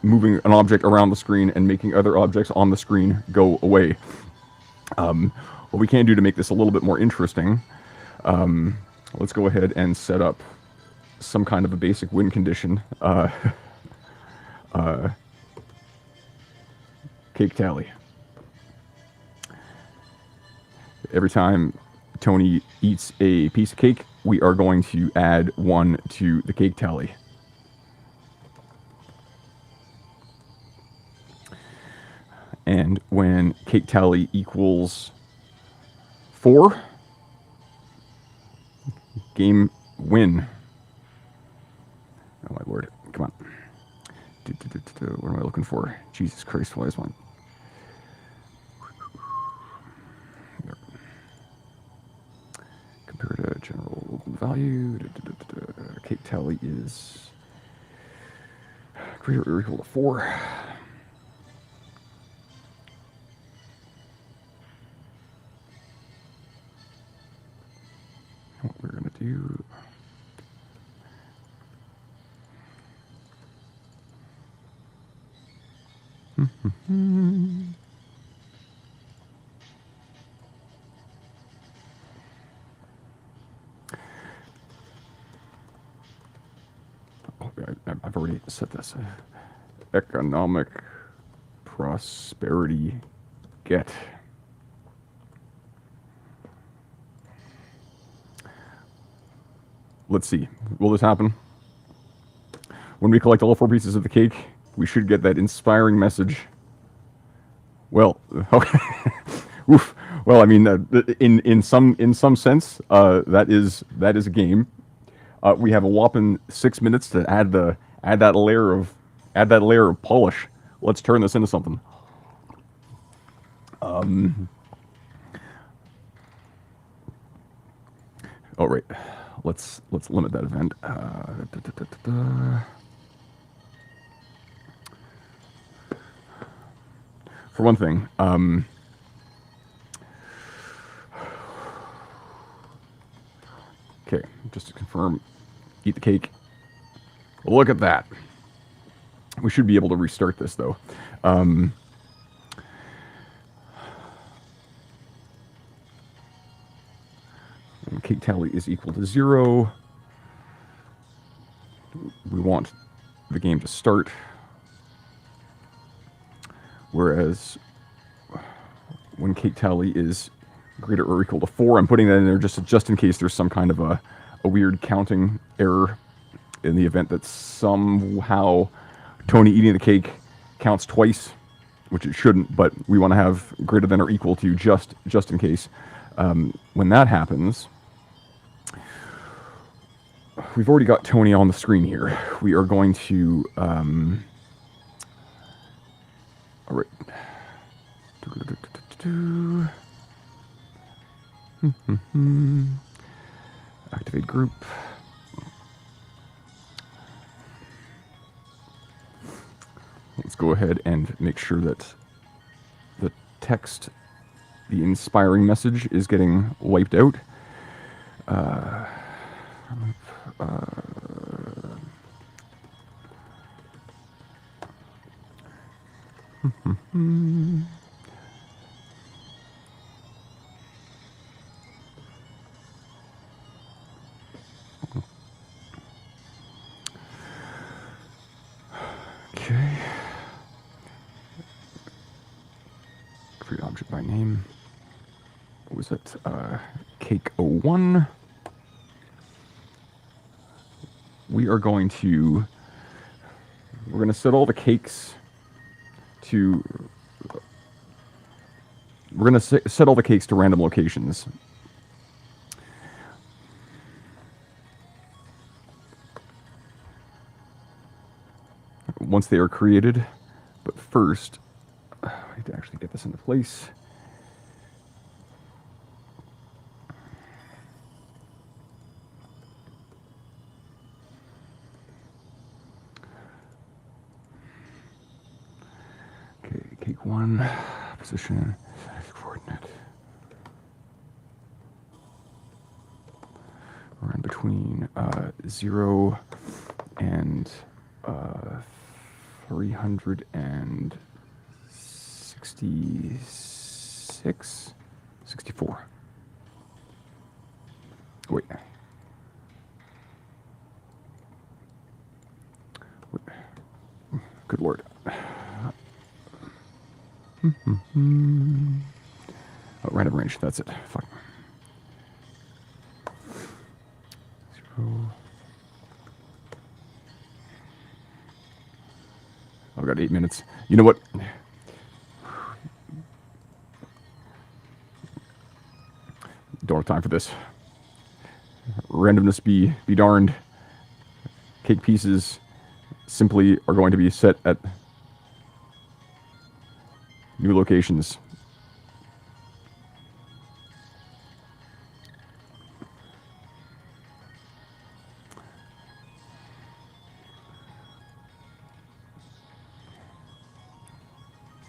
moving an object around the screen and making other objects on the screen go away? What we can do to make this a little bit more interesting, let's go ahead and set up some kind of a basic win condition. Cake tally. Every time Tony eats a piece of cake, we are going to add 1 to the cake tally. And when cake tally equals 4, game win. Oh my lord, come on. What am I looking for? Jesus Christ, why is one? Compare to general value. Cake tally is greater or equal to 4. What we're going to do. Oh, I've already set this. Economic prosperity get. Let's see. Will this happen? When we collect all 4 pieces of the cake, we should get that inspiring message. Well, okay. Oof. Well, I mean, in some sense, that is a game. We have a whopping 6 minutes to add that layer of polish. Let's turn this into something. All right, let's limit that event. For one thing, okay, just to confirm, eat the cake. Look at that. We should be able to restart this though. Cake tally is equal to 0. We want the game to start. Whereas when cake tally is greater or equal to 4, I'm putting that in there just in case there's some kind of a weird counting error in the event that somehow Tony eating the cake counts twice, which it shouldn't, but we want to have greater than or equal to just in case. When that happens, we've already got Tony on the screen here. We are going to all right. Activate group. Let's go ahead and make sure that the text, the inspiring message, is getting wiped out. Okay. Create object by name. What was it? Cake 01. We're going to set all the cakes to, set all the cakes to random locations. Once they are created, but first, I need to actually get this into place. Okay, cake 1, position, coordinate. We're in between 0 and 366, 64. Wait. Good Lord. Oh, random range, that's it. Fuck. 0. I've got 8 minutes. You know what? Don't have time for this. Randomness be darned. Cake pieces simply are going to be set at new locations.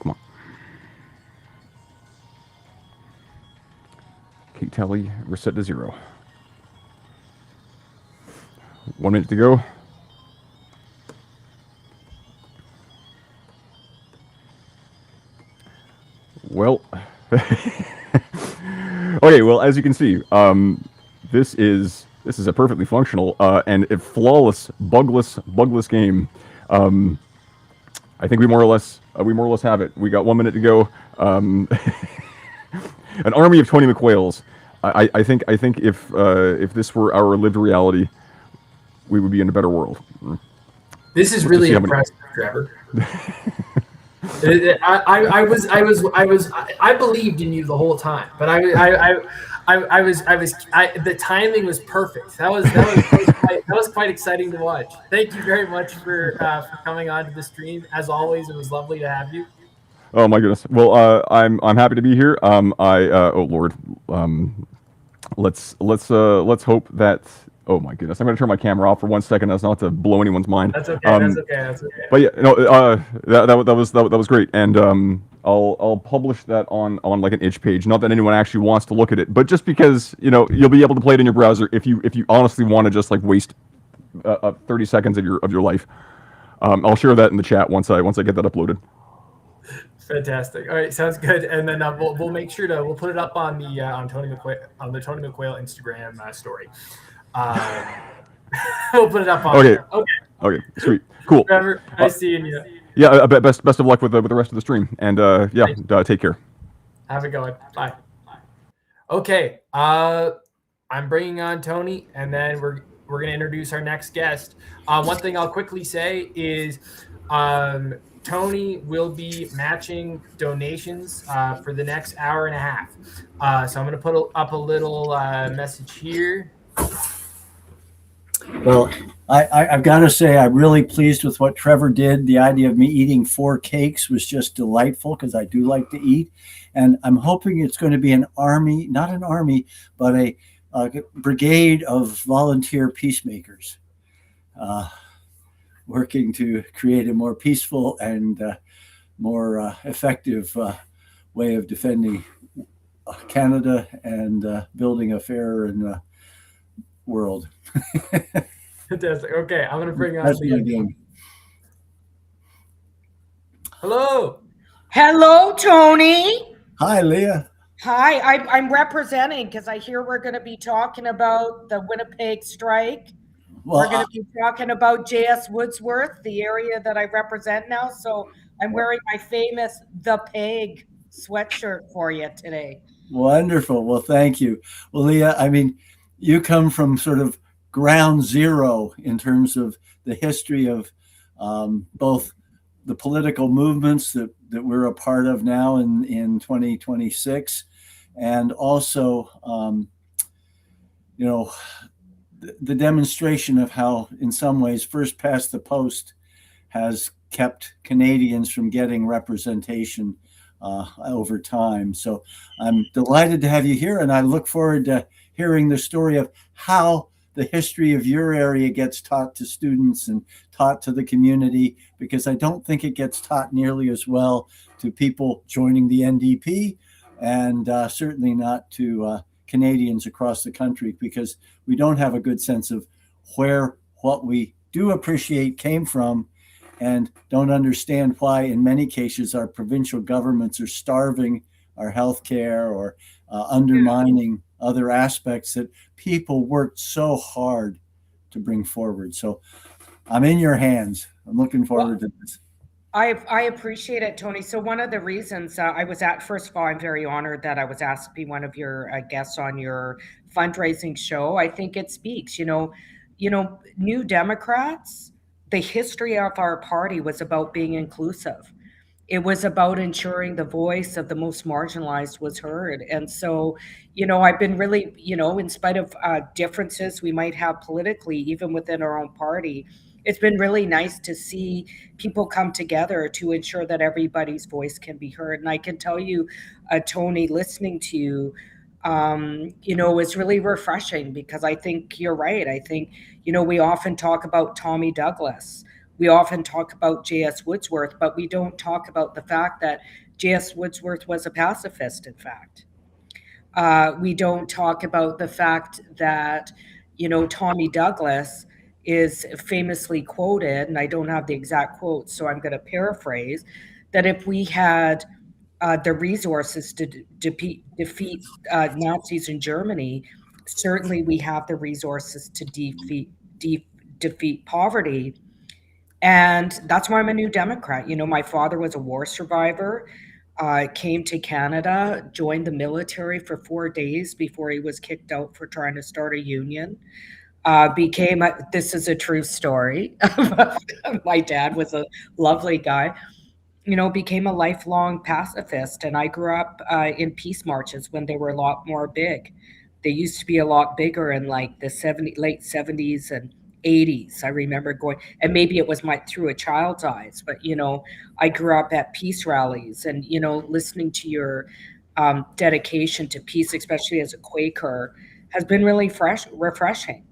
Come on. Cake tally, we're set to 0. 1 minute to go. Well, okay. Well, as you can see, this is a perfectly functional and a flawless, bugless game. I think we more or less have it. We got 1 minute to go. An army of Tony McQuail's. I think if this were our lived reality, we would be in a better world. This is really impressive, Trevor. I believed in you the whole time, but the timing was perfect. That was quite exciting to watch. Thank you very much for coming on to the stream. As always, it was lovely to have you. Oh my goodness. Well, I'm happy to be here. Oh Lord. Let's hope that. Oh my goodness. I'm going to turn my camera off for 1 second. That's not to blow anyone's mind. That's okay. That's okay. But yeah, no. That was great, and I'll publish that on like an itch page. Not that anyone actually wants to look at it, but just because you'll be able to play it in your browser if you honestly want to just like waste 30 seconds of your life. I'll share that in the chat once I get that uploaded. Fantastic. All right, sounds good. And then we'll make sure we'll put it up on the Tony McQuail Instagram story. We'll put it up on. Okay. There. Okay. Sweet. Cool. Trevor, nice seeing you. Yeah. Best of luck with the rest of the stream, and take care. Have a good one. Bye. Okay. I'm bringing on Tony, and then we're gonna introduce our next guest. One thing I'll quickly say is, Tony will be matching donations for the next hour and a half. So I'm going to put up a little message here. Well, I've got to say, I'm really pleased with what Trevor did. The idea of me eating 4 cakes was just delightful because I do like to eat. And I'm hoping it's going to be an army, not an army, but a brigade of volunteer peacemakers. Working to create a more peaceful and more effective way of defending Canada and building a fairer world. Fantastic. Okay, I'm going to bring on Leah. Hello. Hello, Tony. Hi, Leah. Hi, I'm representing because I hear we're going to be talking about the Winnipeg strike. We're going to be talking about J.S. Woodsworth, the area that I represent now. So I'm wearing my famous The Peg sweatshirt for you today. Wonderful. Well, thank you. Well, Leah, I mean, you come from sort of ground zero in terms of the history of both the political movements that we're a part of now in 2026, and also, the demonstration of how, in some ways, first past the post has kept Canadians from getting representation over time. So I'm delighted to have you here, and I look forward to hearing the story of how the history of your area gets taught to students and taught to the community, because I don't think it gets taught nearly as well to people joining the NDP, and certainly not to Canadians across the country, because we don't have a good sense of where what we do appreciate came from, and don't understand why in many cases our provincial governments are starving our healthcare or undermining other aspects that people worked so hard to bring forward. So I'm in your hands. I'm looking forward to this. I appreciate it, Tony. So one of the reasons first of all, I'm very honored that I was asked to be one of your guests on your fundraising show. I think it speaks, New Democrats, the history of our party was about being inclusive. It was about ensuring the voice of the most marginalized was heard. And so, I've been really, in spite of differences we might have politically, even within our own party, it's been really nice to see people come together to ensure that everybody's voice can be heard. And I can tell you, Tony, listening to you, it's really refreshing, because I think you're right. I think, we often talk about Tommy Douglas. We often talk about J.S. Woodsworth, but we don't talk about the fact that J.S. Woodsworth was a pacifist, in fact. We don't talk about the fact that, Tommy Douglas is famously quoted, and I don't have the exact quote, so I'm going to paraphrase, that if we had the resources to defeat Nazis in Germany, certainly we have the resources to defeat poverty. And that's why I'm a New Democrat. My father was a war survivor, came to Canada, joined the military for 4 days before he was kicked out for trying to start a union. This is a true story. My dad was a lovely guy. became a lifelong pacifist. And I grew up in peace marches when they were a lot more big. They used to be a lot bigger in like the late 70s and 80s. I remember going, and maybe it was through a child's eyes, but I grew up at peace rallies, and listening to your dedication to peace, especially as a Quaker, has been really refreshing.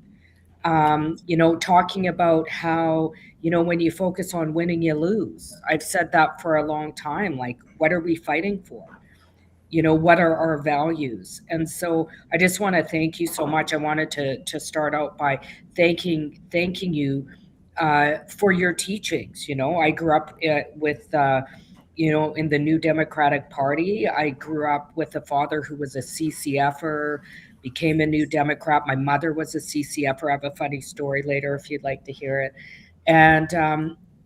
Talking about how, when you focus on winning, you lose. I've said that for a long time. Like, what are we fighting for? What are our values? And so I just want to thank you so much. I wanted to start out by thanking you for your teachings. I grew up with in the New Democratic Party. I grew up with a father who was a CCFer, became a New Democrat. My mother was a CCFer. I have a funny story later if you'd like to hear it. And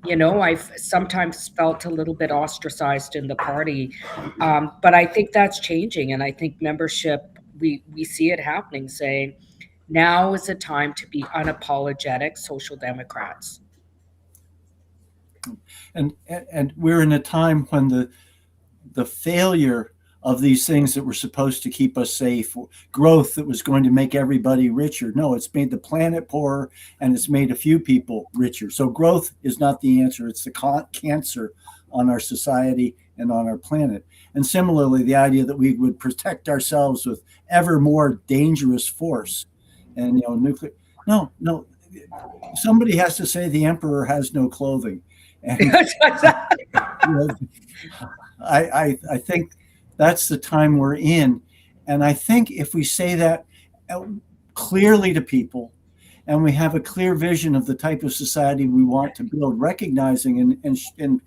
I've sometimes felt a little bit ostracized in the party, but I think that's changing. And I think membership, we see it happening, saying now is the time to be unapologetic social democrats. And we're in a time when the failure of these things that were supposed to keep us safe, growth that was going to make everybody richer. No, it's made the planet poorer, and it's made a few people richer. So growth is not the answer. It's the cancer on our society and on our planet. And similarly, the idea that we would protect ourselves with ever more dangerous force and, nuclear. No, somebody has to say the emperor has no clothing. And I think that's the time we're in. And I think if we say that clearly to people, and we have a clear vision of the type of society we want to build, recognizing and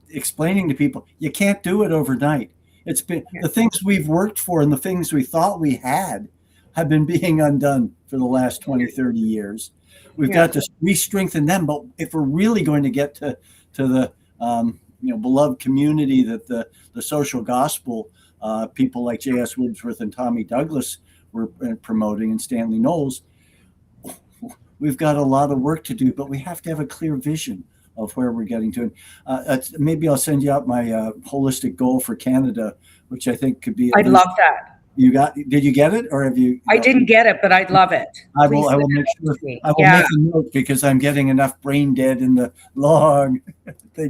explaining to people, you can't do it overnight. It's been the things we've worked for and the things we thought we had have been being undone for the last 20, 30 years. We've got to re-strengthen them. But if we're really going to get to the beloved community that the social gospel people like J.S. Woodsworth and Tommy Douglas were promoting, and Stanley Knowles, we've got a lot of work to do, but we have to have a clear vision of where we're getting to. Maybe I'll send you out my holistic goal for Canada, which I think could be. I'd love that. Did you get it, or have you? I didn't get it, but I'd love it. I will make sure. I will make a note, because I'm getting enough brain dead in the long thing.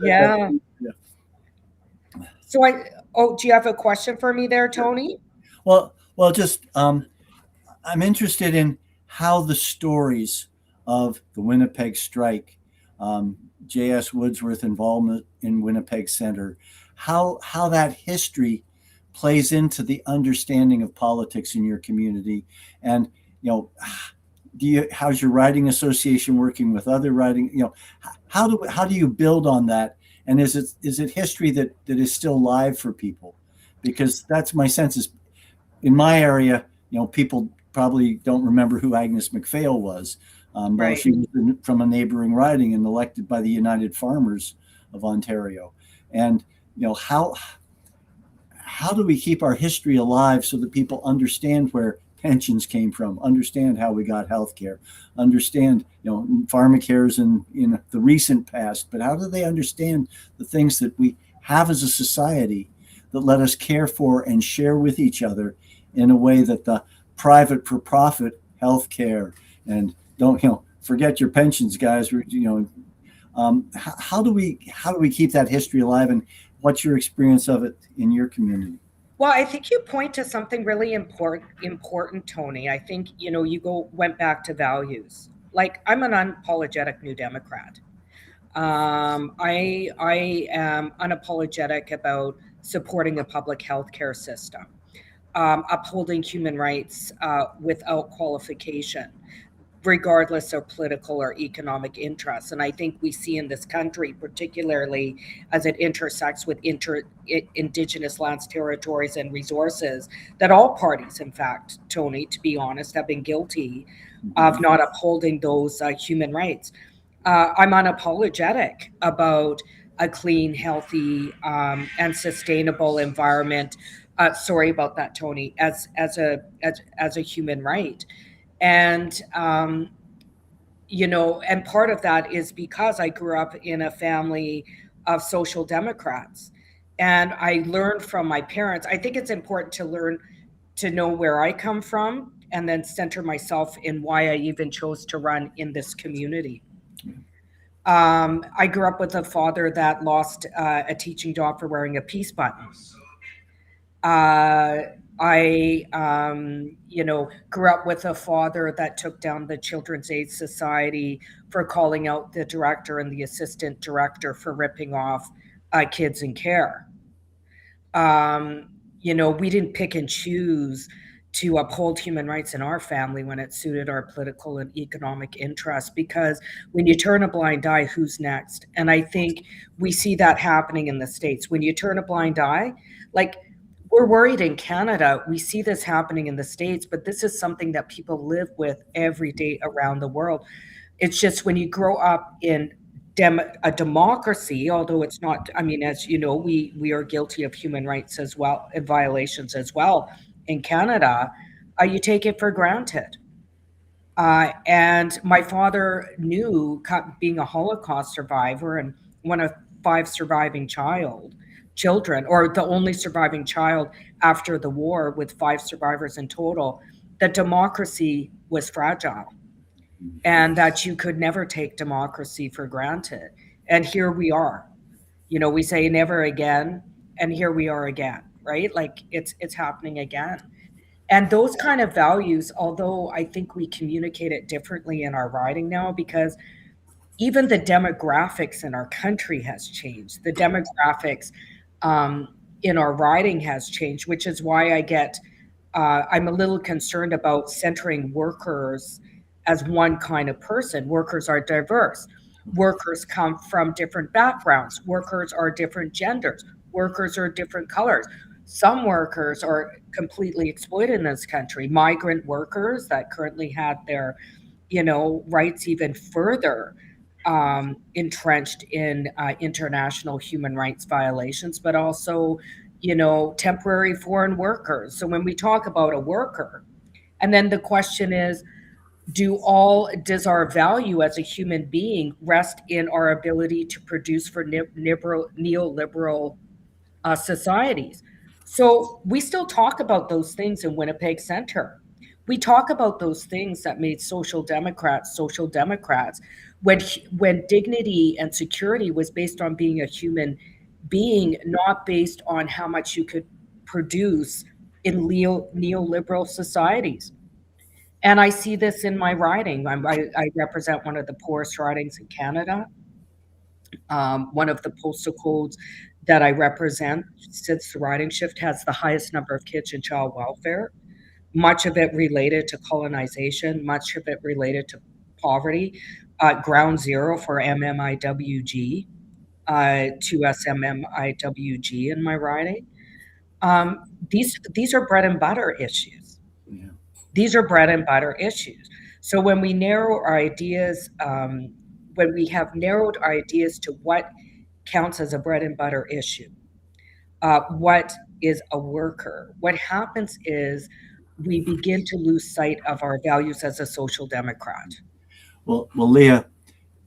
Yeah. So do you have a question for me there, Tony? Well, just I'm interested in how the stories of the Winnipeg strike, J.S. Woodsworth involvement in Winnipeg Center, how that history plays into the understanding of politics in your community. And, how's your writing association working with other writing? How do you build on that? And is it history that is still live for people? Because that's my sense is, in my area, people probably don't remember who Agnes McPhail was. Right. She was from a neighboring riding and elected by the United Farmers of Ontario. And how do we keep our history alive so that people understand where pensions came from, understand how we got health care, understand pharmacares in the recent past, but how do they understand the things that we have as a society that let us care for and share with each other in a way that the private for profit health care, and don't forget your pensions, guys. How do we keep that history alive, and what's your experience of it in your community? Well, I think you point to something really important, Tony. I think you went back to values. Like, I'm an unapologetic New Democrat. I am unapologetic about supporting a public health care system, upholding human rights without qualification, regardless of political or economic interests. And I think we see in this country, particularly as it intersects with Indigenous lands, territories, and resources, that all parties, in fact, Tony, to be honest, have been guilty of not upholding those human rights. I'm unapologetic about a clean, healthy, and sustainable environment. Sorry about that, Tony, as a human right. And and part of that is because I grew up in a family of social democrats. And I learned from my parents. I think it's important to learn to know where I come from and then center myself in why I even chose to run in this community. I grew up with a father that lost a teaching job for wearing a peace button. I grew up with a father that took down the Children's Aid Society for calling out the director and the assistant director for ripping off kids in care. We didn't pick and choose to uphold human rights in our family when it suited our political and economic interests, because when you turn a blind eye, who's next? And I think we see that happening in the States. When you turn a blind eye, like, we're worried in Canada, we see this happening in the States, but this is something that people live with every day around the world. It's just when you grow up in a democracy, although it's not, I mean, as you know, we are guilty of human rights as well, and violations as well in Canada, you take it for granted. And my father knew, being a Holocaust survivor and one of 5 surviving children, or the only surviving child after the war with 5 survivors in total, that democracy was fragile and that you could never take democracy for granted. And here we are. We say never again, and here we are again, right? Like, it's happening again. And those kind of values, although I think we communicate it differently in our riding now, because even the demographics in our country has changed. The demographics in our riding has changed, which is why I'm a little concerned about centering workers as one kind of person. Workers are diverse. Workers come from different backgrounds. Workers are different genders. Workers are different colors. Some workers are completely exploited in this country. Migrant workers that currently had their, rights even further entrenched in international human rights violations, but also, temporary foreign workers. So when we talk about a worker, and then the question is, does our value as a human being rest in our ability to produce for neoliberal societies? So we still talk about those things in Winnipeg Center. We talk about those things that made social democrats, when dignity and security was based on being a human being, not based on how much you could produce in neoliberal societies. And I see this in my riding. I represent one of the poorest ridings in Canada. One of the postal codes that I represent, since the riding shift, has the highest number of kids in child welfare, much of it related to colonization, much of it related to poverty. Ground zero for MMIWG, to SMMIWG in my riding. These are bread and butter issues. Yeah. These are bread and butter issues. So when we narrow our ideas, when we have narrowed our ideas to what counts as a bread and butter issue, what is a worker, what happens is we begin to lose sight of our values as a social democrat. Well, Leah,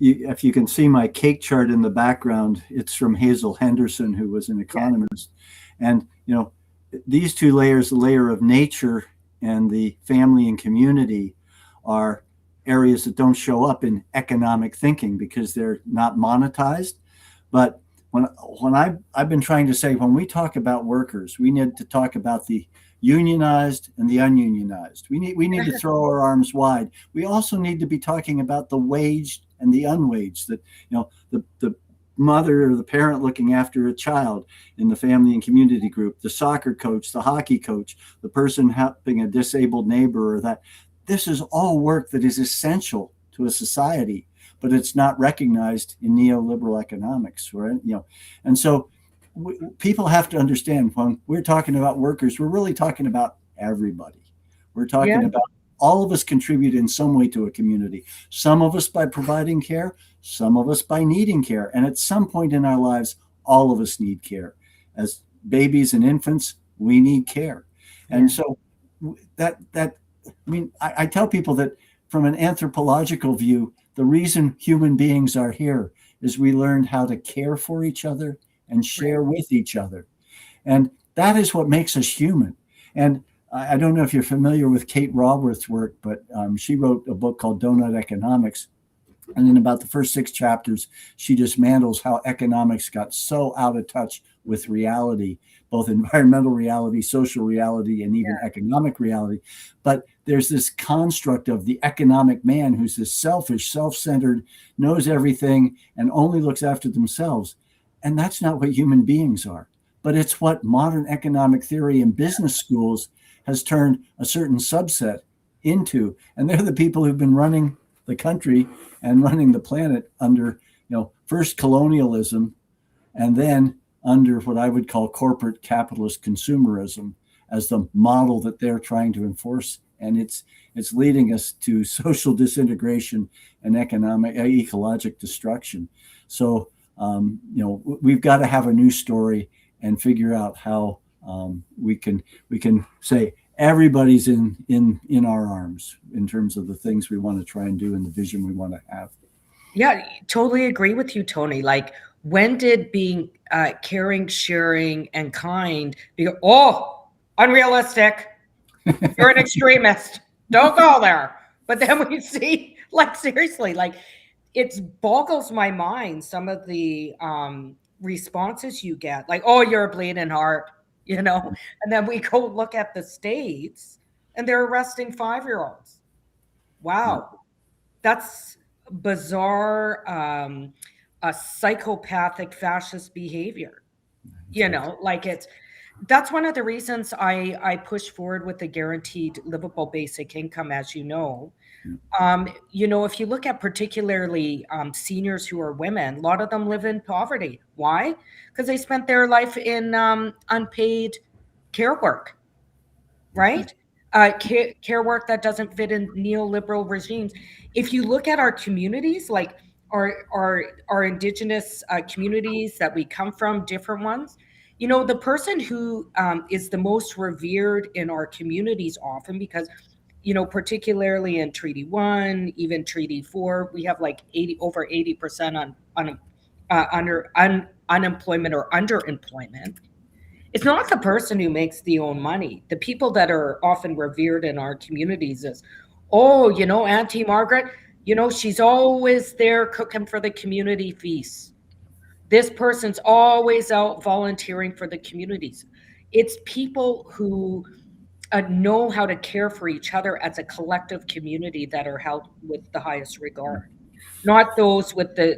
if you can see my cake chart in the background, it's from Hazel Henderson, who was an economist. And, these two layers, the layer of nature and the family and community, are areas that don't show up in economic thinking because they're not monetized. But when I've been trying to say, when we talk about workers, we need to talk about the unionized and the ununionized. We need to throw our arms wide. We also need to be talking about the waged and the unwaged, that, the mother or the parent looking after a child in the family and community group, the soccer coach, the hockey coach, the person helping a disabled neighbor, or that. This is all work that is essential to a society, but it's not recognized in neoliberal economics, right? And so people have to understand, when we're talking about workers, we're really talking about everybody. We're talking about all of us contribute in some way to a community. Some of us by providing care, some of us by needing care. And at some point in our lives, all of us need care. As babies and infants, we need care. And so I tell people that from an anthropological view, the reason human beings are here is we learned how to care for each other and share with each other. And that is what makes us human. And I don't know if you're familiar with Kate Raworth's work, but she wrote a book called Donut Economics. And in about the first 6 chapters, she dismantles how economics got so out of touch with reality, both environmental reality, social reality, and even economic reality. But there's this construct of the economic man who's this selfish, self-centered, knows everything, and only looks after themselves. And that's not what human beings are. But it's what modern economic theory in business schools has turned a certain subset into. And they're the people who've been running the country and running the planet under, first colonialism, and then under what I would call corporate capitalist consumerism as the model that they're trying to enforce. And it's leading us to social disintegration and ecologic destruction. So, we've got to have a new story and figure out how we can say everybody's in our arms in terms of the things we want to try and do and the vision we want to have. Yeah, totally agree with you, Tony. Like, when did being caring, sharing, and kind be, unrealistic? You're an extremist. Don't go there. But then we see, like, seriously, like, it boggles my mind, some of the responses you get, like, oh, you're a bleeding heart, and then we go look at the States and they're arresting 5-year-olds. Wow. That's bizarre, a psychopathic fascist behavior. That's one of the reasons I push forward with the guaranteed livable basic income, as you know. If you look at particularly seniors who are women, a lot of them live in poverty. Why? Because they spent their life in unpaid care work, right? Care work that doesn't fit in neoliberal regimes. If you look at our communities, like our Indigenous communities that we come from, different ones, the person who is the most revered in our communities often, because particularly in Treaty 1, even Treaty 4, we have like over 80% on unemployment or underemployment. It's not the person who makes the own money. The people that are often revered in our communities is, Auntie Margaret, she's always there cooking for the community feasts. This person's always out volunteering for the communities. It's people who know how to care for each other as a collective community that are held with the highest regard, not those with the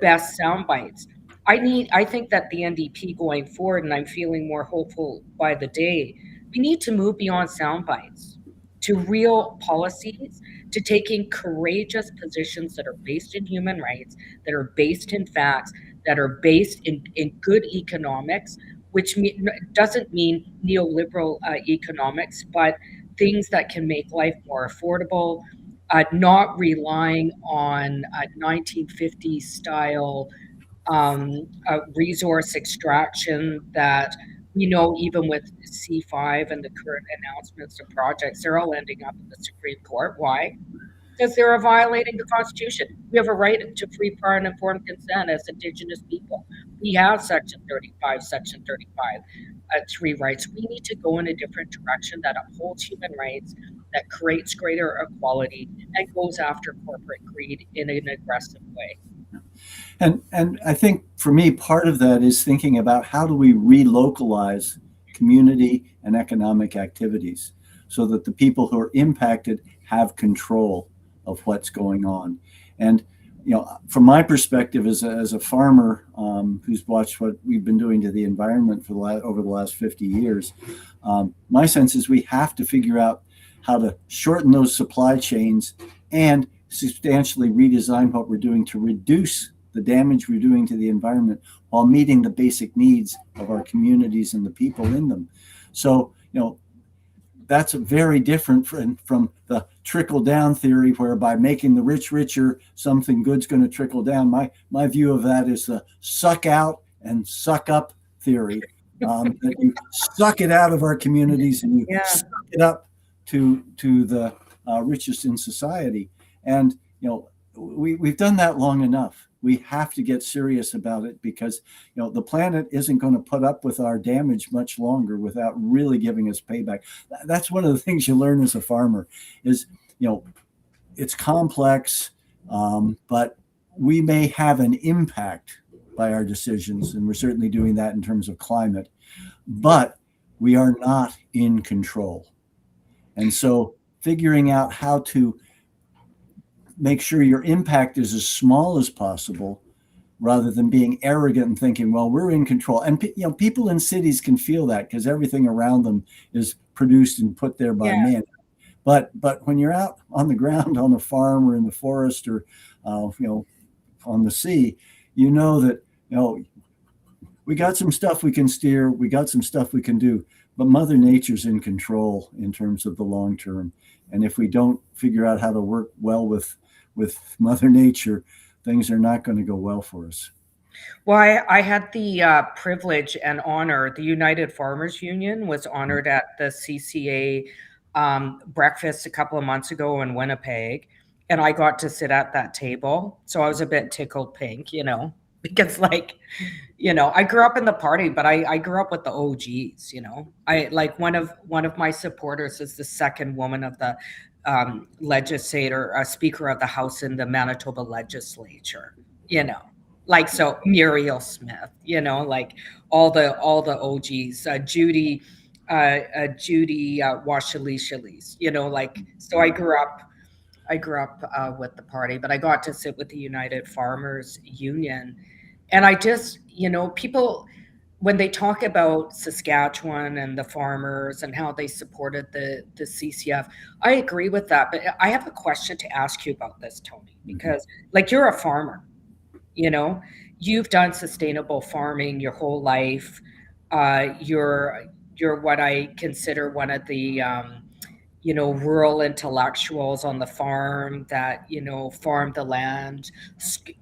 best sound bites. I think that the NDP going forward, and I'm feeling more hopeful by the day, we need to move beyond sound bites to real policies, to taking courageous positions that are based in human rights, that are based in facts, that are based in good economics, which doesn't mean neoliberal economics, but things that can make life more affordable, not relying on 1950s style resource extraction that even with C5 and the current announcements of projects, they're all ending up in the Supreme Court. Why? Because they're violating the Constitution. We have a right to free, prior, and informed consent as Indigenous people. We have Section 35, Section 35, 3 rights. We need to go in a different direction that upholds human rights, that creates greater equality, and goes after corporate greed in an aggressive way. And I think for me, part of that is thinking about how do we relocalize community and economic activities so that the people who are impacted have control of what's going on. And from my perspective as a farmer who's watched what we've been doing to the environment over the last 50 years, my sense is we have to figure out how to shorten those supply chains and substantially redesign what we're doing to reduce the damage we're doing to the environment while meeting the basic needs of our communities and the people in them. So, that's very different from the trickle down theory, where by making the rich richer, something good's going to trickle down. My view of that is the suck out and suck up theory. That you suck it out of our communities and you suck it up to the richest in society. And, we've done that long enough. We have to get serious about it because, the planet isn't going to put up with our damage much longer without really giving us payback. That's one of the things you learn as a farmer is, it's complex, but we may have an impact by our decisions, and we're certainly doing that in terms of climate, but we are not in control. And so figuring out how to make sure your impact is as small as possible rather than being arrogant and thinking, well, we're in control. And people in cities can feel that because everything around them is produced and put there by man. But when you're out on the ground on a farm or in the forest or on the sea, that we got some stuff we can steer, we got some stuff we can do, but Mother Nature's in control in terms of the long term. And if we don't figure out how to work well with Mother Nature, things are not going to go well for us. Well, I had the privilege and honor. The United Farmers Union was honored at the CCA breakfast a couple of months ago in Winnipeg, and I got to sit at that table. So I was a bit tickled pink, because I grew up in the party, but I grew up with the OGs. I like one of my supporters is the second woman of the legislator, Speaker of the House in the Manitoba legislature. So Muriel Smith, all the OGs, Judy Washalishalis, so I grew up with the party, but I got to sit with the United Farmers Union. And I just, people, when they talk about Saskatchewan and the farmers and how they supported the CCF, I agree with that. But I have a question to ask you about this, Tony, because you're a farmer, you've done sustainable farming your whole life. You're what I consider one of the, rural intellectuals on the farm that, farm the land,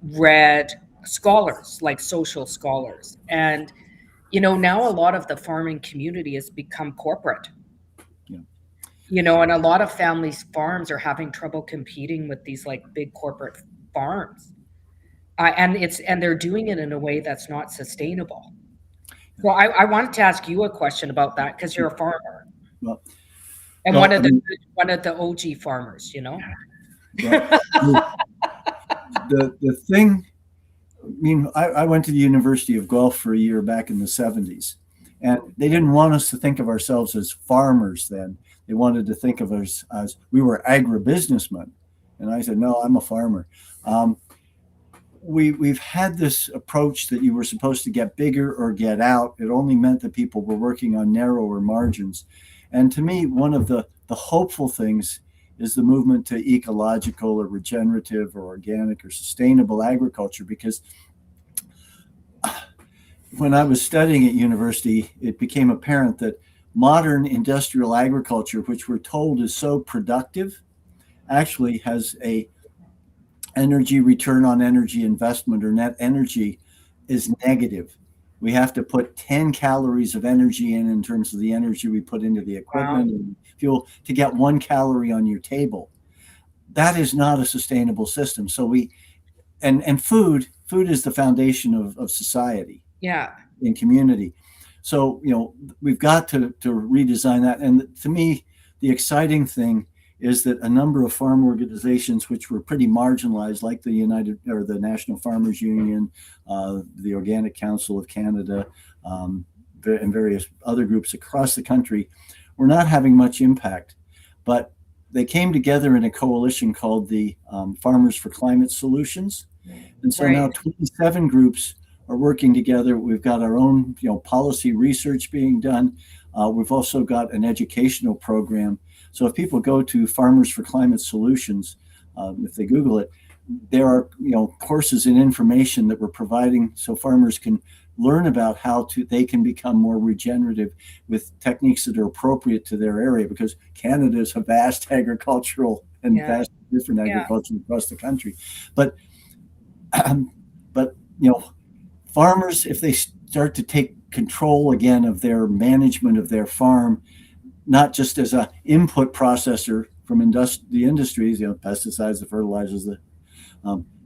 read scholars, like social scholars. And, now a lot of the farming community has become corporate. And a lot of families' farms are having trouble competing with these big corporate farms. And they're doing it in a way that's not sustainable. Well, I wanted to ask you a question about that because you're a farmer. Well, and one of the OG farmers, the thing, I went to the University of Guelph for a year back in the 70s, and they didn't want us to think of ourselves as farmers then. They wanted to think of us as we were agribusinessmen. And I said, no, I'm a farmer. We've had this approach that you were supposed to get bigger or get out. It only meant that people were working on narrower margins. And to me, one of the hopeful things is the movement to ecological or regenerative or organic or sustainable agriculture, because when I was studying at university, it became apparent that modern industrial agriculture, which we're told is so productive, actually has a energy return on energy investment, or net energy, is negative. We have to put 10 calories of energy in terms of the energy we put into the equipment and fuel to get 1 calorie on your table. That is not a sustainable system. So and food is the foundation of society. Yeah. In community. So, we've got to redesign that. And to me, the exciting thing is that a number of farm organizations which were pretty marginalized, like the National Farmers Union, the Organic Council of Canada, and various other groups across the country, were not having much impact. But they came together in a coalition called the Farmers for Climate Solutions. And so now 27 groups are working together. We've got our own, policy research being done. We've also got an educational program. So if people go to Farmers for Climate Solutions, if they Google it, there are courses and information that we're providing so farmers can learn about how they can become more regenerative with techniques that are appropriate to their area, because Canada is a vast agricultural and vast different agriculture across the country. But farmers, if they start to take control again of their management of their farm, not just as an input processor from the industries, pesticides, the fertilizers, the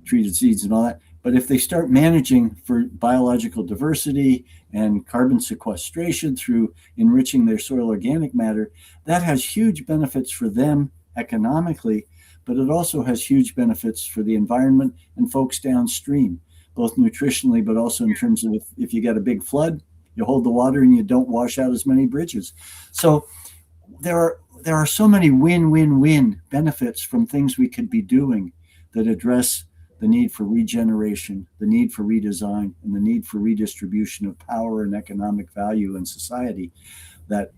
treated seeds and all that. But if they start managing for biological diversity and carbon sequestration through enriching their soil organic matter, that has huge benefits for them economically, but it also has huge benefits for the environment and folks downstream, both nutritionally, but also in terms of if you get a big flood, you hold the water and you don't wash out as many bridges. So there are so many win-win-win benefits from things we could be doing that address the need for regeneration, the need for redesign, and the need for redistribution of power and economic value in society, that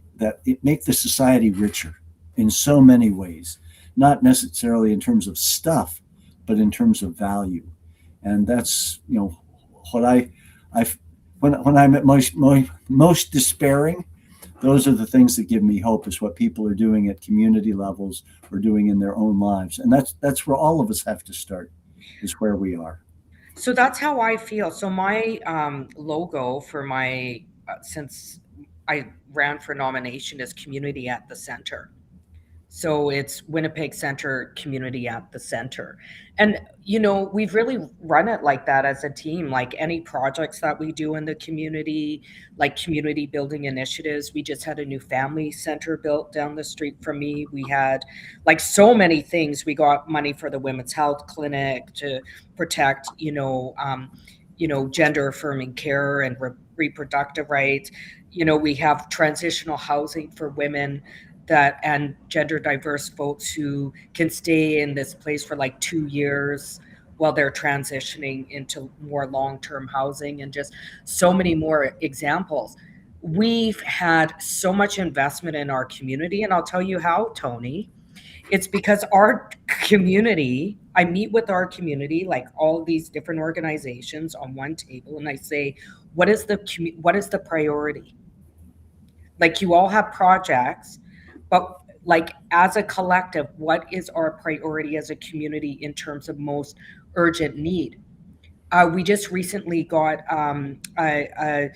it make the society richer in so many ways, not necessarily in terms of stuff, but in terms of value. And that's what when I'm at most despairing, those are the things that give me hope, is what people are doing at community levels or doing in their own lives. And that's where all of us have to start, is where we are. So that's how I feel. So my logo for my, since I ran for nomination, is community at the center. So it's Winnipeg Center, community at the center. And, we've really run it like that as a team. Like any projects that we do in the community, like community building initiatives. We just had a new family center built down the street from me. We had like so many things. We got money for the women's health clinic to protect, gender affirming care and reproductive rights. We have transitional housing for women and gender diverse folks who can stay in this place for like 2 years while they're transitioning into more long-term housing, and just so many more examples. We've had so much investment in our community, and I'll tell you how, Tony. It's because our community, I meet with our community, like all these different organizations on one table, and I say, what is the priority? Like, you all have projects, but like as a collective, what is our priority as a community in terms of most urgent need? We just recently got a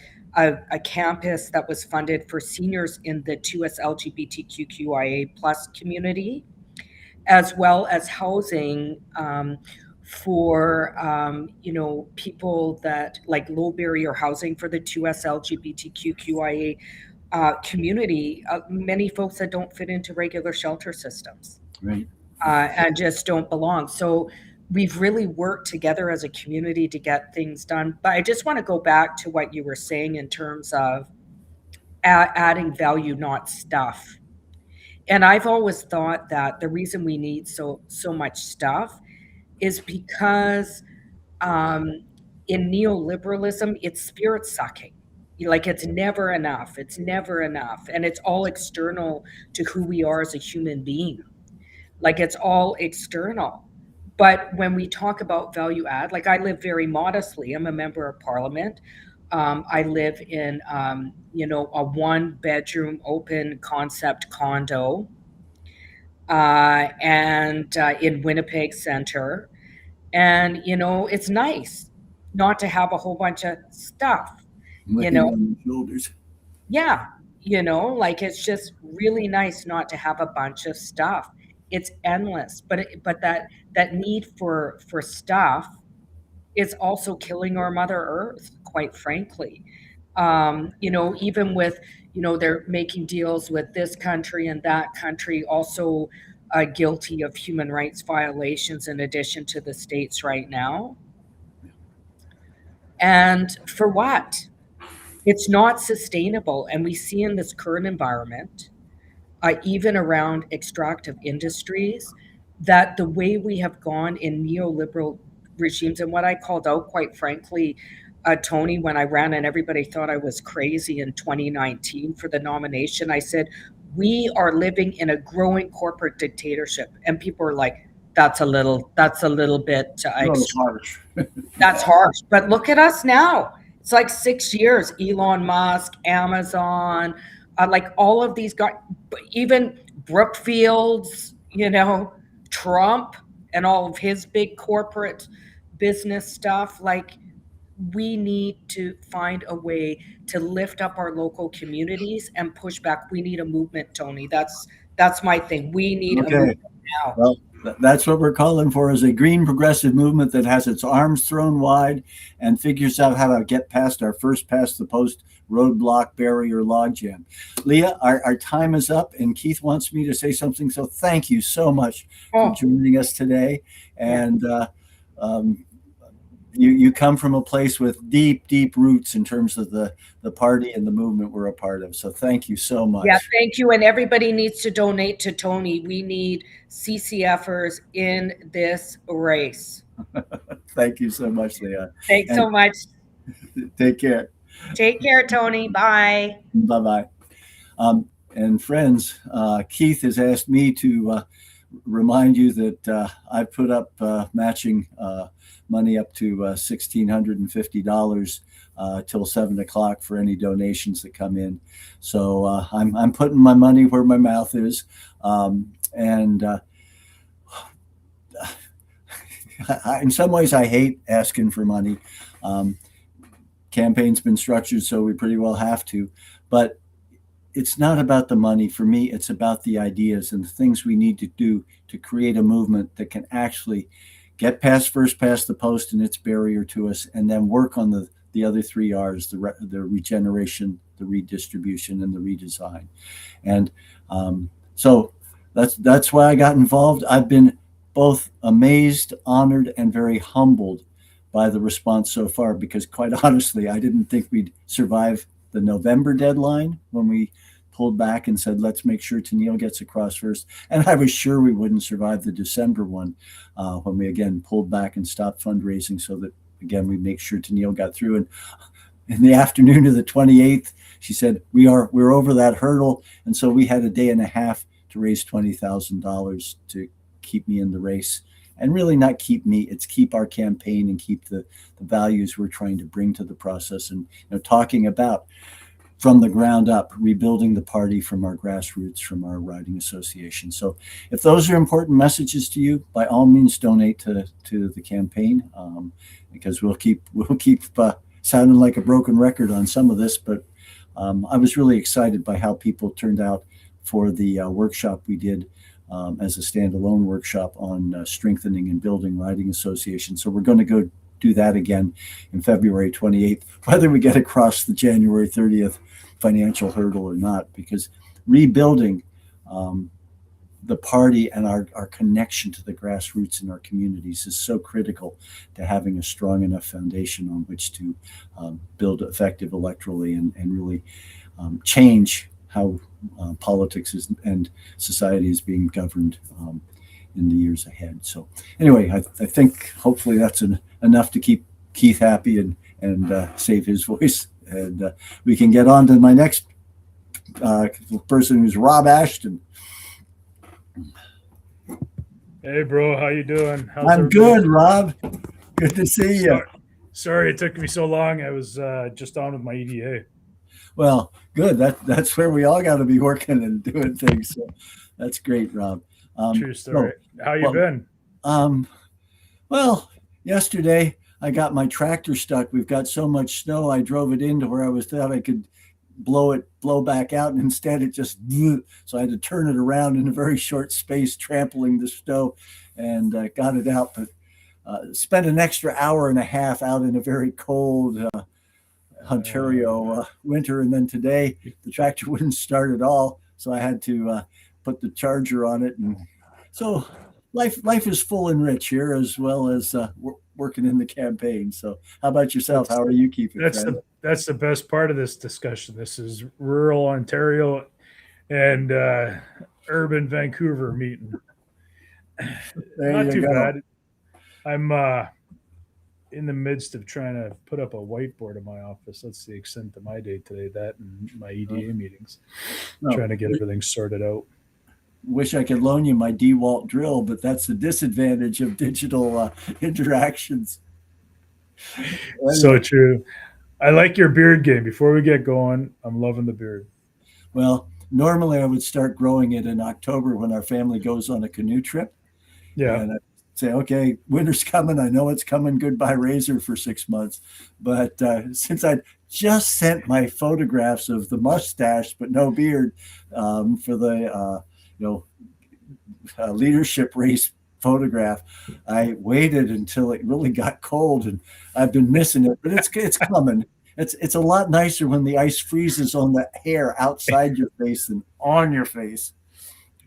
campus that was funded for seniors in the 2S LGBTQIA plus community, as well as housing for people that like low barrier housing for the 2S LGBTQIA community, many folks that don't fit into regular shelter systems, right, and just don't belong. So we've really worked together as a community to get things done. But I just want to go back to what you were saying in terms of adding value, not stuff. And I've always thought that the reason we need so much stuff is because in neoliberalism, it's spirit sucking. Like, it's never enough. It's never enough. And it's all external to who we are as a human being. Like, it's all external. But when we talk about value add, like, I live very modestly. I'm a member of parliament. I live in, a 1-bedroom open concept condo and in Winnipeg Center. And, it's nice not to have a whole bunch of stuff. On your shoulders. Yeah. Like, it's just really nice not to have a bunch of stuff. It's endless, but that need for stuff is also killing our Mother Earth, quite frankly. Even with, they're making deals with this country and that country, also guilty of human rights violations in addition to the states right now. And for what? It's not sustainable. And we see in this current environment, even around extractive industries, that the way we have gone in neoliberal regimes, and what I called out, quite frankly, Tony, when I ran and everybody thought I was crazy in 2019 for the nomination, I said, we are living in a growing corporate dictatorship. And people are like, that's a little bit harsh. That's harsh. But look at us now. It's like 6 years. Elon Musk, Amazon, like all of these guys, even Brookfields, Trump and all of his big corporate business stuff. Like, we need to find a way to lift up our local communities and push back. We need a movement, Tony. That's That's my thing. We need a movement now. Well, that's what we're calling for, is a green progressive movement that has its arms thrown wide and figures out how to get past our first past the post roadblock, barrier, logjam. Leah, our time is up, and Keith wants me to say something. So thank you so much for joining us today. And you come from a place with deep, deep roots in terms of the party and the movement we're a part of. So thank you so much. Yeah, thank you. And everybody needs to donate to Tony. We need CCFers in this race. Thank you so much, Leah. Thanks so much. Take care. Take care, Tony. Bye. Bye-bye. And friends, Keith has asked me to remind you that I put up matching money up to $1,650 till 7 o'clock for any donations that come in. So I'm putting my money where my mouth is. In some ways, I hate asking for money. Campaign's been structured so we pretty well have to, but it's not about the money. For me, it's about the ideas and the things we need to do to create a movement that can actually get past the post and its barrier to us, and then work on the other 3 R's, the regeneration, the redistribution, and the redesign. And so that's why I got involved. I've been both amazed, honored, and very humbled by the response so far, because quite honestly, I didn't think we'd survive the November deadline when we pulled back and said, let's make sure Tennille gets across first. And I was sure we wouldn't survive the December one when we again pulled back and stopped fundraising so that, again, we make sure Tennille got through. And in the afternoon of the 28th, she said, we're over that hurdle. And so we had a day and a half to raise $20,000 to keep me in the race. And really not keep me, it's keep our campaign and keep the values we're trying to bring to the process. And talking about from the ground up, rebuilding the party from our grassroots, from our riding association. So if those are important messages to you, by all means donate to the campaign, because we'll keep sounding like a broken record on some of this. But I was really excited by how people turned out for the workshop we did as a standalone workshop on strengthening and building riding associations. So we're going to go do that again in February 28th, whether we get across the January 30th financial hurdle or not, because rebuilding the party and our connection to the grassroots in our communities is so critical to having a strong enough foundation on which to build effective electorally and really change how politics and society is being governed in the years ahead. So anyway, I think hopefully that's enough to keep Keith happy and save his voice. And we can get on to my next person, who's Rob Ashton. Hey, bro, how you doing? How's I'm good, Rob. Good to see you. Sorry it took me so long. I was just on with my EDA. Well, good. That's where we all got to be working and doing things. So that's great, Rob. True story. How you been? Well, yesterday I got my tractor stuck. We've got so much snow. I drove it into where I thought I could blow back out, and instead it just so I had to turn it around in a very short space, trampling the snow, and got it out. But spent an extra hour and a half out in a very cold Ontario winter, and then today the tractor wouldn't start at all, so I had to put the charger on it. And so life is full and rich here, as well as working in the campaign. So how about yourself? How are you keeping? That's the best part of this discussion. This is rural Ontario and urban Vancouver meeting. Not too bad. I'm in the midst of trying to put up a whiteboard in my office. That's the extent of my day today, that and my EDA meetings. Trying to get everything sorted out. Wish I could loan you my DeWalt drill, but that's the disadvantage of digital interactions. So true. I like your beard game. Before we get going, I'm loving the beard. Well, normally I would start growing it in October when our family goes on a canoe trip. Yeah. And I'd say, okay, winter's coming. I know it's coming. Goodbye razor for 6 months. But since I just sent my photographs of the mustache but no beard for the leadership race photograph. I waited until it really got cold, and I've been missing it, but it's coming. It's a lot nicer when the ice freezes on the hair outside your face than on your face.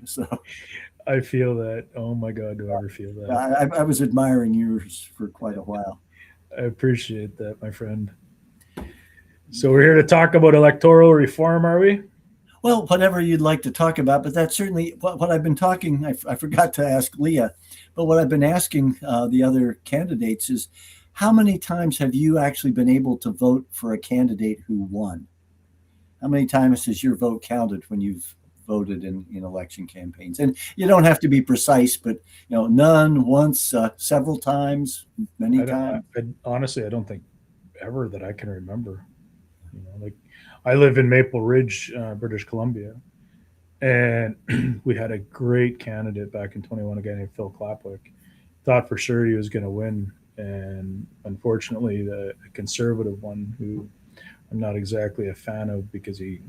So I feel that. Oh my God, do I ever feel that? I was admiring yours for quite a while. I appreciate that, my friend. So we're here to talk about electoral reform, are we? Well, whatever you'd like to talk about, but that's certainly what I've been talking. I forgot to ask Leah, but what I've been asking the other candidates is, how many times have you actually been able to vote for a candidate who won? How many times has your vote counted when you've voted in election campaigns? And you don't have to be precise, but none, once, several times, many times. Honestly, I don't think ever that I can remember. Like, I live in Maple Ridge, British Columbia, and we had a great candidate back in 21, a guy named Phil Clapwick. Thought for sure he was going to win, and unfortunately, the conservative one, who I'm not exactly a fan of because I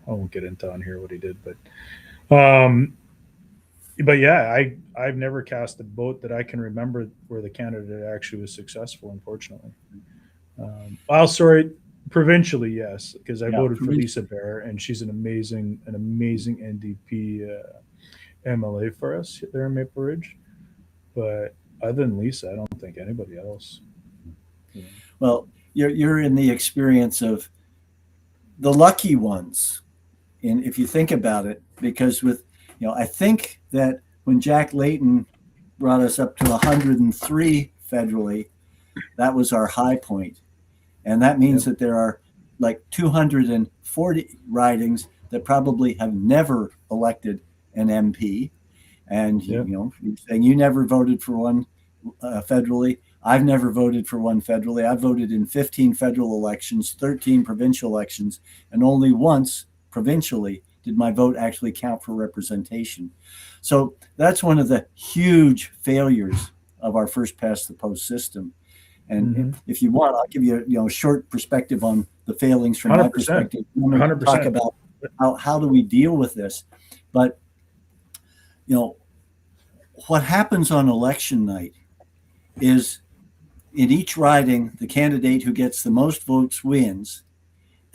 won't get into on here what he did, but yeah, I've never cast a vote that I can remember where the candidate actually was successful, unfortunately. Provincially, yes, because I voted for Lisa Bear, and she's an amazing NDP MLA for us there in Maple Ridge. But other than Lisa, I don't think anybody else. Well, you're in the experience of the lucky ones, and if you think about it, because I think that when Jack Layton brought us up to 103 federally, that was our high point. And that means that there are like 240 ridings that probably have never elected an MP. And, you're saying you never voted for one federally. I've never voted for one federally. I've voted in 15 federal elections, 13 provincial elections, and only once provincially did my vote actually count for representation. So that's one of the huge failures of our first past the post system. And if you want, I'll give you a short perspective on the failings from 100%. My perspective. 100%. Talk about how do we deal with this. But what happens on election night is, in each riding, the candidate who gets the most votes wins,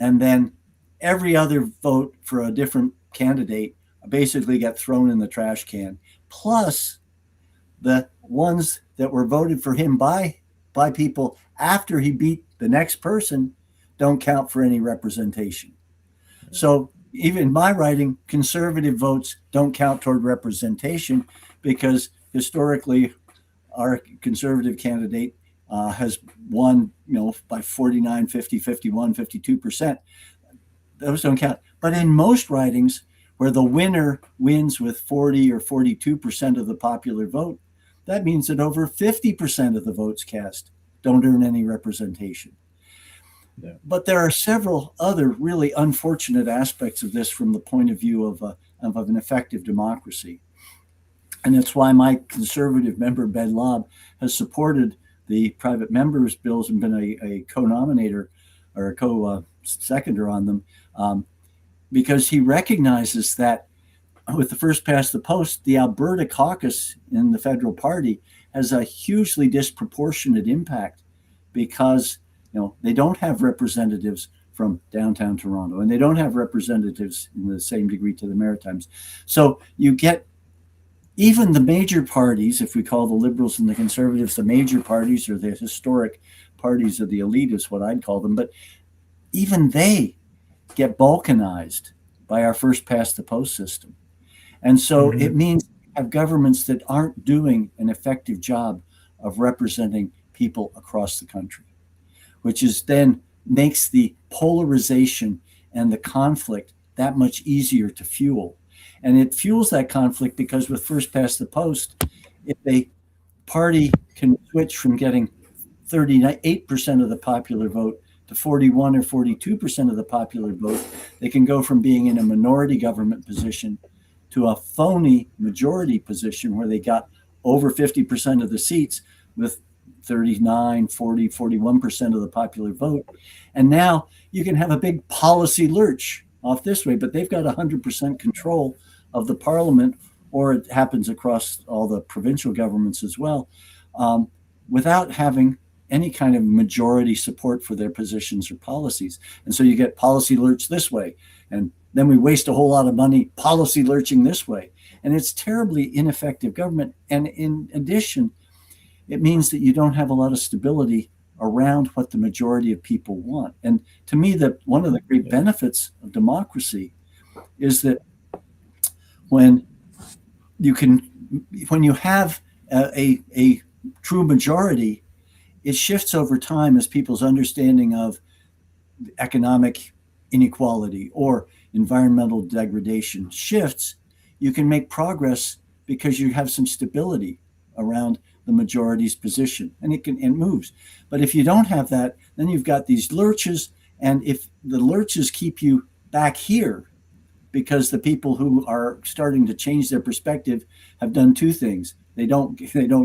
and then every other vote for a different candidate basically get thrown in the trash can. Plus, the ones that were voted for him by people after he beat the next person don't count for any representation. So even in my riding, conservative votes don't count toward representation, because historically our conservative candidate has won, by 49, 50, 51, 52%. Those don't count. But in most ridings where the winner wins with 40 or 42% of the popular vote, that means that over 50% of the votes cast don't earn any representation. Yeah. But there are several other really unfortunate aspects of this from the point of view of an effective democracy. And that's why my conservative member, Ben Lobb, has supported the private members' bills and been a co-nominator or a co-seconder on them, because he recognizes that with the first past the post, the Alberta caucus in the federal party has a hugely disproportionate impact, because they don't have representatives from downtown Toronto, and they don't have representatives in the same degree to the Maritimes. So you get even the major parties, if we call the Liberals and the Conservatives the major parties, or the historic parties of the elite is what I'd call them, but even they get balkanized by our first past the post system. And so it means we have governments that aren't doing an effective job of representing people across the country, which is then makes the polarization and the conflict that much easier to fuel. And it fuels that conflict because with first past the post, if a party can switch from getting 38% of the popular vote to 41 or 42% of the popular vote, they can go from being in a minority government position to a phony majority position where they got over 50% of the seats with 39, 40, 41% of the popular vote. And now you can have a big policy lurch off this way, but they've got 100% control of the parliament, or it happens across all the provincial governments as well, without having any kind of majority support for their positions or policies. And so you get policy lurch this way, and then we waste a whole lot of money policy lurching this way. And it's terribly ineffective government. And in addition, it means that you don't have a lot of stability around what the majority of people want. And to me, that one of the great benefits of democracy is that when you have a true majority, it shifts over time as people's understanding of economic inequality or environmental degradation shifts. You can make progress because you have some stability around the majority's position, and it moves. But if you don't have that, then you've got these lurches, and if the lurches keep you back here, because the people who are starting to change their perspective have done two things. They don't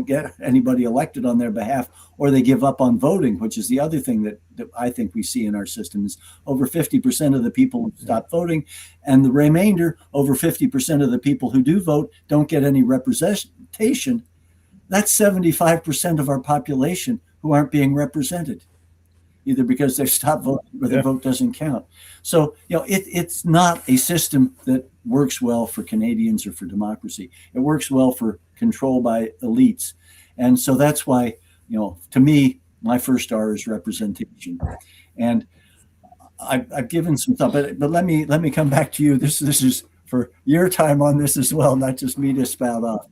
get anybody elected on their behalf, or they give up on voting, which is the other thing that I think we see in our system is over 50% of the people stop voting, and the remainder, over 50% of the people who do vote, don't get any representation. That's 75% of our population who aren't being represented, either because they've stopped voting or their vote doesn't count. So, it's not a system that works well for Canadians or for democracy. It works well for control by elites. And so that's why, to me, my first R is representation. And I've given some thought, but let me come back to you. This is for your time on this as well, not just me to spout off.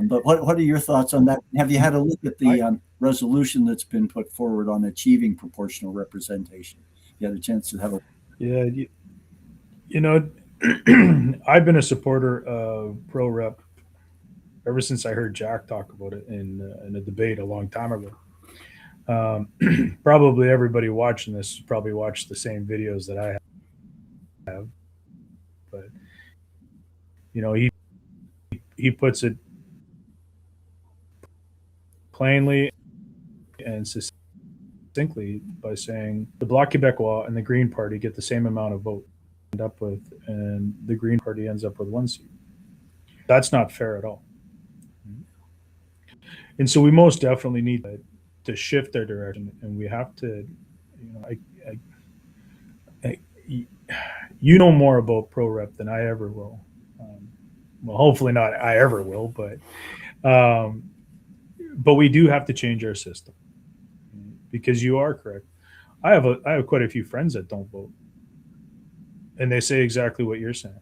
But what are your thoughts on that? Have you had a look at the resolution that's been put forward on achieving proportional representation? You had a chance to have a... Yeah, I've been a supporter of pro-rep ever since I heard Jack talk about it in a debate a long time ago. Probably everybody watching this probably watched the same videos that I have. But, he puts it plainly and succinctly by saying the Bloc Québécois and the Green Party get the same amount of vote end up with, and the Green Party ends up with one seat. That's not fair at all. And so we most definitely need to shift their direction, and we have to, you know more about pro-rep than I ever will. Well, hopefully not I ever will, but we do have to change our system, because you are correct. I have quite a few friends that don't vote, and they say exactly what you're saying.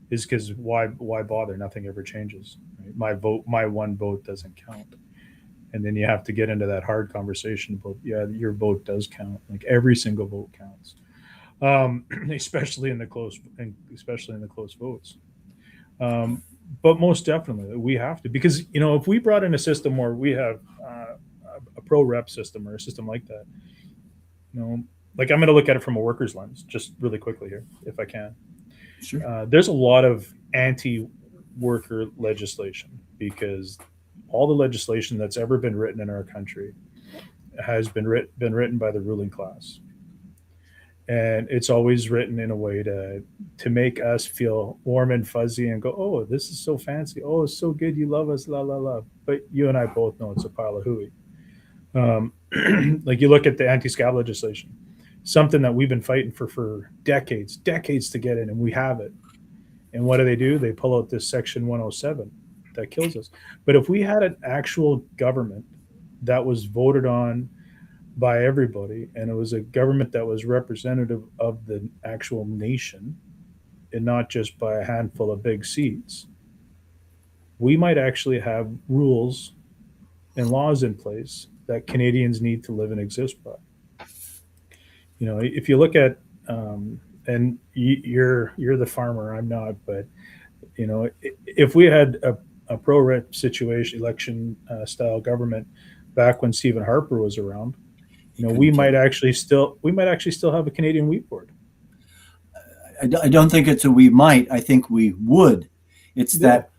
Is because why bother? Nothing ever changes. Right? My one vote doesn't count, and then you have to get into that hard conversation about your vote does count. Like every single vote counts, especially in the close votes. But most definitely we have to, because if we brought in a system where we have a pro-rep system or a system like that, like I'm going to look at it from a worker's lens just really quickly here, if I can. Sure. There's a lot of anti-worker legislation, because all the legislation that's ever been written in our country has been written by the ruling class. And it's always written in a way to make us feel warm and fuzzy and go, oh, this is so fancy. Oh, it's so good. You love us, la, la, la. But you and I both know it's a pile of hooey. Like you look at the anti-scab legislation, something that we've been fighting for decades to get in, and we have it. And what do? They pull out this Section 107 that kills us. But if we had an actual government that was voted on by everybody, and it was a government that was representative of the actual nation and not just by a handful of big seats, we might actually have rules and laws in place that Canadians need to live and exist by. If you look at, and you're the farmer, I'm not, but if we had a pro-rep situation, election style government back when Stephen Harper was around, we might actually still have a Canadian wheat board. I don't think it's a we might. I think we would. It's that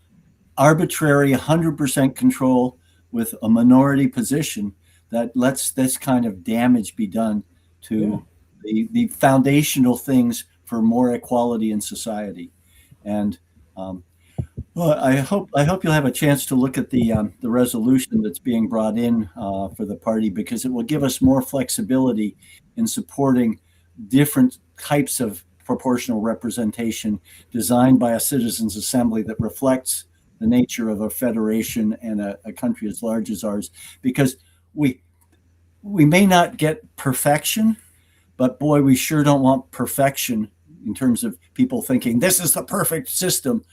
arbitrary 100% control with a minority position that lets this kind of damage be done to the foundational things for more equality in society. And Well, I hope you'll have a chance to look at the resolution that's being brought in for the party, because it will give us more flexibility in supporting different types of proportional representation designed by a citizens' assembly that reflects the nature of a federation and a country as large as ours. Because we may not get perfection, but boy, we sure don't want perfection in terms of people thinking this is the perfect system,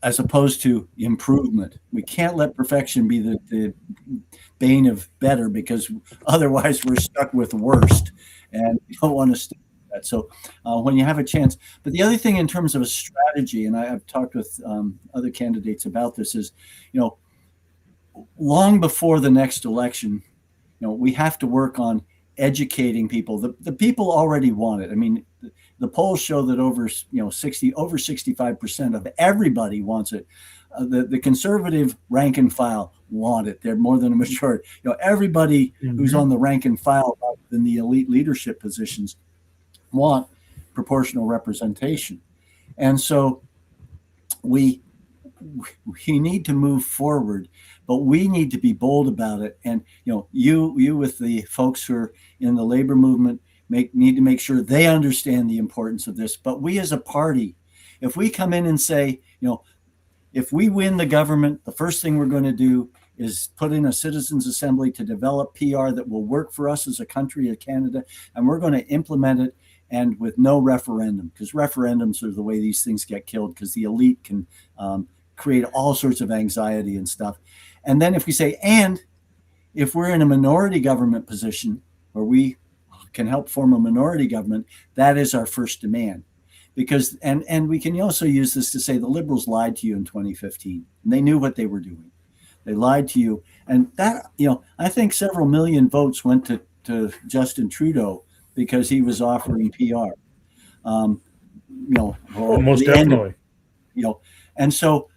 as opposed to improvement. We can't let perfection be the bane of better, because otherwise we're stuck with worst, and we don't want to stick with that. So when you have a chance, but the other thing in terms of a strategy, and I've talked with other candidates about this, is, long before the next election, we have to work on educating people. The people already want it. I mean, the polls show that over 65% of everybody wants it. The conservative rank and file want it. They're more than a majority. Everybody who's on the rank and file in the elite leadership positions want proportional representation. And so we need to move forward, but we need to be bold about it. And you with the folks who are in the labor movement need to make sure they understand the importance of this. But we as a party, if we come in and say, if we win the government, the first thing we're going to do is put in a citizens' assembly to develop PR that will work for us as a country of Canada, and we're going to implement it, and with no referendum, because referendums are the way these things get killed, because the elite can create all sorts of anxiety and stuff. And then if we say, and if we're in a minority government position where we can help form a minority government, that is our first demand. Because and we can also use this to say the Liberals lied to you in 2015, and they knew what they were doing. They lied to you, and that I think several million votes went to Justin Trudeau because he was offering PR. Most definitely. And so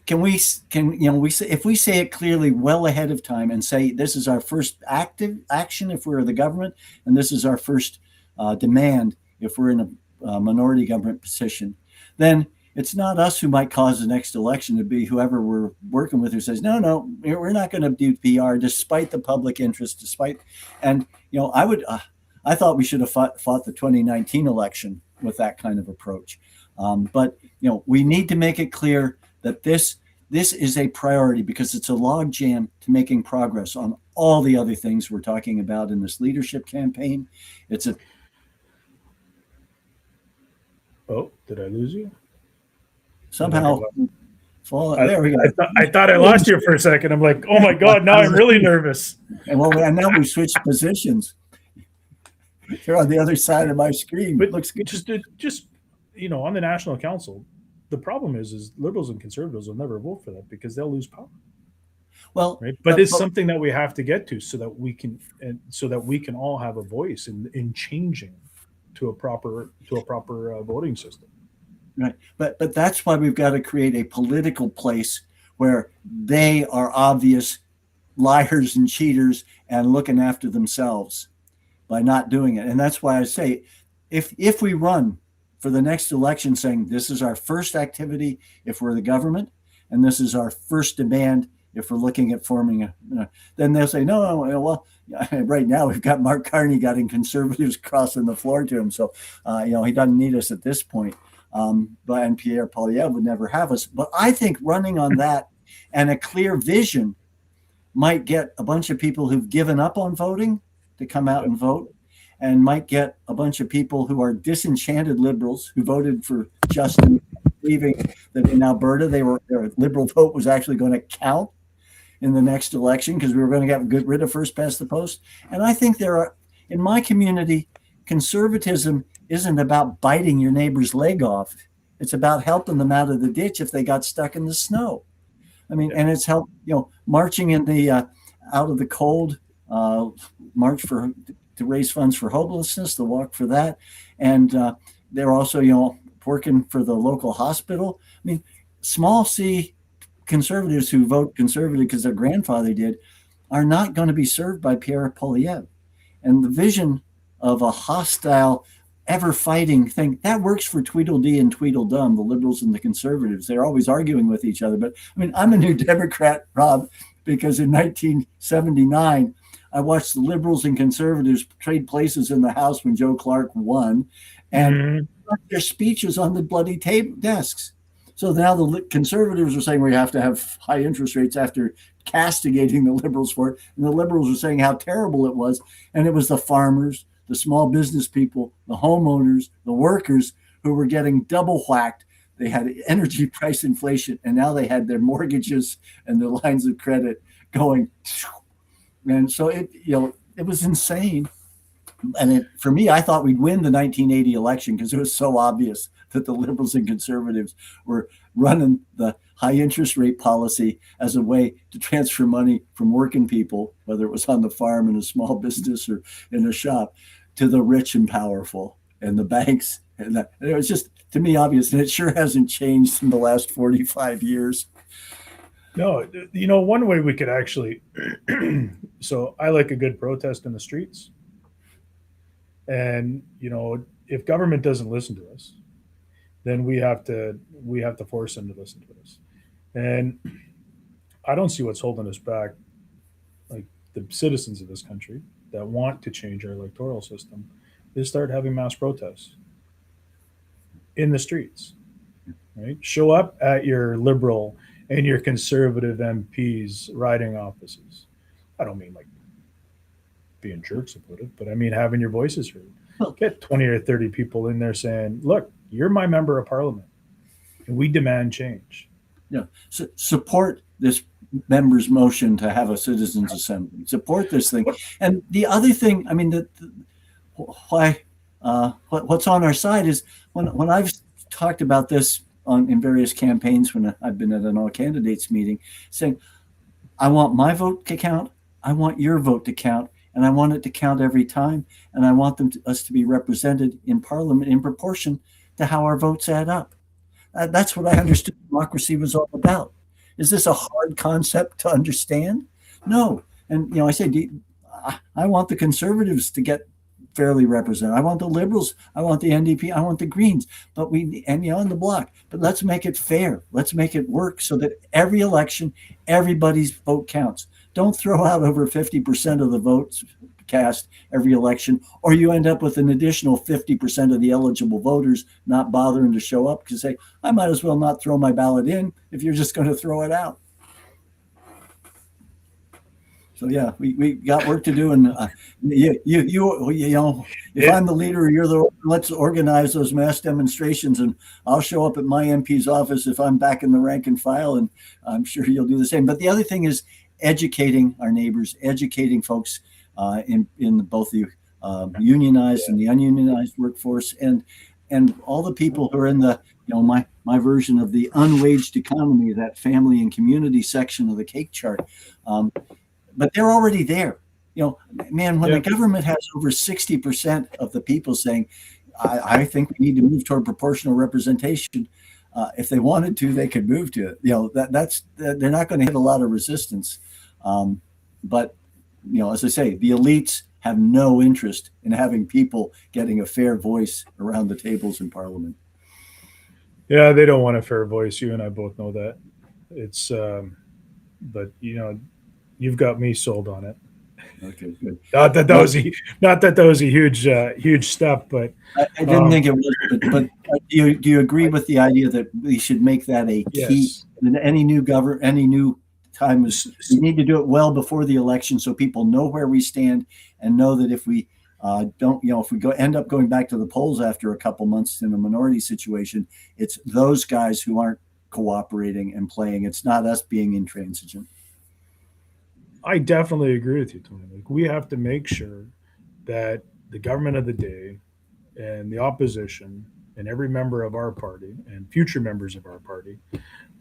can we say, if we say it clearly well ahead of time and say this is our first active action if we're the government, and this is our first demand if we're in a minority government position, then it's not us who might cause the next election. To be whoever we're working with who says, no, we're not going to do PR despite the public interest, and I thought we should have fought the 2019 election with that kind of approach. But we need to make it clear that this is a priority, because it's a logjam to making progress on all the other things we're talking about in this leadership campaign. Oh, did I lose you? Somehow. There we go. I thought I lost you for a second. I'm like, oh my God, now I'm really nervous. And now we switched positions. You're on the other side of my screen. But looks good. Just on the National Council, the problem is Liberals and Conservatives will never vote for that because they'll lose power. Well, right? But it's something that we have to get to so that we can all have a voice in changing to a proper voting system. Right. But that's why we've got to create a political place where they are obvious liars and cheaters and looking after themselves by not doing it. And that's why I say, if we run for the next election saying this is our first activity if we're the government, and this is our first demand if we're looking at forming then they'll say, no, well, right now we've got Mark Carney getting Conservatives crossing the floor to him. So, he doesn't need us at this point. And Pierre Poilievre would never have us. But I think running on that and a clear vision might get a bunch of people who've given up on voting to come out and vote, and might get a bunch of people who are disenchanted Liberals who voted for Justin, believing that in Alberta their Liberal vote was actually going to count in the next election because we were going to get rid of first past the post. And I think in my community, conservatism isn't about biting your neighbor's leg off. It's about helping them out of the ditch if they got stuck in the snow. I mean, and it's marching in the out of the cold, march to raise funds for homelessness, the walk for that. And they're also, working for the local hospital. I mean, small C conservatives who vote conservative because their grandfather did are not going to be served by Pierre Poilievre. And the vision of a hostile ever fighting thing. That works for Tweedledee and Tweedledum, the liberals and the conservatives. They're always arguing with each other. But I mean, I'm a New Democrat, Rob, because in 1979, I watched the liberals and conservatives trade places in the House when Joe Clark won, and their speeches on the bloody table desks. So now the conservatives are saying we have to have high interest rates after castigating the liberals for it. And the liberals are saying how terrible it was. And it was the farmers, the small business people, the homeowners, the workers who were getting double whacked. They had energy price inflation, and now they had their mortgages and their lines of credit going. And so it was insane. And for me, I thought we'd win the 1980 election because it was so obvious that the liberals and conservatives were running the high interest rate policy as a way to transfer money from working people, whether it was on the farm in a small business or in a shop, to the rich and powerful and the banks. And it was just, to me, obvious. And it sure hasn't changed in the last 45 years. No, one way we could actually, so I like a good protest in the streets. And, if government doesn't listen to us, then we have to force them to listen to us. And I don't see what's holding us back, like the citizens of this country that want to change our electoral system, is start having mass protests in the streets, right? Show up at your liberal and your conservative MPs' riding offices. I don't mean like being jerks about it, but I mean having your voices heard. Get 20 or 30 people in there saying, look, you're my member of parliament and we demand change. Yeah. So support this member's motion to have a citizens assembly. Support this thing. And the other thing, I mean, what's on our side is when I've talked about this in various campaigns, when I've been at an all candidates meeting, saying, I want my vote to count. I want your vote to count. And I want it to count every time. And I want us to be represented in parliament in proportion to how our votes add up. That's what I understood democracy was all about. Is this a hard concept to understand? No. And, I said, I want the conservatives to get fairly represented. I want the liberals. I want the NDP. I want the Greens. But on the block. But let's make it fair. Let's make it work so that every election, everybody's vote counts. Don't throw out over 50% of the votes cast every election, or you end up with an additional 50% of the eligible voters not bothering to show up because say, I might as well not throw my ballot in if you're just going to throw it out. So yeah, we got work to do, and if I'm the leader, let's organize those mass demonstrations, and I'll show up at my MP's office if I'm back in the rank and file, and I'm sure you'll do the same. But the other thing is educating our neighbors, educating folks in both the unionized and the ununionized workforce, and all the people who are in the my version of the unwaged economy, that family and community section of the cake chart. But they're already there. When the government has over 60% of the people saying, I think we need to move toward proportional representation. If they wanted to, they could move to it. They're not going to hit a lot of resistance. But as I say, the elites have no interest in having people getting a fair voice around the tables in Parliament. Yeah, they don't want a fair voice. You and I both know that. It's, but you've got me sold on it. Okay, good. Not that that was a huge step, but I didn't think it was. But do you agree with the idea that we should make that a key in any new time? We need to do it well before the election so people know where we stand and know that if we end up going back to the polls after a couple months in a minority situation, it's those guys who aren't cooperating and playing. It's not us being intransigent. I definitely agree with you, Tony. Like, we have to make sure that the government of the day and the opposition and every member of our party and future members of our party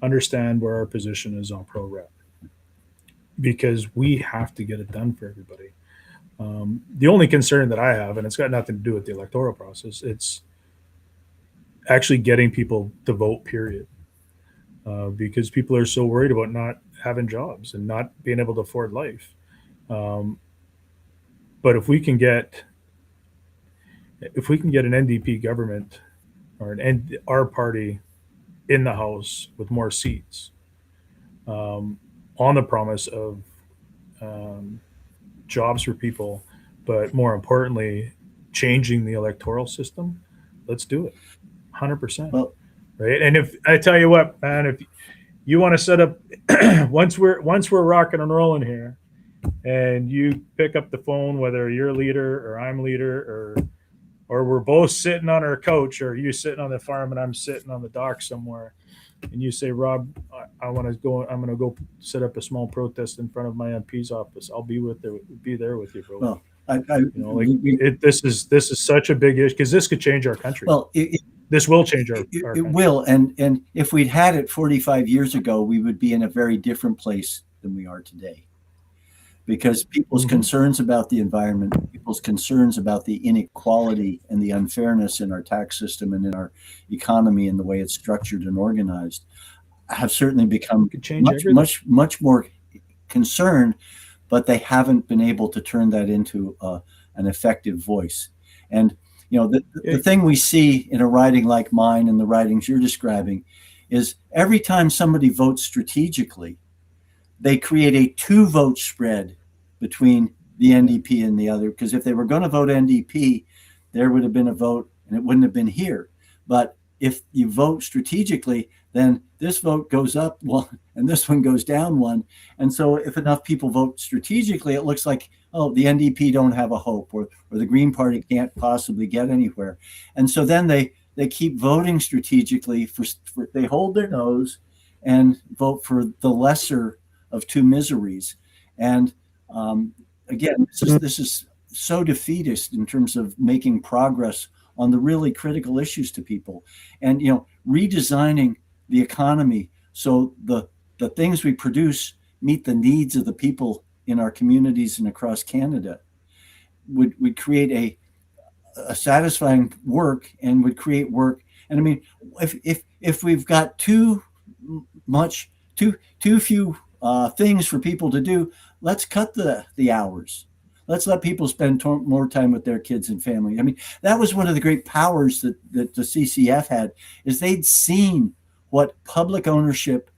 understand where our position is on pro-rep, because we have to get it done for everybody. The only concern that I have, and it's got nothing to do with the electoral process, it's actually getting people to vote, period. Because people are so worried about not having jobs and not being able to afford life. But if we can get if we can get an NDP government or our party in the House with more seats, on the promise of jobs for people, but more importantly, changing the electoral system, let's do it, 100%. Well, right. And if I tell you what, man, if you want to set up once we're rocking and rolling here, and you pick up the phone, whether you're leader or I'm leader, or we're both sitting on our couch, or you sitting on the farm and I'm sitting on the dock somewhere, and you say, Rob, I'm going to go set up a small protest in front of my MP's office. I'll be there with you, bro. Well, this is such a big issue, because this could change our country. Well, this will change our it country. will. And if we'd had it 45 years ago, we would be in a very different place than we are today. Because people's concerns about the environment, people's concerns about the inequality and the unfairness in our tax system and in our economy and the way it's structured and organized have certainly become much more concerned, but they haven't been able to turn that into an effective voice. And the thing we see in a riding like mine and the ridings you're describing is every time somebody votes strategically, they create a 2-vote spread between the NDP and the other. Because if they were going to vote NDP, there would have been a vote and it wouldn't have been here. But if you vote strategically, then this vote goes up one and this one goes down one. And so if enough people vote strategically, it looks like, oh, the NDP don't have a hope, or the Green Party can't possibly get anywhere. And so then they keep voting strategically for they hold their nose and vote for the lesser of two miseries. And again, this is so defeatist in terms of making progress on the really critical issues to people. And redesigning the economy so the things we produce meet the needs of the people in our communities and across Canada would create a satisfying work, and would create work. And I mean, if we've got too few things for people to do, let's cut the hours. Let's let people spend more time with their kids and family. I mean, that was one of the great powers that the CCF had, is they'd seen what public ownership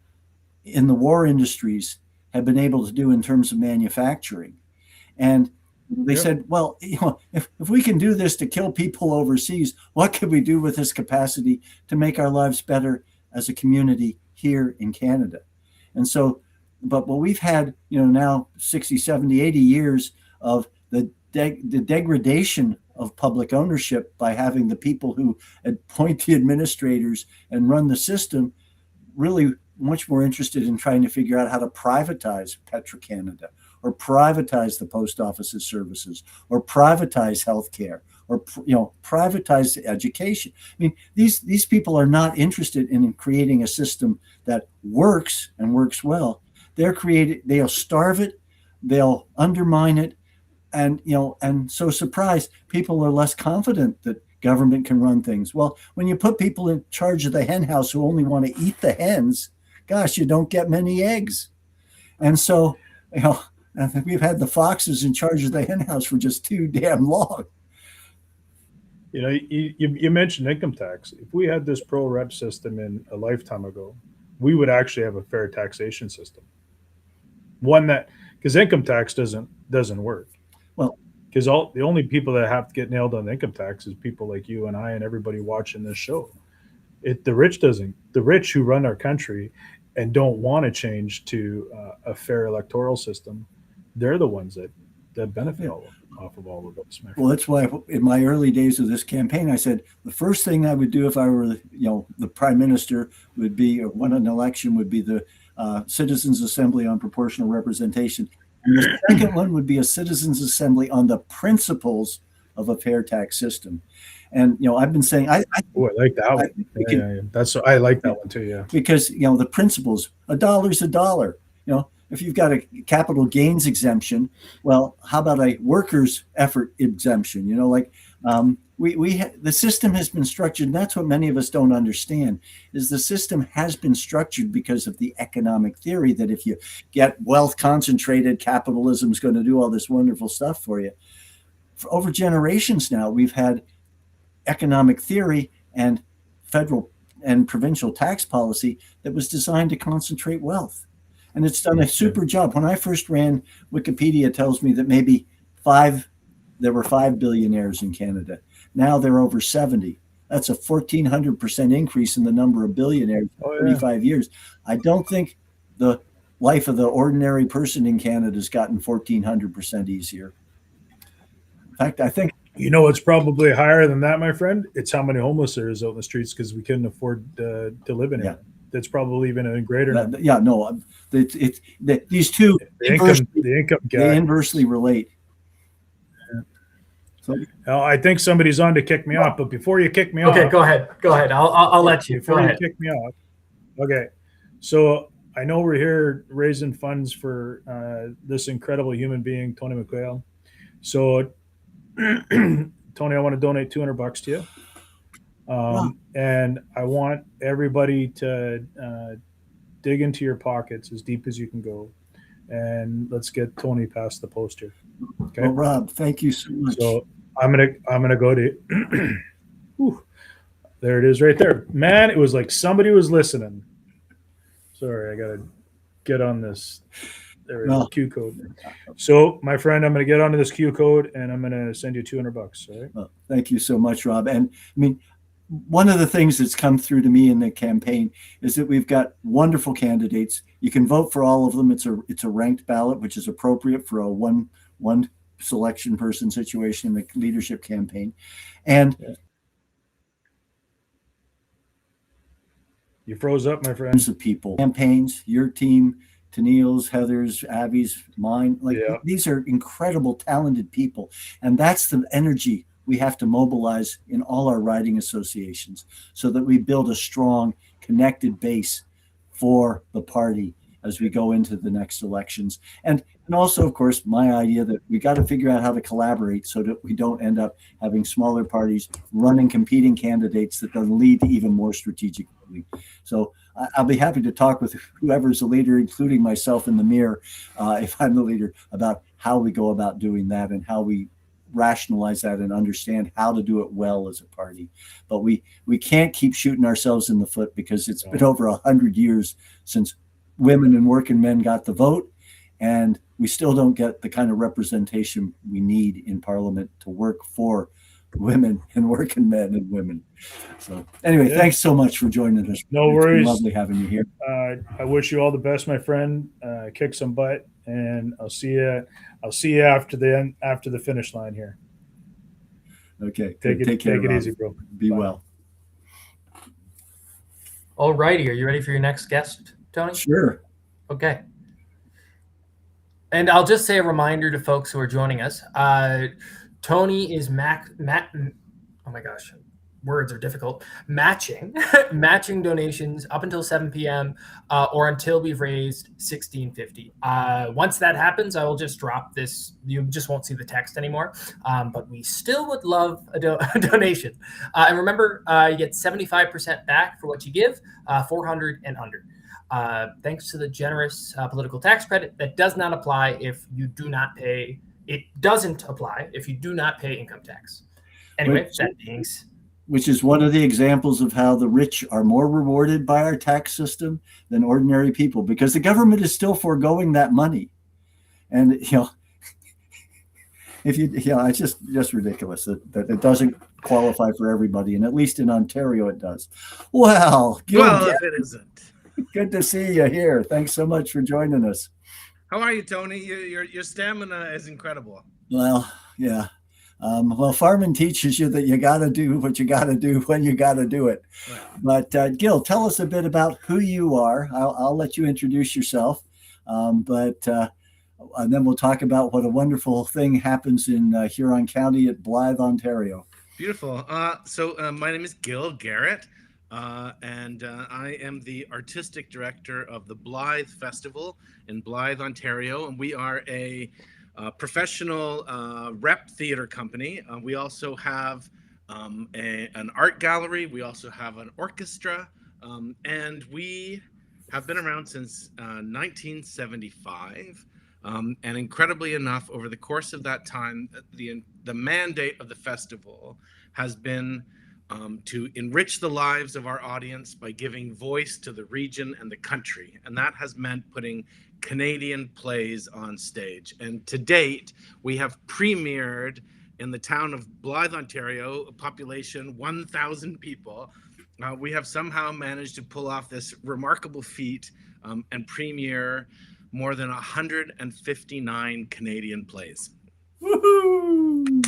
in the war industries had been able to do in terms of manufacturing. And they said, well, if we can do this to kill people overseas, what can we do with this capacity to make our lives better as a community here in Canada? And so, but we've had, now 60, 70, 80 years of the degradation of public ownership by having the people who appoint the administrators and run the system really much more interested in trying to figure out how to privatize Petro-Canada, or privatize the post office's services, or privatize healthcare, or privatize education. I mean, these people are not interested in creating a system that works and works well. They'll starve it, they'll undermine it, and so surprised, people are less confident that government can run things. Well, when you put people in charge of the hen house who only want to eat the hens, gosh, you don't get many eggs. And so, I think we've had the foxes in charge of the hen house for just too damn long. You mentioned income tax. If we had this pro rep system in a lifetime ago, we would actually have a fair taxation system. One that, because income tax doesn't work. Well, because the only people that have to get nailed on income tax is people like you and I and everybody watching this show. The rich who run our country and don't want to change to a fair electoral system, they're the ones that benefit off of all of this. Well, that's why in my early days of this campaign, I said the first thing I would do if I were, the prime minister would be, or won an election, would be the Citizens Assembly on Proportional Representation. And the second one would be a Citizens Assembly on the principles of a fair tax system. And I've been saying, I like that one. I like that one too. Yeah, because the principles, a dollar's a dollar. If you've got a capital gains exemption, well, how about a workers' effort exemption? The system has been structured, and that's what many of us don't understand, is the system has been structured because of the economic theory that if you get wealth concentrated, capitalism is going to do all this wonderful stuff for you. For over generations now, we've had economic theory and federal and provincial tax policy that was designed to concentrate wealth. And it's done a super job. When I first ran, Wikipedia tells me that maybe there were 5 billionaires in Canada. Now there are over 70. That's a 1,400% increase in the number of billionaires in 35 years. I don't think the life of the ordinary person in Canada has gotten 1,400% easier. In fact, I think you know it's probably higher than that, my friend. It's how many homeless there is out in the streets because we couldn't afford to live in it. That's probably even a greater number. Yeah, no, these two the income gap. They inversely relate. So, I think somebody's on to kick me off, but before you kick me off, okay, go ahead. I'll let you. Before you kick me off, okay. So I know we're here raising funds for this incredible human being, Tony McQuail. So, Tony, I want to donate $200 to you, and I want everybody to dig into your pockets as deep as you can go, and let's get Tony past the poster. Okay, well, Rob, thank you so much. So I'm gonna go to. There it is, right there. Man, it was like somebody was listening. Sorry, I gotta get on this. There is a Q code. So, my friend, I'm going to get onto this Q code, and I'm going to send you $200. All right. Well, thank you so much, Rob. And I mean, one of the things that's come through to me in the campaign is that we've got wonderful candidates. You can vote for all of them. It's a ranked ballot, which is appropriate for a one selection person situation in the leadership campaign. And you froze up, my friend. Of people, campaigns, your team, Tennille's, Heather's, Abby's, mine. These are incredible, talented people. And that's the energy we have to mobilize in all our riding associations so that we build a strong, connected base for the party as we go into the next elections. And also, of course, my idea that we got to figure out how to collaborate so that we don't end up having smaller parties running competing candidates that then lead to even more strategic voting. So I'll be happy to talk with whoever's the leader, including myself in the mirror, if I'm the leader, about how we go about doing that and how we rationalize that and understand how to do it well as a party. But we can't keep shooting ourselves in the foot because it's been over 100 years since women and working men got the vote, and we still don't get the kind of representation we need in Parliament to work for women and working men and women. So anyway, thanks so much for joining us. No worries. It's been lovely having you here. I wish you all the best, my friend. Kick some butt, and I'll see you after the finish line here. Okay. Take it easy, bro. Be well. All righty. Are you ready for your next guest, Tony? Sure. Okay. And I'll just say a reminder to folks who are joining us. Tony is oh my gosh, words are difficult. Matching donations up until 7 p.m. Or until we've raised $16.50. Once that happens, I will just drop this. You just won't see the text anymore. But we still would love a donation. And remember, you get 75% back for what you give, 400 and under. Thanks to the generous political tax credit that does not apply if you do not pay. It doesn't apply if you do not pay income tax. Anyway, which is one of the examples of how the rich are more rewarded by our tax system than ordinary people, because the government is still foregoing that money. And, it's just ridiculous that it doesn't qualify for everybody. And at least in Ontario, it does. Well, if it isn't. Good to see you here. Thanks so much for joining us. How are you, Tony? Your stamina is incredible. Well, yeah. Farming teaches you that you got to do what you got to do when you got to do it. Right. But Gil, tell us a bit about who you are. I'll let you introduce yourself, and then we'll talk about what a wonderful thing happens in Huron County at Blythe, Ontario. Beautiful. So my name is Gil Garrett. And I am the artistic director of the Blythe Festival in Blythe, Ontario, and we are a professional rep theater company. We also have an art gallery. We also have an orchestra, and we have been around since 1975. And incredibly enough, over the course of that time, the mandate of the festival has been to enrich the lives of our audience by giving voice to the region and the country. And that has meant putting Canadian plays on stage. And to date, we have premiered in the town of Blythe, Ontario, a population 1,000 people. We have somehow managed to pull off this remarkable feat and premiere more than 159 Canadian plays. Woohoo!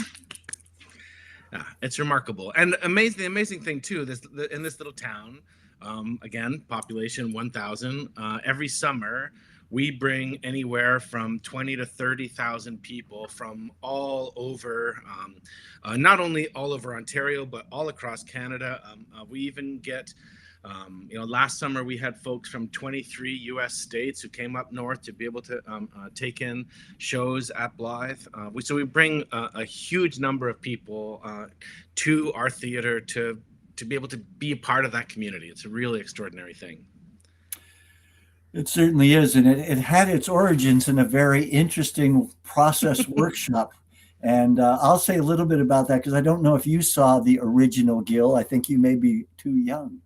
Yeah, it's remarkable. And the amazing thing too, in this little town, again, population 1,000, every summer, we bring anywhere from 20 to 30,000 people from all over, not only all over Ontario, but all across Canada. We even get, last summer we had folks from 23 US states who came up north to be able to take in shows at Blythe. So we bring a huge number of people to our theater to be able to be a part of that community. It's a really extraordinary thing. It certainly is. And it had its origins in a very interesting process workshop. And I'll say a little bit about that because I don't know if you saw the original, Gil. I think you may be too young.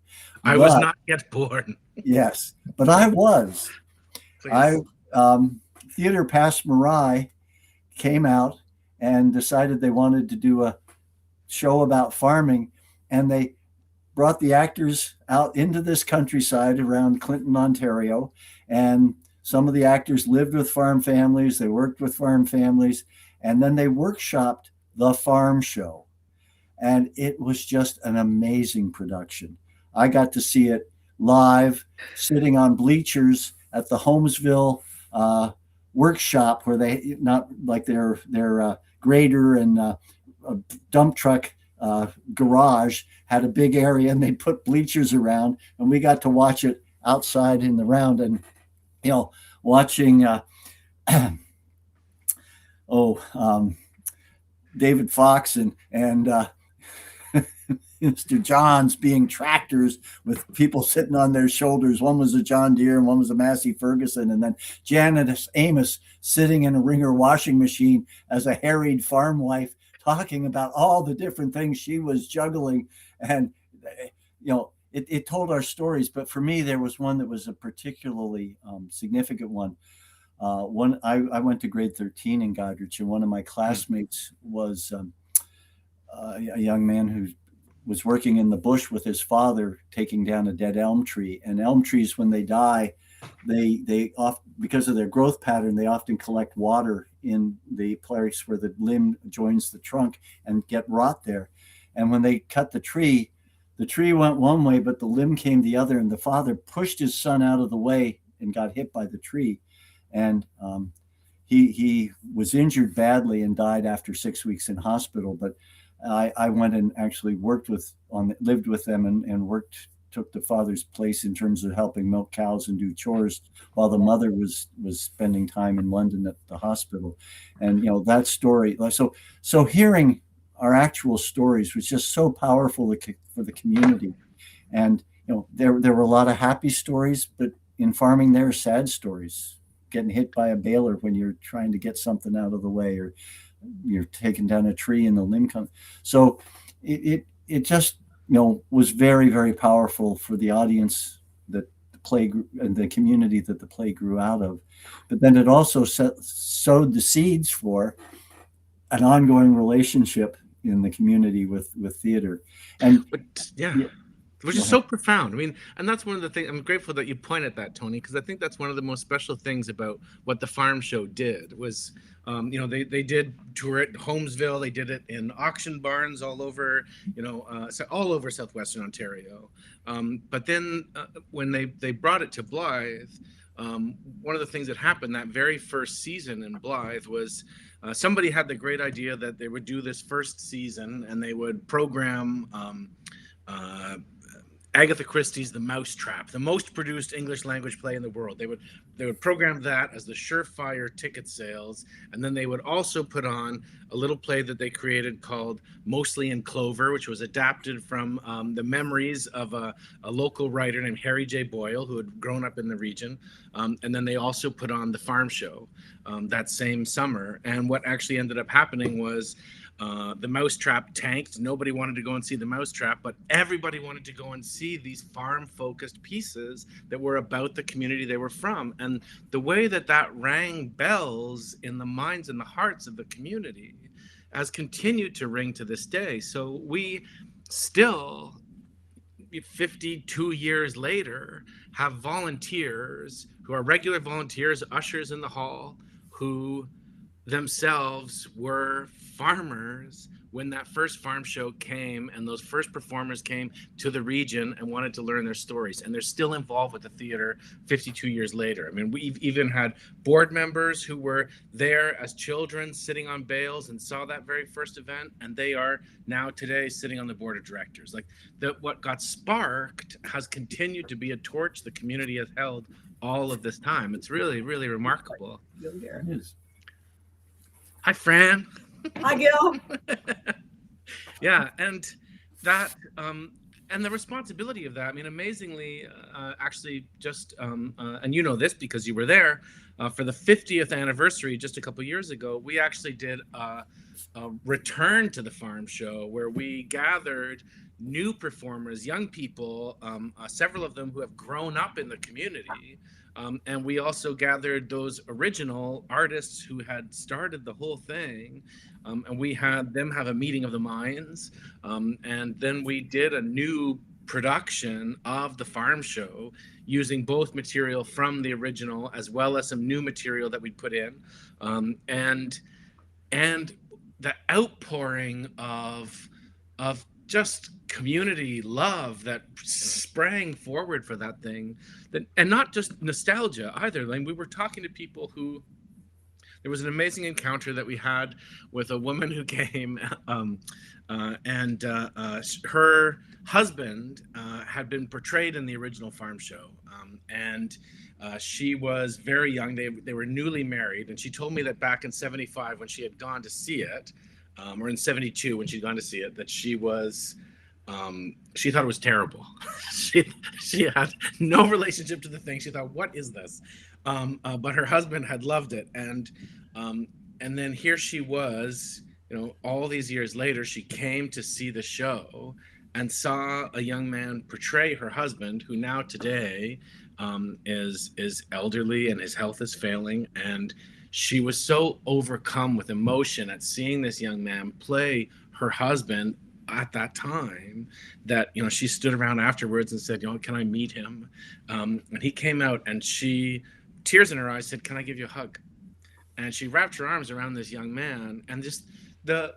I was not yet born. Yes, but I was. Theater Pass Marai came out and decided they wanted to do a show about farming. And they brought the actors out into this countryside around Clinton, Ontario. And some of the actors lived with farm families. They worked with farm families. And then they workshopped the farm show. And it was just an amazing production. I got to see it live, sitting on bleachers at the Holmesville workshop where they, not like their grader and a dump truck garage had a big area, and they put bleachers around, and we got to watch it outside in the round. And watching David Fox and Mr. Johns being tractors with people sitting on their shoulders. One was a John Deere and one was a Massey Ferguson. And then Janet Amos sitting in a Ringer washing machine as a harried farm wife, talking about all the different things she was juggling. And, it told our stories. But for me, there was one that was a particularly significant one. I went to grade 13 in Goderich, and one of my classmates was a young man who was working in the bush with his father, taking down a dead elm tree. And elm trees, when they die, they often, because of their growth pattern, they often collect water in the place where the limb joins the trunk and get rot there. And when they cut the tree went one way, but the limb came the other. And the father pushed his son out of the way and got hit by the tree. And he was injured badly and died after 6 weeks in hospital. But I went and actually lived with them and took the father's place in terms of helping milk cows and do chores while the mother was spending time in London at the hospital. And, that story, so hearing our actual stories was just so powerful for the community. And, there were a lot of happy stories, but in farming, there are sad stories. Getting hit by a baler when you're trying to get something out of the way, or you're taking down a tree and the limb comes. So it just, was very, very powerful for the audience that the play and the community that the play grew out of. But then it also sowed the seeds for an ongoing relationship in the community with theater. And which is so profound. I mean, and that's one of the things, I'm grateful that you pointed that, Tony, because I think that's one of the most special things about what the farm show did was, they did tour at Holmesville, they did it in auction barns all over, all over Southwestern Ontario. But then when they brought it to Blythe, one of the things that happened that very first season in Blythe was somebody had the great idea that they would do this first season and they would program Agatha Christie's The Mousetrap, the most produced English language play in the world. They would program that as the surefire ticket sales, and then they would also put on a little play that they created called Mostly in Clover, which was adapted from the memories of a local writer named Harry J. Boyle, who had grown up in the region. And then they also put on The Farm Show that same summer. And what actually ended up happening was The Mousetrap tanked. Nobody wanted to go and see The Mousetrap, but everybody wanted to go and see these farm-focused pieces that were about the community they were from. And the way that that rang bells in the minds and the hearts of the community has continued to ring to this day. So we still, 52 years later, have volunteers who are regular volunteers, ushers in the hall, who themselves were farmers when that first farm show came and those first performers came to the region and wanted to learn their stories. And they're still involved with the theater 52 years later. I mean, we've even had board members who were there as children sitting on bales and saw that very first event, and they are now today sitting on the board of directors. Like, what got sparked has continued to be a torch the community has held all of this time. It's really, really remarkable. It is. Hi, Fran. Hi, Gil. Yeah, and that and the responsibility of that. I mean, amazingly, actually, just and you know this because you were there for the 50th anniversary just a couple years ago. We actually did a return to the farm show where we gathered new performers, young people, several of them who have grown up in the community. And we also gathered those original artists who had started the whole thing, and we had them have a meeting of the minds. And then we did a new production of the farm show using both material from the original as well as some new material that we put in. And the outpouring of just community love that sprang forward for that thing, and not just nostalgia either. Like, we were talking to people who, there was an amazing encounter that we had with a woman who came, and her husband had been portrayed in the original farm show, and she was very young. They were newly married, and she told me that back in '75 when she had gone to see it, or in '72 when she'd gone to see it, that she was she thought it was terrible. she had no relationship to the thing. She thought, what is this? But her husband had loved it, and then here she was, all these years later, she came to see the show and saw a young man portray her husband, who now today is elderly and his health is failing. And she was so overcome with emotion at seeing this young man play her husband at that time that, she stood around afterwards and said, can I meet him? And he came out, and she, tears in her eyes, said, can I give you a hug? And she wrapped her arms around this young man, and just the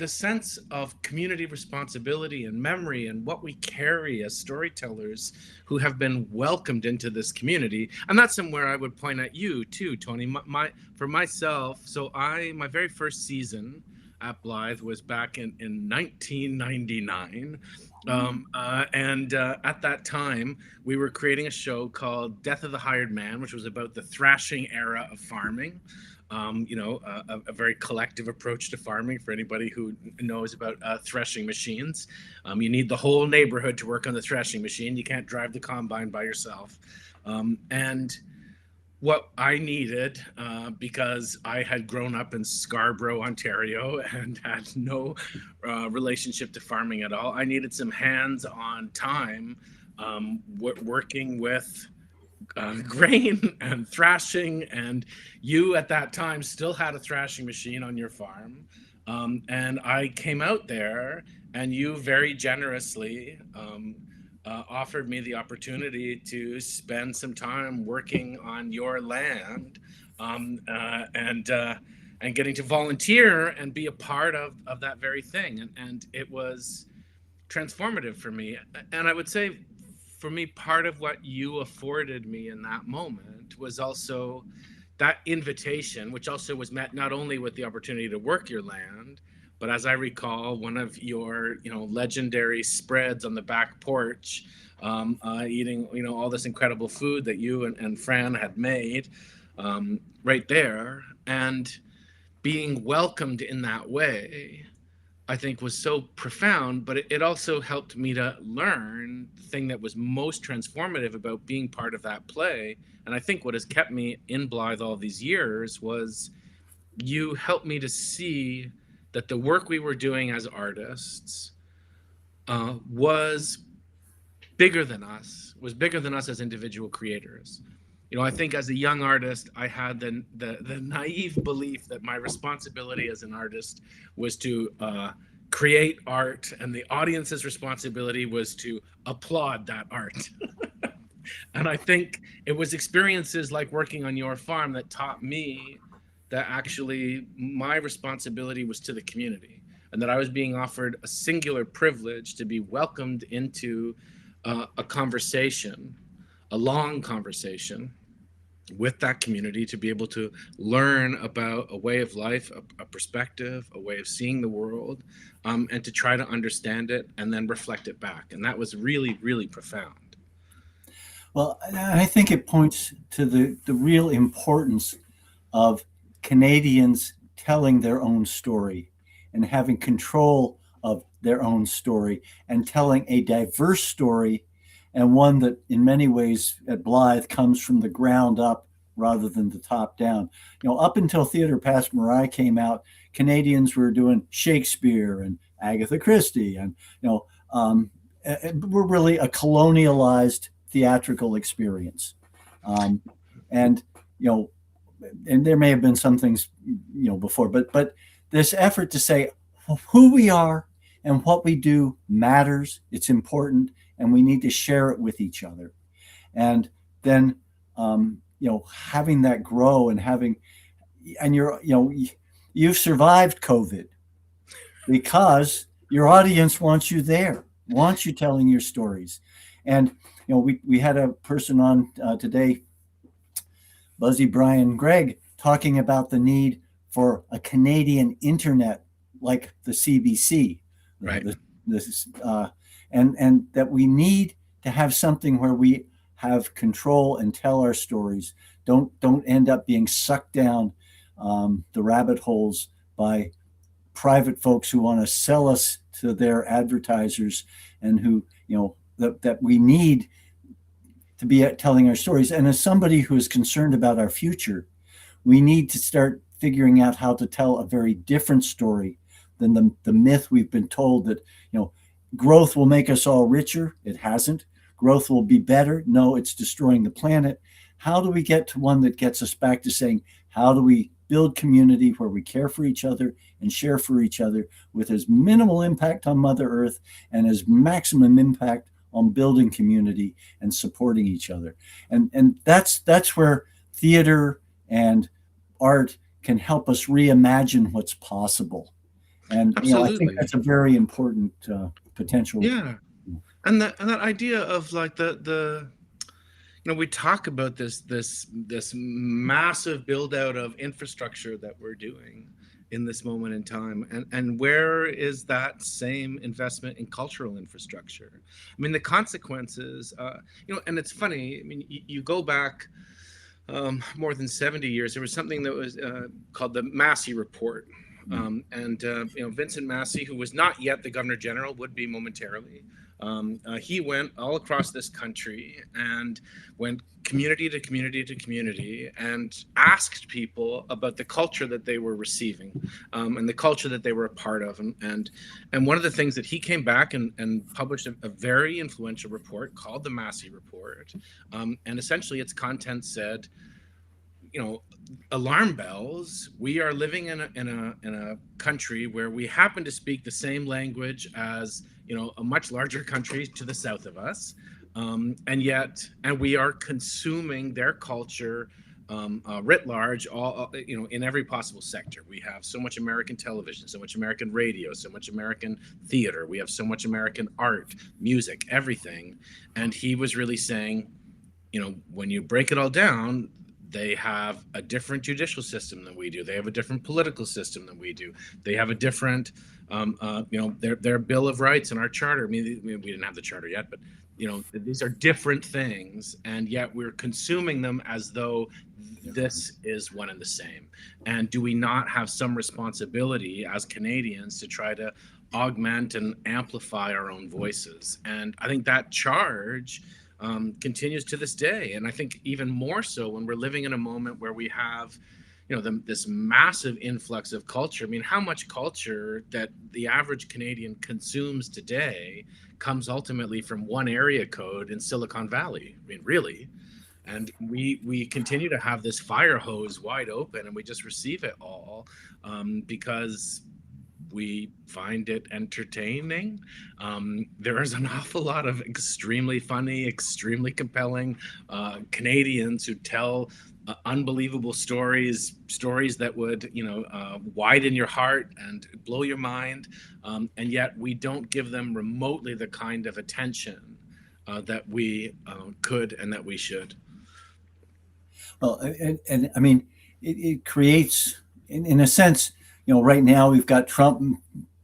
sense of community responsibility and memory and what we carry as storytellers who have been welcomed into this community. And that's somewhere I would point at you too, Tony. For myself, so my very first season at Blythe was back in 1999. And at that time, we were creating a show called Death of the Hired Man, which was about the thrashing era of farming. A very collective approach to farming for anybody who knows about threshing machines. You need the whole neighborhood to work on the threshing machine. You can't drive the combine by yourself. And what I needed, because I had grown up in Scarborough, Ontario, and had no relationship to farming at all, I needed some hands-on time working with grain and thrashing. And you at that time still had a thrashing machine on your farm. And I came out there, and you very generously offered me the opportunity to spend some time working on your land, and getting to volunteer and be a part of that very thing. And it was transformative for me. And I would say, for me, part of what you afforded me in that moment was also that invitation, which also was met not only with the opportunity to work your land, But as I recall, one of your, legendary spreads on the back porch, eating, all this incredible food that you and Fran had made, right there, and being welcomed in that way, I think was so profound. But it also helped me to learn the thing that was most transformative about being part of that play. And I think what has kept me in Blythe all these years was you helped me to see that the work we were doing as artists was bigger than us, as individual creators. I think as a young artist, I had the naive belief that my responsibility as an artist was to create art, and the audience's responsibility was to applaud that art. And I think it was experiences like working on your farm that taught me that actually my responsibility was to the community, and that I was being offered a singular privilege to be welcomed into a conversation, a long conversation with that community, to be able to learn about a way of life, a perspective, a way of seeing the world, and to try to understand it and then reflect it back. And that was really, really profound. Well, I think it points to the real importance of Canadians telling their own story and having control of their own story and telling a diverse story, and one that in many ways at Blythe comes from the ground up rather than the top down. Up until Theatre Past Marais came out, Canadians were doing Shakespeare and Agatha Christie, and we're really a colonialized theatrical experience. And there may have been some things, before, but this effort to say who we are and what we do matters, it's important, and we need to share it with each other. And then, having that grow and you've survived COVID because your audience wants you there, wants you telling your stories. And, we had a person on today, Buzzy Brian Gregg, talking about the need for a Canadian internet like the CBC, right? And that we need to have something where we have control and tell our stories. Don't end up being sucked down the rabbit holes by private folks who want to sell us to their advertisers, and who that we need to be telling our stories. And as somebody who is concerned about our future, we need to start figuring out how to tell a very different story than the myth we've been told that, growth will make us all richer. It hasn't. Growth will be better. No, it's destroying the planet. How do we get to one that gets us back to saying, how do we build community where we care for each other and share for each other with as minimal impact on Mother Earth and as maximum impact on building community and supporting each other? And that's where theater and art can help us reimagine what's possible. And I think that's a very important potential. Yeah, and that idea of like the we talk about this massive build out of infrastructure that we're doing in this moment in time, and where is that same investment in cultural infrastructure? I mean, the consequences, and it's funny. I mean, you go back more than 70 years. There was something that was called the Massey Report. Vincent Massey, who was not yet the Governor General, would be momentarily. He went all across this country and went community to community to community and asked people about the culture that they were receiving, and the culture that they were a part of. And one of the things that he came back and published a very influential report called the Massey Report. And essentially its content said, alarm bells. We are living in a country where we happen to speak the same language as a much larger country to the south of us, and we are consuming their culture writ large, all in every possible sector. We have so much American television, so much American radio, so much American theater. We have so much American art, music, everything. And he was really saying, when you break it all down, They have a different judicial system than we do. They have a different political system than we do. They have a different, their Bill of Rights and our charter. I mean, we didn't have the charter yet, but these are different things, and yet we're consuming them as though this is one and the same. And do we not have some responsibility as Canadians to try to augment and amplify our own voices? And I think that charge continues to this day. And I think even more so when we're living in a moment where we have, this massive influx of culture. I mean, how much culture that the average Canadian consumes today comes ultimately from one area code in Silicon Valley? I mean, really. And we continue to have this fire hose wide open, and we just receive it all because we find it entertaining. There is an awful lot of extremely funny, extremely compelling Canadians who tell unbelievable stories that would, widen your heart and blow your mind. And yet we don't give them remotely the kind of attention that we could and that we should. Well, and I mean, it creates, in a sense, right now we've got Trump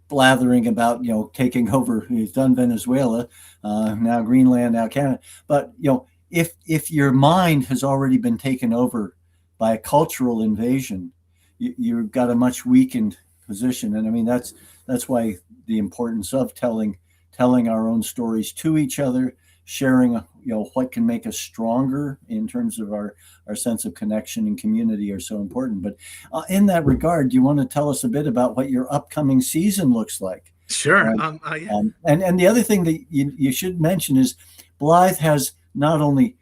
blathering about, taking over. He's done Venezuela, now Greenland, now Canada. But, if your mind has already been taken over by a cultural invasion, you've got a much weakened position. And I mean, that's why the importance of telling our own stories to each other, sharing, what can make us stronger in terms of our sense of connection and community are so important. But in that regard, do you want to tell us a bit about what your upcoming season looks like? Sure. Yeah. And the other thing that you should mention is Blythe has not only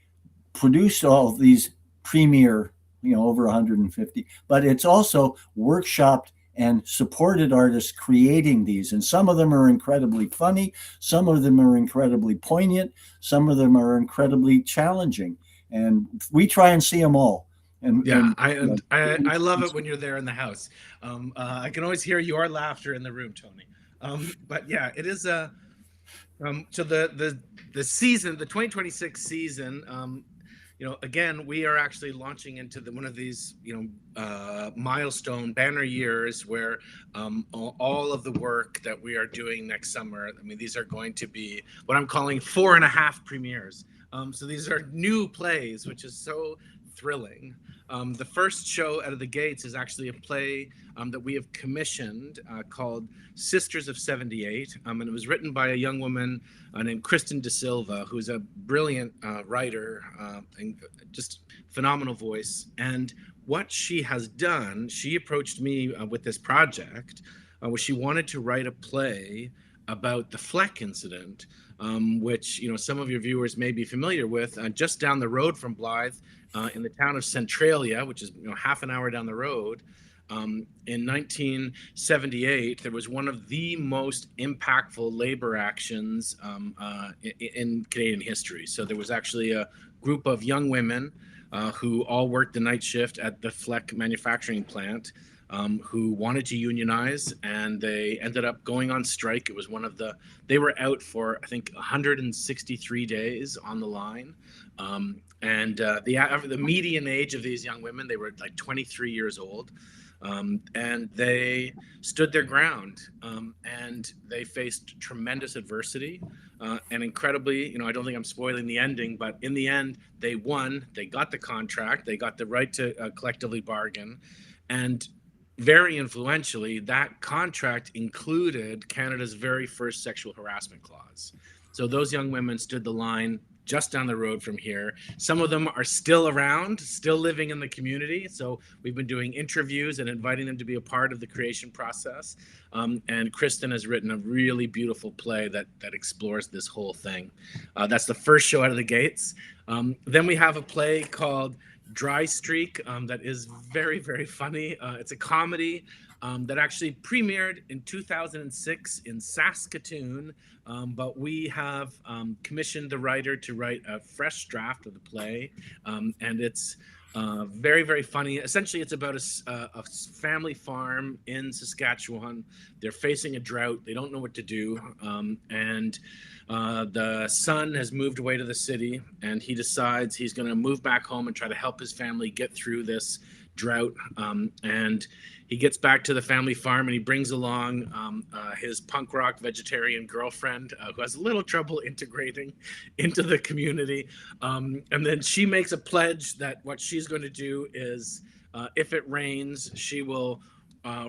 produced all of these premier, over 150, but it's also workshopped and supported artists creating these. And some of them are incredibly funny. Some of them are incredibly poignant. Some of them are incredibly challenging. And we try and see them all. I love it when you're there in the house. I can always hear your laughter in the room, Tony. But yeah, it is so the season, the 2026 season, again, we are actually launching into one of these, milestone banner years where all of the work that we are doing next summer, I mean, these are going to be what I'm calling 4.5 premieres. So these are new plays, which is so thrilling. The first show out of the gates is actually a play that we have commissioned called Sisters of 78. And it was written by a young woman named Kristen De Silva, who's a brilliant writer and just phenomenal voice. And what she has done, she approached me with this project where she wanted to write a play about the Fleck incident, which some of your viewers may be familiar with, just down the road from Blythe, in the town of Centralia, which is half an hour down the road. In 1978, there was one of the most impactful labor actions in Canadian history. So there was actually a group of young women who all worked the night shift at the Fleck manufacturing plant, who wanted to unionize, and they ended up going on strike. It was they were out for, I think, 163 days on the line. And the median age of these young women, they were like 23 years old. And they stood their ground, and they faced tremendous adversity, and incredibly, I don't think I'm spoiling the ending, but in the end, they won. They got the contract. They got the right to collectively bargain. And very influentially, that contract included Canada's very first sexual harassment clause. So those young women stood the line just down the road from here. Some of them are still around, still living in the community. So we've been doing interviews and inviting them to be a part of the creation process. And Kristen has written a really beautiful play that explores this whole thing. That's the first show out of the gates. Then we have a play called Dry Streak that is very, very funny. It's a comedy that actually premiered in 2006 in Saskatoon, but we have commissioned the writer to write a fresh draft of the play, and it's Very, very funny. Essentially, it's about a family farm in Saskatchewan. They're facing a drought. They don't know what to do. And the son has moved away to the city, and he decides he's going to move back home and try to help his family get through this drought. And he gets back to the family farm, and he brings along his punk rock vegetarian girlfriend, who has a little trouble integrating into the community. And then she makes a pledge that what she's going to do is, if it rains, she will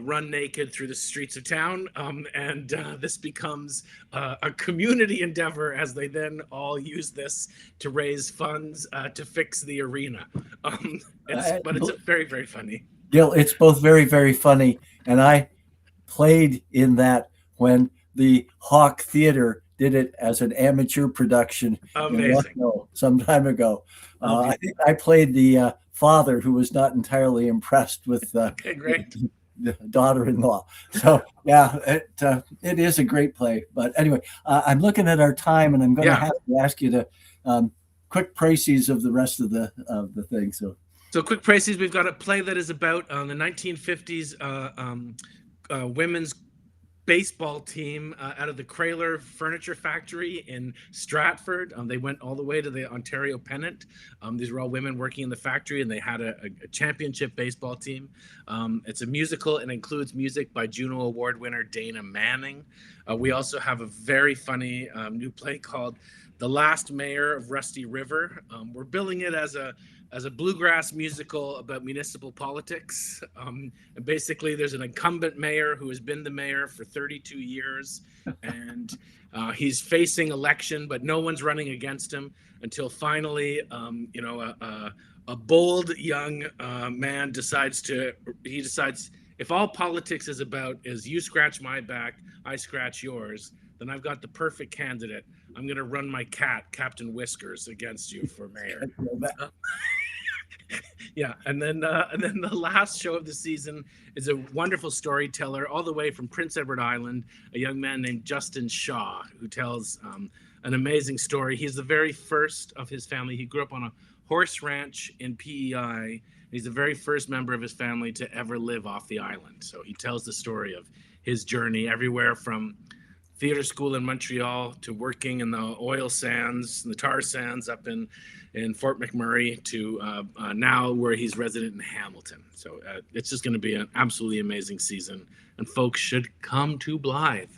run naked through the streets of town. And this becomes a community endeavor as they then all use this to raise funds to fix the arena. But it's very, very funny. Gil, it's both very, very funny. And I played in that when the Hawk Theater did it as an amateur production in Lucknow some time ago. I think I played the father who was not entirely impressed with okay, great. The daughter-in-law. So yeah, it is a great play. But anyway, I'm looking at our time, and I'm going to have to ask you to quick précis of the rest of the thing. So quick précis, we've got a play that is about the 1950s women's baseball team out of the Crayler Furniture Factory in Stratford. They went all the way to the Ontario Pennant. These were all women working in the factory, and they had a championship baseball team. It's a musical and includes music by Juno Award winner Dana Manning. We also have a very funny new play called The Last Mayor of Rusty River. We're billing it as a bluegrass musical about municipal politics. And basically, there's an incumbent mayor who has been the mayor for 32 years, and he's facing election, but no one's running against him until finally, a bold young man decides if all politics is you scratch my back, I scratch yours, then I've got the perfect candidate. I'm going to run my cat, Captain Whiskers, against you for mayor. Yeah, and then the last show of the season is a wonderful storyteller all the way from Prince Edward Island, a young man named Justin Shaw, who tells an amazing story. He's the very first of his family. He grew up on a horse ranch in PEI. He's the very first member of his family to ever live off the island. So he tells the story of his journey everywhere from theater school in Montreal to working in the oil sands, the tar sands up in Fort McMurray to now where he's resident in Hamilton. So it's just going to be an absolutely amazing season, and folks should come to Blythe.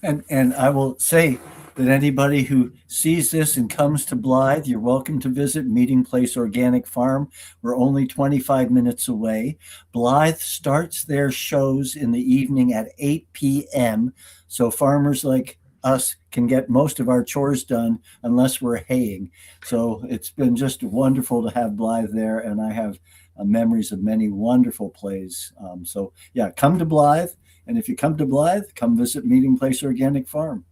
And I will say that anybody who sees this and comes to Blythe, you're welcome to visit Meeting Place Organic Farm. We're only 25 minutes away. Blythe starts their shows in the evening at 8 p.m. So farmers like us can get most of our chores done unless we're haying. So it's been just wonderful to have Blythe there, and I have memories of many wonderful plays. So yeah, come to Blythe, and if you come to Blythe, come visit Meeting Place Organic Farm.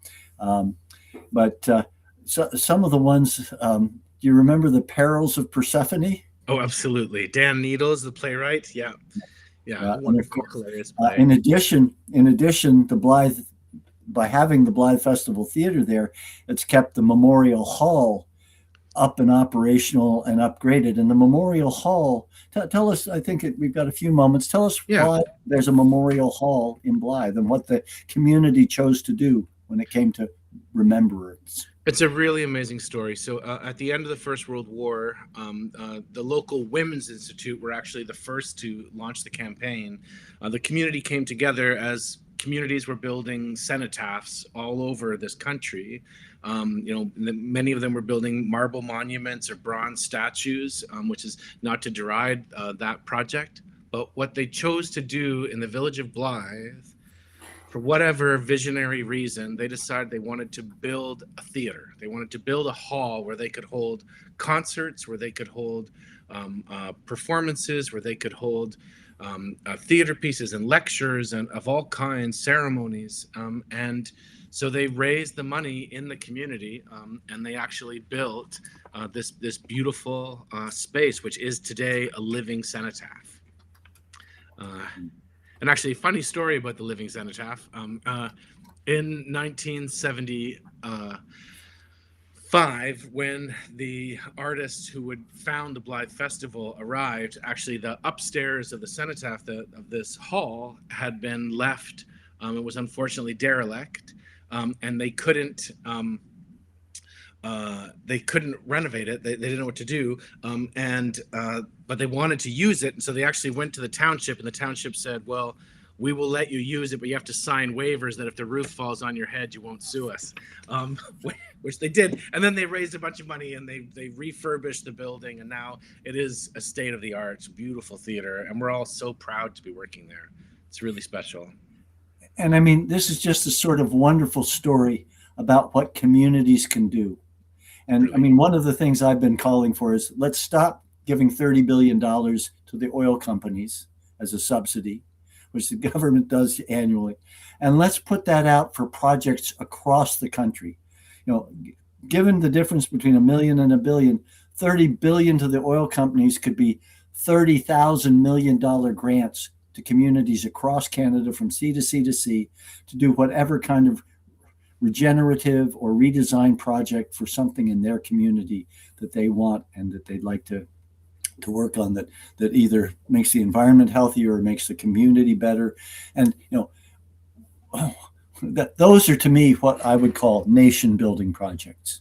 But some of the ones, do you remember The Perils of Persephone? Oh, absolutely. Dan Needles, the playwright. Yeah. Wonderful, hilarious play. In addition, the Blythe, by having the Blythe Festival Theater there, it's kept the Memorial Hall up and operational and upgraded. And the Memorial Hall, tell us, I think we've got a few moments. Tell us why there's a Memorial Hall in Blythe and what the community chose to do when it came to remembrance. It's a really amazing story. So at the end of the First World War, the local Women's Institute were actually the first to launch the campaign. The community came together as communities were building cenotaphs all over this country. Many of them were building marble monuments or bronze statues, which is not to deride that project. But what they chose to do in the village of Blythe, for whatever visionary reason, they decided they wanted to build a theater. They wanted to build a hall where they could hold concerts, where they could hold performances, where they could hold theater pieces and lectures and of all kinds, ceremonies. And so they raised the money in the community, and they actually built this beautiful space, which is today a living cenotaph. And actually, a funny story about the living cenotaph. In 1975, 5, when the artists who would found the Blythe Festival arrived, actually the upstairs of the cenotaph of this hall had been left. It was unfortunately derelict, and they couldn't renovate it. They didn't know what to do, but they wanted to use it, and so they actually went to the township, and the township said, well, we will let you use it, but you have to sign waivers that if the roof falls on your head, you won't sue us, which they did. And then they raised a bunch of money, and they refurbished the building, and now it is a state-of-the-art, beautiful theater, and we're all so proud to be working there. It's really special. And I mean, this is just a sort of wonderful story about what communities can do. And I mean, one of the things I've been calling for is let's stop giving $30 billion to the oil companies as a subsidy, which the government does annually. And let's put that out for projects across the country. You know, given the difference between $1 million and $1 billion, $30 billion to the oil companies could be $30,000 million grants to communities across Canada from sea to sea to sea to do whatever kind of regenerative or redesign project for something in their community that they want and that they'd like to work on, that either makes the environment healthier or makes the community better. And you know, those are to me what I would call nation building projects,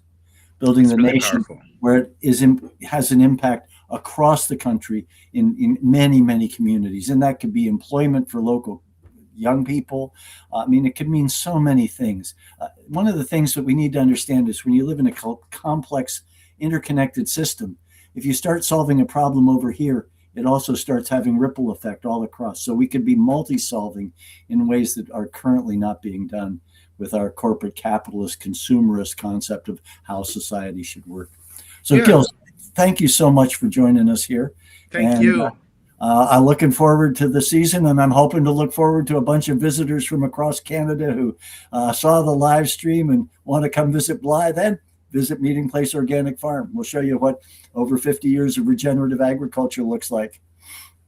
building the nation powerful, where it has an impact across the country in many, many communities. And that could be employment for local young people. I mean, it could mean so many things. One of the things that we need to understand is when you live in a complex, interconnected system, if you start solving a problem over here, it also starts having ripple effect all across. So we could be multi-solving in ways that are currently not being done with our corporate capitalist consumerist concept of how society should work. So yeah. Gil, thank you so much for joining us here. Thank you. I'm looking forward to the season, and I'm hoping to look forward to a bunch of visitors from across Canada who saw the live stream and want to come visit Blythe and visit Meeting Place Organic Farm. We'll show you what over 50 years of regenerative agriculture looks like.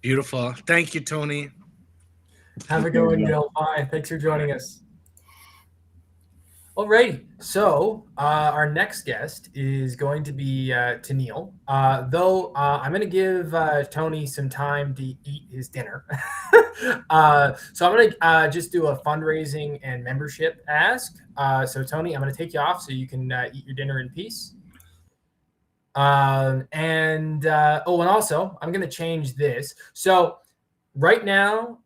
Beautiful. Thank you, Tony. Have a good one, Gil. Bye. Thanks for joining us. Alrighty, so our next guest is going to be Tennille. Though I'm going to give Tony some time to eat his dinner. So I'm going to just do a fundraising and membership ask. So Tony, I'm going to take you off so you can eat your dinner in peace. And also I'm going to change this. So right now,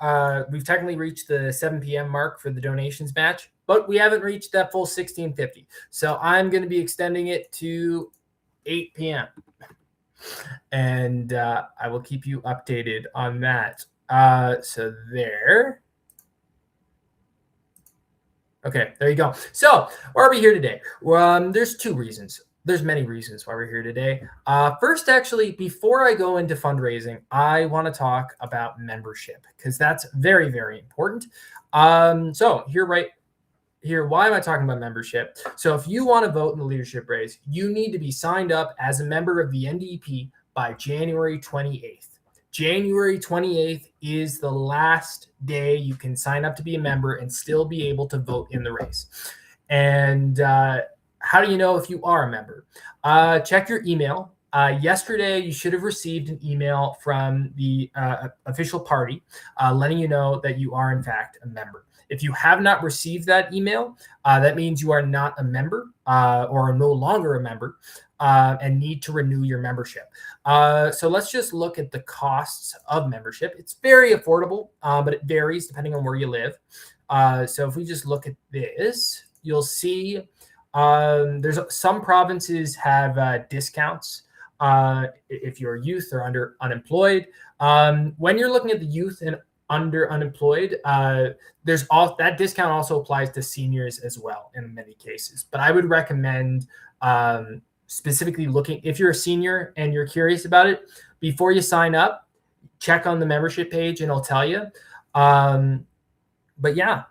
we've technically reached the 7 p.m. mark for the donations batch, but we haven't reached that full 1650. So I'm going to be extending it to 8 p.m. And I will keep you updated on that. So there. Okay, there you go. So why are we here today? Well, there's two reasons. There's many reasons why we're here today. First, actually, before I go into fundraising, I want to talk about membership because that's very, very important. So here, why am I talking about membership? So if you want to vote in the leadership race, you need to be signed up as a member of the NDP by January 28th. January 28th is the last day you can sign up to be a member and still be able to vote in the race. And how do you know if you are a member? Check your email. Yesterday, you should have received an email from the official party letting you know that you are, in fact, a member. If you have not received that email, that means you are not a member or are no longer a member and need to renew your membership. So let's just look at the costs of membership. It's very affordable, but it varies depending on where you live. So if we just look at this, you'll see there's some provinces have discounts if you're youth or under unemployed. When you're looking at the youth and under unemployed, there's all that discount also applies to seniors as well in many cases. But I would recommend specifically looking, if you're a senior and you're curious about it, before you sign up, check on the membership page and it'll tell you. But yeah,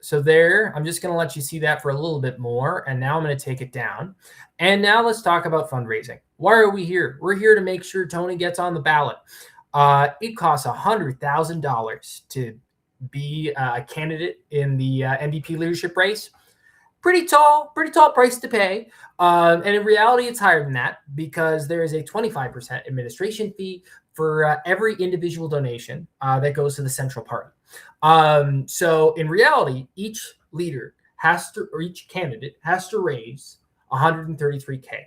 so there, I'm just going to let you see that for a little bit more. And now I'm going to take it down. And now let's talk about fundraising. Why are we here? We're here to make sure Tony gets on the ballot. It costs $100,000 to be a candidate in the NDP leadership race. pretty tall price to pay. And in reality, it's higher than that because there is a 25% administration fee for every individual donation that goes to the central party. So in reality, each leader or each candidate has to raise 133K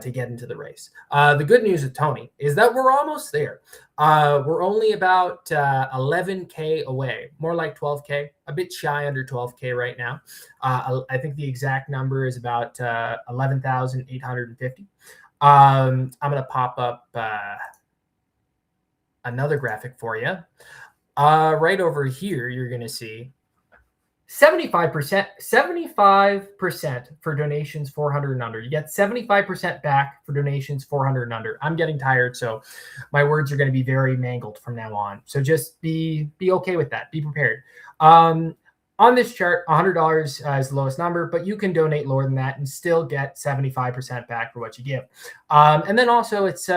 to get into the race. The good news with Tony is that we're almost there. We're only about 11K away, more like 12K, a bit shy under 12K right now. I think the exact number is about 11,850. I'm going to pop up another graphic for you. Right over here, you're going to see 75% for donations 400 and under. You get 75% back for donations 400 and under. I'm getting tired, so my words are going to be very mangled from now on. So just be okay with that. Be prepared. On this chart, $100 is the lowest number, but you can donate lower than that and still get 75% back for what you give. And then also, it's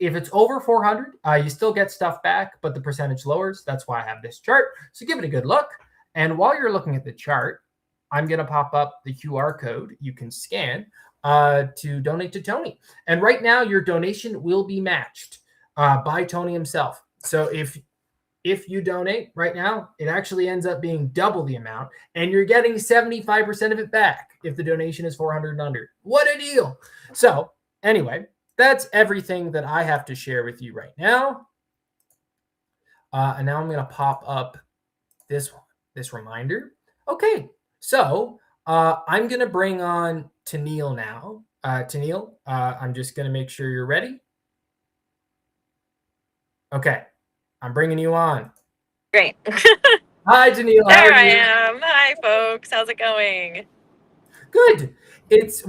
if it's over 400, you still get stuff back, but the percentage lowers. That's why I have this chart. So give it a good look. And while you're looking at the chart, I'm going to pop up the QR code you can scan to donate to Tony. And right now, your donation will be matched by Tony himself. So if you donate right now, it actually ends up being double the amount, and you're getting 75% of it back if the donation is 400 and under. What a deal. So anyway, that's everything that I have to share with you right now. And now I'm going to pop up this reminder. Okay, so I'm going to bring on Tennille now. Tennille, I'm just going to make sure you're ready. Okay, I'm bringing you on. Great. Hi, Tennille. There I am. Hi, folks. How's it going? Good. It's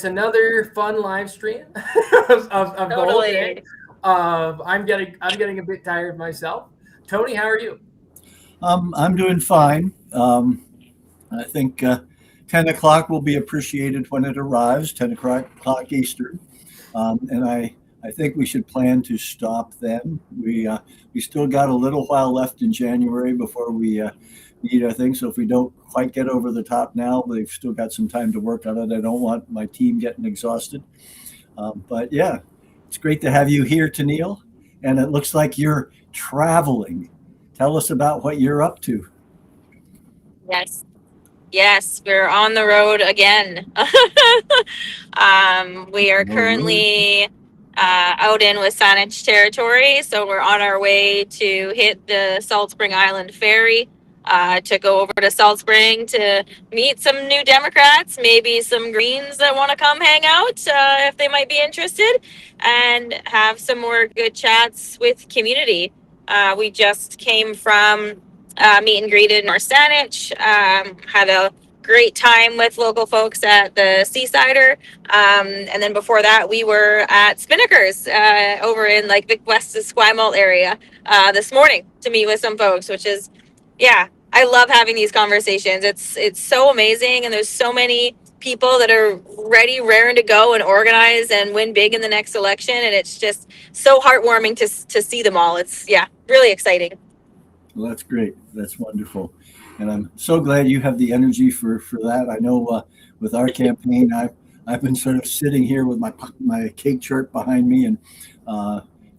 another fun live stream of the whole day. I'm getting a bit tired myself. Tony, how are you? I'm doing fine. I think 10 o'clock will be appreciated when it arrives, 10 o'clock Eastern. And I think we should plan to stop then. We still got a little while left in January before we need our thing. So if we don't quite get over the top now, we've still got some time to work on it. I don't want my team getting exhausted. But yeah, it's great to have you here, Tennille. And it looks like you're traveling. Tell us about what you're up to. Yes, we're on the road again. We are currently out in Wasanich territory, so we're on our way to hit the Salt Spring Island Ferry to go over to Salt Spring to meet some new Democrats, maybe some Greens that want to come hang out if they might be interested, and have some more good chats with community. We just came from meet and greeted North Saanich, had a great time with local folks at the Seasider. And then before that, we were at Spinnaker's over in like Vic West's Esquimalt area this morning to meet with some folks, which is, yeah, I love having these conversations. It's so amazing. And there's so many people that are ready, raring to go and organize and win big in the next election. And it's just so heartwarming to see them all. It's, yeah, really exciting. Well, that's great. That's wonderful. And I'm so glad you have the energy for that. I know with our campaign, I've been sort of sitting here with my cake chart behind me and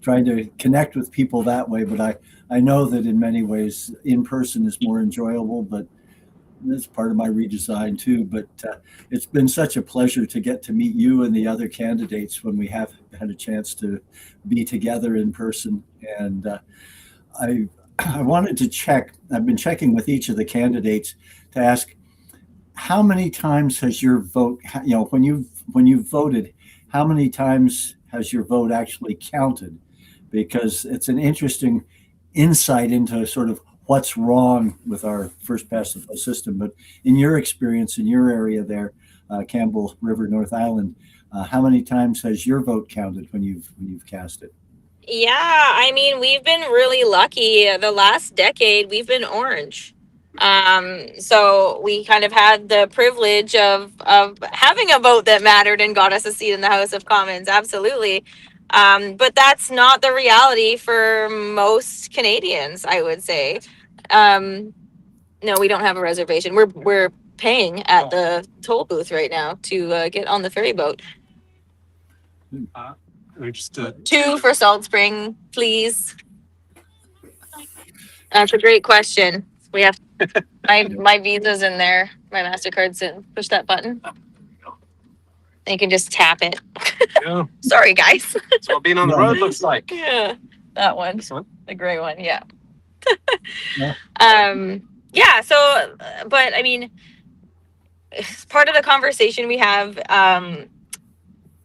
trying to connect with people that way. But I know that in many ways, in person is more enjoyable, but that's part of my redesign too. But it's been such a pleasure to get to meet you and the other candidates when we have had a chance to be together in person. And I wanted to check, I've been checking with each of the candidates to ask, how many times has your vote, when you voted, how many times has your vote actually counted? Because it's an interesting insight into sort of what's wrong with our first past the post system. But in your experience, in your area there, Campbell River, North Island, how many times has your vote counted when you've cast it? Yeah, I mean, we've been really lucky. The last decade, we've been orange. So we kind of had the privilege of having a vote that mattered and got us a seat in the House of Commons. Absolutely. But that's not the reality for most Canadians, I would say. No, we don't have a reservation. We're paying at the toll booth right now to get on the ferry boat. Two for Salt Spring, please. That's a great question. We have my Visa's in there. My MasterCard's in. Push that button. And you can just tap it. Yeah. Sorry, guys. That's what being on the road looks like. Yeah, that one. This one? The gray one, yeah. Yeah. Yeah, so, but I mean, part of the conversation we have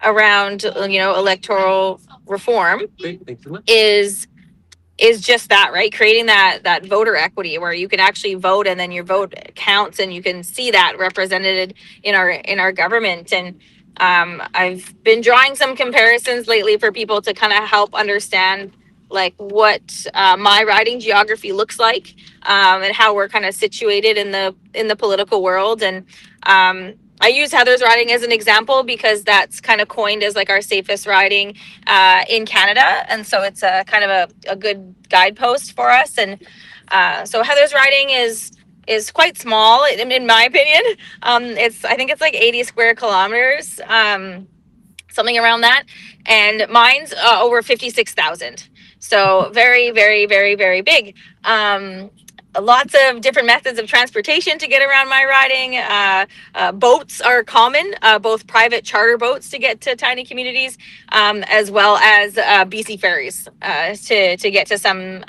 around, electoral reform is just that, right? Creating that voter equity where you can actually vote and then your vote counts and you can see that represented in our government. And I've been drawing some comparisons lately for people to kind of help understand like what my riding geography looks like and how we're kind of situated in the political world. And I use Heather's riding as an example because that's kind of coined as like our safest riding in Canada. And so it's a kind of a good guidepost for us. And so Heather's riding is quite small in my opinion. I think it's like 80 square kilometers, something around that. And mine's over 56,000. So very, very, very, very big. Lots of different methods of transportation to get around my riding. Boats are common, both private charter boats to get to tiny communities, as well as BC ferries to get to some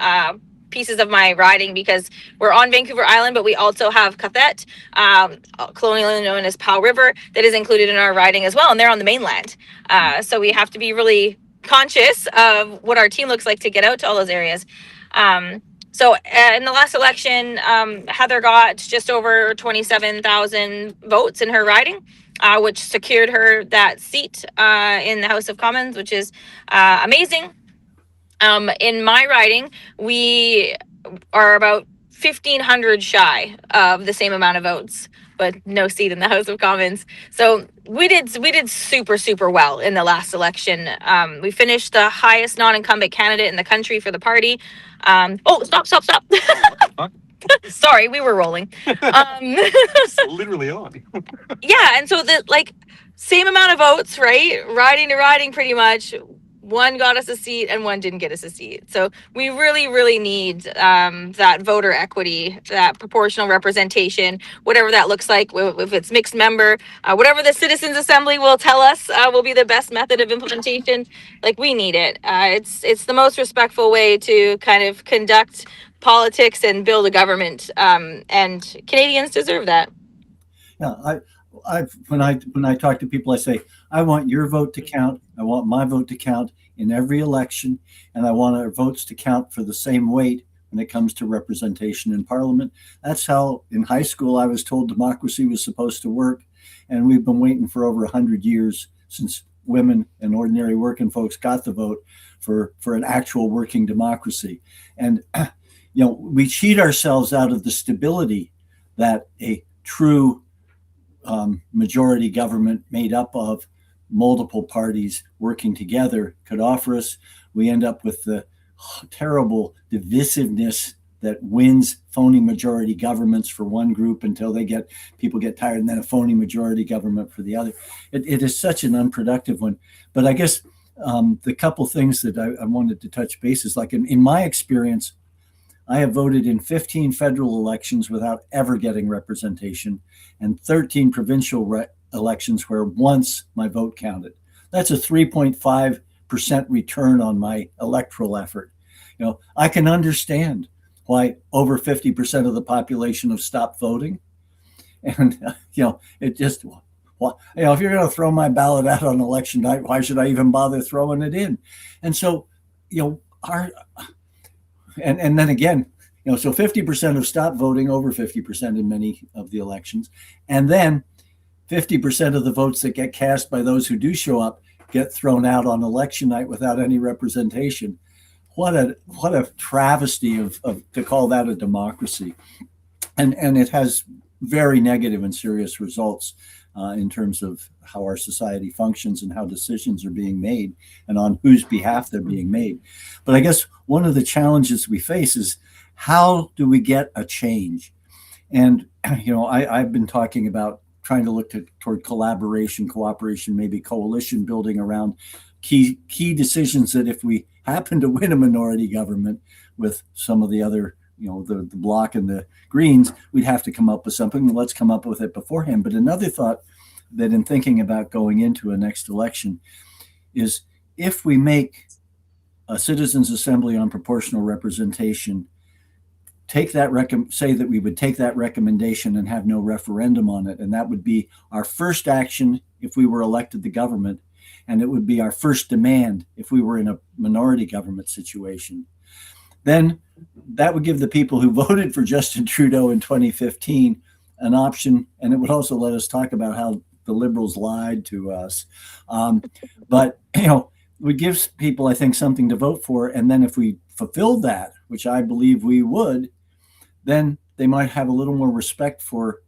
pieces of my riding, because we're on Vancouver Island, but we also have Cathet, colonially known as Powell River, that is included in our riding as well, and they're on the mainland. So we have to be really conscious of what our team looks like to get out to all those areas. So in the last election, Heather got just over 27,000 votes in her riding, which secured her that seat in the House of Commons, which is amazing. In my riding, we are about 1,500 shy of the same amount of votes, but no seat in the House of Commons. So we did super, super well in the last election. We finished the highest non-incumbent candidate in the country for the party. Stop. Sorry, we were rolling. Literally on. Yeah, and so same amount of votes, right? Riding to riding pretty much. One got us a seat and one didn't get us a seat. So we really, really need that voter equity, that proportional representation, whatever that looks like, if it's mixed member, whatever the Citizens Assembly will tell us will be the best method of implementation. Like, we need it. It's the most respectful way to kind of conduct politics and build a government, and Canadians deserve that. Yeah, when I talk to people, I say, I want your vote to count. I want my vote to count in every election, and I want our votes to count for the same weight when it comes to representation in Parliament. That's how in high school I was told democracy was supposed to work, and we've been waiting for over 100 years since women and ordinary working folks got the vote for an actual working democracy. And we cheat ourselves out of the stability that a true majority government made up of multiple parties working together could offer us. We end up with the terrible divisiveness that wins phony majority governments for one group until people get tired, and then a phony majority government for the other. It is such an unproductive one. But I guess the couple things that I wanted to touch base is, like in my experience, I have voted in 15 federal elections without ever getting representation, and 13 provincial elections where once my vote counted. That's a 3.5% return on my electoral effort. I can understand why over 50% of the population have stopped voting. And, it just, if you're going to throw my ballot out on election night, why should I even bother throwing it in? And so, and then again, so 50% have stopped voting, over 50% in many of the elections. And then 50% of the votes that get cast by those who do show up get thrown out on election night without any representation. What a travesty of to call that a democracy. And it has very negative and serious results in terms of how our society functions and how decisions are being made and on whose behalf they're being made. But I guess one of the challenges we face is, how do we get a change? And, I've been talking about trying to look toward collaboration, cooperation, maybe coalition building around key decisions that if we happen to win a minority government with some of the other, the Bloc and the Greens, we'd have to come up with something. Let's come up with it beforehand. But another thought that in thinking about going into a next election is if we make a citizens' assembly on proportional representation, say that we would take that recommendation and have no referendum on it, and that would be our first action if we were elected the government, and it would be our first demand if we were in a minority government situation. Then that would give the people who voted for Justin Trudeau in 2015 an option, and it would also let us talk about how the Liberals lied to us. But it gives people, I think, something to vote for, and then if we fulfilled that, which I believe we would, then they might have a little more respect for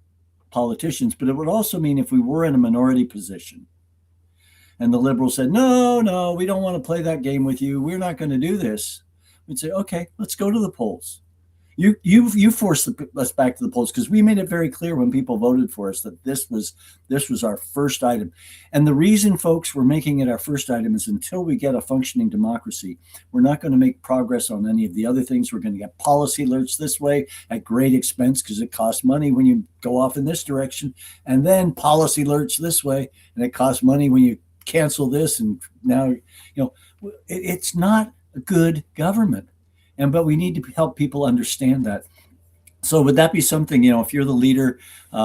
politicians. But it would also mean if we were in a minority position and the Liberals said, no, we don't want to play that game with you, we're not going to do this, we'd say, okay, let's go to the polls. You forced us back to the polls because we made it very clear when people voted for us that this was our first item. And the reason, folks, we're making it our first item is until we get a functioning democracy, we're not going to make progress on any of the other things. We're going to get policy alerts this way at great expense because it costs money when you go off in this direction, and then policy alerts this way, and it costs money when you cancel this. And now, it's not a good government. But we need to help people understand that. So would that be something, if you're the leader,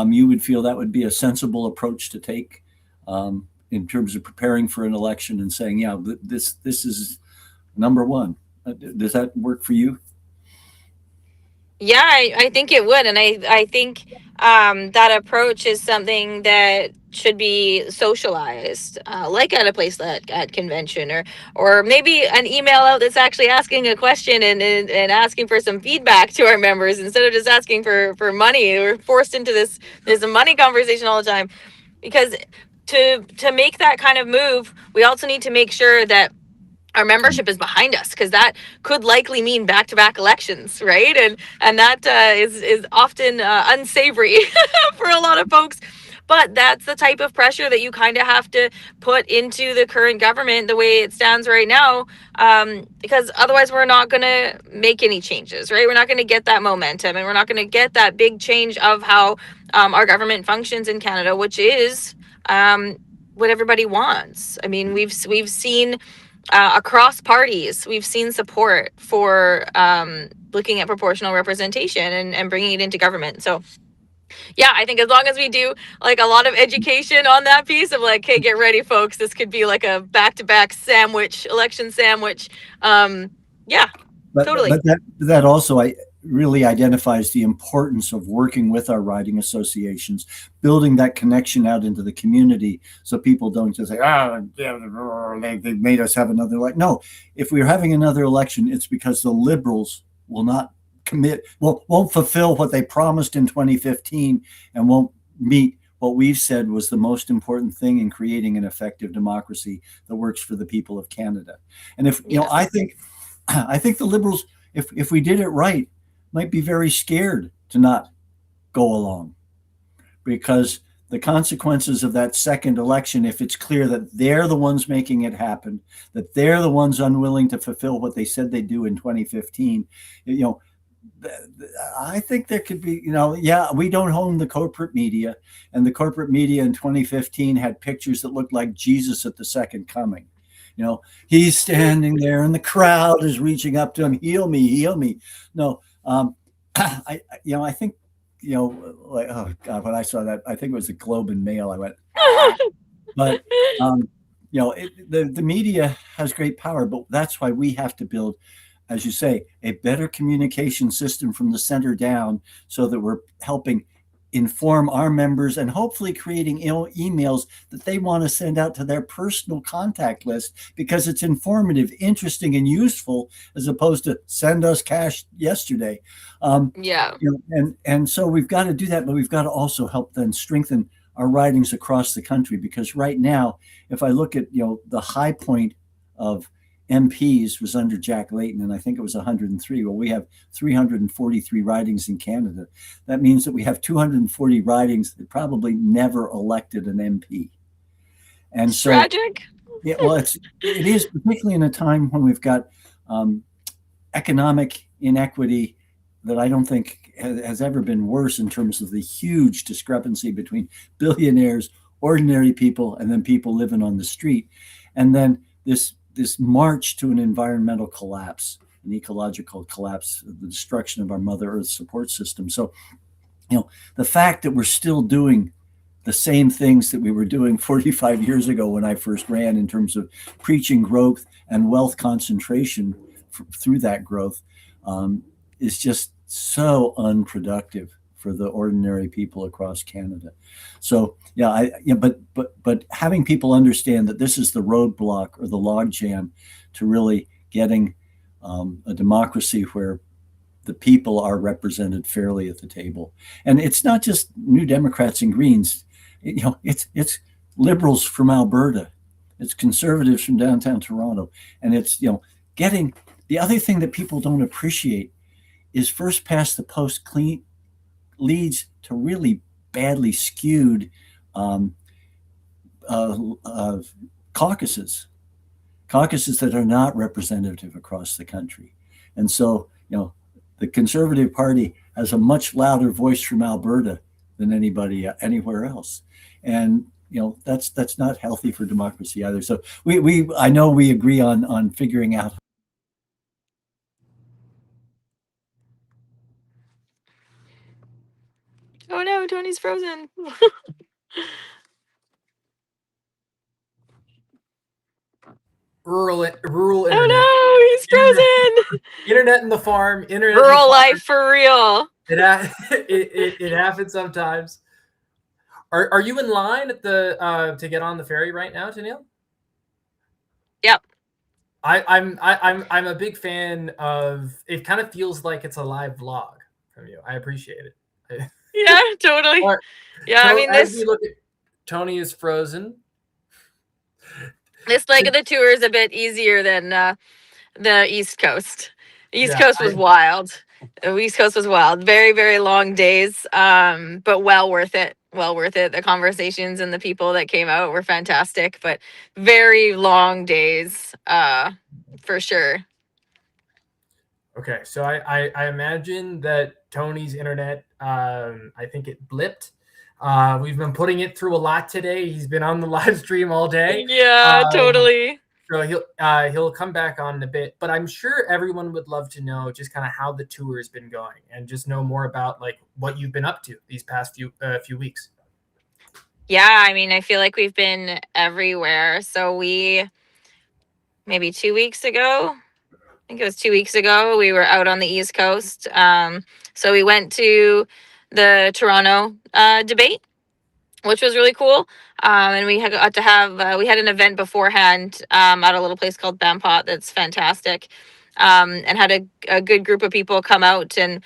you would feel that would be a sensible approach to take in terms of preparing for an election and saying, yeah, this is number one. Does that work for you? Yeah, I think it would. And I think that approach is something that should be socialized, like at a place like at convention, or maybe an email out that's actually asking a question and asking for some feedback to our members instead of just asking for money. We're forced into this money conversation all the time, because to make that kind of move, we also need to make sure that our membership is behind us, because that could likely mean back-to-back elections, right? And that is often unsavory for a lot of folks. But that's the type of pressure that you kind of have to put into the current government the way it stands right now, because otherwise we're not going to make any changes, right? We're not going to get that momentum, and we're not going to get that big change of how our government functions in Canada, which is what everybody wants. I mean, we've seen across parties, we've seen support for looking at proportional representation and bringing it into government. So yeah, I think as long as we do like a lot of education on that piece of like, hey, get ready, folks, this could be like a back-to-back election sandwich. Yeah, totally. But that also really identifies the importance of working with our riding associations, building that connection out into the community, so people don't just say, they made us have another election. No, if we're having another election, it's because the Liberals will not won't fulfill what they promised in 2015 and won't meet what we've said was the most important thing in creating an effective democracy that works for the people of Canada. And if I think the Liberals, if we did it right, might be very scared to not go along, because the consequences of that second election, if it's clear that they're the ones making it happen, that they're the ones unwilling to fulfill what they said they'd do in 2015, I think there could be, we don't own the corporate media, and the corporate media in 2015 had pictures that looked like Jesus at the second coming. He's standing there and the crowd is reaching up to him, heal me, heal me. No, I think, like, oh God, when I saw that, I think it was the Globe and Mail, I went, but, the media has great power, but that's why we have to build, as you say, a better communication system from the center down, so that we're helping inform our members and hopefully creating emails that they want to send out to their personal contact list, because it's informative, interesting, and useful, as opposed to send us cash yesterday. And so we've got to do that, but we've got to also help then strengthen our ridings across the country, because right now, if I look at the high point of MPs was under Jack Layton, and I think it was 103. Well, we have 343 ridings in Canada. That means that we have 240 ridings that probably never elected an MP. And so, tragic. Yeah, well, it is, particularly in a time when we've got economic inequity that I don't think has ever been worse in terms of the huge discrepancy between billionaires, ordinary people, and then people living on the street. And then this march to an environmental collapse, an ecological collapse, the destruction of our Mother Earth support system. So, the fact that we're still doing the same things that we were doing 45 years ago when I first ran, in terms of preaching growth and wealth concentration through that growth, is just so unproductive for the ordinary people across Canada. So but having people understand that this is the roadblock or the logjam to really getting a democracy where the people are represented fairly at the table. And it's not just New Democrats and Greens. It's Liberals from Alberta, it's Conservatives from downtown Toronto, and it's getting. The other thing that people don't appreciate is first past the post leads to really badly skewed caucuses that are not representative across the country. And so, the Conservative Party has a much louder voice from Alberta than anybody anywhere else. And that's not healthy for democracy either. So I know we agree on figuring out. Oh no, Tony's frozen. Rural internet. Oh no, he's frozen. Internet in the farm. Internet. Rural life for real. It happens sometimes. Are you in line at the to get on the ferry right now, Tennille? Yep. I'm a big fan of. It kind of feels like it's a live vlog from you. I appreciate it. Yeah, totally. Yeah, I mean, as we look at, Tony is frozen. This leg of the tour is a bit easier than the East Coast. East Yeah, Coast was wild. The East Coast was wild. Very, very long days, but well worth it. Well worth it. The conversations and the people that came out were fantastic, but very long days for sure. Okay, so I imagine that Tony's internet, I think it blipped. We've been putting it through a lot today. He's been on the live stream all day. Yeah, totally. So he'll come back on in a bit, but I'm sure everyone would love to know just kind of how the tour has been going and just know more about like what you've been up to these past few weeks. Yeah, I mean, I feel like we've been everywhere. So maybe 2 weeks ago, I think it was 2 weeks ago, we were out on the East Coast. So we went to the Toronto debate, which was really cool. And we got to have, we had an event beforehand at a little place called Bampot that's fantastic. And had a good group of people come out. And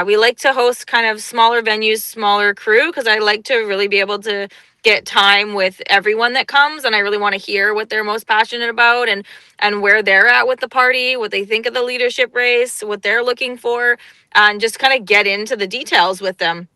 we like to host kind of smaller venues, smaller crew, because I like to really be able to get time with everyone that comes, and I really want to hear what they're most passionate about and where they're at with the party, what they think of the leadership race, what they're looking for, and just kind of get into the details with them.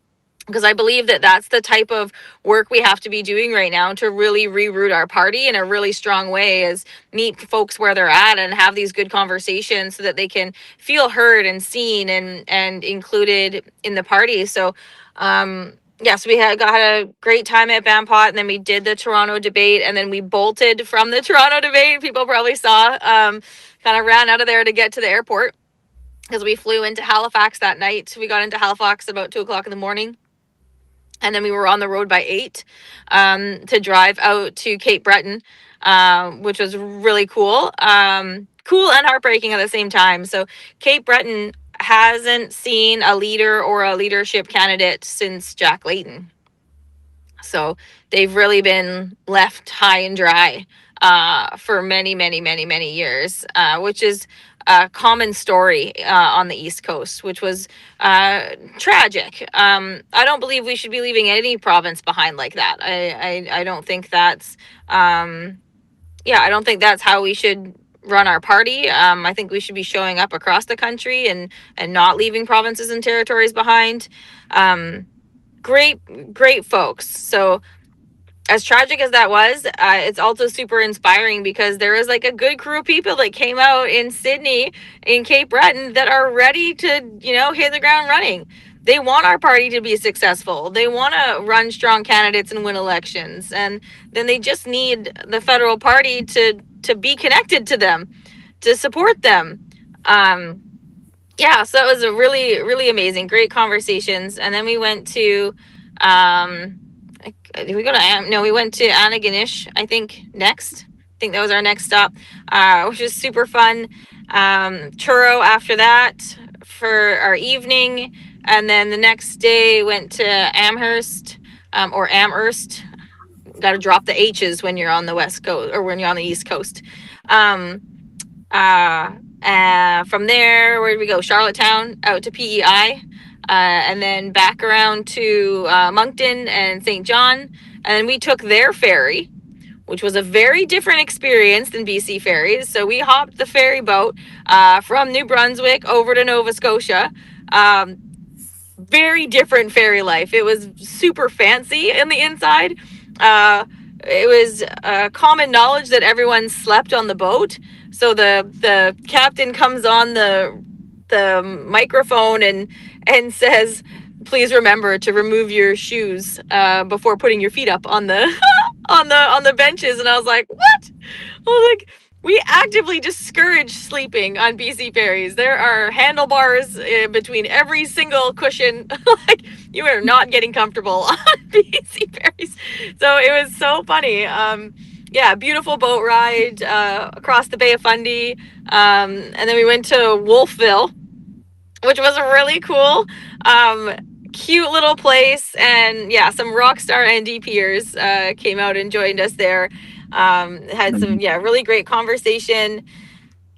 Because I believe that that's the type of work we have to be doing right now to really reroute our party in a really strong way, is meet folks where they're at and have these good conversations so that they can feel heard and seen and included in the party. So, yes, we had a great time at Bampot, and then we did the Toronto debate, and then we bolted from the Toronto debate. People probably saw, kind of ran out of there to get to the airport because we flew into Halifax that night. We got into Halifax about 2:00 in the morning. And then we were on the road by 8 to drive out to Cape Breton, which was really cool. Cool and heartbreaking at the same time. So Cape Breton hasn't seen a leader or a leadership candidate since Jack Layton. So they've really been left high and dry for many, many, many, many years, which is a common story on the East Coast, which was tragic. I don't believe we should be leaving any province behind like that. I don't think that's I don't think that's how we should run our party. I think we should be showing up across the country and not leaving provinces and territories behind. Great folks. So as tragic as that was, it's also super inspiring because there was like a good crew of people that came out in Sydney, in Cape Breton, that are ready to, you know, hit the ground running. They want our party to be successful. They want to run strong candidates and win elections. And then they just need the federal party to be connected to them, to support them. Yeah, so it was a really, really amazing, great conversations. And then we went to, did we go to, no, we went to Antigonish, I think, next. I think that was our next stop, which was super fun. Churro after that for our evening. And then the next day went to Amherst, or Amherst. Got to drop the H's when you're on the West Coast or when you're on the East Coast. From there, where did we go? Charlottetown, out to PEI, and then back around to Moncton and St. John. And we took their ferry, which was a very different experience than BC ferries. So we hopped the ferry boat from New Brunswick over to Nova Scotia. Very different ferry life. It was super fancy in the inside. It was common knowledge that everyone slept on the boat. So the captain comes on the microphone and says, "Please remember to remove your shoes before putting your feet up on the on the benches." And I was like, "What?" I was like, we actively discourage sleeping on BC ferries. There are handlebars between every single cushion. Like, you are not getting comfortable on BC ferries. So it was so funny. Yeah, beautiful boat ride across the Bay of Fundy. And then we went to Wolfville, which was really cool. Cute little place. And yeah, some rock star NDPers came out and joined us there. Had some, really great conversation.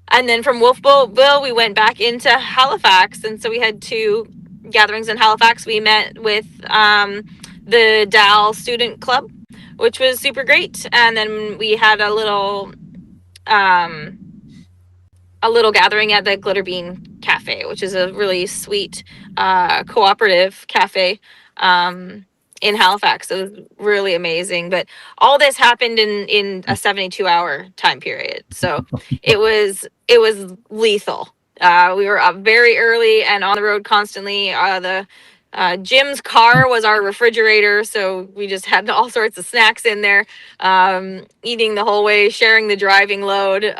And then from Wolfville, we went back into Halifax. And so we had 2 gatherings in Halifax. We met with the DAL Student Club, which was super great. And then we had a little gathering at the Glitter Bean Cafe, which is a really sweet cooperative cafe in Halifax. It was really amazing. But all this happened in a 72-hour time period. So it was lethal. We were up very early and on the road constantly. Jim's car was our refrigerator, so we just had all sorts of snacks in there, eating the whole way, sharing the driving load. It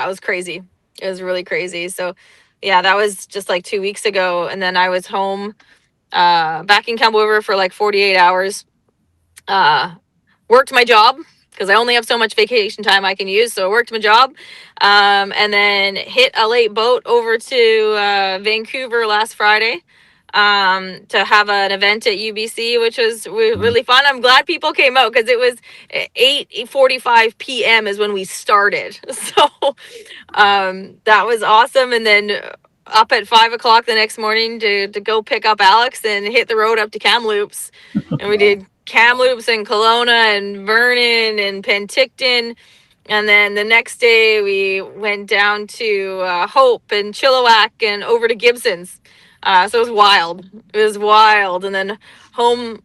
was crazy. It was really crazy. So yeah, that was just like 2 weeks ago. And then I was home back in Campbell River for like 48 hours. Worked my job because I only have so much vacation time I can use. So I worked my job, and then hit a late boat over to Vancouver last Friday to have an event at UBC, which was really fun. I'm glad people came out because it was 8:45 p.m. is when we started. So that was awesome. And then up at 5 o'clock the next morning to go pick up Alex and hit the road up to Kamloops. And we did Kamloops and Kelowna and Vernon and Penticton. And then the next day we went down to Hope and Chilliwack and over to Gibson's. So it was wild. It was wild. And then home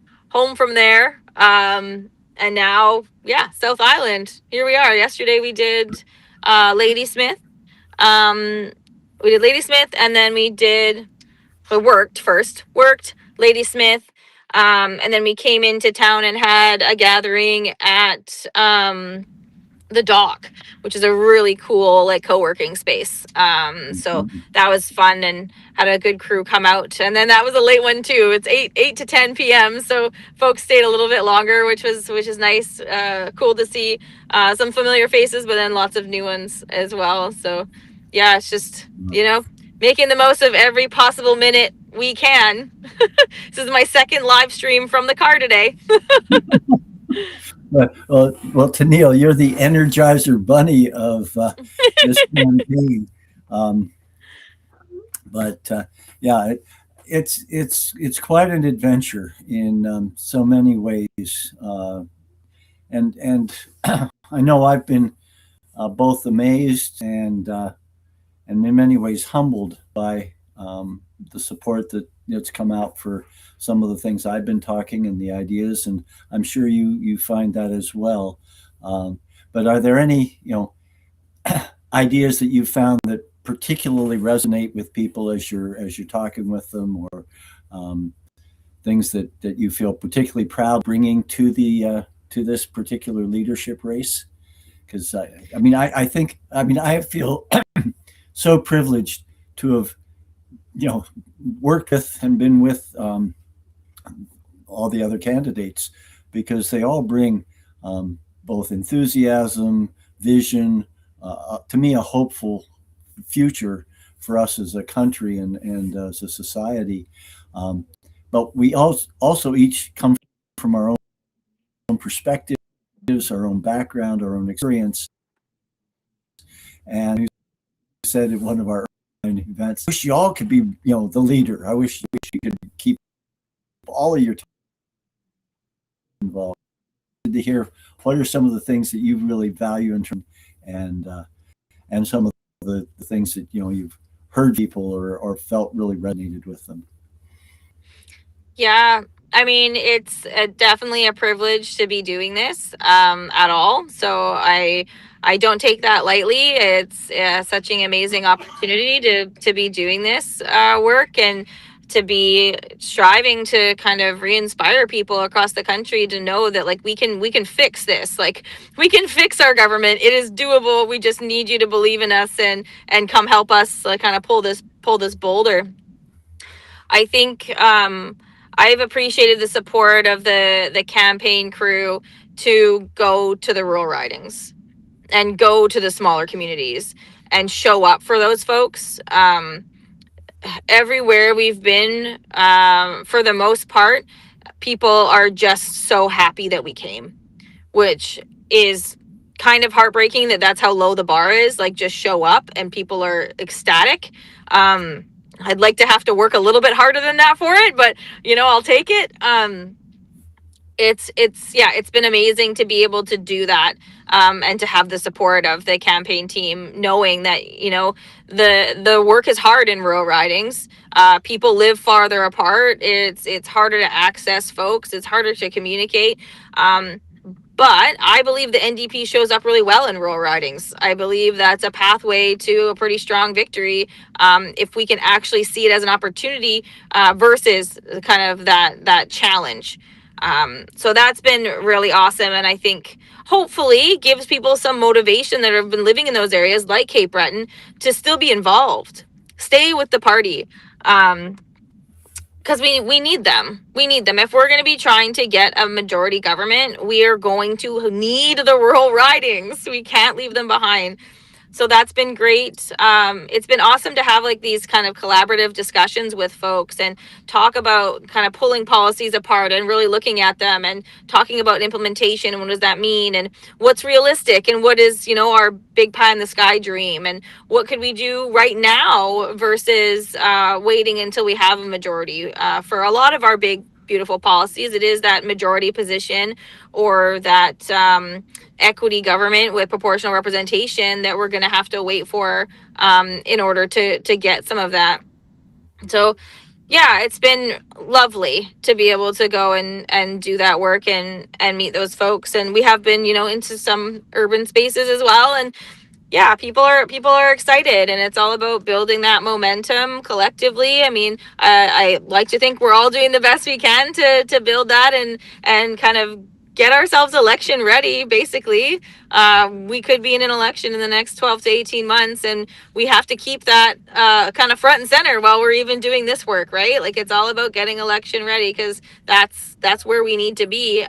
from there. And now, South Island. Here we are. Yesterday we did Ladysmith. We did Ladysmith, and then we worked Ladysmith. And then we came into town and had a gathering at the Dock, which is a really cool like co-working space. So that was fun and had a good crew come out. And then that was a late one too. It's 8 to 10 p.m. So folks stayed a little bit longer, which is nice. Cool to see some familiar faces, but then lots of new ones as well. So yeah, it's just, making the most of every possible minute we can. This is my second live stream from the car today. Well, Tennille, you're the Energizer Bunny of this campaign. It's quite an adventure in so many ways. And I know I've been both amazed and in many ways humbled by the support that's come out for some of the things I've been talking and the ideas, and I'm sure you find that as well. But are there any ideas that you found that particularly resonate with people as you're talking with them, or things that you feel particularly proud bringing to to this particular leadership race? Because I feel so privileged to have worked with and been with all the other candidates, because they all bring both enthusiasm, vision, to me, a hopeful future for us as a country and as a society. But we also each come from our own perspectives, our own background, our own experience. And you said at one of our events, I wish you all could be, the leader. I wish you could keep all of your time involved. To hear what are some of the things that you really value in terms, and some of the things that you've heard people or felt really resonated with them. Yeah, I mean, it's definitely a privilege to be doing this at all. So I don't take that lightly. It's such an amazing opportunity to be doing this work, and to be striving to kind of re-inspire people across the country to know that, like, we can fix this. Like, we can fix our government. It is doable. We just need you to believe in us and come help us, like, kind of pull this boulder. I think I've appreciated the support of the campaign crew to go to the rural ridings and go to the smaller communities and show up for those folks. Everywhere we've been, for the most part, people are just so happy that we came, which is kind of heartbreaking that that's how low the bar is. Like, just show up and people are ecstatic. I'd like to have to work a little bit harder than that for it, but I'll take it. It's been amazing to be able to do that, and to have the support of the campaign team, knowing that the work is hard in rural ridings. People live farther apart. It's harder to access folks. It's harder to communicate. But I believe the NDP shows up really well in rural ridings. I believe that's a pathway to a pretty strong victory, if we can actually see it as an opportunity versus kind of that challenge. So that's been really awesome, and I think hopefully gives people some motivation that have been living in those areas like Cape Breton to still be involved, stay with the party. Because we need them. We need them. If we're going to be trying to get a majority government, we are going to need the rural ridings. We can't leave them behind. So that's been great. It's been awesome to have like these kind of collaborative discussions with folks and talk about kind of pulling policies apart and really looking at them and talking about implementation and what does that mean and what's realistic and what is, our big pie in the sky dream and what could we do right now versus waiting until we have a majority. For a lot of our big, beautiful policies, it is that majority position or that equity government with proportional representation that we're going to have to wait for in order to get some of that. So yeah, it's been lovely to be able to go and do that work and meet those folks. And we have been, into some urban spaces as well. And yeah, people are excited, and it's all about building that momentum collectively. I mean, I like to think we're all doing the best we can to build that and kind of get ourselves election ready. Basically, we could be in an election in the next 12 to 18 months, and we have to keep that kind of front and center while we're even doing this work, right? Like, it's all about getting election ready, because that's where we need to be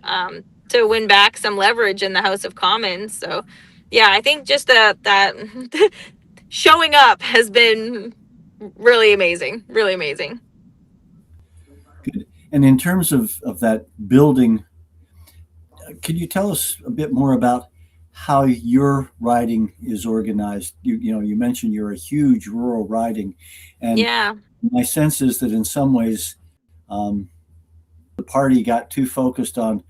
to win back some leverage in the House of Commons. So yeah, I think just that showing up has been really amazing, really amazing. Good. And in terms of that building, can you tell us a bit more about how your riding is organized? You mentioned you're a huge rural riding, and yeah, my sense is that in some ways the party got too focused on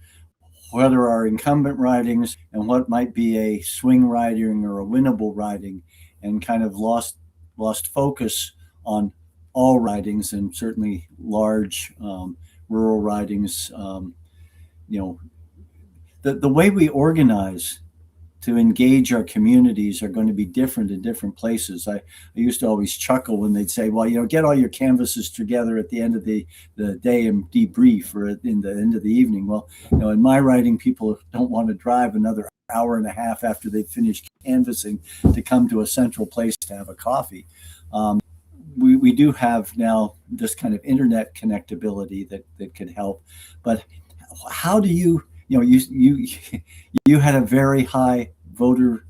what are our incumbent ridings and what might be a swing riding or a winnable riding, and kind of lost focus on all ridings, and certainly large rural ridings. The way we organize to engage our communities are going to be different in different places. I used to always chuckle when they'd say, well, get all your canvases together at the end of the day and debrief, or in the end of the evening. Well, in my riding, people don't want to drive another hour and a half after they've finished canvassing to come to a central place to have a coffee. We do have now this kind of internet connectability that could help, but how do you had a very high voter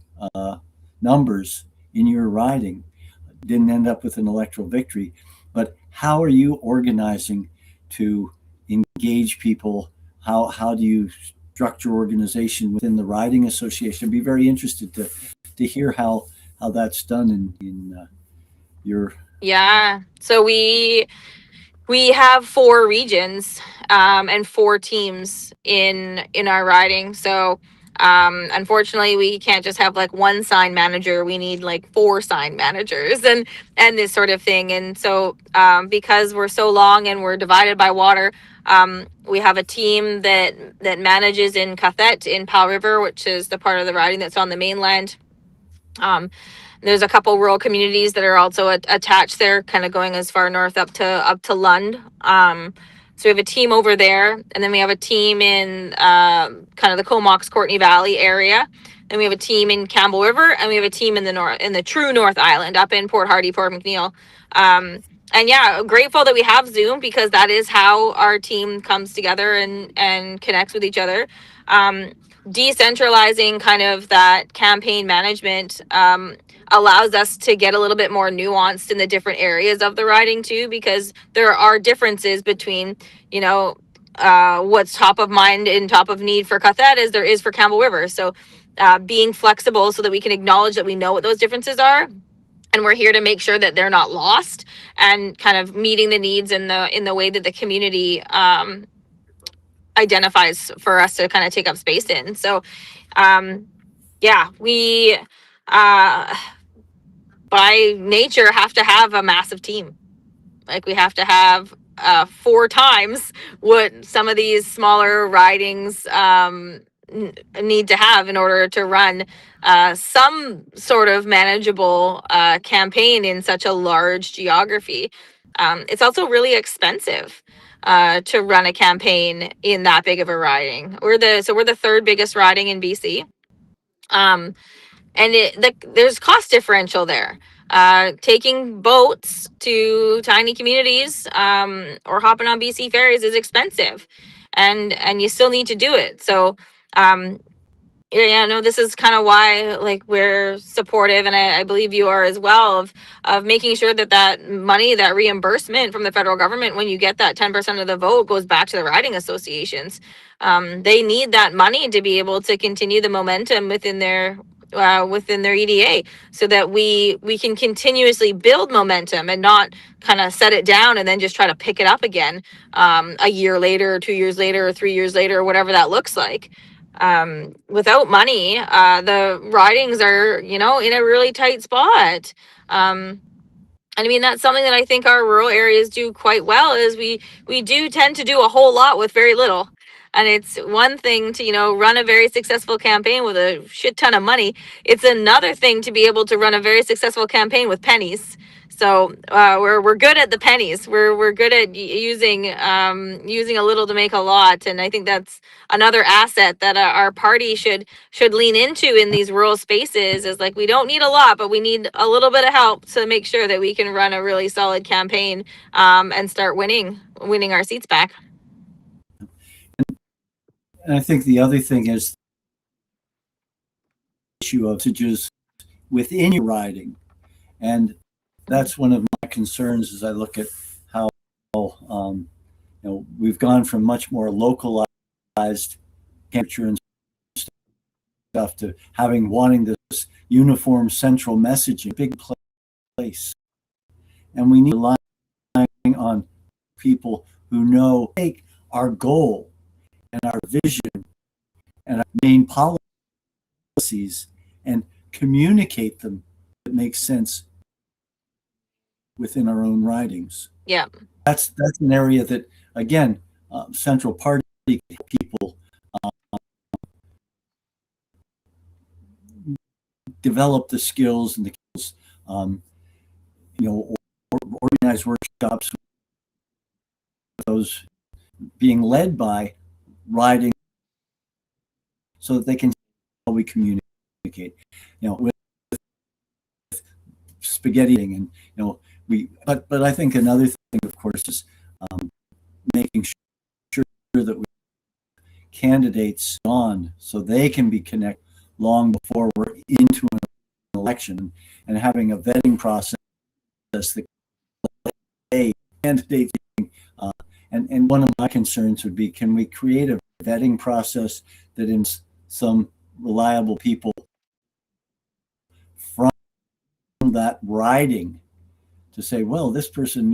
numbers in your riding, didn't end up with an electoral victory, but how are you organizing to engage people? How do you structure organization within the riding association? I'd be very interested to hear how that's done in your. Yeah. So we have 4 regions and 4 teams in our riding. So unfortunately, we can't just have like one sign manager. We need like 4 sign managers and this sort of thing. And so because we're so long and we're divided by water, we have a team that manages in Cathet in Powell River, which is the part of the riding that's on the mainland. There's a couple rural communities that are also attached there, kind of going as far north up to Lund. So we have a team over there, and then we have a team in kind of the Comox Courtney Valley area. Then we have a team in Campbell River, and we have a team in the true North Island up in Port Hardy, Port McNeill. And yeah, grateful that we have Zoom, because that is how our team comes together and connects with each other. Decentralizing kind of that campaign management allows us to get a little bit more nuanced in the different areas of the riding too, because there are differences between, what's top of mind and top of need for Cathet as there is for Campbell River. So being flexible so that we can acknowledge that we know what those differences are, and we're here to make sure that they're not lost, and kind of meeting the needs in the way that the community identifies for us to kind of take up space in. So yeah, we by nature have to have a massive team. Like we have to have 4 times what some of these smaller ridings need to have in order to run some sort of manageable campaign in such a large geography. It's also really expensive to run a campaign in that big of a riding. We're the 3rd biggest riding in BC. And there's cost differential there. Taking boats to tiny communities or hopping on BC ferries is expensive, and you still need to do it. So no, this is kind of why like we're supportive, and I believe you are as well, of making sure that money, that reimbursement from the federal government, when you get that 10% of the vote, goes back to the riding associations. They need that money to be able to continue the momentum within their EDA, so that we can continuously build momentum and not kind of set it down and then just try to pick it up again a year later, or 2 years later, or 3 years later, or whatever that looks like. Without money, the ridings are, in a really tight spot. And I mean, that's something that I think our rural areas do quite well, is we do tend to do a whole lot with very little. And it's one thing to, run a very successful campaign with a shit ton of money. It's another thing to be able to run a very successful campaign with pennies. So we're good at the pennies. We're good at using a little to make a lot, and I think that's another asset that our party should lean into in these rural spaces. Is like, we don't need a lot, but we need a little bit of help to make sure that we can run a really solid campaign and start winning our seats back. And I think the other thing is the issue of messages within your riding, and that's one of my concerns as I look at how we've gone from much more localized temperature and stuff to wanting this uniform central messaging, big place, and we need to rely on people who know take our goal and our vision policies and communicate them that make sense within our own ridings. Yeah. That's an area that, again, central party people develop the skills and the skills, or organize workshops with those being led by riding, so that they can how we communicate, with spaghetti and but I think another thing, of course, is making sure that we candidates on so they can be connected long before we're into an election, and having a vetting process that candidates. And one of my concerns would be, can we create a vetting process that in some reliable people from that riding to say, well, this person,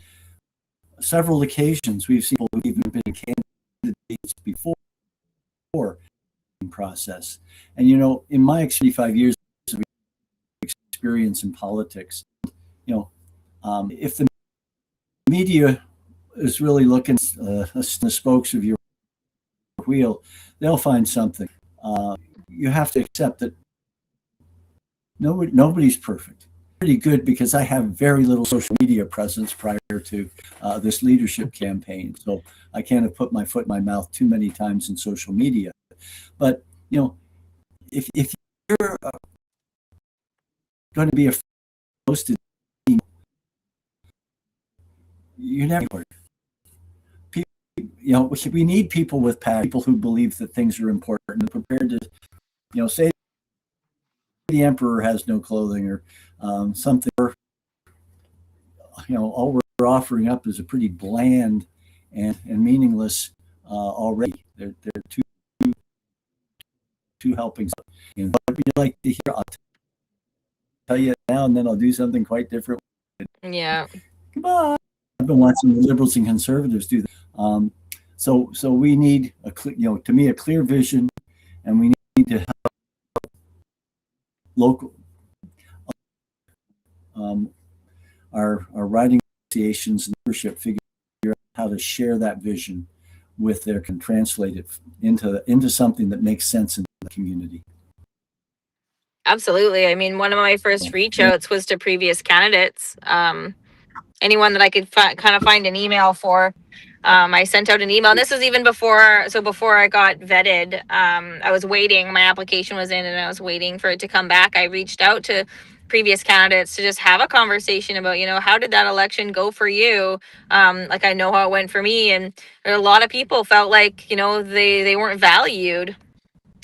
several occasions we've seen people who've even been candidates before process. And in my 35 years of experience in politics, if the media is really looking the spokes of your wheel, they'll find something. You have to accept that nobody's perfect. Pretty good, because I have very little social media presence prior to this leadership campaign, so I can't have put my foot in my mouth too many times in social media. But if you're going to be a posted team, you're never anywhere. We need people with passion, people who believe that things are important and prepared to, say the emperor has no clothing, or something. All we're offering up is a pretty bland and meaningless already. They're two helpings. What would you like to hear? I'll tell you now, and then I'll do something quite different. Yeah. Come on. I've been watching the liberals and conservatives do that. So we need a clear vision, and we need to help local our riding associations and membership figure out how to share that vision with their, can translate it into something that makes sense in the community. Absolutely. I mean, one of my first reach outs was to previous candidates. Anyone that I could kind of find an email for. I sent out an email, and this was even before I got vetted. I was waiting, my application was in, and I was waiting for it to come back. I reached out to previous candidates to just have a conversation about, how did that election go for you? Like, I know how it went for me, and a lot of people felt like, they weren't valued.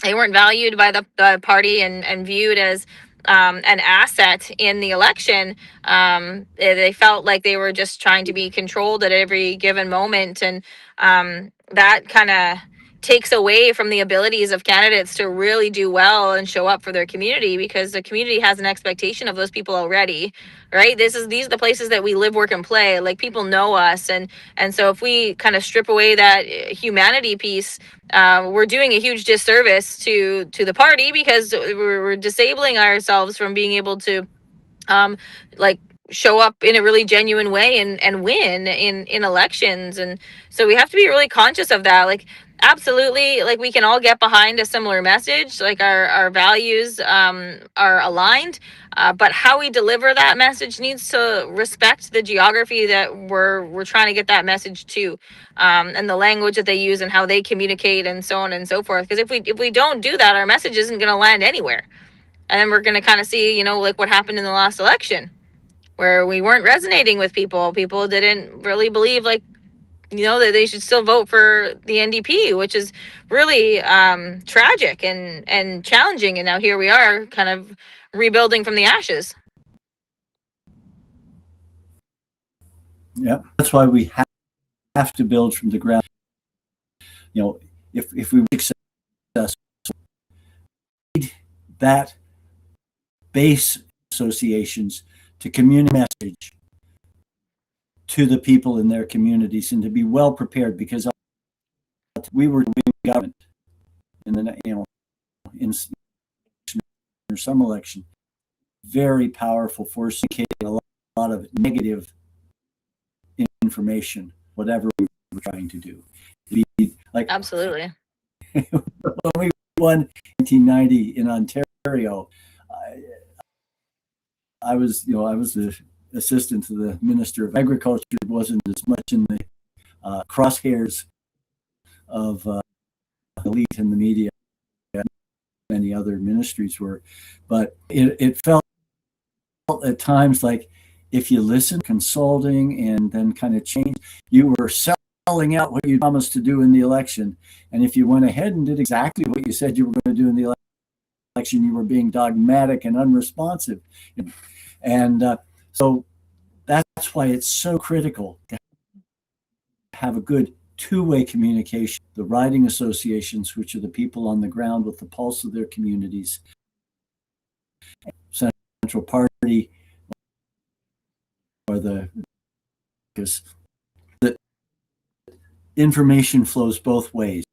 They weren't valued by the party and viewed as an asset in the election. They felt like they were just trying to be controlled at every given moment, and that kind of takes away from the abilities of candidates to really do well and show up for their community, because the community has an expectation of those people already, right? These are the places that we live, work, and play. Like, people know us, and so if we kind of strip away that humanity piece, we're doing a huge disservice to the party, because we're disabling ourselves from being able to show up in a really genuine way and win in elections. And so we have to be really conscious of that. Like, absolutely, like, we can all get behind a similar message, like our values are aligned, but how we deliver that message needs to respect the geography that we're trying to get that message to, and the language that they use and how they communicate, and so on and so forth. Because if we don't do that, our message isn't going to land anywhere, and then we're going to kind of see, like what happened in the last election, where we weren't resonating with people. People didn't really believe, that they should still vote for the NDP, which is really tragic and challenging. And now here we are, kind of rebuilding from the ashes. Yeah, that's why we have to build from the ground. If we were successful, that base associations to communicate message to the people in their communities, and to be well prepared, because we were doing government in the in or some election, very powerful force indicating a lot of negative information, whatever we were trying to do. Like Absolutely. when we won 1990 in Ontario, I was the assistant to the Minister of Agriculture. It wasn't as much in the crosshairs of elite in the media. Many other ministries were, but it felt at times like if you listen, consulting, and then kind of change, you were selling out what you promised to do in the election. And if you went ahead and did exactly what you said you were going to do in the election, you were being dogmatic and unresponsive. And so that's why it's so critical to have a good two-way communication. The riding associations, which are the people on the ground with the pulse of their communities, central party, or because the information flows both ways.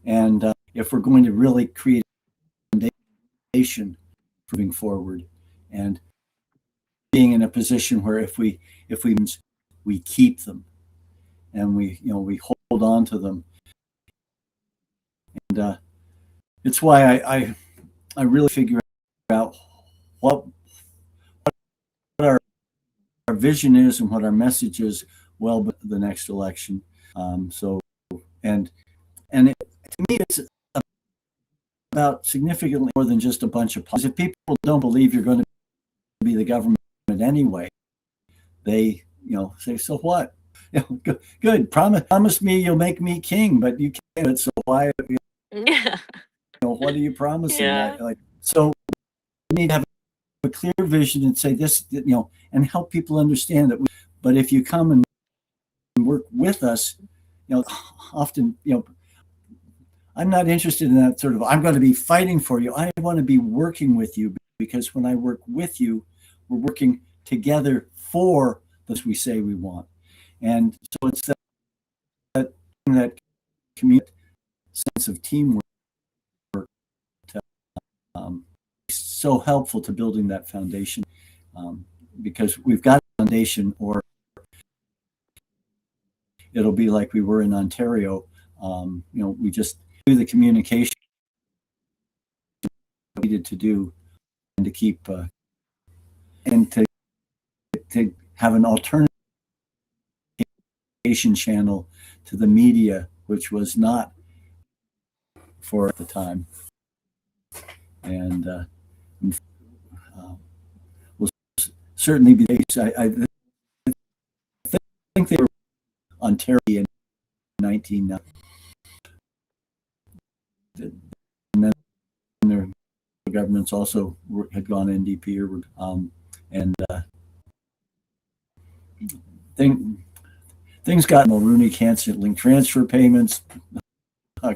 And if we're going to really create a foundation moving forward, and being in a position where if we keep them and we hold on to them, and it's why I really figure out what our vision is and what our message is well before the next election. To me, it's about significantly more than just a bunch of policies. If people don't believe you're going to be the government anyway, they say, so what? Good. Promise me you'll make me king, but you can't. So why? What are you promising? Yeah. So we need to have a clear vision and say this, and help people understand that. But if you come and work with us, often, I'm not interested in that sort of, I'm going to be fighting for you. I want to be working with you, because when I work with you, we're working together for this we say we want. And so it's that community sense of teamwork so helpful to building that foundation, because we've got a foundation, or it'll be like we were in Ontario. We just do the communication we needed to do, and to keep and to have an alternative channel to the media, which was not for at the time, and will certainly be the case. I think they were Ontario in 1990. And then their governments also had gone NDP, things got Mulrooney canceling transfer payments,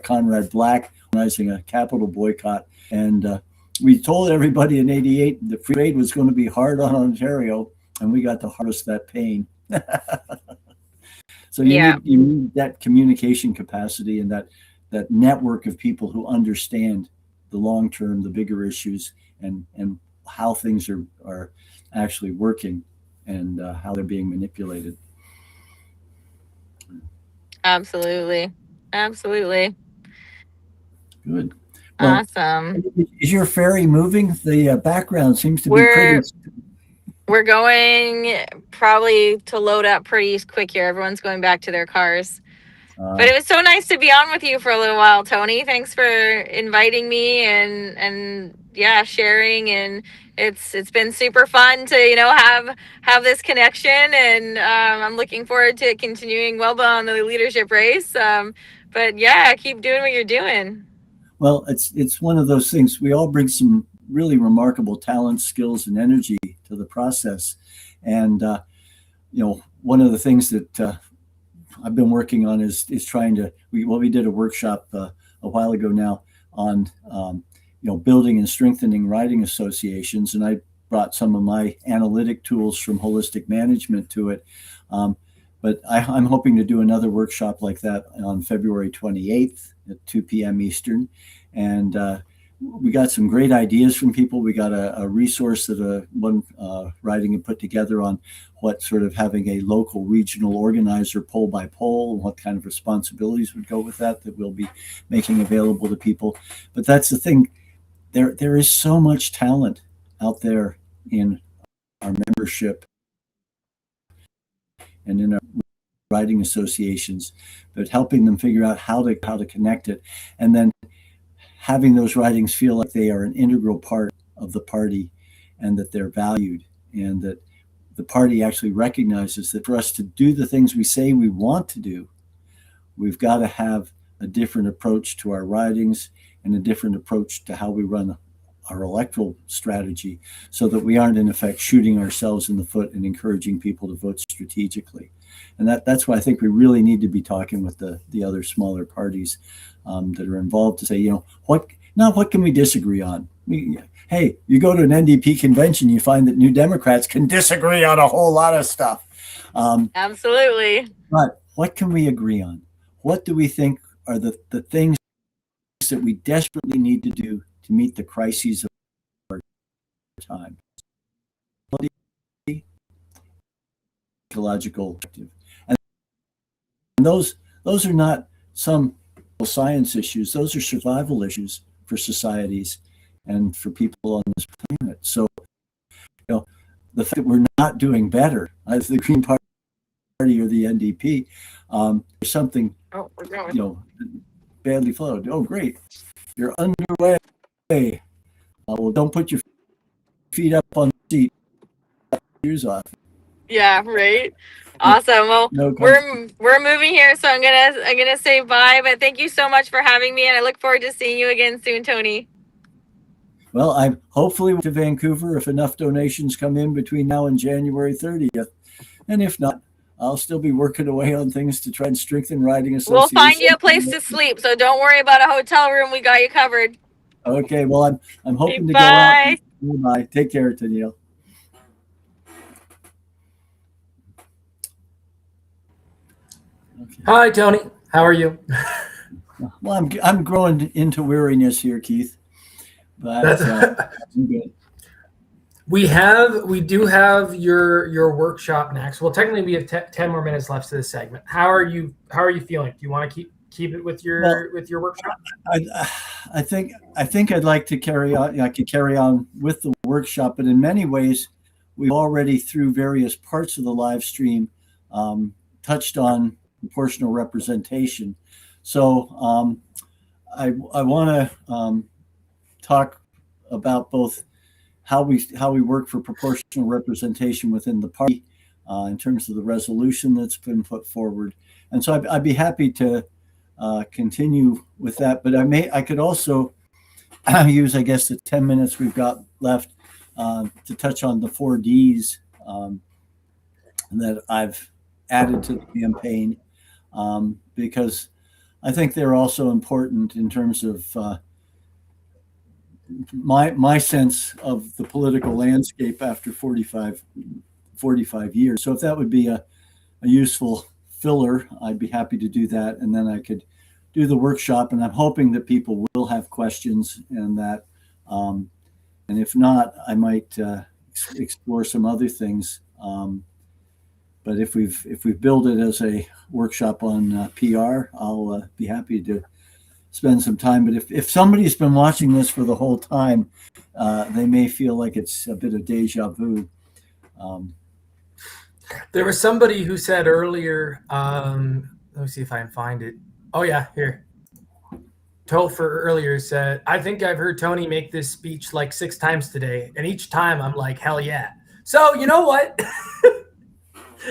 Conrad Black organizing a capital boycott, and we told everybody in '88 the free trade was going to be hard on Ontario, and we got to harvest that pain. So you need that communication capacity and that network of people who understand the long term, the bigger issues, and how things are actually working, and how they're being manipulated. Absolutely. Good. Well, Awesome. Is your ferry moving? The background seems to be pretty. We're going probably to load up pretty quick here. Everyone's going back to their cars. But it was so nice to be on with you for a little while, Tony. Thanks for inviting me and sharing. And it's been super fun to have this connection. And I'm looking forward to continuing well beyond the leadership race. But keep doing what you're doing. Well, it's one of those things. We all bring some really remarkable talents, skills, and energy to the process. And one of the things that I've been working on is trying to. We did a workshop a while ago now on building and strengthening riding associations, and I brought some of my analytic tools from holistic management to it. But I'm hoping to do another workshop like that on February 28th at 2 p.m. Eastern. And we got some great ideas from people. We got a resource that one writing had put together on what sort of having a local regional organizer poll by poll and what kind of responsibilities would go with that we'll be making available to people. But that's the thing. There is so much talent out there in our membership and in our riding associations, but helping them figure out how to connect it, and then having those ridings feel like they are an integral part of the party and that they're valued, and that the party actually recognizes that for us to do the things we say we want to do, we've got to have a different approach to our ridings and a different approach to how we run our electoral strategy, so that we aren't in effect shooting ourselves in the foot and encouraging people to vote strategically. And that's why I think we really need to be talking with the other smaller parties that are involved to say, what can we disagree on? Hey, you go to an NDP convention, you find that New Democrats can disagree on a whole lot of stuff. Absolutely. But what can we agree on? What do we think are the things that we desperately need to do to meet the crises of our time? Ecological, and those are not some science issues. Those are survival issues for societies and for people on this planet. So, the fact that we're not doing better as the Green Party or the NDP, there's something badly flowed. Oh, great, you're underway. Well, don't put your feet up on the seat. Shoes off. Yeah, right. Awesome. Well, we're moving here, so I'm gonna say bye. But thank you so much for having me, and I look forward to seeing you again soon, Tony. Well, I'm hopefully to Vancouver if enough donations come in between now and January 30th, and if not, I'll still be working away on things to try and strengthen riding associations. We'll find you a place to sleep, so don't worry about a hotel room. We got you covered. Okay. Well, I'm hoping to go Bye. out. Bye. Take care, Tennille. Okay. Hi, Tony. How are you? Well, I'm growing into weariness here, Keith. But I'm good. We do have your workshop next. Well, technically, we have 10 more minutes left to this segment. How are you feeling? Do you want to keep it with your workshop? I think I'd like to carry on. I could carry on with the workshop, but in many ways, we've already through various parts of the live stream touched on proportional representation. So I want to talk about both how we work for proportional representation within the party in terms of the resolution that's been put forward, and so I'd be happy to continue with that. But I could also use, I guess, the 10 minutes we've got left to touch on the 4 Ds that I've added to the campaign, because I think they're also important in terms of my sense of the political landscape after 45 years. So if that would be a useful filler, I'd be happy to do that. And then I could do the workshop, and I'm hoping that people will have questions, and that, and if not, I might explore some other things. But if we've built it as a workshop on PR, I'll be happy to spend some time. But if somebody's been watching this for the whole time, they may feel like it's a bit of deja vu. There was somebody who said earlier, let me see if I can find it. Oh yeah, here. Topher earlier said, I think I've heard Tony make this speech like 6 times today, and each time I'm like, hell yeah. So you know what? I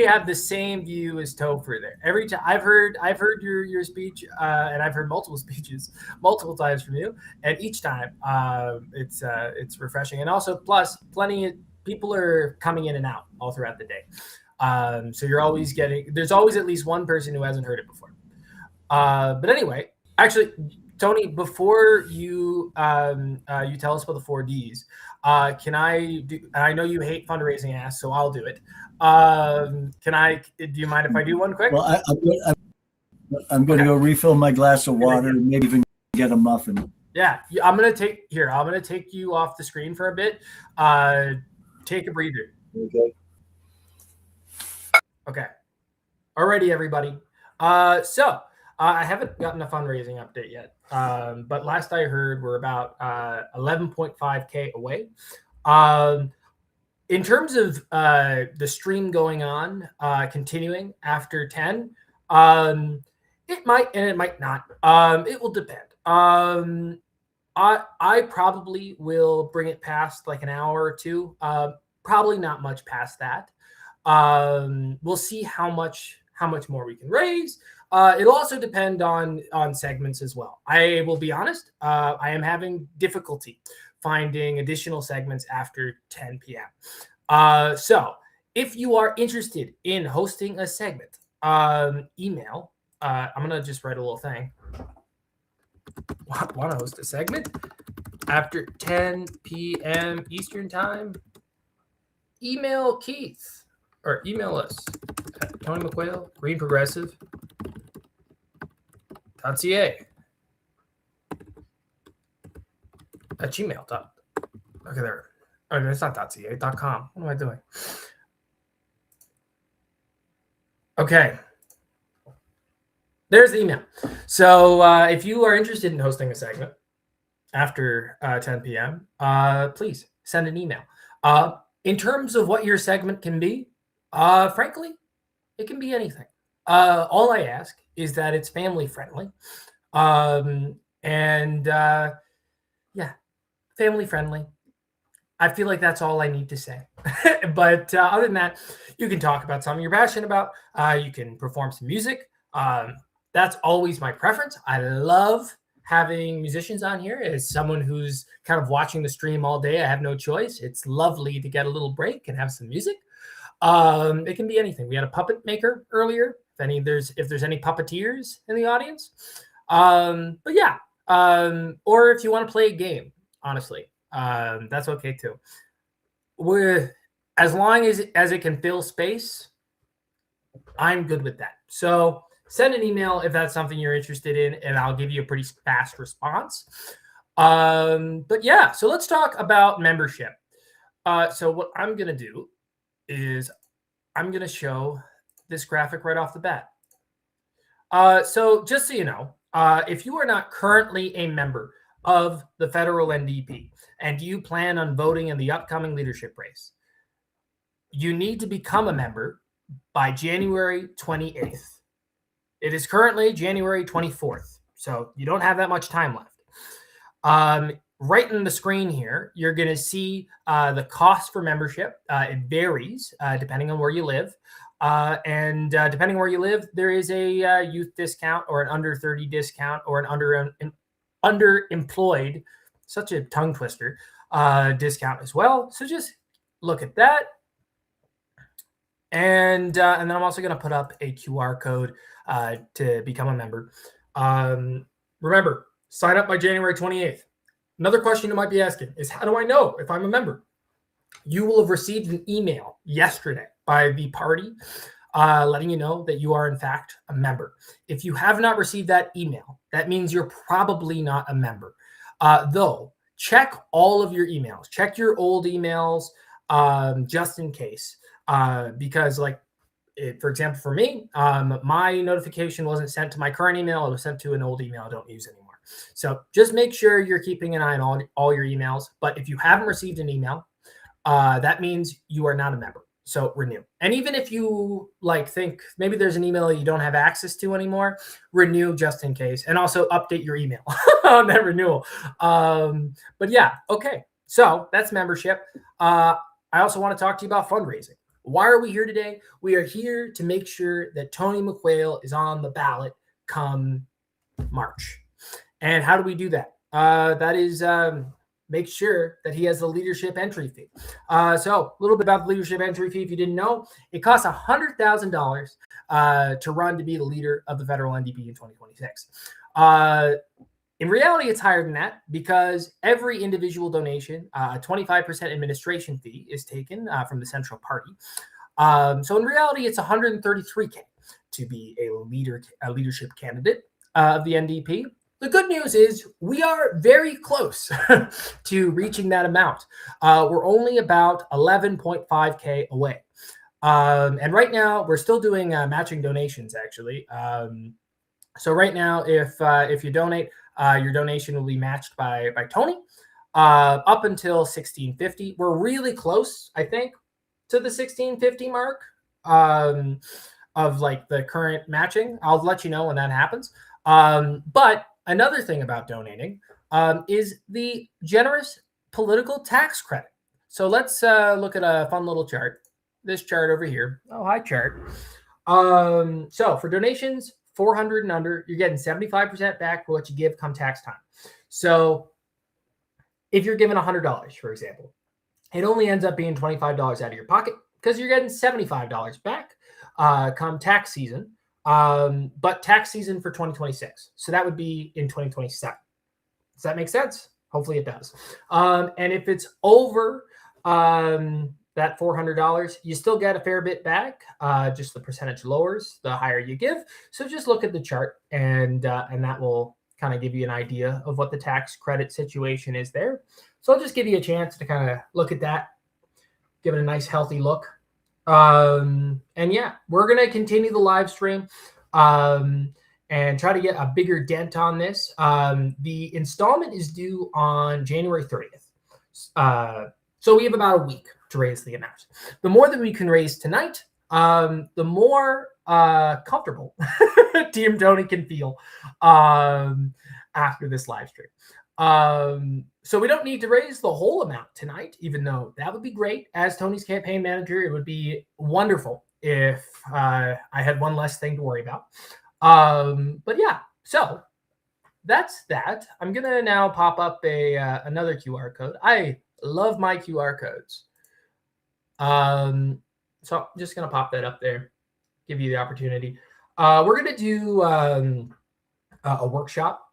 have the same view as Topher there. Every time I've heard your speech, and I've heard multiple speeches multiple times from you, and each time it's refreshing, and also plus plenty of people are coming in and out all throughout the day. So there's always at least one person who hasn't heard it before. But anyway, actually, Tony, before you you tell us about the 4Ds, can I do? I know you hate fundraising asks, so I'll do it. Can I? Do you mind if I do one quick? Well, I'm going to go refill my glass of water and maybe even get a muffin. Yeah, I'm gonna take you off the screen for a bit. Take a breather. Okay. Okay. Alrighty, everybody. So I haven't gotten a fundraising update yet. But last I heard, we're about 11.5K away. In terms of the stream going on, continuing after 10, it might and it might not. It will depend. I probably will bring it past like an hour or two. Probably not much past that. We'll see how much more we can raise. It'll also depend on segments as well. I will be honest. I am having difficulty finding additional segments after 10 p.m. So if you are interested in hosting a segment, email. I'm gonna just write a little thing. Want to host a segment after 10 p.m. Eastern time? Email Keith or email us at Tony McQuail, Green Progressive .ca at gmail. Okay, there. Oh, no, it's not .ca. .com. What am I doing? Okay. There's the email. So if you are interested in hosting a segment after 10 p.m., please send an email. In terms of what your segment can be, frankly, it can be anything. All I ask is that it's family friendly. Yeah, family friendly. I feel like that's all I need to say. But other than that, you can talk about something you're passionate about. You can perform some music. That's always my preference. I love having musicians on here. As someone who's kind of watching the stream all day, I have no choice. It's lovely to get a little break and have some music. It can be anything. We had a puppet maker earlier. If there's any puppeteers in the audience. But yeah, or if you want to play a game, honestly, that's okay too. As long as it can fill space, I'm good with that. So send an email if that's something you're interested in, and I'll give you a pretty fast response. But yeah, so let's talk about membership. So what I'm going to do is I'm going to show this graphic right off the bat. So just so you know, if you are not currently a member of the federal NDP and you plan on voting in the upcoming leadership race, you need to become a member by January 28th. It is currently January 24th, so you don't have that much time left. Right in the screen here, you're going to see the cost for membership. It varies depending on where you live. And depending where you live, there is a youth discount or an under 30 discount or an underemployed, such a tongue twister, discount as well. So just look at that. And then I'm also going to put up a QR code to become a member. Remember, sign up by January 28th. Another question you might be asking is, how do I know if I'm a member? You will have received an email yesterday by the party letting you know that you are in fact a member. If you have not received that email, that means you're probably not a member. Though, check all of your emails. Check your old emails just in case. Because for example, for me, my notification wasn't sent to my current email. It was sent to an old email I don't use anymore. So just make sure you're keeping an eye on all your emails. But if you haven't received an email, that means you are not a member. So renew. And even if you think maybe there's an email you don't have access to anymore, renew just in case. And also update your email on that renewal. But yeah, okay. So that's membership. I also want to talk to you about fundraising. Why are we here today? We are here to make sure that Tony McQuail is on the ballot come March. And how do we do that? That is make sure that he has the leadership entry fee. So a little bit about the leadership entry fee. If you didn't know, it costs $100,000 to run to be the leader of the federal NDP in 2026. In reality, it's higher than that because every individual donation, a 25% administration fee is taken from the central party. So in reality, it's 133K to be a leadership candidate of the NDP. The good news is we are very close to reaching that amount. We're only about 11.5K away. And right now, we're still doing matching donations, actually. So right now, if you donate, your donation will be matched by Tony up until 1650. We're really close, I think, to the 1650 mark of like the current matching. I'll let you know when that happens. But another thing about donating is the generous political tax credit. So let's look at a fun little chart. This chart over here. Oh, hi, chart. So for donations 400 and under, you're getting 75% back for what you give come tax time. So if you're given $100, for example, it only ends up being $25 out of your pocket because you're getting $75 back come tax season, but tax season for 2026. So that would be in 2027. Does that make sense? Hopefully it does. And if it's over that $400, you still get a fair bit back. Just the percentage lowers the higher you give. So just look at the chart, and that will kind of give you an idea of what the tax credit situation is there. So I'll just give you a chance to kind of look at that, give it a nice healthy look. And yeah, we're going to continue the live stream and try to get a bigger dent on this. The installment is due on January 30th. So we have about a week to raise the amount. The more that we can raise tonight, the more comfortable Team Tony can feel after this live stream. So we don't need to raise the whole amount tonight, even though that would be great. As Tony's campaign manager, it would be wonderful if I had one less thing to worry about. But yeah, so that's that. I'm going to now pop up another QR code. I love my QR codes. So I'm just going to pop that up there, give you the opportunity. We're going to do a workshop.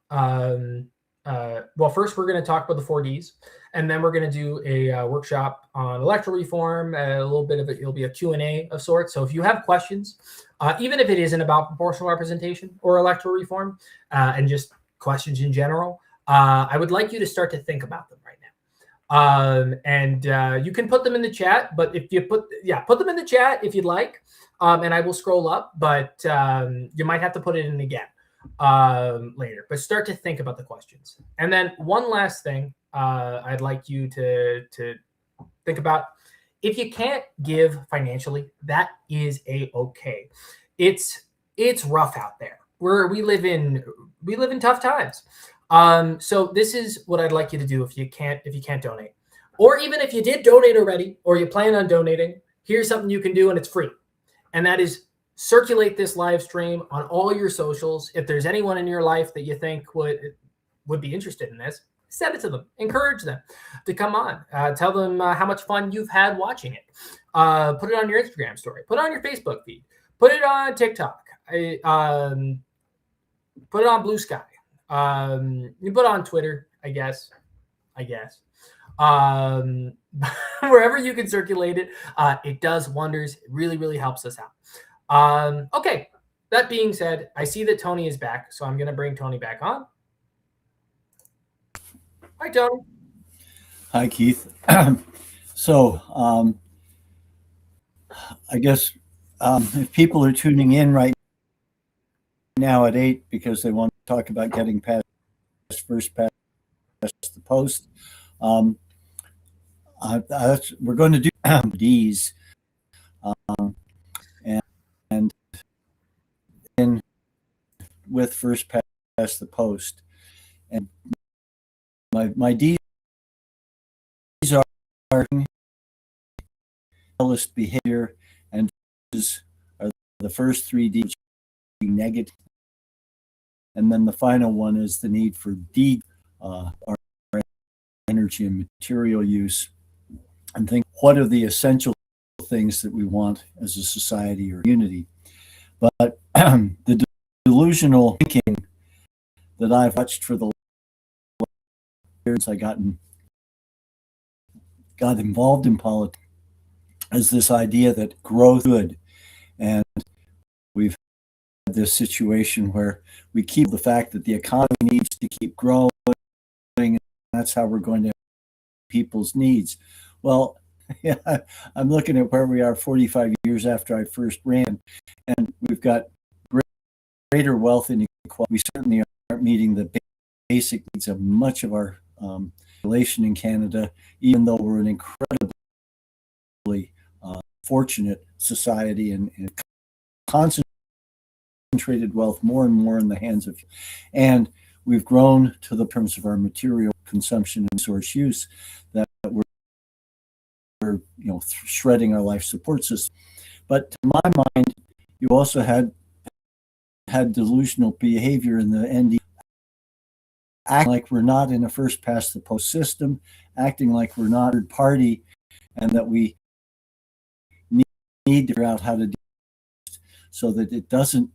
Well, first we're going to talk about the 4Ds, and then we're going to do a workshop on electoral reform. A little bit of it, it'll be a Q&A of sorts. So if you have questions, even if it isn't about proportional representation or electoral reform, and just questions in general, I would like you to start to think about them right now. And you can put them in the chat, but if you put them in the chat if you'd like, and I will scroll up, but you might have to put it in again later. But start to think about the questions. And then one last thing I'd like you to think about. If you can't give financially, that is okay. It's rough out there. We live in tough times. So this is what I'd like you to do if you can't donate. Or even if you did donate already or you plan on donating, here's something you can do, and it's free. And that is circulate this live stream on all your socials. If there's anyone in your life that you think would be interested in this, send it to them. Encourage them to come on. Tell them how much fun you've had watching it. Put it on your Instagram story. Put it on your Facebook feed. Put it on TikTok. Put it on Blue Sky. You put it on Twitter, I guess. Wherever you can circulate it, it does wonders. It really, really helps us out. Okay, that being said, I see that Tony is back, so I'm going to bring Tony back on. Hi, Tony. Hi, Keith. So I guess if people are tuning in right now at 8 because they want to talk about getting past the post, we're going to do these, and in with first past the post, and my D's are behavior, and are the first 3 D's, negative, and then the final one is the need for D, our energy and material use, and think what are the essential things that we want as a society or community. But the delusional thinking that I've watched for the years I got involved in politics is this idea that growth is good. And we've had this situation where we keep the fact that the economy needs to keep growing, and that's how we're going to people's needs. Well, yeah, I'm looking at where we are 45 years after I first ran, and we've got greater wealth inequality. We certainly aren't meeting the basic needs of much of our population in Canada, even though we're an incredibly fortunate society and concentrated wealth more and more in the hands of, and we've grown to the terms of our material consumption and resource use that we're shredding our life support system. But to my mind, you also had delusional behavior in the ND, acting like we're not in a first past the post system, acting like we're not a third party, and that we need to figure out how to do it so that it doesn't,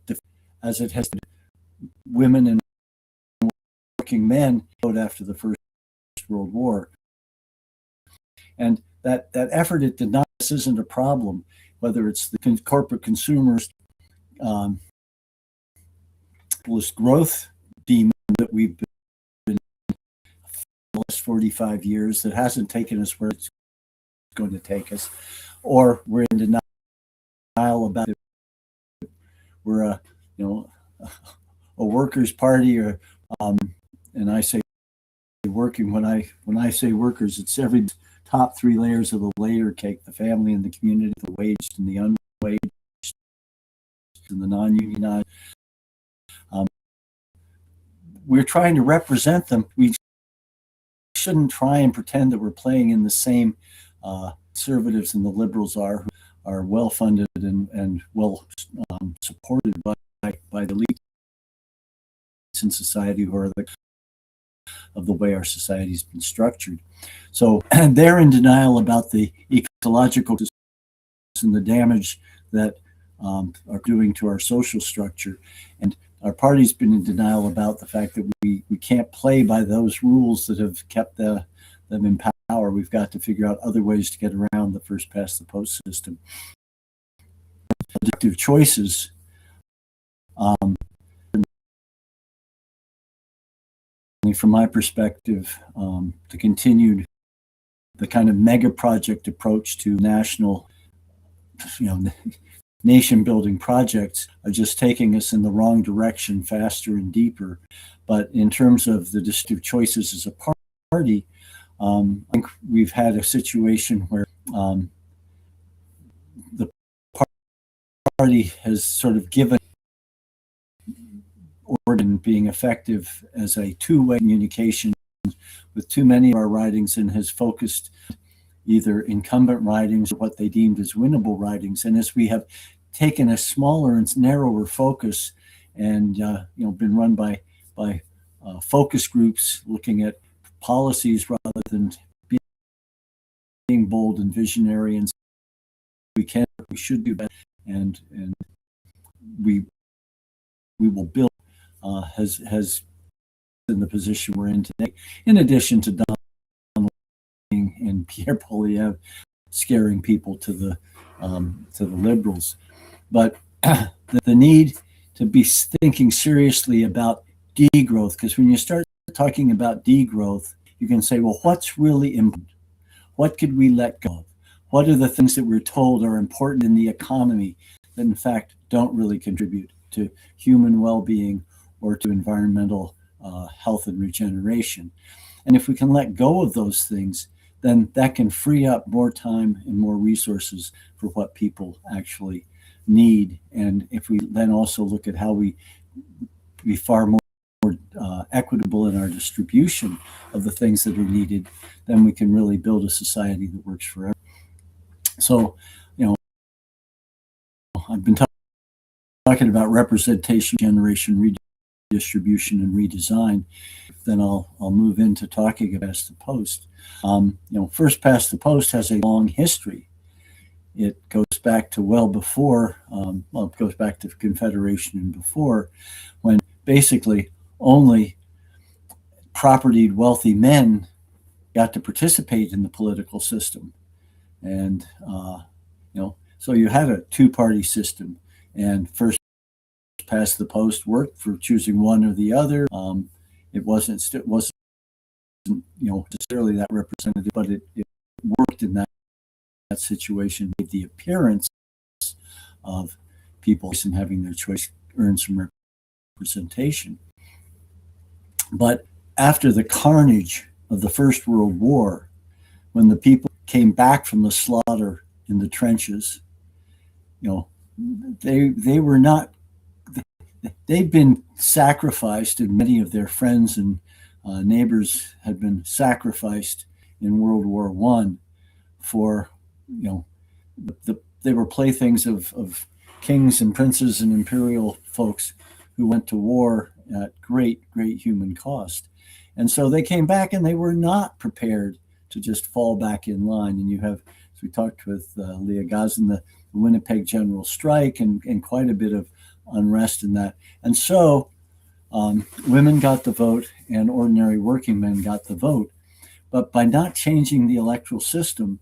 as it has women and working men after the First World War. And that effort, it denies this isn't a problem, whether it's the corporate consumers, growth demon that we've been the last 45 years that hasn't taken us where it's going to take us, or we're in denial about it. We're a workers' party, or and I say working, when I say workers, it's every top three layers of the layer cake: the family and the community, the waged and the unwaged, and the non-unionized. We're trying to represent them. We shouldn't try and pretend that we're playing in the same conservatives and the liberals who are well funded and well supported by the elites in society, who are of the way our society's been structured. So they're in denial about the ecological and the damage that are doing to our social structure. And our party's been in denial about the fact that we can't play by those rules that have kept them in power. We've got to figure out other ways to get around the first past the post system. Addictive choices. From my perspective, the continued, the kind of mega project approach to national, nation building projects are just taking us in the wrong direction faster and deeper. But in terms of the destructive choices as a party, I think we've had a situation where the party has sort of given organ being effective as a two-way communication with too many of our ridings, and has focused either incumbent ridings or what they deemed as winnable ridings. And as we have taken a smaller and narrower focus and been run by focus groups looking at policies rather than being bold and visionary, and we should do better, and we will build has in the position we're in today, in addition to Donald and Pierre Poilievre scaring people to the liberals. But the need to be thinking seriously about degrowth, because when you start talking about degrowth, you can say, well, what's really important? What could we let go of? What are the things that we're told are important in the economy that in fact don't really contribute to human well-being or to environmental health and regeneration? And if we can let go of those things, then that can free up more time and more resources for what people actually need. And if we then also look at how we be far more equitable in our distribution of the things that are needed, then we can really build a society that works for everyone. So, I've been talking about representation, generation, redistribution, and redesign. Then I'll move into talking about past the post. First past the post has a long history. It goes back to well before, it goes back to Confederation and before, when basically only propertied wealthy men got to participate in the political system. And, so you had a two-party system, and first past the post worked for choosing one or the other. It wasn't necessarily that representative, but it worked in that situation, made the appearance of people and having their choice earn some representation. But after the carnage of the First World War, when the people came back from the slaughter in the trenches, they were not, they'd been sacrificed, and many of their friends and neighbors had been sacrificed in World War I for, they were playthings of kings and princes and imperial folks who went to war at great human cost. And so they came back and they were not prepared to just fall back in line. And you have, as we talked with Leah Gazin, the Winnipeg General Strike and quite a bit of unrest in that. And so women got the vote and ordinary working men got the vote. But by not changing the electoral system,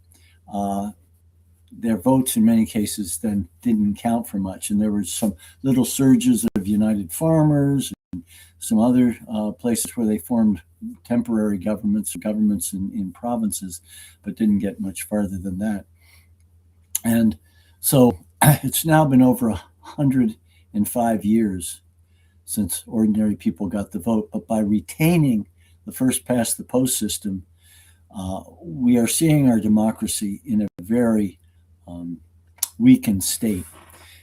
their votes in many cases then didn't count for much. And there were some little surges of United Farmers and some other places where they formed temporary governments in provinces, but didn't get much farther than that. And so it's now been over 105 years since ordinary people got the vote. But by retaining the first past the post system, we are seeing our democracy in a very weakened state.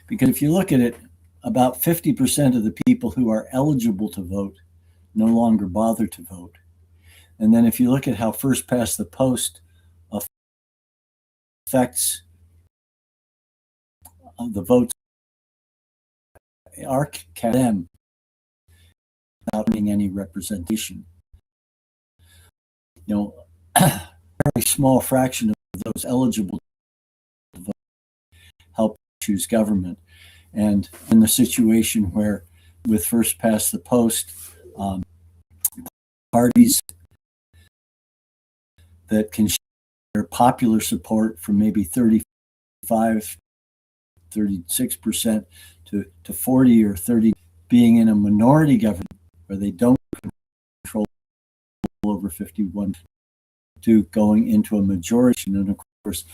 Because if you look at it, about 50% of the people who are eligible to vote no longer bother to vote. And then if you look at how first past the post affects the votes, are them without having any representation. A very small fraction of those eligible to vote help choose government. And in the situation where, with first past the post, parties that can share popular support from maybe 35, 36% to 40 or 30, being in a minority government where they don't control over 51, to going into a majority. And of course,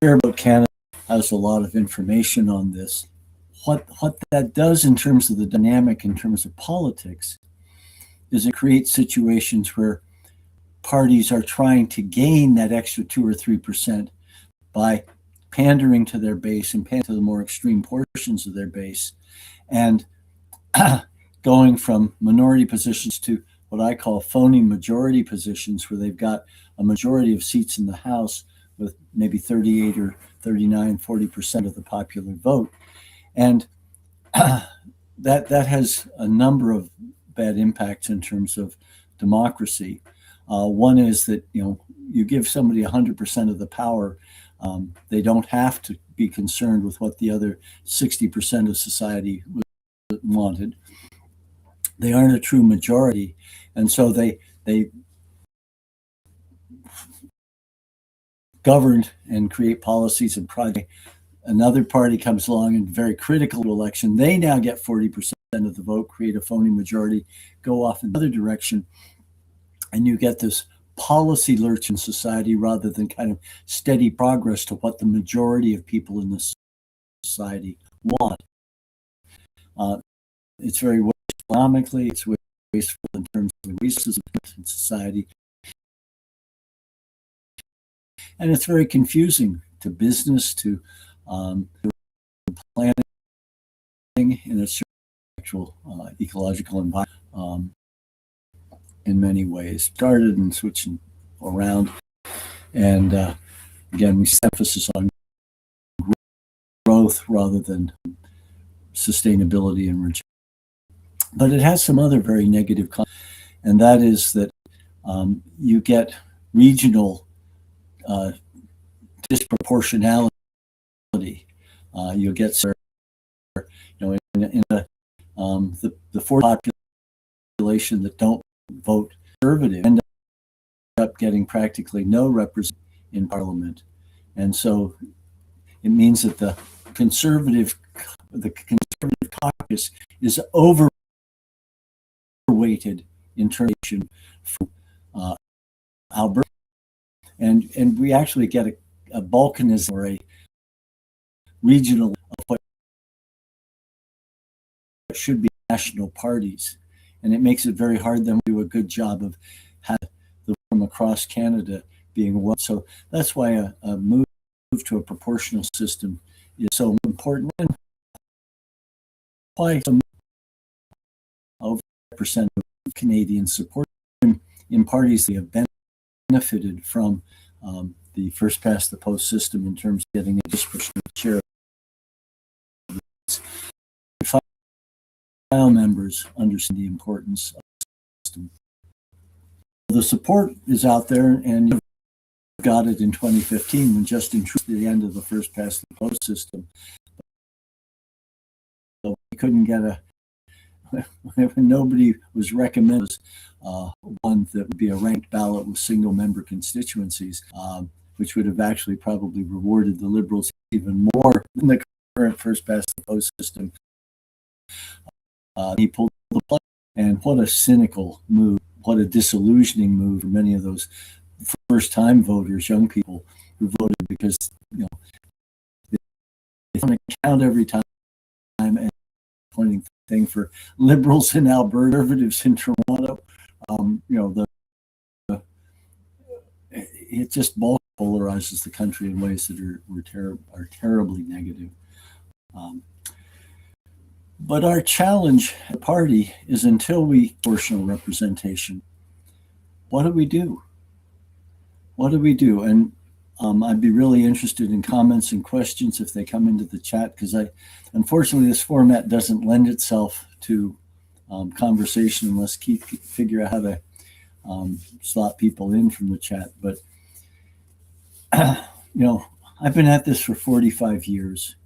Fair About Canada has a lot of information on this. What that does in terms of the dynamic, in terms of politics, is it creates situations where parties are trying to gain that extra 2 or 3% by pandering to their base and pandering to the more extreme portions of their base, and going from minority positions to what I call phony majority positions, where they've got a majority of seats in the House with maybe 38 or 39, 40% of the popular vote. And that has a number of bad impacts in terms of democracy. One is that, you give somebody 100% of the power, they don't have to be concerned with what the other 60% of society wanted. They aren't a true majority, and so they govern and create policies and projects. Another party comes along and very critical to election. They now get 40% of the vote, create a phony majority, go off in another direction, and you get this policy lurch in society rather than kind of steady progress to what the majority of people in this society want. It's very wasteful economically, it's wasteful in terms of the resources in society, and it's very confusing to business, to planning in its actual ecological environment. In many ways, started and switching around, and again, we set emphasis on growth rather than sustainability and return. But it has some other very negative consequences, and that is that you get regional disproportionality. You'll get, in the 4 population that don't vote conservative end up getting practically no representation in Parliament. And so it means that the conservative caucus is overweighted in terms from Alberta. And we actually get a balkanism or a regional of what should be national parties. And it makes it very hard then to do a good job of having from across Canada being one. So that's why a move to a proportional system is so important. And why over percent of Canadians support in parties that have benefited from the first past the post system in terms of getting a disproportionate share. File members understand the importance of the system. The support is out there, and you got it in 2015 when Justin Trudeau at the end of the first past the post system. So we couldn't get nobody was recommended one that would be a ranked ballot with single member constituencies, which would have actually probably rewarded the Liberals even more than the current first past the post system. He pulled the plug, and what a cynical move, what a disillusioning move for many of those first-time voters, young people who voted because they want to count every time and pointing thing for Liberals in Alberta, Conservatives in Toronto. It just polarizes the country in ways that are terribly negative. But our challenge at the party is until we proportional representation, what do we do? What do we do? And I'd be really interested in comments and questions if they come into the chat, because unfortunately this format doesn't lend itself to conversation unless Keith can figure out how to slot people in from the chat. But I've been at this for 45 years.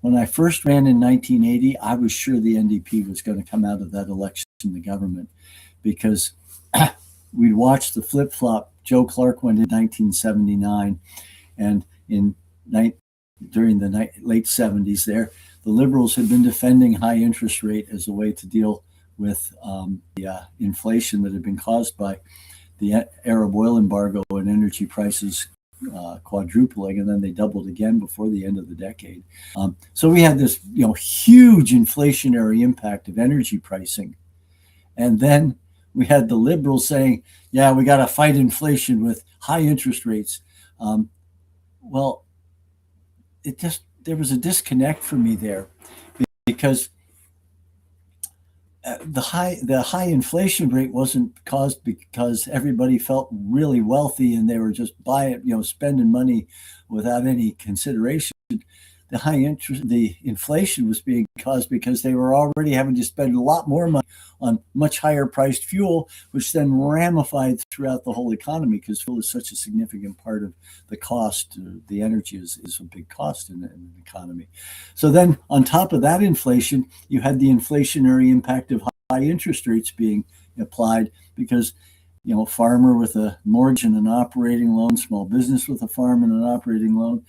When I first ran in 1980, I was sure the NDP was going to come out of that election in the government, because we'd watched the flip-flop. Joe Clark went in 1979, and during the late 70s there, the Liberals had been defending high interest rate as a way to deal with the inflation that had been caused by the Arab oil embargo and energy prices quadrupling, and then they doubled again before the end of the decade. So we had this huge inflationary impact of energy pricing. And then we had the Liberals saying, yeah, we got to fight inflation with high interest rates. Well, there was a disconnect for me there, because the high inflation rate wasn't caused because everybody felt really wealthy and they were just spending money without any consideration. The inflation was being caused because they were already having to spend a lot more money on much higher priced fuel, which then ramified throughout the whole economy, because fuel is such a significant part of the cost. The energy is a big cost in an economy. So then on top of that inflation, you had the inflationary impact of high interest rates being applied, because farmer with a mortgage and an operating loan, small business with a farm and an operating loan,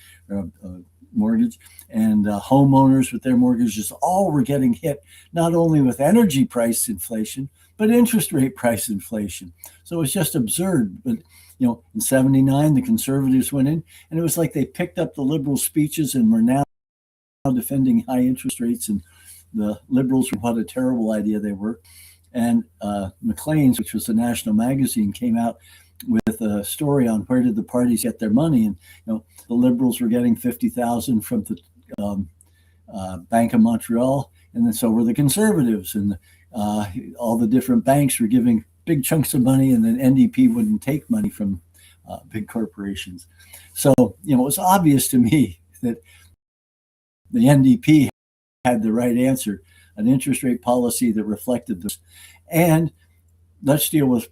mortgage, and homeowners with their mortgages all were getting hit not only with energy price inflation but interest rate price inflation. So it was just absurd. But in 79 the Conservatives went in, and it was like they picked up the Liberal speeches and were now defending high interest rates, and the Liberals, what a terrible idea they were. And McQuail's, which was a national magazine, came out with a story on where did the parties get their money. And the Liberals were getting $50,000 from the Bank of Montreal, and then so were the Conservatives, and all the different banks were giving big chunks of money, and then NDP wouldn't take money from big corporations. So it was obvious to me that the NDP had the right answer, an interest rate policy that reflected this. And let's deal with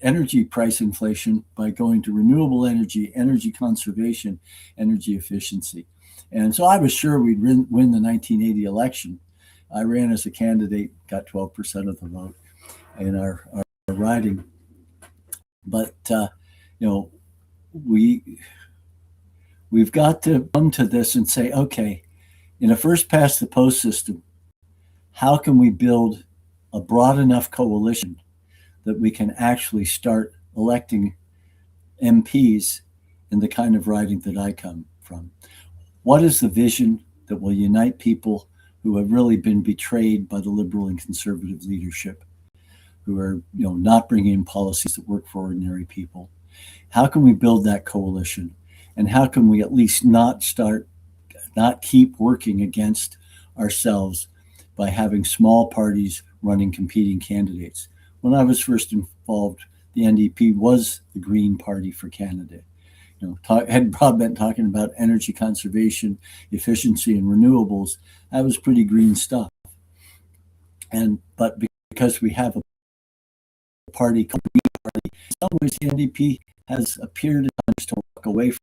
energy price inflation by going to renewable energy, energy conservation, energy efficiency. And so I was sure we'd win the 1980 election. I ran as a candidate, got 12% of the vote, and our riding. But we've got to come to this and say, okay, in a first past the post system, how can we build a broad enough coalition that we can actually start electing MPs in the kind of riding that I come from? What is the vision that will unite people who have really been betrayed by the liberal and conservative leadership, who are not bringing in policies that work for ordinary people? How can we build that coalition? And how can we at least not keep working against ourselves by having small parties running competing candidates? When I was first involved, the NDP was the Green Party for Canada. Had Bob been talking about energy conservation, efficiency, and renewables. That was pretty green stuff. But because we have a party called the Green Party, in some ways the NDP has appeared at times to walk away from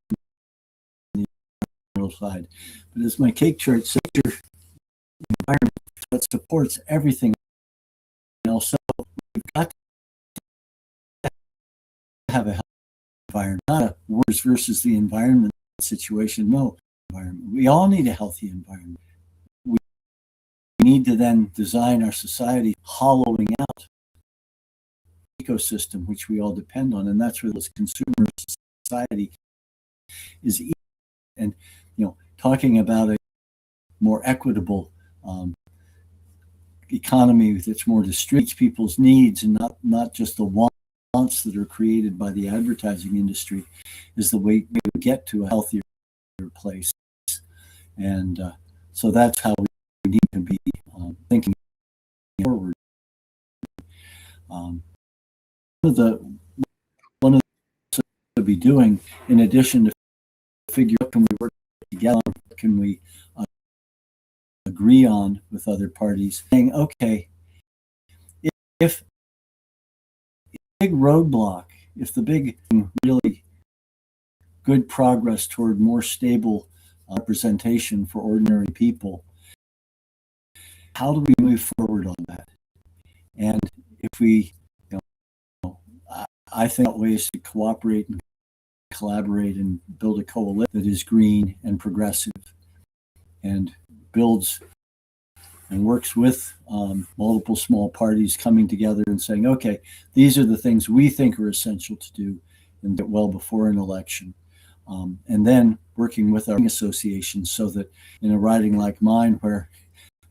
the environmental side. But as my cake chart says, your environment that supports everything else. So we've got to have a healthy environment, not a worse versus the environment situation. No, environment. We all need a healthy environment. We need to then design our society hollowing out the ecosystem which we all depend on, and that's where this consumer society is. And talking about a more equitable economy that's more distributed people's needs and not just the wants that are created by the advertising industry is the way we get to a healthier place. And so that's how we need to be thinking forward. One of the to be doing, in addition to figure out can we work together, can we agree on with other parties, saying, okay, if the big roadblock, if the big really good progress toward more stable representation for ordinary people, how do we move forward on that? And if we, I think ways to cooperate and collaborate and build a coalition that is green and progressive and builds and works with multiple small parties coming together and saying, okay, these are the things we think are essential to do and get well before an election. And then working with our associations so that in a riding like mine, where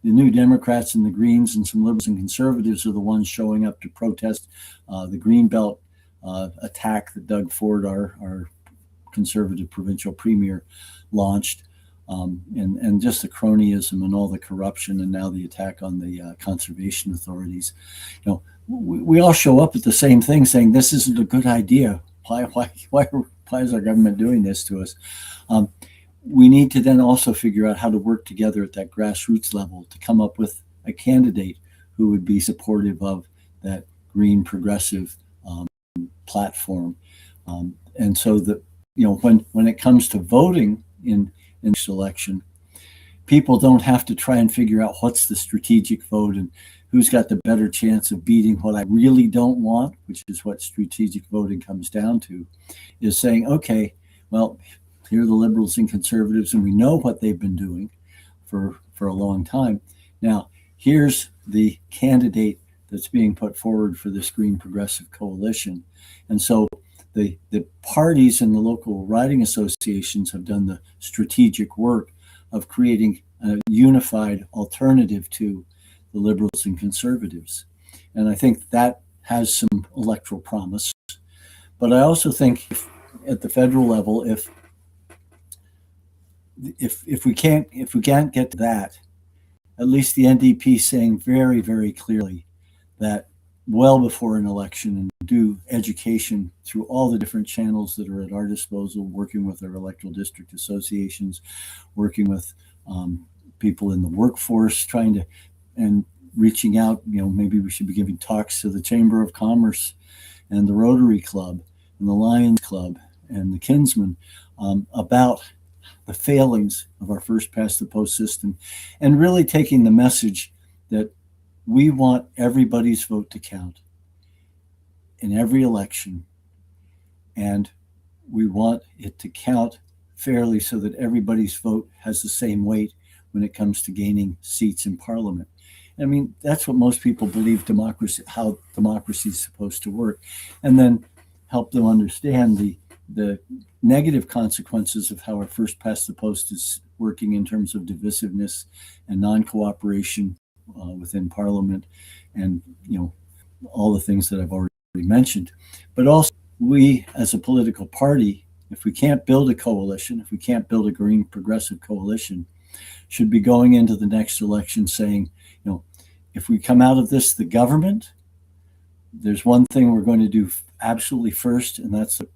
the New Democrats and the Greens and some liberals and conservatives are the ones showing up to protest the Greenbelt attack that Doug Ford, our conservative provincial premier, launched, and just the cronyism and all the corruption, and now the attack on the conservation authorities. We all show up at the same thing, saying this isn't a good idea. Why is our government doing this to us? We need to then also figure out how to work together at that grassroots level to come up with a candidate who would be supportive of that green progressive platform. And so that, when it comes to voting in this election, people don't have to try and figure out what's the strategic vote and who's got the better chance of beating what I really don't want, which is what strategic voting comes down to, is saying, okay, well, here are the liberals and conservatives, and we know what they've been doing for a long time. Now, here's the candidate that's being put forward for this Green Progressive Coalition. And so the parties and the local riding associations have done the strategic work of creating a unified alternative to the liberals and conservatives. And I think that has some electoral promise. But I also think at the federal level, if we can't get to that, at least the NDP saying very, very clearly that well before an election, and do education through all the different channels that are at our disposal, working with our electoral district associations, working with people in the workforce, and reaching out. Maybe we should be giving talks to the Chamber of Commerce and the Rotary Club and the Lions Club and the Kinsmen about the failings of our first past the post system, and really taking the message that we want everybody's vote to count. in every election, and we want it to count fairly so that everybody's vote has the same weight when it comes to gaining seats in Parliament. I mean, that's what most people believe how democracy is supposed to work, and then help them understand the negative consequences of how our first past the post is working in terms of divisiveness and non-cooperation within Parliament, and all the things that I've already mentioned. But also, we as a political party, if we can't build a coalition, if we can't build a green progressive coalition, should be going into the next election saying, if we come out of this, the government, there's one thing we're going to do absolutely first, and that's a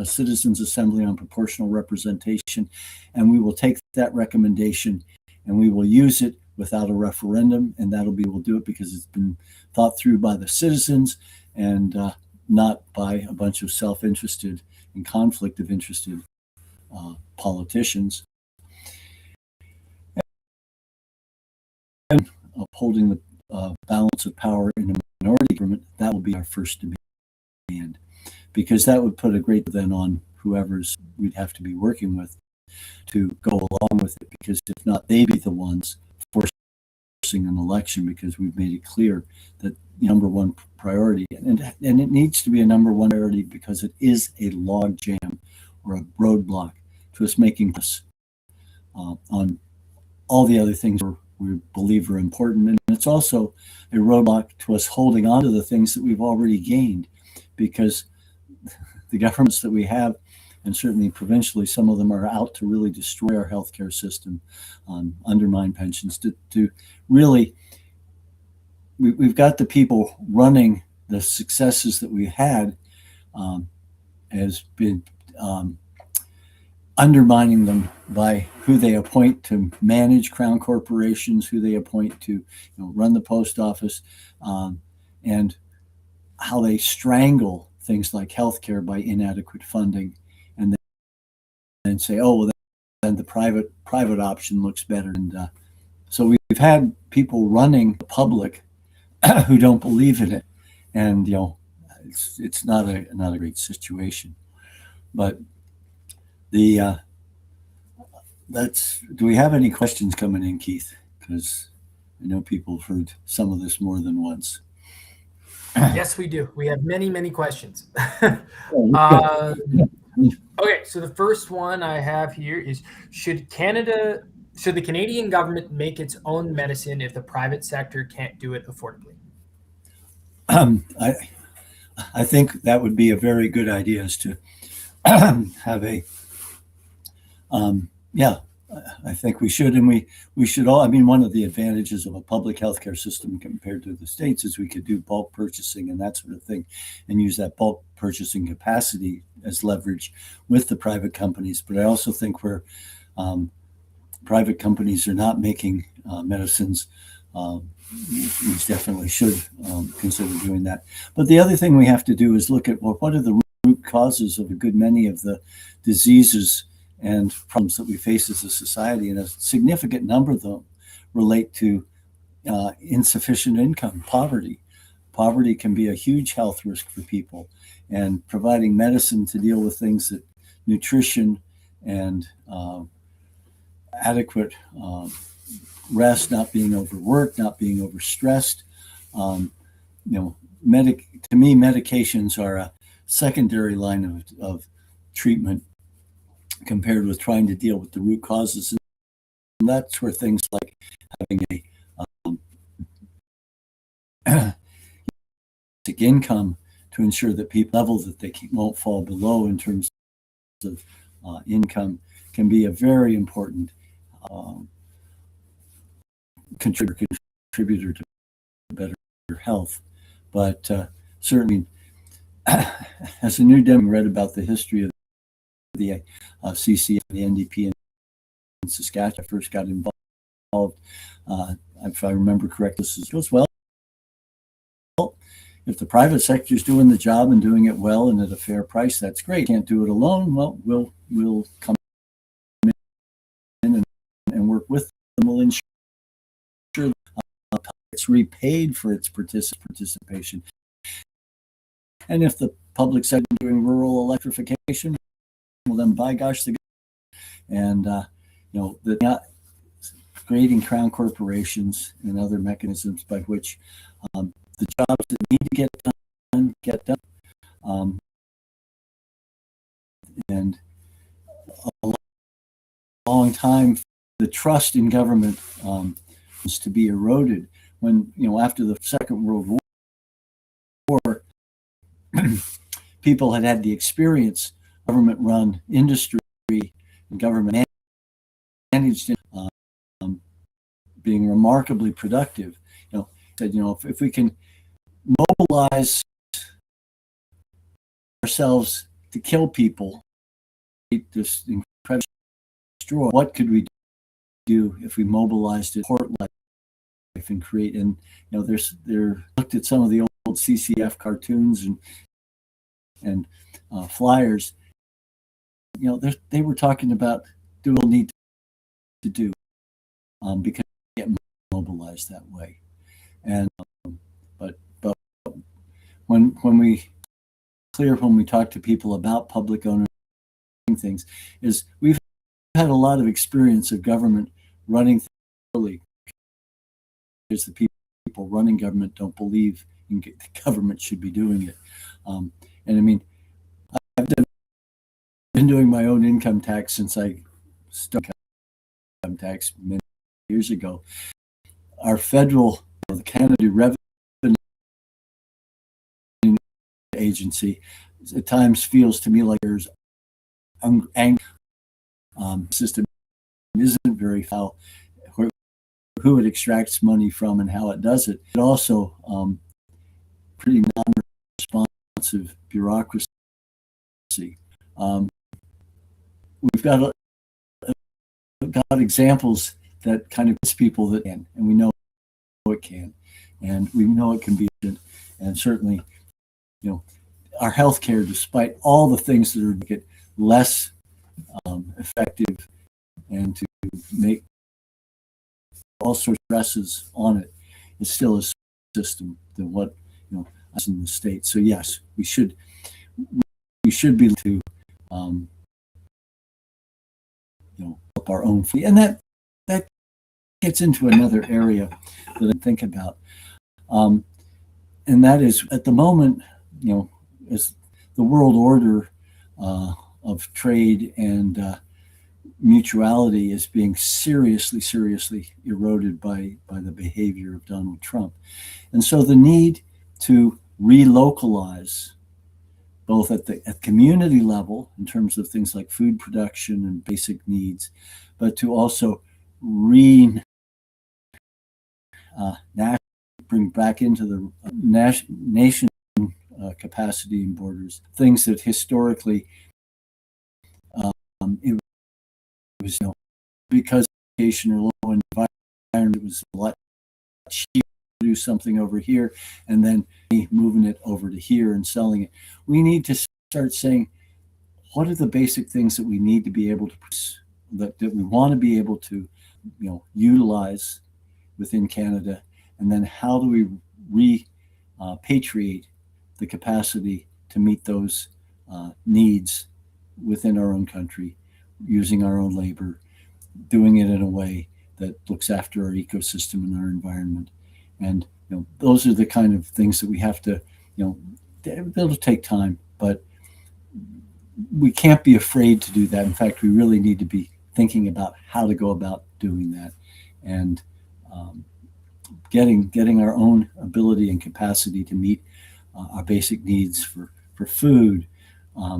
citizens' assembly on proportional representation. And we will take that recommendation and we will use it without a referendum. And we'll do it because it's been thought through by the citizens and not by a bunch of self-interested and conflict of interested politicians. And upholding the balance of power in a minority government, that will be our first demand, because that would put a great then on whoever's we'd have to be working with to go along with it, because if not, they be the ones forcing an election, because we've made it clear that the number one priority, and it needs to be a number one priority because it is a log jam or a roadblock to us making this on all the other things we believe are important. And it's also a roadblock to us holding on to the things that we've already gained, because the governments that we have, and certainly provincially, some of them are out to really destroy our healthcare system, undermine pensions, to really, we've got the people running the successes that we had has been undermining them by who they appoint to manage crown corporations, who they appoint to run the post office, and how they strangle things like healthcare by inadequate funding, and then say, oh, well, then the private option looks better. And so we've had people running the public who don't believe in it, and it's not a great situation. But do we have any questions coming in, Keith? Because I know people have heard some of this more than once. Yes, we do. We have many questions. Okay, so the first one I have here is, should the Canadian government make its own medicine if the private sector can't do it affordably? I think that would be a very good idea, is to have I think we should, and we should all. I mean, one of the advantages of a public healthcare system compared to the states is we could do bulk purchasing and that sort of thing, and use that bulk purchasing capacity as leverage with the private companies. But I also think where private companies are not making medicines, we definitely should consider doing that. But the other thing we have to do is look at, well, what are the root causes of a good many of the diseases and problems that we face as a society, and a significant number of them relate to insufficient income, poverty. Poverty can be a huge health risk for people, and providing medicine to deal with things that nutrition and adequate rest, not being overworked, not being overstressed. To me, medications are a secondary line of treatment compared with trying to deal with the root causes. And that's where things like having a basic income to ensure that people level that they won't fall below in terms of income can be a very important contributor to better health. But certainly, as a new Democrat, read about the history of the CC and the NDP in Saskatchewan, I first got involved. If I remember correctly, this goes, well, if the private sector is doing the job and doing it well and at a fair price, that's great. Can't do it alone. Well, we'll come in and work with them. We'll ensure it's repaid for its participation. And if the public sector is doing rural electrification, well, then by gosh, and the creating crown corporations and other mechanisms by which the jobs that need to get done. And a long time, the trust in government was to be eroded when, after the Second World War, people had the experience government-run industry and government managed being remarkably productive. Said, if we can mobilize ourselves to kill people, this incredible destroy. What could we do if we mobilized it, court life, and create? And they're looked at some of the old CCF cartoons and flyers. They were talking about do what we need to do because we get mobilized that way. And but when we talk to people about public ownership things, is we've had a lot of experience of government running things early because the people running government don't believe the government should be doing it. And I mean, I've been doing my own income tax since I started income tax many years ago. Our federal, the Canada Revenue Agency, at times feels to me like there's system isn't very foul. Who it extracts money from and how it does it. It also pretty non-responsive bureaucracy. We've got examples that kind of people that can, and we know it can, and we know it can be, and certainly, our healthcare, despite all the things that are to get less effective and to make all sorts of stresses on it, is still a system than what us in the States. So yes, we should be to help our own fleet, and that gets into another area that I think about, and that is at the moment, as the world order of trade and mutuality is being seriously eroded by the behavior of Donald Trump. And so the need to relocalize both at the community level in terms of things like food production and basic needs, but to also bring back into the nation capacity and borders, things that historically it was because education or low environment, it was a lot cheaper to do something over here and then moving it over to here and selling it. We need to start saying, what are the basic things that we need to be able to that we want to be able to utilize within Canada, and then how do we repatriate the capacity to meet those needs within our own country, using our own labor, doing it in a way that looks after our ecosystem and our environment. And those are the kind of things that we have to, it'll take time, but we can't be afraid to do that. In fact, we really need to be thinking about how to go about doing that, and getting our own ability and capacity to meet our basic needs for food,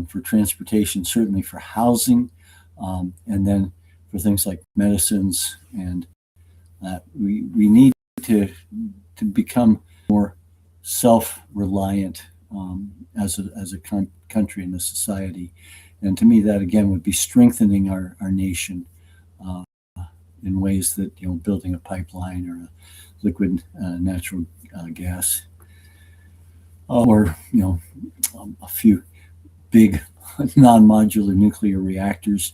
for transportation, certainly for housing, and then for things like medicines. And we need to become more self-reliant as a country and a society. And to me, that again would be strengthening our nation in ways that building a pipeline or a liquid natural gas, or a few big non-modular nuclear reactors.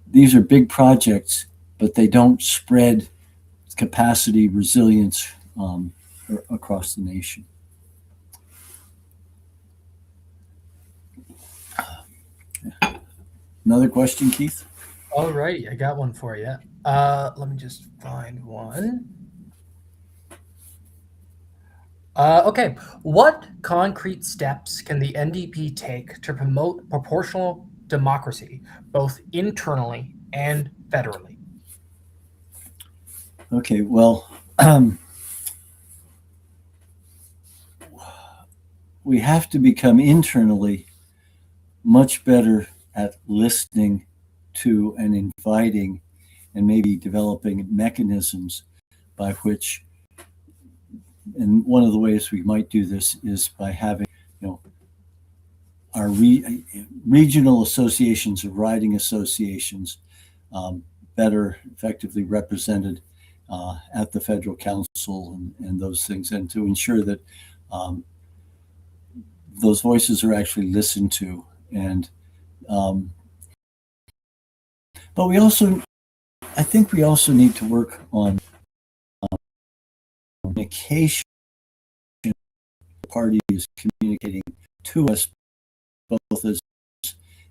These are big projects, but they don't spread capacity, resilience across the nation. Another question, Keith? All righty, I got one for you. Let me just find one. Okay, what concrete steps can the NDP take to promote proportional democracy, both internally and federally? Okay, well, we have to become internally much better at listening to and inviting and maybe developing mechanisms by which, and one of the ways we might do this is by having, our regional associations or riding associations better effectively represented at the federal council and those things, and to ensure that those voices are actually listened to. And but I think we also need to work on communication. The party is communicating to us both as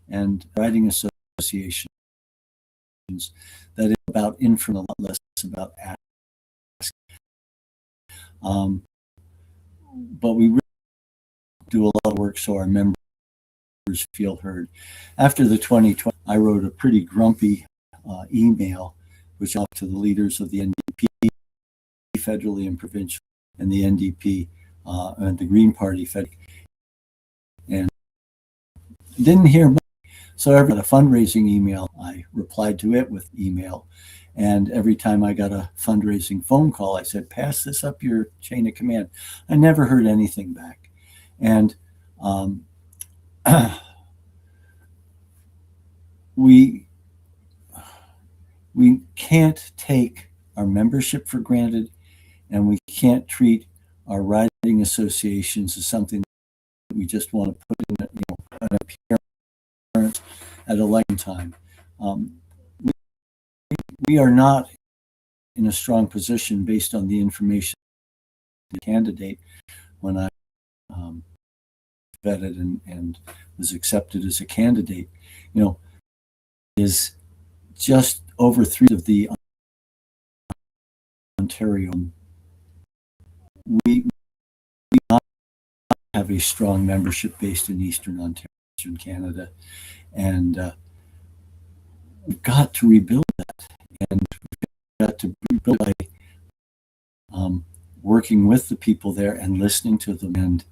and riding associations that is about information, a lot less about ask. But we really do a lot of work so our members feel heard. After the 2020, I wrote a pretty grumpy email, which out to the leaders of the NDP, federally and provincially, and the NDP and the Green Party federally, and didn't hear much. So I got a fundraising email. I replied to it with email. And every time I got a fundraising phone call, I said, pass this up your chain of command. I never heard anything back. And we can't take our membership for granted, and we can't treat our riding associations as something that we just want to put in an appearance at election time. We are not in a strong position based on the information of the candidate when I vetted and was accepted as a candidate, is just over 3 of the Ontario. We not have a strong membership based in Eastern Ontario, Eastern Canada, and we've got to rebuild that, and we've got to rebuild by working with the people there and listening to them. And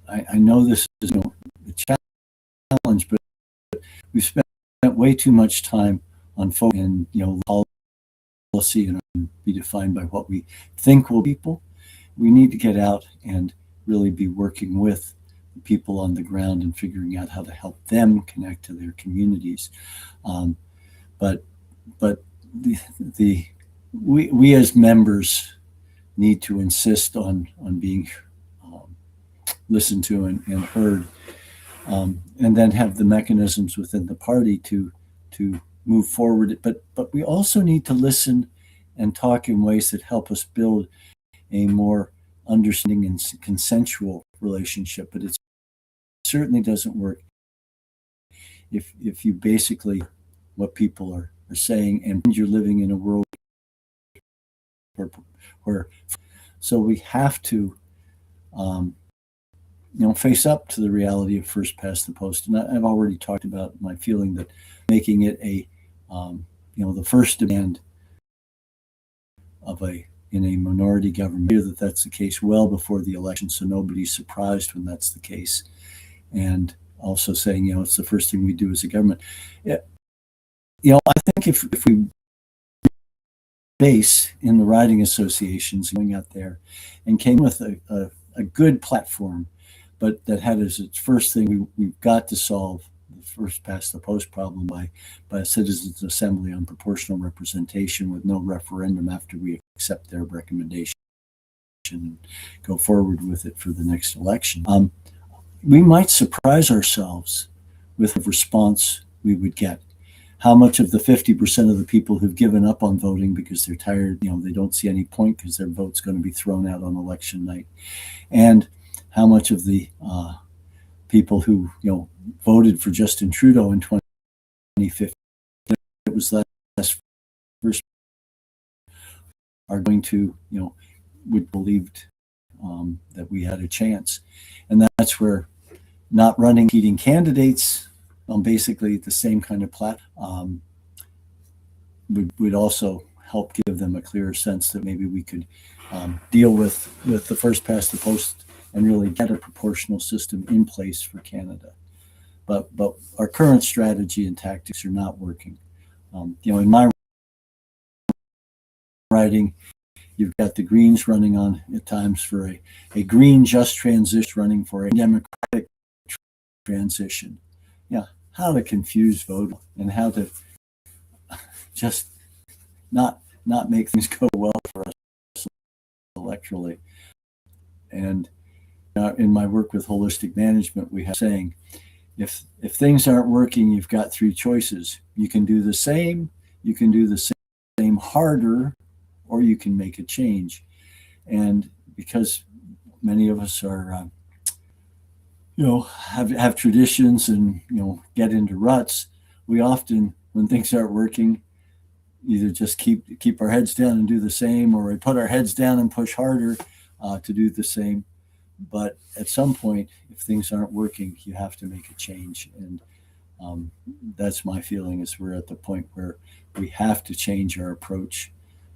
I know this is a challenge, but we've spent way too much time on focus and policy and be defined by what we think will be people. We need to get out and really be working with the people on the ground and figuring out how to help them connect to their communities. But we as members need to insist on being listened to and heard, and then have the mechanisms within the party to move forward. But we also need to listen and talk in ways that help us build a more understanding and consensual relationship. But it certainly doesn't work if you basically what people are saying, and you're living in a world where so we have to face up to the reality of first past the post. And I've already talked about my feeling that making it a the first demand of in a minority government, that's the case well before the election, so nobody's surprised when that's the case. And also saying, it's the first thing we do as a government. I think if we base in the riding associations going out there and came with a good platform, but that had as its first thing, we've got to solve the first past the post problem by a citizens' assembly on proportional representation with no referendum after we accept their recommendation and go forward with it for the next election. We might surprise ourselves with the response we would get. How much of the 50% of the people who've given up on voting because they're tired, they don't see any point because their vote's going to be thrown out on election night, and how much of the people who, voted for Justin Trudeau in 2015. It was that first are going to, would believed that we had a chance. And that's where not running competing candidates on basically the same kind of platform would also help give them a clearer sense that maybe we could deal with the first past the post and really get a proportional system in place for Canada. But our current strategy and tactics are not working. In my riding, you've got the Greens running on at times for a green just transition, running for a democratic transition. Yeah, how to confuse vote and how to just not make things go well for us electorally. And in my work with holistic management, we have saying, if things aren't working, you've got three choices. You can do the same, you can do the same harder, or you can make a change. And because many of us are, have traditions and, get into ruts, we often, when things aren't working, either just keep our heads down and do the same, or we put our heads down and push harder to do the same. But at some point, if things aren't working, you have to make a change. And that's my feeling, is we're at the point where we have to change our approach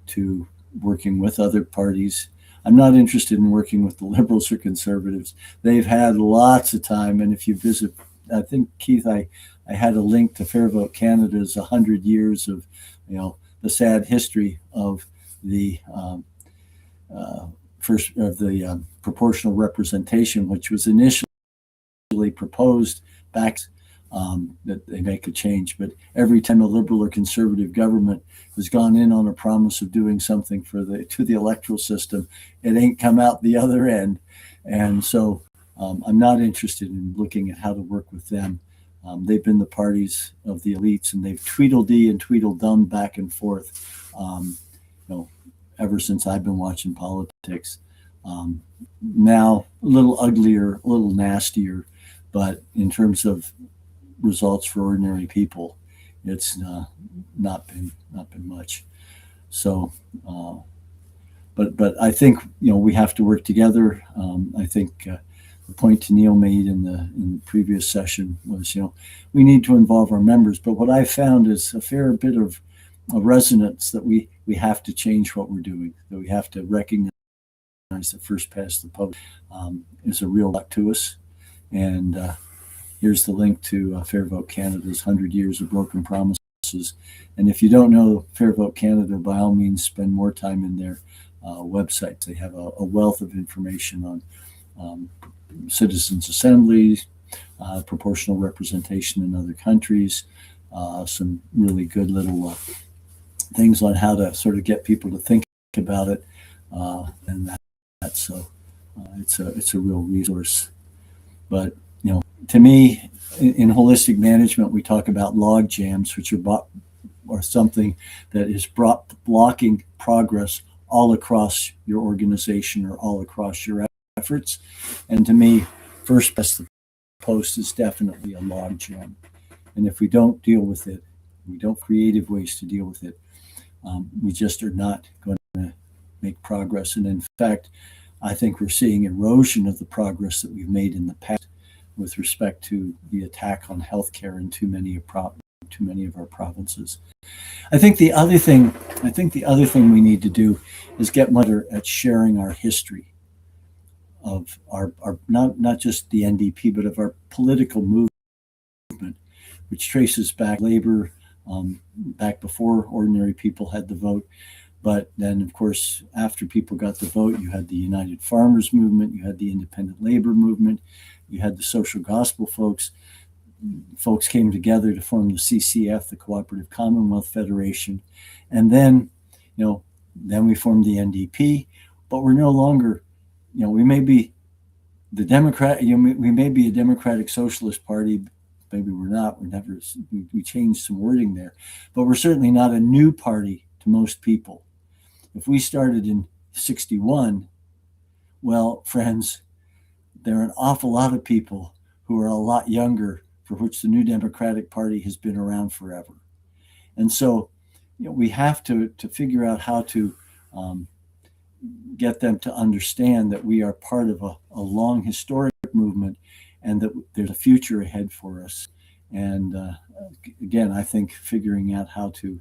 to working with other parties. I'm not interested in working with the Liberals or Conservatives. They've had lots of time. And if you visit, I think, Keith, I had a link to Fair Vote Canada's 100 years of, the sad history of the proportional representation, which was initially proposed back that they make a change. But every time a Liberal or Conservative government has gone in on a promise of doing something to the electoral system, it ain't come out the other end. And so I'm not interested in looking at how to work with them. They've been the parties of the elites, and they've Tweedledee and Tweedledum back and forth, ever since I've been watching politics. Now a little uglier, a little nastier, but in terms of results for ordinary people, it's not been much. So, but I think we have to work together. I think the point Tennille made in the previous session was we need to involve our members. But what I found is a fair bit of a resonance that we have to change what we're doing. That we have to recognize that first past the post is a real lot to us. And here's the link to Fair Vote Canada's 100 Years of Broken Promises. And if you don't know Fair Vote Canada, by all means, spend more time in their website. They have a wealth of information on citizens' assemblies, proportional representation in other countries, some really good little things on how to sort of get people to think about it. And that so it's a real resource. But to me, in holistic management, we talk about log jams, which are something that is blocking progress all across your organization or all across your efforts. And to me, first past the post is definitely a log jam. And if we don't deal with it, we don't creative ways to deal with it, we just are not going to make progress. And in fact, I think we're seeing erosion of the progress that we've made in the past with respect to the attack on healthcare in too many of our provinces. I think the other thing we need to do is get better at sharing our history of our not just the NDP, but of our political movement, which traces back labor, back before ordinary people had the vote. But then, of course, after people got the vote, you had the United Farmers Movement, you had the Independent Labor Movement, you had the Social Gospel folks. Folks came together to form the CCF, the Cooperative Commonwealth Federation. And then, then we formed the NDP, but we're no longer, we may be the Democrat, we may be a Democratic Socialist Party, maybe we're not, we changed some wording there, but we're certainly not a new party to most people. If we started in 61, well, friends, there are an awful lot of people who who are a lot younger, for which the New Democratic Party has been around forever. And so, we have to figure out how to get them to understand that we are part of a long historic movement and that there's a future ahead for us. And again, I think figuring out how to,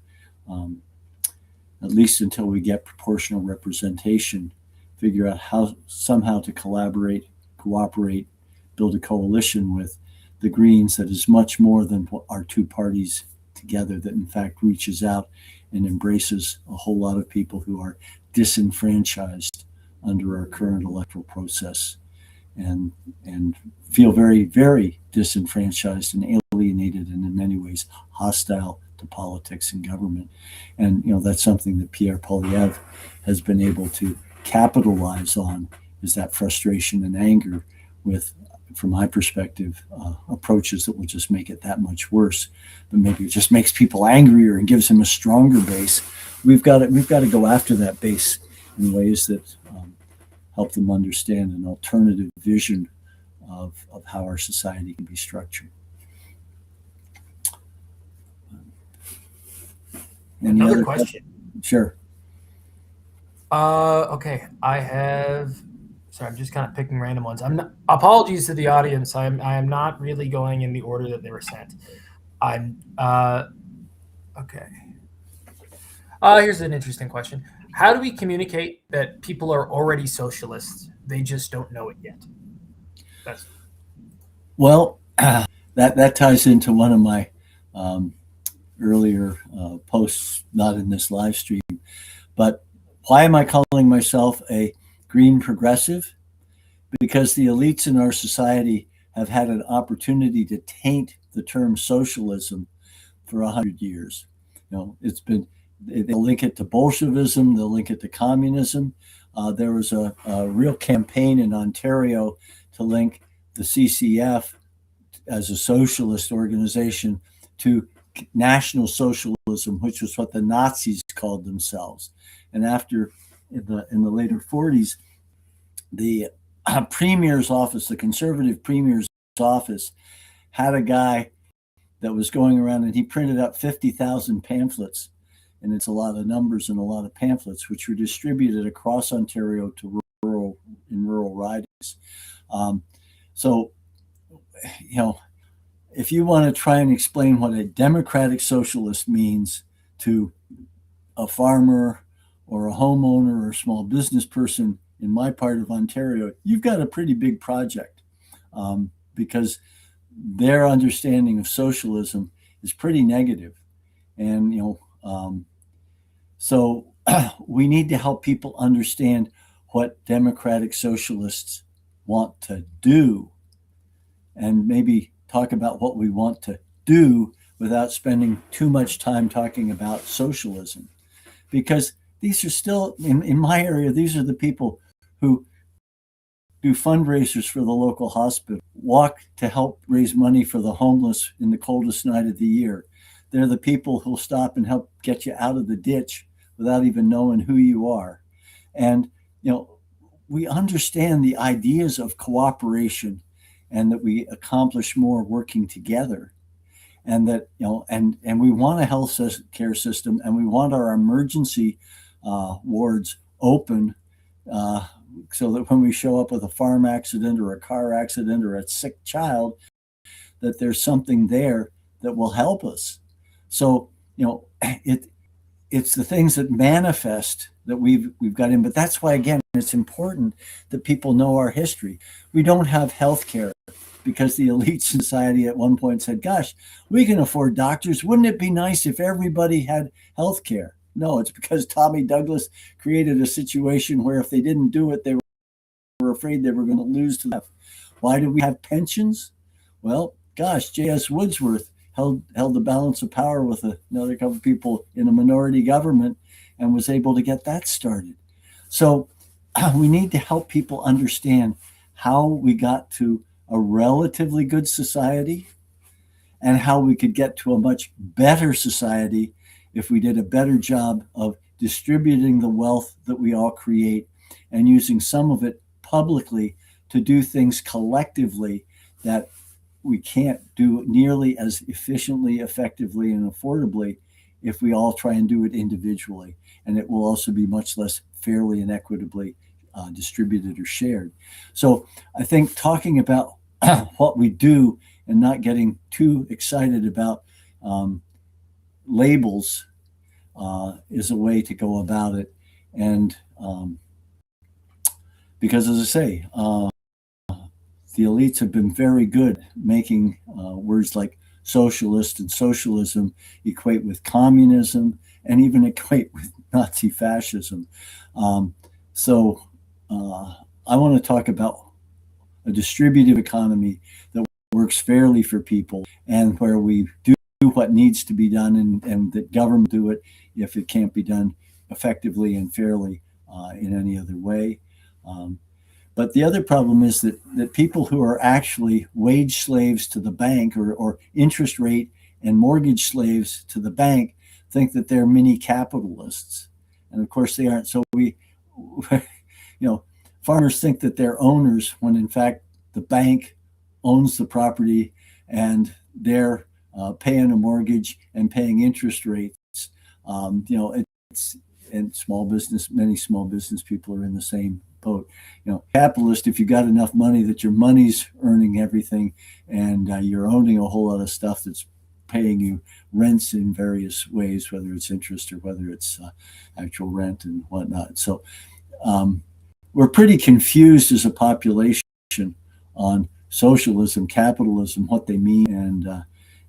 at least until we get proportional representation, figure out how somehow to collaborate, cooperate, build a coalition with the Greens that is much more than our two parties together, that in fact reaches out and embraces a whole lot of people who are disenfranchised under our current electoral process and feel very, very disenfranchised and alienated and in many ways hostile to politics and government. And that's something that Pierre Poilievre has been able to capitalize on, is that frustration and anger with, from my perspective, approaches that will just make it that much worse. But maybe it just makes people angrier and gives them a stronger base. We've got to go after that base in ways that help them understand an alternative vision of how our society can be structured. Another question. Sure. Okay, I have. Sorry, I'm just kind of picking random ones. Apologies to the audience. I am not really going in the order that they were sent. Okay. Here's an interesting question. How do we communicate that people are already socialists? They just don't know it yet. Well, that ties into one of my earlier posts, not in this live stream. But why am I calling myself a green progressive? Because the elites in our society have had an opportunity to taint the term socialism for 100 years. It's been, they'll link it to Bolshevism, they'll link it to communism. There was a real campaign in Ontario to link the CCF as a socialist organization to National Socialism, which was what the Nazis called themselves. And after, in the later 40s, the premier's office, the conservative premier's office, had a guy that was going around and he printed up 50,000 pamphlets. And it's a lot of numbers and a lot of pamphlets, which were distributed across Ontario to rural ridings. So, if you want to try and explain what a democratic socialist means to a farmer or a homeowner or a small business person in my part of Ontario, you've got a pretty big project, because their understanding of socialism is pretty negative. And, so we need to help people understand what democratic socialists want to do, and maybe talk about what we want to do without spending too much time talking about socialism. Because these are still, in my area, these are the people who do fundraisers for the local hospital, walk to help raise money for the homeless in the coldest night of the year. They're the people who'll stop and help get you out of the ditch without even knowing who you are. And, we understand the ideas of cooperation and that we accomplish more working together. And that, and we want a health care system, and we want our emergency wards open, so that when we show up with a farm accident or a car accident or a sick child, that there's something there that will help us. So, it's the things that manifest that we've got in. But that's why, again, it's important that people know our history. We don't have health care because the elite society at one point said, gosh, we can afford doctors. Wouldn't it be nice if everybody had health care? No, it's because Tommy Douglas created a situation where if they didn't do it, they were afraid they were going to lose to left. Why do we have pensions? Well, gosh, J.S. Woodsworth held the balance of power with another couple of people in a minority government and was able to get that started. So we need to help people understand how we got to a relatively good society and how we could get to a much better society if we did a better job of distributing the wealth that we all create and using some of it publicly to do things collectively that we can't do nearly as efficiently, effectively, and affordably if we all try and do it individually. And it will also be much less fairly and equitably distributed or shared. So I think talking about what we do and not getting too excited about labels is a way to go about it. And because, as I say, the elites have been very good making words like socialist and socialism equate with communism and even equate with Nazi fascism. So I want to talk about a distributive economy that works fairly for people and where we do what needs to be done and that government do it if it can't be done effectively and fairly in any other way. But the other problem is that people who are actually wage slaves to the bank or interest rate and mortgage slaves to the bank think that they're mini capitalists. And of course they aren't. So farmers think that they're owners when in fact the bank owns the property and they're paying a mortgage and paying interest rates. It's and many small business people are in the same boat. Capitalist, if you got enough money that your money's earning everything and you're owning a whole lot of stuff that's paying you rents in various ways, whether it's interest or whether it's actual rent and whatnot. So we're pretty confused as a population on socialism, capitalism, what they mean,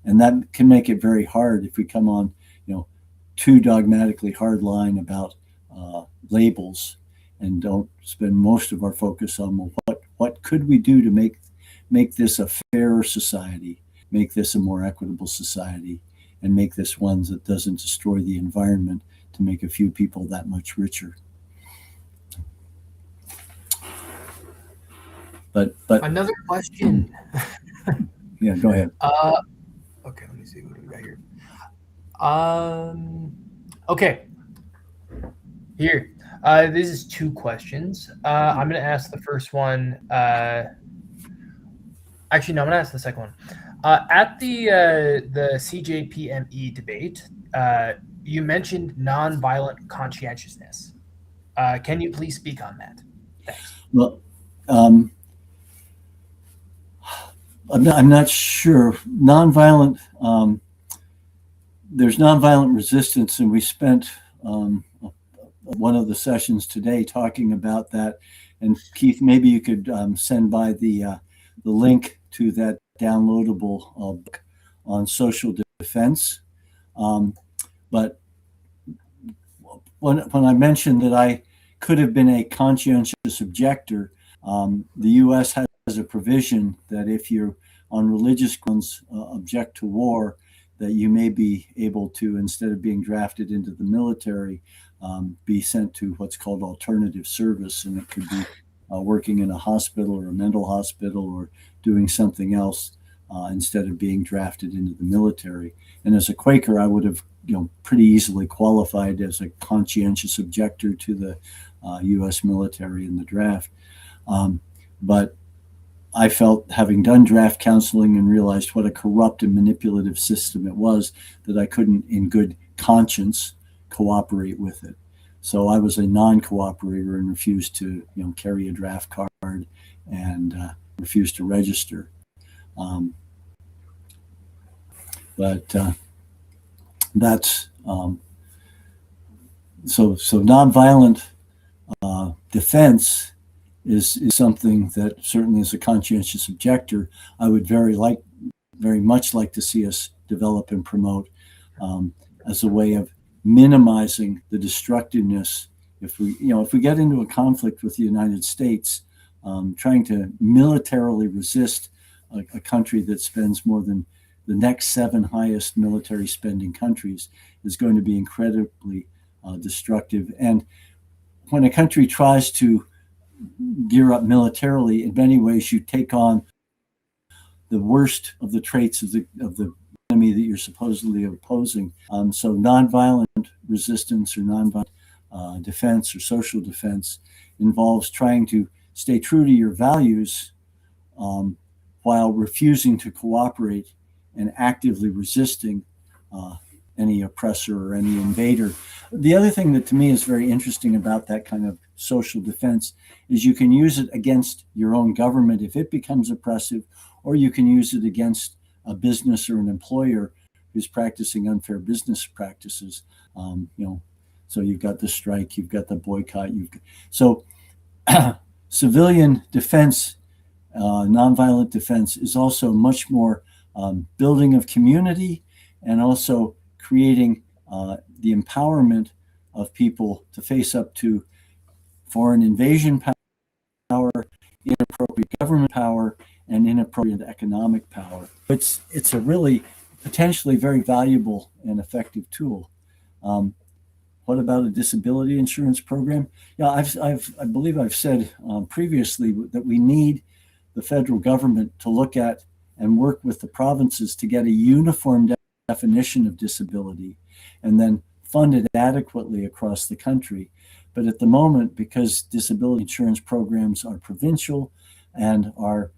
and that can make it very hard if we come on, too dogmatically hard line about labels and don't spend most of our focus on what could we do to make this a fairer society, make this a more equitable society, and make this one that doesn't destroy the environment to make a few people that much richer. But another question. Yeah, go ahead. Okay, let me see what we got here. Okay. Here. This is two questions. I'm going to ask the first one. Actually, no, I'm going to ask the second one. At the CJPME debate, you mentioned nonviolent conscientiousness. Can you please speak on that? Thanks. Well, I'm not sure. Nonviolent. There's nonviolent resistance, and we spent one of the sessions today talking about that. And Keith, maybe you could send by the link to that downloadable book on social defense. But when I mentioned that I could have been a conscientious objector, the U.S. has a provision that if you're on religious grounds object to war, that you may be able to, instead of being drafted into the military, be sent to what's called alternative service. And it could be working in a hospital or a mental hospital or doing something else instead of being drafted into the military. And as a Quaker, I would have pretty easily qualified as a conscientious objector to the U.S. military in the draft. But I felt, having done draft counseling and realized what a corrupt and manipulative system it was, that I couldn't, in good conscience, cooperate with it. So I was a non-cooperator and refused to, carry a draft card and refused to register. But that's so nonviolent defense is something that certainly, as a conscientious objector, I would very much like to see us develop and promote as a way of minimizing the destructiveness. If we get into a conflict with the United States, trying to militarily resist a country that spends more than the next 7 highest military spending countries is going to be incredibly destructive. And when a country tries to gear up militarily, in many ways you take on the worst of the traits of the enemy that you're supposedly opposing. So nonviolent resistance or nonviolent defense or social defense involves trying to stay true to your values while refusing to cooperate and actively resisting any oppressor or any invader. The other thing that to me is very interesting about that kind of social defense is you can use it against your own government if it becomes oppressive, or you can use it against a business or an employer who's practicing unfair business practices. So you've got the strike, you've got the boycott. So civilian defense, nonviolent defense is also much more building of community and also creating the empowerment of people to face up to foreign invasion power, inappropriate government power, and inappropriate economic power. It's a really potentially very valuable and effective tool. What about a disability insurance program? Yeah, I believe I've said previously that we need the federal government to look at and work with the provinces to get a uniform definition of disability and then fund it adequately across the country. But at the moment, because disability insurance programs are provincial and are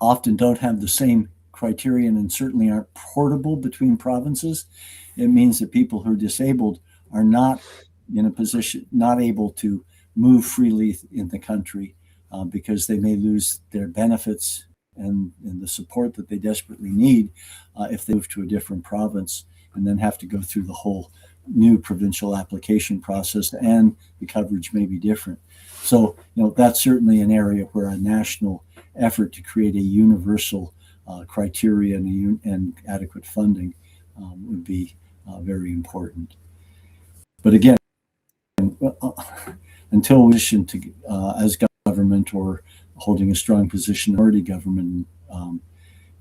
often don't have the same criterion and certainly aren't portable between provinces, it means that people who are disabled are not in a position, not able to move freely in the country because they may lose their benefits and the support that they desperately need if they move to a different province and then have to go through the whole new provincial application process, and the coverage may be different. So, that's certainly an area where a national effort to create a universal criteria and adequate funding would be very important. But again, until we position to as government or holding a strong position, minority government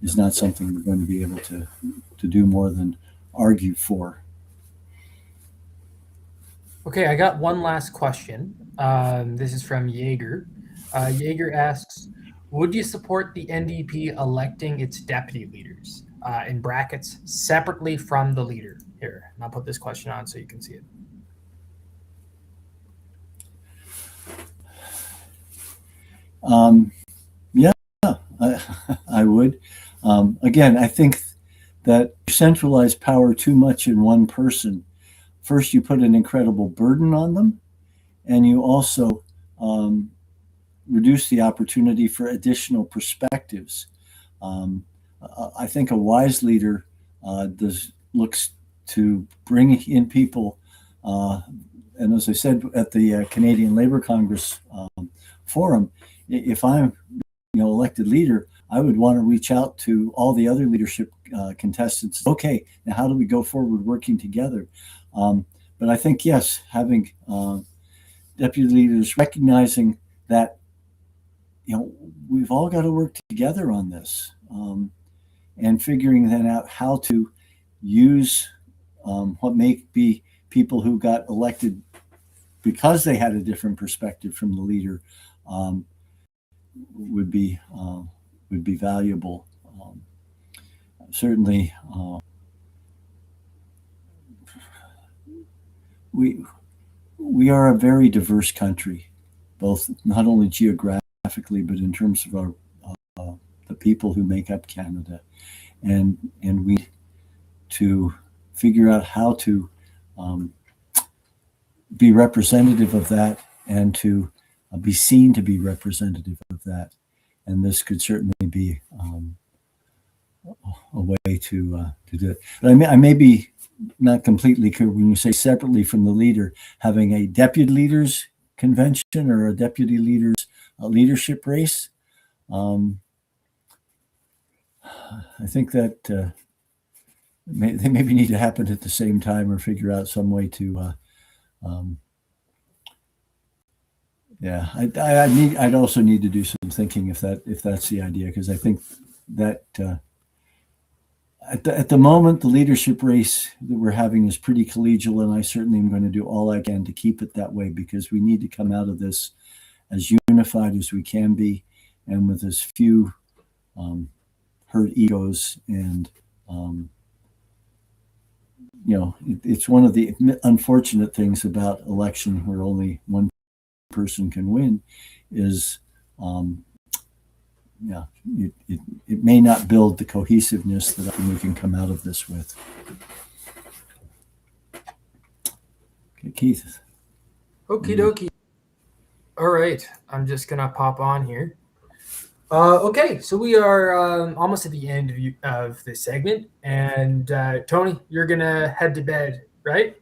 is not something we're going to be able to do more than argue for. Okay, I got one last question. This is from Jaeger. Jaeger asks, would you support the NDP electing its deputy leaders, in brackets, separately from the leader? Here, and I'll put this question on so you can see it. Yeah, I would. Again, I think that you centralize power too much in one person. First, you put an incredible burden on them, and you also reduce the opportunity for additional perspectives. I think a wise leader looks to bring in people, and as I said at the Canadian Labour Congress forum, if I'm elected leader, I would want to reach out to all the other leadership contestants. Okay, now how do we go forward working together? But I think, yes, having deputy leaders recognizing that we've all got to work together on this, and figuring then out how to use what may be people who got elected because they had a different perspective from the leader would be valuable. Certainly, we are a very diverse country, both not only geographically but in terms of our the people who make up Canada, and we to figure out how to be representative of that and to be seen to be representative of that. And this could certainly be a way to do it. But I may be not completely clear when you say separately from the leader, having a deputy leaders convention or a deputy leaders leadership race. I think that they maybe need to happen at the same time, or figure out some way to. I'd also need to do some thinking if that's the idea, because I think that at the moment the leadership race that we're having is pretty collegial, and I certainly am going to do all I can to keep it that way, because we need to come out of this as unified as we can be, and with as few hurt egos. And it's one of the unfortunate things about election where only one person can win is yeah, it may not build the cohesiveness that I think we can come out of this with. Okay, Keith. Okie dokie. All right, I'm just gonna pop on here. Okay, so we are almost at the end of this segment, and Tony, you're gonna head to bed, right?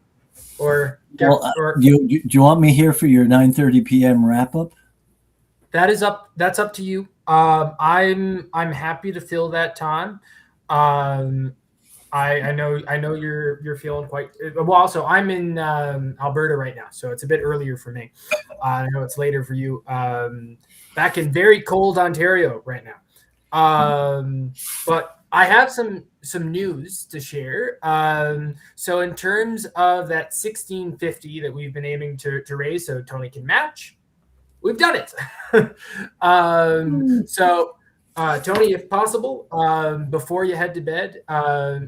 Or do you want me here for your 9:30 p.m. wrap up? That's up to you. I'm happy to fill that time. I know you're feeling quite well. Also, I'm in Alberta right now, so it's a bit earlier for me. I know it's later for you. Back in very cold Ontario right now. But I have some news to share. So in terms of that 1650 that we've been aiming to raise, so Tony can match, we've done it. So. Tony, if possible, before you head to bed,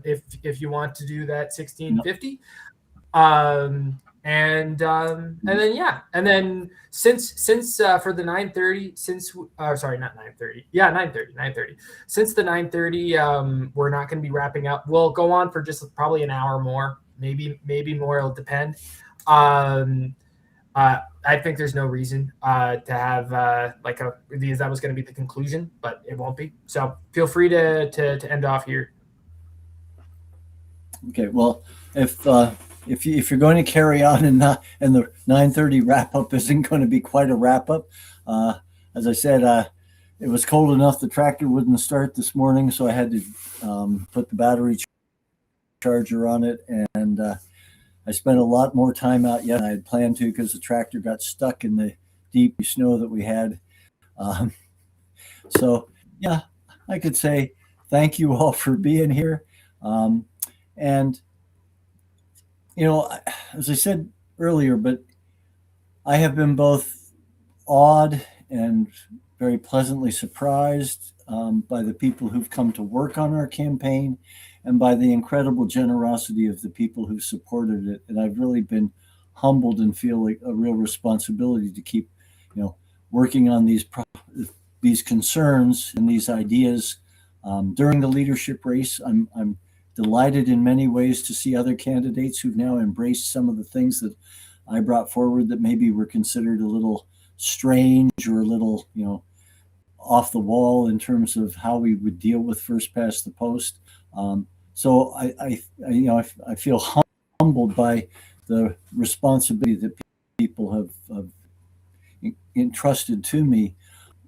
if you want to do that 1650, and then since for the 9:30, sorry, not 9:30, 9:30, since the 9:30, we're not going to be wrapping up. We'll go on for just probably an hour more, maybe more. It'll depend. I think there's no reason to have because that was going to be the conclusion, but it won't be. So feel free to end off here. Okay. Well, if you're going to carry on and the 9:30 wrap up isn't going to be quite a wrap up, as I said, it was cold enough the tractor wouldn't start this morning, so I had to put the battery charger on it, and I spent a lot more time out yet than I had planned to because the tractor got stuck in the deep snow that we had. So, yeah, I could say thank you all for being here. And, as I said earlier, but I have been both awed and very pleasantly surprised by the people who've come to work on our campaign and by the incredible generosity of the people who supported it. And I've really been humbled and feel like a real responsibility to keep, working on these concerns and these ideas during the leadership race. I'm delighted in many ways to see other candidates who've now embraced some of the things that I brought forward that maybe were considered a little strange or a little, off the wall in terms of how we would deal with first past the post. So I feel humbled by the responsibility that people have entrusted to me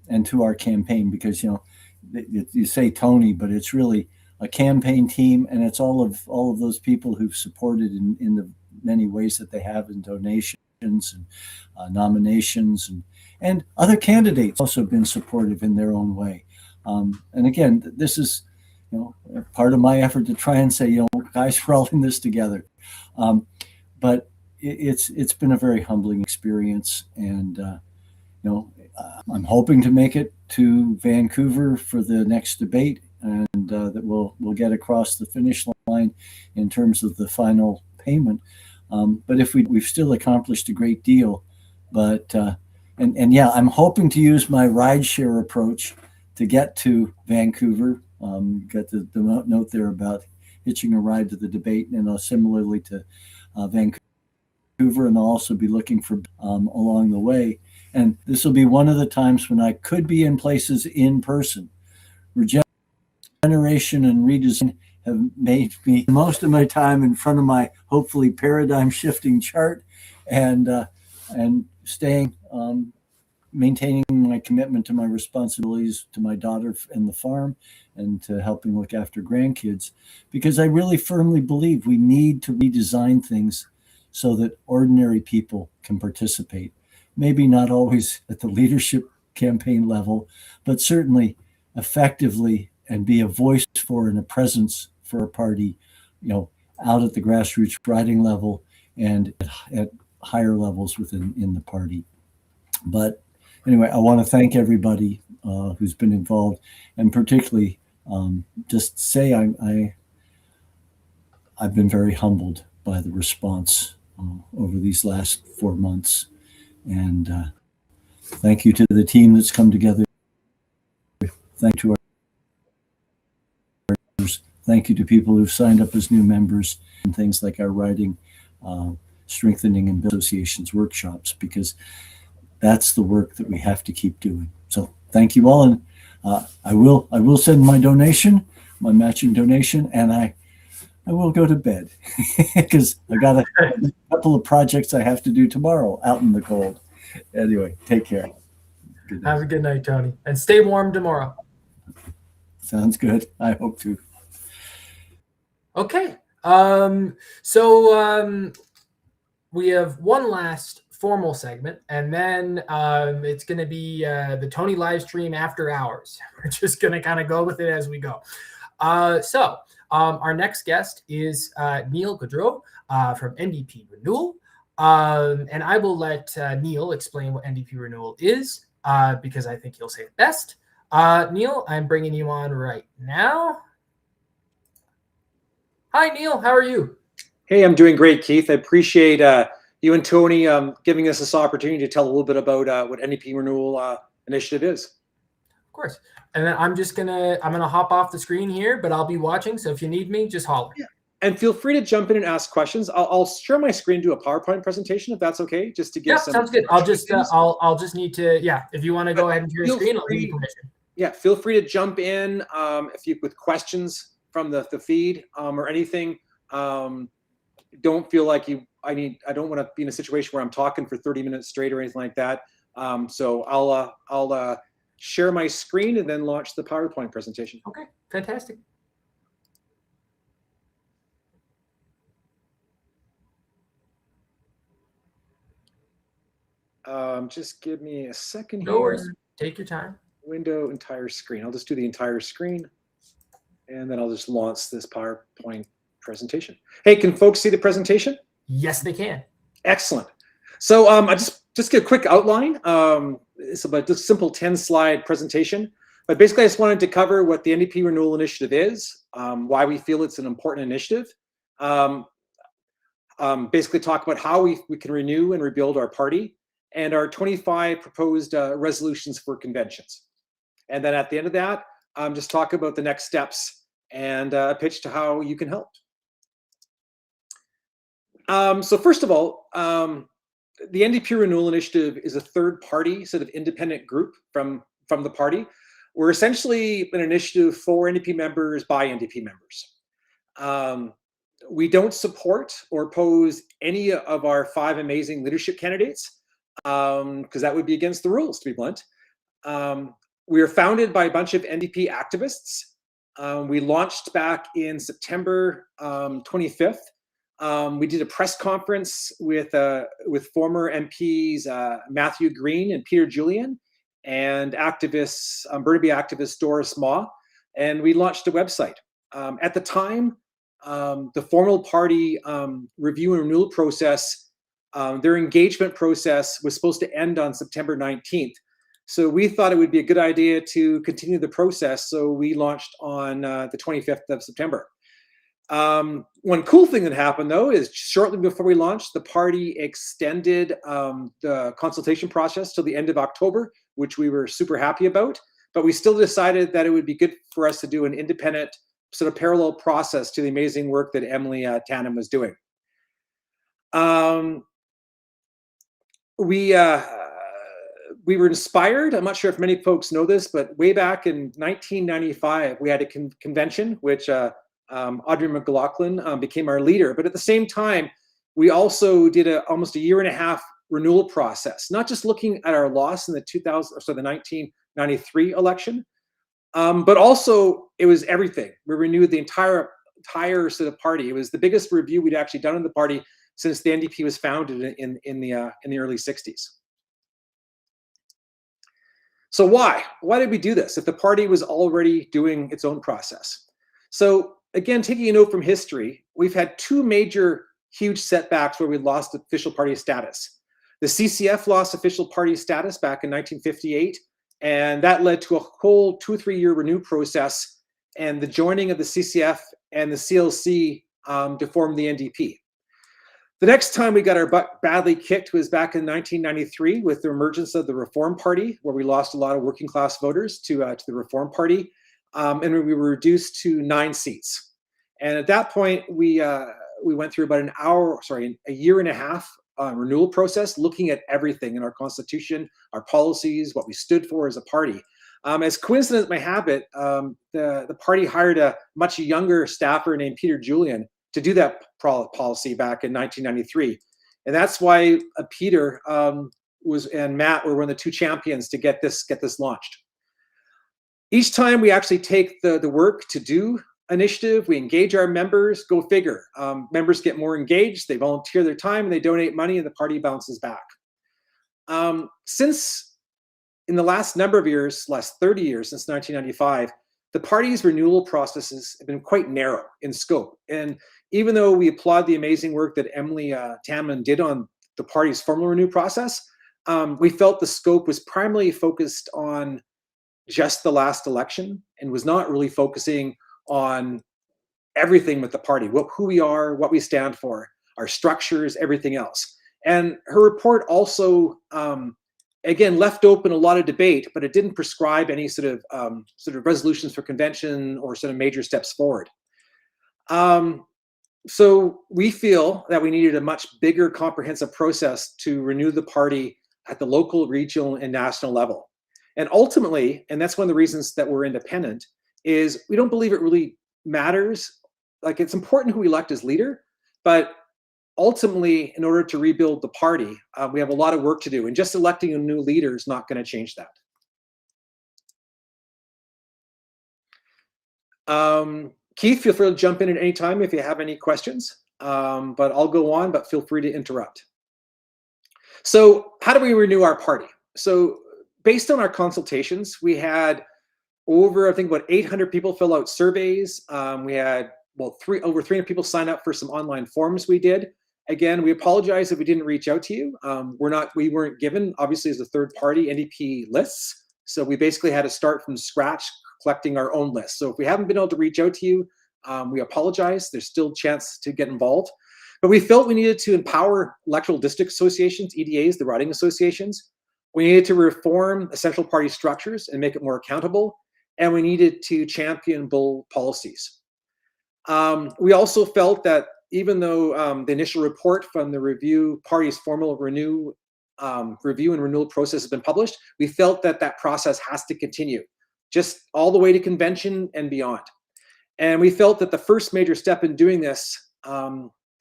and to our campaign, because you say Tony, but it's really a campaign team, and it's all of those people who've supported in the many ways that they have in donations and nominations, and other candidates also been supportive in their own way. And again, this is part of my effort to try and say, guys, we're all in this together. But it's been a very humbling experience, and I'm hoping to make it to Vancouver for the next debate, and that we'll get across the finish line in terms of the final payment. But if we've still accomplished a great deal, but I'm hoping to use my rideshare approach to get to Vancouver. Got the note there about hitching a ride to the debate, and similarly to Vancouver, and I'll also be looking for along the way. And this will be one of the times when I could be in places in person. Regeneration and redesign have made me most of my time in front of my hopefully paradigm shifting chart, and staying maintaining my commitment to my responsibilities to my daughter and the farm, and to helping look after grandkids, because I really firmly believe we need to redesign things so that ordinary people can participate. Maybe not always at the leadership campaign level, but certainly effectively, and be a voice for and a presence for a party, out at the grassroots riding level and at higher levels in the party. But anyway, I want to thank everybody who's been involved, and particularly just say I've been very humbled by the response over these last 4 months. And thank you to the team that's come together Thank you to our members. Thank you to people who've signed up as new members and things like our writing, strengthening and associations workshops, because that's the work that we have to keep doing. So thank you all, and I will send my donation, my matching donation, and I will go to bed because I got a couple of projects I have to do tomorrow out in the cold. Anyway, take care. Have a good night, Tony, and stay warm tomorrow. Sounds good. I hope to. Okay. We have one last formal segment, and then it's going to be the Tony live stream after hours. We're just going to kind of go with it as we go. Our next guest is Neil Gaudreau from NDP Renewal. And I will let Neil explain what NDP Renewal is because I think he'll say it best. Neil, I'm bringing you on right now. Hi, Neil. How are you? Hey, I'm doing great, Keith. I appreciate you and Tony giving us this opportunity to tell a little bit about what NDP Renewal Initiative is. Of course. And then I'm gonna hop off the screen here, but I'll be watching. So if you need me, just holler. Yeah. And feel free to jump in and ask questions. I'll share my screen, do a PowerPoint presentation if that's okay, just to give some. Sounds good. I'll just need to. Yeah, if you want to go ahead and share your screen, I'll give you permission. Yeah, feel free to jump in with questions from the feed or anything. Don't feel like I don't want to be in a situation where I'm talking for 30 minutes straight or anything like that. So I'll share my screen and then launch the PowerPoint presentation. Okay, fantastic. Just give me a second here. No worries. Take your time. Window, entire screen. I'll just do the entire screen, and then I'll just launch this PowerPoint presentation. Hey, can folks see the presentation? Yes, they can. Excellent. So I just get a quick outline. It's about this simple 10-slide presentation. But basically, I just wanted to cover what the NDP Renewal Initiative is, why we feel it's an important initiative, basically talk about how we can renew and rebuild our party, and our 25 proposed resolutions for conventions. And then at the end of that, just talk about the next steps and a pitch to how you can help. So first of all, the NDP Renewal Initiative is a third-party sort of independent group from the party. We're essentially an initiative for NDP members by NDP members. We don't support or oppose any of our 5 amazing leadership candidates because that would be against the rules, to be blunt. We are founded by a bunch of NDP activists. We launched back in September 25th. We did a press conference with former MPs Matthew Green and Peter Julian and activists, Burnaby activist Doris Ma, and we launched a website. At the time, the formal party review and renewal process, their engagement process was supposed to end on September 19th. So we thought it would be a good idea to continue the process. So we launched on the 25th of September. One cool thing that happened, though, is shortly before we launched, the party extended the consultation process till the end of October, which we were super happy about. But we still decided that it would be good for us to do an independent sort of parallel process to the amazing work that Emily Tannen was doing. We were inspired. I'm not sure if many folks know this, but way back in 1995, we had a convention, which Audrey McLaughlin became our leader. But at the same time, we also did almost a year and a half renewal process, not just looking at our loss in the 1993 election, but also it was everything. We renewed the entire sort of party. It was the biggest review we'd actually done in the party since the NDP was founded in the early 60s. So why did we do this if the party was already doing its own process? So again, taking a note from history, we've had 2 major huge setbacks where we lost official party status. The CCF lost official party status back in 1958, and that led to a whole 2 or 3 year renew process and the joining of the CCF and the CLC to form the NDP. The next time we got our butt badly kicked was back in 1993 with the emergence of the Reform Party, where we lost a lot of working class voters to the Reform Party, and we were reduced to 9 seats. And at that point, we went through about a year and a half renewal process, looking at everything in our constitution, our policies, what we stood for as a party. As coincidence may have it, the party hired a much younger staffer named Peter Julian to do that policy back in 1993. And that's why Peter and Matt were one of the 2 champions to get this launched. Each time we actually take the work to do initiative, we engage our members, go figure. Members get more engaged, they volunteer their time, and they donate money, and the party bounces back. Since in the last number of years, last 30 years, since 1995, the party's renewal processes have been quite narrow in scope. And even though we applaud the amazing work that Emily Tamlin did on the party's formal renew process, we felt the scope was primarily focused on just the last election and was not really focusing on everything with the party, who we are, what we stand for, our structures, everything else. And her report also, again, left open a lot of debate, but it didn't prescribe any sort of resolutions for convention or sort of major steps forward. So we feel that we needed a much bigger, comprehensive process to renew the party at the local, regional, and national level. And ultimately, and that's one of the reasons that we're independent, is we don't believe it really matters. Like, it's important who we elect as leader, but ultimately, in order to rebuild the party, we have a lot of work to do, and just electing a new leader is not going to change that. Keith, feel free to jump in at any time if you have any questions, but I'll go on, but feel free to interrupt. So how do we renew our party? So based on our consultations, we had over, I think, about 800 people fill out surveys. We had over 300 people sign up for some online forms we did. Again, we apologize if we didn't reach out to you. We weren't given, obviously, as a third party, NDP lists. So we basically had to start from scratch collecting our own list. So if we haven't been able to reach out to you, we apologize. There's still a chance to get involved. But we felt we needed to empower electoral district associations, EDAs, the riding associations. We needed to reform essential party structures and make it more accountable. And we needed to champion bold policies. We also felt that even though the initial report from the review party's formal review and renewal process has been published, we felt that that process has to continue, just all the way to convention and beyond. And we felt that the first major step in doing this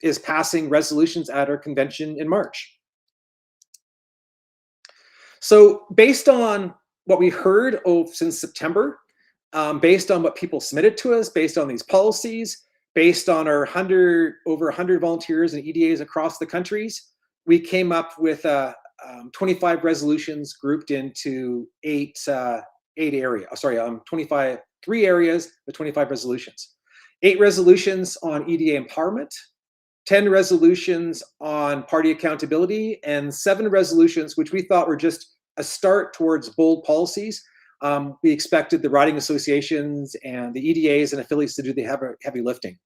is passing resolutions at our convention in March. So based on what we heard since September, based on what people submitted to us, based on these policies, based on our over 100 volunteers and EDAs across the countries, we came up with 25 resolutions grouped into 3 areas with 25 resolutions. 8 resolutions on EDA empowerment, 10 resolutions on party accountability, and 7 resolutions which we thought were just a start towards bold policies. We expected the riding associations and the EDAs and affiliates to do the heavy lifting.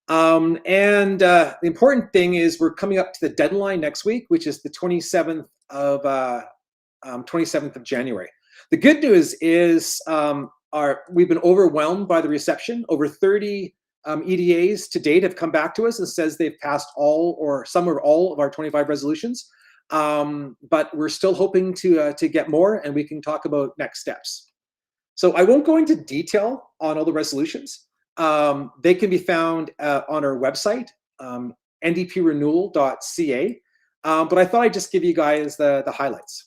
The important thing is we're coming up to the deadline next week, which is the 27th of January. The good news is we've been overwhelmed by the reception. Over 30 EDAs to date have come back to us and says they've passed all or some or all of our 25 resolutions. But we're still hoping to get more, and we can talk about next steps. So I won't go into detail on all the resolutions. They can be found on our website, ndprenewal.ca. But I thought I'd just give you guys the highlights.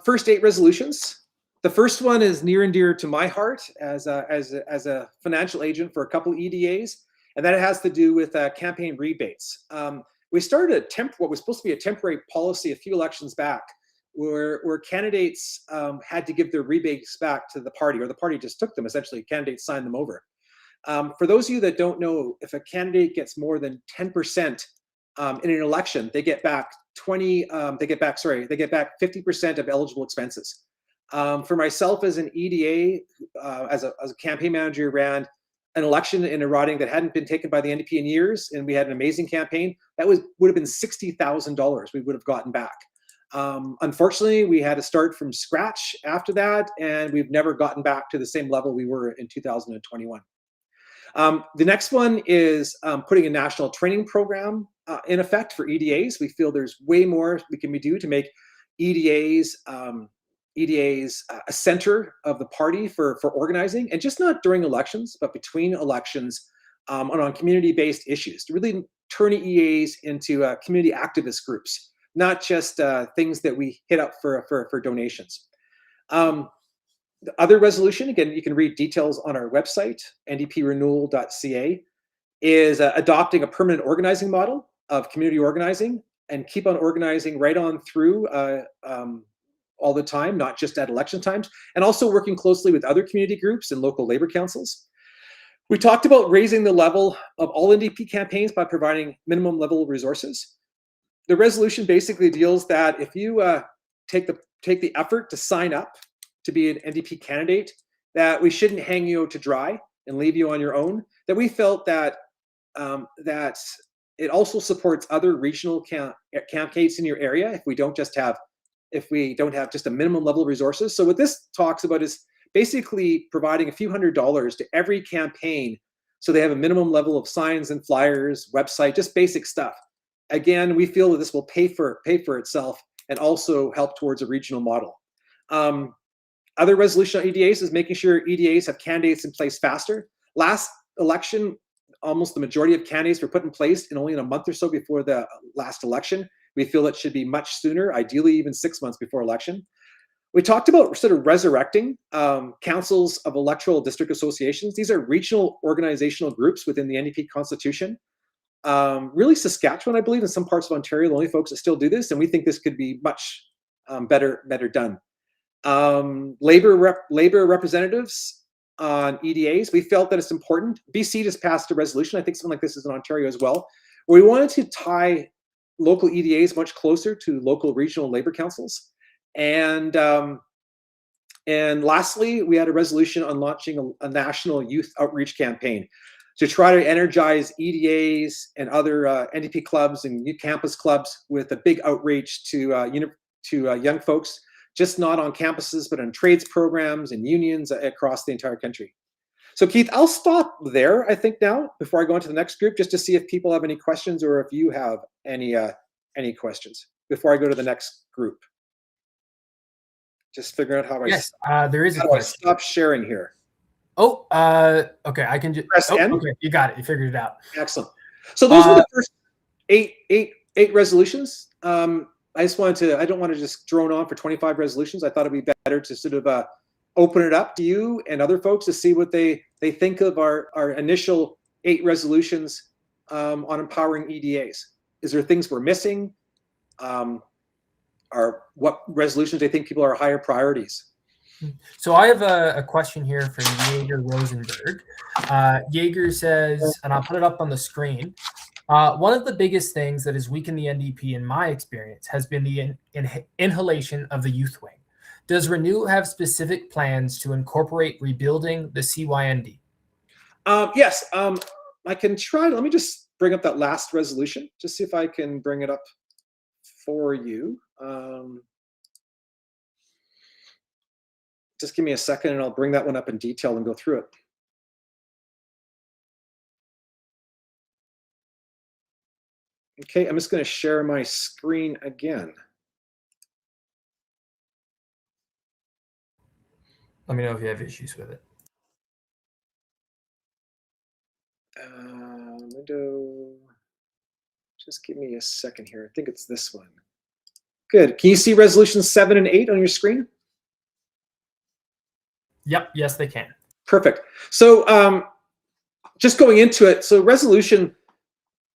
First 8 resolutions. The first one is near and dear to my heart as a financial agent for a couple EDAs, and that has to do with campaign rebates. We started what was supposed to be a temporary policy a few elections back, where candidates had to give their rebates back to the party, or the party just took them. Essentially, candidates signed them over. For those of you that don't know, if a candidate gets more than 10% in an election, they get back 50% of eligible expenses. For myself as an EDA, as a campaign manager, ran an election in a riding that hadn't been taken by the NDP in years, and we had an amazing campaign, that would have been $60,000 we would have gotten back. Unfortunately, we had to start from scratch after that, and we've never gotten back to the same level we were in 2021. The next one is putting a national training program in effect for EDAs. We feel there's way more we can do to make EDAs a center of the party for organizing, and just not during elections, but between elections on community-based issues, to really turn EDAs into community activist groups, not just things that we hit up for donations. The other resolution, again, you can read details on our website, ndprenewal.ca, is adopting a permanent organizing model of community organizing and keep on organizing right on through all the time, not just at election times, and also working closely with other community groups and local labor councils. We talked about raising the level of all NDP campaigns by providing minimum level resources. The resolution basically deals that if you take the effort to sign up to be an NDP candidate, that we shouldn't hang you out to dry and leave you on your own. That we felt that that it also supports other regional candidates in your area if we don't have just a minimum level of resources. So what this talks about is basically providing a few $100s to every campaign, so they have a minimum level of signs and flyers, website, just basic stuff. Again, we feel that this will pay for itself and also help towards a regional model. Other resolution on EDAs is making sure EDAs have candidates in place faster. Last election, almost the majority of candidates were put in place in only a month or so before the last election. We feel it should be much sooner, ideally even 6 months before election. We talked about sort of resurrecting councils of electoral district associations. These are regional organizational groups within the NDP constitution. Really Saskatchewan, I believe, in some parts of Ontario, the only folks that still do this, and we think this could be much better done. Labor representatives on EDAs, we felt that it's important. BC just passed a resolution, I think something like this is in Ontario as well, where we wanted to tie local EDAs much closer to local regional labor councils. And lastly, we had a resolution on launching a national youth outreach campaign to try to energize EDAs and other NDP clubs and youth campus clubs with a big outreach to young folks, just not on campuses, but on trades programs and unions across the entire country. So Keith, I'll stop there, I think now, before I go into the next group, just to see if people have any questions or if you have any questions before I go to the next group. Just figuring out how there is a question. I stop sharing here? Oh, okay. I can just press N. Okay, you got it. You figured it out. Excellent. So those were the first eight resolutions. I just wanted to. I don't want to just drone on for 25 resolutions. I thought it'd be better to sort of open it up to you and other folks to see what they think of our initial 8 resolutions on empowering EDAs. Is there things we're missing? Or what resolutions they think people are higher priorities? So I have a question here from Jaeger Rosenberg. Jaeger says, and I'll put it up on the screen, one of the biggest things that has weakened the NDP in my experience has been the inhalation of the youth wing. Does Renew have specific plans to incorporate rebuilding the CYND? Yes, I can try. Let me just bring up that last resolution, just see if I can bring it up for you. Just give me a second and I'll bring that one up in detail and go through it. Okay, I'm just going to share my screen again. Let me know if you have issues with it. Window. Just give me a second here. I think it's this one. Good. Can you see resolutions 7 and 8 on your screen? Yep. Yes, they can. Perfect. So just going into it, so resolution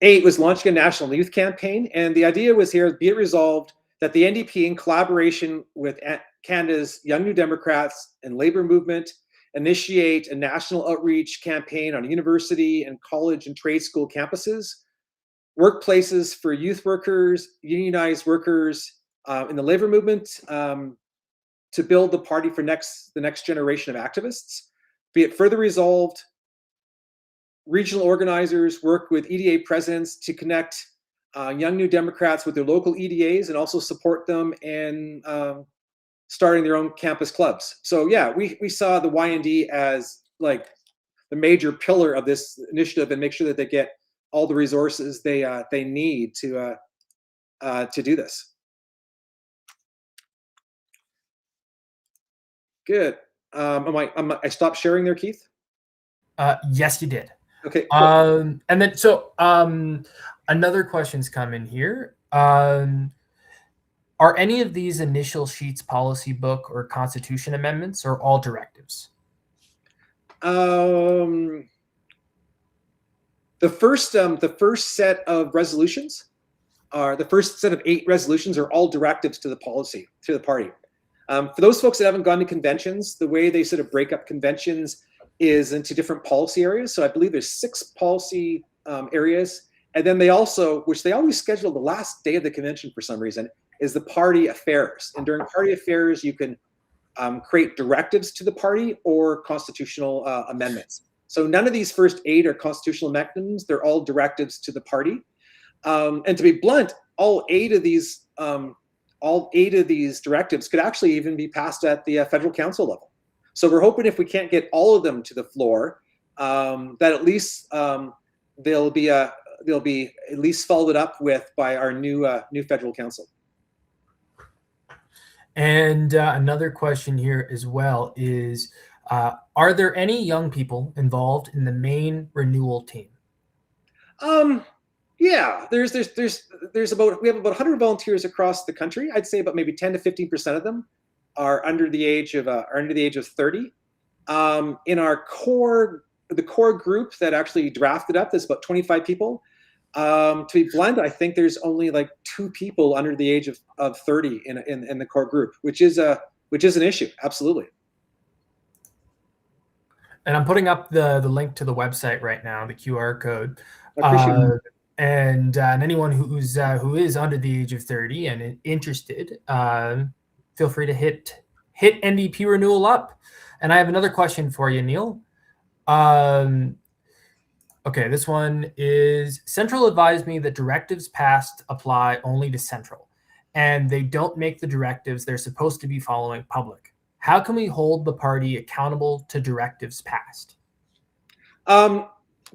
8 was launching a national youth campaign, and the idea was here, be it resolved that the NDP, in collaboration with Canada's Young New Democrats and Labour Movement, initiate a national outreach campaign on university and college and trade school campuses, workplaces for youth workers, unionized workers in the Labour Movement, to build the party for the next generation of activists. Be it further resolved regional organizers work with EDA presidents to connect young New Democrats with their local EDAs and also support them in starting their own campus clubs. So yeah, we saw the YND as like the major pillar of this initiative and make sure that they get all the resources they need to do this. Good. I stopped sharing there, Keith? Yes, you did. Okay, cool. And then, so another question's come in here. Are any of these initial sheets policy book or constitution amendments, or all directives? The first set of resolutions the first set of 8 resolutions are all directives to the policy, to the party. For those folks that haven't gone to conventions, the way they sort of break up conventions is into different policy areas. So I believe there's 6 policy areas. And then they also, which they always schedule the last day of the convention for some reason, is the party affairs. And during party affairs, you can create directives to the party or constitutional amendments. So none of these first 8 are constitutional amendments. They're all directives to the party. And to be blunt, all 8 of these directives could actually even be passed at the federal council level. So we're hoping if we can't get all of them to the floor, that at least they'll be at least followed up with by our new federal council. And another question here as well is, are there any young people involved in the main renewal team? Yeah, there's about, we have about 100 volunteers across the country. I'd say about maybe 10 to 15% of them are under the age of 30. In our core group that actually drafted up, there's about 25 people. To be blunt, I think there's only like 2 people under the age of 30 in the core group, which is an issue. Absolutely. And I'm putting up the link to the website right now, the QR code. I appreciate it. And anyone who is under the age of 30 and interested, feel free to hit NDP renewal up. And I have another question for you, Neil. Okay, this one is, Central advised me that directives passed apply only to Central, and they don't make the directives they're supposed to be following public. How can we hold the party accountable to directives passed? So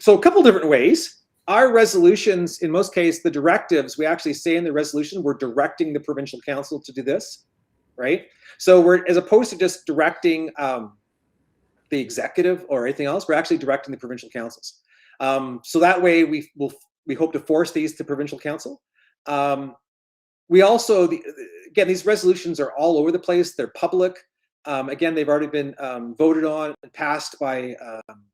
a couple different ways. Our resolutions, in most cases, the directives, we actually say in the resolution, we're directing the provincial council to do this, right? So we're, as opposed to just directing the executive or anything else, we're actually directing the provincial councils. So that way we hope to force these to provincial council. We also, again, these resolutions are all over the place. They're public. Again, they've already been voted on and passed by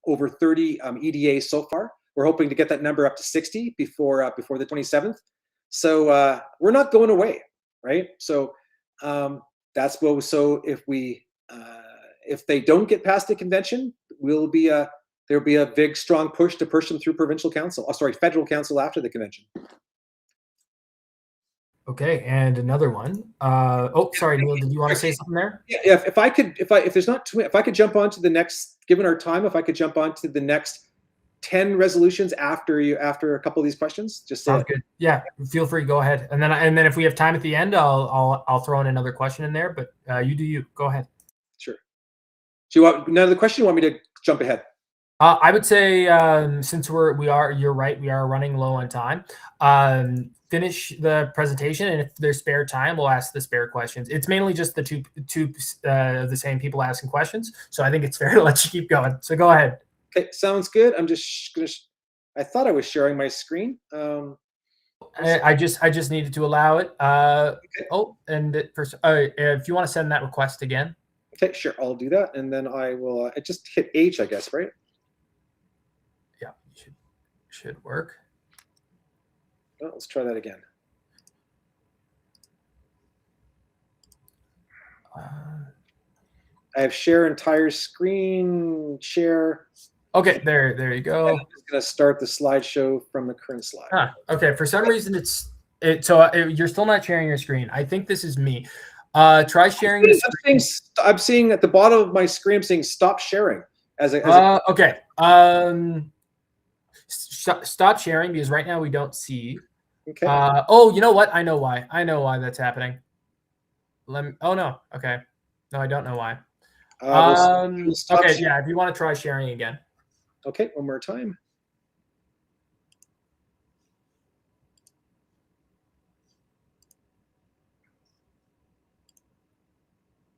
over 30 EDAs so far. We're hoping to get that number up to 60 before the 27th. So we're not going away, right? So that's what. So if they don't get past the convention, there'll be a big strong push to push them through provincial council. Oh, sorry, federal council after the convention. Okay, and another one. Oh, sorry, Neil, did you want to say something there? Yeah, if I could jump on to the next, given our time, if I could jump on to the next 10 resolutions after a couple of these questions, just sounds good. Yeah, feel free, go ahead. And then if we have time at the end, I'll throw in another question in there. But you do you. Go ahead. Sure. Do you want another question? You want me to jump ahead? I would say since you're right, we are running low on time. Finish the presentation, and if there's spare time, we'll ask the spare questions. It's mainly just the two the same people asking questions, so I think it's fair to let you keep going. So go ahead. Okay, sounds good. I'm just gonna. I thought I was sharing my screen. I just needed to allow it. Okay. Oh, and if you want to send that request again. Okay, sure. I'll do that, and then I will. I just hit H, I guess, right? Yeah, should work. Well, let's try that again. I have share entire screen, share. Okay, there you go. I'm just gonna start the slideshow from the current slide. Okay, for some reason you're still not sharing your screen. I think this is me. Try sharing the screen. I'm seeing at the bottom of my screen, I'm seeing stop sharing. Okay. stop sharing because right now we don't see. Okay. Oh, you know what? I know why. I know why that's happening. Oh no. Okay. No, I don't know why. We'll stop okay. sharing. Yeah. If you want to try sharing again. Okay. One more time.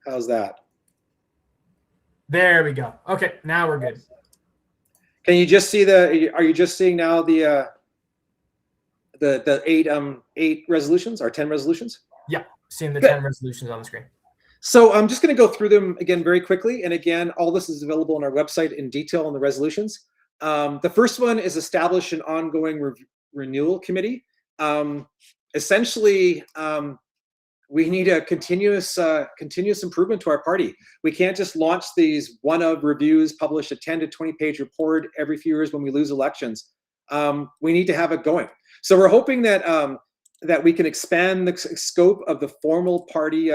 How's that? There we go. Okay. Now we're good. Can you just see are you just seeing now the 8 resolutions or 10 resolutions? Yeah. Seeing the 10 resolutions on the screen. So I'm just going to go through them again very quickly. And again, all this is available on our website in detail on the resolutions. The first one is establish an ongoing renewal committee. Essentially, we need a continuous improvement to our party. We can't just launch these one-of reviews, publish a 10 to 20-page report every few years when we lose elections. We need to have it going. So we're hoping that that we can expand the scope of the formal party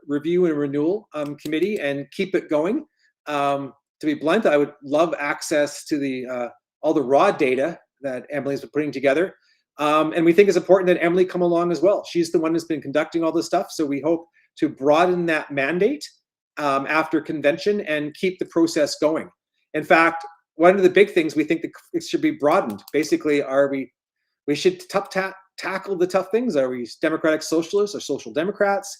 review and renewal committee and keep it going. To be blunt, I would love access to all the raw data that Emily's been putting together. And we think it's important that Emily come along as well. She's the one who's been conducting all this stuff. So we hope to broaden that mandate after convention and keep the process going. In fact, one of the big things we think that it should be broadened. Basically, we should tackle the tough things. Are we democratic socialists or social democrats?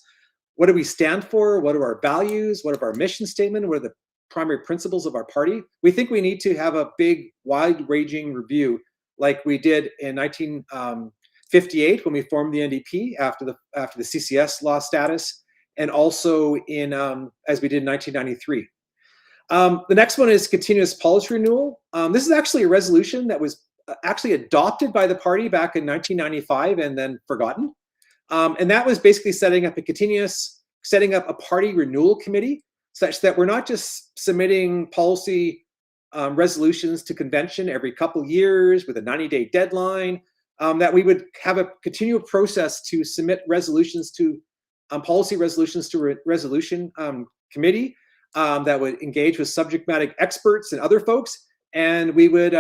What do we stand for? What are our values? What are our mission statement? What are the primary principles of our party? We think we need to have a big, wide-ranging review like we did in 1958 when we formed the NDP after the CCS lost status, and also in as we did in 1993. The next one is continuous policy renewal. This is actually a resolution that was actually adopted by the party back in 1995 and then forgotten. And that was basically setting up a party renewal committee such that we're not just submitting policy resolutions to convention every couple years with a 90-day deadline, that we would have a continual process to submit resolutions to policy resolutions to resolution committee that would engage with subject matter experts and other folks, and we would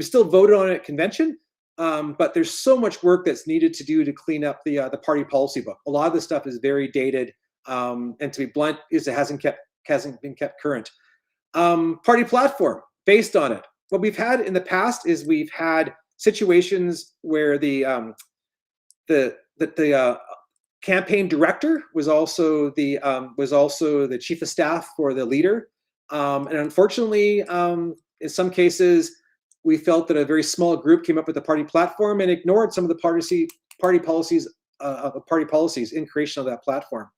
still vote on it at convention. But there's so much work that's needed to do to clean up the party policy book. A lot of the stuff is very dated, and to be blunt, it hasn't been kept current. Party platform based on it. What we've had in the past is we've had situations where the campaign director was also the chief of staff for the leader, and unfortunately, in some cases, we felt that a very small group came up with a party platform and ignored some of the party policies in creation of that platform.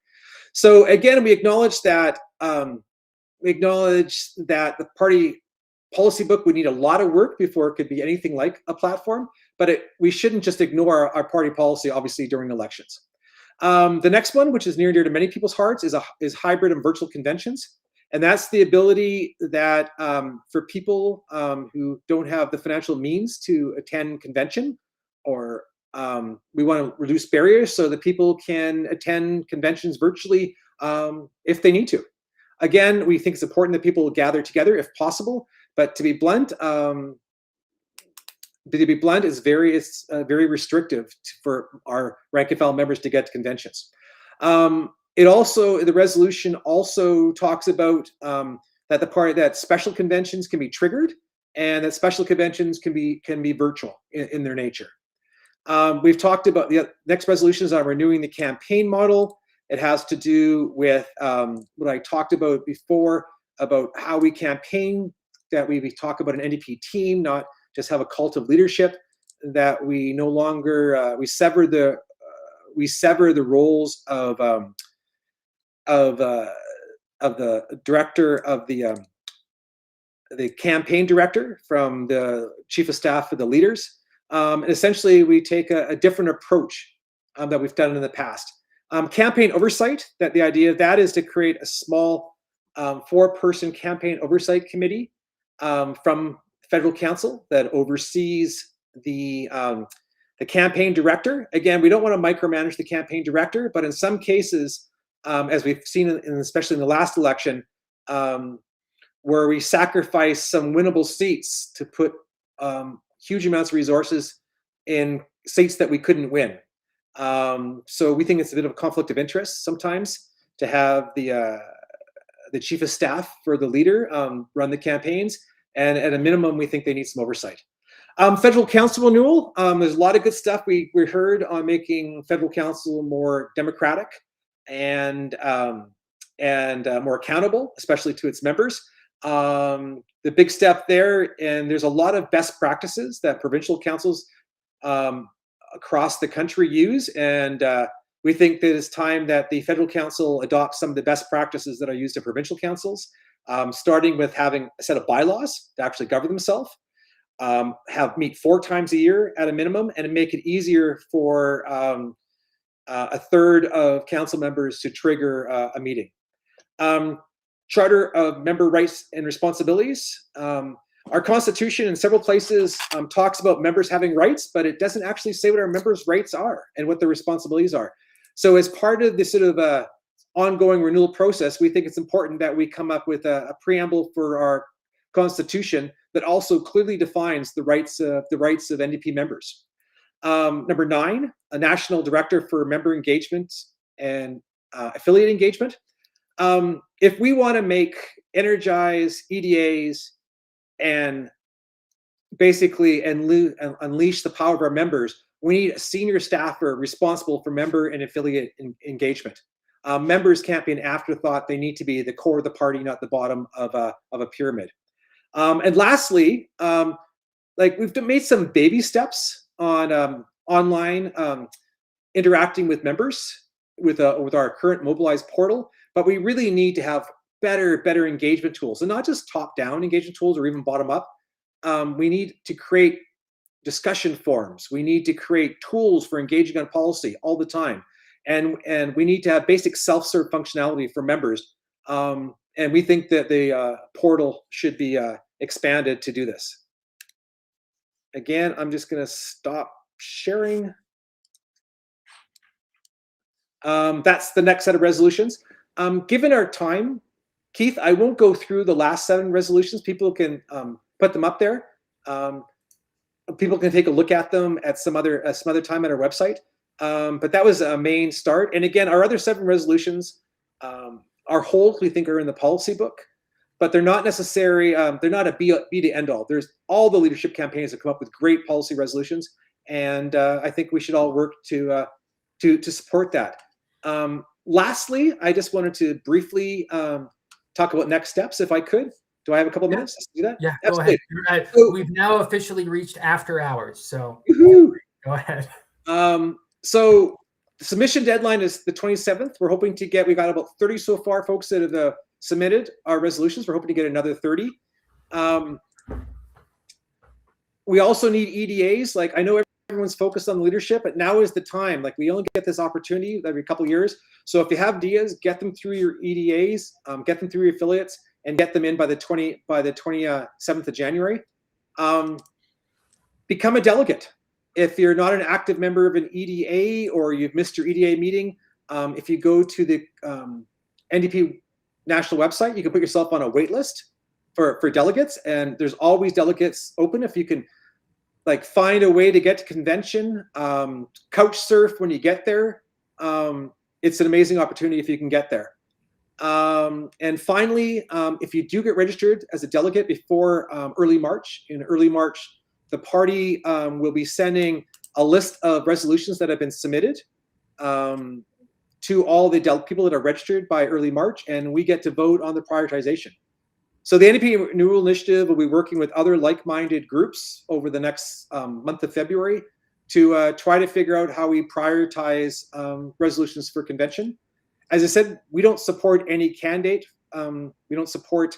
So again, we acknowledge that the party policy book would need a lot of work before it could be anything like a platform, but we shouldn't just ignore our party policy, obviously, during elections. The next one, which is near and dear to many people's hearts, is hybrid and virtual conventions. And that's the ability that for people who don't have the financial means to attend convention, or we want to reduce barriers so that people can attend conventions virtually if they need to. Again, we think it's important that people gather together if possible, but to be blunt, is very restrictive for our rank and file members to get to conventions. The resolution also talks about that special conventions can be triggered, and that special conventions can be virtual in their nature. We've talked about the next resolutions on renewing the campaign model. It has to do with what I talked about before about how we campaign. That we talk about an NDP team, not just have a cult of leadership. That we no longer we sever the roles of the director of the campaign director from the chief of staff for the leaders. And essentially, we take a different approach that we've done in the past. Campaign oversight, that the idea of that is to create a small 4-person campaign oversight committee from federal council that oversees the campaign director. Again, we don't want to micromanage the campaign director, but in some cases, as we've seen, especially in the last election, where we sacrifice some winnable seats to put huge amounts of resources in seats that we couldn't win. So we think it's a bit of a conflict of interest sometimes to have the chief of staff for the leader run the campaigns, and at a minimum, we think they need some oversight. Federal council renewal. There's a lot of good stuff we heard on making federal council more democratic and more accountable, especially to its members. The big step there, and there's a lot of best practices that provincial councils across the country use, and we think that it's time that the federal council adopts some of the best practices that are used in provincial councils, starting with having a set of bylaws to actually govern themselves, meet 4 times a year at a minimum, and make it easier for a third of council members to trigger a meeting. Charter of member rights and responsibilities. Our constitution in several places talks about members having rights, but it doesn't actually say what our members' rights are and what their responsibilities are. So as part of this sort of ongoing renewal process, we think it's important that we come up with a preamble for our constitution that also clearly defines the rights of NDP members. Number 9, a national director for member engagement and affiliate engagement. If we want to energize EDAs and basically unleash the power of our members, we need a senior staffer responsible for member and affiliate engagement. Members can't be an afterthought. They need to be the core of the party, not the bottom of a pyramid. And lastly, we've made some baby steps on online interacting with members with our current Mobilize portal, but we really need to have better engagement tools, and not just top-down engagement tools or even bottom-up. We need to create discussion forums. We need to create tools for engaging on policy all the time, and we need to have basic self-serve functionality for members. And we think that the portal should be expanded to do this. Again, I'm just going to stop sharing. That's the next set of resolutions. Given our time, Keith, I won't go through the last 7 resolutions. People can put them up there. People can take a look at them at some other time at our website. But that was a main start. And again, our other 7 resolutions are holds we think are in the policy book, but they're not necessary. They're not a be to end all. There's all the leadership campaigns that come up with great policy resolutions, and I think we should all work to support that. Lastly, I just wanted to briefly talk about next steps, if I could. Do I have a couple minutes to do that? Yeah, absolutely. Go ahead. We've now officially reached after hours, so go ahead. So the submission deadline is the 27th. We're hoping to get, we got about 30 so far, folks that have submitted our resolutions. We're hoping to get another 30. We also need EDAs. Like, I know everyone's focused on leadership, but now is the time. Like, we only get this opportunity every couple of years. So if you have ideas, get them through your EDAs, get them through your affiliates, and get them in by the 27th of January. Become a delegate. If you're not an active member of an EDA or you've missed your EDA meeting, if you go to the NDP national website, you can put yourself on a wait list for delegates, and there's always delegates open. If you can find a way to get to convention, couch surf when you get there, it's an amazing opportunity if you can get there. And finally, if you do get registered as a delegate before early March, the party will be sending a list of resolutions that have been submitted to all the people that are registered by early March, and we get to vote on the prioritization. So the NDP Renewal Initiative will be working with other like-minded groups over the next month of February to try to figure out how we prioritize resolutions for convention. As I said, we don't support any candidate. We don't support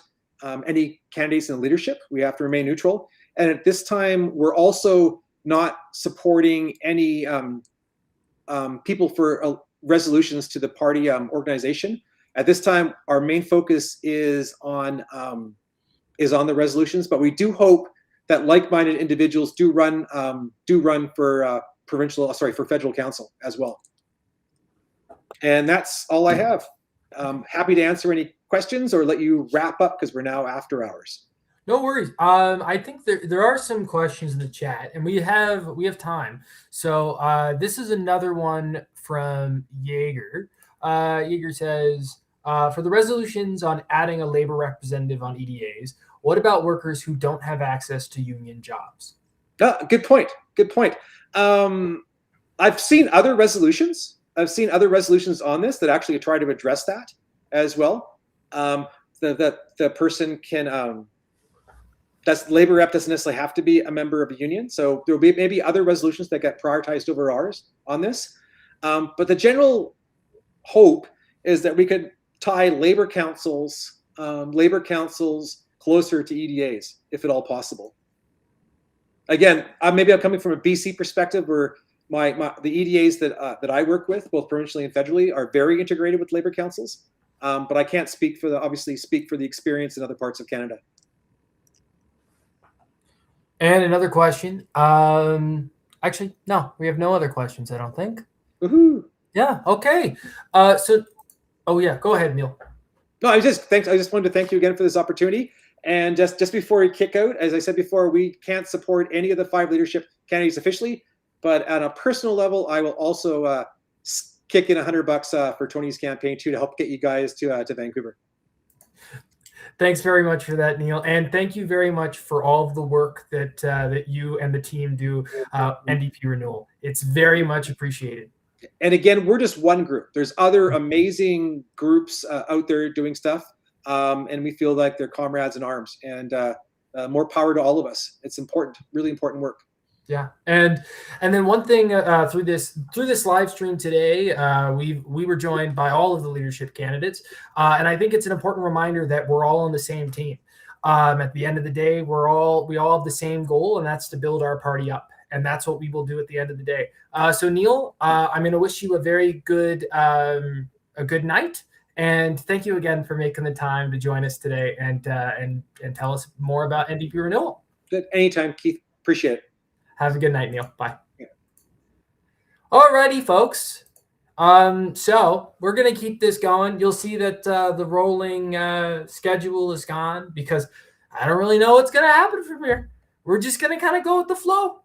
any candidates in leadership. We have to remain neutral. And at this time, we're also not supporting any people for resolutions to the party organization. At this time, our main focus is on the resolutions, but we do hope that like-minded individuals do run for federal council as well. And that's all I have. Happy to answer any questions or let you wrap up because we're now after hours. No worries. I think there are some questions in the chat, and we have time. So this is another one from Jaeger. Jaeger says, for the resolutions on adding a labor representative on EDAs, what about workers who don't have access to union jobs? Good point. Good point. I've seen other resolutions. I've seen other resolutions on this that actually try to address that as well. The person can. That's labor rep doesn't necessarily have to be a member of a union. So there will be maybe other resolutions that get prioritized over ours on this. But the general hope is that we could tie labor councils closer to EDAs, if at all possible. Again, maybe I'm coming from a BC perspective, where the EDAs that I work with, both provincially and federally, are very integrated with labor councils. But I can't speak for the experience in other parts of Canada. And another question. Actually, no, we have no other questions, I don't think. Woohoo! Yeah, okay. Oh yeah, go ahead, Neil. No, I just wanted to thank you again for this opportunity. And just before we kick out, as I said before, we can't support any of the 5 leadership candidates officially, but on a personal level, I will also kick in $100 for Tony's campaign too, to help get you guys to Vancouver. Thanks very much for that, Neil. And thank you very much for all of the work that you and the team do, NDP Renewal. It's very much appreciated. And again, we're just one group. There's other amazing groups out there doing stuff. And we feel like they're comrades in arms, and more power to all of us. It's important, really important work. Yeah, and then one thing through this live stream today, we were joined by all of the leadership candidates, and I think it's an important reminder that we're all on the same team. At the end of the day, we all have the same goal, and that's to build our party up, and that's what we will do at the end of the day. So Neil, I'm going to wish you a very good night, and thank you again for making the time to join us today and tell us more about NDP Renewal. Good, anytime, Keith. Appreciate it. Have a good night, Neil. Bye. Yeah. Alrighty, folks. So we're going to keep this going. You'll see that the rolling schedule is gone, because I don't really know what's going to happen from here. We're just going to kind of go with the flow.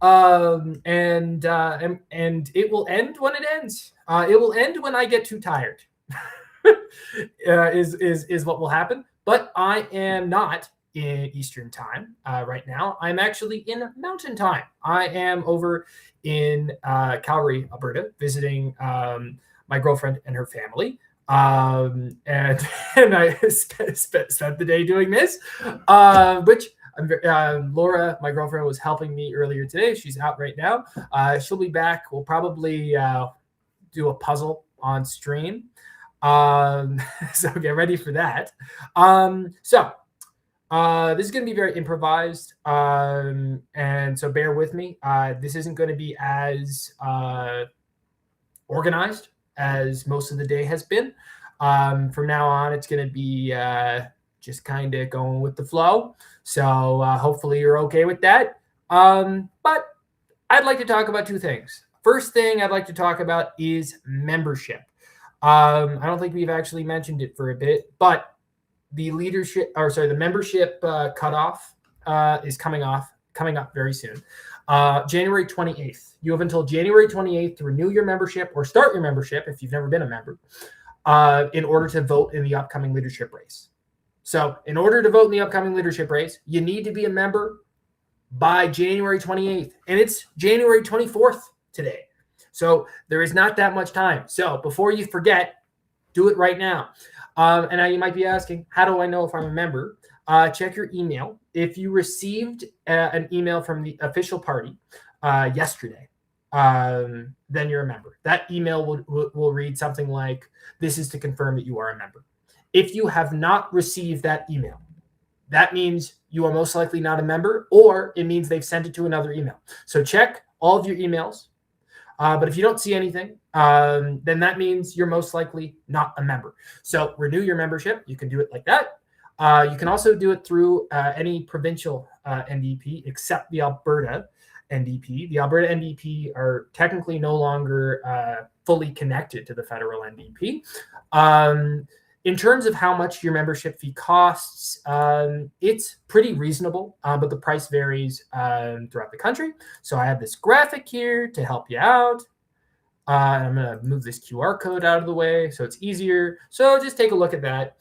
And it will end when it ends. It will end when I get too tired. Is what will happen. But I am not in Eastern time right now. I'm actually in Mountain time. I am over in Calgary, Alberta, visiting my girlfriend and her family. And I spent the day doing this, which Laura, my girlfriend, was helping me earlier today. She's out right now. She'll be back. We'll probably do a puzzle on stream. So get ready for that. This is going to be very improvised, and so bear with me. This isn't going to be as organized as most of the day has been. From now on, it's going to be just kind of going with the flow. So hopefully you're okay with that. But I'd like to talk about 2 things. First thing I'd like to talk about is membership. I don't think we've actually mentioned it for a bit, but the membership cutoff is coming up very soon. January 28th. You have until January 28th to renew your membership or start your membership if you've never been a member, in order to vote in the upcoming leadership race. So in order to vote in the upcoming leadership race, you need to be a member by January 28th. And it's January 24th today. So there is not that much time. So before you forget, do it right now. And now you might be asking, how do I know if I'm a member? Check your email. If you received an email from the official party yesterday, then you're a member. That email will read something like, this is to confirm that you are a member. If you have not received that email, that means you are most likely not a member, or it means they've sent it to another email. So check all of your emails. But if you don't see anything, then that means you're most likely not a member. So renew your membership. You can do it like that. You can also do it through any provincial NDP except the Alberta NDP. The Alberta NDP are technically no longer fully connected to the federal NDP. In terms of how much your membership fee costs, it's pretty reasonable, but the price varies throughout the country. So I have this graphic here to help you out. I'm going to move this QR code out of the way so it's easier. So just take a look at that.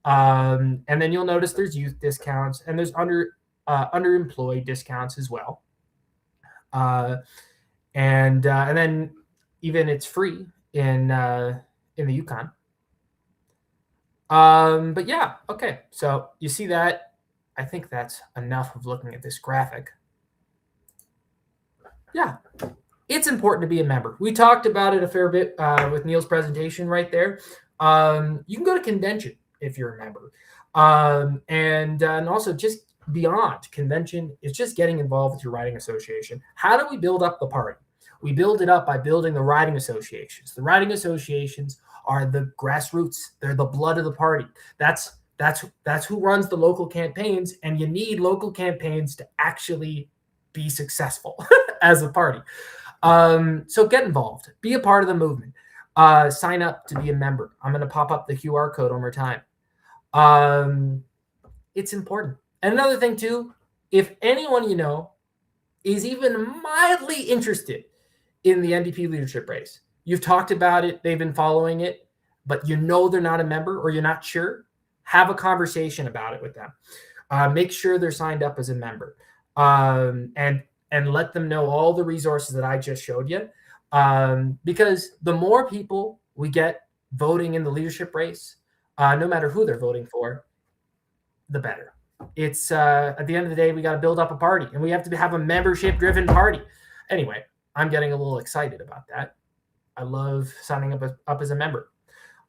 And then you'll notice there's youth discounts and there's underemployed discounts as well. And then even it's free in the Yukon. But yeah, okay. So you see that? I think that's enough of looking at this graphic. Yeah, it's important to be a member. We talked about it a fair bit with Neil's presentation right there. You can go to convention if you're a member. And also just beyond convention, it's just getting involved with your riding association. How do we build up the party? We build it up by building the riding associations. The riding associations are the grassroots. They're the blood of the party. That's who runs the local campaigns, and you need local campaigns to actually be successful as a party. So get involved. Be a part of the movement. Sign up to be a member. I'm going to pop up the QR code one more time. It's important. And another thing too, if anyone you know is even mildly interested in the NDP leadership race, you've talked about it, they've been following it, but you know they're not a member or you're not sure, have a conversation about it with them. Make sure they're signed up as a member, and let them know all the resources that I just showed you. Because the more people we get voting in the leadership race, no matter who they're voting for, the better. It's at the end of the day, we got to build up a party, and we have to have a membership-driven party. Anyway, I'm getting a little excited about that. I love signing up as a member.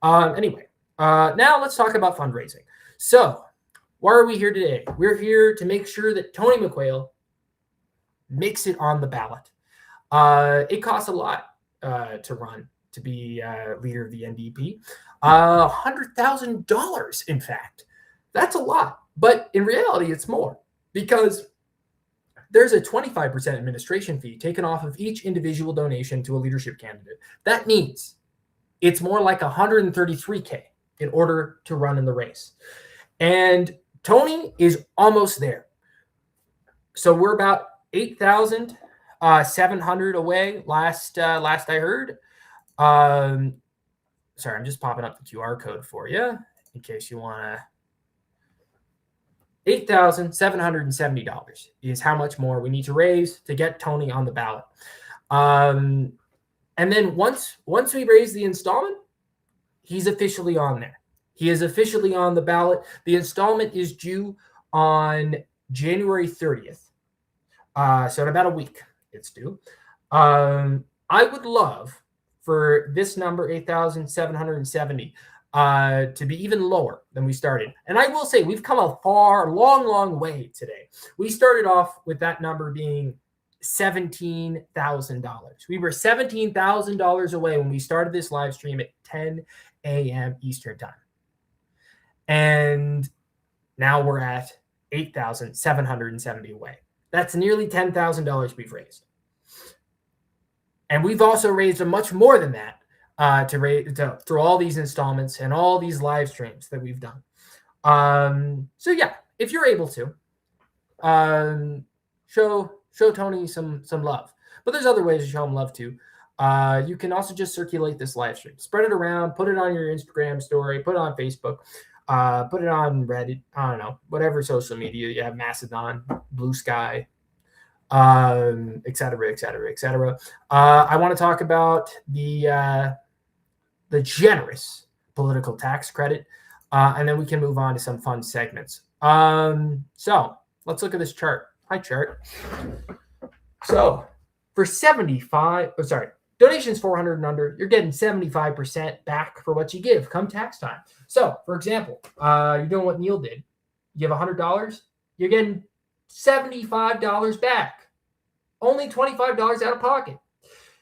Anyway, now let's talk about fundraising. So why are we here today? We're here to make sure that Tony McQuail makes it on the ballot. It costs a lot to run, to be leader of the NDP. $100,000, in fact. That's a lot. But in reality, it's more because there's a 25% administration fee taken off of each individual donation to a leadership candidate. That means it's more like $133K in order to run in the race. And Tony is almost there. So we're about 8,700 away last I heard. Sorry, I'm just popping up the QR code for you in case you want to. $8,770 is how much more we need to raise to get Tony on the ballot. And then once we raise the installment, he's officially on there. He is officially on the ballot. The installment is due on January 30th. So in about a week, it's due. I would love for this number, 8,770, to be even lower than we started. And I will say we've come a long way today. We started off with that number being $17,000. We were $17,000 away when we started this live stream at 10 a.m. Eastern time. And now we're at 8,770 away. That's nearly $10,000 we've raised. And we've also raised much more than that through all these installments and all these live streams that we've done. So yeah, if you're able to, show Tony some love. But there's other ways to show him love too. You can also just circulate this live stream, spread it around, put it on your Instagram story, put it on Facebook, put it on Reddit. I don't know, whatever social media you have, Mastodon, Blue Sky, et cetera, et cetera, et cetera. I want to talk about the generous political tax credit, and then we can move on to some fun segments. So let's look at this chart. Hi, chart. So for donations 400 and under, you're getting 75% back for what you give come tax time. So for example, you're doing what Neil did. You give $100, you're getting $75 back. Only $25 out of pocket.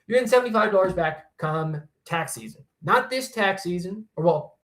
You're getting $75 back come tax season. Not this tax season, or well,